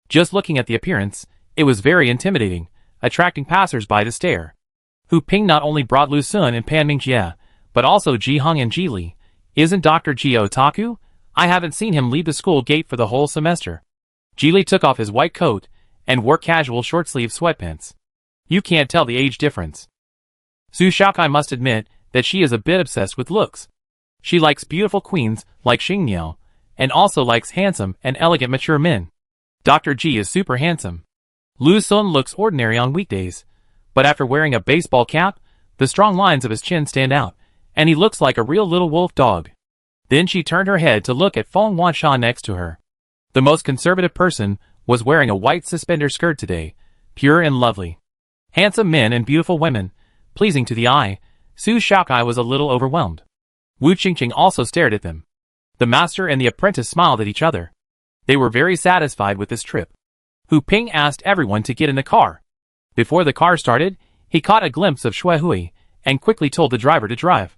Just looking at the appearance, it was very intimidating, attracting passers-by to stare. Hu Ping not only brought Lu Sun and Pan Mingjie, but also Ji Hung and Ji Li. Isn't Dr. Ji otaku? I haven't seen him leave the school gate for the whole semester. Ji Li took off his white coat and wore casual short-sleeve sweatpants. You can't tell the age difference. Su Xiaokai must admit that she is a bit obsessed with looks. She likes beautiful queens like Xing Niao, and also likes handsome and elegant mature men. Dr. Ji is super handsome. Lu Sun looks ordinary on weekdays, but after wearing a baseball cap, the strong lines of his chin stand out, and he looks like a real little wolf dog. Then she turned her head to look at Feng Wansha next to her. The most conservative person was wearing a white suspender skirt today, pure and lovely. Handsome men and beautiful women, pleasing to the eye. Su Xiaokai was a little overwhelmed. Wu Qingqing also stared at them. The master and the apprentice smiled at each other. They were very satisfied with this trip. Hu Ping asked everyone to get in the car. Before the car started, he caught a glimpse of Xue Hui, and quickly told the driver to drive.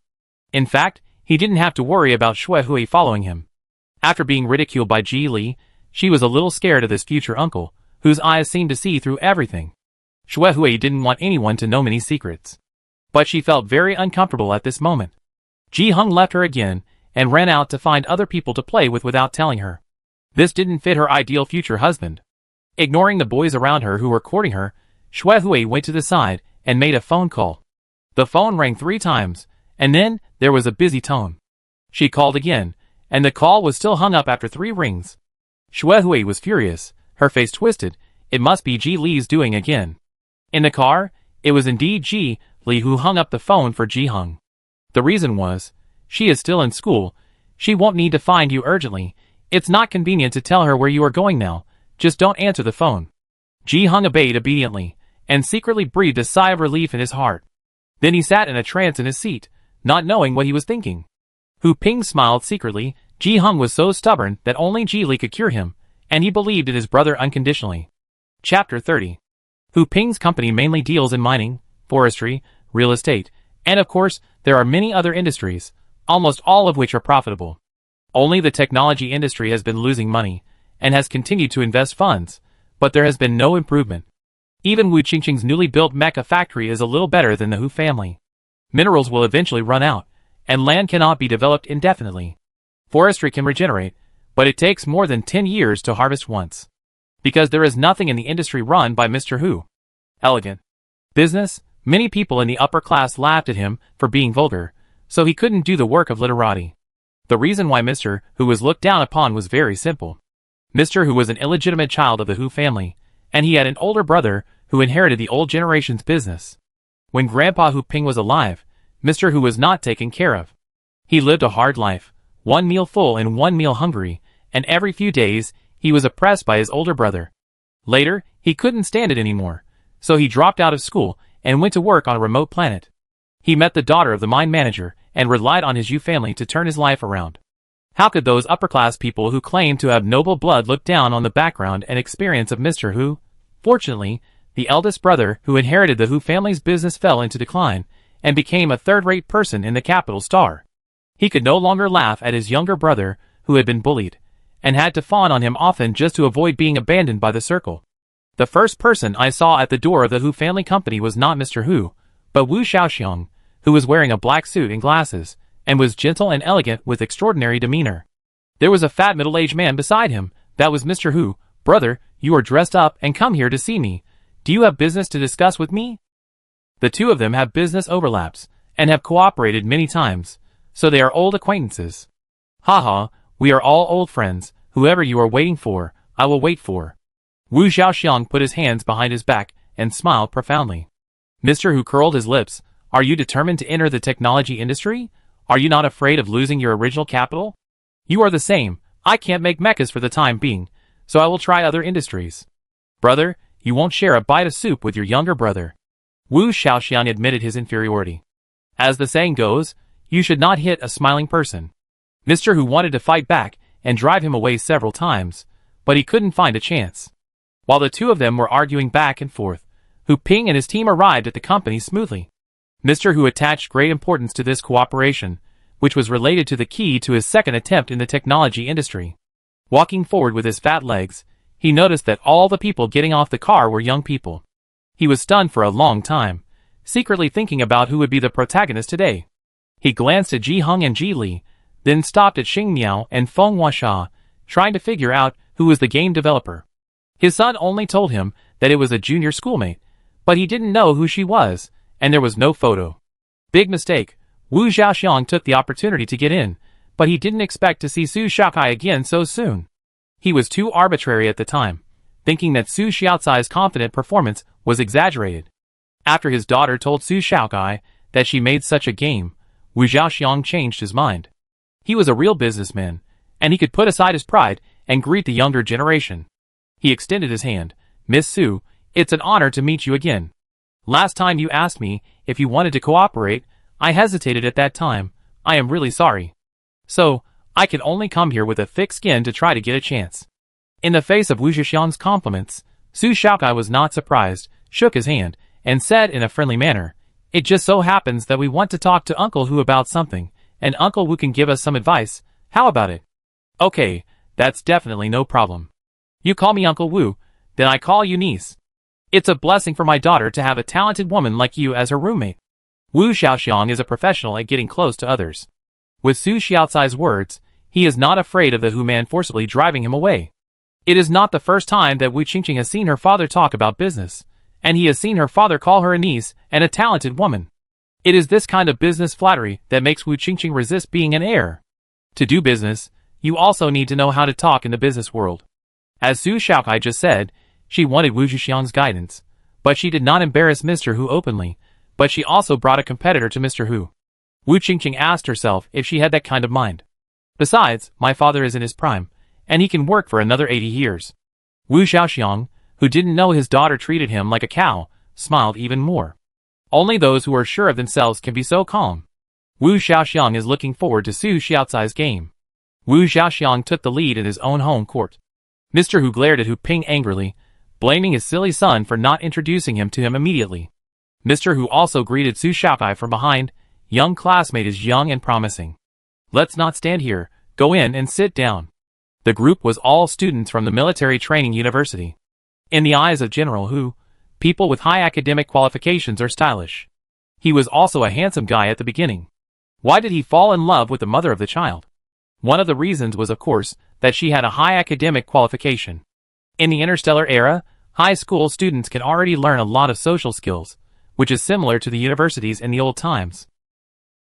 In fact, he didn't have to worry about Xue Hui following him. After being ridiculed by Ji Li, she was a little scared of this future uncle, whose eyes seemed to see through everything. Xue Hui didn't want anyone to know many secrets. But she felt very uncomfortable at this moment. Ji Hung left her again, and ran out to find other people to play with without telling her. This didn't fit her ideal future husband. Ignoring the boys around her who were courting her, Xue Hui went to the side and made a phone call. The phone rang 3 times, and then there was a busy tone. She called again, and the call was still hung up after 3 rings. Xue Hui was furious, her face twisted. It must be Ji Li's doing again. In the car, it was indeed Ji Li who hung up the phone for Ji Hung. The reason was, she is still in school. She won't need to find you urgently. It's not convenient to tell her where you are going now. Just don't answer the phone. Ji Hung obeyed obediently, and secretly breathed a sigh of relief in his heart. Then he sat in a trance in his seat, not knowing what he was thinking. Hu Ping smiled secretly. Ji Hung was so stubborn that only Ji Li could cure him, and he believed in his brother unconditionally. Chapter 30. Hu Ping's company mainly deals in mining, forestry, real estate, and of course, there are many other industries, almost all of which are profitable. Only the technology industry has been losing money, and has continued to invest funds, but there has been no improvement. Even Wu Qingqing's newly built mecha factory is a little better than the Hu family. Minerals will eventually run out, and land cannot be developed indefinitely. Forestry can regenerate, but it takes more than 10 years to harvest once. Because there is nothing in the industry run by Mr. Hu. Elegant. Business, many people in the upper class laughed at him for being vulgar, so he couldn't do the work of literati. The reason why Mr. Hu was looked down upon was very simple. Mr. Hu was an illegitimate child of the Hu family, and he had an older brother who inherited the old generation's business. When Grandpa Hu Ping was alive, Mr. Hu was not taken care of. He lived a hard life, one meal full and one meal hungry, and every few days, he was oppressed by his older brother. Later, he couldn't stand it anymore, so he dropped out of school and went to work on a remote planet. He met the daughter of the mine manager and relied on his Yu family to turn his life around. How could those upper-class people who claimed to have noble blood look down on the background and experience of Mr. Hu? Fortunately, the eldest brother who inherited the Hu family's business fell into decline and became a third-rate person in the capital star. He could no longer laugh at his younger brother who had been bullied, and had to fawn on him often just to avoid being abandoned by the circle. The first person I saw at the door of the Hu family company was not Mr. Hu, but Wu Xiaoxiang, who was wearing a black suit and glasses, and was gentle and elegant with extraordinary demeanor. There was a fat middle-aged man beside him. That was Mr. Hu. Brother, you are dressed up and come here to see me. Do you have business to discuss with me? The two of them have business overlaps, and have cooperated many times, so they are old acquaintances. Haha, we are all old friends. Whoever you are waiting for, I will wait for. Wu Xiaoxiang put his hands behind his back and smiled profoundly. Mr. Hu curled his lips. Are you determined to enter the technology industry? Are you not afraid of losing your original capital? You are the same. I can't make mechas for the time being, so I will try other industries. Brother, you won't share a bite of soup with your younger brother. Wu Xiaoxiang admitted his inferiority. As the saying goes, you should not hit a smiling person. Mr. Hu wanted to fight back and drive him away several times, but he couldn't find a chance. While the two of them were arguing back and forth, Hu Ping and his team arrived at the company smoothly. Mr. Hu attached great importance to this cooperation, which was related to the key to his second attempt in the technology industry. Walking forward with his fat legs, he noticed that all the people getting off the car were young people. He was stunned for a long time, secretly thinking about who would be the protagonist today. He glanced at Ji Hung and Ji Li, then stopped at Xing Miao and Feng Huasha, trying to figure out who was the game developer. His son only told him that it was a junior schoolmate, but he didn't know who she was, and there was no photo. Big mistake. Wu Xiaoxiang took the opportunity to get in, but he didn't expect to see Su Xiaokai again so soon. He was too arbitrary at the time, thinking that Su Xiaocai's confident performance was exaggerated. After his daughter told Su Xiaokai that she made such a game, Wu Xiaoxiang changed his mind. He was a real businessman, and he could put aside his pride and greet the younger generation. He extended his hand. Miss Su, it's an honor to meet you again. Last time you asked me if you wanted to cooperate, I hesitated at that time. I am really sorry. So, I can only come here with a thick skin to try to get a chance. In the face of Wu Xiaoxiang's compliments, Su Xiaokai was not surprised, shook his hand, and said in a friendly manner, it just so happens that we want to talk to Uncle Hu about something, and Uncle Wu can give us some advice. How about it? Okay, that's definitely no problem. You call me Uncle Wu, then I call you niece. It's a blessing for my daughter to have a talented woman like you as her roommate. Wu Xiaoxiang is a professional at getting close to others. With Su Xiaocai's words, he is not afraid of the Hu man forcibly driving him away. It is not the first time that Wu Qingqing has seen her father talk about business, and he has seen her father call her a niece and a talented woman. It is this kind of business flattery that makes Wu Qingqing resist being an heir. To do business, you also need to know how to talk in the business world. As Su Xiaokai just said, she wanted Wu Xiaoxiang's guidance, but she did not embarrass Mr. Hu openly, but she also brought a competitor to Mr. Hu. Wu Qingqing asked herself if she had that kind of mind. Besides, my father is in his prime, and he can work for another 80 years. Wu Xiaoxiang, who didn't know his daughter treated him like a cow, smiled even more. Only those who are sure of themselves can be so calm. Wu Xiaoxiang is looking forward to Su Xiaocai's game. Wu Xiaoxiang took the lead in his own home court. Mr. Hu glared at Hu Ping angrily, blaming his silly son for not introducing him to him immediately. Mr. Hu also greeted Su Xiaokai from behind. Young classmate is young and promising. Let's not stand here, go in and sit down. The group was all students from the military training university. In the eyes of General Hu, people with high academic qualifications are stylish. He was also a handsome guy at the beginning. Why did he fall in love with the mother of the child? One of the reasons was, of course, that she had a high academic qualification. In the interstellar era, high school students can already learn a lot of social skills, which is similar to the universities in the old times.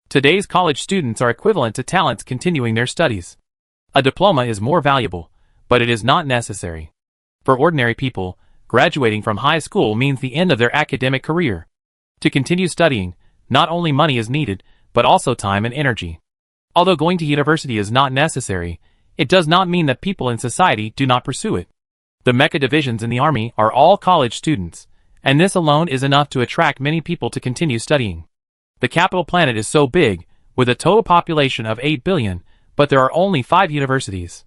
Today's college students are equivalent to talents continuing their studies. A diploma is more valuable, but it is not necessary. For ordinary people, graduating from high school means the end of their academic career. To continue studying, not only money is needed, but also time and energy. Although going to university is not necessary, it does not mean that people in society do not pursue it. The mecha divisions in the army are all college students, and this alone is enough to attract many people to continue studying. The capital planet is so big, with a total population of 8 billion, but there are only 5 universities.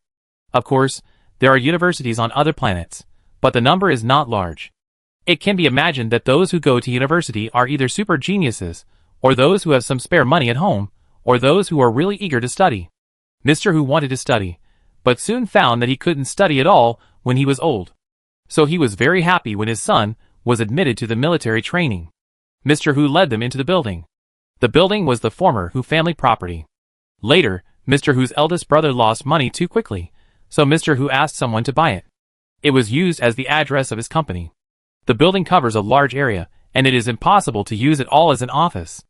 Of course, there are universities on other planets, but the number is not large. It can be imagined that those who go to university are either super geniuses, or those who have some spare money at home, or those who are really eager to study. Mr. Who wanted to study, but soon found that he couldn't study at all when he was old. So he was very happy when his son was admitted to the military training. Mr. Who led them into the building. The building was the former Who family property. Later, Mr. Who's eldest brother lost money too quickly, so Mr. Who asked someone to buy it. It was used as the address of his company. The building covers a large area, and it is impossible to use it all as an office.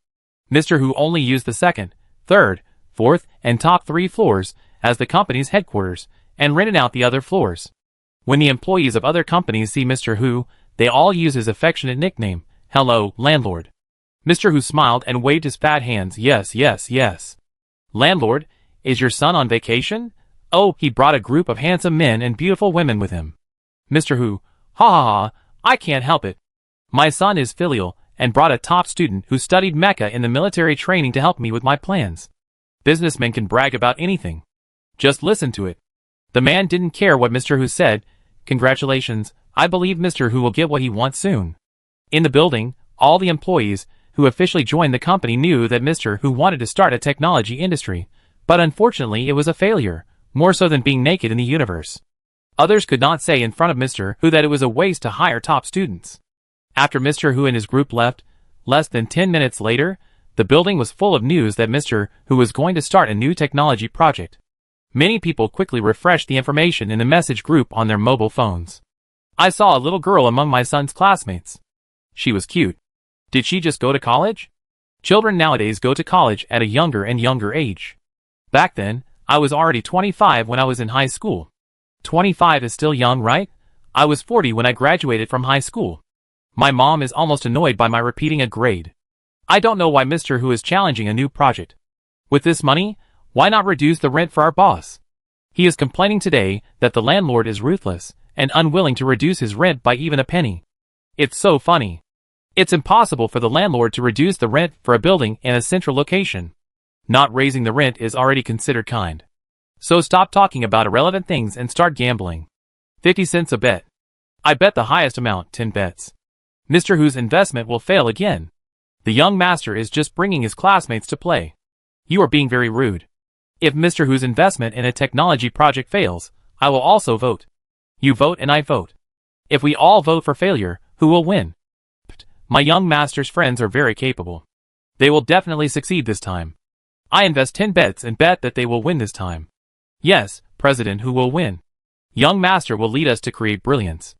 Mr. Who only used the second, third, fourth, and top 3 floors as the company's headquarters, and rented out the other floors. When the employees of other companies see Mr. Who, they all use his affectionate nickname, "Hello, landlord." Mr. Who smiled and waved his fat hands. Yes, yes, yes. Landlord, is your son on vacation? Oh, he brought a group of handsome men and beautiful women with him. Mr. Who, ha ha ha, I can't help it. My son is filial, and brought a top student who studied mecha in the military training to help me with my plans. Businessmen can brag about anything. Just listen to it. The man didn't care what Mr. Who said. Congratulations, I believe Mr. Who will get what he wants soon. In the building, all the employees who officially joined the company knew that Mr. Who wanted to start a technology industry, but unfortunately it was a failure, more so than being naked in the universe. Others could not say in front of Mr. Who that it was a waste to hire top students. After Mr. Who and his group left, less than 10 minutes later, the building was full of news that Mr. Who was going to start a new technology project. Many people quickly refreshed the information in the message group on their mobile phones. I saw a little girl among my son's classmates. She was cute. Did she just go to college? Children nowadays go to college at a younger and younger age. Back then, I was already 25 when I was in high school. 25 is still young, right? I was 40 when I graduated from high school. My mom is almost annoyed by my repeating a grade. I don't know why Mr. Who is challenging a new project. With this money, why not reduce the rent for our boss? He is complaining today that the landlord is ruthless and unwilling to reduce his rent by even a penny. It's so funny. It's impossible for the landlord to reduce the rent for a building in a central location. Not raising the rent is already considered kind. So stop talking about irrelevant things and start gambling. 50 cents a bet. I bet the highest amount, 10 bets. Mr. Who's investment will fail again. The young master is just bringing his classmates to play. You are being very rude. If Mr. Who's investment in a technology project fails, I will also vote. You vote and I vote. If we all vote for failure, who will win? My young master's friends are very capable. They will definitely succeed this time. I invest 10 bets and bet that they will win this time. Yes, President Who will win. Young master will lead us to create brilliance.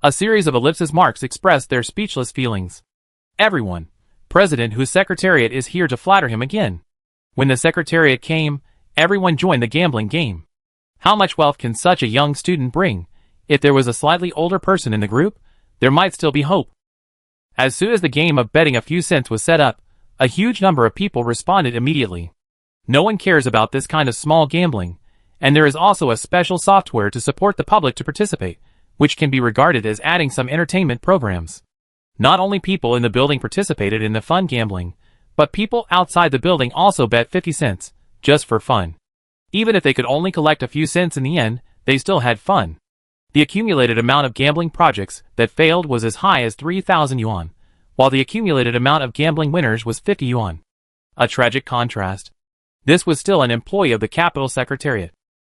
A series of ellipsis marks expressed their speechless feelings. Everyone, President Who's secretariat is here to flatter him again. When the secretariat came, everyone joined the gambling game. How much wealth can such a young student bring? If there was a slightly older person in the group, there might still be hope. As soon as the game of betting a few cents was set up, a huge number of people responded immediately. No one cares about this kind of small gambling, and there is also a special software to support the public to participate, which can be regarded as adding some entertainment programs. Not only people in the building participated in the fun gambling, but people outside the building also bet 50 cents, just for fun. Even if they could only collect a few cents in the end, they still had fun. The accumulated amount of gambling projects that failed was as high as 3,000 yuan, while the accumulated amount of gambling winners was 50 yuan. A tragic contrast. This was still an employee of the capital secretariat.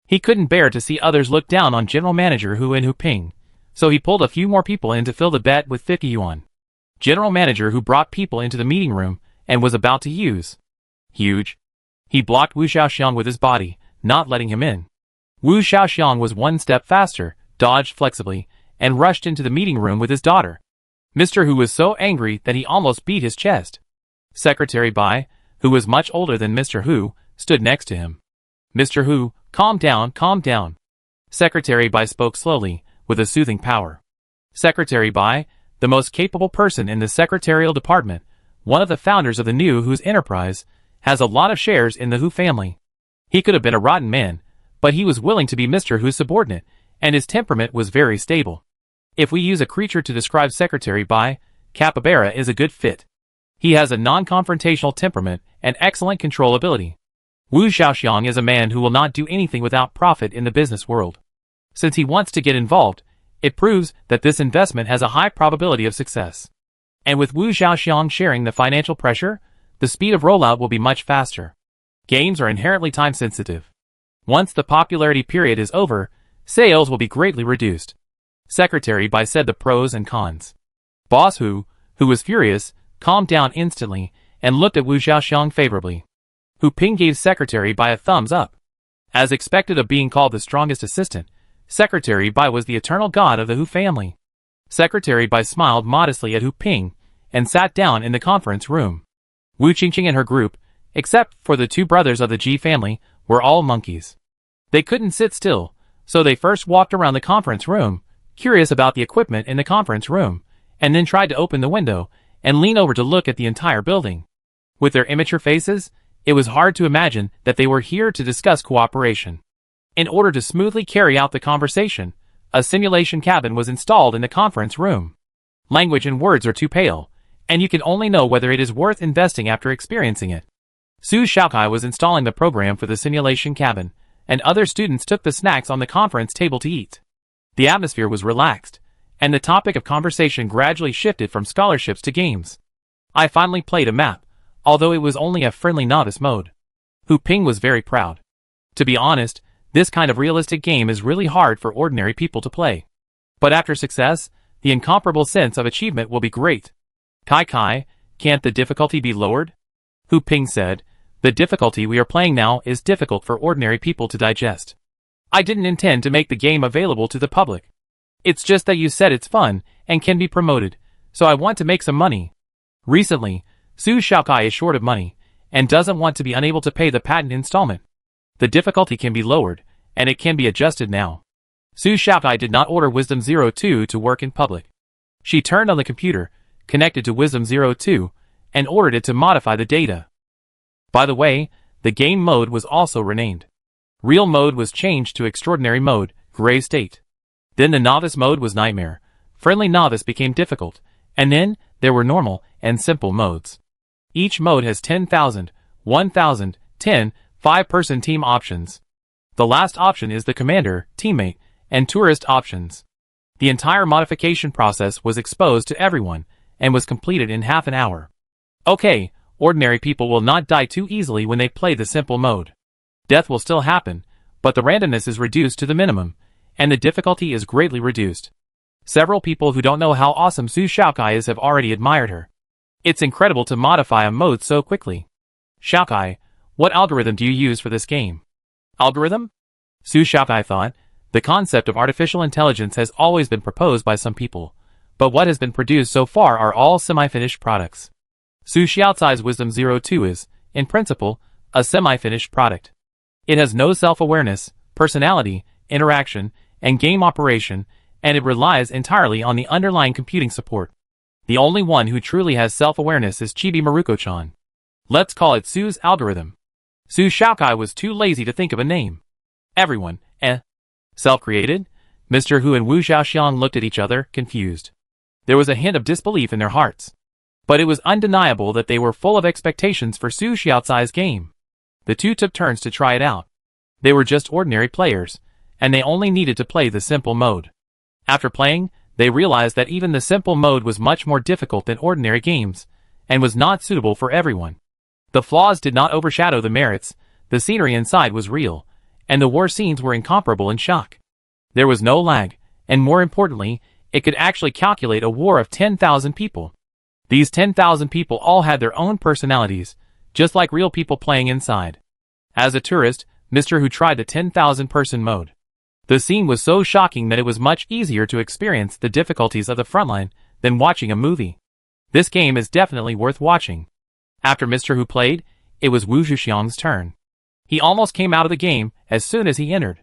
He couldn't bear to see others look down on General Manager Hu and Hu Ping, so he pulled a few more people in to fill the bet with 50 yuan. General Manager Hu brought people into the meeting room and was about to use huge He blocked Wu Xiaoxiang with his body, not letting him in. Wu Xiaoxiang was one step faster, dodged flexibly, and rushed into the meeting room with his daughter. Mr. Hu was so angry that he almost beat his chest. Secretary Bai, who was much older than Mr. Hu, stood next to him. Mr. Hu, calm down, calm down. Secretary Bai spoke slowly, with a soothing power. Secretary Bai, the most capable person in the secretarial department, one of the founders of the new Hu's enterprise, has a lot of shares in the Hu family. He could have been a rotten man, but he was willing to be Mr. Hu's subordinate, and his temperament was very stable. If we use a creature to describe Secretary Bai, Capybara is a good fit. He has a non-confrontational temperament and excellent control ability. Wu Xiaoxiang is a man who will not do anything without profit in the business world. Since he wants to get involved, it proves that this investment has a high probability of success. And with Wu Xiaoxiang sharing the financial pressure, the speed of rollout will be much faster. Games are inherently time-sensitive. Once the popularity period is over, sales will be greatly reduced. Secretary Bai said the pros and cons. Boss Hu, who was furious, calmed down instantly and looked at Wu Xiaoxiang favorably. Hu Ping gave Secretary Bai a thumbs up. As expected of being called the strongest assistant, Secretary Bai was the eternal god of the Hu family. Secretary Bai smiled modestly at Hu Ping and sat down in the conference room. Wu Qingqing and her group, except for the two brothers of the Ji family, were all monkeys. They couldn't sit still, so they first walked around the conference room, curious about the equipment in the conference room, and then tried to open the window and lean over to look at the entire building. With their immature faces, it was hard to imagine that they were here to discuss cooperation. In order to smoothly carry out the conversation, a simulation cabin was installed in the conference room. Language and words are too pale, and you can only know whether it is worth investing after experiencing it. Su Xiaokai was installing the program for the simulation cabin, and other students took the snacks on the conference table to eat. The atmosphere was relaxed, and the topic of conversation gradually shifted from scholarships to games. I finally played a map, although it was only a friendly novice mode. Hu Ping was very proud. To be honest, this kind of realistic game is really hard for ordinary people to play. But after success, the incomparable sense of achievement will be great. Kai, can't the difficulty be lowered? Hu Ping said, the difficulty we are playing now is difficult for ordinary people to digest. I didn't intend to make the game available to the public. It's just that you said it's fun and can be promoted, so I want to make some money. Recently, Su Xiaokai is short of money and doesn't want to be unable to pay the patent installment. The difficulty can be lowered, and it can be adjusted now. Su Xiaokai did not order Wisdom 02 to work in public. She turned on the computer, connected to Wisdom 02, and ordered it to modify the data. By the way, the game mode was also renamed. Real mode was changed to Extraordinary mode, Gray State. Then the Novice mode was Nightmare. Friendly Novice became difficult, and then there were Normal and Simple modes. Each mode has 10,000, 1,000, 10, 5-person team options. The last option is the Commander, Teammate, and Tourist options. The entire modification process was exposed to everyone, and was completed in half an hour. Okay, ordinary people will not die too easily when they play the Simple mode. Death will still happen, but the randomness is reduced to the minimum, and the difficulty is greatly reduced. Several people who don't know how awesome Su Xiaokai is have already admired her. It's incredible to modify a mode so quickly. Xiaokai, what algorithm do you use for this game? Algorithm? Su Xiaokai thought, the concept of artificial intelligence has always been proposed by some people, but what has been produced so far are all semi-finished products. Su Xiaocai's Wisdom 02 is, in principle, a semi-finished product. It has no self-awareness, personality, interaction, and game operation, and it relies entirely on the underlying computing support. The only one who truly has self-awareness is Chibi Maruko-chan. Let's call it Su's algorithm. Su Xiaokai was too lazy to think of a name. Everyone, self-created? Mr. Hu and Wu Xiaoxiang looked at each other, confused. There was a hint of disbelief in their hearts. But it was undeniable that they were full of expectations for Su Xiaocai's game. The two took turns to try it out. They were just ordinary players, and they only needed to play the Simple mode. After playing, they realized that even the Simple mode was much more difficult than ordinary games, and was not suitable for everyone. The flaws did not overshadow the merits, the scenery inside was real, and the war scenes were incomparable in shock. There was no lag, and more importantly, it could actually calculate a war of 10,000 people. These 10,000 people all had their own personalities, just like real people playing inside. As a tourist, Mr. Hu tried the 10,000-person mode. The scene was so shocking that it was much easier to experience the difficulties of the frontline than watching a movie. This game is definitely worth watching. After Mr. Hu played, it was Wu Zhixiang's turn. He almost came out of the game as soon as he entered.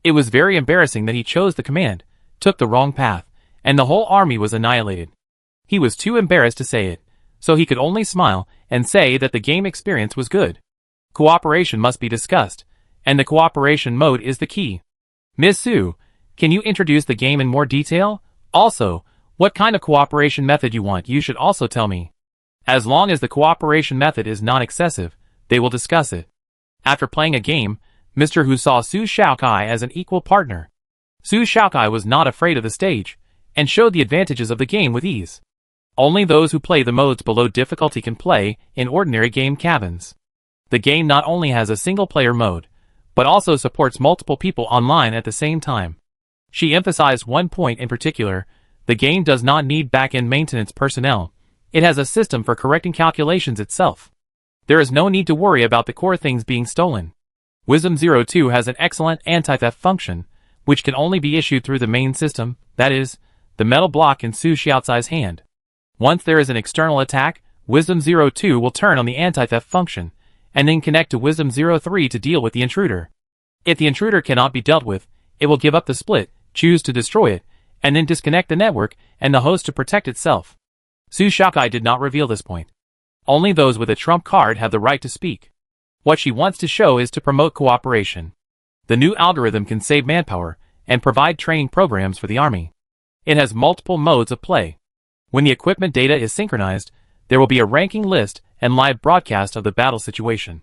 It was very embarrassing that he chose the command, took the wrong path, and the whole army was annihilated. He was too embarrassed to say it, so he could only smile and say that the game experience was good. Cooperation must be discussed, and the cooperation mode is the key. Ms. Su, can you introduce the game in more detail? Also, what kind of cooperation method you want, you should also tell me. As long as the cooperation method is not excessive, they will discuss it. After playing a game, Mr. Hu saw Su Shaokai as an equal partner. Su Shaokai was not afraid of the stage, and showed the advantages of the game with ease. Only those who play the modes below difficulty can play in ordinary game cabins. The game not only has a single-player mode, but also supports multiple people online at the same time. She emphasized one point in particular: the game does not need back-end maintenance personnel. It has a system for correcting calculations itself. There is no need to worry about the core things being stolen. Wisdom 02 has an excellent anti-theft function, which can only be issued through the main system, that is, the metal block in Su Xiaocai's hand. Once there is an external attack, Wisdom 02 will turn on the anti-theft function, and then connect to Wisdom 03 to deal with the intruder. If the intruder cannot be dealt with, it will give up the split, choose to destroy it, and then disconnect the network and the host to protect itself. Su Shaokai did not reveal this point. Only those with a trump card have the right to speak. What she wants to show is to promote cooperation. The new algorithm can save manpower and provide training programs for the army. It has multiple modes of play. When the equipment data is synchronized, there will be a ranking list and live broadcast of the battle situation.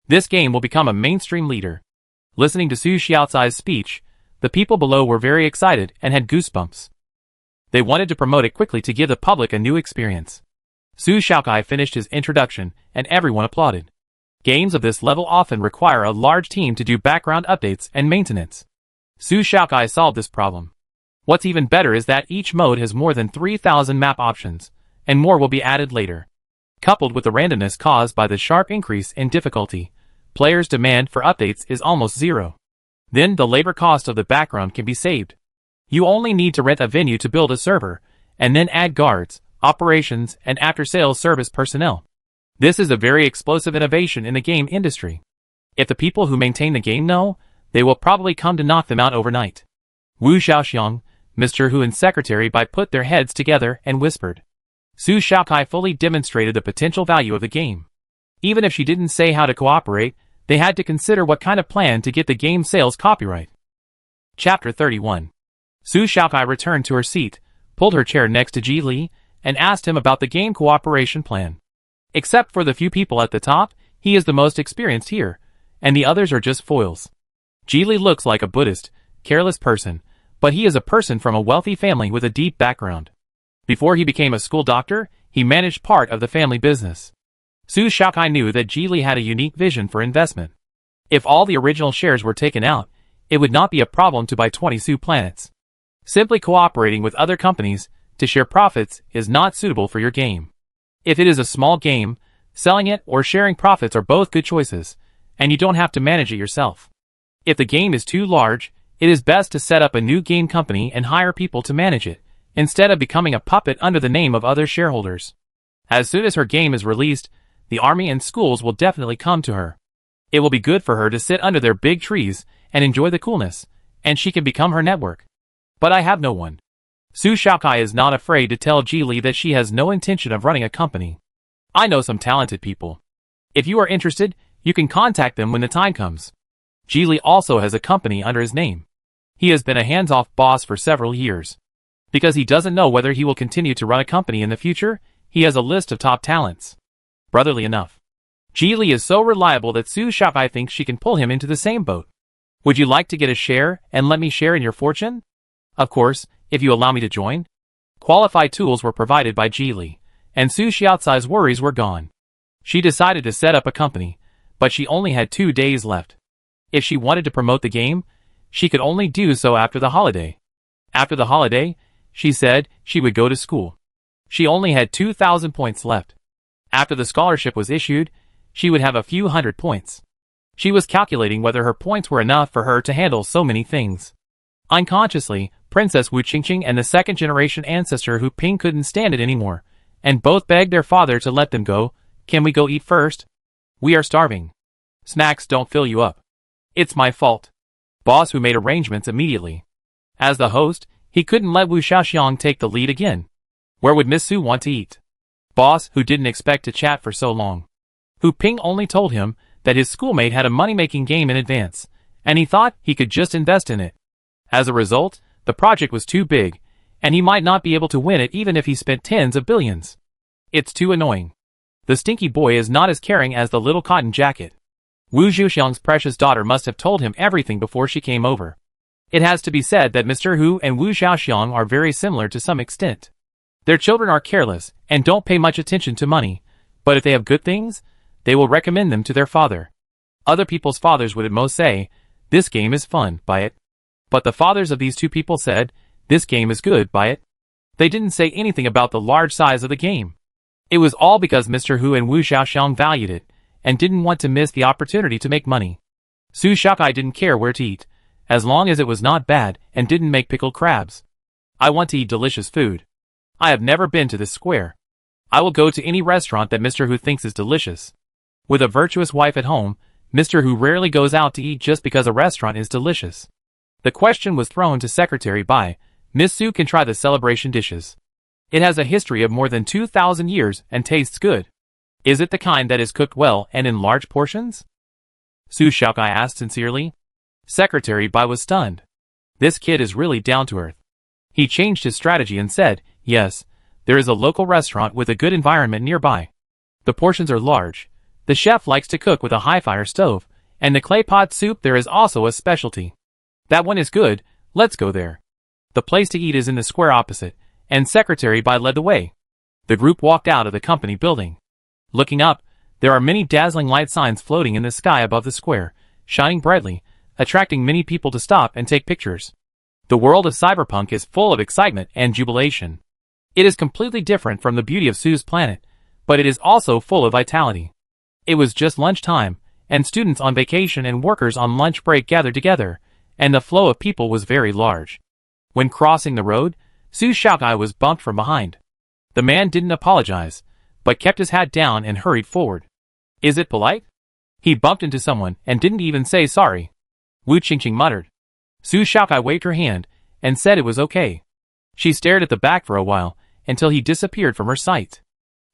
This game will become a mainstream leader. Listening to Su Xiaocai's speech, the people below were very excited and had goosebumps. They wanted to promote it quickly to give the public a new experience. Su Shaokai finished his introduction and everyone applauded. Games of this level often require a large team to do background updates and maintenance. Su Shaokai solved this problem. What's even better is that each mode has more than 3,000 map options, and more will be added later. Coupled with the randomness caused by the sharp increase in difficulty, players' demand for updates is almost zero. Then the labor cost of the background can be saved. You only need to rent a venue to build a server, and then add guards, operations, and after-sales service personnel. This is a very explosive innovation in the game industry. If the people who maintain the game know, they will probably come to knock them out overnight. Wu Xiaoxiang, Mr. Hu and Secretary Bai put their heads together and whispered. Su Shaokai fully demonstrated the potential value of the game. Even if she didn't say how to cooperate, they had to consider what kind of plan to get the game sales copyright. Chapter 31. Su Shaokai returned to her seat, pulled her chair next to Ji Li, and asked him about the game cooperation plan. Except for the few people at the top, he is the most experienced here, and the others are just foils. Ji Li looks like a Buddhist, careless person, but he is a person from a wealthy family with a deep background. Before he became a school doctor, he managed part of the family business. Su Shaokai knew that Ji Li had a unique vision for investment. If all the original shares were taken out, it would not be a problem to buy 20 Su planets. Simply cooperating with other companies to share profits is not suitable for your game. If it is a small game, selling it or sharing profits are both good choices, and you don't have to manage it yourself. If the game is too large, it is best to set up a new game company and hire people to manage it, instead of becoming a puppet under the name of other shareholders. As soon as her game is released, the army and schools will definitely come to her. It will be good for her to sit under their big trees and enjoy the coolness, and she can become her network. But I have no one. Su Shaokai is not afraid to tell Ji Li that she has no intention of running a company. I know some talented people. If you are interested, you can contact them when the time comes. Ji Li also has a company under his name. He has been a hands-off boss for several years. Because he doesn't know whether he will continue to run a company in the future, he has a list of top talents. Brotherly enough. Ji Li is so reliable that Su Shaokai thinks she can pull him into the same boat. Would you like to get a share and let me share in your fortune? Of course, if you allow me to join. Qualified tools were provided by Ji Li, and Su Xiaocai's worries were gone. She decided to set up a company, but she only had 2 days left. If she wanted to promote the game, she could only do so after the holiday. After the holiday, she said she would go to school. She only had 2,000 points left. After the scholarship was issued, she would have a few hundred points. She was calculating whether her points were enough for her to handle so many things. Unconsciously, Princess Wu Qingqing and the second-generation ancestor Hu Ping couldn't stand it anymore, and both begged their father to let them go. "Can we go eat first? We are starving. Snacks don't fill you up." "It's my fault." Boss Hu made arrangements immediately. As the host, he couldn't let Wu Xiaoxiang take the lead again. Where would Miss Su want to eat? Boss Hu didn't expect to chat for so long. Hu Ping only told him that his schoolmate had a money-making game in advance, and he thought he could just invest in it. As a result, the project was too big, and he might not be able to win it even if he spent tens of billions. It's too annoying. The stinky boy is not as caring as the little cotton jacket. Wu Zhuxiang's precious daughter must have told him everything before she came over. It has to be said that Mr. Hu and Wu Xiaoxiang are very similar to some extent. Their children are careless and don't pay much attention to money, but if they have good things, they will recommend them to their father. Other people's fathers would at most say, "This game is fun, buy it." But the fathers of these two people said, "This game is good, buy it." They didn't say anything about the large size of the game. It was all because Mr. Hu and Wu Xiaoxiang valued it, and didn't want to miss the opportunity to make money. Su Shaokai didn't care where to eat, as long as it was not bad and didn't make pickled crabs. "I want to eat delicious food. I have never been to this square. I will go to any restaurant that Mr. Hu thinks is delicious." With a virtuous wife at home, Mr. Hu rarely goes out to eat just because a restaurant is delicious. The question was thrown to Secretary Bai. "Miss Su can try the celebration dishes. It has a history of more than 2,000 years and tastes good. Is it the kind that is cooked well and in large portions?" Su Shaokai asked sincerely. Secretary Bai was stunned. This kid is really down to earth. He changed his strategy and said, "Yes, there is a local restaurant with a good environment nearby. The portions are large. The chef likes to cook with a high-fire stove, and the clay pot soup there is also a specialty. That one is good, let's go there." The place to eat is in the square opposite, and Secretary Bai led the way. The group walked out of the company building. Looking up, there are many dazzling light signs floating in the sky above the square, shining brightly, attracting many people to stop and take pictures. The world of cyberpunk is full of excitement and jubilation. It is completely different from the beauty of Su's planet, but it is also full of vitality. It was just lunchtime, and students on vacation and workers on lunch break gathered together, and the flow of people was very large. When crossing the road, Su Shaokai was bumped from behind. The man didn't apologize, but kept his hat down and hurried forward. "Is it polite?" He bumped into someone and didn't even say sorry. Wu Qingqing muttered. Su Shaokai waved her hand and said it was okay. She stared at the back for a while, until he disappeared from her sight.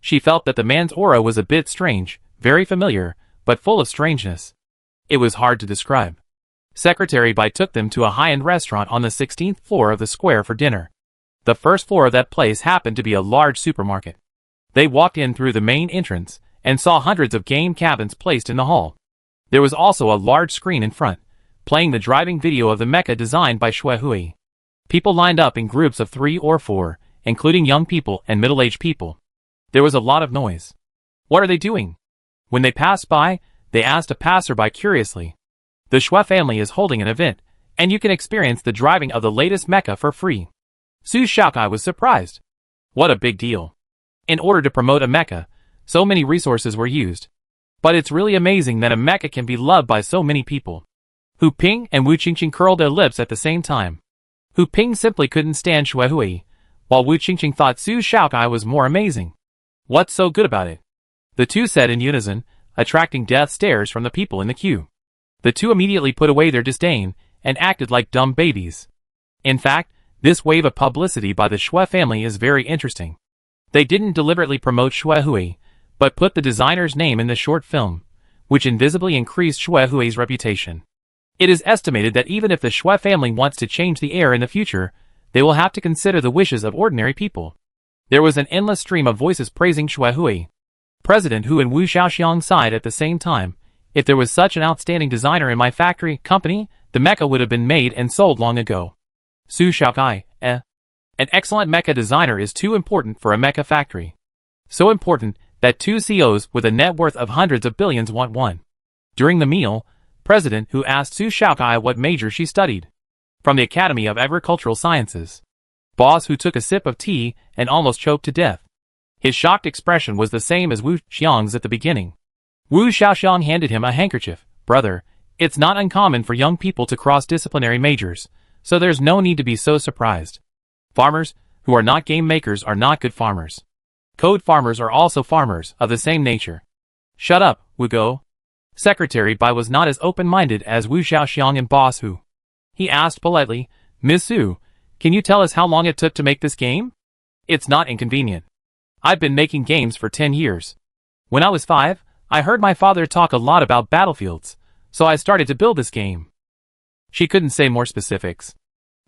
She felt that the man's aura was a bit strange, very familiar, but full of strangeness. It was hard to describe. Secretary Bai took them to a high-end restaurant on the 16th floor of the square for dinner. The first floor of that place happened to be a large supermarket. They walked in through the main entrance, and saw hundreds of game cabins placed in the hall. There was also a large screen in front, playing the driving video of the mecha designed by Xue Hui. People lined up in groups of 3 or 4, including young people and middle-aged people. There was a lot of noise. "What are they doing?" When they passed by, they asked a passerby curiously. "The Xue family is holding an event, and you can experience the driving of the latest mecha for free." Su Shaokai was surprised. What a big deal. In order to promote a mecha, so many resources were used. But it's really amazing that a mecha can be loved by so many people. Hu Ping and Wu Qingqing curled their lips at the same time. Hu Ping simply couldn't stand Xue Hui, while Wu Qingqing thought Su Shaokai was more amazing. What's so good about it? The two said in unison, attracting death stares from the people in the queue. The two immediately put away their disdain, and acted like dumb babies. In fact, this wave of publicity by the Xue family is very interesting. They didn't deliberately promote Xue Hui, but put the designer's name in the short film, which invisibly increased Xue Hui's reputation. It is estimated that even if the Xue family wants to change the air in the future, they will have to consider the wishes of ordinary people. There was an endless stream of voices praising Xue Hui. President Hu and Wu Xiaoxiang sighed at the same time. "If there was such an outstanding designer in my factory company, the mecha would have been made and sold long ago." Su Shaokai, An excellent mecha designer is too important for a mecha factory. So important that two CEOs with a net worth of hundreds of billions want one. During the meal, President Hu asked Su Shaokai what major she studied. From the Academy of Agricultural Sciences. Boss Hu took a sip of tea and almost choked to death. His shocked expression was the same as Wu Xiang's at the beginning. Wu Xiaoxiang handed him a handkerchief, brother, it's not uncommon for young people to cross disciplinary majors, so there's no need to be so surprised. Farmers who are not game makers are not good farmers. Code farmers are also farmers of the same nature. Shut up, Wu Go. Secretary Bai was not as open-minded as Wu Xiaoxiang and Boss Hu. He asked politely, Miss Su, can you tell us how long it took to make this game? It's not inconvenient. I've been making games for 10 years. When I was 5, I heard my father talk a lot about battlefields, so I started to build this game. She couldn't say more specifics.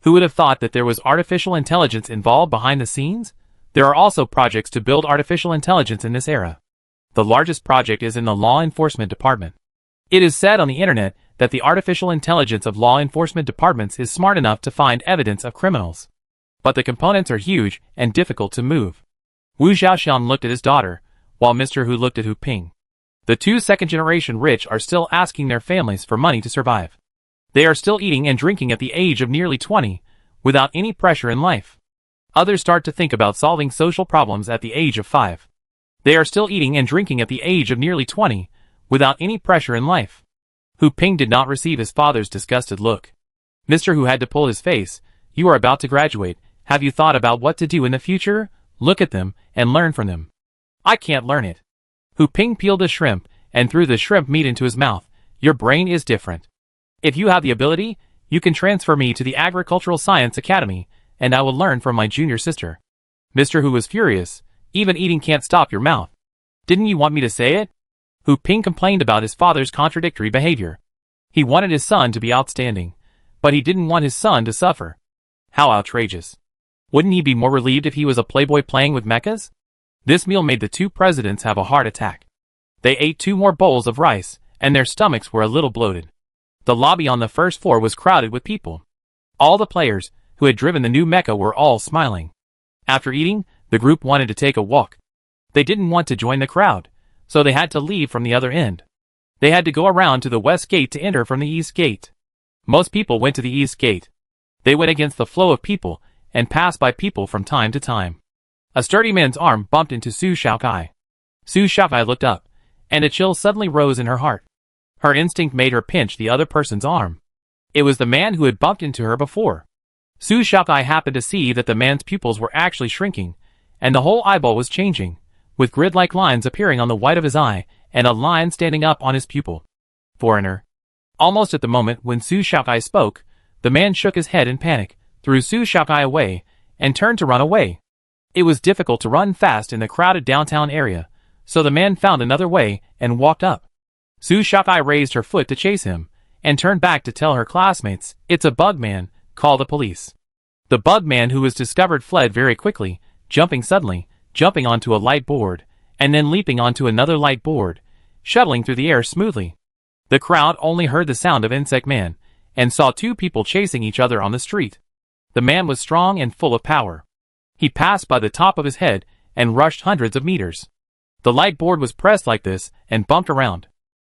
Who would have thought that there was artificial intelligence involved behind the scenes? There are also projects to build artificial intelligence in this era. The largest project is in the law enforcement department. It is said on the internet that the artificial intelligence of law enforcement departments is smart enough to find evidence of criminals. But the components are huge and difficult to move. Wu Xiaoxiang looked at his daughter, while Mr. Hu looked at Hu Ping. The two second-generation rich are still asking their families for money to survive. They are still eating and drinking at the age of nearly 20, without any pressure in life. Others start to think about solving social problems at the age of 5. They are still eating and drinking at the age of nearly 20, without any pressure in life. Hu Ping did not receive his father's disgusted look. Mr. Hu had to pull his face. You are about to graduate. Have you thought about what to do in the future? Look at them and learn from them. I can't learn it. Hu Ping peeled a shrimp and threw the shrimp meat into his mouth. Your brain is different. If you have the ability, you can transfer me to the Agricultural Science Academy, and I will learn from my junior sister. Mr. Hu was furious. Even eating can't stop your mouth. Didn't you want me to say it? Hu Ping complained about his father's contradictory behavior. He wanted his son to be outstanding, but he didn't want his son to suffer. How outrageous. Wouldn't he be more relieved if he was a playboy playing with mechas? This meal made the two presidents have a heart attack. They ate 2 more bowls of rice, and their stomachs were a little bloated. The lobby on the first floor was crowded with people. All the players who had driven the new mecha were all smiling. After eating, the group wanted to take a walk. They didn't want to join the crowd, so they had to leave from the other end. They had to go around to the west gate to enter from the east gate. Most people went to the east gate. They went against the flow of people and passed by people from time to time. A sturdy man's arm bumped into Su Xiaokai. Su Xiaokai looked up, and a chill suddenly rose in her heart. Her instinct made her pinch the other person's arm. It was the man who had bumped into her before. Su Xiaokai happened to see that the man's pupils were actually shrinking, and the whole eyeball was changing, with grid-like lines appearing on the white of his eye and a line standing up on his pupil. Foreigner. Almost at the moment when Su Xiaokai spoke, the man shook his head in panic, threw Su Xiaokai away, and turned to run away. It was difficult to run fast in the crowded downtown area, so the man found another way and walked up. Su Xiaokai raised her foot to chase him, and turned back to tell her classmates, "It's a bug man, call the police." The bug man who was discovered fled very quickly, jumping suddenly, jumping onto a light board, and then leaping onto another light board, shuttling through the air smoothly. The crowd only heard the sound of Insect Man, and saw 2 people chasing each other on the street. The man was strong and full of power. He passed by the top of his head and rushed hundreds of meters. The light board was pressed like this and bumped around.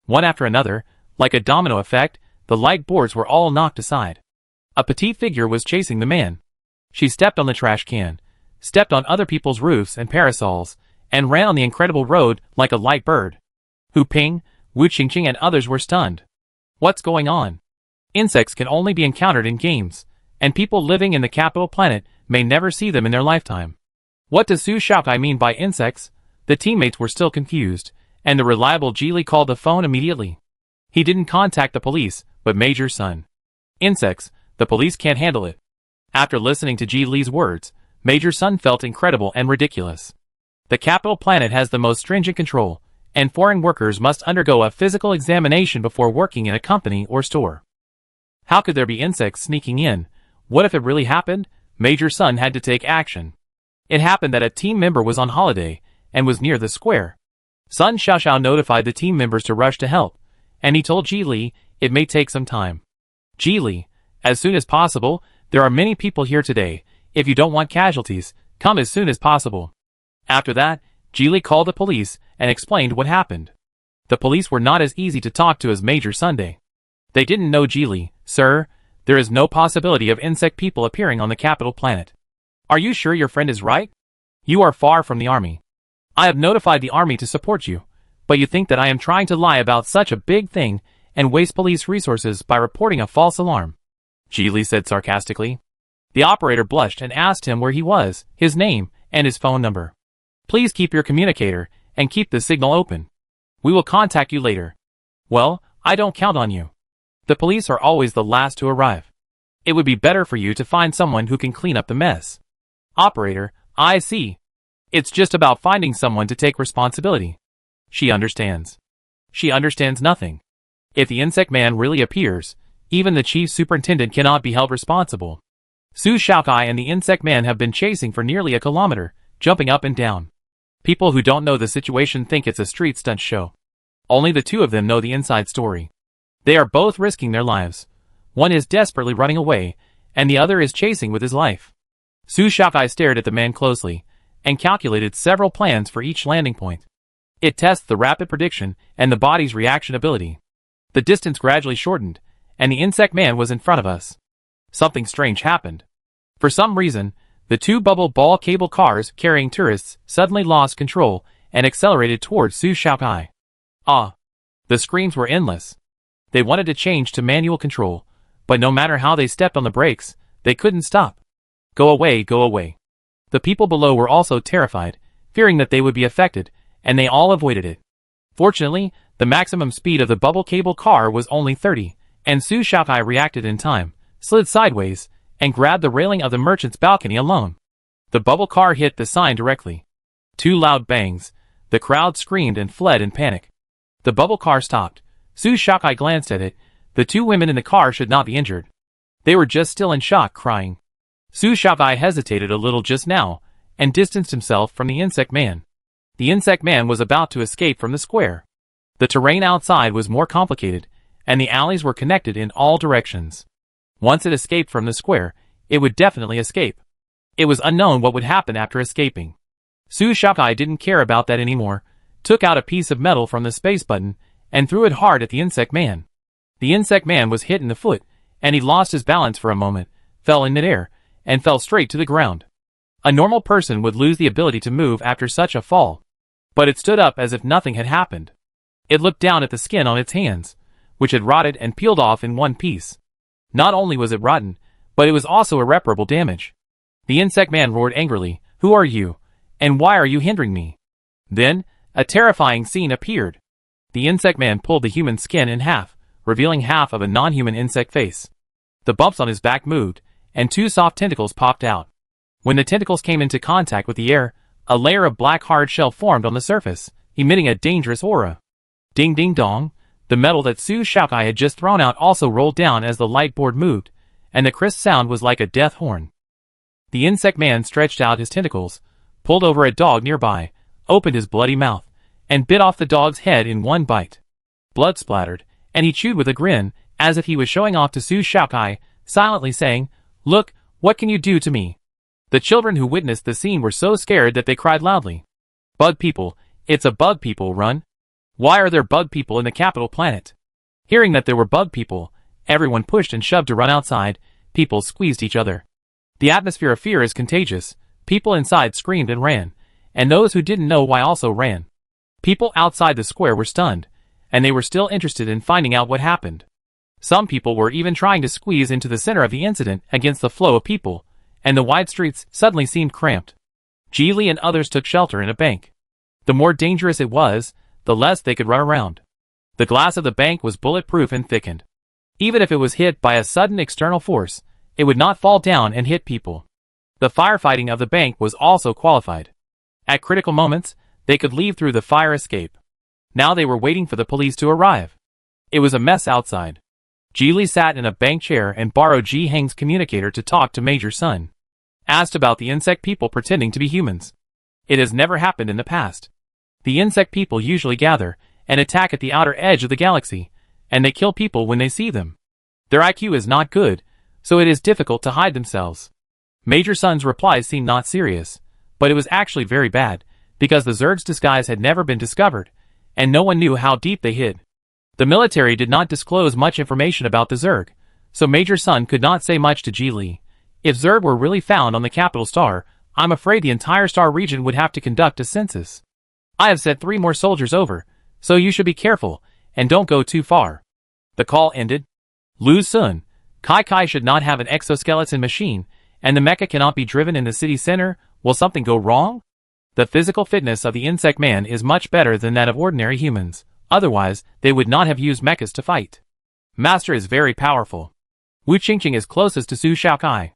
One after another, like a domino effect, the light boards were all knocked aside. A petite figure was chasing the man. She stepped on the trash can, stepped on other people's roofs and parasols, and ran on the incredible road like a light bird. Hu Ping, Wu Qingqing and others were stunned. What's going on? Insects can only be encountered in games, and people living in the capital planet may never see them in their lifetime. What does Su Xiaokai mean by insects? The teammates were still confused, and the reliable Ji Li called the phone immediately. He didn't contact the police, but Major Sun. Insects, the police can't handle it. After listening to Ji Li's words, Major Sun felt incredible and ridiculous. The capital planet has the most stringent control, and foreign workers must undergo a physical examination before working in a company or store. How could there be insects sneaking in? What if it really happened? Major Sun had to take action. It happened that a team member was on holiday and was near the square. Sun Xiaoxiao notified the team members to rush to help, and he told Ji Li it may take some time. Ji Li, as soon as possible, there are many people here today. If you don't want casualties, come as soon as possible. After that, Ji Li called the police and explained what happened. The police were not as easy to talk to as Major Sunday. They didn't know Ji Li. Sir, there is no possibility of insect people appearing on the capital planet. Are you sure your friend is right? You are far from the army. I have notified the army to support you, but you think that I am trying to lie about such a big thing and waste police resources by reporting a false alarm," Geely said sarcastically. The operator blushed and asked him where he was, his name, and his phone number. "Please keep your communicator and keep the signal open. We will contact you later." "Well, I don't count on you. The police are always the last to arrive. It would be better for you to find someone who can clean up the mess." "Operator, I see. It's just about finding someone to take responsibility." She understands. She understands nothing. If the insect man really appears, even the chief superintendent cannot be held responsible. Su Xiaokai and the insect man have been chasing for nearly a kilometer, jumping up and down. People who don't know the situation think it's a street stunt show. Only the two of them know the inside story. They are both risking their lives. One is desperately running away, and the other is chasing with his life. Su Xiaokai stared at the man closely, and calculated several plans for each landing point. It tests the rapid prediction and the body's reaction ability. The distance gradually shortened, and the insect man was in front of us. Something strange happened. For some reason, the two bubble ball cable cars carrying tourists suddenly lost control and accelerated towards Su Xiaokai. Ah! The screams were endless. They wanted to change to manual control, but no matter how they stepped on the brakes, they couldn't stop. "Go away, go away." The people below were also terrified, fearing that they would be affected, and they all avoided it. Fortunately, the maximum speed of the bubble cable car was only 30, and Su Xiaokai reacted in time, slid sideways, and grabbed the railing of the merchant's balcony alone. The bubble car hit the sign directly. Two loud bangs. The crowd screamed and fled in panic. The bubble car stopped. Su Xiaokai glanced at it. The two women in the car should not be injured. They were just still in shock, crying. Su Xiaokai hesitated a little just now, and distanced himself from the insect man. The insect man was about to escape from the square. The terrain outside was more complicated, and the alleys were connected in all directions. Once it escaped from the square, it would definitely escape. It was unknown what would happen after escaping. Su Xiaokai didn't care about that anymore, took out a piece of metal from the space button, and threw it hard at the insect man. The insect man was hit in the foot, and he lost his balance for a moment, fell in midair, and fell straight to the ground. A normal person would lose the ability to move after such a fall. But it stood up as if nothing had happened. It looked down at the skin on its hands, which had rotted and peeled off in one piece. Not only was it rotten, but it was also irreparable damage. The insect man roared angrily, "Who are you? And why are you hindering me?" Then, a terrifying scene appeared. The insect man pulled the human skin in half, revealing half of a non-human insect face. The bumps on his back moved, and two soft tentacles popped out. When the tentacles came into contact with the air, a layer of black hard shell formed on the surface, emitting a dangerous aura. Ding ding dong, the metal that Su Xiaokai had just thrown out also rolled down as the light board moved, and the crisp sound was like a death horn. The insect man stretched out his tentacles, pulled over a dog nearby, opened his bloody mouth, and bit off the dog's head in one bite. Blood splattered, and he chewed with a grin, as if he was showing off to Su Xiaokai, silently saying, "Look, what can you do to me?" The children who witnessed the scene were so scared that they cried loudly. "Bug people, it's a bug people, run! Why are there bug people in the capital planet?" Hearing that there were bug people, everyone pushed and shoved to run outside. People squeezed each other. The atmosphere of fear is contagious. People inside screamed and ran, and those who didn't know why also ran. People outside the square were stunned, and they were still interested in finding out what happened. Some people were even trying to squeeze into the center of the incident against the flow of people, and the wide streets suddenly seemed cramped. Geely and others took shelter in a bank. The more dangerous it was, the less they could run around. The glass of the bank was bulletproof and thickened. Even if it was hit by a sudden external force, it would not fall down and hit people. The firefighting of the bank was also qualified. At critical moments, they could leave through the fire escape. Now they were waiting for the police to arrive. It was a mess outside. Geely sat in a bank chair and borrowed Ji Heng's communicator to talk to Major Sun. Asked about the insect people pretending to be humans. It has never happened in the past. The insect people usually gather and attack at the outer edge of the galaxy, and they kill people when they see them. Their IQ is not good, so it is difficult to hide themselves. Major Sun's replies seemed not serious, but it was actually very bad, because the Zerg's disguise had never been discovered, and no one knew how deep they hid. The military did not disclose much information about the Zerg, so Major Sun could not say much to Geely. If Zerg were really found on the capital star, I'm afraid the entire star region would have to conduct a census. I have sent 3 more soldiers over, so you should be careful, and don't go too far. The call ended. Lu Sun, Kai should not have an exoskeleton machine, and the mecha cannot be driven in the city center. Will something go wrong? The physical fitness of the insect man is much better than that of ordinary humans, otherwise they would not have used mechas to fight. Master is very powerful. Wu Qingqing is closest to Su Xiaokai.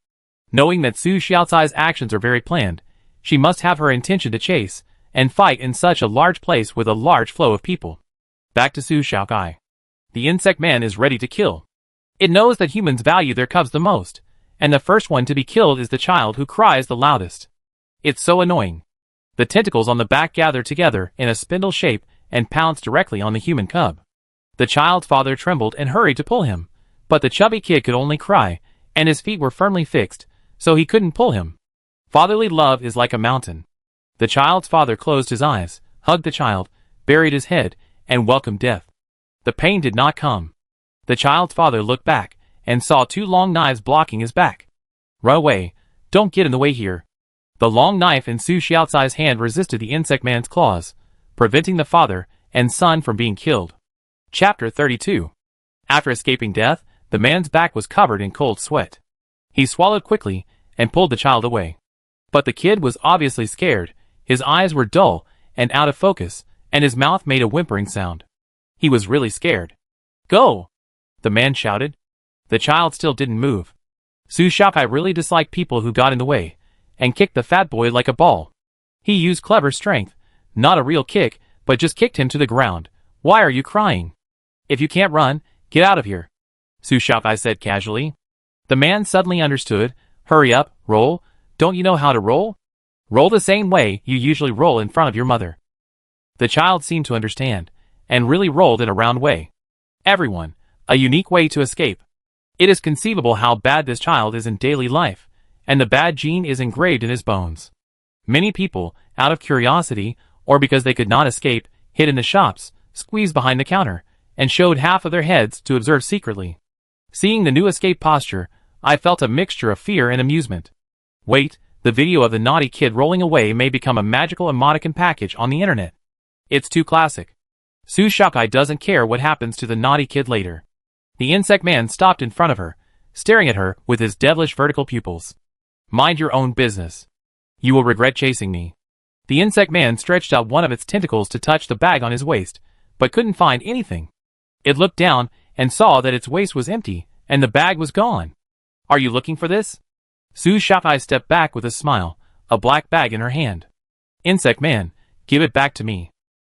Knowing that Su Xiaocai's actions are very planned, she must have her intention to chase and fight in such a large place with a large flow of people. Back to Su Xiaokai. The insect man is ready to kill. It knows that humans value their cubs the most, and the first one to be killed is the child who cries the loudest. It's so annoying. The tentacles on the back gather together in a spindle shape and pounce directly on the human cub. The child's father trembled and hurried to pull him, but the chubby kid could only cry, and his feet were firmly fixed, so he couldn't pull him. Fatherly love is like a mountain. The child's father closed his eyes, hugged the child, buried his head, and welcomed death. The pain did not come. The child's father looked back, and saw two long knives blocking his back. Run away, don't get in the way here. The long knife in Su Xiaocai's hand resisted the insect man's claws, preventing the father and son from being killed. Chapter 32. After escaping death, the man's back was covered in cold sweat. He swallowed quickly, and pulled the child away. But the kid was obviously scared, his eyes were dull and out of focus, and his mouth made a whimpering sound. He was really scared. Go! The man shouted. The child still didn't move. Su Xiaokai really disliked people who got in the way, and kicked the fat boy like a ball. He used clever strength, not a real kick, but just kicked him to the ground. Why are you crying? If you can't run, get out of here, Su Xiaokai said casually. The man suddenly understood. Hurry up, roll. Don't you know how to roll? Roll the same way you usually roll in front of your mother. The child seemed to understand, and really rolled in a round way. Everyone, a unique way to escape. It is conceivable how bad this child is in daily life, and the bad gene is engraved in his bones. Many people, out of curiosity, or because they could not escape, hid in the shops, squeezed behind the counter, and showed half of their heads to observe secretly. Seeing the new escape posture, I felt a mixture of fear and amusement. Wait, the video of the naughty kid rolling away may become a magical emoticon package on the internet. It's too classic. Su Xiaokai doesn't care what happens to the naughty kid later. The insect man stopped in front of her, staring at her with his devilish vertical pupils. Mind your own business. You will regret chasing me. The insect man stretched out one of its tentacles to touch the bag on his waist, but couldn't find anything. It looked down and saw that its waist was empty, and the bag was gone. Are you looking for this? Su Xiaokai stepped back with a smile, a black bag in her hand. Insect man, give it back to me.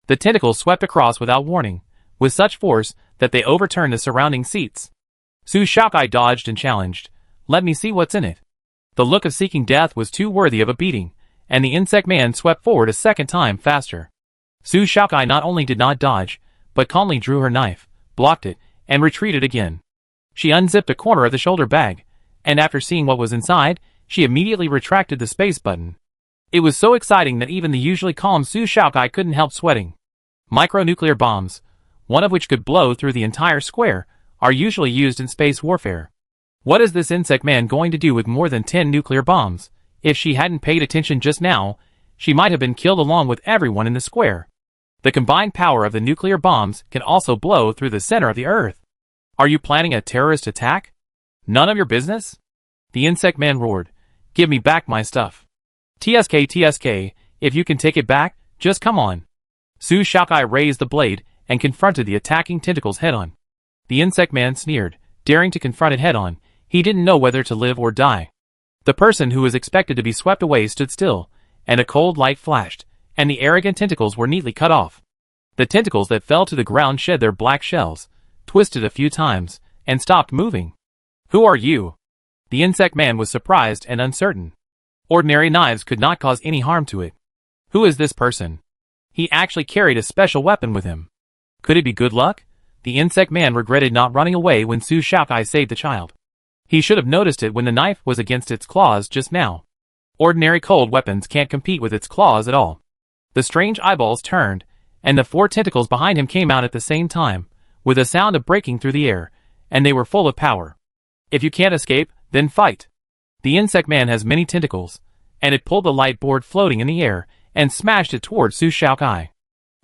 The tentacles swept across without warning, with such force that they overturned the surrounding seats. Su Xiaokai dodged and challenged, let me see what's in it. The look of seeking death was too worthy of a beating, and the insect man swept forward a second time faster. Su Xiaokai not only did not dodge, but calmly drew her knife, blocked it, and retreated again. She unzipped a corner of the shoulder bag, and after seeing what was inside, she immediately retracted the space button. It was so exciting that even the usually calm Su Xiaokai couldn't help sweating. Micronuclear bombs, one of which could blow through the entire square, are usually used in space warfare. What is this insect man going to do with more than 10 nuclear bombs? If she hadn't paid attention just now, she might have been killed along with everyone in the square. The combined power of the nuclear bombs can also blow through the center of the Earth. Are you planning a terrorist attack? None of your business? The insect man roared. Give me back my stuff. TSK, if you can take it back, just come on. Su Xiaokai raised the blade and confronted the attacking tentacles head-on. The insect man sneered, daring to confront it head-on. He didn't know whether to live or die. The person who was expected to be swept away stood still, and a cold light flashed, and the arrogant tentacles were neatly cut off. The tentacles that fell to the ground shed their black shells, twisted a few times, and stopped moving. Who are you? The insect man was surprised and uncertain. Ordinary knives could not cause any harm to it. Who is this person? He actually carried a special weapon with him. Could it be good luck? The insect man regretted not running away when Su Xiaokai saved the child. He should have noticed it when the knife was against its claws just now. Ordinary cold weapons can't compete with its claws at all. The strange eyeballs turned, and the 4 tentacles behind him came out at the same time, with a sound of breaking through the air, and they were full of power. If you can't escape, then fight. The insect man has many tentacles, and it pulled the light board floating in the air, and smashed it towards Su Xiaokai.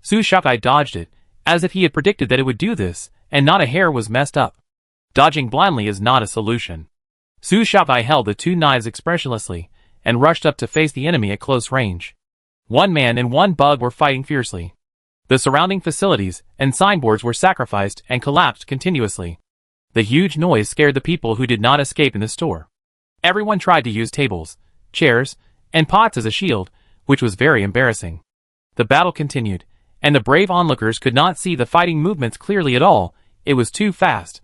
Su Xiaokai dodged it, as if he had predicted that it would do this, and not a hair was messed up. Dodging blindly is not a solution. Su Xiaokai held the two knives expressionlessly, and rushed up to face the enemy at close range. One man and one bug were fighting fiercely. The surrounding facilities and signboards were sacrificed and collapsed continuously. The huge noise scared the people who did not escape in the store. Everyone tried to use tables, chairs, and pots as a shield, which was very embarrassing. The battle continued, and the brave onlookers could not see the fighting movements clearly at all. It was too fast.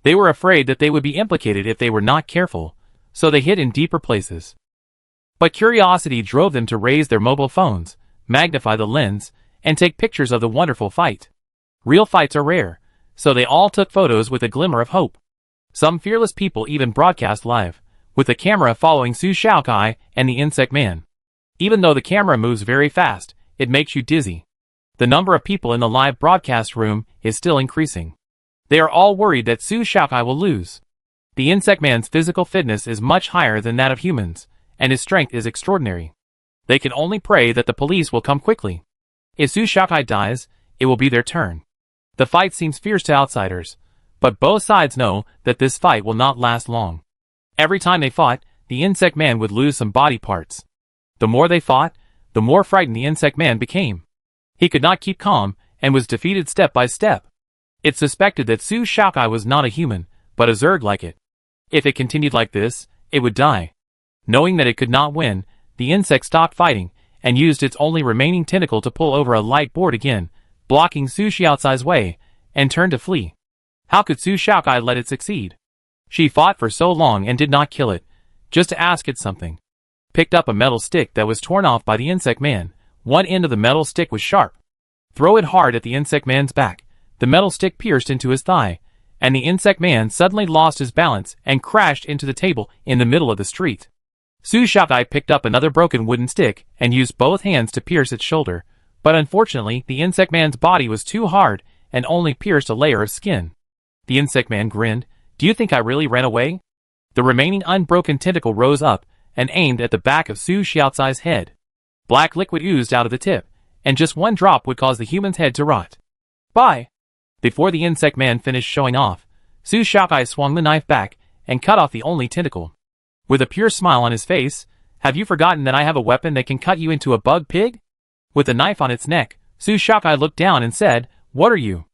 They were afraid that they would be implicated if they were not careful, so they hid in deeper places. But curiosity drove them to raise their mobile phones, magnify the lens, and take pictures of the wonderful fight. Real fights are rare, so they all took photos with a glimmer of hope. Some fearless people even broadcast live, with the camera following Su Xiaokai and the insect man. Even though the camera moves very fast, it makes you dizzy. The number of people in the live broadcast room is still increasing. They are all worried that Su Xiaokai will lose. The insect man's physical fitness is much higher than that of humans, and his strength is extraordinary. They can only pray that the police will come quickly. If Su Xiaokai dies, it will be their turn. The fight seems fierce to outsiders, but both sides know that this fight will not last long. Every time they fought, the insect man would lose some body parts. The more they fought, the more frightened the insect man became. He could not keep calm, and was defeated step by step. It suspected that Su Xiaokai was not a human, but a Zerg like it. If it continued like this, it would die. Knowing that it could not win, the insect stopped fighting, and used its only remaining tentacle to pull over a light board again, blocking Su Xiaokai's way, and turned to flee. How could Su Xiaokai let it succeed? She fought for so long and did not kill it, just to ask it something. Picked up a metal stick that was torn off by the insect man. One end of the metal stick was sharp. Throw it hard at the insect man's back. The metal stick pierced into his thigh, and the insect man suddenly lost his balance and crashed into the table in the middle of the street. Su Xiaokai picked up another broken wooden stick and used both hands to pierce its shoulder, but unfortunately the insect man's body was too hard and only pierced a layer of skin. The insect man grinned. "Do you think I really ran away?" The remaining unbroken tentacle rose up and aimed at the back of Su Xiaokai's head. Black liquid oozed out of the tip, and just one drop would cause the human's head to rot. "Bye!" Before the insect man finished showing off, Su Xiaokai swung the knife back and cut off the only tentacle. With a pure smile on his face, "Have you forgotten that I have a weapon that can cut you into a bug pig?" With the knife on its neck, Su Xiaokai looked down and said, "What are you?"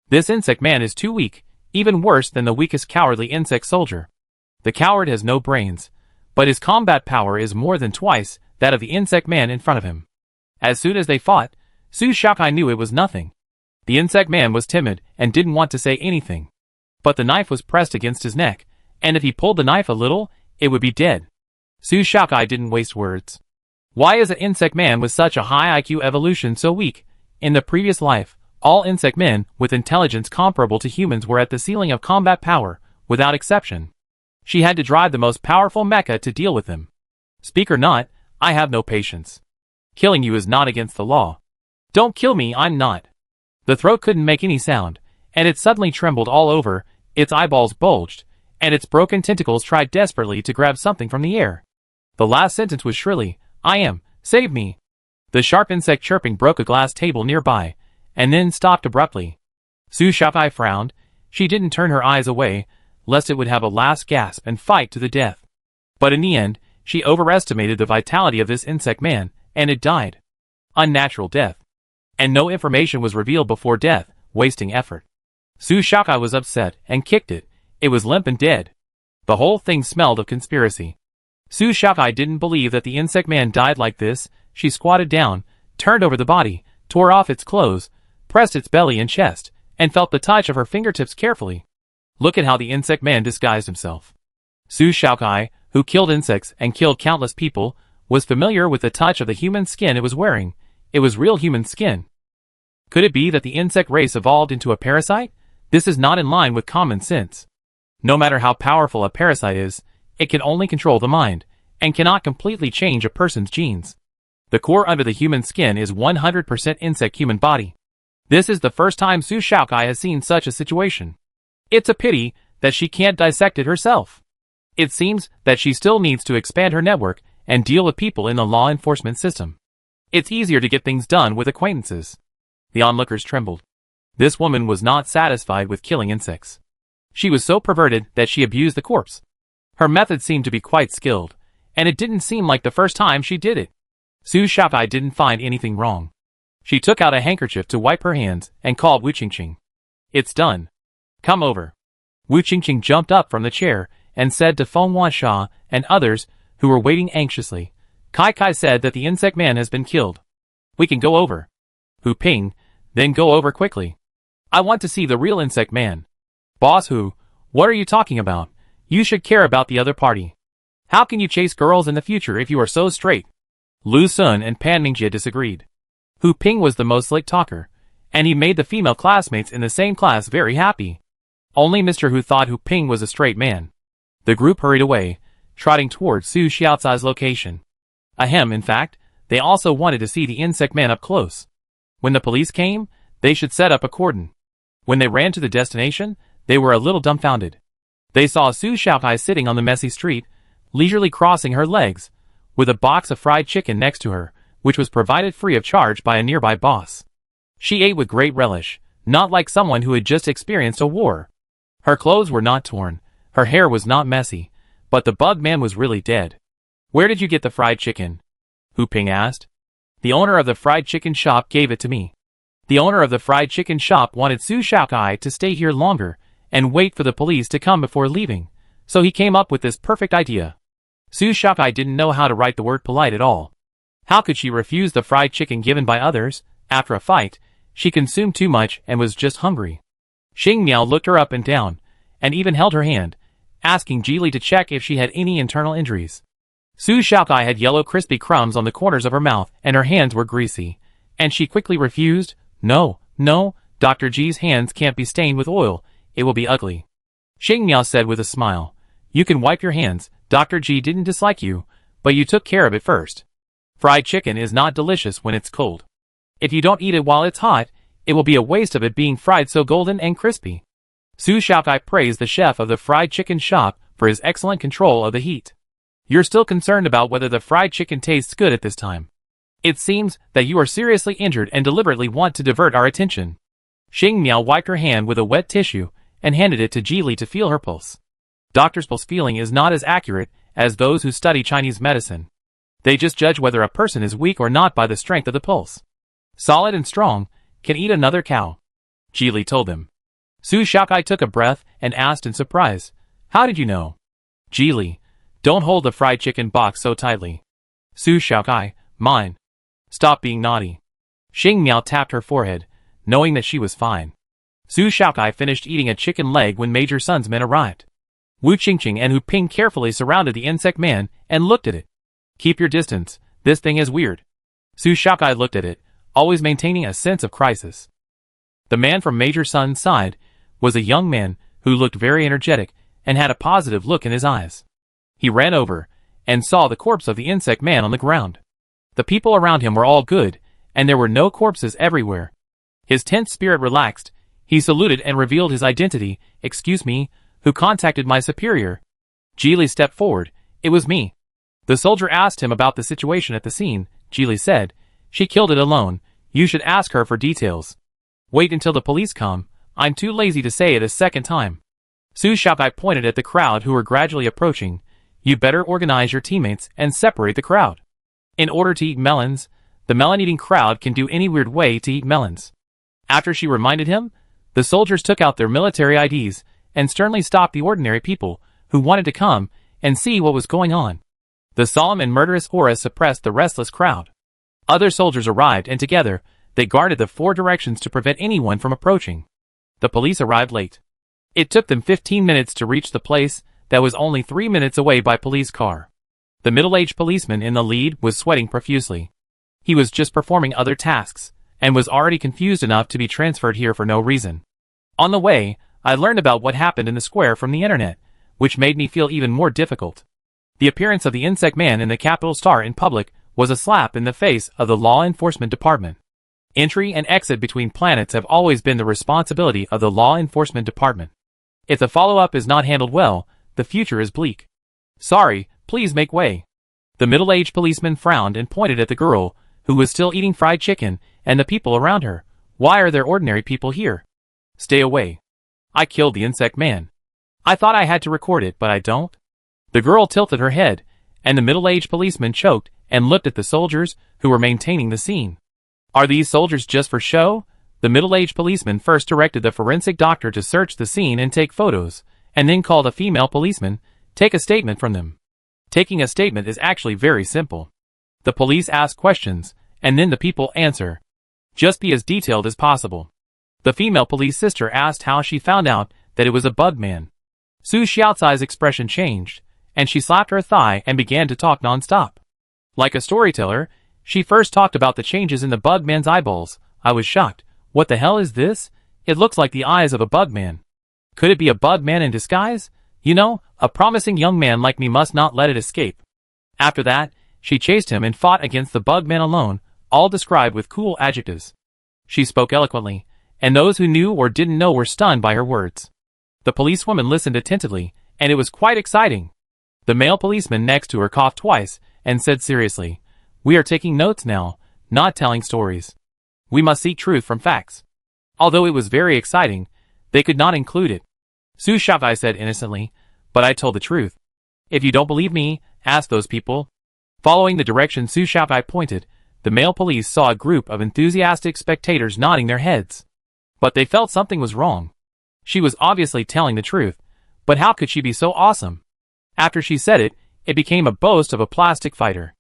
This insect man is too weak, even worse than the weakest cowardly insect soldier. The coward has no brains, but his combat power is more than twice that of the insect man in front of him. As soon as they fought, Su Xiaokai knew it was nothing. The insect man was timid and didn't want to say anything. But the knife was pressed against his neck, and if he pulled the knife a little, it would be dead. Su Xiaokai didn't waste words. Why is an insect man with such a high IQ evolution so weak? In the previous life, all insect men with intelligence comparable to humans were at the ceiling of combat power, without exception. She had to drive the most powerful mecha to deal with them. Speak or not, I have no patience. Killing you is not against the law. Don't kill me, I'm not. The throat couldn't make any sound, and it suddenly trembled all over, its eyeballs bulged, and its broken tentacles tried desperately to grab something from the air. The last sentence was shrilly, "I am, save me." The sharp insect chirping broke a glass table nearby, and then stopped abruptly. Su Xiaokai frowned. She didn't turn her eyes away, lest it would have a last gasp and fight to the death. But in the end, she overestimated the vitality of this insect man, and it died. Unnatural death. And no information was revealed before death, wasting effort. Su Xiaokai was upset and kicked it. It was limp and dead. The whole thing smelled of conspiracy. Su Xiaokai didn't believe that the insect man died like this. She squatted down, turned over the body, tore off its clothes, pressed its belly and chest, and felt the touch of her fingertips carefully. Look at how the insect man disguised himself. Su Xiaokai, who killed insects and killed countless people, was familiar with the touch of the human skin it was wearing. It was real human skin. Could it be that the insect race evolved into a parasite? This is not in line with common sense. No matter how powerful a parasite is, it can only control the mind, and cannot completely change a person's genes. The core under the human skin is 100% insect human body. This is the first time Su Xiaokai has seen such a situation. It's a pity that she can't dissect it herself. It seems that she still needs to expand her network and deal with people in the law enforcement system. It's easier to get things done with acquaintances. The onlookers trembled. This woman was not satisfied with killing insects. She was so perverted that she abused the corpse. Her method seemed to be quite skilled, and it didn't seem like the first time she did it. Su Xiaokai didn't find anything wrong. She took out a handkerchief to wipe her hands and called Wu Qingqing. "It's done. Come over." Wu Qingqing jumped up from the chair and said to Feng Wansha and others who were waiting anxiously, "Kai Kai said that the insect man has been killed. We can go over." Hu Ping, "Then go over quickly. I want to see the real insect man." "Boss Hu, what are you talking about? You should care about the other party. How can you chase girls in the future if you are so straight?" Lu Sun and Pan Mingjie disagreed. Hu Ping was the most slick talker, and he made the female classmates in the same class very happy. Only Mr. Hu thought Hu Ping was a straight man. The group hurried away, trotting towards Su Xiaocai's location. In fact, they also wanted to see the insect man up close. When the police came, they should set up a cordon. When they ran to the destination, they were a little dumbfounded. They saw Su Xiaocai sitting on the messy street, leisurely crossing her legs, with a box of fried chicken next to her, which was provided free of charge by a nearby boss. She ate with great relish, not like someone who had just experienced a war. Her clothes were not torn, her hair was not messy, but the bug man was really dead. "Where did you get the fried chicken?" Hu Ping asked. "The owner of the fried chicken shop gave it to me." The owner of the fried chicken shop wanted Su Xiaokai to stay here longer and wait for the police to come before leaving, so he came up with this perfect idea. Su Xiaokai didn't know how to write the word polite at all. How could she refuse the fried chicken given by others? After a fight, she consumed too much and was just hungry. Xing Miao looked her up and down, and even held her hand, asking Ji to check if she had any internal injuries. Su Xiaokai had yellow crispy crumbs on the corners of her mouth and her hands were greasy, and she quickly refused. No, Dr. Ji's hands can't be stained with oil, it will be ugly." Xing Miao said with a smile, "You can wipe your hands, Dr. Ji didn't dislike you, but you took care of it first. Fried chicken is not delicious when it's cold. If you don't eat it while it's hot, it will be a waste of it being fried so golden and crispy." Su Xiaokai praised the chef of the fried chicken shop for his excellent control of the heat. "You're still concerned about whether the fried chicken tastes good at this time. It seems that you are seriously injured and deliberately want to divert our attention." Xing Miao wiped her hand with a wet tissue and handed it to Ji to feel her pulse. Doctors' pulse feeling is not as accurate as those who study Chinese medicine. They just judge whether a person is weak or not by the strength of the pulse. "Solid and strong, can eat another cow," Ji told them. Su Xiaokai took a breath and asked in surprise, "How did you know?" Ji, "Don't hold the fried chicken box so tightly." Su Xiaokai, "Mine. Stop being naughty." Xing Miao tapped her forehead, knowing that she was fine. Su Xiaokai finished eating a chicken leg when Major Sun's men arrived. Wu Qingqing and Hu Ping carefully surrounded the insect man and looked at it. "Keep your distance, this thing is weird." Su Xiaokai looked at it, always maintaining a sense of crisis. The man from Major Sun's side was a young man who looked very energetic and had a positive look in his eyes. He ran over and saw the corpse of the insect man on the ground. The people around him were all good, and there were no corpses everywhere. His tense spirit relaxed, he saluted and revealed his identity. "Excuse me, who contacted my superior?" Ji stepped forward. "It was me." The soldier asked him about the situation at the scene. Ji said, "She killed it alone, you should ask her for details." "Wait until the police come, I'm too lazy to say it a second time." Su Xiaokai pointed at the crowd who were gradually approaching. "You better organize your teammates and separate the crowd. In order to eat melons, the melon-eating crowd can do any weird way to eat melons." After she reminded him, the soldiers took out their military IDs and sternly stopped the ordinary people who wanted to come and see what was going on. The solemn and murderous aura suppressed the restless crowd. Other soldiers arrived and together, they guarded the four directions to prevent anyone from approaching. The police arrived late. It took them 15 minutes to reach the place that was only 3 minutes away by police car. The middle-aged policeman in the lead was sweating profusely. He was just performing other tasks, and was already confused enough to be transferred here for no reason. On the way, I learned about what happened in the square from the internet, which made me feel even more difficult. The appearance of the insect man in the Capital Star in public was a slap in the face of the law enforcement department. Entry and exit between planets have always been the responsibility of the law enforcement department. If the follow-up is not handled well, the future is bleak. "Sorry, please make way." The middle-aged policeman frowned and pointed at the girl, who was still eating fried chicken, and the people around her. Why are there ordinary people here? Stay away. I killed the insect man. I thought I had to record it, but I don't. The girl tilted her head, and the middle-aged policeman choked and looked at the soldiers who were maintaining the scene. Are these soldiers just for show? The middle-aged policeman first directed the forensic doctor to search the scene and take photos, and then called a female policeman, take a statement from them. Taking a statement is actually very simple. The police ask questions, and then the people answer. Just be as detailed as possible. The female police sister asked how she found out that it was a bug man. Su Xiaocai's expression changed, and she slapped her thigh and began to talk non-stop. Like a storyteller, she first talked about the changes in the bug man's eyeballs. I was shocked. What the hell is this? It looks like the eyes of a bug man. Could it be a bug man in disguise? You know, a promising young man like me must not let it escape. After that, she chased him and fought against the bug man alone, all described with cool adjectives. She spoke eloquently, and those who knew or didn't know were stunned by her words. The policewoman listened attentively, and it was quite exciting. The male policeman next to her coughed twice and said seriously, "We are taking notes now, not telling stories. We must seek truth from facts." Although it was very exciting, they could not include it. Su Xiaocai said innocently, "But I told the truth. If you don't believe me, ask those people." Following the direction Su Xiaocai pointed, the male police saw a group of enthusiastic spectators nodding their heads. But they felt something was wrong. She was obviously telling the truth, but how could she be so awesome? After she said it, it became a boast of a plastic fighter.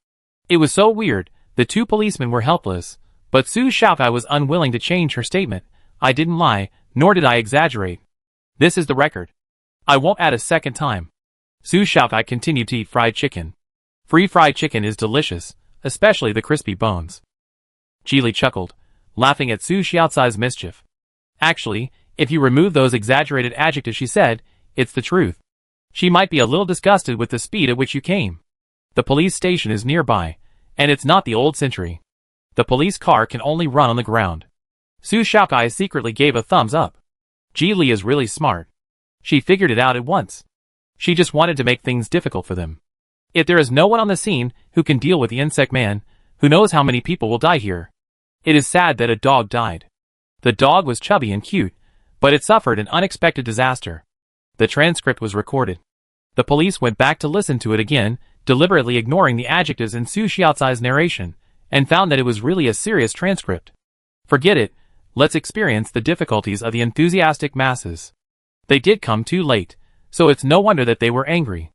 It was so weird, the two policemen were helpless, but Su Xiaocai was unwilling to change her statement. "I didn't lie, nor did I exaggerate. This is the record. I won't add a second time." Su Xiaocai continued to eat fried chicken. Free fried chicken is delicious, especially the crispy bones. Geely chuckled, laughing at Su Xiaocai's mischief. Actually, if you remove those exaggerated adjectives she said, it's the truth. She might be a little disgusted with the speed at which you came. The police station is nearby, and it's not the old century. The police car can only run on the ground. Su Xiaocai secretly gave a thumbs up. Geely is really smart. She figured it out at once. She just wanted to make things difficult for them. If there is no one on the scene who can deal with the insect man, who knows how many people will die here. It is sad that a dog died. The dog was chubby and cute, but it suffered an unexpected disaster. The transcript was recorded. The police went back to listen to it again, deliberately ignoring the adjectives in Su Xiaocai's narration, and found that it was really a serious transcript. Forget it, let's experience the difficulties of the enthusiastic masses. They did come too late, so it's no wonder that they were angry.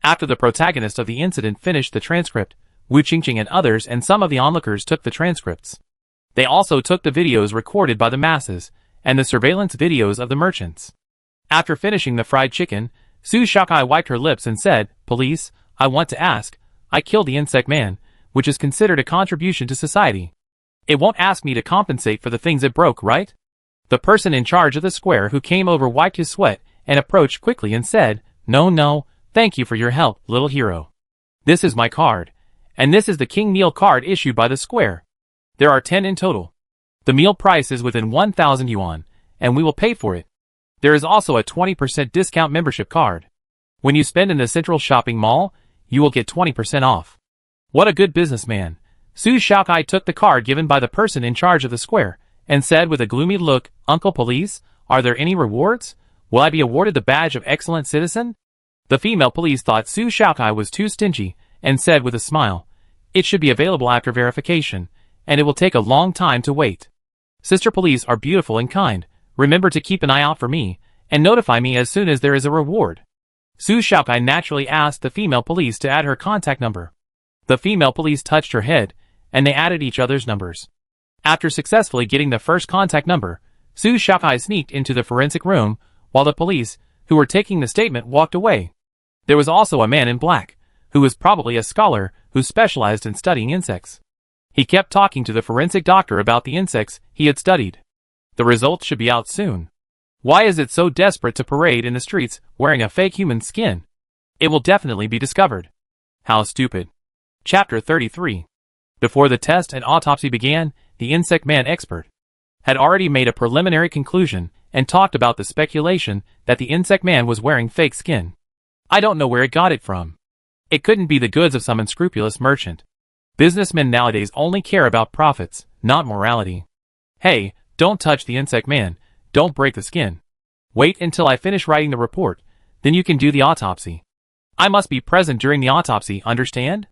After the protagonist of the incident finished the transcript, Wu Qingqing and others and some of the onlookers took the transcripts. They also took the videos recorded by the masses, and the surveillance videos of the merchants. After finishing the fried chicken, Su Xiaocai wiped her lips and said, "Police, I want to ask, I killed the insect man, which is considered a contribution to society. It won't ask me to compensate for the things it broke, right?" The person in charge of the square who came over wiped his sweat and approached quickly and said, No, thank you for your help, little hero. This is my card, and this is the King Meal card issued by the square. There are 10 in total. The meal price is within 1,000 yuan, and we will pay for it. There is also a 20% discount membership card. When you spend in the central shopping mall, you will get 20% off. What a good businessman. Su Xiaocai took the card given by the person in charge of the square, and said with a gloomy look, "Uncle Police, are there any rewards? Will I be awarded the badge of excellent citizen?" The female police thought Su Xiaocai was too stingy, and said with a smile, "It should be available after verification, and it will take a long time to wait. Sister police are beautiful and kind. Remember to keep an eye out for me, and notify me as soon as there is a reward." Su Xiaocai naturally asked the female police to add her contact number. The female police touched her head, and they added each other's numbers. After successfully getting the first contact number, Su Xiaocai sneaked into the forensic room, while the police, who were taking the statement, walked away. There was also a man in black, who was probably a scholar who specialized in studying insects. He kept talking to the forensic doctor about the insects he had studied. The results should be out soon. Why is it so desperate to parade in the streets wearing a fake human skin? It will definitely be discovered. How stupid. Chapter 33. Before the test and autopsy began, the insect man expert had already made a preliminary conclusion and talked about the speculation that the insect man was wearing fake skin. I don't know where it got it from. It couldn't be the goods of some unscrupulous merchant. Businessmen nowadays only care about profits, not morality. Hey, Don't touch the insect man, don't break the skin. Wait until I finish writing the report, then you can do the autopsy. I must be present during the autopsy, understand?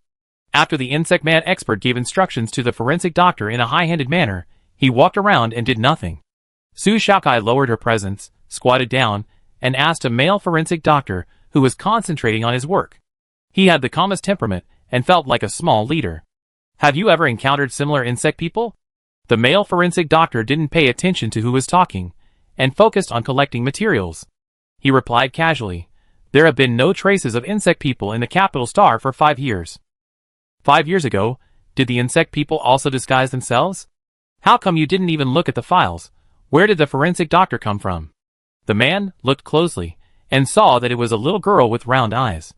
After the insect man expert gave instructions to the forensic doctor in a high-handed manner, he walked around and did nothing. Su Xiaokai lowered her presence, squatted down, and asked a male forensic doctor who was concentrating on his work. He had the calmest temperament and felt like a small leader. Have you ever encountered similar insect people? The male forensic doctor didn't pay attention to who was talking, and focused on collecting materials. He replied casually, "There have been no traces of insect people in the capital star for 5 years. 5 years ago, did the insect people also disguise themselves? How come you didn't even look at the files? Where did the forensic doctor come from?" The man looked closely, and saw that it was a little girl with round eyes.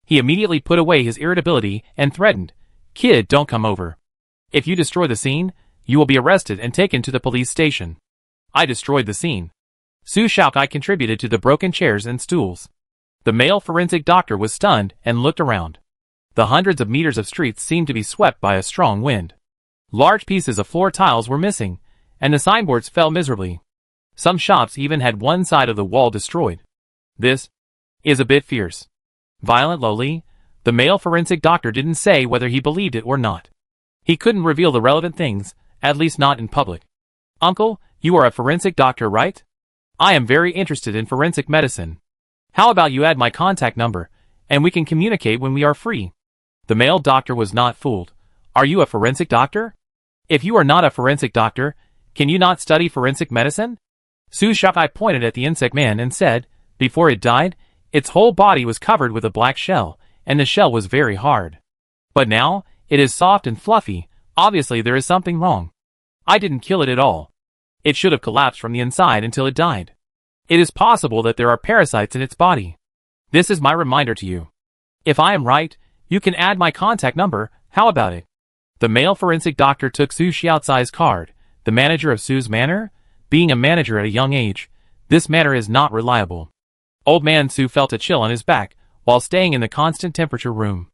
He immediately put away his irritability and threatened, "Kid, don't come over. If you destroy the scene, you will be arrested and taken to the police station." I destroyed the scene. Su Xiaokai contributed to the broken chairs and stools. The male forensic doctor was stunned and looked around. The hundreds of meters of streets seemed to be swept by a strong wind. Large pieces of floor tiles were missing, and the signboards fell miserably. Some shops even had one side of the wall destroyed. This is a bit fierce. Violent lowly, the male forensic doctor didn't say whether he believed it or not. He couldn't reveal the relevant things, at least not in public. "Uncle, you are a forensic doctor, right? I am very interested in forensic medicine. How about you add my contact number, and we can communicate when we are free?" The male doctor was not fooled. "Are you a forensic doctor? If you are not a forensic doctor, can you not study forensic medicine?" Su Xiaokai pointed at the insect man and said, "Before it died, its whole body was covered with a black shell, and the shell was very hard. But now, it is soft and fluffy. Obviously there is something wrong. I didn't kill it at all. It should have collapsed from the inside until it died. It is possible that there are parasites in its body. This is my reminder to you. If I am right, you can add my contact number. How about it?" The male forensic doctor took Su Xiaocai's card, the manager of Su's manor. Being a manager at a young age, this manner is not reliable. Old man Su felt a chill on his back while staying in the constant temperature room.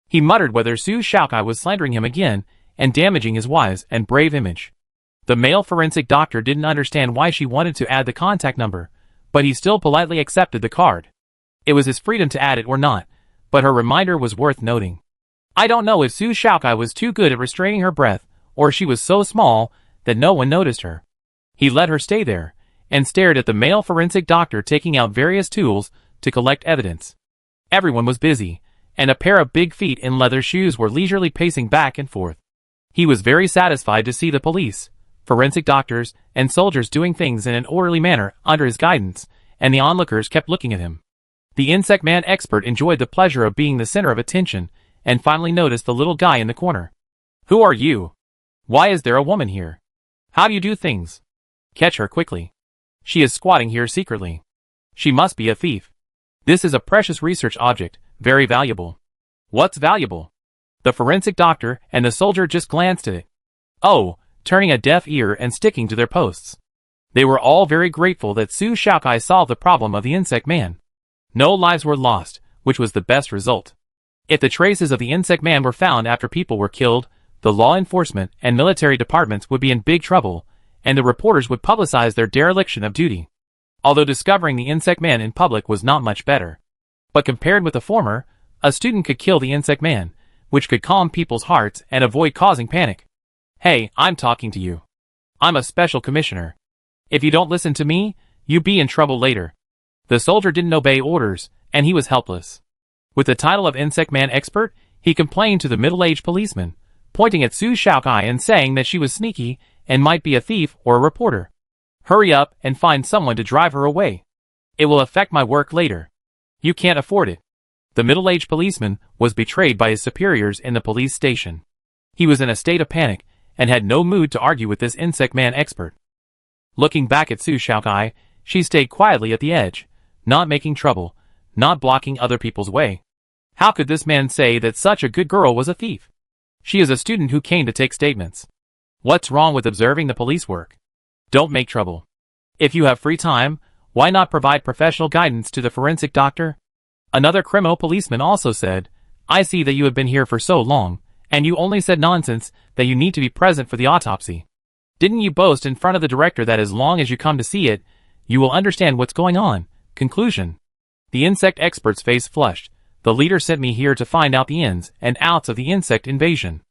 He muttered whether Su Xiaokai was slandering him again and damaging his wise and brave image. The male forensic doctor didn't understand why she wanted to add the contact number, but he still politely accepted the card. It was his freedom to add it or not, but her reminder was worth noting. I don't know if Su Xiaokai was too good at restraining her breath, or she was so small that no one noticed her. He let her stay there, and stared at the male forensic doctor taking out various tools to collect evidence. Everyone was busy, and a pair of big feet in leather shoes were leisurely pacing back and forth. He was very satisfied to see the police, forensic doctors, and soldiers doing things in an orderly manner under his guidance, and the onlookers kept looking at him. The insect man expert enjoyed the pleasure of being the center of attention, and finally noticed the little guy in the corner. "Who are you? Why is there a woman here? How do you do things? Catch her quickly. She is squatting here secretly. She must be a thief. This is a precious research object, very valuable." "What's valuable?" The forensic doctor and the soldier just glanced at it. Oh, turning a deaf ear and sticking to their posts. They were all very grateful that Su Xiaokai solved the problem of the insect man. No lives were lost, which was the best result. If the traces of the insect man were found after people were killed, the law enforcement and military departments would be in big trouble, and the reporters would publicize their dereliction of duty. Although discovering the insect man in public was not much better. But compared with the former, a student could kill the insect man, which could calm people's hearts and avoid causing panic. "Hey, I'm talking to you. I'm a special commissioner. If you don't listen to me, you be in trouble later." The soldier didn't obey orders, and he was helpless. With the title of insect man expert, he complained to the middle-aged policeman, pointing at Su Xiaokai and saying that she was sneaky and might be a thief or a reporter. "Hurry up and find someone to drive her away. It will affect my work later. You can't afford it." The middle-aged policeman was betrayed by his superiors in the police station. He was in a state of panic and had no mood to argue with this insect man expert. Looking back at Su Xiaokai, she stayed quietly at the edge, not making trouble, not blocking other people's way. How could this man say that such a good girl was a thief? She is a student who came to take statements. What's wrong with observing the police work? Don't make trouble. If you have free time, why not provide professional guidance to the forensic doctor? Another criminal policeman also said, "I see that you have been here for so long, and you only said nonsense that you need to be present for the autopsy. Didn't you boast in front of the director that as long as you come to see it, you will understand what's going on? Conclusion. The insect expert's face flushed. The leader sent me here to find out the ins and outs of the insect invasion.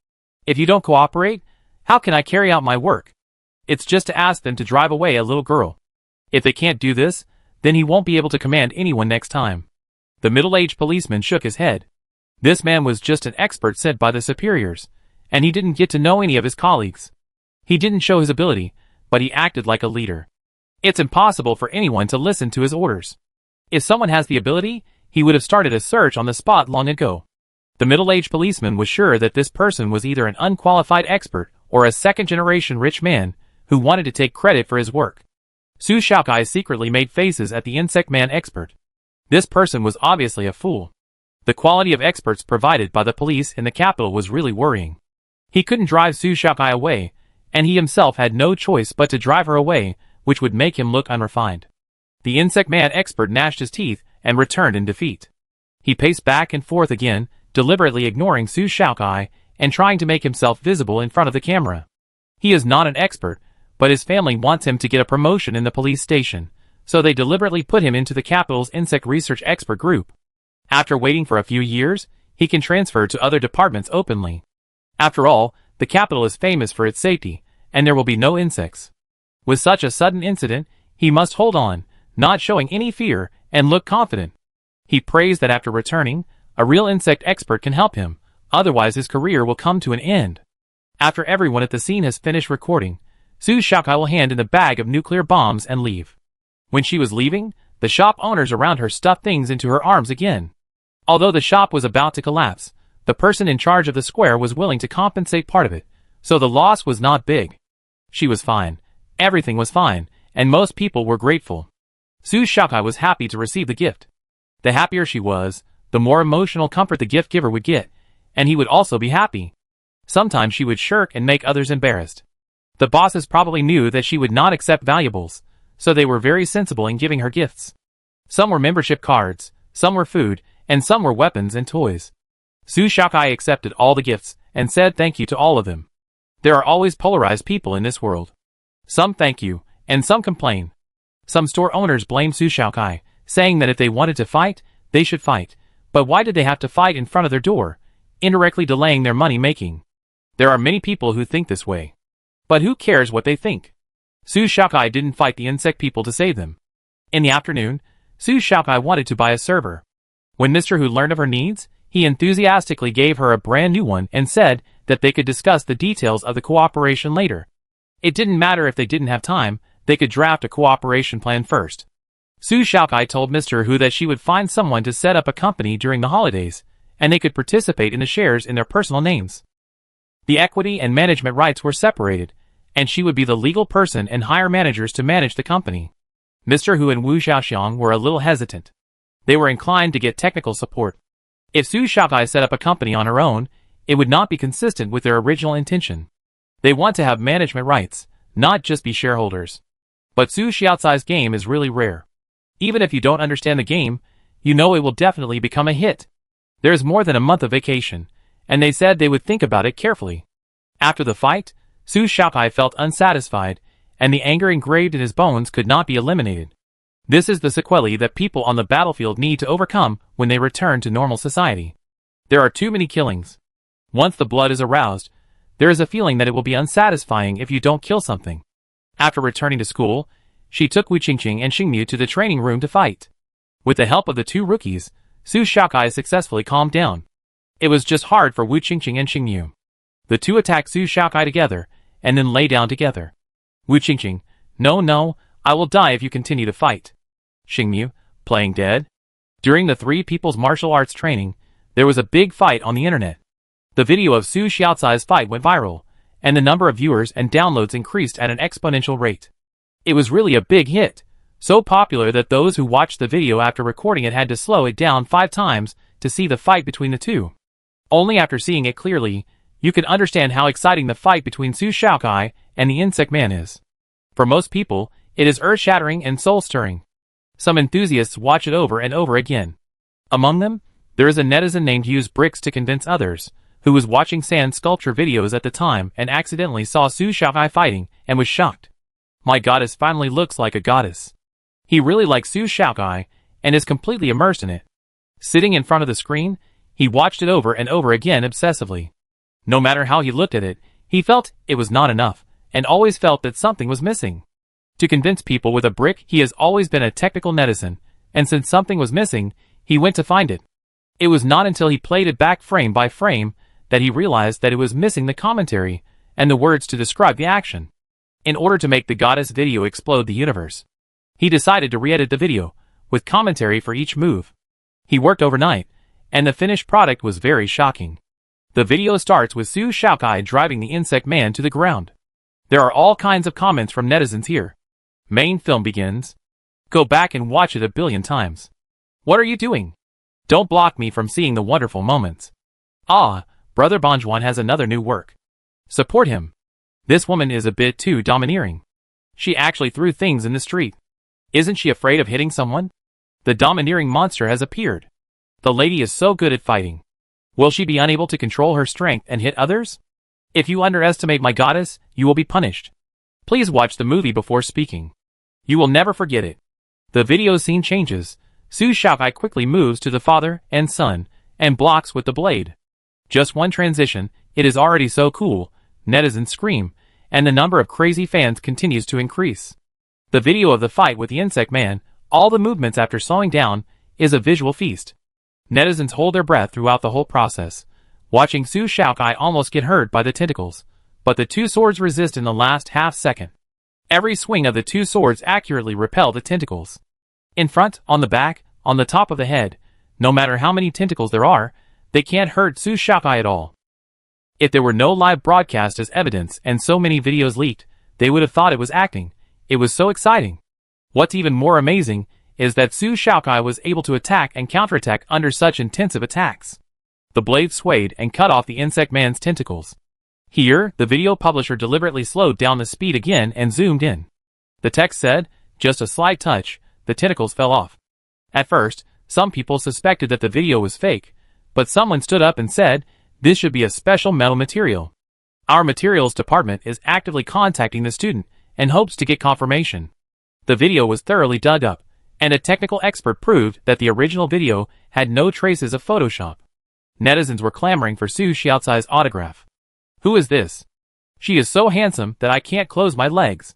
If you don't cooperate, how can I carry out my work? It's just to ask them to drive away a little girl. If they can't do this, then he won't be able to command anyone next time. The middle-aged policeman shook his head. This man was just an expert sent by the superiors, and he didn't get to know any of his colleagues. He didn't show his ability, but he acted like a leader. It's impossible for anyone to listen to his orders. If someone has the ability, he would have started a search on the spot long ago. The middle-aged policeman was sure that this person was either an unqualified expert or a second-generation rich man who wanted to take credit for his work. Su Xiaokai secretly made faces at the insect man expert. This person was obviously a fool. The quality of experts provided by the police in the capital was really worrying. He couldn't drive Su Xiaokai away, and he himself had no choice but to drive her away, which would make him look unrefined. The insect man expert gnashed his teeth and returned in defeat. He paced back and forth again, deliberately ignoring Su Xiaokai and trying to make himself visible in front of the camera. He is not an expert, but his family wants him to get a promotion in the police station, so they deliberately put him into the capital's insect research expert group. After waiting for a few years, he can transfer to other departments openly. After all, the capital is famous for its safety, and there will be no insects. With such a sudden incident, he must hold on, not showing any fear, and look confident. He prays that after returning, a real insect expert can help him, otherwise his career will come to an end. After everyone at the scene has finished recording, Su Xiaokai will hand in the bag of nuclear bombs and leave. When she was leaving, the shop owners around her stuffed things into her arms again. Although the shop was about to collapse, the person in charge of the square was willing to compensate part of it, so the loss was not big. She was fine. Everything was fine, and most people were grateful. Su Xiaokai was happy to receive the gift. The happier she was, the more emotional comfort the gift giver would get, and he would also be happy. Sometimes she would shirk and make others embarrassed. The bosses probably knew that she would not accept valuables, so they were very sensible in giving her gifts. Some were membership cards, some were food, and some were weapons and toys. Su Xiaokai accepted all the gifts and said thank you to all of them. There are always polarized people in this world. Some thank you, and some complain. Some store owners blame Su Xiaokai, saying that if they wanted to fight, they should fight. But why did they have to fight in front of their door, indirectly delaying their money-making? There are many people who think this way. But who cares what they think? Su Xiaokai didn't fight the insect people to save them. In the afternoon, Su Xiaokai wanted to buy a server. When Mr. Hu learned of her needs, he enthusiastically gave her a brand new one and said that they could discuss the details of the cooperation later. It didn't matter if they didn't have time, they could draft a cooperation plan first. Su Xiaokai told Mr. Hu that she would find someone to set up a company during the holidays, and they could participate in the shares in their personal names. The equity and management rights were separated, and she would be the legal person and hire managers to manage the company. Mr. Hu and Wu Xiaoxiang were a little hesitant. They were inclined to get technical support. If Su Xiaokai set up a company on her own, it would not be consistent with their original intention. They want to have management rights, not just be shareholders. But Su Xiaocai's game is really rare. Even if you don't understand the game, you know it will definitely become a hit. There's more than a month of vacation, and they said they would think about it carefully. After the fight, Su Xiaokai felt unsatisfied, and the anger engraved in his bones could not be eliminated. This is the sequelae that people on the battlefield need to overcome when they return to normal society. There are too many killings. Once the blood is aroused, there is a feeling that it will be unsatisfying if you don't kill something. After returning to school, she took Wu Qingqing and Xingmu to the training room to fight. With the help of the two rookies, Su Xiaokai successfully calmed down. It was just hard for Wu Qingqing and Xingmu. The two attacked Su Xiaokai together, and then lay down together. Wu Qingqing, no, I will die if you continue to fight. Xingmu, playing dead? During the three people's martial arts training, there was a big fight on the internet. The video of Su Xiaocai's fight went viral, and the number of viewers and downloads increased at an exponential rate. It was really a big hit, so popular that those who watched the video after recording it had to slow it down 5 times to see the fight between the two. Only after seeing it clearly, you can understand how exciting the fight between Su Xiaokai and the insect man is. For most people, it is earth-shattering and soul-stirring. Some enthusiasts watch it over and over again. Among them, there is a netizen named Use Bricks to convince others, who was watching sand sculpture videos at the time and accidentally saw Su Xiaokai fighting and was shocked. My goddess finally looks like a goddess. He really likes Su Xiaokai and is completely immersed in it. Sitting in front of the screen, he watched it over and over again obsessively. No matter how he looked at it, he felt it was not enough, and always felt that something was missing. To convince people with a brick, he has always been a technical netizen, and since something was missing, he went to find it. It was not until he played it back frame by frame that he realized that it was missing the commentary and the words to describe the action. In order to make the goddess video explode the universe, he decided to re-edit the video, with commentary for each move. He worked overnight, and the finished product was very shocking. The video starts with Su Xiaokai driving the insect man to the ground. There are all kinds of comments from netizens here. Main film begins. Go back and watch it a billion times. What are you doing? Don't block me from seeing the wonderful moments. Ah, Brother Bonjuan has another new work. Support him. This woman is a bit too domineering. She actually threw things in the street. Isn't she afraid of hitting someone? The domineering monster has appeared. The lady is so good at fighting. Will she be unable to control her strength and hit others? If you underestimate my goddess, you will be punished. Please watch the movie before speaking. You will never forget it. The video scene changes. Su Xiaokai quickly moves to the father and son, and blocks with the blade. Just one transition, it is already so cool, netizens scream, and the number of crazy fans continues to increase. The video of the fight with the insect man, all the movements after slowing down, is a visual feast. Netizens hold their breath throughout the whole process, watching Su Xiaokai almost get hurt by the tentacles, but the two swords resist in the last half second. Every swing of the two swords accurately repel the tentacles. In front, on the back, on the top of the head, no matter how many tentacles there are, they can't hurt Su Xiaokai at all. If there were no live broadcast as evidence and so many videos leaked, they would have thought it was acting. It was so exciting. What's even more amazing is that Su Xiaokai was able to attack and counterattack under such intensive attacks. The blade swayed and cut off the insect man's tentacles. Here, the video publisher deliberately slowed down the speed again and zoomed in. The text said, just a slight touch, the tentacles fell off. At first, some people suspected that the video was fake, but someone stood up and said, this should be a special metal material. Our materials department is actively contacting the student and hopes to get confirmation. The video was thoroughly dug up, and a technical expert proved that the original video had no traces of Photoshop. Netizens were clamoring for Su Xiaokai's autograph. Who is this? She is so handsome that I can't close my legs.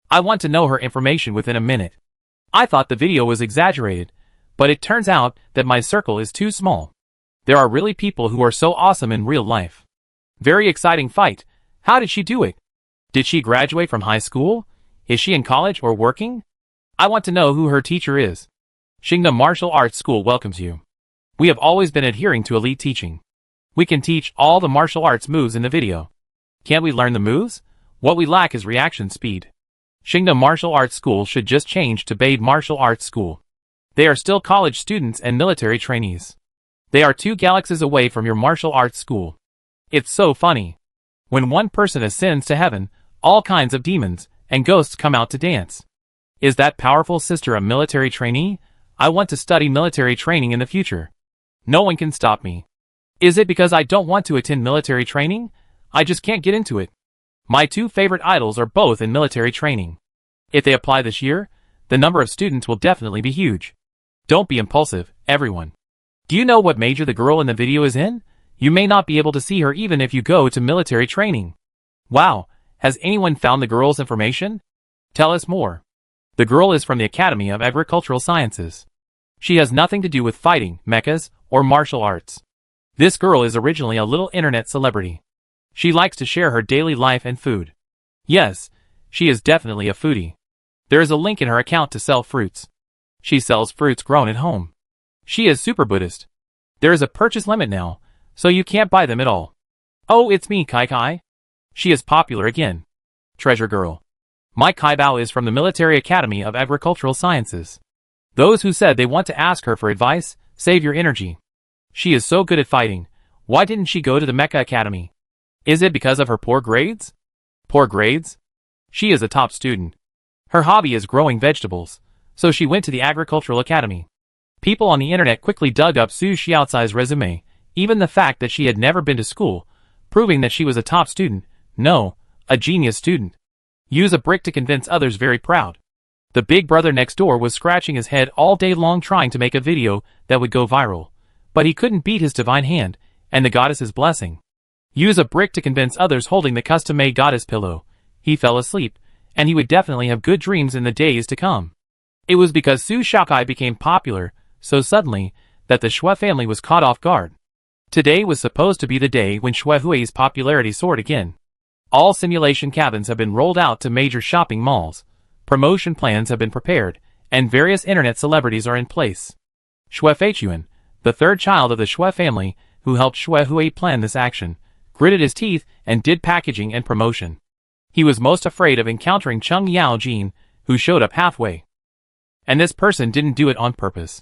I want to know her information within a minute. I thought the video was exaggerated, but it turns out that my circle is too small. There are really people who are so awesome in real life. Very exciting fight. How did she do it? Did she graduate from high school? Is she in college or working? I want to know who her teacher is. Xingda Martial Arts School welcomes you. We have always been adhering to elite teaching. We can teach all the martial arts moves in the video. Can't we learn the moves? What we lack is reaction speed. Xingda Martial Arts School should just change to Bade Martial Arts School. They are still college students and military trainees. They are 2 galaxies away from your martial arts school. It's so funny. When one person ascends to heaven, all kinds of demons and ghosts come out to dance. Is that powerful sister a military trainee? I want to study military training in the future. No one can stop me. Is it because I don't want to attend military training? I just can't get into it. My 2 favorite idols are both in military training. If they apply this year, the number of students will definitely be huge. Don't be impulsive, everyone. Do you know what major the girl in the video is in? You may not be able to see her even if you go to military training. Wow, has anyone found the girl's information? Tell us more. The girl is from the Academy of Agricultural Sciences. She has nothing to do with fighting, mechas, or martial arts. This girl is originally a little internet celebrity. She likes to share her daily life and food. Yes, she is definitely a foodie. There is a link in her account to sell fruits. She sells fruits grown at home. She is super Buddhist. There is a purchase limit now, so you can't buy them at all. Oh, it's me, Kai Kai. She is popular again. Treasure girl. My Kai Bao is from the Military Academy of Agricultural Sciences. Those who said they want to ask her for advice, save your energy. She is so good at fighting. Why didn't she go to the Mecha Academy? Is it because of her poor grades? Poor grades? She is a top student. Her hobby is growing vegetables, so she went to the Agricultural Academy. People on the internet quickly dug up Su Xiaokai's resume, even the fact that she had never been to school, proving that she was a top student, no, a genius student. Use a brick to convince others very proud. The big brother next door was scratching his head all day long trying to make a video that would go viral. But he couldn't beat his divine hand, and the goddess's blessing. Use a brick to convince others holding the custom-made goddess pillow. He fell asleep, and he would definitely have good dreams in the days to come. It was because Su Xiaokai became popular so suddenly that the Xue family was caught off guard. Today was supposed to be the day when Xue Hui's popularity soared again. All simulation cabins have been rolled out to major shopping malls. Promotion plans have been prepared, and various internet celebrities are in place. Xue Feichuan, the third child of the Xue family, who helped Xue Hui plan this action, gritted his teeth and did packaging and promotion. He was most afraid of encountering Cheng Yao Jin, who showed up halfway. And this person didn't do it on purpose.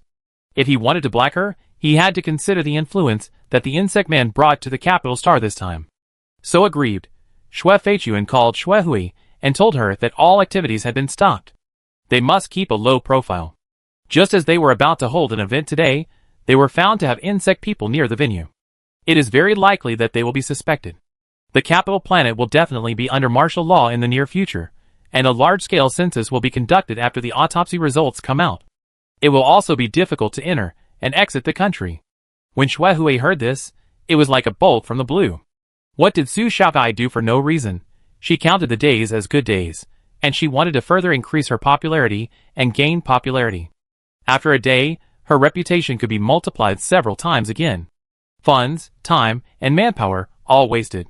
If he wanted to black her, he had to consider the influence that the insect man brought to the capital star this time. So aggrieved, Xue Feichuan called Xue Hui and told her that all activities had been stopped. They must keep a low profile. Just as they were about to hold an event today, they were found to have insect people near the venue. It is very likely that they will be suspected. The capital planet will definitely be under martial law in the near future, and a large-scale census will be conducted after the autopsy results come out. It will also be difficult to enter and exit the country. When Xue Hui heard this, it was like a bolt from the blue. What did Su Xiaokai do for no reason? She counted the days as good days, and she wanted to further increase her popularity and gain popularity. After a day, her reputation could be multiplied several times again. Funds, time, and manpower, all wasted.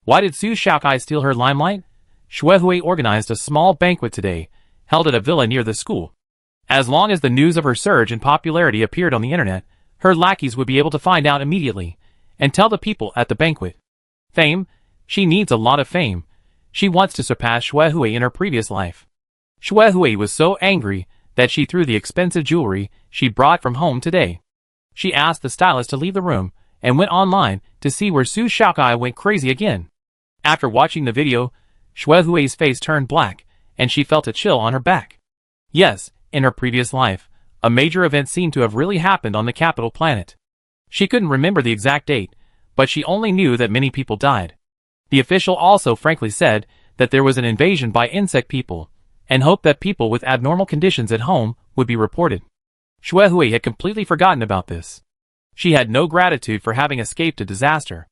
Why did Su Xiaokai steal her limelight? Xue Hui organized a small banquet today, held at a villa near the school. As long as the news of her surge in popularity appeared on the internet, her lackeys would be able to find out immediately, and tell the people at the banquet. Fame? She needs a lot of fame. She wants to surpass Xue Hui in her previous life. Xue Hui was so angry that she threw the expensive jewelry she brought from home today. She asked the stylist to leave the room, and went online to see where Su Xiaokai went crazy again. After watching the video, Xue Hui's face turned black, and she felt a chill on her back. Yes, in her previous life, a major event seemed to have really happened on the capital planet. She couldn't remember the exact date, but she only knew that many people died. The official also frankly said that there was an invasion by insect people, and hoped that people with abnormal conditions at home would be reported. Xue Hui had completely forgotten about this. She had no gratitude for having escaped a disaster.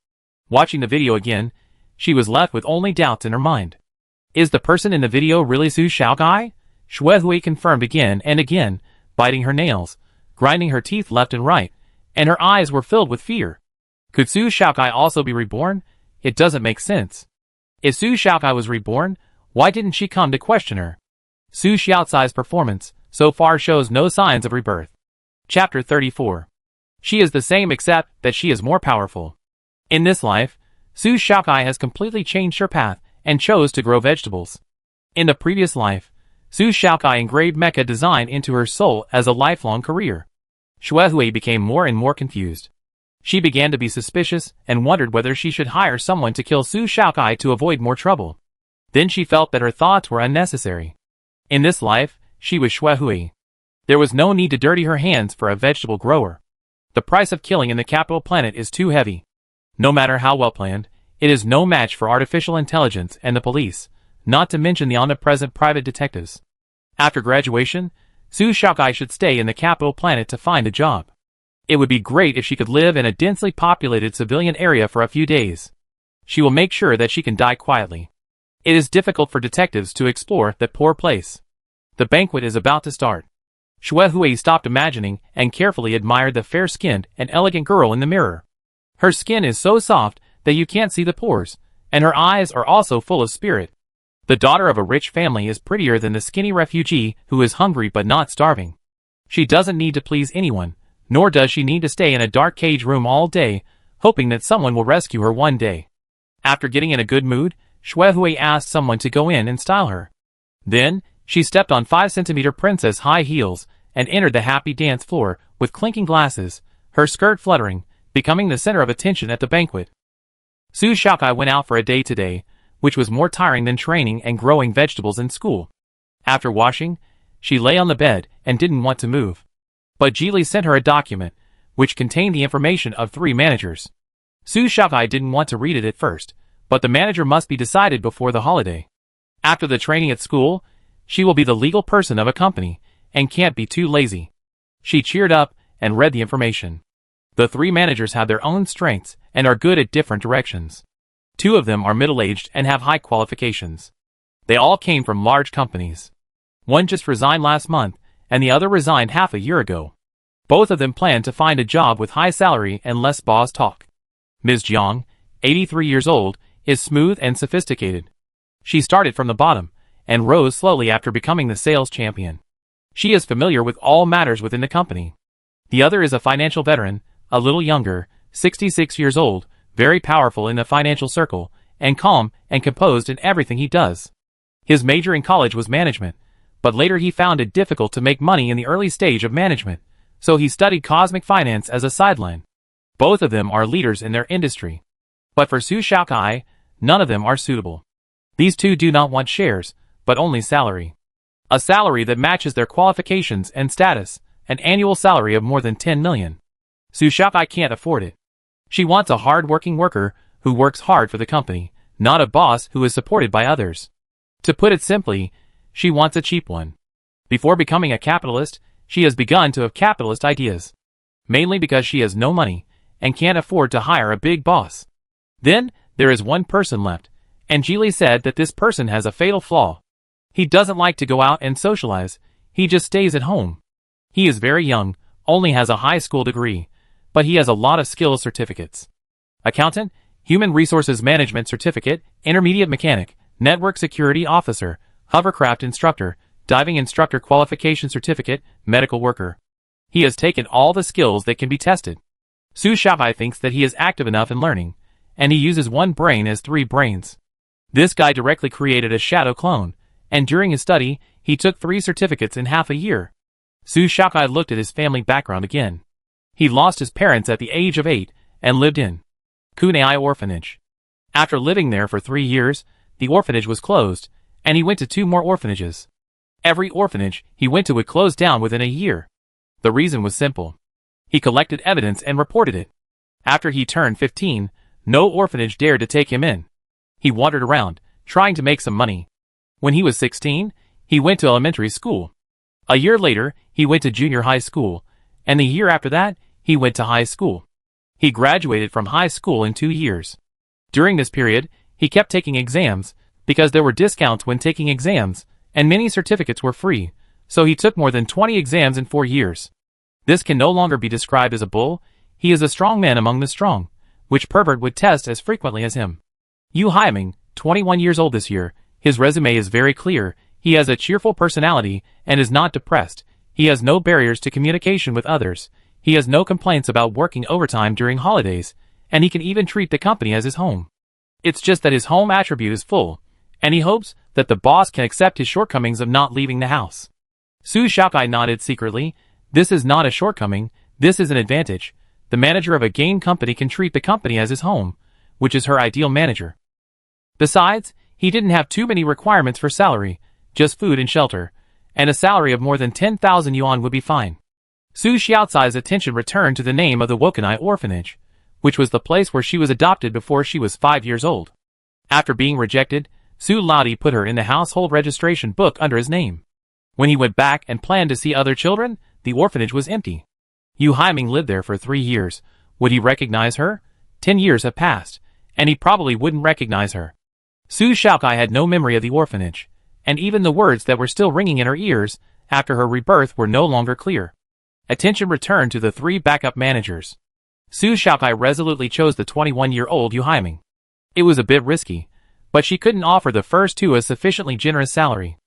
Watching the video again, she was left with only doubts in her mind. Is the person in the video really Su Xiaokai? Xue Hui confirmed again and again, biting her nails, grinding her teeth left and right, and her eyes were filled with fear. Could Su Xiaokai also be reborn? It doesn't make sense. If Su Xiaokai was reborn, why didn't she come to question her? Su Xiaocai's performance so far shows no signs of rebirth. Chapter 34. She is the same except that she is more powerful. In this life, Su Xiaokai has completely changed her path and chose to grow vegetables. In the previous life, Su Xiaokai engraved mecha design into her soul as a lifelong career. Xue Hui became more and more confused. She began to be suspicious and wondered whether she should hire someone to kill Su Xiaokai to avoid more trouble. Then she felt that her thoughts were unnecessary. In this life, she was Xue Hui. There was no need to dirty her hands for a vegetable grower. The price of killing in the capital planet is too heavy. No matter how well planned, it is no match for artificial intelligence and the police, not to mention the omnipresent private detectives. After graduation, Su Xiaokai should stay in the capital planet to find a job. It would be great if she could live in a densely populated civilian area for a few days. She will make sure that she can die quietly. It is difficult for detectives to explore that poor place. The banquet is about to start. Xue Hui stopped imagining and carefully admired the fair-skinned and elegant girl in the mirror. Her skin is so soft that you can't see the pores, and her eyes are also full of spirit. The daughter of a rich family is prettier than the skinny refugee who is hungry but not starving. She doesn't need to please anyone, nor does she need to stay in a dark cage room all day, hoping that someone will rescue her one day. After getting in a good mood, Xue Hui asked someone to go in and style her. Then, she stepped on 5-centimeter princess high heels and entered the happy dance floor with clinking glasses, her skirt fluttering, becoming the center of attention at the banquet. Su Xiaokai went out for a day today, which was more tiring than training and growing vegetables in school. After washing, she lay on the bed and didn't want to move. But Geely sent her a document, which contained the information of 3 managers. Su Xiaokai didn't want to read it at first, but the manager must be decided before the holiday. After the training at school, she will be the legal person of a company and can't be too lazy. She cheered up and read the information. The 3 managers have their own strengths and are good at different directions. 2 of them are middle-aged and have high qualifications. They all came from large companies. One just resigned last month, and the other resigned half a year ago. Both of them plan to find a job with high salary and less boss talk. Ms. Jiang, 83 years old, is smooth and sophisticated. She started from the bottom and rose slowly after becoming the sales champion. She is familiar with all matters within the company. The other is a financial veteran, a little younger, 66 years old, very powerful in the financial circle, and calm and composed in everything he does. His major in college was management, but later he found it difficult to make money in the early stage of management, so he studied cosmic finance as a sideline. Both of them are leaders in their industry. But for Su Xiaokai, none of them are suitable. These 2 do not want shares, but only salary. A salary that matches their qualifications and status, an annual salary of more than 10 million. Su Xiaokai can't afford it. She wants a hard-working worker who works hard for the company, not a boss who is supported by others. To put it simply, she wants a cheap one. Before becoming a capitalist, she has begun to have capitalist ideas. Mainly because she has no money and can't afford to hire a big boss. Then, there is one person left, and Geely said that this person has a fatal flaw. He doesn't like to go out and socialize, he just stays at home. He is very young, only has a high school degree, but he has a lot of skills certificates. Accountant, Human Resources Management Certificate, Intermediate Mechanic, Network Security Officer, Hovercraft Instructor, Diving Instructor Qualification Certificate, Medical Worker. He has taken all the skills that can be tested. Su Xiaokai thinks that he is active enough in learning, and he uses one brain as 3 brains. This guy directly created a shadow clone, and during his study, he took 3 certificates in half a year. Su Xiaokai looked at his family background again. He lost his parents at the age of 8 and lived in Kunai Orphanage. After living there for 3 years, the orphanage was closed, and he went to 2 more orphanages. Every orphanage he went to would close down within a year. The reason was simple. He collected evidence and reported it. After he turned 15, no orphanage dared to take him in. He wandered around, trying to make some money. When he was 16, he went to elementary school. A year later, he went to junior high school, and the year after that, he went to high school. He graduated from high school in 2 years. During this period, he kept taking exams, because there were discounts when taking exams, and many certificates were free, so he took more than 20 exams in 4 years. This can no longer be described as a bull, he is a strong man among the strong, which pervert would test as frequently as him. Yu Haiming, 21 years old this year, his resume is very clear, he has a cheerful personality and is not depressed, he has no barriers to communication with others, he has no complaints about working overtime during holidays, and he can even treat the company as his home. It's just that his home attribute is full, and he hopes that the boss can accept his shortcomings of not leaving the house. Su Xiaokai nodded secretly. This is not a shortcoming, this is an advantage. The manager of a game company can treat the company as his home, which is her ideal manager. Besides, he didn't have too many requirements for salary, just food and shelter, and a salary of more than 10,000 yuan would be fine. Su Xiaocai's attention returned to the name of the Wokanai orphanage, which was the place where she was adopted before she was 5 years old. After being rejected, Su Laodi put her in the household registration book under his name. When he went back and planned to see other children, the orphanage was empty. Yu Haiming lived there for 3 years. Would he recognize her? 10 years have passed, and he probably wouldn't recognize her. Su Xiaokai had no memory of the orphanage, and even the words that were still ringing in her ears after her rebirth were no longer clear. Attention returned to the 3 backup managers. Su Xiaokai resolutely chose the 21-year-old Yu Haiming. It was a bit risky, but she couldn't offer the first 2 a sufficiently generous salary.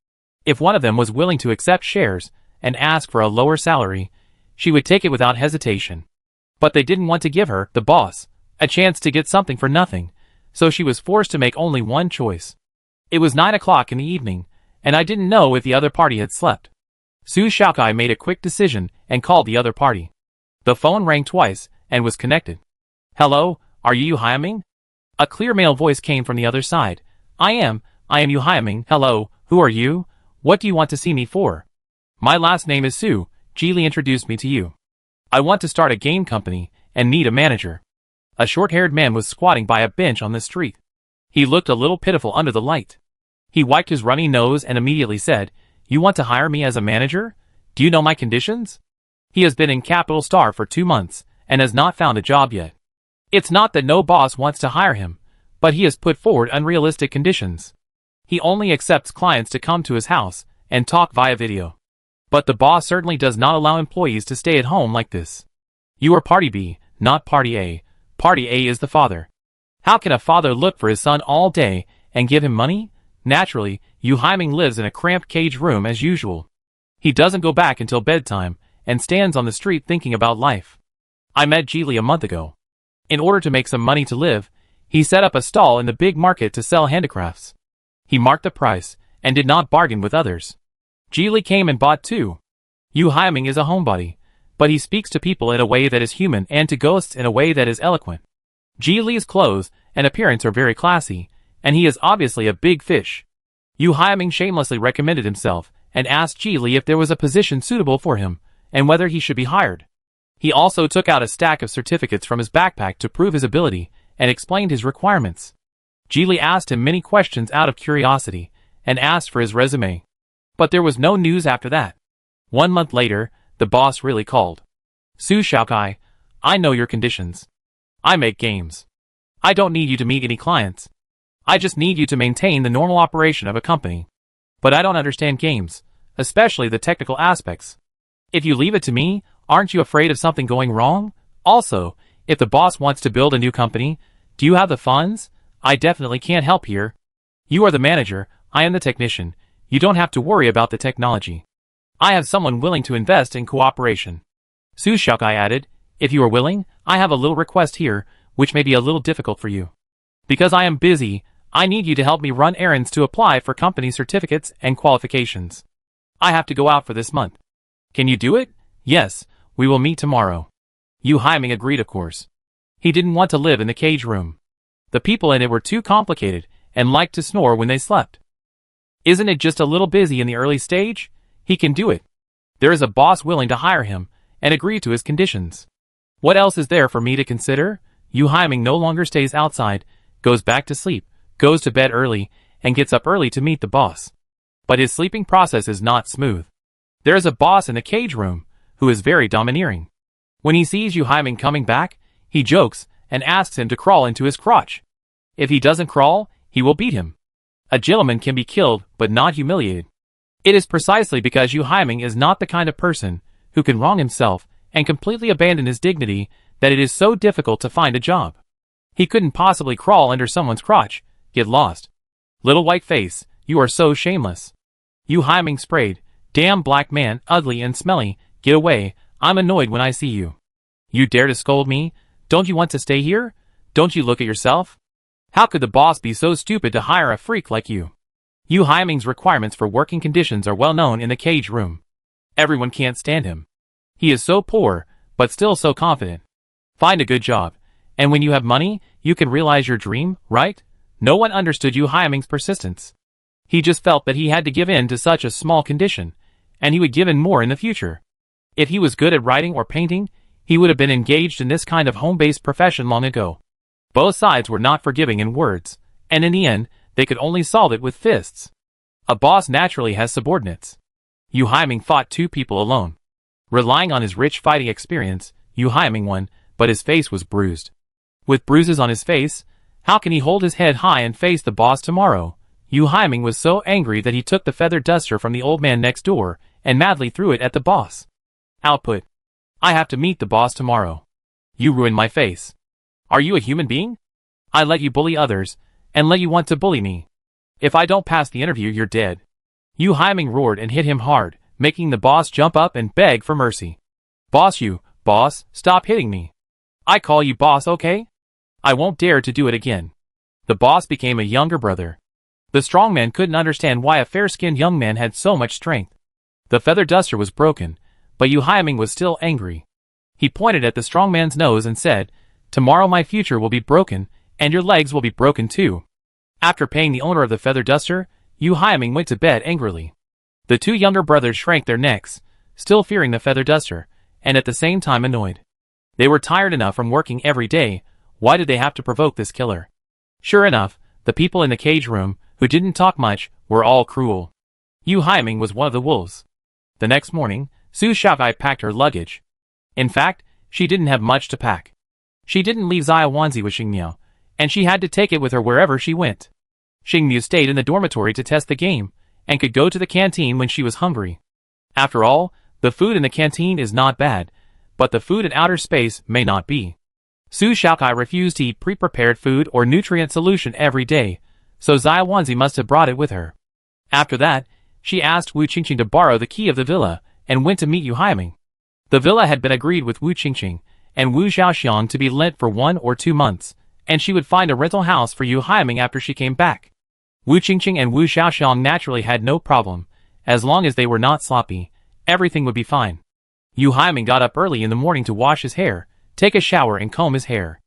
If one of them was willing to accept shares and ask for a lower salary, she would take it without hesitation. But they didn't want to give her, the boss, a chance to get something for nothing, so she was forced to make only one choice. It was 9 o'clock in the evening, and I didn't know if the other party had slept. Su Xiaokai made a quick decision and called the other party. The phone rang twice and was connected. Hello, are you Yu Haiming? A clear male voice came from the other side. I am Yu Haiming. Hello, who are you? What do you want to see me for? My last name is Su, Geely introduced me to you. I want to start a game company and need a manager. A short-haired man was squatting by a bench on the street. He looked a little pitiful under the light. He wiped his runny nose and immediately said, "You want to hire me as a manager? Do you know my conditions?" He has been in Capital Star for 2 months and has not found a job yet. It's not that no boss wants to hire him, but he has put forward unrealistic conditions. He only accepts clients to come to his house and talk via video. But the boss certainly does not allow employees to stay at home like this. You are Party B, not Party A. Party A is the father. How can a father look for his son all day and give him money? Naturally, Yu Haiming lives in a cramped cage room as usual. He doesn't go back until bedtime and stands on the street thinking about life. I met Geely a month ago. In order to make some money to live, he set up a stall in the big market to sell handicrafts. He marked the price and did not bargain with others. Geely came and bought too. Yu Haiming is a homebody, but he speaks to people in a way that is human and to ghosts in a way that is eloquent. Geely's clothes and appearance are very classy, and he is obviously a big fish. Yu Haiming shamelessly recommended himself and asked Geely if there was a position suitable for him and whether he should be hired. He also took out a stack of certificates from his backpack to prove his ability and explained his requirements. Geely asked him many questions out of curiosity and asked for his resume. But there was no news after that. 1 month later, the boss really called. "Su Shaokai, I know your conditions. I make games. I don't need you to meet any clients. I just need you to maintain the normal operation of a company. But I don't understand games, especially the technical aspects. If you leave it to me, aren't you afraid of something going wrong? Also, if the boss wants to build a new company, do you have the funds? I definitely can't help here. You are the manager, I am the technician. You don't have to worry about the technology. I have someone willing to invest in cooperation." Su Shaokai added, "If you are willing, I have a little request here, which may be a little difficult for you. Because I am busy, I need you to help me run errands to apply for company certificates and qualifications. I have to go out for this month. Can you do it? Yes, we will meet tomorrow." Yu Haiming agreed, of course. He didn't want to live in the cage room. The people in it were too complicated and liked to snore when they slept. Isn't it just a little busy in the early stage? He can do it. There is a boss willing to hire him and agree to his conditions. What else is there for me to consider? Yu Haiming no longer stays outside, goes back to sleep, goes to bed early, and gets up early to meet the boss. But his sleeping process is not smooth. There is a boss in the cage room who is very domineering. When he sees Yu Haiming coming back, he jokes and asks him to crawl into his crotch. If he doesn't crawl, he will beat him. A gentleman can be killed but not humiliated. It is precisely because Yu Haiming is not the kind of person who can wrong himself and completely abandon his dignity that it is so difficult to find a job. He couldn't possibly crawl under someone's crotch. Get lost. Little white face, you are so shameless. Yu Haiming sprayed. Damn black man, ugly and smelly, get away, I'm annoyed when I see you. You dare to scold me? Don't you want to stay here? Don't you look at yourself? How could the boss be so stupid to hire a freak like you? Yu Haiming's requirements for working conditions are well known in the cage room. Everyone can't stand him. He is so poor, but still so confident. Find a good job, and when you have money, you can realize your dream, right? No one understood Yu Haiming's persistence. He just felt that he had to give in to such a small condition, and he would give in more in the future. If he was good at writing or painting, he would have been engaged in this kind of home-based profession long ago. Both sides were not forgiving in words, and in the end, they could only solve it with fists. A boss naturally has subordinates. Yu Haiming fought 2 people alone. Relying on his rich fighting experience, Yu Haiming won, but his face was bruised. With bruises on his face, how can he hold his head high and face the boss tomorrow? Yu Haiming was so angry that he took the feather duster from the old man next door and madly threw it at the boss. Output. I have to meet the boss tomorrow. You ruined my face. Are you a human being? I let you bully others, and let you want to bully me. If I don't pass the interview, you're dead. Yu Haiming roared and hit him hard, making the boss jump up and beg for mercy. Boss, stop hitting me. I call you boss, okay? I won't dare to do it again. The boss became a younger brother. The strong man couldn't understand why a fair-skinned young man had so much strength. The feather duster was broken, but Yu Haiming was still angry. He pointed at the strong man's nose and said, "Tomorrow my future will be broken, and your legs will be broken too." After paying the owner of the feather duster, Yu Haiming went to bed angrily. The 2 younger brothers shrank their necks, still fearing the feather duster, and at the same time annoyed. They were tired enough from working every day. Why did they have to provoke this killer? Sure enough, the people in the cage room who didn't talk much, were all cruel. Yu Haiming was one of the wolves. The next morning, Su Xiaokai packed her luggage. In fact, she didn't have much to pack. She didn't leave Xia Wanzi with Xingmiao, and she had to take it with her wherever she went. Xingmiao stayed in the dormitory to test the game, and could go to the canteen when she was hungry. After all, the food in the canteen is not bad, but the food in outer space may not be. Su Xiaokai refused to eat pre-prepared food or nutrient solution every day, so Xia Wanzi must have brought it with her. After that, she asked Wu Qingqing to borrow the key of the villa, and went to meet Yu Haiming. The villa had been agreed with Wu Qingqing and Wu Xiaoxiang to be lent for 1 or 2 months, and she would find a rental house for Yu Haiming after she came back. Wu Qingqing and Wu Xiaoxiang naturally had no problem. As long as they were not sloppy, everything would be fine. Yu Haiming got up early in the morning to wash his hair, take a shower and comb his hair.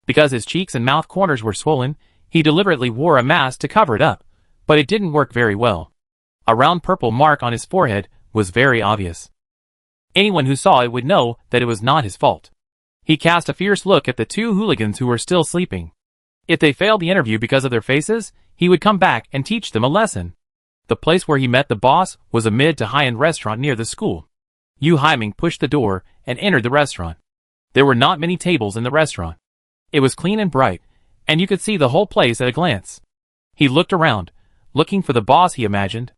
Because his cheeks and mouth corners were swollen, he deliberately wore a mask to cover it up, but it didn't work very well. A round purple mark on his forehead was very obvious. Anyone who saw it would know that it was not his fault. He cast a fierce look at the 2 hooligans who were still sleeping. If they failed the interview because of their faces, he would come back and teach them a lesson. The place where he met the boss was a mid to high-end restaurant near the school. Yu Haiming pushed the door and entered the restaurant. There were not many tables in the restaurant. It was clean and bright, and you could see the whole place at a glance. He looked around, looking for the boss he imagined.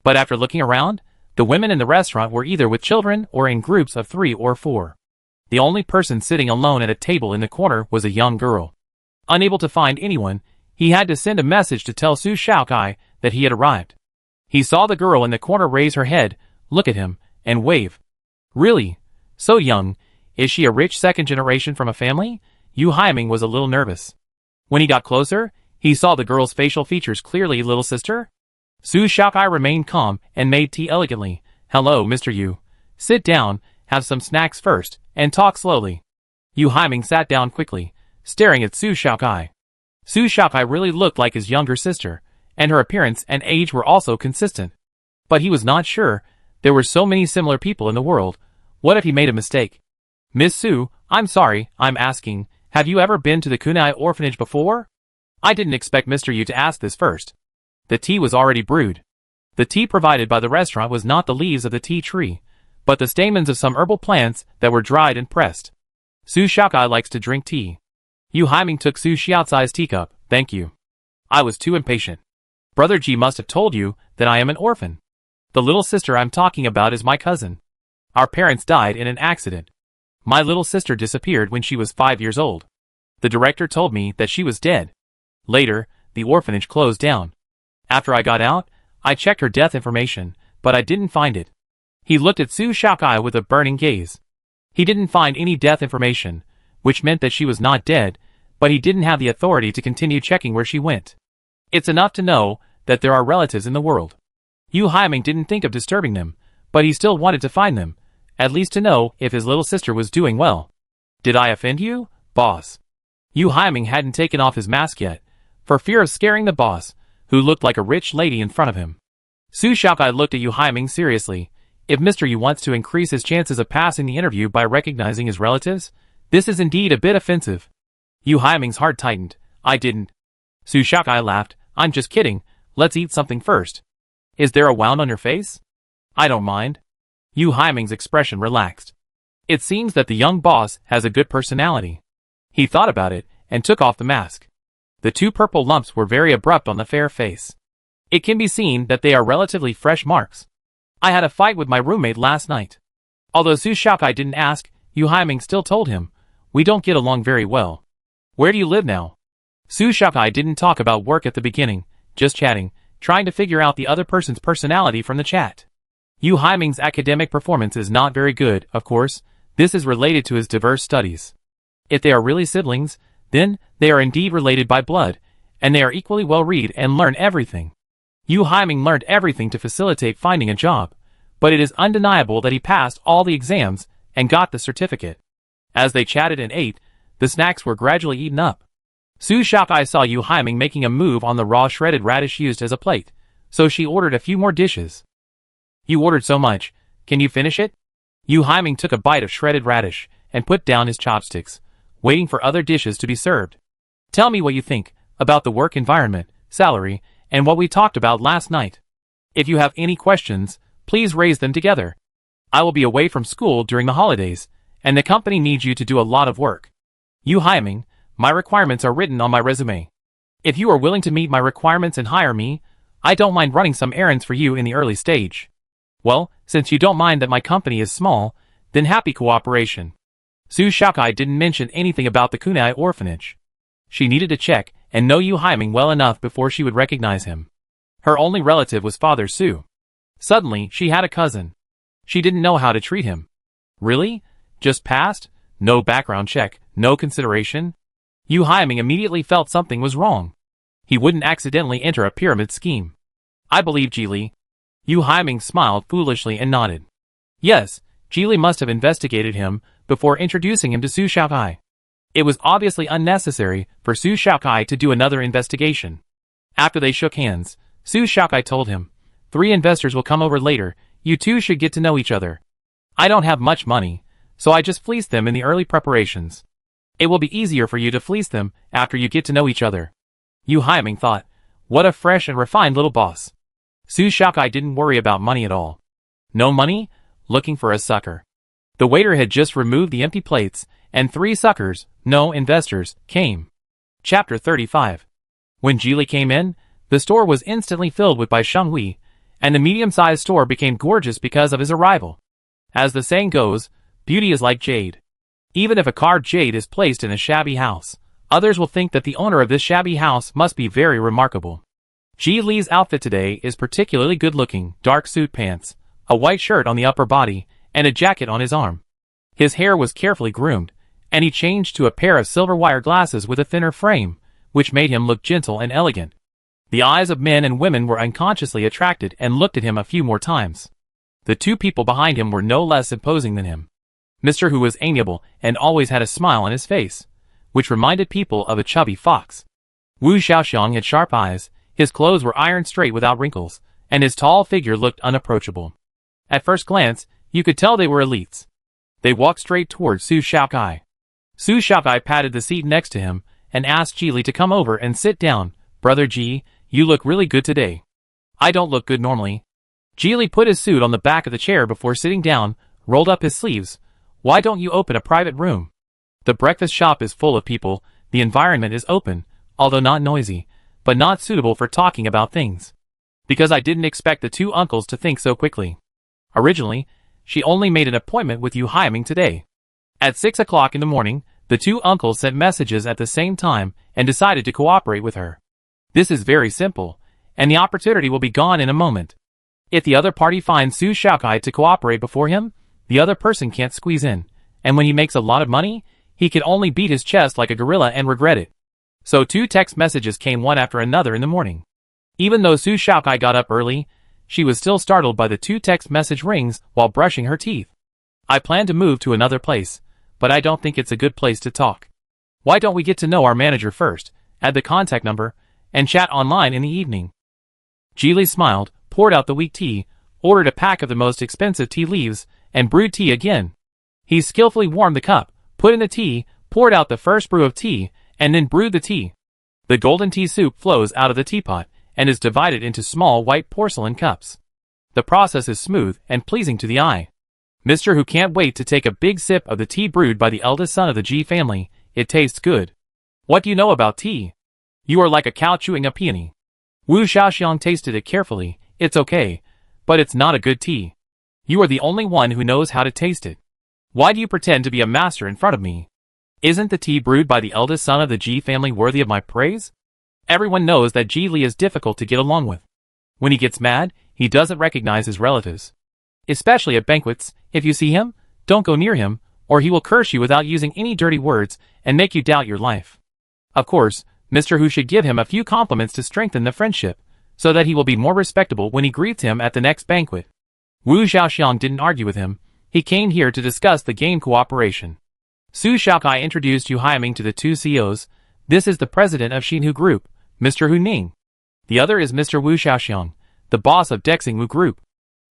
But after looking around, the women in the restaurant were either with children or in groups of 3 or 4. The only person sitting alone at a table in the corner was a young girl. Unable to find anyone, he had to send a message to tell Su Xiaokai that he had arrived. He saw the girl in the corner raise her head, look at him, and wave. Really? So young? Is she a rich second generation from a family? Yu Haiming was a little nervous. When he got closer, he saw the girl's facial features clearly. Little sister? Su Xiaokai remained calm and made tea elegantly. Hello, Mr. Yu. Sit down, have some snacks first, and talk slowly. Yu Haiming sat down quickly, staring at Su Xiaokai. Su Xiaokai really looked like his younger sister, and her appearance and age were also consistent. But he was not sure. There were so many similar people in the world. What if he made a mistake? Miss Su, I'm sorry, I'm asking, have you ever been to the Kunai orphanage before? I didn't expect Mr. Yu to ask this first. The tea was already brewed. The tea provided by the restaurant was not the leaves of the tea tree, but the stamens of some herbal plants that were dried and pressed. Su Xiaokai likes to drink tea. Yu Haiming took Su Xiaocai's teacup. Thank you. I was too impatient. Brother Ji must have told you that I am an orphan. The little sister I'm talking about is my cousin. Our parents died in an accident. My little sister disappeared when she was 5 years old. The director told me that she was dead. Later, the orphanage closed down. After I got out, I checked her death information, but I didn't find it. He looked at Su Xiaokai with a burning gaze. He didn't find any death information, which meant that she was not dead, but he didn't have the authority to continue checking where she went. It's enough to know that there are relatives in the world. Yu Haiming didn't think of disturbing them, but he still wanted to find them, at least to know if his little sister was doing well. Did I offend you, boss? Yu Haiming hadn't taken off his mask yet, for fear of scaring the boss, who looked like a rich lady in front of him. Su Xiaokai looked at Yu Haiming seriously. If Mr. Yu wants to increase his chances of passing the interview by recognizing his relatives, this is indeed a bit offensive. Yu Haiming's heart tightened. I didn't. Su Xiaokai laughed. I'm just kidding. Let's eat something first. Is there a wound on your face? I don't mind. Yu Haiming's expression relaxed. It seems that the young boss has a good personality. He thought about it and took off the mask. The 2 purple lumps were very abrupt on the fair face. It can be seen that they are relatively fresh marks. I had a fight with my roommate last night. Although Su Xiaokai didn't ask, Yu Haiming still told him, we don't get along very well. Where do you live now? Su Xiaokai didn't talk about work at the beginning, just chatting, trying to figure out the other person's personality from the chat. Yu Haiming's academic performance is not very good, of course. This is related to his diverse studies. If they are really siblings, then they are indeed related by blood, and they are equally well read and learn everything. Yu Haiming learned everything to facilitate finding a job, but it is undeniable that he passed all the exams and got the certificate. As they chatted and ate, the snacks were gradually eaten up. Su Xiaokai saw Yu Haiming making a move on the raw shredded radish used as a plate, so she ordered a few more dishes. You ordered so much, can you finish it? Yu Haiming took a bite of shredded radish and put down his chopsticks, waiting for other dishes to be served. Tell me what you think about the work environment, salary, and what we talked about last night. If you have any questions, please raise them together. I will be away from school during the holidays, and the company needs you to do a lot of work. Yu Haiming, my requirements are written on my resume. If you are willing to meet my requirements and hire me, I don't mind running some errands for you in the early stage. Well, since you don't mind that my company is small, then happy cooperation. Su Xiaokai didn't mention anything about the kunai orphanage. She needed to check and know Yu Haiming well enough before she would recognize him. Her only relative was Father Su. Suddenly, she had a cousin. She didn't know how to treat him. Really? Just passed? No background check, no consideration? Yu Haiming immediately felt something was wrong. He wouldn't accidentally enter a pyramid scheme. I believe Jili. Yu Haiming smiled foolishly and nodded. Yes, Jili must have investigated him before introducing him to Su Xiaokai. It was obviously unnecessary for Su Xiaokai to do another investigation. After they shook hands, Su Xiaokai told him, 3 investors will come over later, you two should get to know each other. I don't have much money, so I just fleeced them in the early preparations. It will be easier for you to fleece them after you get to know each other. Yu Haiming thought, what a fresh and refined little boss. Su Xiaokai didn't worry about money at all. No money? Looking for a sucker. The waiter had just removed the empty plates, and 3 suckers, no investors, came. Chapter 35. When Jili came in, the store was instantly filled with Bai Shenghui, and the medium-sized store became gorgeous because of his arrival. As the saying goes, beauty is like jade. Even if a carved jade is placed in a shabby house, others will think that the owner of this shabby house must be very remarkable. Ji Li's outfit today is particularly good-looking, dark suit pants, a white shirt on the upper body, and a jacket on his arm. His hair was carefully groomed, and he changed to a pair of silver wire glasses with a thinner frame, which made him look gentle and elegant. The eyes of men and women were unconsciously attracted and looked at him a few more times. The 2 people behind him were no less imposing than him. Mr. Hu was amiable and always had a smile on his face, which reminded people of a chubby fox. Wu Xiaoxiang had sharp eyes, his clothes were iron straight without wrinkles, and his tall figure looked unapproachable. At first glance, you could tell they were elites. They walked straight towards Su Xiaokai. Su Xiaokai patted the seat next to him and asked Jili to come over and sit down. Brother Ji, you look really good today. I don't look good normally. Jili put his suit on the back of the chair before sitting down, rolled up his sleeves. Why don't you open a private room? The breakfast shop is full of people, the environment is open, although not noisy, but not suitable for talking about things. Because I didn't expect the 2 uncles to think so quickly. Originally, she only made an appointment with Yu Haiming today. At 6 o'clock in the morning, the 2 uncles sent messages at the same time and decided to cooperate with her. This is very simple, and the opportunity will be gone in a moment. If the other party finds Su Xiaokai to cooperate before him, the other person can't squeeze in, and when he makes a lot of money, he can only beat his chest like a gorilla and regret it. So 2 text messages came one after another in the morning. Even though Su Xiaokai got up early, she was still startled by the 2 text message rings while brushing her teeth. I plan to move to another place, but I don't think it's a good place to talk. Why don't we get to know our manager first, add the contact number, and chat online in the evening? Jili smiled, poured out the weak tea, ordered a pack of the most expensive tea leaves, and brewed tea again. He skillfully warmed the cup, put in the tea, poured out the first brew of tea, and then brewed the tea. The golden tea soup flows out of the teapot, and is divided into small white porcelain cups. The process is smooth and pleasing to the eye. Mr. Hu can't wait to take a big sip of the tea brewed by the eldest son of the Ji family. It tastes good. What do you know about tea? You are like a cow chewing a peony. Wu Xiaoxiang tasted it carefully. It's okay, but it's not a good tea. You are the only one who knows how to taste it. Why do you pretend to be a master in front of me? Isn't the tea brewed by the eldest son of the Ji family worthy of my praise? Everyone knows that Ji Li is difficult to get along with. When he gets mad, he doesn't recognize his relatives. Especially at banquets, if you see him, don't go near him, or he will curse you without using any dirty words and make you doubt your life. Of course, Mr. Hu should give him a few compliments to strengthen the friendship, so that he will be more respectable when he greets him at the next banquet. Wu Xiaoxiang didn't argue with him. He came here to discuss the game cooperation. Su Xiaokai introduced Yu Haiming to the 2 CEOs. This is the president of Xinhu Group, Mr. Hu Ning. The other is Mr. Wu Xiaoxiang, the boss of Dexingwu Group.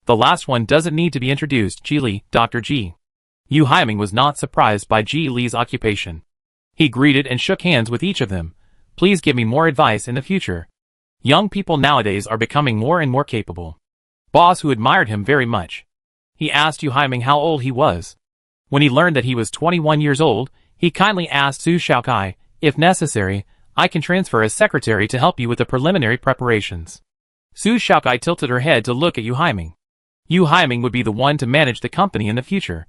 The last one doesn't need to be introduced. Ji Li, Dr. Ji. Yu Haiming was not surprised by Ji Li's occupation. He greeted and shook hands with each of them. Please give me more advice in the future. Young people nowadays are becoming more and more capable. Boss, who admired him very much. He asked Yu Haiming how old he was. When he learned that he was 21 years old, he kindly asked Su Shaokai, if necessary, I can transfer as secretary to help you with the preliminary preparations. Su Shaokai tilted her head to look at Yu Haiming. Yu Haiming would be the one to manage the company in the future.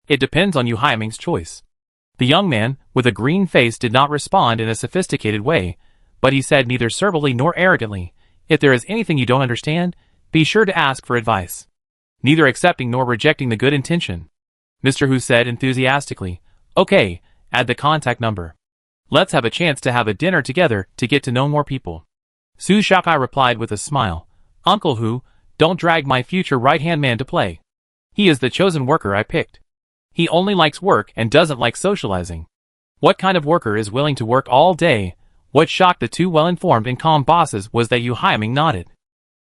It depends on Yu Haiming's choice. The young man, with a green face, did not respond in a sophisticated way, but he said neither servilely nor arrogantly, if there is anything you don't understand, be sure to ask for advice. Neither accepting nor rejecting the good intention. Mr. Hu said enthusiastically, okay, add the contact number. Let's have a chance to have a dinner together to get to know more people. Su Shaokai replied with a smile, Uncle Hu, don't drag my future right-hand man to play. He is the chosen worker I picked. He only likes work and doesn't like socializing. What kind of worker is willing to work all day? What shocked the two well-informed and calm bosses was that Yu Haiming nodded.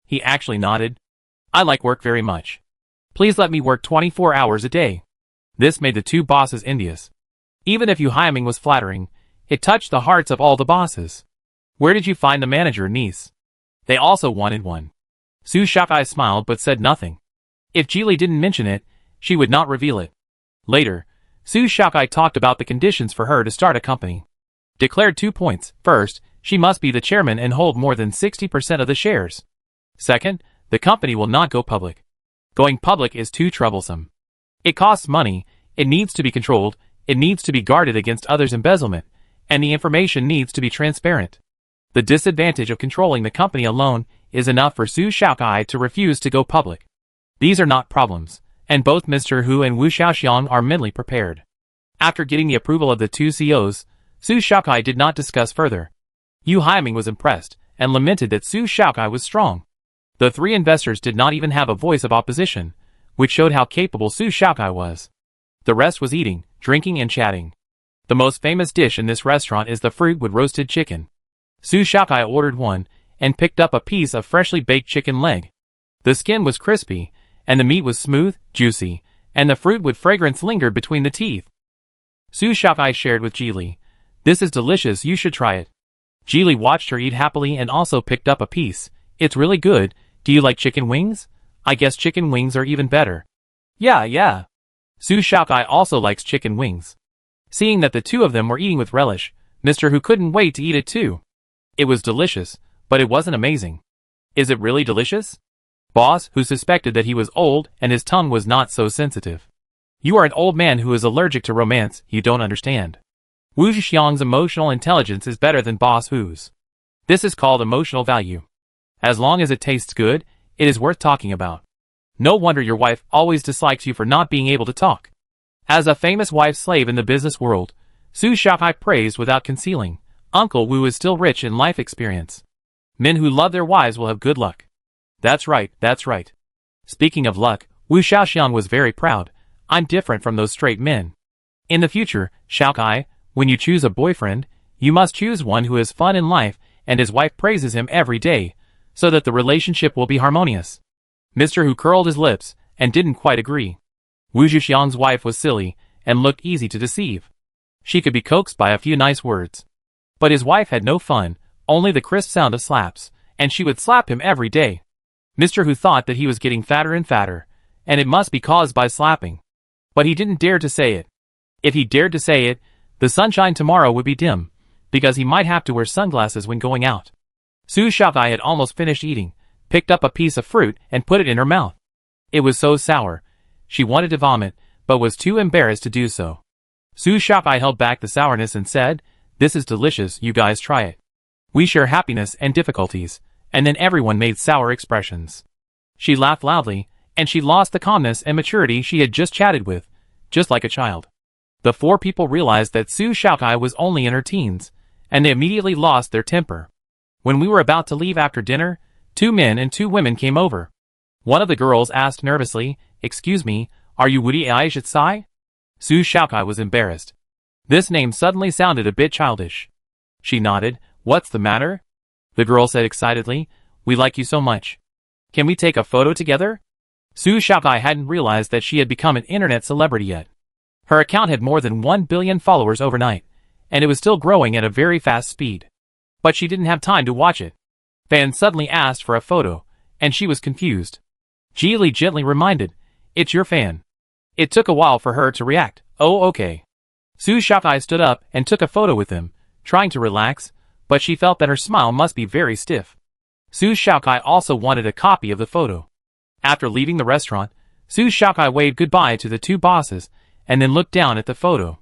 He actually nodded. I like work very much. Please let me work 24 hours a day. This made the two bosses envious. Even if Yu Haiming was flattering, it touched the hearts of all the bosses. Where did you find the manager niece? They also wanted one. Su Shaokai smiled but said nothing. If Jili didn't mention it, she would not reveal it. Later, Su Shaokai talked about the conditions for her to start a company. Declared 2 points. First, she must be the chairman and hold more than 60% of the shares. Second, the company will not go public. Going public is too troublesome. It costs money, it needs to be controlled, it needs to be guarded against others' embezzlement, and the information needs to be transparent. The disadvantage of controlling the company alone is enough for Su Shaokai to refuse to go public. These are not problems, and both Mr. Hu and Wu Xiaoxiang are mentally prepared. After getting the approval of the two CEOs, Su Shaokai did not discuss further. Yu Haiming was impressed, and lamented that Su Shaokai was strong. The three investors did not even have a voice of opposition, which showed how capable Su Shaokai was. The rest was eating, drinking and chatting. The most famous dish in this restaurant is the fruit with roasted chicken. Su Shaokai ordered one, and picked up a piece of freshly baked chicken leg. The skin was crispy, and the meat was smooth, juicy, and the fruit with fragrance lingered between the teeth. Su Shaokai shared with Jili. This is delicious, you should try it. Jili watched her eat happily and also picked up a piece. It's really good. Do you like chicken wings? I guess chicken wings are even better. Yeah. Su Shaokai also likes chicken wings. Seeing that the two of them were eating with relish, Mr. Hu couldn't wait to eat it too. It was delicious, but it wasn't amazing. Is it really delicious? Boss, who suspected that he was old and his tongue was not so sensitive. You are an old man who is allergic to romance, you don't understand. Wu Xiang's emotional intelligence is better than Boss Hu's. This is called emotional value. As long as it tastes good, it is worth talking about. No wonder your wife always dislikes you for not being able to talk. As a famous wife slave in the business world, Su Shaokai praised without concealing. Uncle Wu is still rich in life experience. Men who love their wives will have good luck. That's right. Speaking of luck, Wu Xiaoxiang was very proud. I'm different from those straight men. In the future, Shaokai, when you choose a boyfriend, you must choose one who has fun in life and his wife praises him every day, so that the relationship will be harmonious. Mr. Hu curled his lips and didn't quite agree. Wu Zhixiang's wife was silly and looked easy to deceive. She could be coaxed by a few nice words. But his wife had no fun, only the crisp sound of slaps, and she would slap him every day. Mr. Hu thought that he was getting fatter and fatter, and it must be caused by slapping. But he didn't dare to say it. If he dared to say it, the sunshine tomorrow would be dim, because he might have to wear sunglasses when going out. Su Shaokai had almost finished eating, picked up a piece of fruit and put it in her mouth. It was so sour. She wanted to vomit, but was too embarrassed to do so. Su Shaokai held back the sourness and said, "This is delicious, you guys try it. We share happiness and difficulties," and then everyone made sour expressions. She laughed loudly, and she lost the calmness and maturity she had just chatted with, just like a child. The four people realized that Su Shaokai was only in her teens, and they immediately lost their temper. When we were about to leave after dinner, 2 men and 2 women came over. One of the girls asked nervously, "Excuse me, are you Wudi Aishitsai?" Su Shaokai was embarrassed. This name suddenly sounded a bit childish. She nodded. "What's the matter?" The girl said excitedly, "We like you so much. Can we take a photo together?" Su Shaokai hadn't realized that she had become an internet celebrity yet. Her account had more than 1 billion followers overnight, and it was still growing at a very fast speed. But she didn't have time to watch it. Fan suddenly asked for a photo, and she was confused. Ji Li gently reminded, "It's your fan." It took a while for her to react. "Oh, okay." Su Shaokai stood up and took a photo with him, trying to relax, but she felt that her smile must be very stiff. Su Shaokai also wanted a copy of the photo. After leaving the restaurant, Su Shaokai waved goodbye to the two bosses, and then looked down at the photo.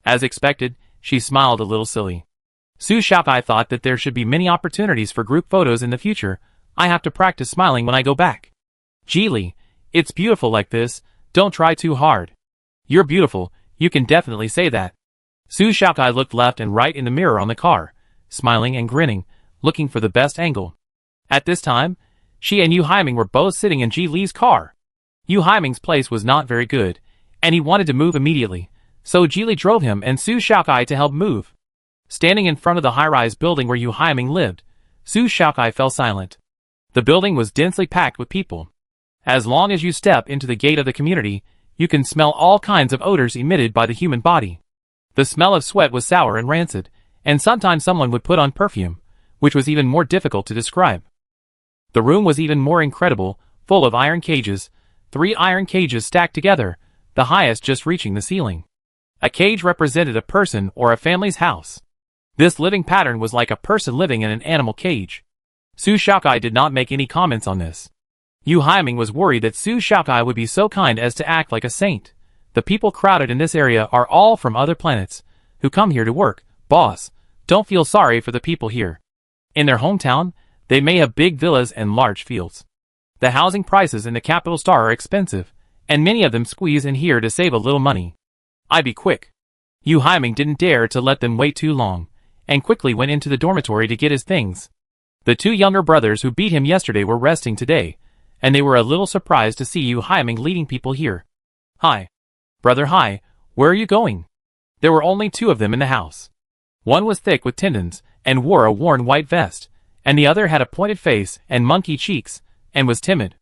As expected, she smiled a little silly. Su Shaokai thought that there should be many opportunities for group photos in the future. I have to practice smiling when I go back. Ji Li, it's beautiful like this, don't try too hard. You're beautiful, you can definitely say that. Su Shaokai looked left and right in the mirror on the car, smiling and grinning, looking for the best angle. At this time, she and Yu Haiming were both sitting in Ji Li's car. Yu Haiming's place was not very good, and he wanted to move immediately, so Ji Li drove him and Su Shaokai to help move. Standing in front of the high-rise building where Yu Haiming lived, Su Shaokai fell silent. The building was densely packed with people. As long as you step into the gate of the community, you can smell all kinds of odors emitted by the human body. The smell of sweat was sour and rancid, and sometimes someone would put on perfume, which was even more difficult to describe. The room was even more incredible, full of iron cages, 3 iron cages stacked together, the highest just reaching the ceiling. A cage represented a person or a family's house. This living pattern was like a person living in an animal cage. Su Shaokai did not make any comments on this. Yu Haiming was worried that Su Shaokai would be so kind as to act like a saint. The people crowded in this area are all from other planets, who come here to work. Boss, don't feel sorry for the people here. In their hometown, they may have big villas and large fields. The housing prices in the capital star are expensive, and many of them squeeze in here to save a little money. I be quick. Yu Haiming didn't dare to let them wait too long, and quickly went into the dormitory to get his things. The 2 younger brothers who beat him yesterday were resting today, and they were a little surprised to see Yu Haiming leading people here. Hi. Brother hi, where are you going? There were only 2 of them in the house. One was thick with tendons, and wore a worn white vest, and the other had a pointed face and monkey cheeks, and was timid.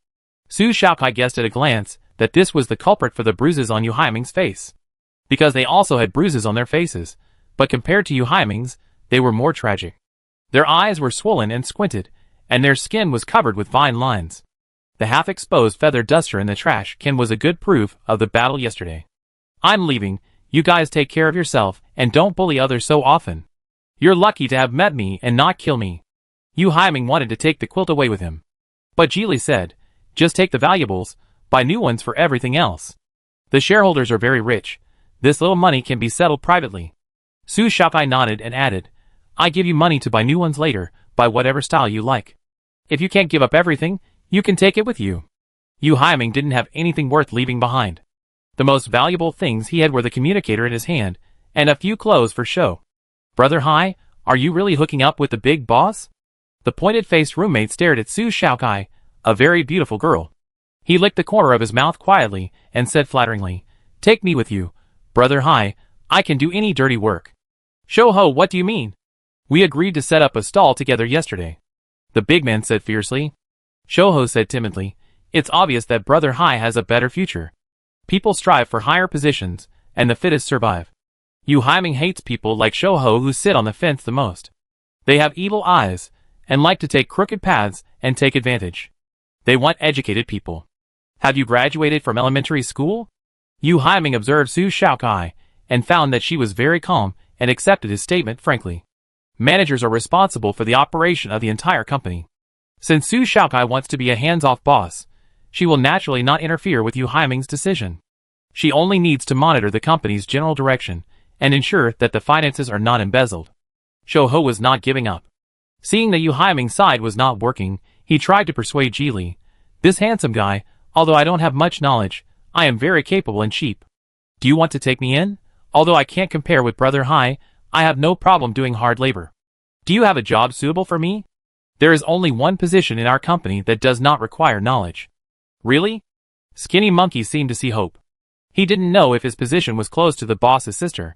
Su Shaokai guessed at a glance that this was the culprit for the bruises on Yu Haiming's face. Because they also had bruises on their faces, but compared to Yu Haiming's, they were more tragic. Their eyes were swollen and squinted, and their skin was covered with fine lines. The half-exposed feather duster in the trash can was a good proof of the battle yesterday. I'm leaving, you guys take care of yourself and don't bully others so often. You're lucky to have met me and not kill me. Yu Haiming wanted to take the quilt away with him. But Ji Li said, just take the valuables, buy new ones for everything else. The shareholders are very rich. This little money can be settled privately. Su Shaokai nodded and added, I give you money to buy new ones later, buy whatever style you like. If you can't give up everything, you can take it with you. Yu Haiming didn't have anything worth leaving behind. The most valuable things he had were the communicator in his hand, and a few clothes for show. Brother Hai, are you really hooking up with the big boss? The pointed-faced roommate stared at Su Shaokai, a very beautiful girl. He licked the corner of his mouth quietly, and said flatteringly, take me with you. Brother Hai, I can do any dirty work. Shoho, what do you mean? We agreed to set up a stall together yesterday. The big man said fiercely. Shoho said timidly, it's obvious that Brother Hai has a better future. People strive for higher positions, and the fittest survive. Yu Haiming hates people like Shoho who sit on the fence the most. They have evil eyes, and like to take crooked paths and take advantage. They want educated people. Have you graduated from elementary school? Yu Haiming observed Su Shaokai, and found that she was very calm, and accepted his statement frankly. Managers are responsible for the operation of the entire company. Since Su Shaokai wants to be a hands-off boss, she will naturally not interfere with Yu Haiming's decision. She only needs to monitor the company's general direction, and ensure that the finances are not embezzled. Shoho was not giving up. Seeing that Yu Haiming's side was not working, he tried to persuade Ji Li. This handsome guy, although I don't have much knowledge, I am very capable and cheap. Do you want to take me in? Although I can't compare with Brother Hai, I have no problem doing hard labor. Do you have a job suitable for me? There is only one position in our company that does not require knowledge. Really? Skinny Monkey seemed to see hope. He didn't know if his position was close to the boss's sister.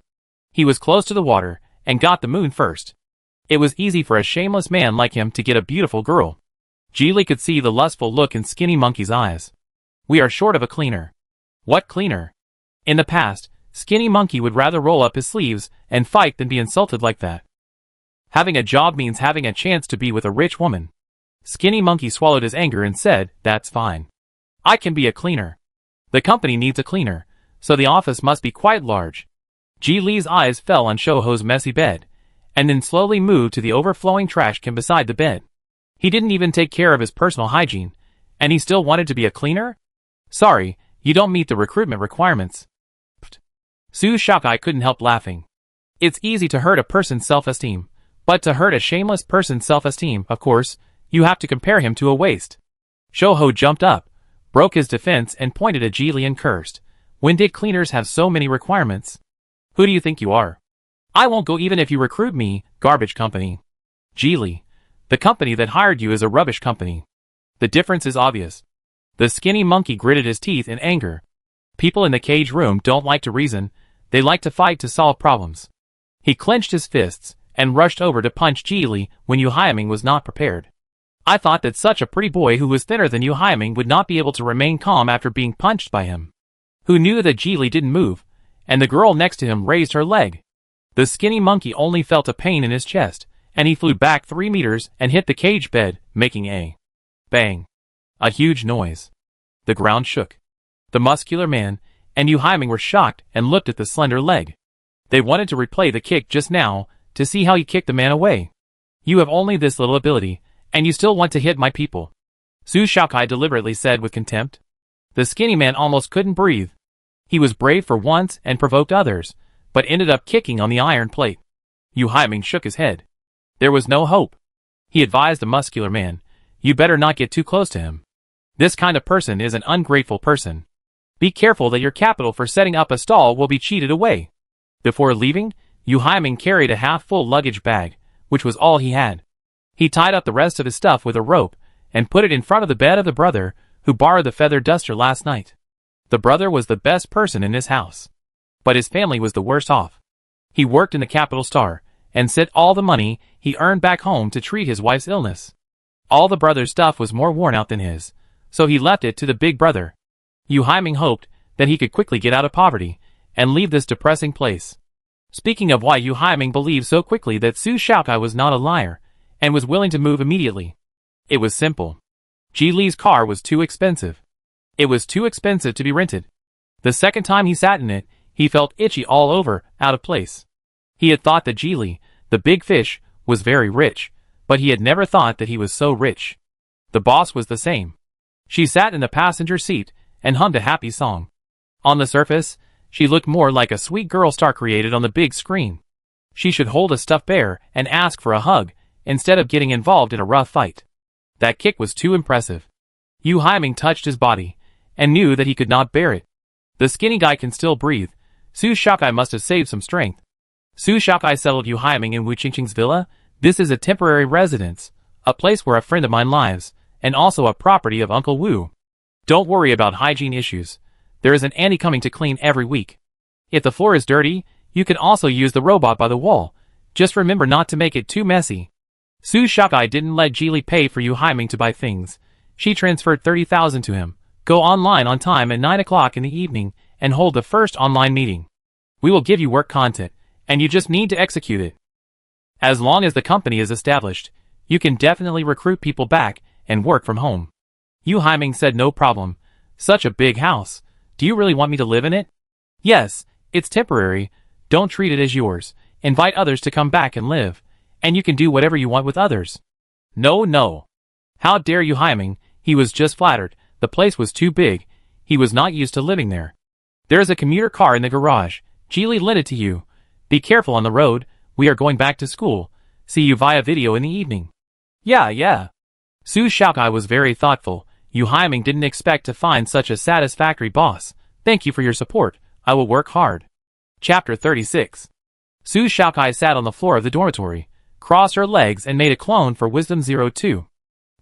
He was close to the water, and got the moon first. It was easy for a shameless man like him to get a beautiful girl. Ji Li could see the lustful look in Skinny Monkey's eyes. We are short of a cleaner. What cleaner? In the past, Skinny Monkey would rather roll up his sleeves and fight than be insulted like that. Having a job means having a chance to be with a rich woman. Skinny Monkey swallowed his anger and said, "That's fine. I can be a cleaner. The company needs a cleaner, so the office must be quite large." Ji Li's eyes fell on Shouho's messy bed, and then slowly moved to the overflowing trash can beside the bed. He didn't even take care of his personal hygiene, and he still wanted to be a cleaner? Sorry, you don't meet the recruitment requirements. Pfft. Su Shaokai couldn't help laughing. It's easy to hurt a person's self-esteem, but to hurt a shameless person's self-esteem, of course, you have to compare him to a waste. Shouho jumped up, broke his defense and pointed at Ji Li and cursed. When did cleaners have so many requirements? Who do you think you are? I won't go even if you recruit me, garbage company. Ji Li, the company that hired you is a rubbish company. The difference is obvious. The skinny monkey gritted his teeth in anger. People in the cage room don't like to reason, they like to fight to solve problems. He clenched his fists and rushed over to punch Ji Li when Yu Haiming was not prepared. I thought that such a pretty boy who was thinner than Yu Haiming would not be able to remain calm after being punched by him. Who knew that Ji Li didn't move, and the girl next to him raised her leg. The skinny monkey only felt a pain in his chest, and he flew back 3 meters and hit the cage bed, making a bang. A huge noise. The ground shook. The muscular man and Yu Haiming were shocked and looked at the slender leg. They wanted to replay the kick just now, to see how he kicked the man away. You have only this little ability, and you still want to hit my people. Su Shaokai deliberately said with contempt. The skinny man almost couldn't breathe. He was brave for once and provoked others, but ended up kicking on the iron plate. Yu Haiming shook his head. There was no hope. He advised the muscular man, you better not get too close to him. This kind of person is an ungrateful person. Be careful that your capital for setting up a stall will be cheated away. Before leaving, Yu Haiming carried a half-full luggage bag, which was all he had. He tied up the rest of his stuff with a rope, and put it in front of the bed of the brother, who borrowed the feather duster last night. The brother was the best person in his house. But his family was the worst off. He worked in the Capital Star, and sent all the money he earned back home to treat his wife's illness. All the brother's stuff was more worn out than his, so he left it to the big brother. Yu Haiming hoped that he could quickly get out of poverty, and leave this depressing place. Speaking of why Yu Haiming believed so quickly that Su Shaokai was not a liar, and was willing to move immediately. It was simple. Ji Li's car was too expensive. It was too expensive to be rented. The second time he sat in it, he felt itchy all over, out of place. He had thought that Ji Li, the big fish, was very rich, but he had never thought that he was so rich. The boss was the same. She sat in the passenger seat and hummed a happy song. On the surface, she looked more like a sweet girl star created on the big screen. She should hold a stuffed bear and ask for a hug, instead of getting involved in a rough fight. That kick was too impressive. Yu Haiming touched his body, and knew that he could not bear it. The skinny guy can still breathe. Su Shaokai must have saved some strength. Su Shaokai settled Yu Haiming in Wu Qingqing's villa. This is a temporary residence, a place where a friend of mine lives, and also a property of Uncle Wu. Don't worry about hygiene issues. There is an auntie coming to clean every week. If the floor is dirty, you can also use the robot by the wall. Just remember not to make it too messy. Su Shaokai didn't let Ji Li pay for Yu Haiming to buy things. She transferred 30,000 to him. Go online on time at 9 o'clock in the evening and hold the first online meeting. We will give you work content, and you just need to execute it. As long as the company is established, you can definitely recruit people back and work from home. Yu Haiming said no problem. Such a big house. Do you really want me to live in it? Yes, it's temporary. Don't treat it as yours. Invite others to come back and live, and you can do whatever you want with others. No, no. How dare Yu Haiming? He was just flattered. The place was too big. He was not used to living there. There is a commuter car in the garage. Ji Li lent it to you. Be careful on the road. We are going back to school. See you via video in the evening. Yeah. Su Shaokai was very thoughtful. Yu Haiming didn't expect to find such a satisfactory boss. Thank you for your support. I will work hard. Chapter 36. Su Shaokai sat on the floor of the dormitory, crossed her legs and made a clone for Wisdom 02.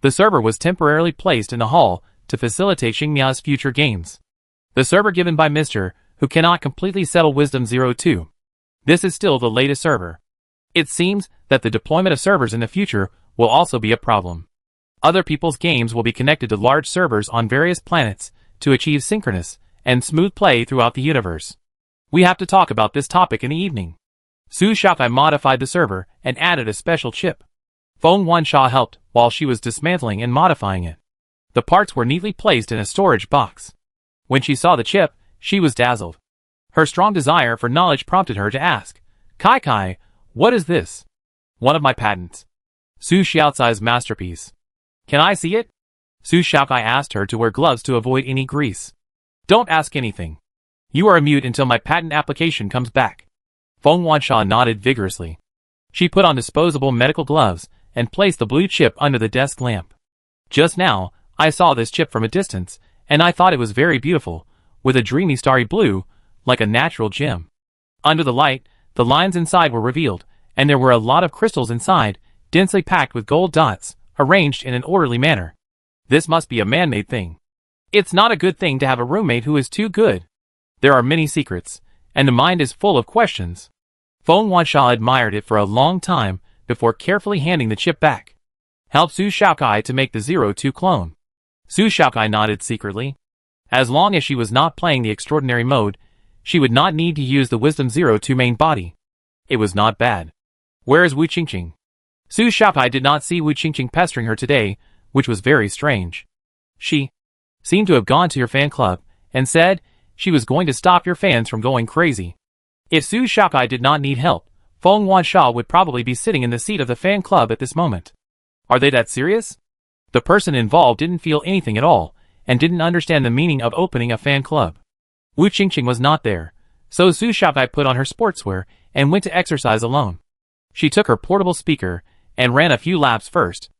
The server was temporarily placed in the hall to facilitate Xingmia's future games. The server given by Mr. who cannot completely settle Wisdom 02. This is still the latest server. It seems that the deployment of servers in the future will also be a problem. Other people's games will be connected to large servers on various planets to achieve synchronous and smooth play throughout the universe. We have to talk about this topic in the evening. Su Shaokai modified the server and added a special chip. Feng Wansha helped while she was dismantling and modifying it. The parts were neatly placed in a storage box. When she saw the chip, she was dazzled. Her strong desire for knowledge prompted her to ask, Kai, what is this? One of my patents. Su Xiaocai's masterpiece. Can I see it? Su Xiaocai asked her to wear gloves to avoid any grease. Don't ask anything. You are a mute until my patent application comes back. Feng Wansha nodded vigorously. She put on disposable medical gloves and placed the blue chip under the desk lamp. Just now, I saw this chip from a distance, and I thought it was very beautiful, with a dreamy starry blue, like a natural gem. Under the light, the lines inside were revealed, and there were a lot of crystals inside, densely packed with gold dots, arranged in an orderly manner. This must be a man-made thing. It's not a good thing to have a roommate who is too good. There are many secrets, and the mind is full of questions. Feng Wansha admired it for a long time before carefully handing the chip back. Help Su Xiaocai to make the 02 clone. Su Xiaocai nodded secretly. As long as she was not playing the extraordinary mode, she would not need to use the Wisdom 02 main body. It was not bad. Where is Wu Qingqing? Su Xiaocai did not see Wu Qingqing pestering her today, which was very strange. She seemed to have gone to your fan club and said she was going to stop your fans from going crazy. If Su Xiaocai did not need help, Feng Wansha would probably be sitting in the seat of the fan club at this moment. Are they that serious? The person involved didn't feel anything at all, and didn't understand the meaning of opening a fan club. Wu Qingqing was not there, so Su Xiaocai put on her sportswear and went to exercise alone. She took her portable speaker and ran a few laps first.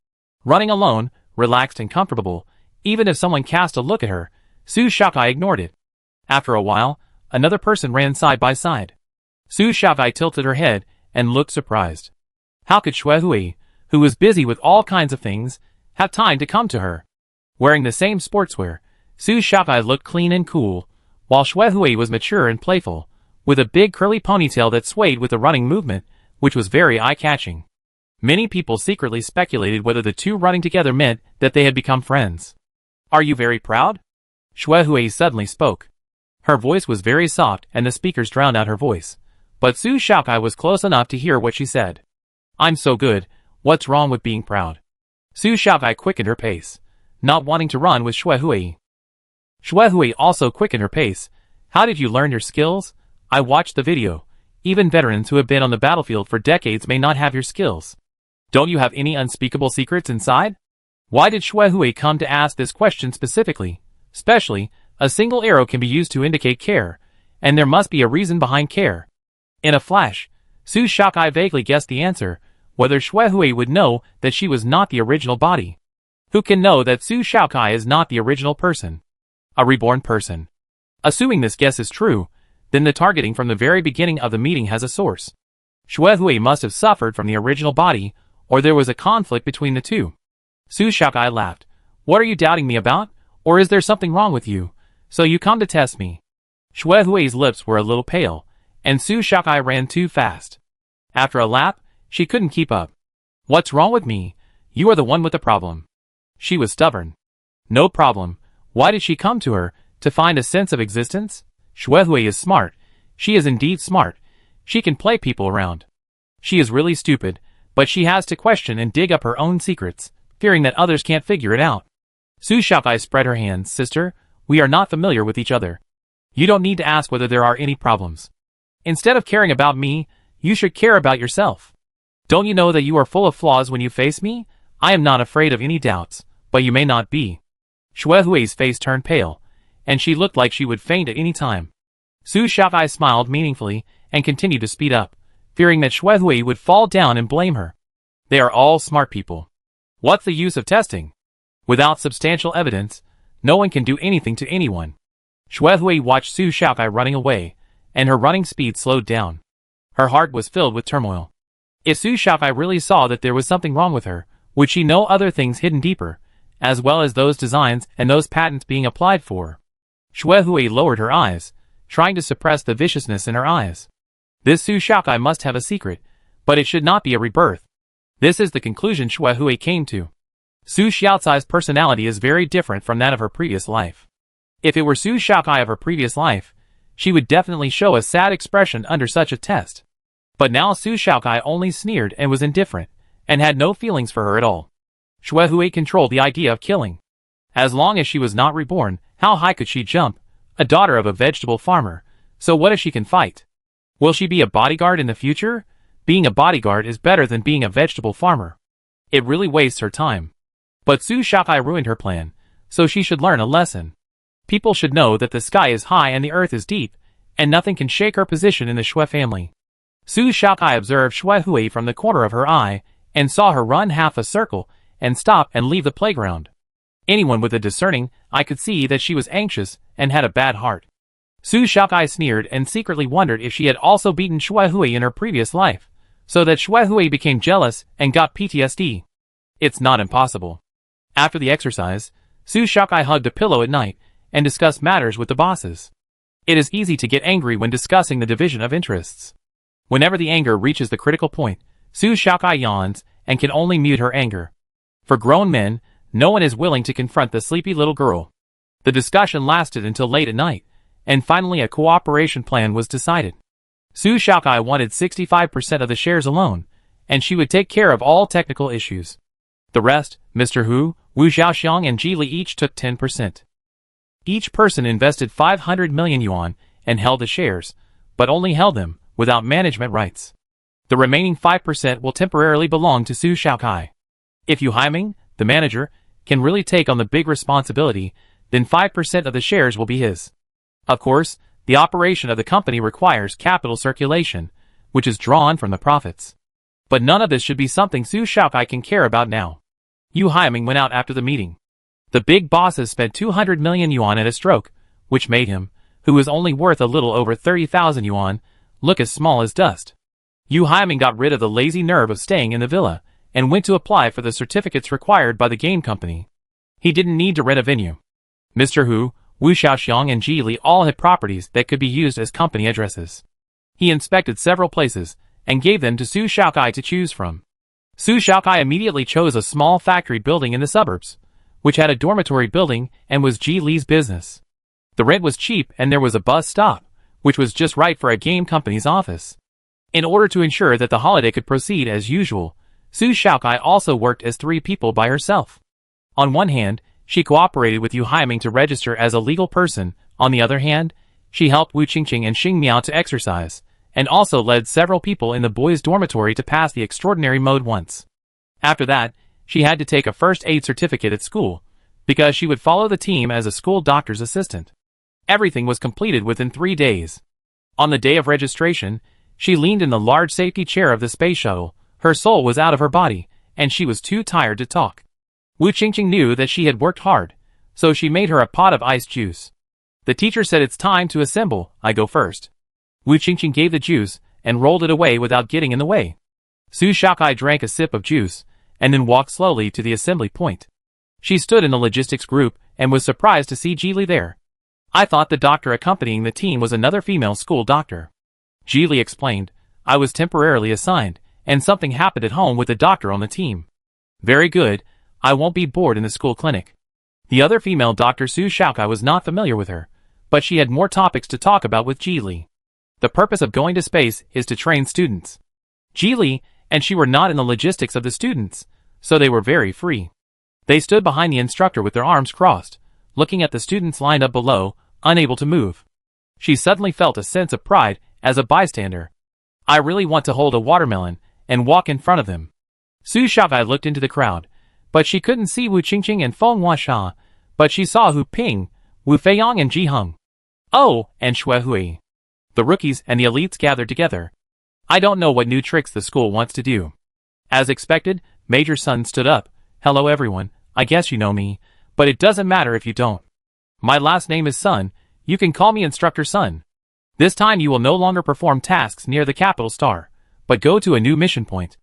Running alone, relaxed and comfortable, even if someone cast a look at her, Su Xiaocai ignored it. After a while, another person ran side by side. Su Xiaocai tilted her head and looked surprised. How could Xuehui, who was busy with all kinds of things, have time to come to her? Wearing the same sportswear, Su Xiaocai looked clean and cool, while Xuehui was mature and playful, with a big curly ponytail that swayed with the running movement, which was very eye-catching. Many people secretly speculated whether the two running together meant that they had become friends. Are you very proud? Xuehui suddenly spoke. Her voice was very soft and the speakers drowned out her voice, but Su Xiaocai was close enough to hear what she said. I'm so good, what's wrong with being proud? Su Xiaocai quickened her pace, not wanting to run with Xuehui. Xuehui also quickened her pace. How did you learn your skills? I watched the video. Even veterans who have been on the battlefield for decades may not have your skills. Don't you have any unspeakable secrets inside? Why did Xuehui come to ask this question specifically? Especially, a single arrow can be used to indicate care, and there must be a reason behind care. In a flash, Su Xiaocai vaguely guessed the answer, whether Xuehui would know that she was not the original body. Who can know that Su Xiaocai is not the original person? A reborn person. Assuming this guess is true, then the targeting from the very beginning of the meeting has a source. Xuehui must have suffered from the original body, or there was a conflict between the two. Su Xiaocai laughed. What are you doubting me about? Or is there something wrong with you? So you come to test me. Xuehui's lips were a little pale, and Su Xiaocai ran too fast. After a lap, she couldn't keep up. What's wrong with me? You are the one with the problem. She was stubborn. No problem. Why did she come to her? To find a sense of existence? Xuehui is smart. She is indeed smart. She can play people around. She is really stupid, but she has to question and dig up her own secrets, fearing that others can't figure it out. Su Xiaocai spread her hands. Sister, we are not familiar with each other. You don't need to ask whether there are any problems. Instead of caring about me, you should care about yourself. Don't you know that you are full of flaws when you face me? I am not afraid of any doubts, but you may not be. Xuehui's face turned pale, and she looked like she would faint at any time. Su Xiaocai smiled meaningfully and continued to speed up, fearing that Xuehui would fall down and blame her. They are all smart people. What's the use of testing? Without substantial evidence, no one can do anything to anyone. Xuehui watched Su Xiaocai running away, and her running speed slowed down. Her heart was filled with turmoil. If Su Xiaocai really saw that there was something wrong with her, would she know other things hidden deeper, as well as those designs and those patents being applied for? Xuehui lowered her eyes, trying to suppress the viciousness in her eyes. This Su Xiaocai must have a secret, but it should not be a rebirth. This is the conclusion Xuehui came to. Su Xiaocai's personality is very different from that of her previous life. If it were Su Xiaocai of her previous life, she would definitely show a sad expression under such a test. But now Su Xiaocai only sneered and was indifferent, and had no feelings for her at all. Xuehui controlled the idea of killing. As long as she was not reborn, how high could she jump? A daughter of a vegetable farmer, so what if she can fight? Will she be a bodyguard in the future? Being a bodyguard is better than being a vegetable farmer. It really wastes her time. But Su Shaokai ruined her plan, so she should learn a lesson. People should know that the sky is high and the earth is deep, and nothing can shake her position in the Xue family. Su Shaokai observed Xuehui from the corner of her eye, and saw her run half a circle, and stop and leave the playground. Anyone with a discerning eye could see that she was anxious and had a bad heart. Su Shaokai sneered and secretly wondered if she had also beaten Xuehui in her previous life, so that Xuehui became jealous and got PTSD. It's not impossible. After the exercise, Su Shaokai hugged a pillow at night and discussed matters with the bosses. It is easy to get angry when discussing the division of interests. Whenever the anger reaches the critical point, Su Shaokai yawns and can only mute her anger. For grown men, no one is willing to confront the sleepy little girl. The discussion lasted until late at night, and finally a cooperation plan was decided. Su Shaokai wanted 65% of the shares alone, and she would take care of all technical issues. The rest, Mr. Hu, Wu Xiaoxiang and Ji Li each took 10%. Each person invested 500 million yuan and held the shares, but only held them, without management rights. The remaining 5% will temporarily belong to Su Shaokai. If Yu Haiming, the manager, can really take on the big responsibility, then 5% of the shares will be his. Of course, the operation of the company requires capital circulation, which is drawn from the profits. But none of this should be something Su Shaokai can care about now. Yu Haiming went out after the meeting. The big bosses spent 200 million yuan at a stroke, which made him, who was only worth a little over 30,000 yuan, look as small as dust. Yu Haiming got rid of the lazy nerve of staying in the villa, and went to apply for the certificates required by the game company. He didn't need to rent a venue. Mr. Hu, Wu Xiaoxiang and Ji Li all had properties that could be used as company addresses. He inspected several places, and gave them to Su Shaokai to choose from. Su Shaokai immediately chose a small factory building in the suburbs, which had a dormitory building and was Ji Li's business. The rent was cheap and there was a bus stop, which was just right for a game company's office. In order to ensure that the holiday could proceed as usual, Su Shaokai also worked as 3 people by herself. On one hand, she cooperated with Yu Haiming to register as a legal person. On the other hand, she helped Wu Qingqing and Xing Miao to exercise, and also led several people in the boys' dormitory to pass the extraordinary mode once. After that, she had to take a first aid certificate at school, because she would follow the team as a school doctor's assistant. Everything was completed within 3 days. On the day of registration, she leaned in the large safety chair of the space shuttle. Her soul was out of her body, and she was too tired to talk. Wu Qingqing knew that she had worked hard, so she made her a pot of iced juice. The teacher said it's time to assemble, I go first. Wu Qingqing gave the juice, and rolled it away without getting in the way. Su Shaokai drank a sip of juice, and then walked slowly to the assembly point. She stood in the logistics group, and was surprised to see Ji Li there. I thought the doctor accompanying the team was another female school doctor. Ji Li explained, I was temporarily assigned, and something happened at home with the doctor on the team. Very good, I won't be bored in the school clinic. The other female doctor Su Shaokai was not familiar with her, but she had more topics to talk about with Ji Li. The purpose of going to space is to train students. Ji Li and she were not in the logistics of the students, so they were very free. They stood behind the instructor with their arms crossed, looking at the students lined up below, unable to move. She suddenly felt a sense of pride as a bystander. I really want to hold a watermelon and walk in front of them. Su Shaokai looked into the crowd, but she couldn't see Wu Qingqing and Feng Huasha, but she saw Hu Ping, Wu Feiyang and Ji Heng. Oh, and Xuehui. The rookies and the elites gathered together. I don't know what new tricks the school wants to do. As expected, Major Sun stood up. Hello everyone, I guess you know me, but it doesn't matter if you don't. My last name is Sun, you can call me Instructor Sun. This time you will no longer perform tasks near the capital star, but go to a new mission point.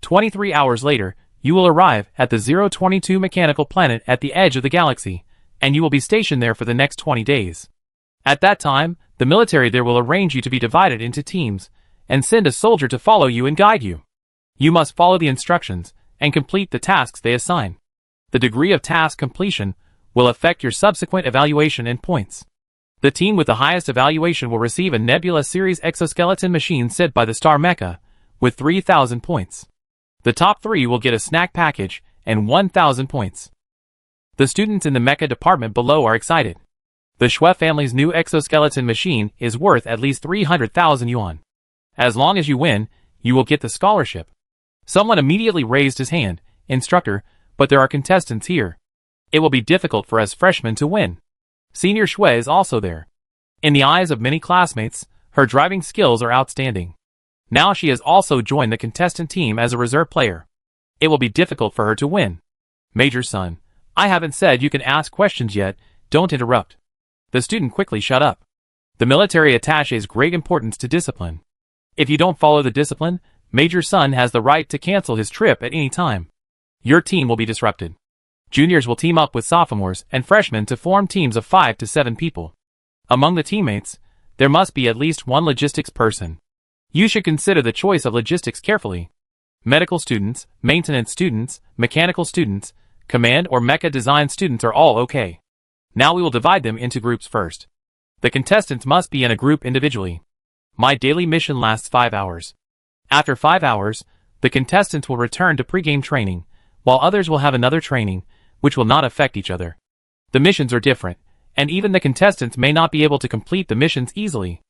23 hours later, you will arrive at the 022 mechanical planet at the edge of the galaxy, and you will be stationed there for the next 20 days. At that time, the military there will arrange you to be divided into teams, and send a soldier to follow you and guide you. You must follow the instructions, and complete the tasks they assign. The degree of task completion will affect your subsequent evaluation and points. The team with the highest evaluation will receive a Nebula Series exoskeleton machine sent by the Star Mecha, with 3,000 points. The top 3 will get a snack package and 1,000 points. The students in the mecha department below are excited. The Shui family's new exoskeleton machine is worth at least 300,000 yuan. As long as you win, you will get the scholarship. Someone immediately raised his hand. Instructor, but there are contestants here. It will be difficult for us freshmen to win. Senior Shui is also there. In the eyes of many classmates, her driving skills are outstanding. Now she has also joined the contestant team as a reserve player. It will be difficult for her to win. Major son, I haven't said you can ask questions yet, don't interrupt. The student quickly shut up. The military attaches great importance to discipline. If you don't follow the discipline, Major son has the right to cancel his trip at any time. Your team will be disrupted. Juniors will team up with sophomores and freshmen to form teams of 5 to 7 people. Among the teammates, there must be at least one logistics person. You should consider the choice of logistics carefully. Medical students, maintenance students, mechanical students, command or mecha design students are all okay. Now we will divide them into groups first. The contestants must be in a group individually. My daily mission lasts 5 hours. After 5 hours, the contestants will return to pre-game training, while others will have another training, which will not affect each other. The missions are different, and even the contestants may not be able to complete the missions easily.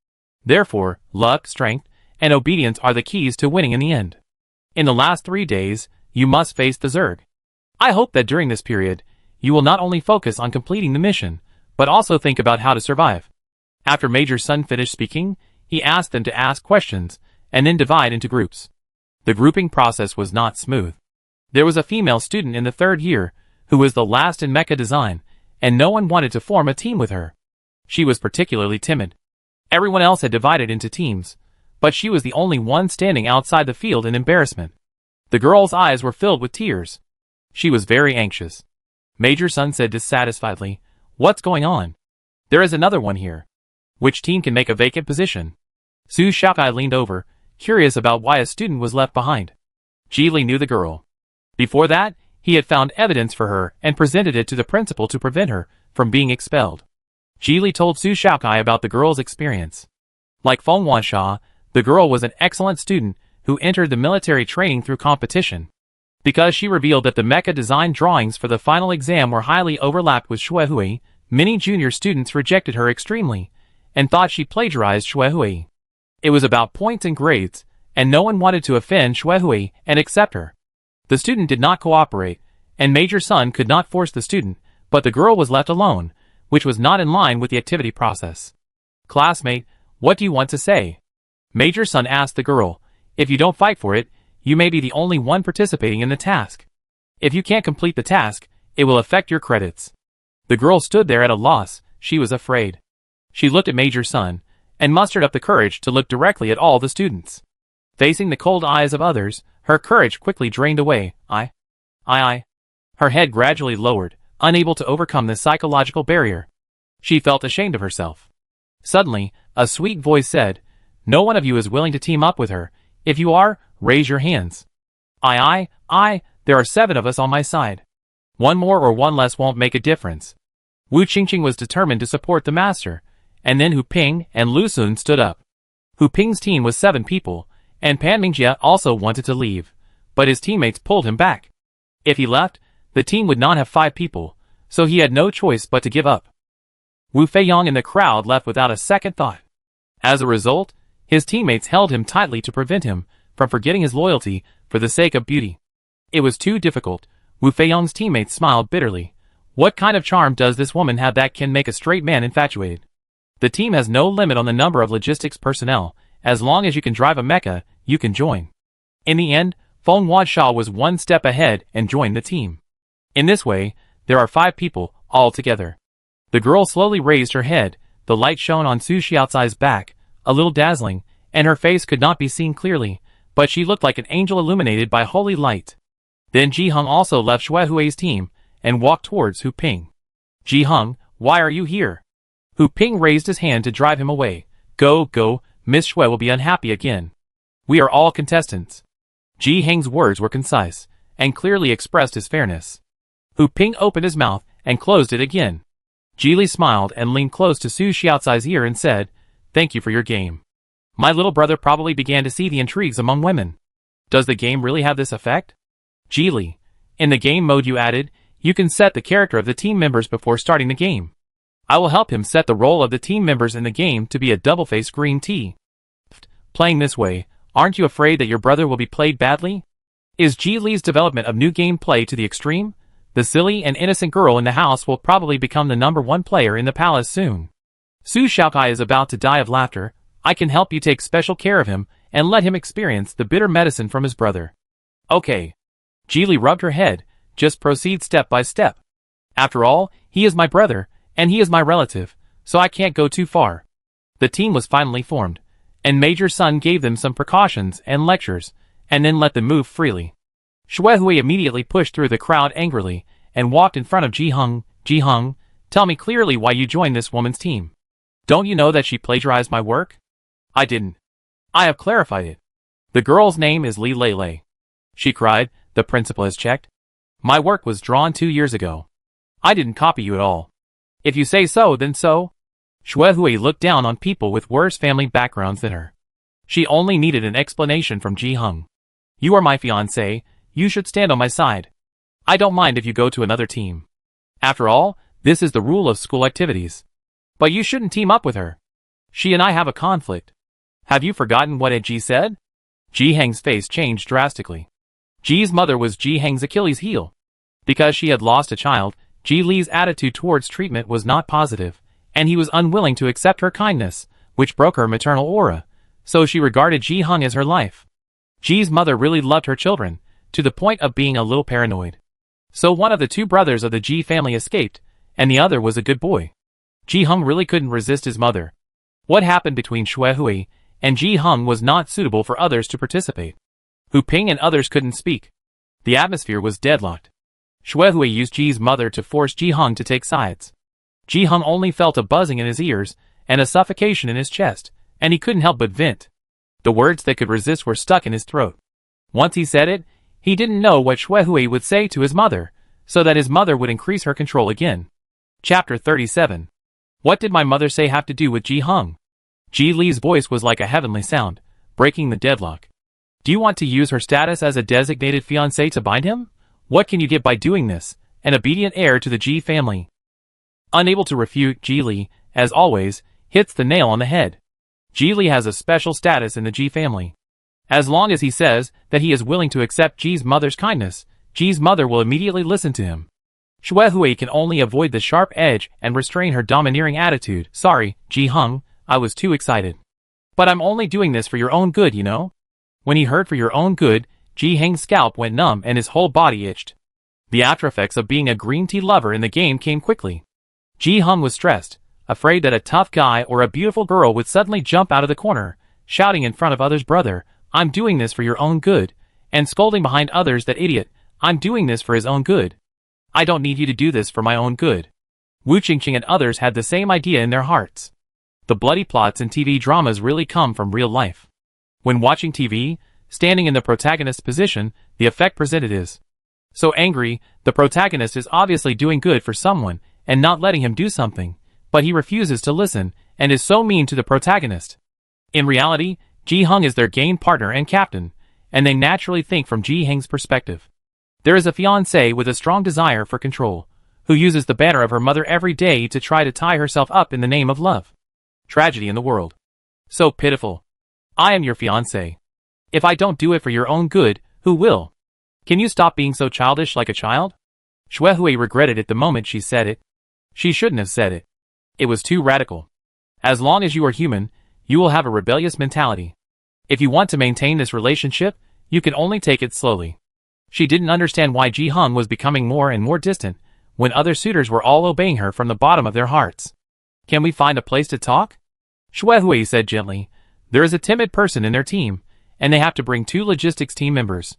Therefore, luck, strength, and obedience are the keys to winning in the end. In the last 3 days, you must face the Zerg. I hope that during this period, you will not only focus on completing the mission, but also think about how to survive. After Major Sun finished speaking, he asked them to ask questions, and then divide into groups. The grouping process was not smooth. There was a female student in the 3rd year, who was the last in mecha design, and no one wanted to form a team with her. She was particularly timid. Everyone else had divided into teams, but she was the only one standing outside the field in embarrassment. The girl's eyes were filled with tears. She was very anxious. Major Sun said dissatisfiedly, "What's going on? There is another one here. Which team can make a vacant position?" Su Shaokai leaned over, curious about why a student was left behind. Ji Li knew the girl. Before that, he had found evidence for her and presented it to the principal to prevent her from being expelled. Ji Li told Su Shaokai about the girl's experience. Like Feng Wansha, the girl was an excellent student who entered the military training through competition. Because she revealed that the mecha design drawings for the final exam were highly overlapped with Shuehui, many junior students rejected her extremely and thought she plagiarized Shuehui. It was about points and grades, and no one wanted to offend Shuehui and accept her. The student did not cooperate, and Major Sun could not force the student, but the girl was left alone, which was not in line with the activity process. "Classmate, what do you want to say?" Major Sun asked the girl. "If you don't fight for it, you may be the only one participating in the task. If you can't complete the task, it will affect your credits." The girl stood there at a loss. She was afraid. She looked at Major Sun, and mustered up the courage to look directly at all the students. Facing the cold eyes of others, her courage quickly drained away. I. Her head gradually lowered, unable to overcome the psychological barrier. She felt ashamed of herself. Suddenly, a sweet voice said, "No one of you is willing to team up with her. If you are, raise your hands." There are 7 of us on my side. One more or one less won't make a difference." Wu Qingqing was determined to support the master, and then Hu Ping and Lu Sun stood up. Hu Ping's team was 7 people, and Pan Mingjie also wanted to leave, but his teammates pulled him back. If he left, the team would not have 5 people, so he had no choice but to give up. Wu Feiyong and the crowd left without a second thought. As a result, his teammates held him tightly to prevent him from forgetting his loyalty for the sake of beauty. It was too difficult. Wu Feiyong's teammates smiled bitterly. What kind of charm does this woman have that can make a straight man infatuated? The team has no limit on the number of logistics personnel. As long as you can drive a mecha, you can join. In the end, Feng Wansha was 1 step ahead and joined the team. In this way, there are 5 people, all together. The girl slowly raised her head, the light shone on Su Xiaocai's back, a little dazzling, and her face could not be seen clearly, but she looked like an angel illuminated by holy light. Then Ji Heng also left Shuehui's team, and walked towards Hu Ping. "Ji Heng, why are you here?" Hu Ping raised his hand to drive him away. Go, Miss Shui will be unhappy again. We are all contestants." Ji Heng's words were concise, and clearly expressed his fairness. Hu Ping opened his mouth, and closed it again. Ji Li smiled and leaned close to Su Xiaocai's ear and said, "Thank you for your game. My little brother probably began to see the intrigues among women. Does the game really have this effect? Geely. In the game mode you added, you can set the character of the team members before starting the game. I will help him set the role of the team members in the game to be a double-faced green tea. Playing this way, aren't you afraid that your brother will be played badly? Is Geely's development of new gameplay to the extreme? The silly and innocent girl in the house will probably become the #1 player in the palace soon. Su Xiaokai is about to die of laughter. I can help you take special care of him and let him experience the bitter medicine from his brother. Okay. Geely rubbed her head. Just proceed step by step. After all, he is my brother, and he is my relative, so I can't go too far. The team was finally formed, and Major Sun gave them some precautions and lectures, and then let them move freely. Xuehui immediately pushed through the crowd angrily, and walked in front of Ji Hung. Ji Hung, tell me clearly why you joined this woman's team. Don't you know that she plagiarized my work? I didn't. I have clarified it. The girl's name is Li Lei. She cried, the principal has checked. My work was drawn 2 years ago. I didn't copy you at all. If you say so, then so. Xuehui looked down on people with worse family backgrounds than her. She only needed an explanation from Ji Hung. You are my fiancé, you should stand on my side. I don't mind if you go to another team. After all, this is the rule of school activities. But you shouldn't team up with her. She and I have a conflict. Have you forgotten what Ji said? Ji Hang's face changed drastically. Ji's mother was Ji Hang's Achilles heel. Because she had lost a child, Ji Li's attitude towards treatment was not positive, and he was unwilling to accept her kindness, which broke her maternal aura, so she regarded Ji Hung as her life. Ji's mother really loved her children, to the point of being a little paranoid. So one of the 2 brothers of the Ji family escaped, and the other was a good boy. Ji Hung really couldn't resist his mother. What happened between Xuehui and Ji Hung was not suitable for others to participate. Hu Ping and others couldn't speak. The atmosphere was deadlocked. Xuehui used Ji's mother to force Ji Hung to take sides. Ji Hung only felt a buzzing in his ears and a suffocation in his chest, and he couldn't help but vent. The words that could resist were stuck in his throat. Once he said it, he didn't know what Xuehui would say to his mother, so that his mother would increase her control again. Chapter 37. What did my mother say have to do with Ji Hung? Ji Li's voice was like a heavenly sound, breaking the deadlock. Do you want to use her status as a designated fiancé to bind him? What can you get by doing this? An obedient heir to the Ji family. Unable to refute, Ji Li, as always, hits the nail on the head. Ji Li has a special status in the Ji family. As long as he says that he is willing to accept Ji's mother's kindness, Ji's mother will immediately listen to him. Xuehui can only avoid the sharp edge and restrain her domineering attitude. Sorry, Ji Hung, I was too excited. But I'm only doing this for your own good, you know? When he heard for your own good, Ji Hang's scalp went numb and his whole body itched. The after effects of being a green tea lover in the game came quickly. Ji Hung was stressed, afraid that a tough guy or a beautiful girl would suddenly jump out of the corner, shouting in front of others, brother, I'm doing this for your own good, and scolding behind others, that idiot, I'm doing this for his own good. I don't need you to do this for my own good. Wu Qingqing and others had the same idea in their hearts. The bloody plots in TV dramas really come from real life. When watching TV, standing in the protagonist's position, the effect presented is so angry. The protagonist is obviously doing good for someone and not letting him do something, but he refuses to listen and is so mean to the protagonist. In reality, Ji Hung is their game partner and captain, and they naturally think from Ji Hang's perspective. There is a fiancée with a strong desire for control, who uses the banner of her mother every day to try to tie herself up in the name of love. Tragedy in the world. So pitiful. I am your fiancé. If I don't do it for your own good, who will? Can you stop being so childish like a child? Xuehui regretted it the moment she said it. She shouldn't have said it. It was too radical. As long as you are human, you will have a rebellious mentality. If you want to maintain this relationship, you can only take it slowly. She didn't understand why Ji Hung was becoming more and more distant, when other suitors were all obeying her from the bottom of their hearts. Can we find a place to talk? Xuehui said gently. There is a timid person in their team, and they have to bring 2 logistics team members.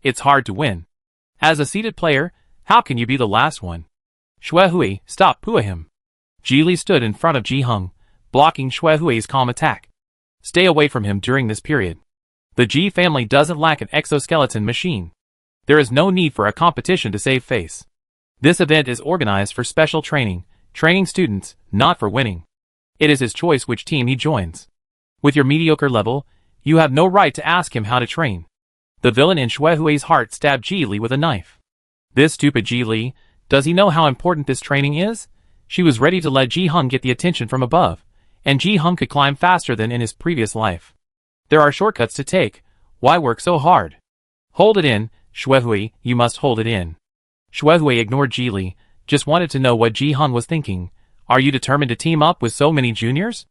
It's hard to win. As a seated player, how can you be the last one? Xuehui, stop, pua him. Ji Li stood in front of Ji Hung, blocking Xuehui's calm attack. Stay away from him during this period. The Ji family doesn't lack an exoskeleton machine. There is no need for a competition to save face. This event is organized for special training students, not for winning. It is his choice which team he joins. With your mediocre level, you have no right to ask him how to train. The villain in Xue Hui's heart stabbed Ji Li with a knife. This stupid Ji Li, does he know how important this training is? She was ready to let Ji Hung get the attention from above, and Ji Hung could climb faster than in his previous life. There are shortcuts to take, why work so hard? Hold it in, Xue Hui, you must hold it in. Xue Hui ignored Ji Li, just wanted to know what Ji Hung was thinking. Are you determined to team up with so many juniors?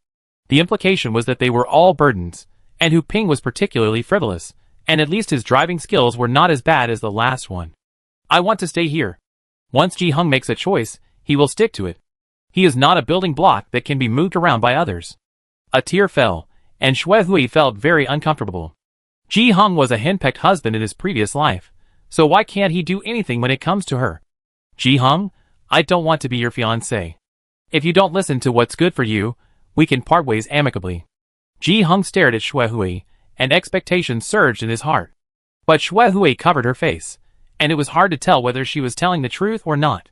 The implication was that they were all burdens, and Hu Ping was particularly frivolous, and at least his driving skills were not as bad as the last one. I want to stay here. Once Ji Hung makes a choice, he will stick to it. He is not a building block that can be moved around by others. A tear fell, and Xue Hui felt very uncomfortable. Ji Hung was a henpecked husband in his previous life, so why can't he do anything when it comes to her? Ji Hung, I don't want to be your fiancé. If you don't listen to what's good for you, we can part ways amicably. Ji Hung stared at Xue Hui, and expectations surged in his heart. But Xue Hui covered her face, and it was hard to tell whether she was telling the truth or not.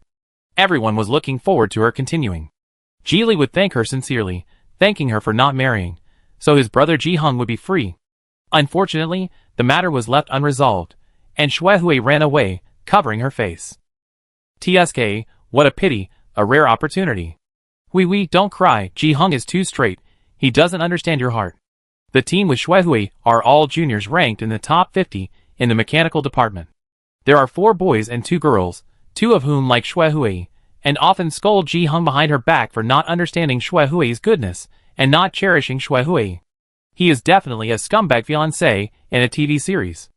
Everyone was looking forward to her continuing. Ji Li would thank her sincerely, thanking her for not marrying, so his brother Ji Hung would be free. Unfortunately, the matter was left unresolved, and Xue Hui ran away, covering her face. TSK, what a pity, a rare opportunity. Hui, don't cry, Ji Hung is too straight, he doesn't understand your heart. The team with Xue Hui are all juniors ranked in the top 50 in the mechanical department. There are 4 boys and 2 girls, 2 of whom like Xue Hui, and often scold Ji Hung behind her back for not understanding Xue Hui's goodness, and not cherishing Xue Hui. He is definitely a scumbag fiancé in a TV series.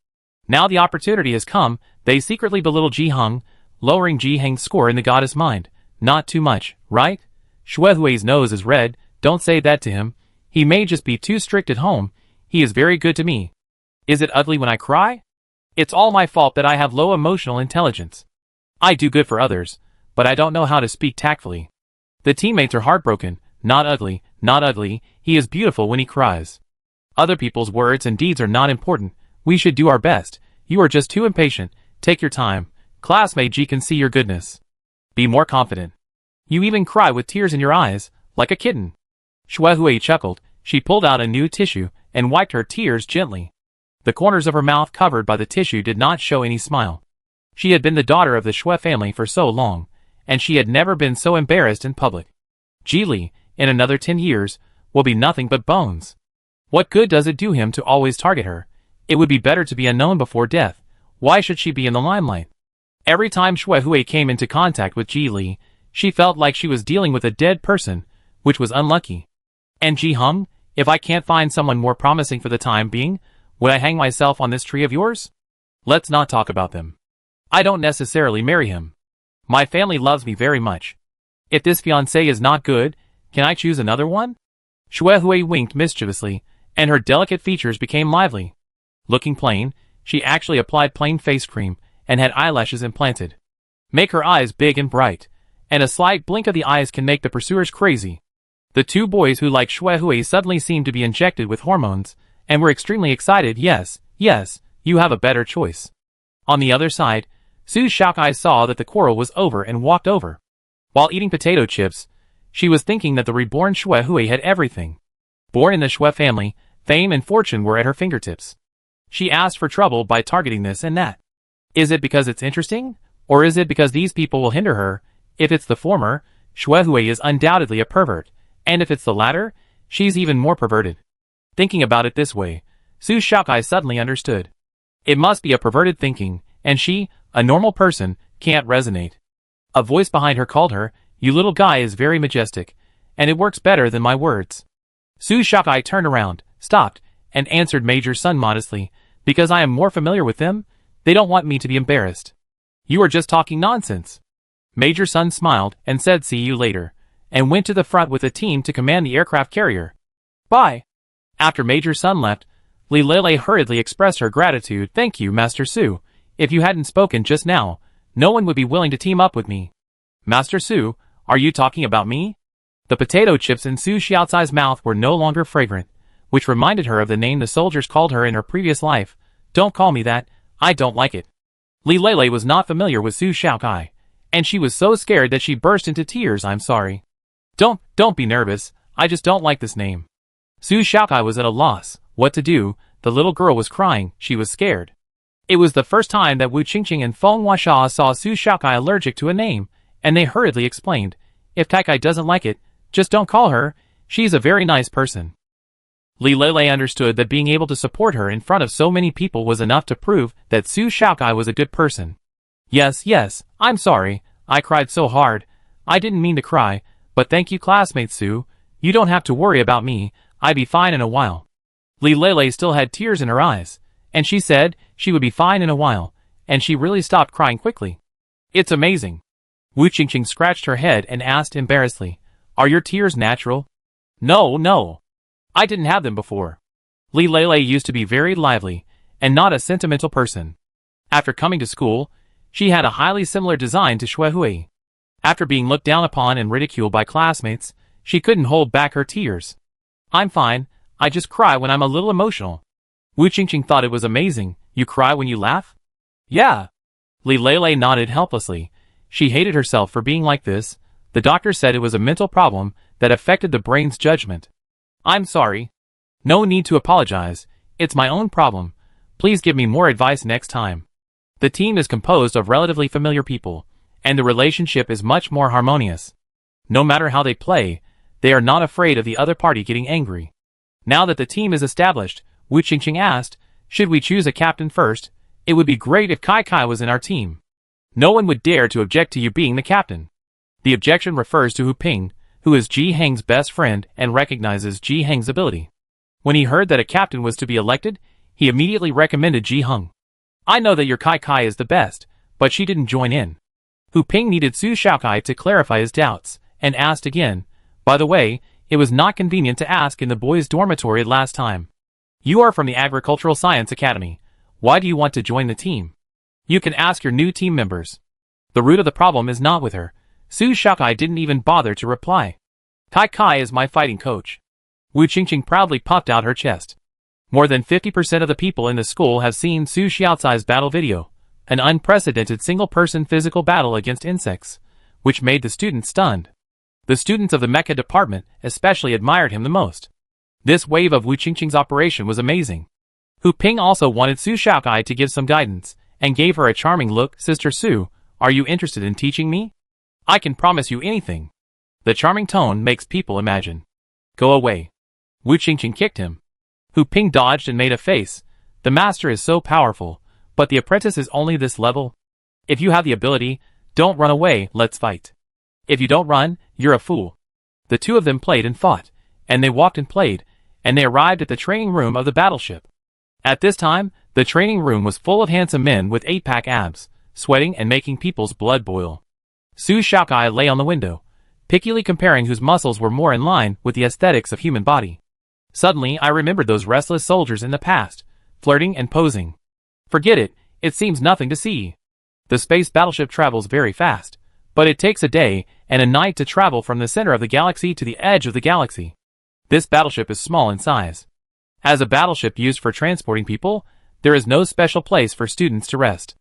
Now the opportunity has come, they secretly belittle Ji Hung, lowering Ji Hung's score in the goddess mind. Not too much, right? Xue Hui's nose is red, don't say that to him. He may just be too strict at home, he is very good to me. Is it ugly when I cry? It's all my fault that I have low emotional intelligence. I do good for others, but I don't know how to speak tactfully. The teammates are heartbroken, not ugly, he is beautiful when he cries. Other people's words and deeds are not important, we should do our best, you are just too impatient, take your time, classmate Ji can see your goodness. Be more confident. You even cry with tears in your eyes, like a kitten. Xue Hui chuckled, she pulled out a new tissue, and wiped her tears gently. The corners of her mouth covered by the tissue did not show any smile. She had been the daughter of the Xue family for so long, and she had never been so embarrassed in public. Ji Li, in another 10 years, will be nothing but bones. What good does it do him to always target her? It would be better to be unknown before death. Why should she be in the limelight? Every time Xue Hui came into contact with Ji Li, she felt like she was dealing with a dead person, which was unlucky. And Ji Hung, if I can't find someone more promising for the time being, would I hang myself on this tree of yours? Let's not talk about them. I don't necessarily marry him. My family loves me very much. If this fiancé is not good, can I choose another one? Xue Hui winked mischievously, and her delicate features became lively. Looking plain, she actually applied plain face cream, and had eyelashes implanted. Make her eyes big and bright, and a slight blink of the eyes can make the pursuers crazy. The 2 boys who liked Xue Hui suddenly seemed to be injected with hormones, and were extremely excited. Yes, you have a better choice. On the other side, Su Shaokai saw that the quarrel was over and walked over. While eating potato chips, she was thinking that the reborn Xue Hui had everything. Born in the Xue family, fame and fortune were at her fingertips. She asked for trouble by targeting this and that. Is it because it's interesting? Or is it because these people will hinder her? If it's the former, Xue Hui is undoubtedly a pervert, and if it's the latter, she's even more perverted. Thinking about it this way, Su Shaokai suddenly understood. It must be a perverted thinking, and she, a normal person, can't resonate. A voice behind her called her, "You little guy is very majestic, and it works better than my words." Su Shaokai turned around, stopped, and answered Major Sun modestly, "Because I am more familiar with them, they don't want me to be embarrassed." "You are just talking nonsense." Major Sun smiled and said see you later, and went to the front with a team to command the aircraft carrier. Bye. After Major Sun left, Li Lele hurriedly expressed her gratitude. "Thank you, Master Su. If you hadn't spoken just now, no one would be willing to team up with me." "Master Su, are you talking about me?" The potato chips in Su Xiaocai's mouth were no longer fragrant, which reminded her of the name the soldiers called her in her previous life. "Don't call me that, I don't like it." Li Lele was not familiar with Su Shaokai, and she was so scared that she burst into tears. "I'm sorry." Don't be nervous, I just don't like this name." Su Shaokai was at a loss what to do. The little girl was crying, she was scared. It was the first time that Wu Qingqing and Feng Huaxia saw Su Xiaokai allergic to a name, and they hurriedly explained, "If Kai doesn't like it, just don't call her, she's a very nice person." Li Lei understood that being able to support her in front of so many people was enough to prove that Su Xiaokai was a good person. Yes, I'm sorry, I cried so hard. I didn't mean to cry, but thank you classmate Su, you don't have to worry about me, I'd be fine in a while. Li Lei still had tears in her eyes, and she said she would be fine in a while, and she really stopped crying quickly. It's amazing. Wu Qingqing scratched her head and asked embarrassedly, "Are your tears natural?" No. I didn't have them before. Li Lei used to be very lively, and not a sentimental person. After coming to school, she had a highly similar design to Shui Hui. After being looked down upon and ridiculed by classmates, she couldn't hold back her tears. I'm fine, I just cry when I'm a little emotional. Wu Qingqing thought it was amazing. You cry when you laugh? Yeah. Li Lei nodded helplessly. She hated herself for being like this. The doctor said it was a mental problem that affected the brain's judgment. I'm sorry. No need to apologize. It's my own problem. Please give me more advice next time. The team is composed of relatively familiar people, and the relationship is much more harmonious. No matter how they play, they are not afraid of the other party getting angry. Now that the team is established, Wu Qingqing asked, should we choose a captain first? It would be great if Kai was in our team. No one would dare to object to you being the captain. The objection refers to Hu Ping, who is Ji Heng's best friend and recognizes Ji Heng's ability. When he heard that a captain was to be elected, he immediately recommended Ji Heng. I know that your Kai is the best, but she didn't join in. Hu Ping needed Su Xiaokai to clarify his doubts, and asked again. By the way, it was not convenient to ask in the boys' dormitory last time. You are from the Agricultural Science Academy. Why do you want to join the team? You can ask your new team members. The root of the problem is not with her. Su Xiaokai didn't even bother to reply. Kai is my fighting coach. Wu Qingqing proudly puffed out her chest. More than 50% of the people in the school have seen Su Xiaocai's battle video, an unprecedented single-person physical battle against insects, which made the students stunned. The students of the mecha department especially admired him the most. This wave of Wu Qingqing's operation was amazing. Hu Ping also wanted Su Xiaokai to give some guidance, and gave her a charming look. Sister Su, are you interested in teaching me? I can promise you anything. The charming tone makes people imagine. Go away. Wu Qingqing kicked him. Hu Ping dodged and made a face. The master is so powerful, but the apprentice is only this level. If you have the ability, don't run away, let's fight. If you don't run, you're a fool. The two of them played and fought, and they walked and played, and they arrived at the training room of the battleship. At this time, the training room was full of handsome men with 8-pack abs, sweating and making people's blood boil. Su Xiaokai lay on the window, pickily comparing whose muscles were more in line with the aesthetics of human body. Suddenly I remembered those restless soldiers in the past, flirting and posing. Forget it, it seems nothing to see. The space battleship travels very fast, but it takes a day and a night to travel from the center of the galaxy to the edge of the galaxy. This battleship is small in size. As a battleship used for transporting people, there is no special place for students to rest.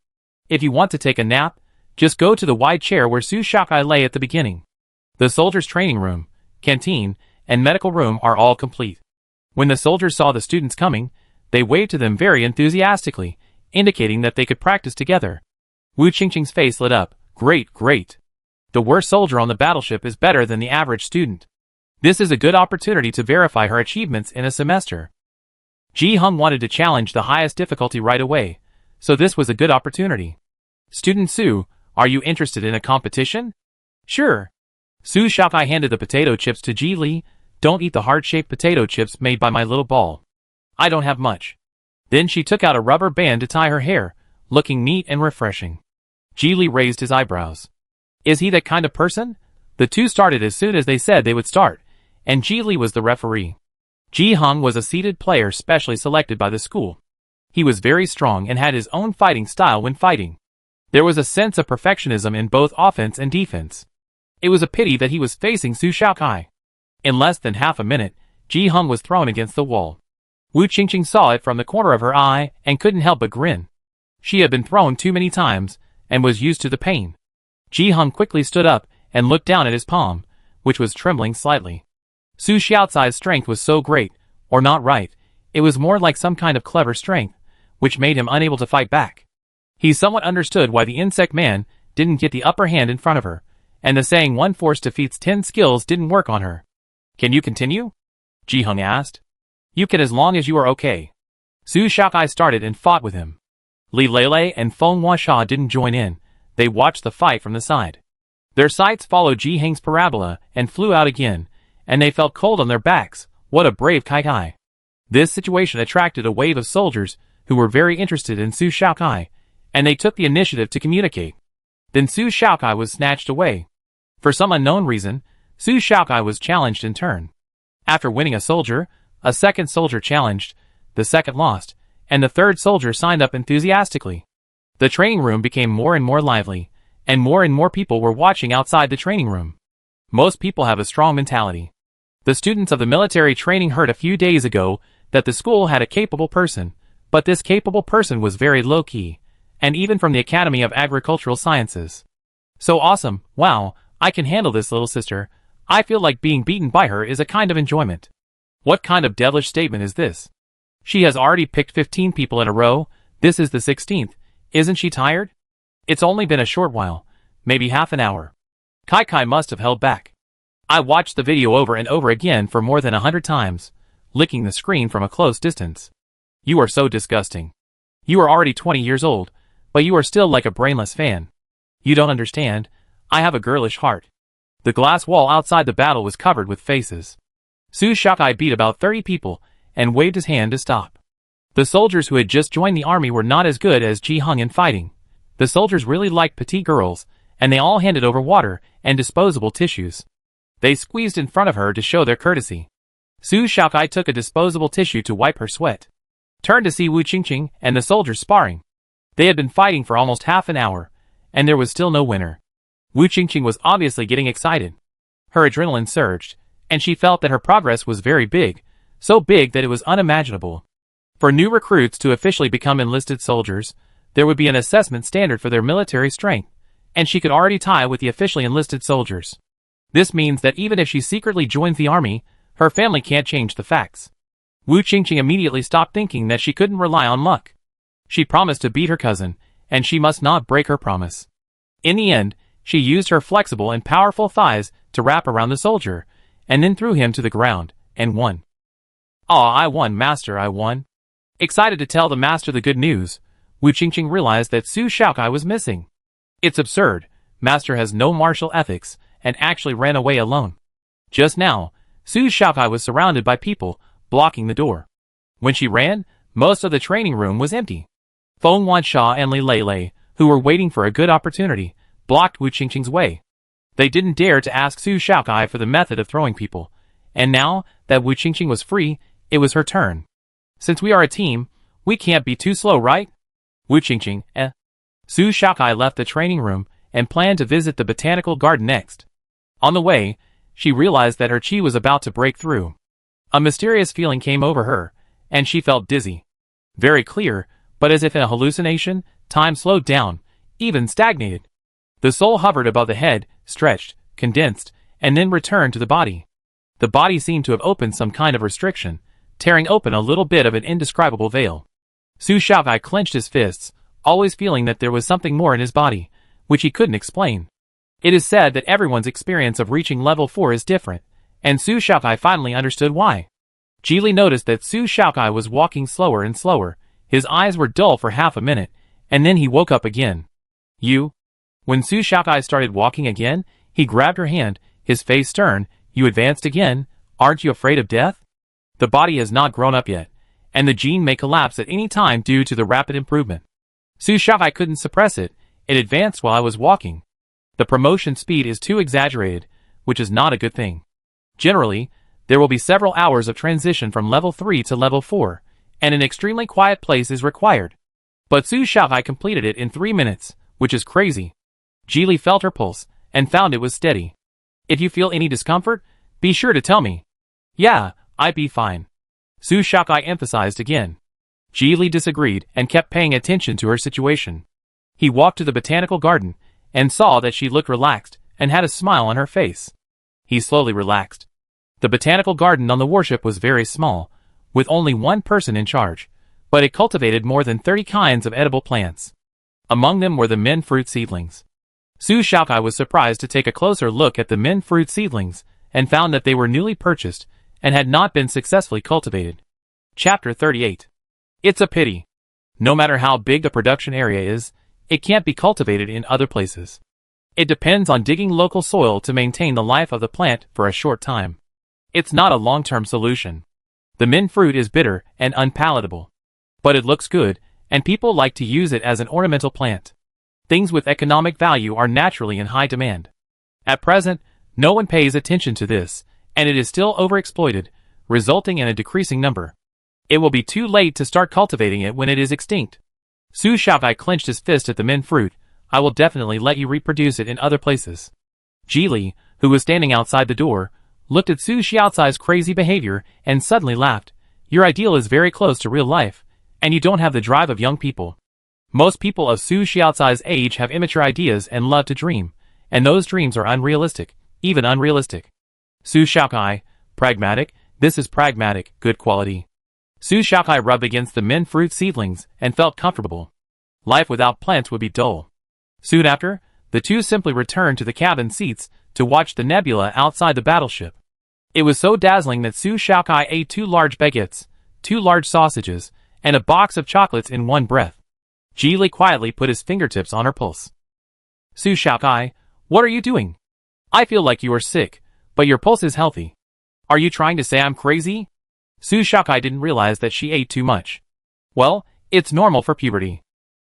If you want to take a nap, just go to the wide chair where Su Xiaokai lay at the beginning. The soldiers' training room, canteen, and medical room are all complete. When the soldiers saw the students coming, they waved to them very enthusiastically, indicating that they could practice together. Wu Qingqing's face lit up. Great. The worst soldier on the battleship is better than the average student. This is a good opportunity to verify her achievements in a semester. Ji Heng wanted to challenge the highest difficulty right away, so this was a good opportunity. Student Su, are you interested in a competition? Sure. Su Xiaokai handed the potato chips to Ji Li. Don't eat the heart-shaped potato chips made by my little ball. I don't have much. Then she took out a rubber band to tie her hair, looking neat and refreshing. Ji Li raised his eyebrows. Is he that kind of person? The two started as soon as they said they would start, and Ji Li was the referee. Ji Heng was a seated player specially selected by the school. He was very strong and had his own fighting style when fighting. There was a sense of perfectionism in both offense and defense. It was a pity that he was facing Su Xiaokai. In less than half a minute, Ji Heng was thrown against the wall. Wu Qingqing saw it from the corner of her eye and couldn't help but grin. She had been thrown too many times and was used to the pain. Ji Heng quickly stood up and looked down at his palm, which was trembling slightly. Su Xiaocai's strength was so great, or not right, it was more like some kind of clever strength, which made him unable to fight back. He somewhat understood why the insect man didn't get the upper hand in front of her, and the saying 1 force defeats 10 skills didn't work on her. Can you continue? Ji Hung asked. You can as long as you are okay. Su Shaokai started and fought with him. Li Lele and Feng Huasha didn't join in, they watched the fight from the side. Their sights followed Ji Heng's parabola and flew out again, and they felt cold on their backs. What a brave Kai Kai. This situation attracted a wave of soldiers who were very interested in Su Shaokai, and they took the initiative to communicate. Then Su Shaokai was snatched away. For some unknown reason, Su Shaokai was challenged in turn. After winning a soldier, a second soldier challenged, the second lost, and the third soldier signed up enthusiastically. The training room became more and more lively, and more people were watching outside the training room. Most people have a strong mentality. The students of the military training heard a few days ago that the school had a capable person, but this capable person was very low-key, and even from the Academy of Agricultural Sciences. So awesome, wow, I can handle this, little sister. I feel like being beaten by her is a kind of enjoyment. What kind of devilish statement is this? She has already picked 15 people in a row, this is the 16th, isn't she tired? It's only been a short while, maybe half an hour. Kai Kai must have held back. I watched the video over and over again for more than 100 times, licking the screen from a close distance. You are so disgusting. You are already 20 years old, but you are still like a brainless fan. You don't understand, I have a girlish heart. The glass wall outside the battle was covered with faces. Su Shaokai beat about 30 people, and waved his hand to stop. The soldiers who had just joined the army were not as good as Ji Hung in fighting. The soldiers really liked petite girls, and they all handed over water and disposable tissues. They squeezed in front of her to show their courtesy. Su Shaokai took a disposable tissue to wipe her sweat. Turned to see Wu Qingqing and the soldiers sparring. They had been fighting for almost half an hour, and there was still no winner. Wu Qingqing was obviously getting excited. Her adrenaline surged, and she felt that her progress was very big, so big that it was unimaginable. For new recruits to officially become enlisted soldiers, there would be an assessment standard for their military strength, and she could already tie with the officially enlisted soldiers. This means that even if she secretly joins the army, her family can't change the facts. Wu Qingqing immediately stopped thinking that she couldn't rely on luck. She promised to beat her cousin, and she must not break her promise. In the end, she used her flexible and powerful thighs to wrap around the soldier, and then threw him to the ground, and won. "Aw, I won, master, I won." Excited to tell the master the good news, Wu Qingqing realized that Su Shaokai was missing. It's absurd, master has no martial ethics, and actually ran away alone. Just now, Su Shaokai was surrounded by people, blocking the door. When she ran, most of the training room was empty. Feng Huasha and Li Lele, who were waiting for a good opportunity, blocked Wu Qingqing's way. They didn't dare to ask Su Shaokai for the method of throwing people, and now that Wu Qingqing was free, it was her turn. Since we are a team, we can't be too slow, right? Wu Qingqing, Su Shaokai left the training room and planned to visit the botanical garden next. On the way, she realized that her chi was about to break through. A mysterious feeling came over her, and she felt dizzy. Very clear, but as if in a hallucination, time slowed down, even stagnated. The soul hovered above the head, stretched, condensed, and then returned to the body. The body seemed to have opened some kind of restriction, tearing open a little bit of an indescribable veil. Su Shaokai clenched his fists, always feeling that there was something more in his body, which he couldn't explain. It is said that everyone's experience of reaching level 4 is different, and Su Shaokai finally understood why. Ji noticed that Su Shaokai was walking slower and slower, his eyes were dull for half a minute, and then he woke up again. "You?" When Su Shaokai started walking again, he grabbed her hand, his face stern. "You advanced again, aren't you afraid of death? The body has not grown up yet, and the gene may collapse at any time due to the rapid improvement." Su Shaokai couldn't suppress it, it advanced while I was walking. The promotion speed is too exaggerated, which is not a good thing. Generally, there will be several hours of transition from level 3 to level 4, and an extremely quiet place is required. But Su Shaokai completed it in 3 minutes, which is crazy. Ji felt her pulse, and found it was steady. "If you feel any discomfort, be sure to tell me." "Yeah, I'd be fine," Su Shaokai emphasized again. Ji disagreed and kept paying attention to her situation. He walked to the botanical garden, and saw that she looked relaxed, and had a smile on her face. He slowly relaxed. The botanical garden on the warship was very small, with only one person in charge, but it cultivated more than 30 kinds of edible plants. Among them were the mint fruit seedlings. Su Xiaokai was surprised to take a closer look at the mint fruit seedlings and found that they were newly purchased and had not been successfully cultivated. Chapter 38. It's a pity. No matter how big the production area is, it can't be cultivated in other places. It depends on digging local soil to maintain the life of the plant for a short time. It's not a long-term solution. The mint fruit is bitter and unpalatable. But it looks good, and people like to use it as an ornamental plant. Things with economic value are naturally in high demand. At present, no one pays attention to this, and it is still overexploited, resulting in a decreasing number. It will be too late to start cultivating it when it is extinct. Su Xiaokai clenched his fist at the mint fruit. I will definitely let you reproduce it in other places. Ji Li, who was standing outside the door, looked at Su Xiaocai's crazy behavior and suddenly laughed. Your ideal is very close to real life, and you don't have the drive of young people. Most people of Su Xiaocai's age have immature ideas and love to dream, and those dreams are unrealistic, even unrealistic. Su Xiaokai, pragmatic, this is pragmatic, good quality. Su Xiaokai rubbed against the mint fruit seedlings and felt comfortable. Life without plants would be dull. Soon after, the two simply returned to the cabin seats to watch the nebula outside the battleship. It was so dazzling that Su Xiaokai ate 2 large baguettes, 2 large sausages, and a box of chocolates in one breath. Ji Li quietly put his fingertips on her pulse. Su Xiaokai, what are you doing? I feel like you are sick, but your pulse is healthy. Are you trying to say I'm crazy? Su Xiaokai didn't realize that she ate too much. Well, it's normal for puberty.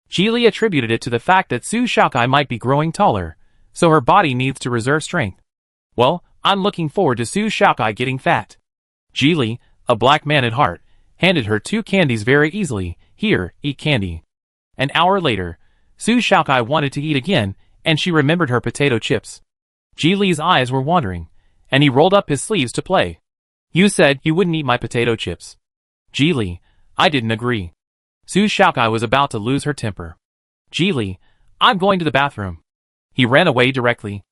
Ji Li attributed it to the fact that Su Xiaokai might be growing taller, so her body needs to reserve strength. Well, I'm looking forward to Su Xiaokai getting fat. Ji Li, a black man at heart, handed her 2 candies very easily. Here, eat candy. An hour later, Su Xiaokai wanted to eat again, and she remembered her potato chips. Ji Li's eyes were wandering, and he rolled up his sleeves to play. You said you wouldn't eat my potato chips. Ji Li, I didn't agree. Su Xiaokai was about to lose her temper. Ji Li, I'm going to the bathroom. He ran away directly.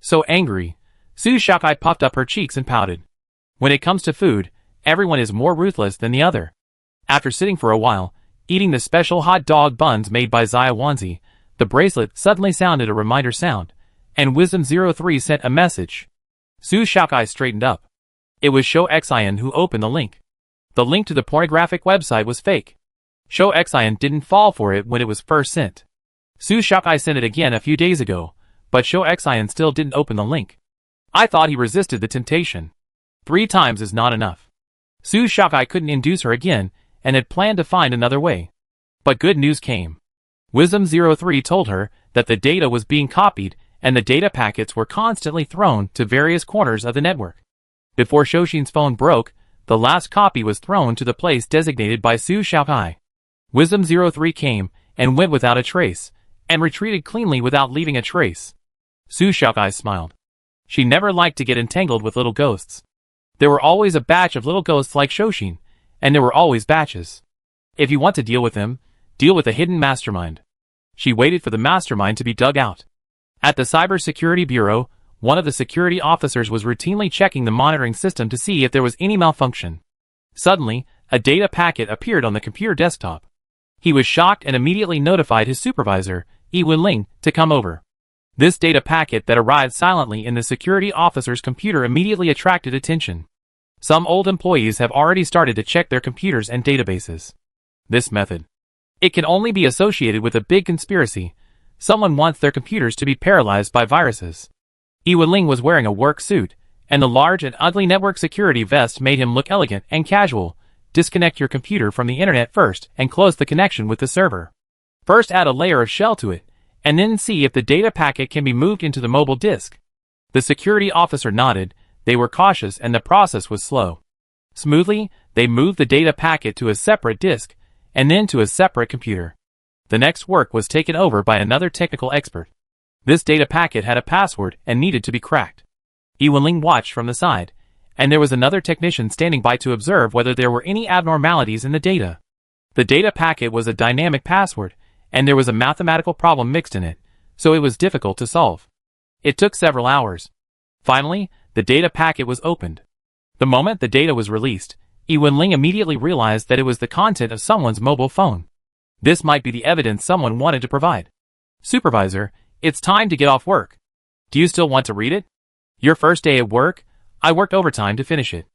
So angry, Su Xiaokai puffed up her cheeks and pouted. When it comes to food, everyone is more ruthless than the other. After sitting for a while, eating the special hot dog buns made by Zaya Wanzi, the bracelet suddenly sounded a reminder sound, and Wisdom03 sent a message. Su Xiaokai straightened up. It was Shou Xian who opened the link. The link to the pornographic website was fake. Shou Xian didn't fall for it when it was first sent. Su Xiaokai sent it again a few days ago, but Shou Xian still didn't open the link. I thought he resisted the temptation. 3 times is not enough. Su Xiaokai couldn't induce her again, and had planned to find another way. But good news came. Wisdom03 told her that the data was being copied, and the data packets were constantly thrown to various corners of the network. Before Shouxin's phone broke, the last copy was thrown to the place designated by Su Xiaokai. Wisdom03 came and went without a trace, and retreated cleanly without leaving a trace. Su Xiaokai smiled. She never liked to get entangled with little ghosts. There were always a batch of little ghosts like Shouxin, and there were always batches. If you want to deal with them, deal with a hidden mastermind. She waited for the mastermind to be dug out. At the Cybersecurity Bureau, one of the security officers was routinely checking the monitoring system to see if there was any malfunction. Suddenly, a data packet appeared on the computer desktop. He was shocked and immediately notified his supervisor, Yi Wenling, to come over. This data packet that arrived silently in the security officer's computer immediately attracted attention. Some old employees have already started to check their computers and databases. This method. It can only be associated with a big conspiracy. Someone wants their computers to be paralyzed by viruses. Yi Wenling was wearing a work suit, and the large and ugly network security vest made him look elegant and casual. Disconnect your computer from the internet first and close the connection with the server. First add a layer of shell to it, and then see if the data packet can be moved into the mobile disk. The security officer nodded. They were cautious and the process was slow. Smoothly, they moved the data packet to a separate disk, and then to a separate computer. The next work was taken over by another technical expert. This data packet had a password and needed to be cracked. Yi Wenling watched from the side, and there was another technician standing by to observe whether there were any abnormalities in the data. The data packet was a dynamic password, and there was a mathematical problem mixed in it, so it was difficult to solve. It took several hours. Finally, the data packet was opened. The moment the data was released, Yi Wenling immediately realized that it was the content of someone's mobile phone. This might be the evidence someone wanted to provide. Supervisor, it's time to get off work. Do you still want to read it? Your first day at work? I worked overtime to finish it.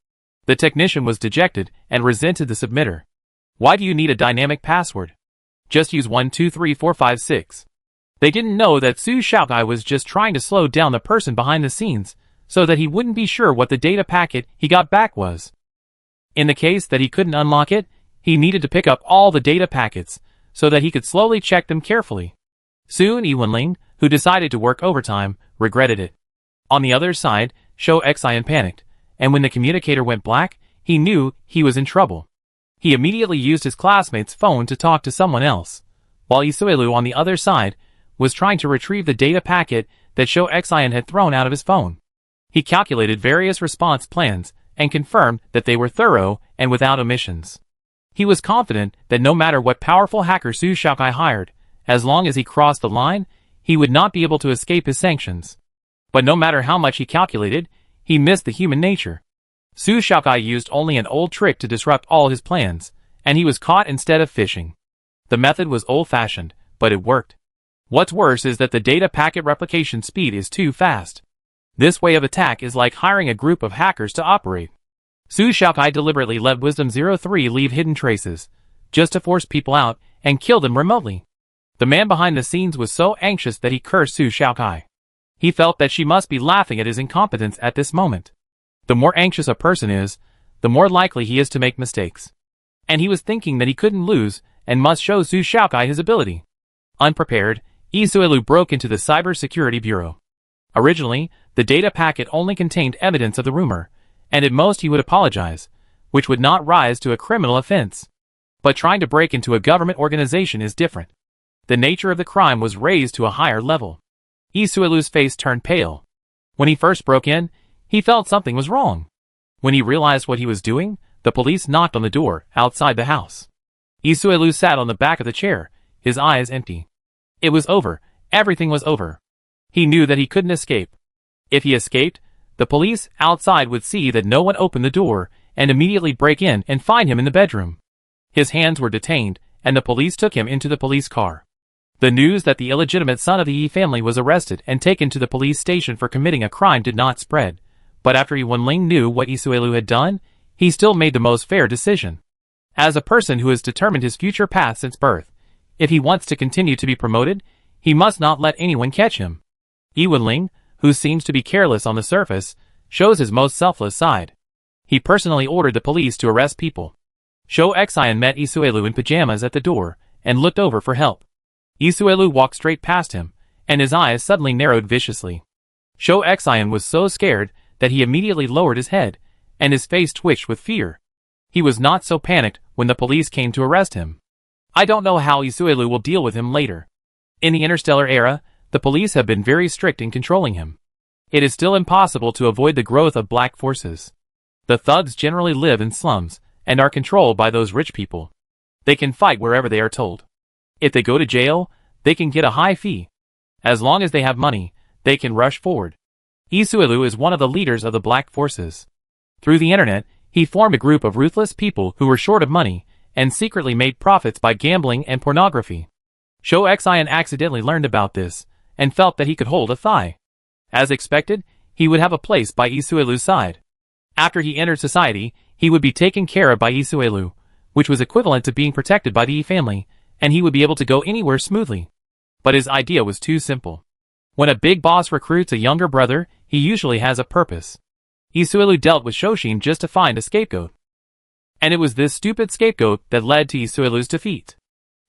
The technician was dejected and resented the submitter. Why do you need a dynamic password? Just use 123456. They didn't know that Su Xiaokai was just trying to slow down the person behind the scenes, so that he wouldn't be sure what the data packet he got back was. In the case that he couldn't unlock it, he needed to pick up all the data packets, so that he could slowly check them carefully. Soon Yi Wenling, who decided to work overtime, regretted it. On the other side, Shou Xian panicked, and when the communicator went black, he knew he was in trouble. He immediately used his classmate's phone to talk to someone else, while Yi Suelu on the other side was trying to retrieve the data packet that Shou Xian had thrown out of his phone. He calculated various response plans and confirmed that they were thorough and without omissions. He was confident that no matter what powerful hacker Su Xiaokai hired, as long as he crossed the line, he would not be able to escape his sanctions. But no matter how much he calculated, he missed the human nature. Su Xiaokai used only an old trick to disrupt all his plans, and he was caught instead of fishing. The method was old-fashioned, but it worked. What's worse is that the data packet replication speed is too fast. This way of attack is like hiring a group of hackers to operate. Su Xiaokai deliberately let Wisdom 03 leave hidden traces, just to force people out and kill them remotely. The man behind the scenes was so anxious that he cursed Su Xiaokai. He felt that she must be laughing at his incompetence at this moment. The more anxious a person is, the more likely he is to make mistakes. And he was thinking that he couldn't lose and must show Su Xiaokai his ability. Unprepared, Yi Suelu broke into the Cybersecurity Bureau. Originally, the data packet only contained evidence of the rumor, and at most he would apologize, which would not rise to a criminal offense. But trying to break into a government organization is different. The nature of the crime was raised to a higher level. Yi Suelu's face turned pale. When he first broke in, he felt something was wrong. When he realized what he was doing, the police knocked on the door outside the house. Yi Suelu sat on the back of the chair, his eyes empty. It was over. Everything was over. He knew that he couldn't escape. If he escaped, the police outside would see that no one opened the door and immediately break in and find him in the bedroom. His hands were detained, and the police took him into the police car. The news that the illegitimate son of the Yi family was arrested and taken to the police station for committing a crime did not spread, but after Yi Wenling knew what Yi Suelu had done, he still made the most fair decision. As a person who has determined his future path since birth, if he wants to continue to be promoted, he must not let anyone catch him. Yi Wenling, who seems to be careless on the surface, shows his most selfless side. He personally ordered the police to arrest people. Shou Xian met Yi Suelu in pajamas at the door and looked over for help. Yi Suelu walked straight past him, and his eyes suddenly narrowed viciously. Shou Xian was so scared that he immediately lowered his head, and his face twitched with fear. He was not so panicked when the police came to arrest him. I don't know how Yi Suelu will deal with him later. In the Interstellar era, the police have been very strict in controlling him. It is still impossible to avoid the growth of black forces. The thugs generally live in slums, and are controlled by those rich people. They can fight wherever they are told. If they go to jail, they can get a high fee. As long as they have money, they can rush forward. Yi Suelu is one of the leaders of the black forces. Through the internet, he formed a group of ruthless people who were short of money, and secretly made profits by gambling and pornography. Shou Xian accidentally learned about this, and felt that he could hold a thigh. As expected, he would have a place by Yi Suelu's side. After he entered society, he would be taken care of by Yi Suelu, which was equivalent to being protected by the Yi family, and he would be able to go anywhere smoothly. But his idea was too simple. When a big boss recruits a younger brother, he usually has a purpose. Yi Suelu dealt with Shoshin just to find a scapegoat. And it was this stupid scapegoat that led to Yi Suelu's defeat.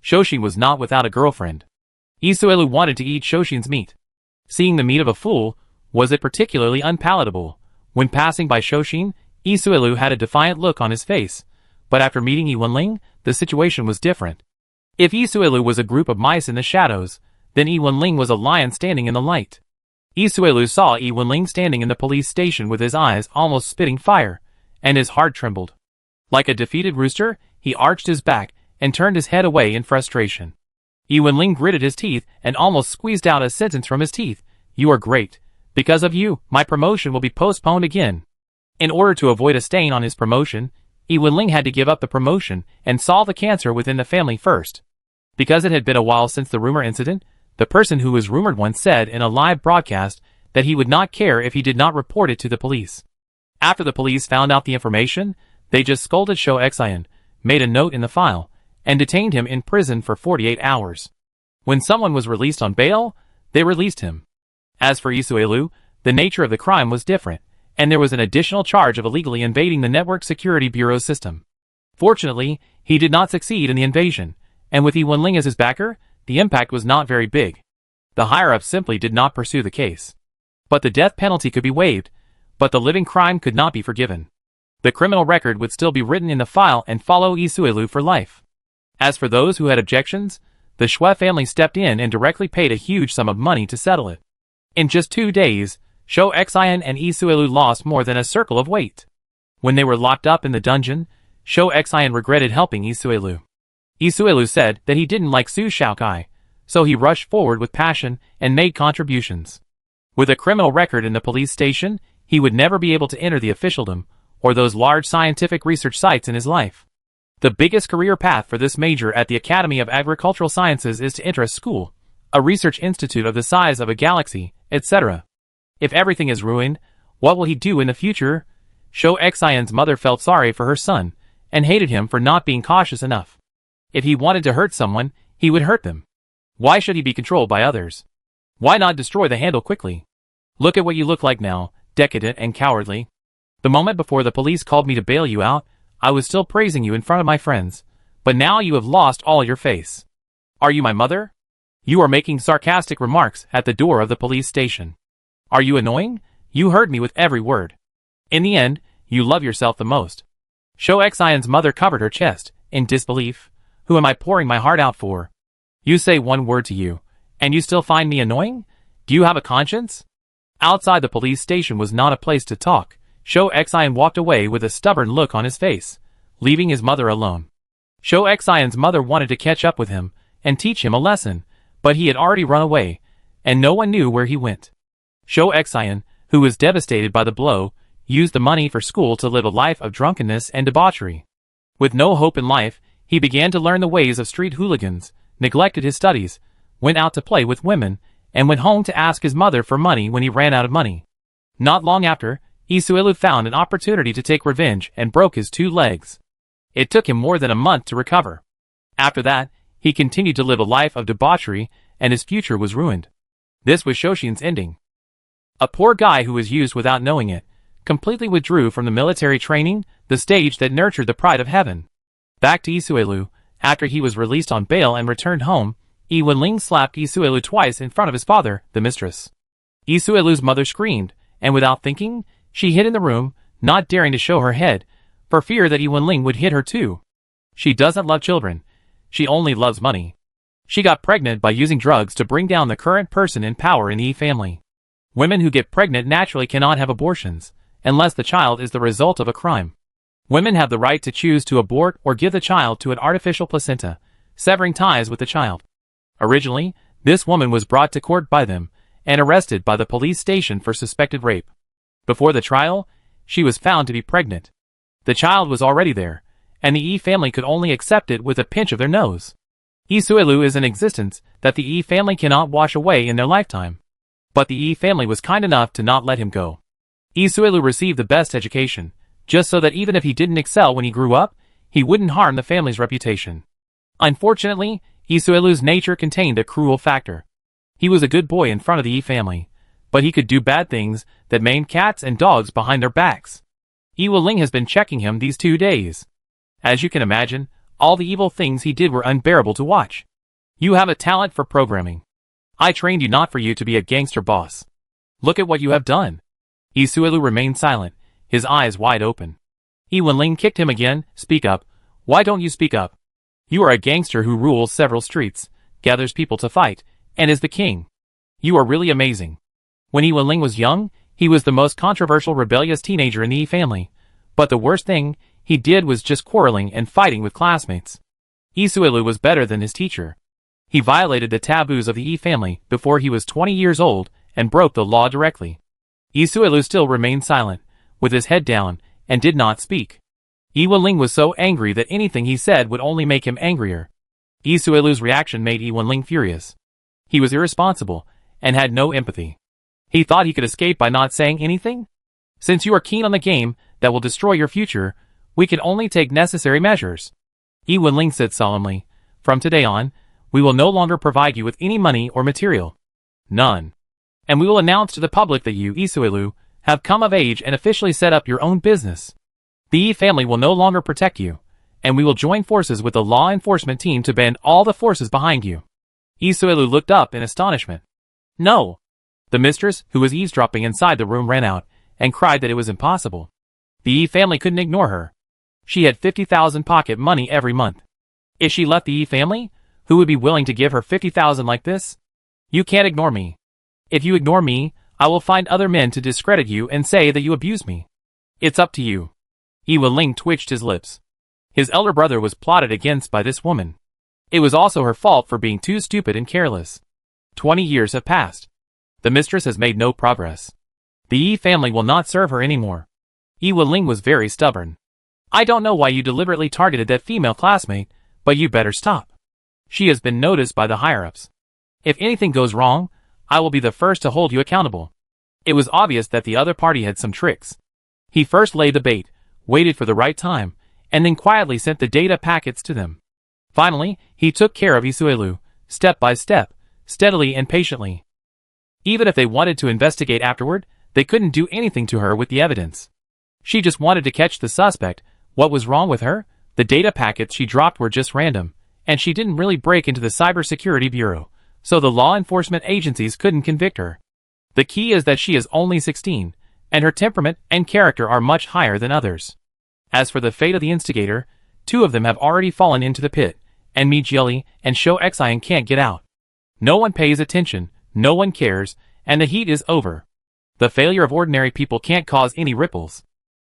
Shoshin was not without a girlfriend. Yi Suelu wanted to eat Shoshin's meat. Seeing the meat of a fool, was it particularly unpalatable. When passing by Shoshin, Yi Suelu had a defiant look on his face, but after meeting Yi Wenling, the situation was different. If Yi Suelu was a group of mice in the shadows, then Yi Wenling was a lion standing in the light. Yi Suelu saw Yi Wenling standing in the police station with his eyes almost spitting fire, and his heart trembled. Like a defeated rooster, he arched his back and turned his head away in frustration. Yi Wenling gritted his teeth and almost squeezed out a sentence from his teeth. You are great. Because of you, my promotion will be postponed again. In order to avoid a stain on his promotion, Yi Wenling had to give up the promotion and solve the cancer within the family first. Because it had been a while since the rumor incident, the person who was rumored once said in a live broadcast that he would not care if he did not report it to the police. After the police found out the information, they just scolded Shou Xian, made a note in the file, and detained him in prison for 48 hours. When someone was released on bail, they released him. As for Yi Suelu, the nature of the crime was different, and there was an additional charge of illegally invading the Network Security Bureau's system. Fortunately, he did not succeed in the invasion, and with Yi Wenling as his backer, the impact was not very big. The higher-ups simply did not pursue the case. But the death penalty could be waived, but the living crime could not be forgiven. The criminal record would still be written in the file and follow Yi Suelu for life. As for those who had objections, the Shui family stepped in and directly paid a huge sum of money to settle it. In just 2 days, Shou Xian and Yi Suelu lost more than a circle of weight. When they were locked up in the dungeon, Shou Xian regretted helping Yi Suelu. Yi Suelu said that he didn't like Su Shaokai, so he rushed forward with passion and made contributions. With a criminal record in the police station, he would never be able to enter the officialdom, or those large scientific research sites in his life. The biggest career path for this major at the Academy of Agricultural Sciences is to enter a school, a research institute of the size of a galaxy, etc. If everything is ruined, what will he do in the future? Shou Xian's mother felt sorry for her son, and hated him for not being cautious enough. If he wanted to hurt someone, he would hurt them. Why should he be controlled by others? Why not destroy the handle quickly? Look at what you look like now, decadent and cowardly. The moment before the police called me to bail you out, I was still praising you in front of my friends, but now you have lost all your face. Are you my mother? You are making sarcastic remarks at the door of the police station. Are you annoying? You heard me with every word. In the end, you love yourself the most. Shou Xian's mother covered her chest, in disbelief. Who am I pouring my heart out for? You say one word to you, and you still find me annoying? Do you have a conscience? Outside the police station was not a place to talk. Shou Xian walked away with a stubborn look on his face, leaving his mother alone. Shou Xian's mother wanted to catch up with him and teach him a lesson, but he had already run away, and no one knew where he went. Shou Xian, who was devastated by the blow, used the money for school to live a life of drunkenness and debauchery. With no hope in life, he began to learn the ways of street hooligans, neglected his studies, went out to play with women, and went home to ask his mother for money when he ran out of money. Not long after, Yi Suelu found an opportunity to take revenge and broke his 2 legs. It took him more than a month to recover. After that, he continued to live a life of debauchery, and his future was ruined. This was Shoshin's ending. A poor guy who was used without knowing it, completely withdrew from the military training, the stage that nurtured the pride of heaven. Back to Yi Suelu, after he was released on bail and returned home, Yi Wenling slapped Yi Suelu twice in front of his father, the mistress. Yi Suelu's mother screamed, and without thinking, she hid in the room, not daring to show her head, for fear that Yi Wenling would hit her too. She doesn't love children. She only loves money. She got pregnant by using drugs to bring down the current person in power in the Yi family. Women who get pregnant naturally cannot have abortions, unless the child is the result of a crime. Women have the right to choose to abort or give the child to an artificial placenta, severing ties with the child. Originally, this woman was brought to court by them, and arrested by the police station for suspected rape. Before the trial, she was found to be pregnant. The child was already there, and the Yi family could only accept it with a pinch of their nose. Yi Suelu is an existence that the Yi family cannot wash away in their lifetime. But the Yi family was kind enough to not let him go. Yi Suelu received the best education, just so that even if he didn't excel when he grew up, he wouldn't harm the family's reputation. Unfortunately, Yi Suelu's nature contained a cruel factor. He was a good boy in front of the Yi family, but he could do bad things that maimed cats and dogs behind their backs. Yi Wenling has been checking him these 2 days. As you can imagine, all the evil things he did were unbearable to watch. You have a talent for programming. I trained you not for you to be a gangster boss. Look at what you have done. Yi Suelu remained silent, his eyes wide open. Yi Wenling kicked him again. Speak up. Why don't you speak up? You are a gangster who rules several streets, gathers people to fight, and is the king. You are really amazing. When Yi Wenling was young, he was the most controversial rebellious teenager in the Yi family, but the worst thing he did was just quarreling and fighting with classmates. Yi Suelu was better than his teacher. He violated the taboos of the Yi family before he was 20 years old and broke the law directly. Yi Suelu still remained silent, with his head down, and did not speak. Yi Wenling was so angry that anything he said would only make him angrier. Yi Suelu's reaction made Yi Wenling furious. He was irresponsible, and had no empathy. He thought he could escape by not saying anything? Since you are keen on the game that will destroy your future, we can only take necessary measures. Yi Wenling said solemnly, from today on, we will no longer provide you with any money or material. None. And we will announce to the public that you, Yi Suelu, have come of age and officially set up your own business. The Yi family will no longer protect you, and we will join forces with the law enforcement team to bend all the forces behind you. Yi Suelu looked up in astonishment. No. The mistress, who was eavesdropping inside the room, ran out and cried that it was impossible. The Yi family couldn't ignore her. She had 50,000 pocket money every month. If she left the Yi family, who would be willing to give her 50,000 like this? You can't ignore me. If you ignore me, I will find other men to discredit you and say that you abuse me. It's up to you. Yi Wenling twitched his lips. His elder brother was plotted against by this woman. It was also her fault for being too stupid and careless. 20 years have passed. The mistress has made no progress. The Yi family will not serve her anymore. Yi Wenling was very stubborn. I don't know why you deliberately targeted that female classmate, but you better stop. She has been noticed by the higher-ups. If anything goes wrong, I will be the first to hold you accountable. It was obvious that the other party had some tricks. He first laid the bait, waited for the right time, and then quietly sent the data packets to them. Finally, he took care of Yi Suelu, step by step, steadily and patiently. Even if they wanted to investigate afterward, they couldn't do anything to her with the evidence. She just wanted to catch the suspect. What was wrong with her? The data packets she dropped were just random, and she didn't really break into the Cybersecurity Bureau, so the law enforcement agencies couldn't convict her. The key is that she is only 16, and her temperament and character are much higher than others. As for the fate of the instigator, 2 of them have already fallen into the pit, and Mi Jieli and Shou Xian can't get out. No one pays attention, no one cares, and the heat is over. The failure of ordinary people can't cause any ripples.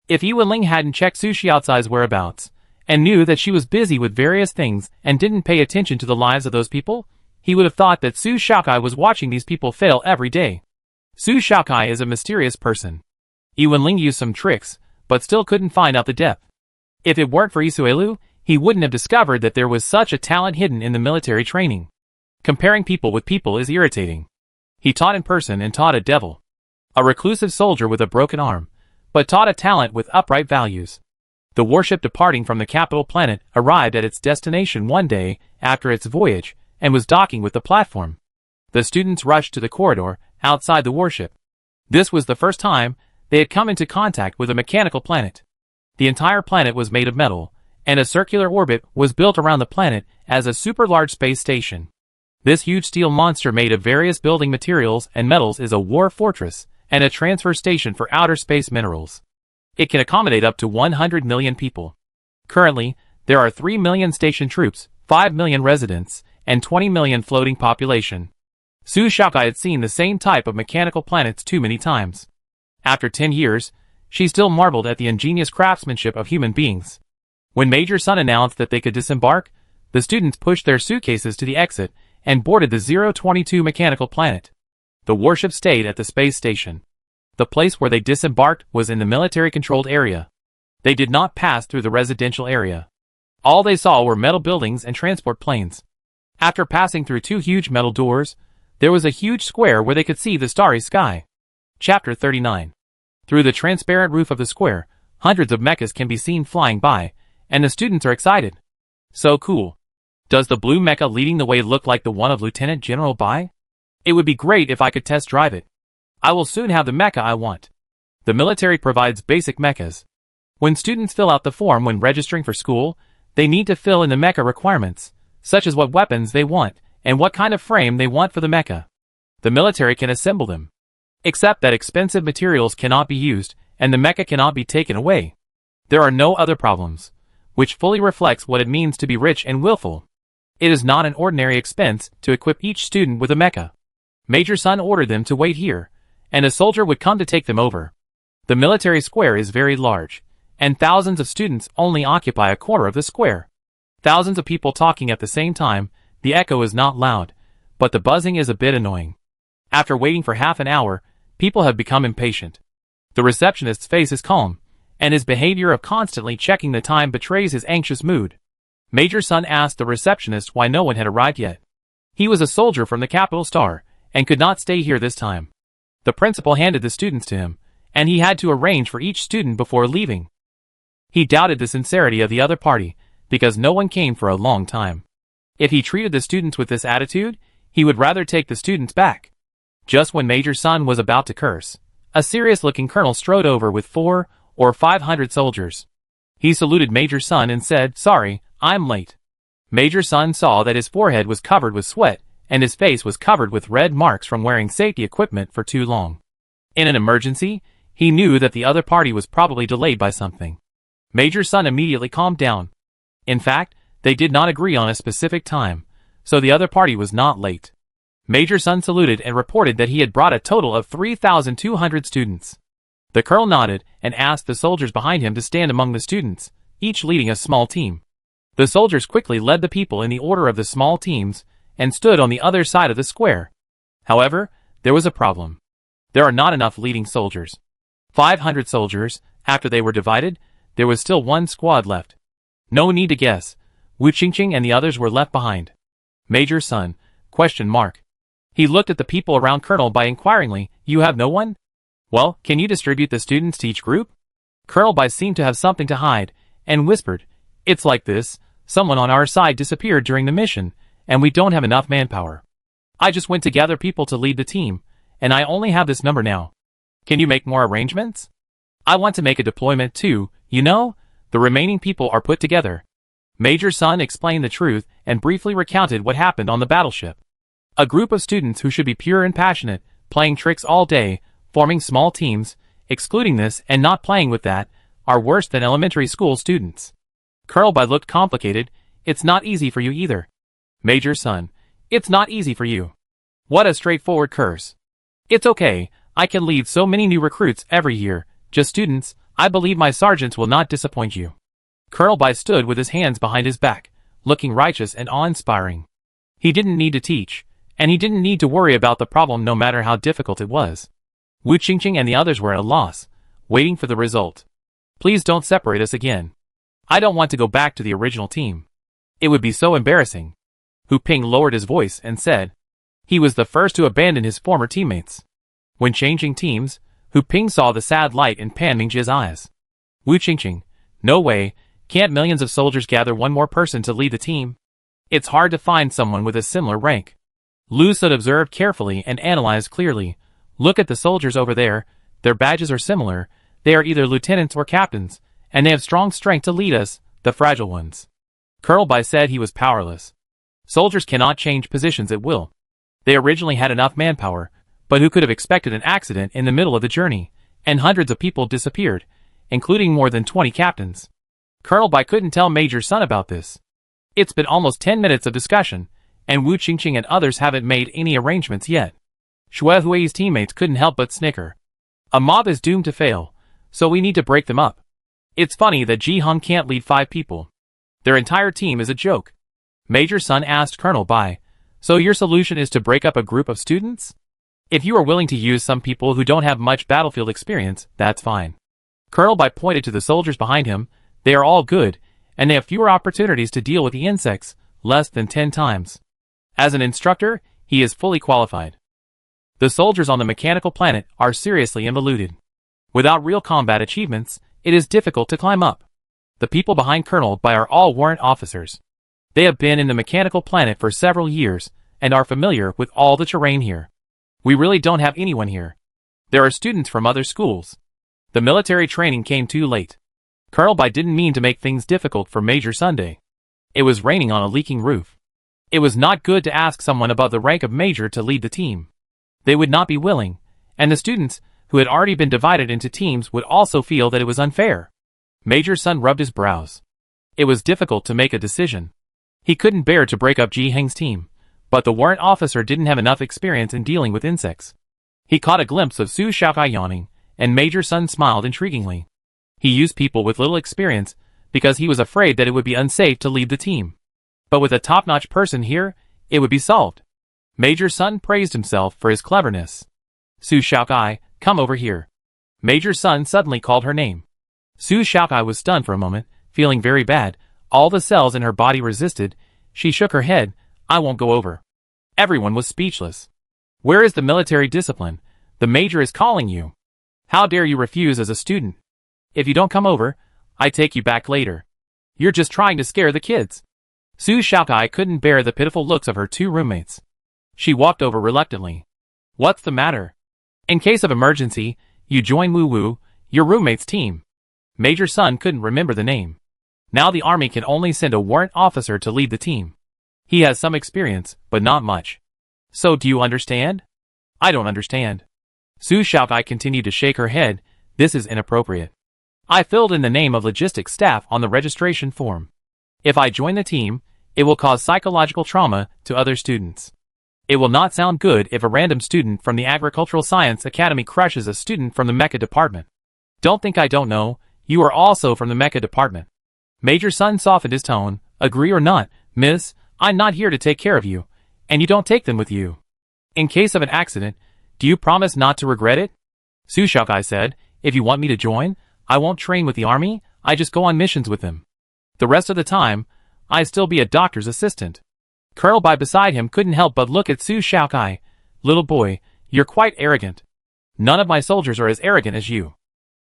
If Yi Wenling hadn't checked Su Xiaocai's whereabouts, and knew that she was busy with various things and didn't pay attention to the lives of those people, he would have thought that Su Xiaocai was watching these people fail every day. Su Xiaocai is a mysterious person. Yi Wenling used some tricks, but still couldn't find out the depth. If it weren't for Yi Suelu, he wouldn't have discovered that there was such a talent hidden in the military training. Comparing people with people is irritating. He taught in person and taught a devil. A reclusive soldier with a broken arm, but taught a talent with upright values. The warship departing from the capital planet arrived at its destination one day after its voyage and was docking with the platform. The students rushed to the corridor outside the warship. This was the first time they had come into contact with a mechanical planet. The entire planet was made of metal, and a circular orbit was built around the planet as a super-large space station. This huge steel monster made of various building materials and metals is a war fortress and a transfer station for outer space minerals. It can accommodate up to 100 million people. Currently, there are 3 million station troops, 5 million residents, and 20 million floating population. Su Xiaocai had seen the same type of mechanical planets too many times. After 10 years, she still marveled at the ingenious craftsmanship of human beings. When Major Sun announced that they could disembark, the students pushed their suitcases to the exit and boarded the 022 mechanical planet. The warship stayed at the space station. The place where they disembarked was in the military-controlled area. They did not pass through the residential area. All they saw were metal buildings and transport planes. After passing through 2 huge metal doors, there was a huge square where they could see the starry sky. Chapter 39. Through the transparent roof of the square, hundreds of mechas can be seen flying by, and the students are excited. So cool. Does the blue mecha leading the way look like the one of Lieutenant General Bai? It would be great if I could test drive it. I will soon have the mecha I want. The military provides basic mechas. When students fill out the form when registering for school, they need to fill in the mecha requirements, such as what weapons they want and what kind of frame they want for the mecha. The military can assemble them. Except that expensive materials cannot be used and the mecha cannot be taken away. There are no other problems, which fully reflects what it means to be rich and willful. It is not an ordinary expense to equip each student with a mecha. Major Sun ordered them to wait here, and a soldier would come to take them over. The military square is very large, and thousands of students only occupy a quarter of the square. Thousands of people talking at the same time, the echo is not loud, but the buzzing is a bit annoying. After waiting for half an hour, people have become impatient. The receptionist's face is calm, and his behavior of constantly checking the time betrays his anxious mood. Major Sun asked the receptionist why no one had arrived yet. He was a soldier from the capital star, and could not stay here this time. The principal handed the students to him, and he had to arrange for each student before leaving. He doubted the sincerity of the other party, because no one came for a long time. If he treated the students with this attitude, he would rather take the students back. Just when Major Sun was about to curse, a serious-looking colonel strode over with 400 or 500 soldiers. He saluted Major Sun and said, "Sorry, I'm late." Major Sun saw that his forehead was covered with sweat, and his face was covered with red marks from wearing safety equipment for too long. In an emergency, he knew that the other party was probably delayed by something. Major Sun immediately calmed down. In fact, they did not agree on a specific time, so the other party was not late. Major Sun saluted and reported that he had brought a total of 3,200 students. The colonel nodded and asked the soldiers behind him to stand among the students, each leading a small team. The soldiers quickly led the people in the order of the small teams and stood on the other side of the square. However, there was a problem. There are not enough leading soldiers. 500 soldiers, after they were divided, there was still one squad left. No need to guess. Wu Qingqing and the others were left behind. Major Sun? ? He looked at the people around Colonel Bai inquiringly. You have no one? Well, can you distribute the students to each group? Colonel Bai seemed to have something to hide, and whispered, It's like this, someone on our side disappeared during the mission, and we don't have enough manpower. I just went to gather people to lead the team, and I only have this number now. Can you make more arrangements? I want to make a deployment too, you know? The remaining people are put together. Major Sun explained the truth and briefly recounted what happened on the battleship. A group of students who should be pure and passionate, playing tricks all day, forming small teams, excluding this and not playing with that, are worse than elementary school students. Colonel Bai looked complicated. It's not easy for you either. Major Sun, it's not easy for you. What a straightforward curse. It's okay, I can lead so many new recruits every year, just students, I believe my sergeants will not disappoint you. Colonel Bai stood with his hands behind his back, looking righteous and awe-inspiring. He didn't need to teach, and he didn't need to worry about the problem no matter how difficult it was. Wu Qingqing and the others were at a loss, waiting for the result. Please don't separate us again. I don't want to go back to the original team. It would be so embarrassing. Hu Ping lowered his voice and said. He was the first to abandon his former teammates. When changing teams, Hu Ping saw the sad light in Pan Mingjia's eyes. Wu Qingqing, no way, can't millions of soldiers gather one more person to lead the team? It's hard to find someone with a similar rank. Lu Sud observed carefully and analyzed clearly. Look at the soldiers over there, their badges are similar, they are either lieutenants or captains, and they have strong strength to lead us, the fragile ones. Colonel Bai said he was powerless. Soldiers cannot change positions at will. They originally had enough manpower, but who could have expected an accident in the middle of the journey, and hundreds of people disappeared, including more than 20 captains. Colonel Bai couldn't tell Major Sun about this. It's been almost 10 minutes of discussion, and Wu Qingqing and others haven't made any arrangements yet. Xue Hui's teammates couldn't help but snicker. A mob is doomed to fail, so we need to break them up. It's funny that Ji Hung can't lead 5 people. Their entire team is a joke. Major Sun asked Colonel Bai, so your solution is to break up a group of students? If you are willing to use some people who don't have much battlefield experience, that's fine. Colonel Bai pointed to the soldiers behind him. They are all good, and they have fewer opportunities to deal with the insects, less than 10 times. As an instructor, he is fully qualified. The soldiers on the mechanical planet are seriously involuted. Without real combat achievements, it is difficult to climb up. The people behind Colonel Bai are all warrant officers. They have been in the mechanical planet for several years, and are familiar with all the terrain here. We really don't have anyone here. There are students from other schools. The military training came too late. Colonel Bai didn't mean to make things difficult for Major Sunday. It was raining on a leaking roof. It was not good to ask someone above the rank of major to lead the team. They would not be willing, and the students, who had already been divided into teams, would also feel that it was unfair. Major Sun rubbed his brows. It was difficult to make a decision. He couldn't bear to break up Ji Heng's team, but the warrant officer didn't have enough experience in dealing with insects. He caught a glimpse of Su Shaokai yawning, and Major Sun smiled intriguingly. He used people with little experience because he was afraid that it would be unsafe to lead the team. But with a top-notch person here, it would be solved. Major Sun praised himself for his cleverness. Su Shaokai, come over here. Major Sun suddenly called her name. Su Xiaokai was stunned for a moment, feeling very bad. All the cells in her body resisted. She shook her head. I won't go over. Everyone was speechless. Where is the military discipline? The major is calling you. How dare you refuse as a student? If you don't come over, I take you back later. You're just trying to scare the kids. Su Xiaokai couldn't bear the pitiful looks of her two roommates. She walked over reluctantly. What's the matter? In case of emergency, you join Wu Wu, your roommate's team. Major Sun couldn't remember the name. Now the army can only send a warrant officer to lead the team. He has some experience, but not much. So do you understand? I don't understand. Su Xiaokai continued to shake her head. This is inappropriate. I filled in the name of logistics staff on the registration form. If I join the team, it will cause psychological trauma to other students. It will not sound good if a random student from the Agricultural Science Academy crushes a student from the Mecha department. Don't think I don't know, you are also from the Mecha department. Major Sun softened his tone. Agree or not, miss, I'm not here to take care of you, and you don't take them with you. In case of an accident, do you promise not to regret it? Su Xiaokai said, if you want me to join, I won't train with the army, I just go on missions with them. The rest of the time, I still be a doctor's assistant. Colonel Bai beside him couldn't help but look at Su Xiaokai. Little boy, you're quite arrogant. None of my soldiers are as arrogant as you.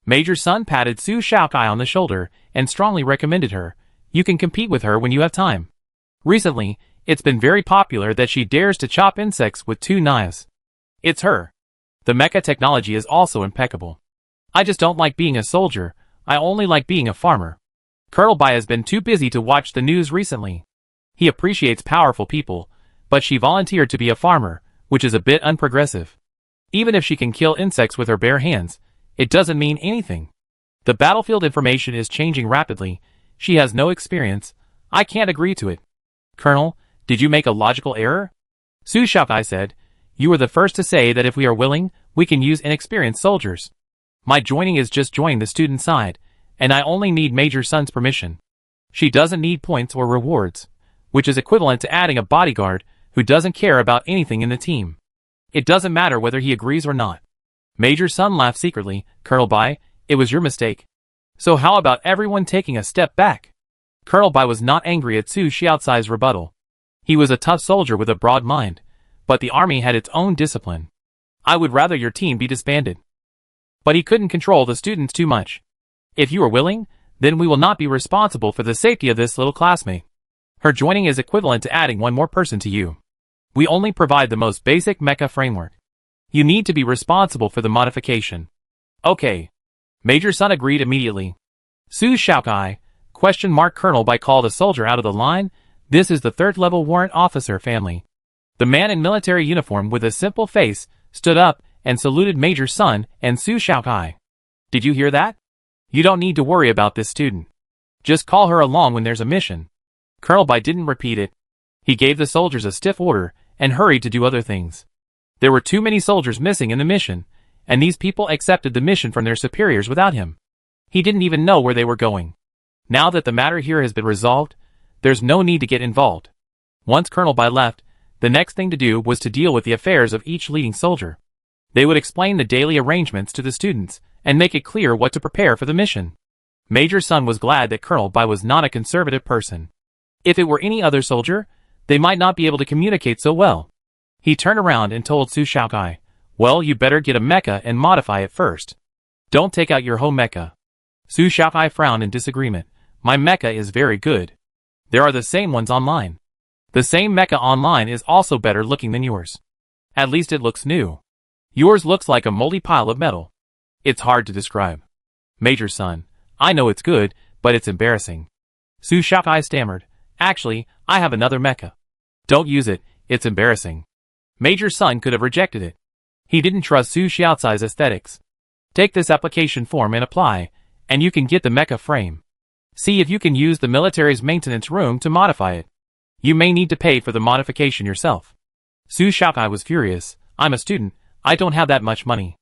Major Sun patted Su Xiaokai on the shoulder and strongly recommended her. You can compete with her when you have time. Recently, it's been very popular that she dares to chop insects with 2 knives. It's her. The mecha technology is also impeccable. I just don't like being a soldier, I only like being a farmer. Colonel Bai has been too busy to watch the news recently. He appreciates powerful people, but she volunteered to be a farmer, which is a bit unprogressive. Even if she can kill insects with her bare hands, it doesn't mean anything. The battlefield information is changing rapidly. She has no experience. I can't agree to it. Colonel, did you make a logical error? Su Xiaokai said, you were the first to say that if we are willing, we can use inexperienced soldiers. My joining is just joining the student side, and I only need Major Sun's permission. She doesn't need points or rewards, which is equivalent to adding a bodyguard who doesn't care about anything in the team. It doesn't matter whether he agrees or not. Major Sun laughed secretly. Colonel Bai, it was your mistake. So how about everyone taking a step back? Colonel Bai was not angry at Su Xiaocai's rebuttal. He was a tough soldier with a broad mind, but the army had its own discipline. I would rather your team be disbanded. But he couldn't control the students too much. If you are willing, then we will not be responsible for the safety of this little classmate. Her joining is equivalent to adding one more person to you. We only provide the most basic mecha framework. You need to be responsible for the modification. Okay. Major Sun agreed immediately. Su Xiaokai, Colonel Bai called a soldier out of the line. This is the 3rd level warrant officer family. The man in military uniform with a simple face stood up and saluted Major Sun and Su Xiaokai. Did you hear that? You don't need to worry about this student. Just call her along when there's a mission. Colonel Bai didn't repeat it. He gave the soldiers a stiff order and hurried to do other things. There were too many soldiers missing in the mission, and these people accepted the mission from their superiors without him. He didn't even know where they were going. Now that the matter here has been resolved, there's no need to get involved. Once Colonel Bai left, the next thing to do was to deal with the affairs of each leading soldier. They would explain the daily arrangements to the students and make it clear what to prepare for the mission. Major Sun was glad that Colonel Bai was not a conservative person. If it were any other soldier, they might not be able to communicate so well. He turned around and told Su Xiaokai, well, you better get a mecha and modify it first. Don't take out your home mecha. Su Xiaokai frowned in disagreement. My mecha is very good. There are the same ones online. The same mecha online is also better looking than yours. At least it looks new. Yours looks like a moldy pile of metal. It's hard to describe. Major Sun, I know it's good, but it's embarrassing. Su Xiaokai stammered. Actually, I have another mecha. Don't use it, it's embarrassing. Major Sun could have rejected it. He didn't trust Su Xiaocai's aesthetics. Take this application form and apply, and you can get the mecha frame. See if you can use the military's maintenance room to modify it. You may need to pay for the modification yourself. Su Xiaokai was furious. I'm a student, I don't have that much money.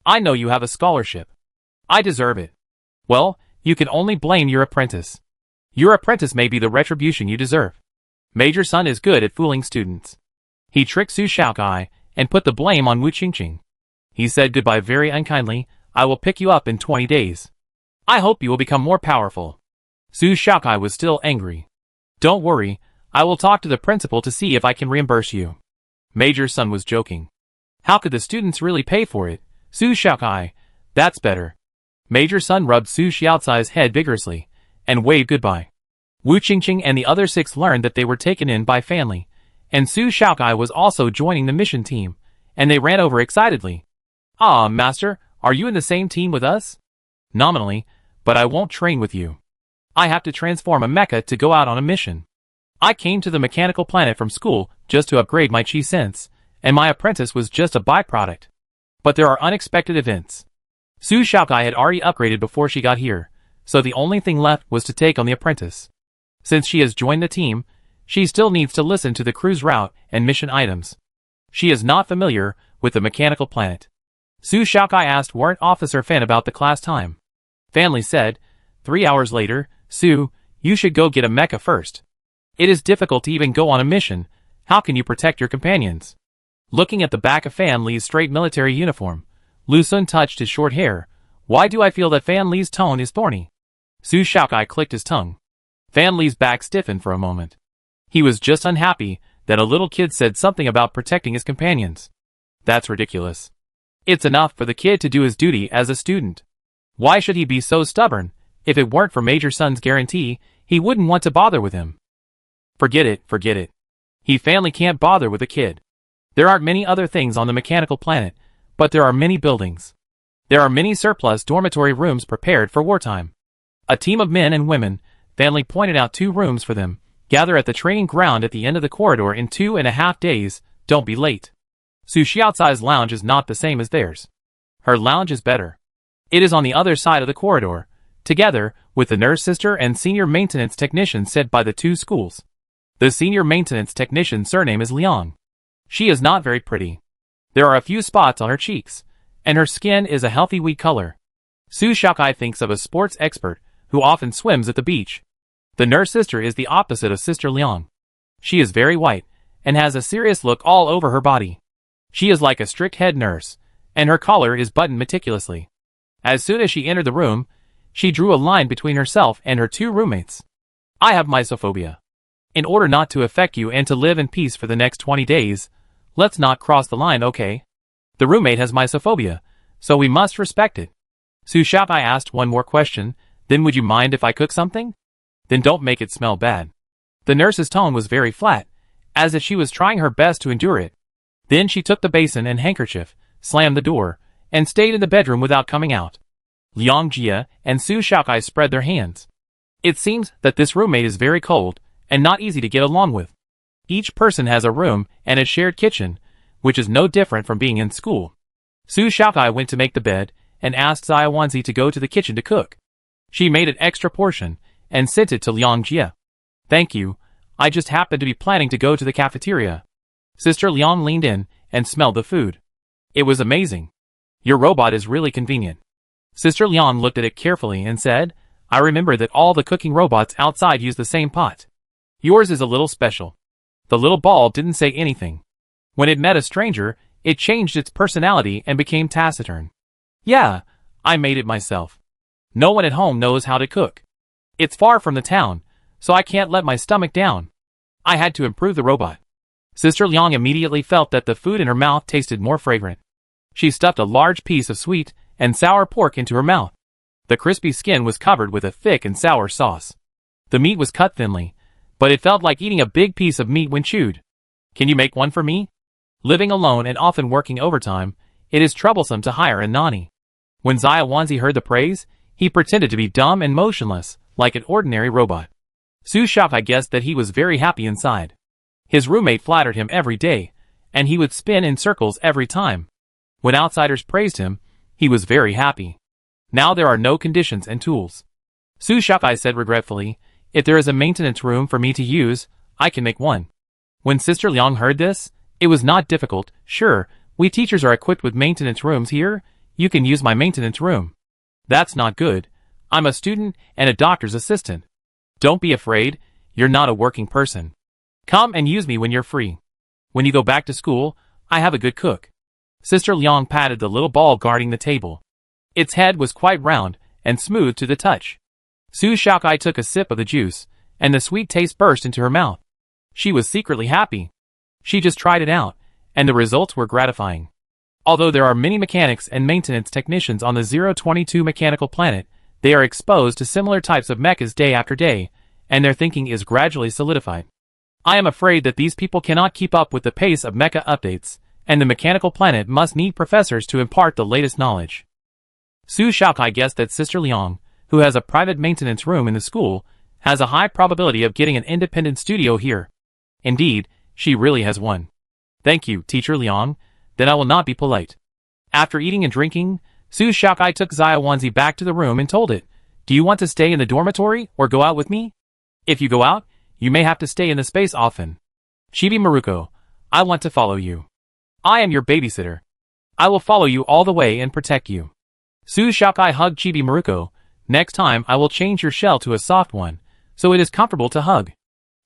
I know you have a scholarship. I deserve it. Well, you can only blame your apprentice. Your apprentice may be the retribution you deserve. Major Sun is good at fooling students. He tricked Su Xiaokai and put the blame on Wu Qingqing. He said goodbye very unkindly. I will pick you up in 20 days. I hope you will become more powerful. Su Xiaokai was still angry. Don't worry, I will talk to the principal to see if I can reimburse you. Major Sun was joking. How could the students really pay for it? Su Xiaokai, that's better. Major Sun rubbed Su Xiaocai's head vigorously, and waved goodbye. Wu Qingqing and the other 6 learned that they were taken in by Fan Li, and Su Xiaokai was also joining the mission team, and they ran over excitedly. Ah, Master, are you in the same team with us? Nominally, but I won't train with you. I have to transform a mecha to go out on a mission. I came to the mechanical planet from school just to upgrade my chi sense, and my apprentice was just a byproduct. But there are unexpected events. Su Xiaokai had already upgraded before she got here, so the only thing left was to take on the apprentice. Since she has joined the team, she still needs to listen to the cruise route and mission items. She is not familiar with the mechanical planet. Su Xiaokai asked Warrant Officer Fan about the class time. Fan Li said, 3 hours later, Su, you should go get a mecha first. It is difficult to even go on a mission. How can you protect your companions? Looking at the back of Fan Li's straight military uniform, Lu Sun touched his short hair. Why do I feel that Fan Li's tone is thorny? Su Xiaokai clicked his tongue. Fan Li's back stiffened for a moment. He was just unhappy that a little kid said something about protecting his companions. That's ridiculous. It's enough for the kid to do his duty as a student. Why should he be so stubborn? If it weren't for Major Sun's guarantee, he wouldn't want to bother with him. Forget it. He family can't bother with a kid. There aren't many other things on the mechanical planet, but there are many buildings. There are many surplus dormitory rooms prepared for wartime. A team of men and women, Fan Li pointed out 2 rooms for them, gather at the training ground at the end of the corridor in 2.5 days, don't be late. Su Xiaocai's lounge is not the same as theirs. Her lounge is better. It is on the other side of the corridor, together with the nurse sister and senior maintenance technician sent by the 2 schools. The senior maintenance technician's surname is Liang. She is not very pretty. There are a few spots on her cheeks, and her skin is a healthy wheat color. Su Xiaokai thinks of a sports expert who often swims at the beach. The nurse sister is the opposite of Sister Liang. She is very white, and has a serious look all over her body. She is like a strict head nurse, and her collar is buttoned meticulously. As soon as she entered the room, she drew a line between herself and her 2 roommates. I have mysophobia. In order not to affect you and to live in peace for the next 20 days, let's not cross the line, okay? The roommate has mysophobia, so we must respect it. Su Xiaokai asked one more question, then would you mind if I cook something? Then don't make it smell bad. The nurse's tone was very flat, as if she was trying her best to endure it. Then she took the basin and handkerchief, slammed the door, and stayed in the bedroom without coming out. Liang Jia and Su Xiaokai spread their hands. It seems that this roommate is very cold, and not easy to get along with. Each person has a room and a shared kitchen, which is no different from being in school. Su Xiaokai went to make the bed, and asked Xia Wanzi to go to the kitchen to cook. She made an extra portion, and sent it to Liang Jia. Thank you, I just happened to be planning to go to the cafeteria. Sister Liang leaned in, and smelled the food. It was amazing. Your robot is really convenient. Sister Liang looked at it carefully and said, I remember that all the cooking robots outside use the same pot. Yours is a little special. The little ball didn't say anything. When it met a stranger, it changed its personality and became taciturn. Yeah, I made it myself. No one at home knows how to cook. It's far from the town, so I can't let my stomach down. I had to improve the robot. Sister Liang immediately felt that the food in her mouth tasted more fragrant. She stuffed a large piece of sweet and sour pork into her mouth. The crispy skin was covered with a thick and sour sauce. The meat was cut thinly, but it felt like eating a big piece of meat when chewed. Can you make one for me? Living alone and often working overtime, it is troublesome to hire a nanny. When Xia Wanzi heard the praise, he pretended to be dumb and motionless, like an ordinary robot. Su Xiaokai guessed that he was very happy inside. His roommate flattered him every day, and he would spin in circles every time. When outsiders praised him, he was very happy. Now there are no conditions and tools. Su Xiaokai said regretfully, if there is a maintenance room for me to use, I can make one. When Sister Liang heard this, it was not difficult. Sure, we teachers are equipped with maintenance rooms here. You can use my maintenance room. That's not good. I'm a student and a doctor's assistant. Don't be afraid, you're not a working person. Come and use me when you're free. When you go back to school, I have a good cook. Sister Liang patted the little ball guarding the table. Its head was quite round, and smooth to the touch. Su Xiaokai took a sip of the juice, and the sweet taste burst into her mouth. She was secretly happy. She just tried it out, and the results were gratifying. Although there are many mechanics and maintenance technicians on the 022 mechanical planet, they are exposed to similar types of mechas day after day, and their thinking is gradually solidified. I am afraid that these people cannot keep up with the pace of mecha updates, and the mechanical planet must need professors to impart the latest knowledge. Su Xiaokai guessed that Sister Liang, who has a private maintenance room in the school, has a high probability of getting an independent studio here. Indeed, she really has one. Thank you, Teacher Liang. Then I will not be polite. After eating and drinking, Su Xiaokai took Xia Wanzi back to the room and told it, "Do you want to stay in the dormitory or go out with me? If you go out, you may have to stay in the space often. Chibi Maruko, I want to follow you. I am your babysitter. I will follow you all the way and protect you." Su Xiaokai hugged Chibi Maruko. "Next time I will change your shell to a soft one, so it is comfortable to hug.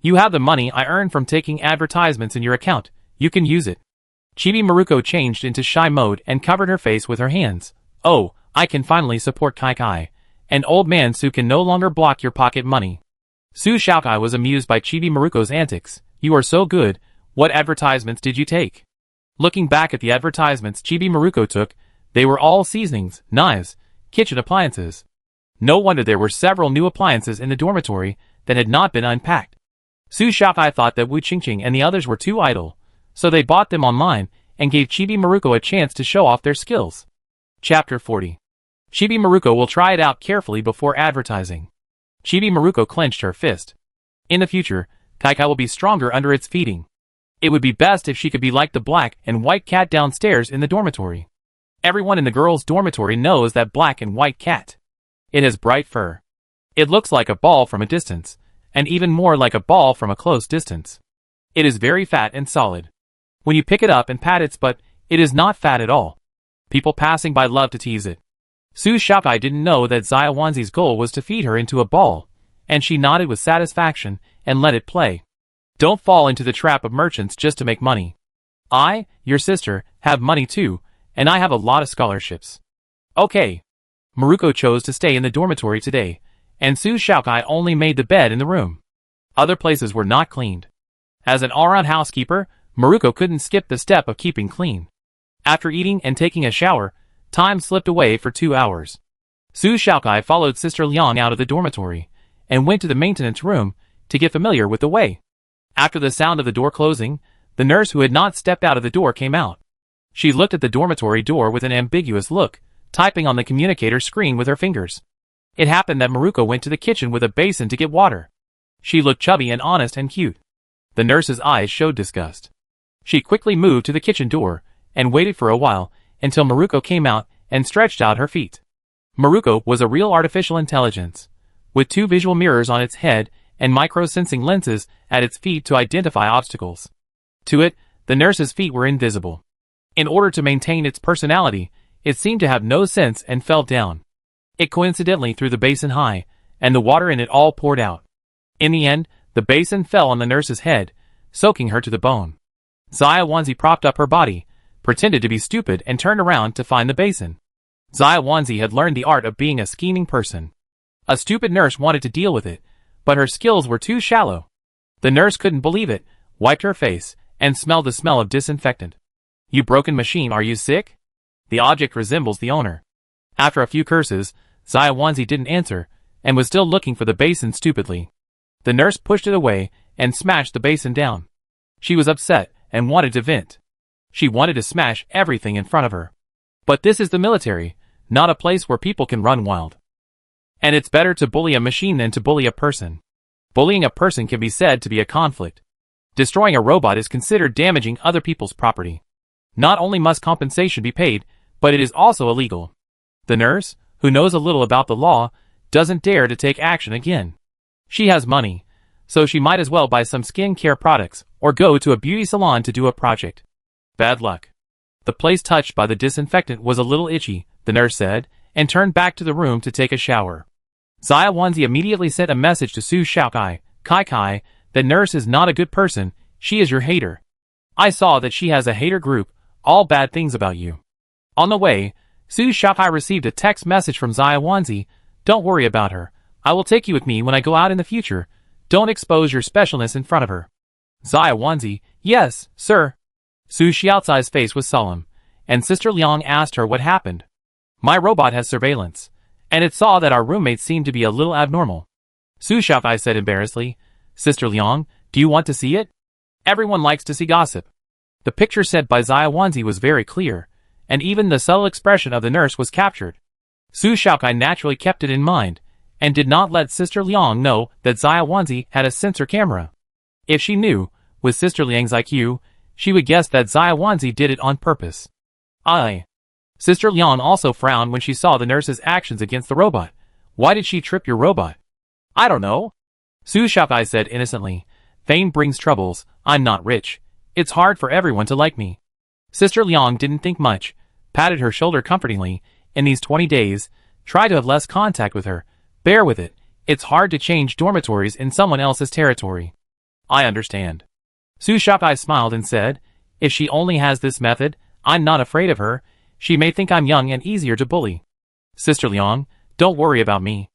You have the money I earned from taking advertisements in your account. You can use it." Chibi Maruko changed into shy mode and covered her face with her hands. "Oh, I can finally support Kai Kai. An old man Su can no longer block your pocket money." Su Xiaokai was amused by Chibi Maruko's antics. "You are so good. What advertisements did you take?" Looking back at the advertisements Chibi Maruko took, they were all seasonings, knives, kitchen appliances. No wonder there were several new appliances in the dormitory that had not been unpacked. Su Xiaokai thought that Wu Qingqing and the others were too idle, so they bought them online and gave Chibi Maruko a chance to show off their skills. Chapter 40. Chibi Maruko will try it out carefully before advertising. Chibi Maruko clenched her fist. In the future, Kai Kai will be stronger under its feeding. It would be best if she could be like the black and white cat downstairs in the dormitory. Everyone in the girls' dormitory knows that black and white cat. It has bright fur. It looks like a ball from a distance, and even more like a ball from a close distance. It is very fat and solid. When you pick it up and pat its butt, it is not fat at all. People passing by love to tease it. Su Xiaokai didn't know that Xia Wanzi's goal was to feed her into a ball, and she nodded with satisfaction and let it play. Don't fall into the trap of merchants just to make money. I, your sister, have money too, and I have a lot of scholarships. Okay. Maruko chose to stay in the dormitory today, and Su Xiaokai only made the bed in the room. Other places were not cleaned. As an all-round housekeeper, Maruko couldn't skip the step of keeping clean. After eating and taking a shower, time slipped away for 2 hours. Su Xiaokai followed Sister Liang out of the dormitory, and went to the maintenance room to get familiar with the way. After the sound of the door closing, the nurse who had not stepped out of the door came out. She looked at the dormitory door with an ambiguous look, typing on the communicator screen with her fingers. It happened that Maruko went to the kitchen with a basin to get water. She looked chubby and honest and cute. The nurse's eyes showed disgust. She quickly moved to the kitchen door, and waited for a while, until Maruko came out and stretched out her feet. Maruko was a real artificial intelligence, with 2 visual mirrors on its head and micro-sensing lenses at its feet to identify obstacles. To it, the nurse's feet were invisible. In order to maintain its personality, it seemed to have no sense and fell down. It coincidentally threw the basin high, and the water in it all poured out. In the end, the basin fell on the nurse's head, soaking her to the bone. Xia Wanzi propped up her body, pretended to be stupid and turned around to find the basin. Xia Wanzi had learned the art of being a scheming person. A stupid nurse wanted to deal with it, but her skills were too shallow. The nurse couldn't believe it, wiped her face, and smelled the smell of disinfectant. "You broken machine, are you sick? The object resembles the owner." After a few curses, Xia Wanzi didn't answer, and was still looking for the basin stupidly. The nurse pushed it away, and smashed the basin down. She was upset, and wanted to vent. She wanted to smash everything in front of her. But this is the military, not a place where people can run wild. And it's better to bully a machine than to bully a person. Bullying a person can be said to be a conflict. Destroying a robot is considered damaging other people's property. Not only must compensation be paid, but it is also illegal. The nurse, who knows a little about the law, doesn't dare to take action again. She has money, so she might as well buy some skin care products or go to a beauty salon to do a project. Bad luck. The place touched by the disinfectant was a little itchy, the nurse said, and turned back to the room to take a shower. Xia Wanzi immediately sent a message to Su Xiaokai, "Kai Kai, that nurse is not a good person, she is your hater. I saw that she has a hater group, all bad things about you." On the way, Su Xiaokai received a text message from Xia Wanzi, Don't worry about her. I will take you with me when I go out in the future. Don't expose your specialness in front of her. Xia Wanzi, yes, sir. Su Xiaocai's face was solemn, and Sister Liang asked her what happened. My robot has surveillance, and it saw that our roommates seemed to be a little abnormal. Su Xiaocai said embarrassedly, Sister Liang, do you want to see it? Everyone likes to see gossip. The picture sent by Xia Wanzi was very clear, and even the subtle expression of the nurse was captured. Su Xiaocai naturally kept it in mind, and did not let Sister Liang know that Xia Wanzi had a sensor camera. If she knew, with Sister Liang's IQ, she would guess that Xia Wanzi did it on purpose. Sister Liang also frowned when she saw the nurse's actions against the robot. Why did she trip your robot? I don't know. Su Xiaocai said innocently. Fame brings troubles. I'm not rich. It's hard for everyone to like me. Sister Liang didn't think much, patted her shoulder comfortingly. In these 20 days, try to have less contact with her. Bear with it. It's hard to change dormitories in someone else's territory. I understand. Su Xiaocai smiled and said, if she only has this method, I'm not afraid of her. She may think I'm young and easier to bully. Sister Liang, don't worry about me.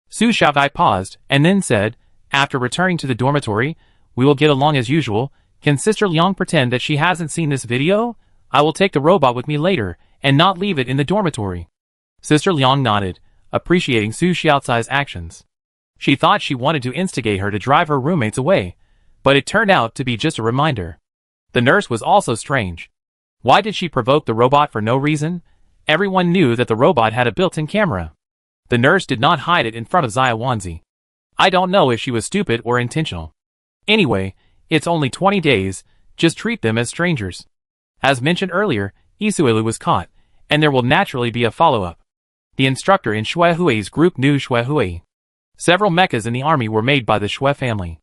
Su Xiaocai paused, and then said, after returning to the dormitory, we will get along as usual. Can Sister Liang pretend that she hasn't seen this video? I will take the robot with me later, and not leave it in the dormitory. Sister Liang nodded, appreciating Su Xiaocai's actions. She thought she wanted to instigate her to drive her roommates away, but it turned out to be just a reminder. The nurse was also strange. Why did she provoke the robot for no reason? Everyone knew that the robot had a built-in camera. The nurse did not hide it in front of Xia Wanzi. I don't know if she was stupid or intentional. Anyway, it's only 20 days, just treat them as strangers. As mentioned earlier, Isuelu was caught, and there will naturally be a follow-up. The instructor in Xue Hui's group knew Xue Hui. Several mechas in the army were made by the Xue family.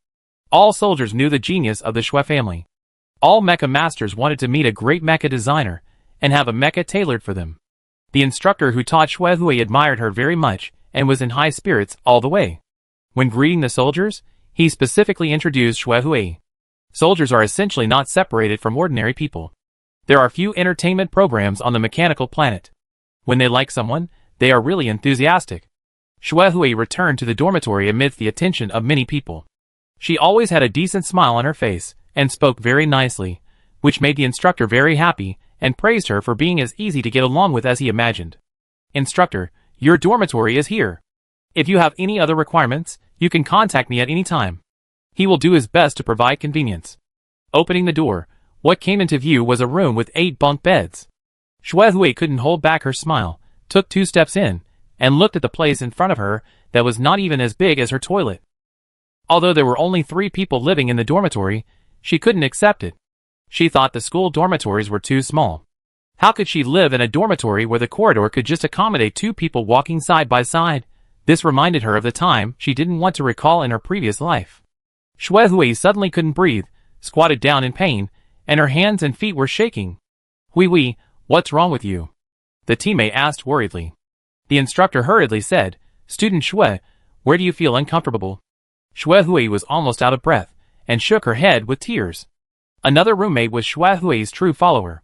All soldiers knew the genius of the Xue family. All mecha masters wanted to meet a great mecha designer, and have a mecha tailored for them. The instructor who taught Xue Hui admired her very much, and was in high spirits all the way. When greeting the soldiers, he specifically introduced Xue Hui. Soldiers are essentially not separated from ordinary people. There are few entertainment programs on the mechanical planet. When they like someone, they are really enthusiastic. Xue Hui returned to the dormitory amidst the attention of many people. She always had a decent smile on her face, and spoke very nicely, which made the instructor very happy, and praised her for being as easy to get along with as he imagined. Instructor, your dormitory is here. If you have any other requirements, you can contact me at any time. He will do his best to provide convenience. Opening the door, what came into view was a room with 8 bunk beds. Xue Hui couldn't hold back her smile, took 2 steps in, and looked at the place in front of her that was not even as big as her toilet. Although there were only 3 people living in the dormitory, she couldn't accept it. She thought the school dormitories were too small. How could she live in a dormitory where the corridor could just accommodate 2 people walking side by side? This reminded her of the time she didn't want to recall in her previous life. Xue Hui suddenly couldn't breathe, squatted down in pain, and her hands and feet were shaking. Hui, what's wrong with you? The teammate asked worriedly. The instructor hurriedly said, Student Xue, where do you feel uncomfortable? Xue Hui was almost out of breath, and shook her head with tears. Another roommate was Xue Hui's true follower.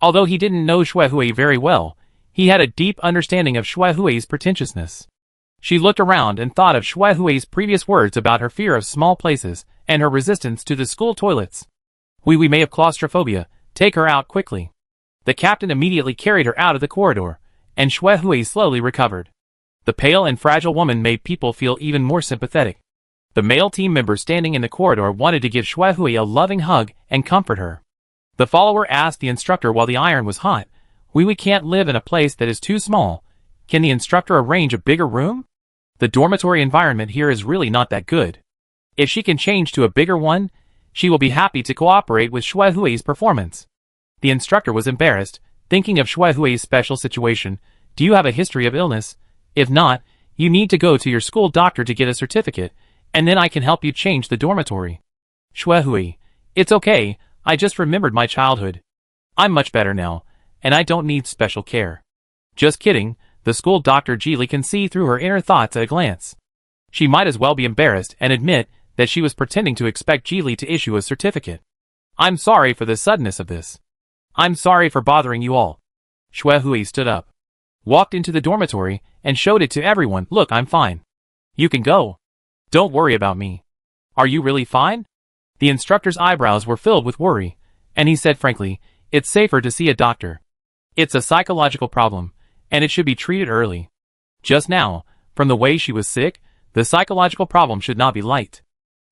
Although he didn't know Xue Hui very well, he had a deep understanding of Xue Hui's pretentiousness. She looked around and thought of Xue Hui's previous words about her fear of small places, and her resistance to the school toilets. We may have claustrophobia, take her out quickly. The captain immediately carried her out of the corridor, and Xue Hui slowly recovered. The pale and fragile woman made people feel even more sympathetic. The male team member standing in the corridor wanted to give Xue Hui a loving hug and comfort her. The follower asked the instructor while the iron was hot, We can't live in a place that is too small. Can the instructor arrange a bigger room? The dormitory environment here is really not that good. If she can change to a bigger one, she will be happy to cooperate with Xue Hui's performance. The instructor was embarrassed, thinking of Xue Hui's special situation. Do you have a history of illness? If not, you need to go to your school doctor to get a certificate, and then I can help you change the dormitory. Xue Hui, it's okay, I just remembered my childhood. I'm much better now, and I don't need special care. Just kidding, the school doctor Jili can see through her inner thoughts at a glance. She might as well be embarrassed and admit that she was pretending to expect Jili to issue a certificate. I'm sorry for the suddenness of this. I'm sorry for bothering you all. Xue Hui stood up. walked into the dormitory, and showed it to everyone. Look, I'm fine. You can go. Don't worry about me. Are you really fine? The instructor's eyebrows were filled with worry, and he said frankly, it's safer to see a doctor. It's a psychological problem, and it should be treated early. Just now, from the way she was sick, the psychological problem should not be light.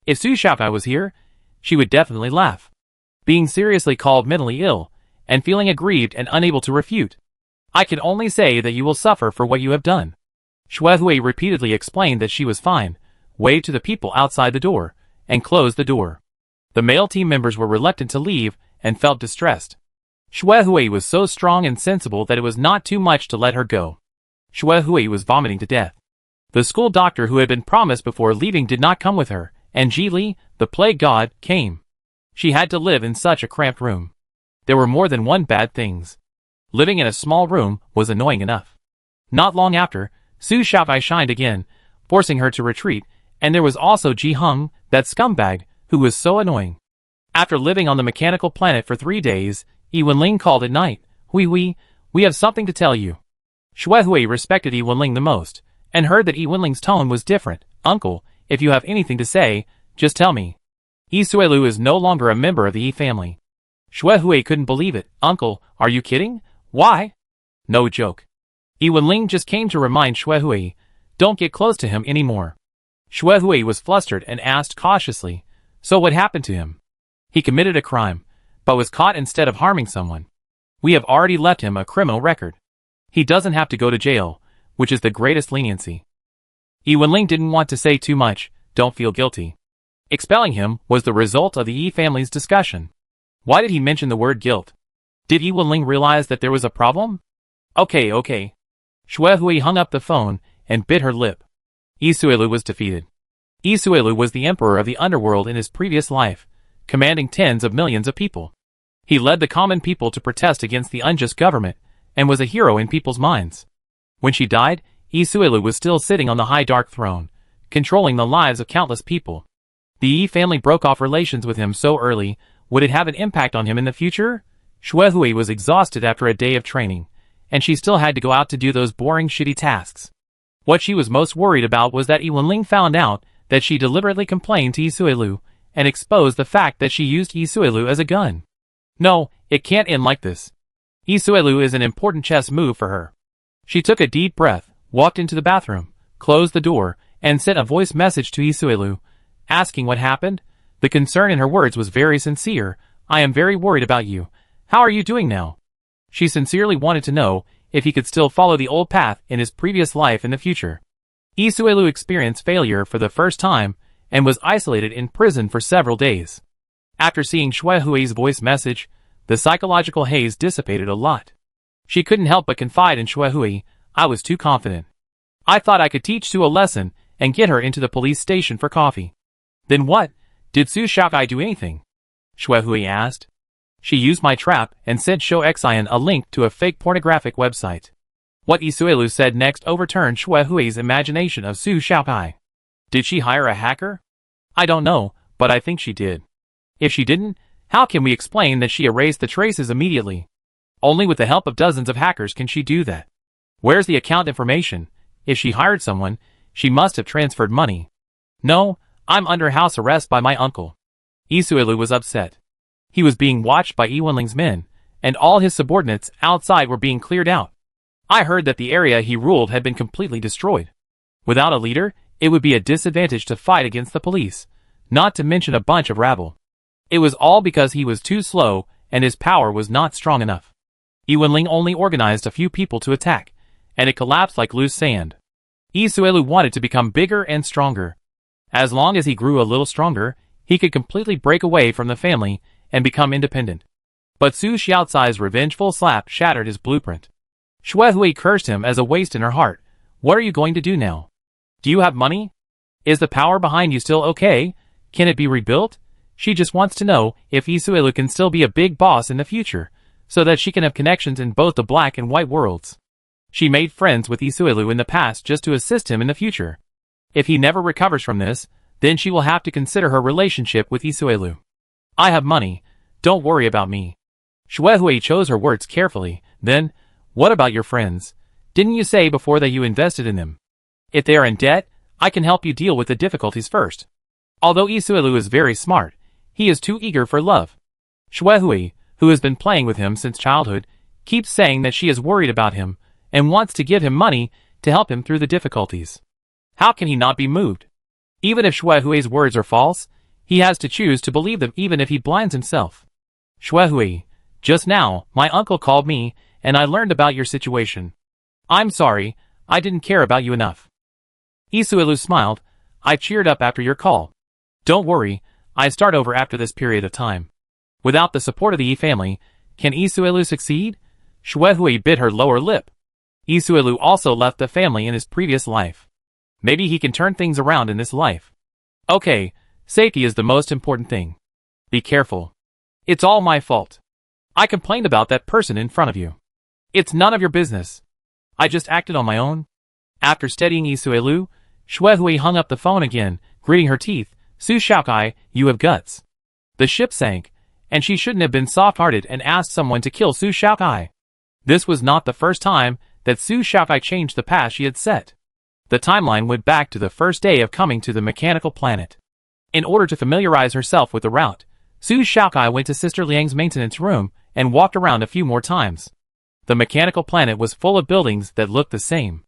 If Su Xiaokai was here, she would definitely laugh. Being seriously called mentally ill, and feeling aggrieved and unable to refute. I can only say that you will suffer for what you have done. Xuehui repeatedly explained that she was fine, waved to the people outside the door, and closed the door. The male team members were reluctant to leave and felt distressed. Xuehui was so strong and sensible that it was not too much to let her go. Xuehui was vomiting to death. The school doctor who had been promised before leaving did not come with her, and Ji Li, the plague god, came. She had to live in such a cramped room. There were more than one bad things. Living in a small room was annoying enough. Not long after, Su Xiaokai shined again, forcing her to retreat, and there was also Ji Heng, that scumbag, who was so annoying. After living on the mechanical planet for 3 days, Yi Wenling called at night. We have something to tell you. Xuehui respected Yi Wenling the most, and heard that Yi Wenling's tone was different. Uncle, if you have anything to say, just tell me. Yi Suelu is no longer a member of the Yi family. Xuehui couldn't believe it. Uncle, are you kidding? Why? No joke. Yi Wenling just came to remind Xuehui, don't get close to him anymore. Xuehui was flustered and asked cautiously, so what happened to him? He committed a crime, but was caught instead of harming someone. We have already left him a criminal record. He doesn't have to go to jail, which is the greatest leniency. Yi Wenling didn't want to say too much, don't feel guilty. Expelling him was the result of the Yi family's discussion. Why did he mention the word guilt? Did Yi Wenling realize that there was a problem? Okay. Xuehui hung up the phone and bit her lip. Yi Suelu was defeated. Yi Suelu was the emperor of the underworld in his previous life, commanding tens of millions of people. He led the common people to protest against the unjust government, and was a hero in people's minds. When she died, Yi Suelu was still sitting on the high dark throne, controlling the lives of countless people. The Yi family broke off relations with him so early. Would it have an impact on him in the future? Xuehui was exhausted after a day of training, and she still had to go out to do those boring shitty tasks. What she was most worried about was that Yi Wenling found out that she deliberately complained to Yi Suelu, and exposed the fact that she used Yi Suelu as a gun. No, it can't end like this. Yi Suelu is an important chess move for her. She took a deep breath, walked into the bathroom, closed the door, and sent a voice message to Yi Suelu, asking what happened. The concern in her words was very sincere. I am very worried about you. How are you doing now? She sincerely wanted to know if he could still follow the old path in his previous life in the future. Yi Suelu experienced failure for the first time, and was isolated in prison for several days. After seeing Xuehui's voice message, the psychological haze dissipated a lot. She couldn't help but confide in Xuehui, I was too confident. I thought I could teach Su a lesson, and get her into the police station for coffee. Then what? Did Su Xiaokai do anything? Xuehui asked. She used my trap and sent Shou Xian a link to a fake pornographic website. What Yi Suelu said next overturned Xuehui's imagination of Su Xiaokai. Did she hire a hacker? I don't know, but I think she did. If she didn't, how can we explain that she erased the traces immediately? Only with the help of dozens of hackers can she do that. Where's the account information? If she hired someone, she must have transferred money. No, I'm under house arrest by my uncle. Yi Suelu was upset. He was being watched by Yi Wenling's men, and all his subordinates outside were being cleared out. I heard that the area he ruled had been completely destroyed. Without a leader, it would be a disadvantage to fight against the police, not to mention a bunch of rabble. It was all because he was too slow, and his power was not strong enough. Yi Wenling only organized a few people to attack, and it collapsed like loose sand. Yi Suelu wanted to become bigger and stronger. As long as he grew a little stronger, he could completely break away from the family and become independent. But Su Xiaocai's revengeful slap shattered his blueprint. Xuehui cursed him as a waste in her heart. What are you going to do now? Do you have money? Is the power behind you still okay? Can it be rebuilt? She just wants to know if Yi Suelu can still be a big boss in the future, so that she can have connections in both the black and white worlds. She made friends with Yi Suelu in the past just to assist him in the future. If he never recovers from this, then she will have to consider her relationship with Yi Suelu. I have money, don't worry about me. Xuehui chose her words carefully. Then, what about your friends? Didn't you say before that you invested in them? If they are in debt, I can help you deal with the difficulties first. Although Isuelu is very smart, he is too eager for love. Xuehui, who has been playing with him since childhood, keeps saying that she is worried about him and wants to give him money to help him through the difficulties. How can he not be moved? Even if Xuehui's words are false, he has to choose to believe them even if he blinds himself. Xuehui, just now, my uncle called me, and I learned about your situation. I'm sorry, I didn't care about you enough. Isuelu smiled. I cheered up after your call. Don't worry, I start over after this period of time. Without the support of the Yi family, can Isuelu succeed? Xuehui bit her lower lip. Isuelu also left the family in his previous life. Maybe he can turn things around in this life. Okay, safety is the most important thing. Be careful. It's all my fault. I complained about that person in front of you. It's none of your business. I just acted on my own. After steadying Isuelu, Xuehui hung up the phone again, gritting her teeth. Su Shaokai, you have guts. The ship sank, and she shouldn't have been soft-hearted and asked someone to kill Su Shaokai. This was not the first time that Su Shaokai changed the path she had set. The timeline went back to the first day of coming to the mechanical planet. In order to familiarize herself with the route, Su Shaokai went to Sister Liang's maintenance room and walked around a few more times. The mechanical planet was full of buildings that looked the same.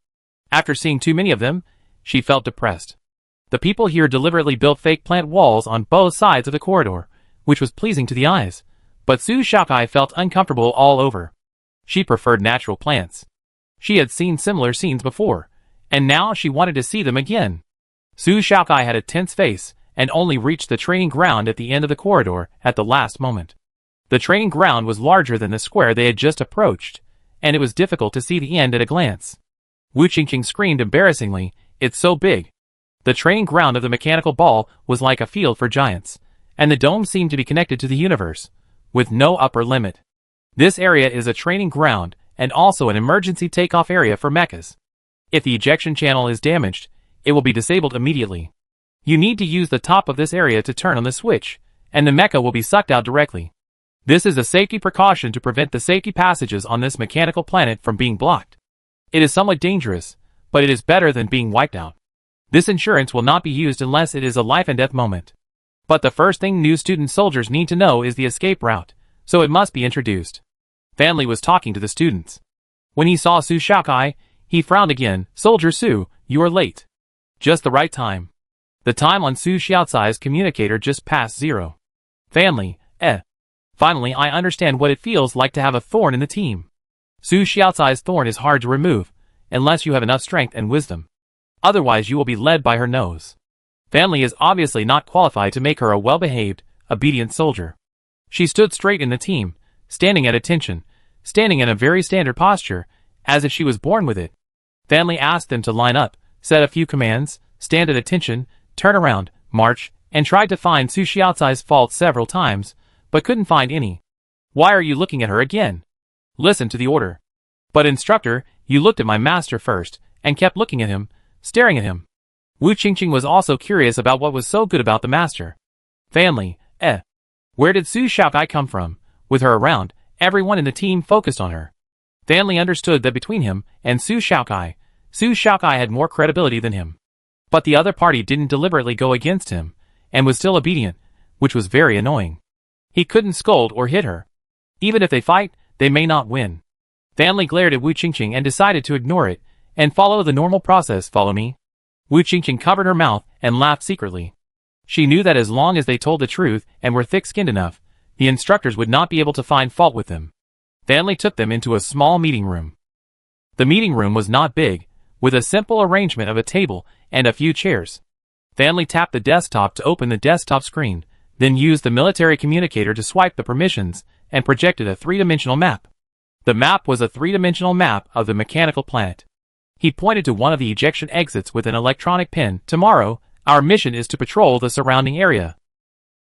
After seeing too many of them, she felt depressed. The people here deliberately built fake plant walls on both sides of the corridor, which was pleasing to the eyes, but Su Shaokai felt uncomfortable all over. She preferred natural plants. She had seen similar scenes before, and now she wanted to see them again. Su Shaokai had a tense face and only reached the training ground at the end of the corridor at the last moment. The training ground was larger than the square they had just approached, and it was difficult to see the end at a glance. Wu Qingqing screamed embarrassingly, "It's so big." The training ground of the mechanical ball was like a field for giants, and the dome seemed to be connected to the universe, with no upper limit. This area is a training ground and also an emergency takeoff area for mechas. If the ejection channel is damaged, it will be disabled immediately. You need to use the top of this area to turn on the switch, and the mecha will be sucked out directly. This is a safety precaution to prevent the safety passages on this mechanical planet from being blocked. It is somewhat dangerous, but it is better than being wiped out. This insurance will not be used unless it is a life and death moment. But the first thing new student soldiers need to know is the escape route, so it must be introduced. Fan Li was talking to the students. When he saw Su Shaokai, he frowned again. Soldier Su, you are late. Just the right time. The time on Su Xiaocai's communicator just passed 0. Fan Li, Finally I understand what it feels like to have a thorn in the team. Su Xiaocai's thorn is hard to remove, unless you have enough strength and wisdom. Otherwise you will be led by her nose. Fan Li is obviously not qualified to make her a well-behaved, obedient soldier. She stood straight in the team, standing at attention, standing in a very standard posture, as if she was born with it. Fan Li asked them to line up, said a few commands, stand at attention, turn around, march, and tried to find Su Xiaocai's fault several times, but couldn't find any. Why are you looking at her again? Listen to the order. But instructor, you looked at my master first, and kept looking at him, staring at him. Wu Qingqing was also curious about what was so good about the master. Fan Li, Where did Su Shaokai come from? With her around, everyone in the team focused on her. Fan Li understood that between him and Su Shaokai had more credibility than him. But the other party didn't deliberately go against him, and was still obedient, which was very annoying. He couldn't scold or hit her. Even if they fight, they may not win. Fan Li glared at Wu Qingqing and decided to ignore it, and follow the normal process. Follow me. Wu Qingqing covered her mouth and laughed secretly. She knew that as long as they told the truth and were thick-skinned enough, the instructors would not be able to find fault with them. Fan Li took them into a small meeting room. The meeting room was not big, with a simple arrangement of a table and a few chairs. Fan Li tapped the desktop to open the desktop screen, then used the military communicator to swipe the permissions and projected a three-dimensional map. The map was a three-dimensional map of the mechanical planet. He pointed to one of the ejection exits with an electronic pin. Tomorrow, our mission is to patrol the surrounding area.